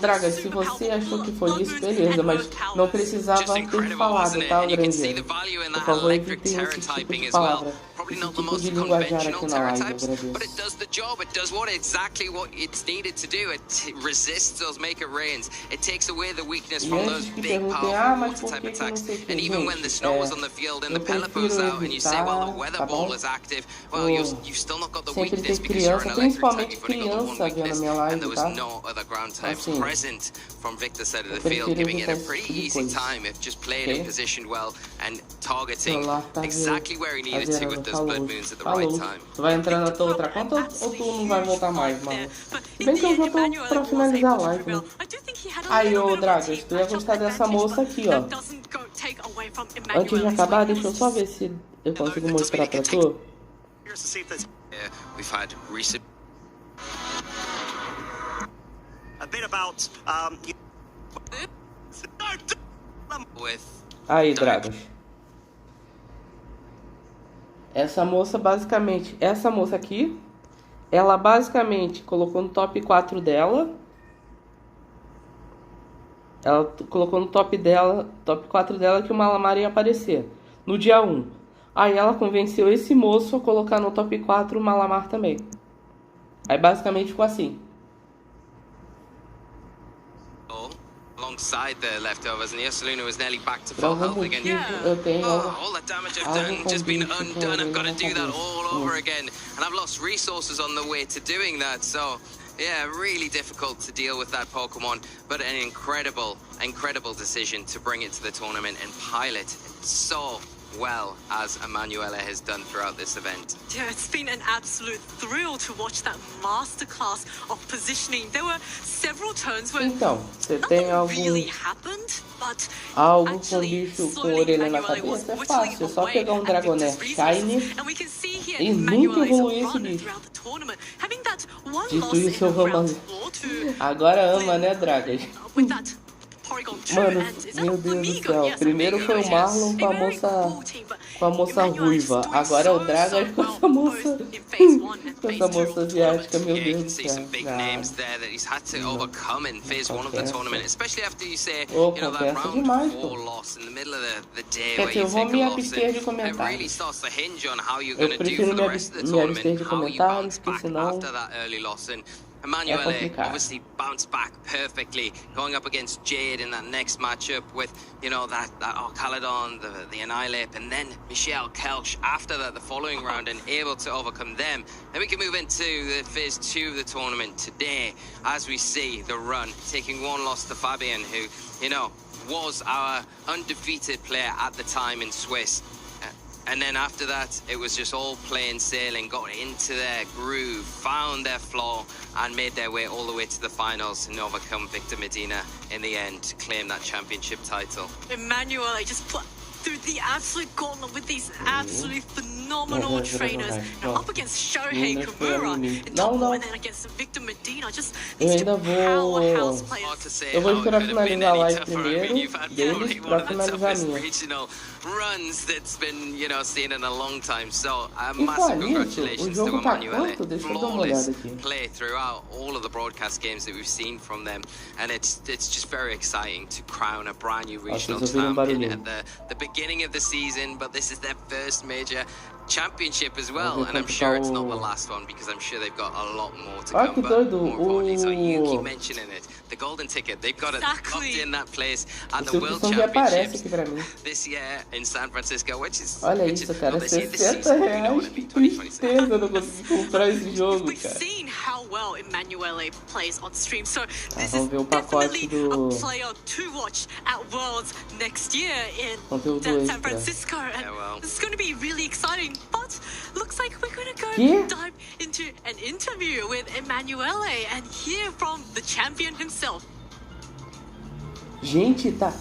Dragas, se você achou que foi isso, beleza, mas não precisava ter falado, tá, Grandeiro? Por favor, evitem esse tipo de palavra. Esse tipo de linguajar aqui na live, eu agradeço. But it does the job. It does exactly what it's needed to do. It resists those Maker Rains. It takes away the weakness from those big, powerful water type attacks. And even when the snow is on the field and the Pelipper's out, and you say, well, the weather ball is active, well, you've still not got the weakness because you're an electric type. You've only got the one weakness, and there was no other ground types present from Victor's side of the field, giving it a pretty easy time if just played and positioned well and targeting exactly where he needed to with those Blood Moons at the right time. Tu vai entrar na tua outra conta ou tu não vai voltar mais, mano? Se bem que eu já tô pra finalizar a live, né? Aí, ô Dragas, tu ia gostar dessa moça aqui, ó. Antes de acabar, deixa eu só ver se eu consigo mostrar pra tu. Aí, Dragas. Essa moça basicamente, essa moça aqui, ela basicamente colocou no top 4 dela. Ela colocou no top 4 dela que o Malamar ia aparecer no dia 1. Aí ela convenceu esse moço a colocar no top 4 o Malamar também. Aí basicamente ficou assim. Alongside the leftovers, and the Ursaluna was nearly back to full health again. All that damage I've done, just been undone. I've got to do that all over again, and I've lost resources on the way to doing that. So, yeah, really difficult to deal with that Pokemon, but an incredible decision to bring it to the tournament and pilot so well as Emanuele has done throughout this event. Yeah, it's been an absolute thrill to watch that masterclass of positioning. There were several turns where nothing really happened, but algo com bicho com orelha na cabeça é fácil, é só pegar um Dragonair Shiny e nunca evoluir esse bicho. Dito isso, eu vou agora ama, né, Dragas? Mano, meu Deus do céu. Primeiro foi o Marlon com a moça ruiva. Agora é o Dragas com essa moça. Com essa moça asiática, meu Deus do céu. Compensa demais, pô. Quer dizer, eu vou me abster de comentários. Eu prefiro me abster de comentários, porque senão... Emanuele obviously bounced back perfectly, going up against Jade in that next matchup with, you know, that Caledon, the Annihilate, and then Michelle Kelch after that, the following round, and able to overcome them. Then we can move into the phase 2 of the tournament today, as we see the run, taking one loss to Fabian, who, you know, was our undefeated player at the time in Swiss. And then after that, it was just all plain sailing, got into their groove, found their flow, and made their way all the way to the finals and overcome Victor Medina in the end to claim that championship title. Emmanuel just put through the absolute gauntlet with these absolutely phenomenal trainers. And up against Shohei Kimura in top four, and then against Victor Medina. Just these two powerhouse players. Eu vou esperar finalizar a live primeiro, deles, pra finalizar a minha. Regional runs that's been, you know, seen in a long time. So E massive nisso, o congratulations to jogo tá Emanuele. quanto? Deixa eu dar uma olhada Flawless aqui. play throughout all of the broadcast games that we've seen from them, and it's just very exciting to crown a brand new regional champion at the beginning of the season. But this is their first major championship as well, and I'm sure it's not the last one because I'm sure they've got a lot more to come. Que But doido, more importantly, so you keep mentioning it, the golden ticket, they've got it locked in that place at the World Championships this year in San Francisco, which is olha isso, cara, R$60, que tristeza, eu não consegui comprar esse jogo, cara. Seen how well Emanuele plays on stream, so this vamos ver o pacote do a player to watch at Worlds next year in conteúdo San Francisco, and this is going to be really exciting. But looks like we're going to go dive into an interview with Emanuele and hear from the champion himself. Gente, tá.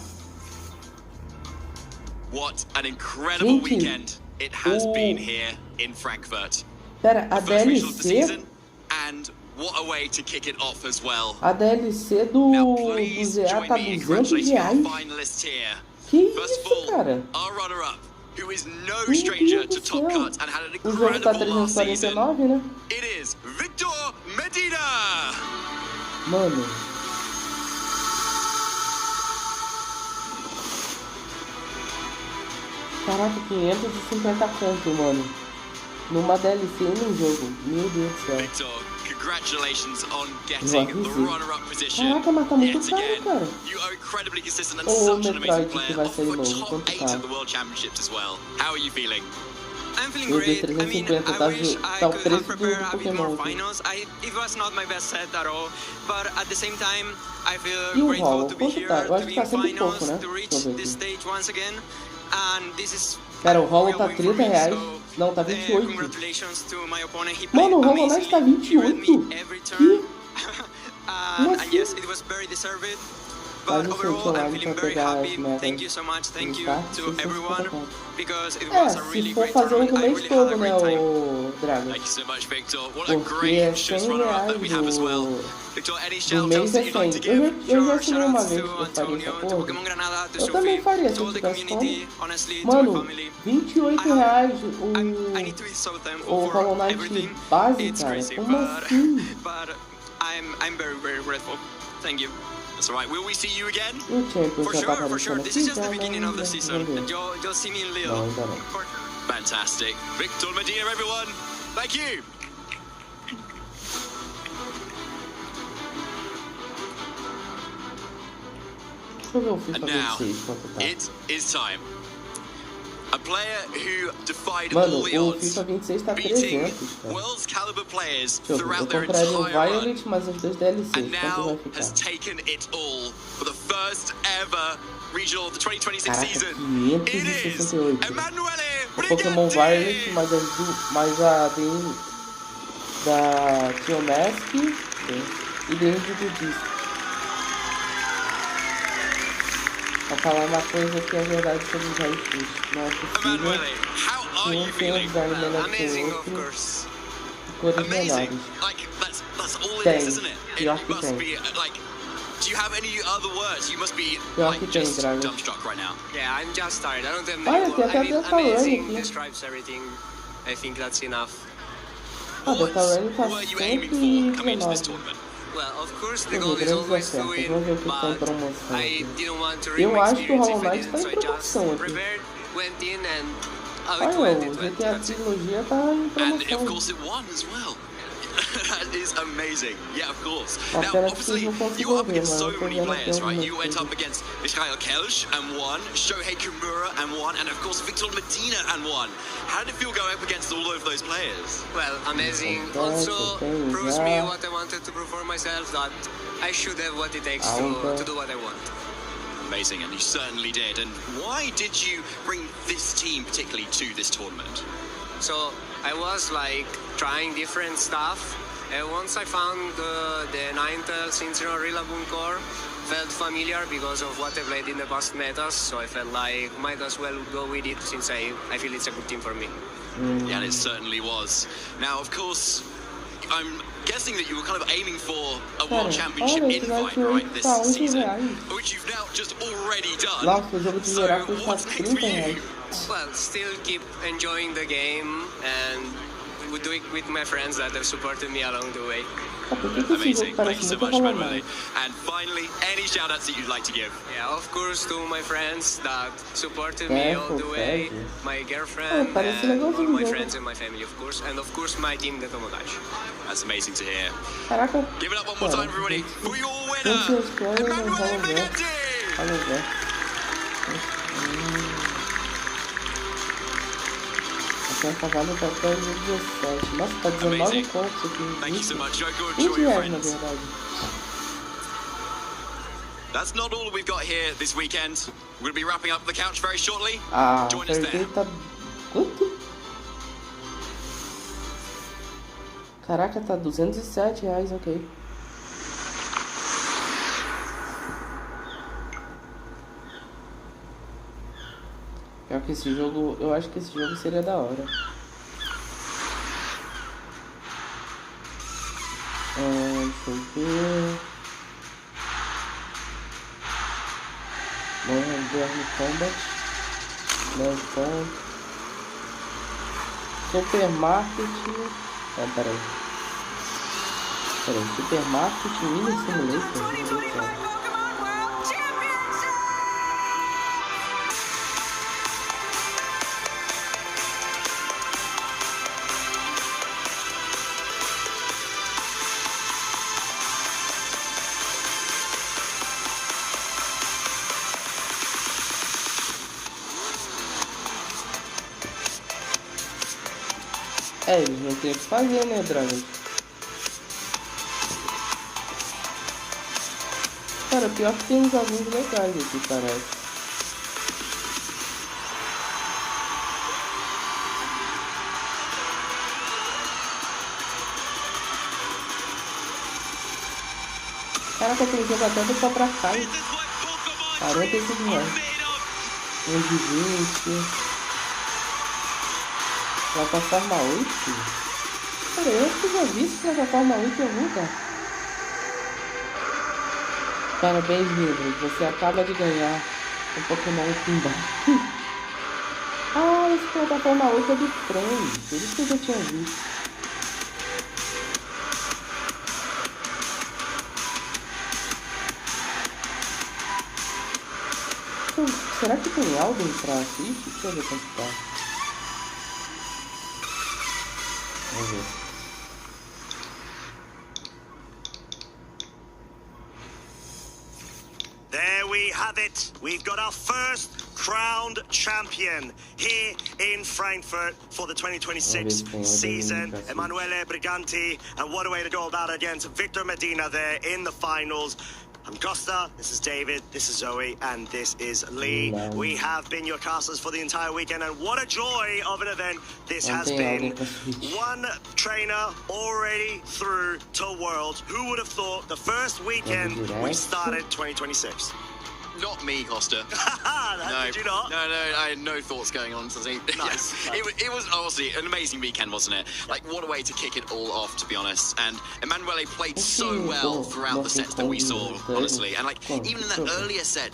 What an incredible weekend it has been here in Frankfurt. Pera, a DLC? And what a way to kick it off as well. A DLC do ZA tá R$200. Que isso, cara? Our runner-up, who is no stranger to top cuts and had an O jogo tá incredible last season. 349, né? It is Victor Medina. Mano. Caraca, 550 conto, mano. Numa DLC e num jogo. Meu Deus do céu. Victor, congratulations on getting the runner-up position. Caraca, mas tá muito caro, cara. You are incredibly consistent and O such an amazing Metroid que player. vai Off sair the novo, top quanto 8 tá? of the World Championships as well. How are you feeling? I'm feeling Meu Deus, great. I mean, 350, tá, I wish tá I o could preço have prepared do a bit more Pokémon aqui. finals. It was not my best set at all, but at the same time, I E feel o grateful Hollow, to be quanto here, tá? Eu to acho be que tá in sempre finals, pouco, né? to reach Deixa eu ver this aqui. stage once again, and this is Pera, o Hollow tá real win for me, R$30. so, Não, tá 28. congratulations to my opponent. He Mano, o played Hollow Knight tá amazingly. He read 28. me every turn. Que? And yes, it was very deserved. But overall, I'm feeling very happy. Thank you so much. Thank you to everyone because it was a really great tournament. I really had a great time. Thank you so much, Victor. What a great just runner-up that we have as well. Victor, any shout-outs that you'd like to give? Eu já assinei uma vez que eu faria essa porra. Eu também faria se eu tivesse como. Mano, R$28 o Hollow Knight base, cara. Como assim? But I'm very, very grateful. Thank you. That's all right. Will we see you again? E o Champions For já tá sure, for sure. aparecendo This aqui? is just Já the beginning of the season. vamos ver. You'll see me in Lille. Não, ainda não. Fantastic. Victor Medina, everyone. Thank you. Deixa eu ver o FIFA And now, 26 quanto tá. it is time. A player who defied Mano, all the o odds, FIFA 26 tá beating 300, cara. world's caliber players Deixa eu ver, eu throughout their compraria o entire run, Violet mais as duas DLCs. and Quanto vai now ficar? has taken it all for the first ever regional of the 2026 Caraca, season. 568. Emanuele O Pokémon Violet mais a da Kionesk e dentro do disco. Pra falar uma coisa que é verdade sobre os raio-x. Não é possível que um tenha um design melhor que o outro e cores melhores. Like that's all it Tem, is, isn't it? pior It que must tem. be like. Do you have any other words? You must be Pior like que tem, just Dragon. dumbstruck right now. Yeah, I'm just tired. I don't have Olha, many tem até I mean, Delta Run amazing aqui. describes everything. I think that's enough. A Delta Run tá 119. Well, of course, the Deixa eu goal ver, is grandes always to ofertas. win, Vamos ver o que tá em but promoção I aqui. didn't want to ruin Eu my acho que o experience Hollow if I Knight tá didn't, em so I just promoção aqui. prepared, went in, and how it Olha, went, o it went. GTA That's it. Trilogia tá em And of promoção. course it won as well. That is amazing. Yeah, of course. Uma Now, pena que obviously, vocês não you were up conseguiram ver, against mas so eu tô many vendo aqui players, right? algumas You went coisas. up against Israel Kelch and won, Shohei Kimura and won, and of course Victor Medina and won. How did it feel going up against all of those players? Well, amazing. Also proves me what I wanted to prove for myself, that I should have what it takes to do what I want. amazing, and you certainly did. And why did you bring this team particularly to this tournament? So I was like trying different stuff, and once I found the Ninetales Incineroar Rillaboom core, felt familiar because of what I played in the past metas, so I felt like might as well go with it since I feel it's a good team for me. Yeah, and it certainly was. Now, of course, I'm guessing that you were kind of aiming for a World Championship invite, right, this season, which you've now just already done. Nossa, o jogo de geral So custa what's next for R$30. you? Well, still keep enjoying the game and we do it with my friends that have supported me along the way. Amazing. Thank you so much, Manuele. And finally, any shout-outs that you'd like to give? Yeah, of course, to my friends that supported me all the way, my girlfriend, parece and all legalzinho o my jogo. friends and my family, of course, and of course my team, the Tomodachi. That's amazing to hear. Caraca. Give it up one more time, everybody, for your winner, Essa vaga tá até 17. Nossa, tá 19 pontos aqui. Thank you so much, Joko. 20 Enjoy your reais, na friends. verdade. That's not all we've got here this weekend. We'll be wrapping up the couch very shortly. Ah, Join us there. tá... Quanto? Caraca, tá R$207, ok. Pior que esse jogo... Eu acho que esse jogo seria da hora. Deixa eu ver... Modern Combat. Level. Supermarket. Peraí. Supermarket Mini Simulator. Eles não tem o que fazer, né, Dragon? Cara, pior que tem uns alguns legais aqui, parece. Caraca, tem jogo até do Cobra Kai. 45 reais. Um de 20. Plataforma 8? Pera, eu acho que já vi esse plataforma 8 em algum lugar. Parabéns, Livro. Você acaba de ganhar o Pokémon Pimba. Ah, esse plataforma 8 é do trem. Por isso que eu já tinha visto. Será que tem álbum pra assistir? Deixa eu ver quanto tá. Vamos ver. There we have it. We've got our first crowned champion here in Frankfurt for the 2026 season. Emanuele Briganti, and what a way to go about it against Victor Medina there in the finals. I'm Costa, this is David, this is Zoe, and this is Lee. We have been your casters for the entire weekend, and what a joy of an event this has been. One trainer already through to Worlds. Who would have thought the first weekend we started 2026? Not me, Costa. Did you not? No, I had no thoughts going on. Nice. It was honestly an amazing weekend, wasn't it? Like, what a way to kick it all off, to be honest. And Emanuele played so well throughout the sets that we saw, honestly. And, like, even in that earlier set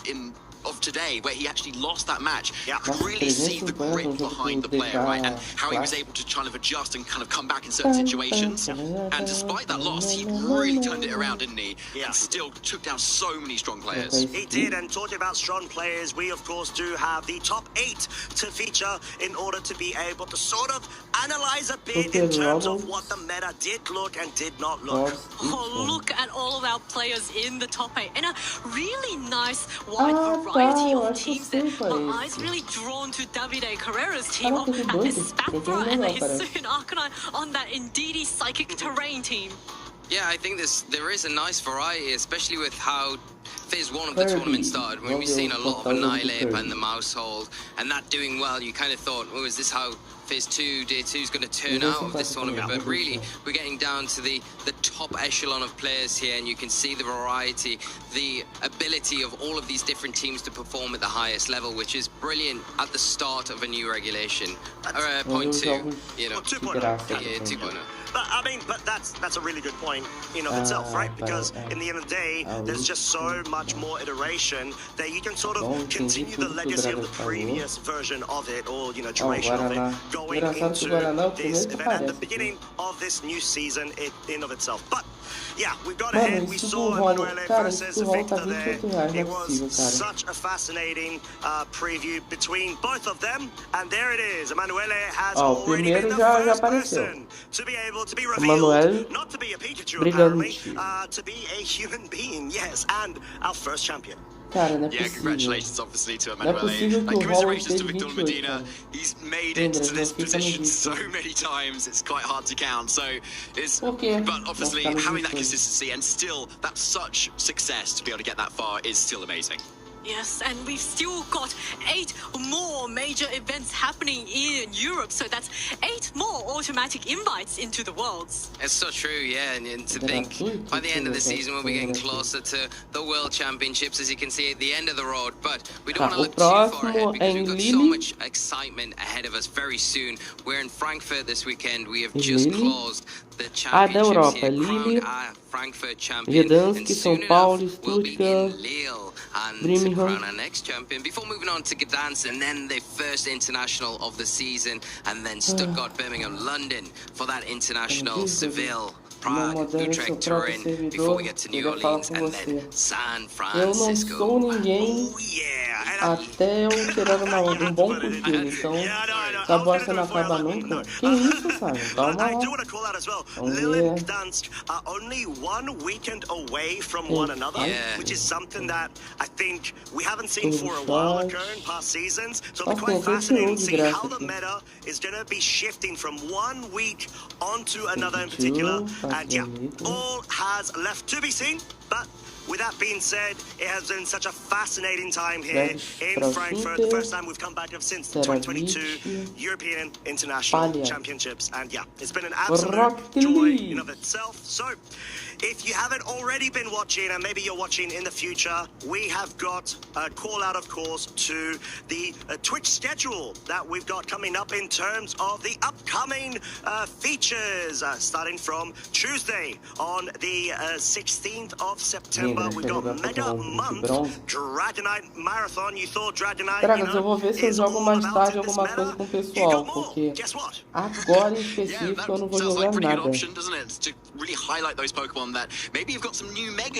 of today, where he actually lost that match, you could really see the grip behind the player, right? And how he was able to kind of adjust and kind of come back in certain situations. And despite that loss, he really turned it around, didn't he? Yeah. And still took down so many strong players. He did, and talking about strong players, we of course do have the top 8 to feature in order to be able to sort of analyze a bit in terms of what the meta did look and did not look. Oh, look at all of our players in the top 8 and a really nice wide variety of teams there. My eyes really drawn to Davide Carrera's team at Espatra and a soon Arcanine on that Indeedee Psychic Terrain team. Yeah, I think there is a nice variety, especially with how Phase 1 of the tournament started. When we've seen a lot of Annihilate and the Mousehold, and that doing well, you kind of thought, oh, is this how Phase 2, Day 2 is going to turn out of this tournament? But really, we're getting down to the top echelon of players here, and you can see the variety, the ability of all of these different teams to perform at the highest level, which is brilliant at the start of a new regulation. Point 2, you know. 2.0. Yeah, 2.0. But I mean, but that's a really good point in of itself, right? Because in the end of the day, there's just so much more iteration that you can sort of continue the legacy of the previous version of it, or duration of it, going into this event at the beginning of this new season in of itself. But yeah, we've got ahead. We saw Emanuele versus Victor there. It was such a fascinating preview between both of them, and there it is. Emanuele has already been the first person to be able to be revealed, not to be a Pikachu apparently, to be a human being, yes, and our first champion. Yeah, congratulations obviously to Emanuele. Like, commiserations to Victor Medina. He's made it to this position so many times, it's quite hard to count. So it's, but obviously having that consistency and still that's such success to be able to get that far is still amazing. Yes, and we've still got 8 more major events happening in Europe, so that's 8 more automatic invites into the Worlds. It's so true, yeah, and to think by the end of the season we'll be getting closer to the World Championships, as you can see at the end of the road, but we don't want to look too far ahead because we've got so much excitement ahead of us very soon. We're in Frankfurt this weekend. We have just closed the championships here, crowned our Frankfurt champion, and soon enough we'll be in Lille and crown our next champion before moving on to Gdansk, and then the first international of the season, and then Stuttgart, Birmingham, London for that international, Seville, Prague, Utrecht, Turin, before we get to New Orleans, and then San Francisco. Eu não sou ninguém até eu ter bom costume, então se a bosta não acaba nunca. Que isso, Simon? Calma lá. Lille and Gdansk are only 1 weekend away from one another, which is something that I think we haven't seen for a while occur in past seasons. So it'll be quite fascinating to see how the meta is going to be shifting from 1 week onto another in particular. And yeah, all has left to be seen. But with that being said, it has been such a fascinating time here in Frankfurt. The first time we've come back since the 2022 European International Championships. And yeah, it's been an absolute joy in of itself. So if you haven't already been watching, and maybe you're watching in the future, we have got a call out, of course, to the Twitch schedule that we've got coming up in terms of the upcoming features. Starting from Tuesday on the 16th of September, we've got Mega Month Dragonite Marathon. You thought Dragonite, Dragas, eu vou ver se eu jogo mais tarde alguma coisa com o pessoal, porque agora em específico eu não vou jogar nada.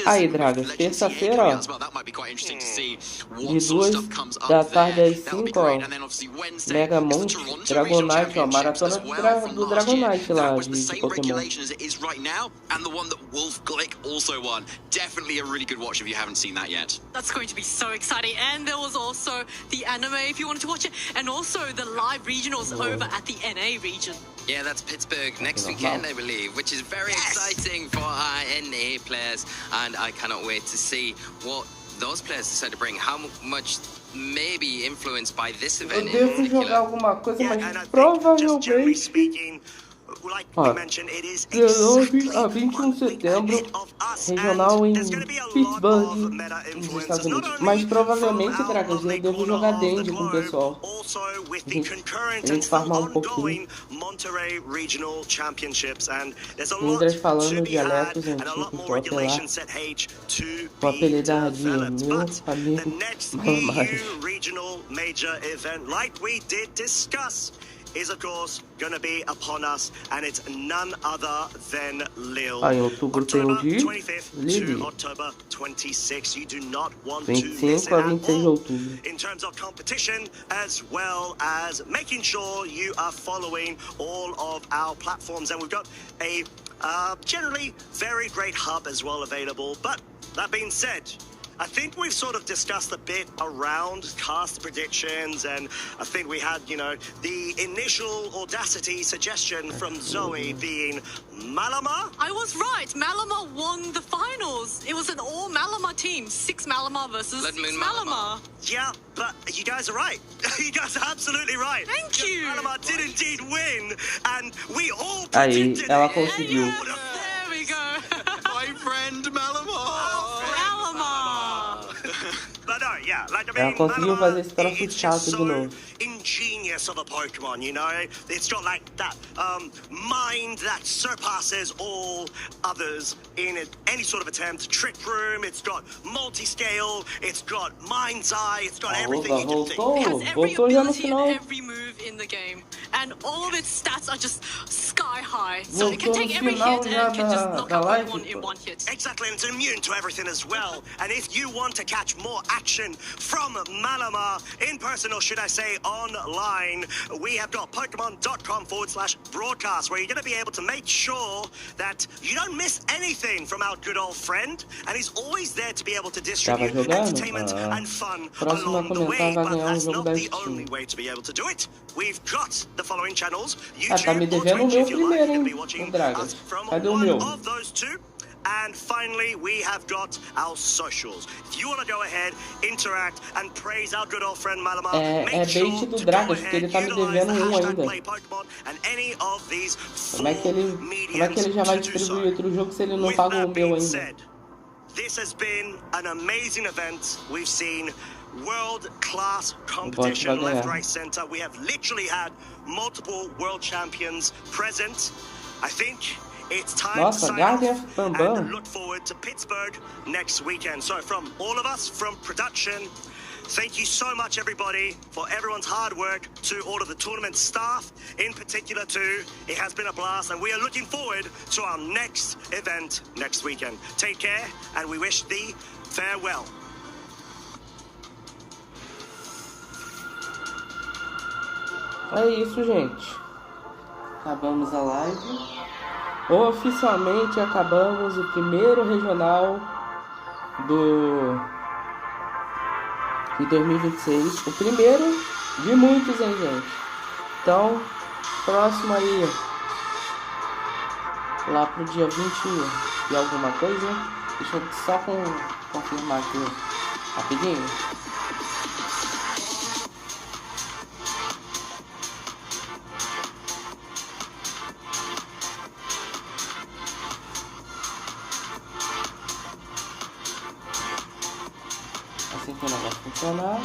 Aí, Dragas, terça-feira, ó, de 2 da tarde às 5, ó, Mega Month Dragonite, ó, maratona do Dragonite lá de Pokémon. Definitely a really good watch if you haven't seen that yet. That's going to be so exciting. And there was also the anime if you wanted to watch it, and also the live regionals over at the NA region. Yeah, that's Pittsburgh next weekend, I believe, which is very exciting for our NA players, and I cannot wait to see what those players decide to bring. How much may be influenced by this event. Eu devo jogar alguma coisa, mas provavelmente. Ó, 19 a 21 de setembro, regional em Pittsburgh, nos Estados Unidos. Mas provavelmente, Dragas, eu devo jogar Dandy com o pessoal. A gente farmar um pouquinho. Mindras falando dialetos antigos, vou apelar. Vou apelidar de meu amigo Malamari. Is of course going to be upon us, and it's none other than Lille. Em outubro tem o de Lille. October 26. You do not want to miss it at all in terms of competition, as well as making sure you are following all of our platforms. And we've got a generally very great hub as well available. But that being said, I think we've sort of discussed a bit around cast predictions, and I think we had, you know, the initial audacity suggestion from Zoe being Malama. I was right. Malama won the finals. It was an all Malama team. 6 Malama versus 6 Malama. Yeah, but you guys are right. You guys are absolutely right. Thank you. Malama did indeed win, and we all Aí, predicted ela it. conseguiu. There we go. My friend Malama. But no, yeah, like I Ela mean, conseguiu Malama, fazer esse troço it's chato just de so novo. ingenious of a Pokemon, you know? It's got like that mind that surpasses all others in any sort of attempt. Trick Room, it's got multi-scale, it's got Mind's Eye, it's got everything you can think. It has every Voltou já no ability and final. every move in the game. And all of its stats are just sky high. So it can Voltou no take every final hit já and can just da knock out live, everyone in pô. one hit. Exactly, and it's immune to everything as well. And if you want to catch more action from Malama, in person, or should I say online, we have got Pokemon.com/broadcast, where you're going to be able to make sure that you don't miss anything from our good old friend. And he's always there to be able to distribute entertainment and fun along the way. But that's not the only way to be able to do it. We've got the following channels: tá me YouTube or devendo o Twitch, meu if you like. primeiro, You can be hein, watching o Dragas. us from Cadê o one meu? of those two. And finally, we have got our socials. If you want to go ahead, interact, and praise our good old friend Malama, É bait do Dragas, porque ele tá me devendo um ainda. Como é que ele já vai distribuir outro jogo se ele não pagou o meu ainda? This has been an amazing event. We've seen world-class competition left, right, center. We have literally had multiple world champions present. I think it's time to sign off and look forward to Pittsburgh next weekend. So from all of us, from production, thank you so much, everybody, for everyone's hard work, to all of the tournament staff in particular too. It has been a blast, and we are looking forward to our next event next weekend. Take care, and we wish thee farewell. É isso, gente. Acabamos a live. Oficialmente acabamos o primeiro regional de 2026. O primeiro de muitos, hein, gente? Então, próximo aí, lá pro dia 20 e alguma coisa. Deixa eu só confirmar aqui rapidinho. Assim que o negócio funcionar.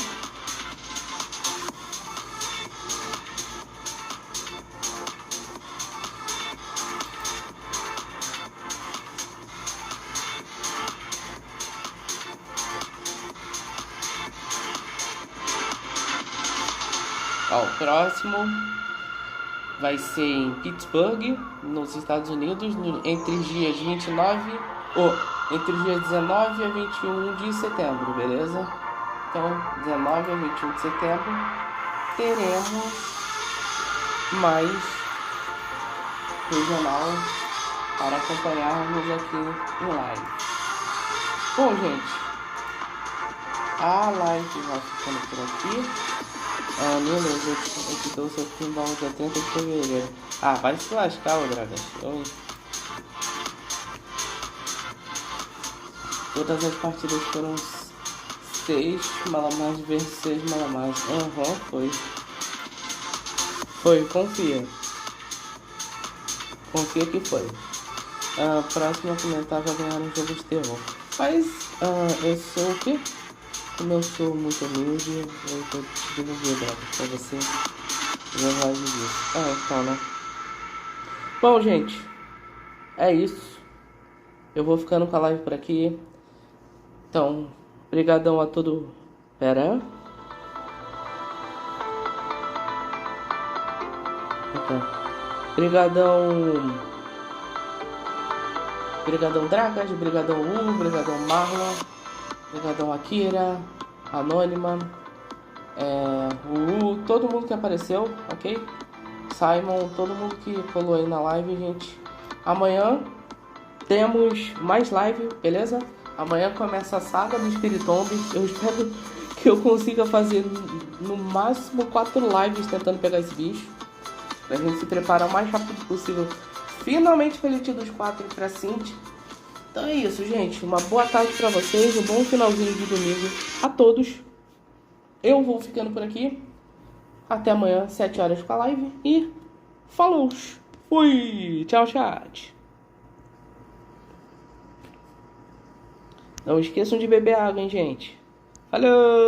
Ó, o próximo vai ser em Pittsburgh, nos Estados Unidos, entre os dias 19 a 21 de setembro, beleza? Então, 19 a 21 de setembro, teremos mais regional para acompanharmos aqui em live. Bom, gente, a live vai ficando por aqui. Nunes, editou seu pinball dia 30 de fevereiro. Ah, vai se lascar, ô Dragas. Todas as partidas foram 6 malamás versus 6 malamás. Foi, confia. Confia que foi. Próximo a comentar vai ganhar um jogo de terror. Mas, eu sou o quê? Como eu sou muito humilde, eu vou te devolver, Dragas, pra você ver mais disso. Então, né? Bom, gente, é isso. Eu vou ficando com a live por aqui. Então, brigadão a todo... Pera. Brigadão Dragas, brigadão brigadão Marlon, brigadão Akira, Anônima, todo mundo que apareceu, ok? Simon, todo mundo que colou aí na live, gente. Amanhã temos mais live, beleza? Amanhã começa a saga do Spiritomb. Eu espero que eu consiga fazer no máximo 4 lives tentando pegar esse bicho. Pra gente se preparar o mais rápido possível. Finalmente pra Elite dos 4 pra Cinti. Então é isso, gente. Uma boa tarde pra vocês. Um bom finalzinho de domingo a todos. Eu vou ficando por aqui. Até amanhã, 7 horas com a live. E falou! Fui! Tchau, chat! Não esqueçam de beber água, hein, gente? Falou!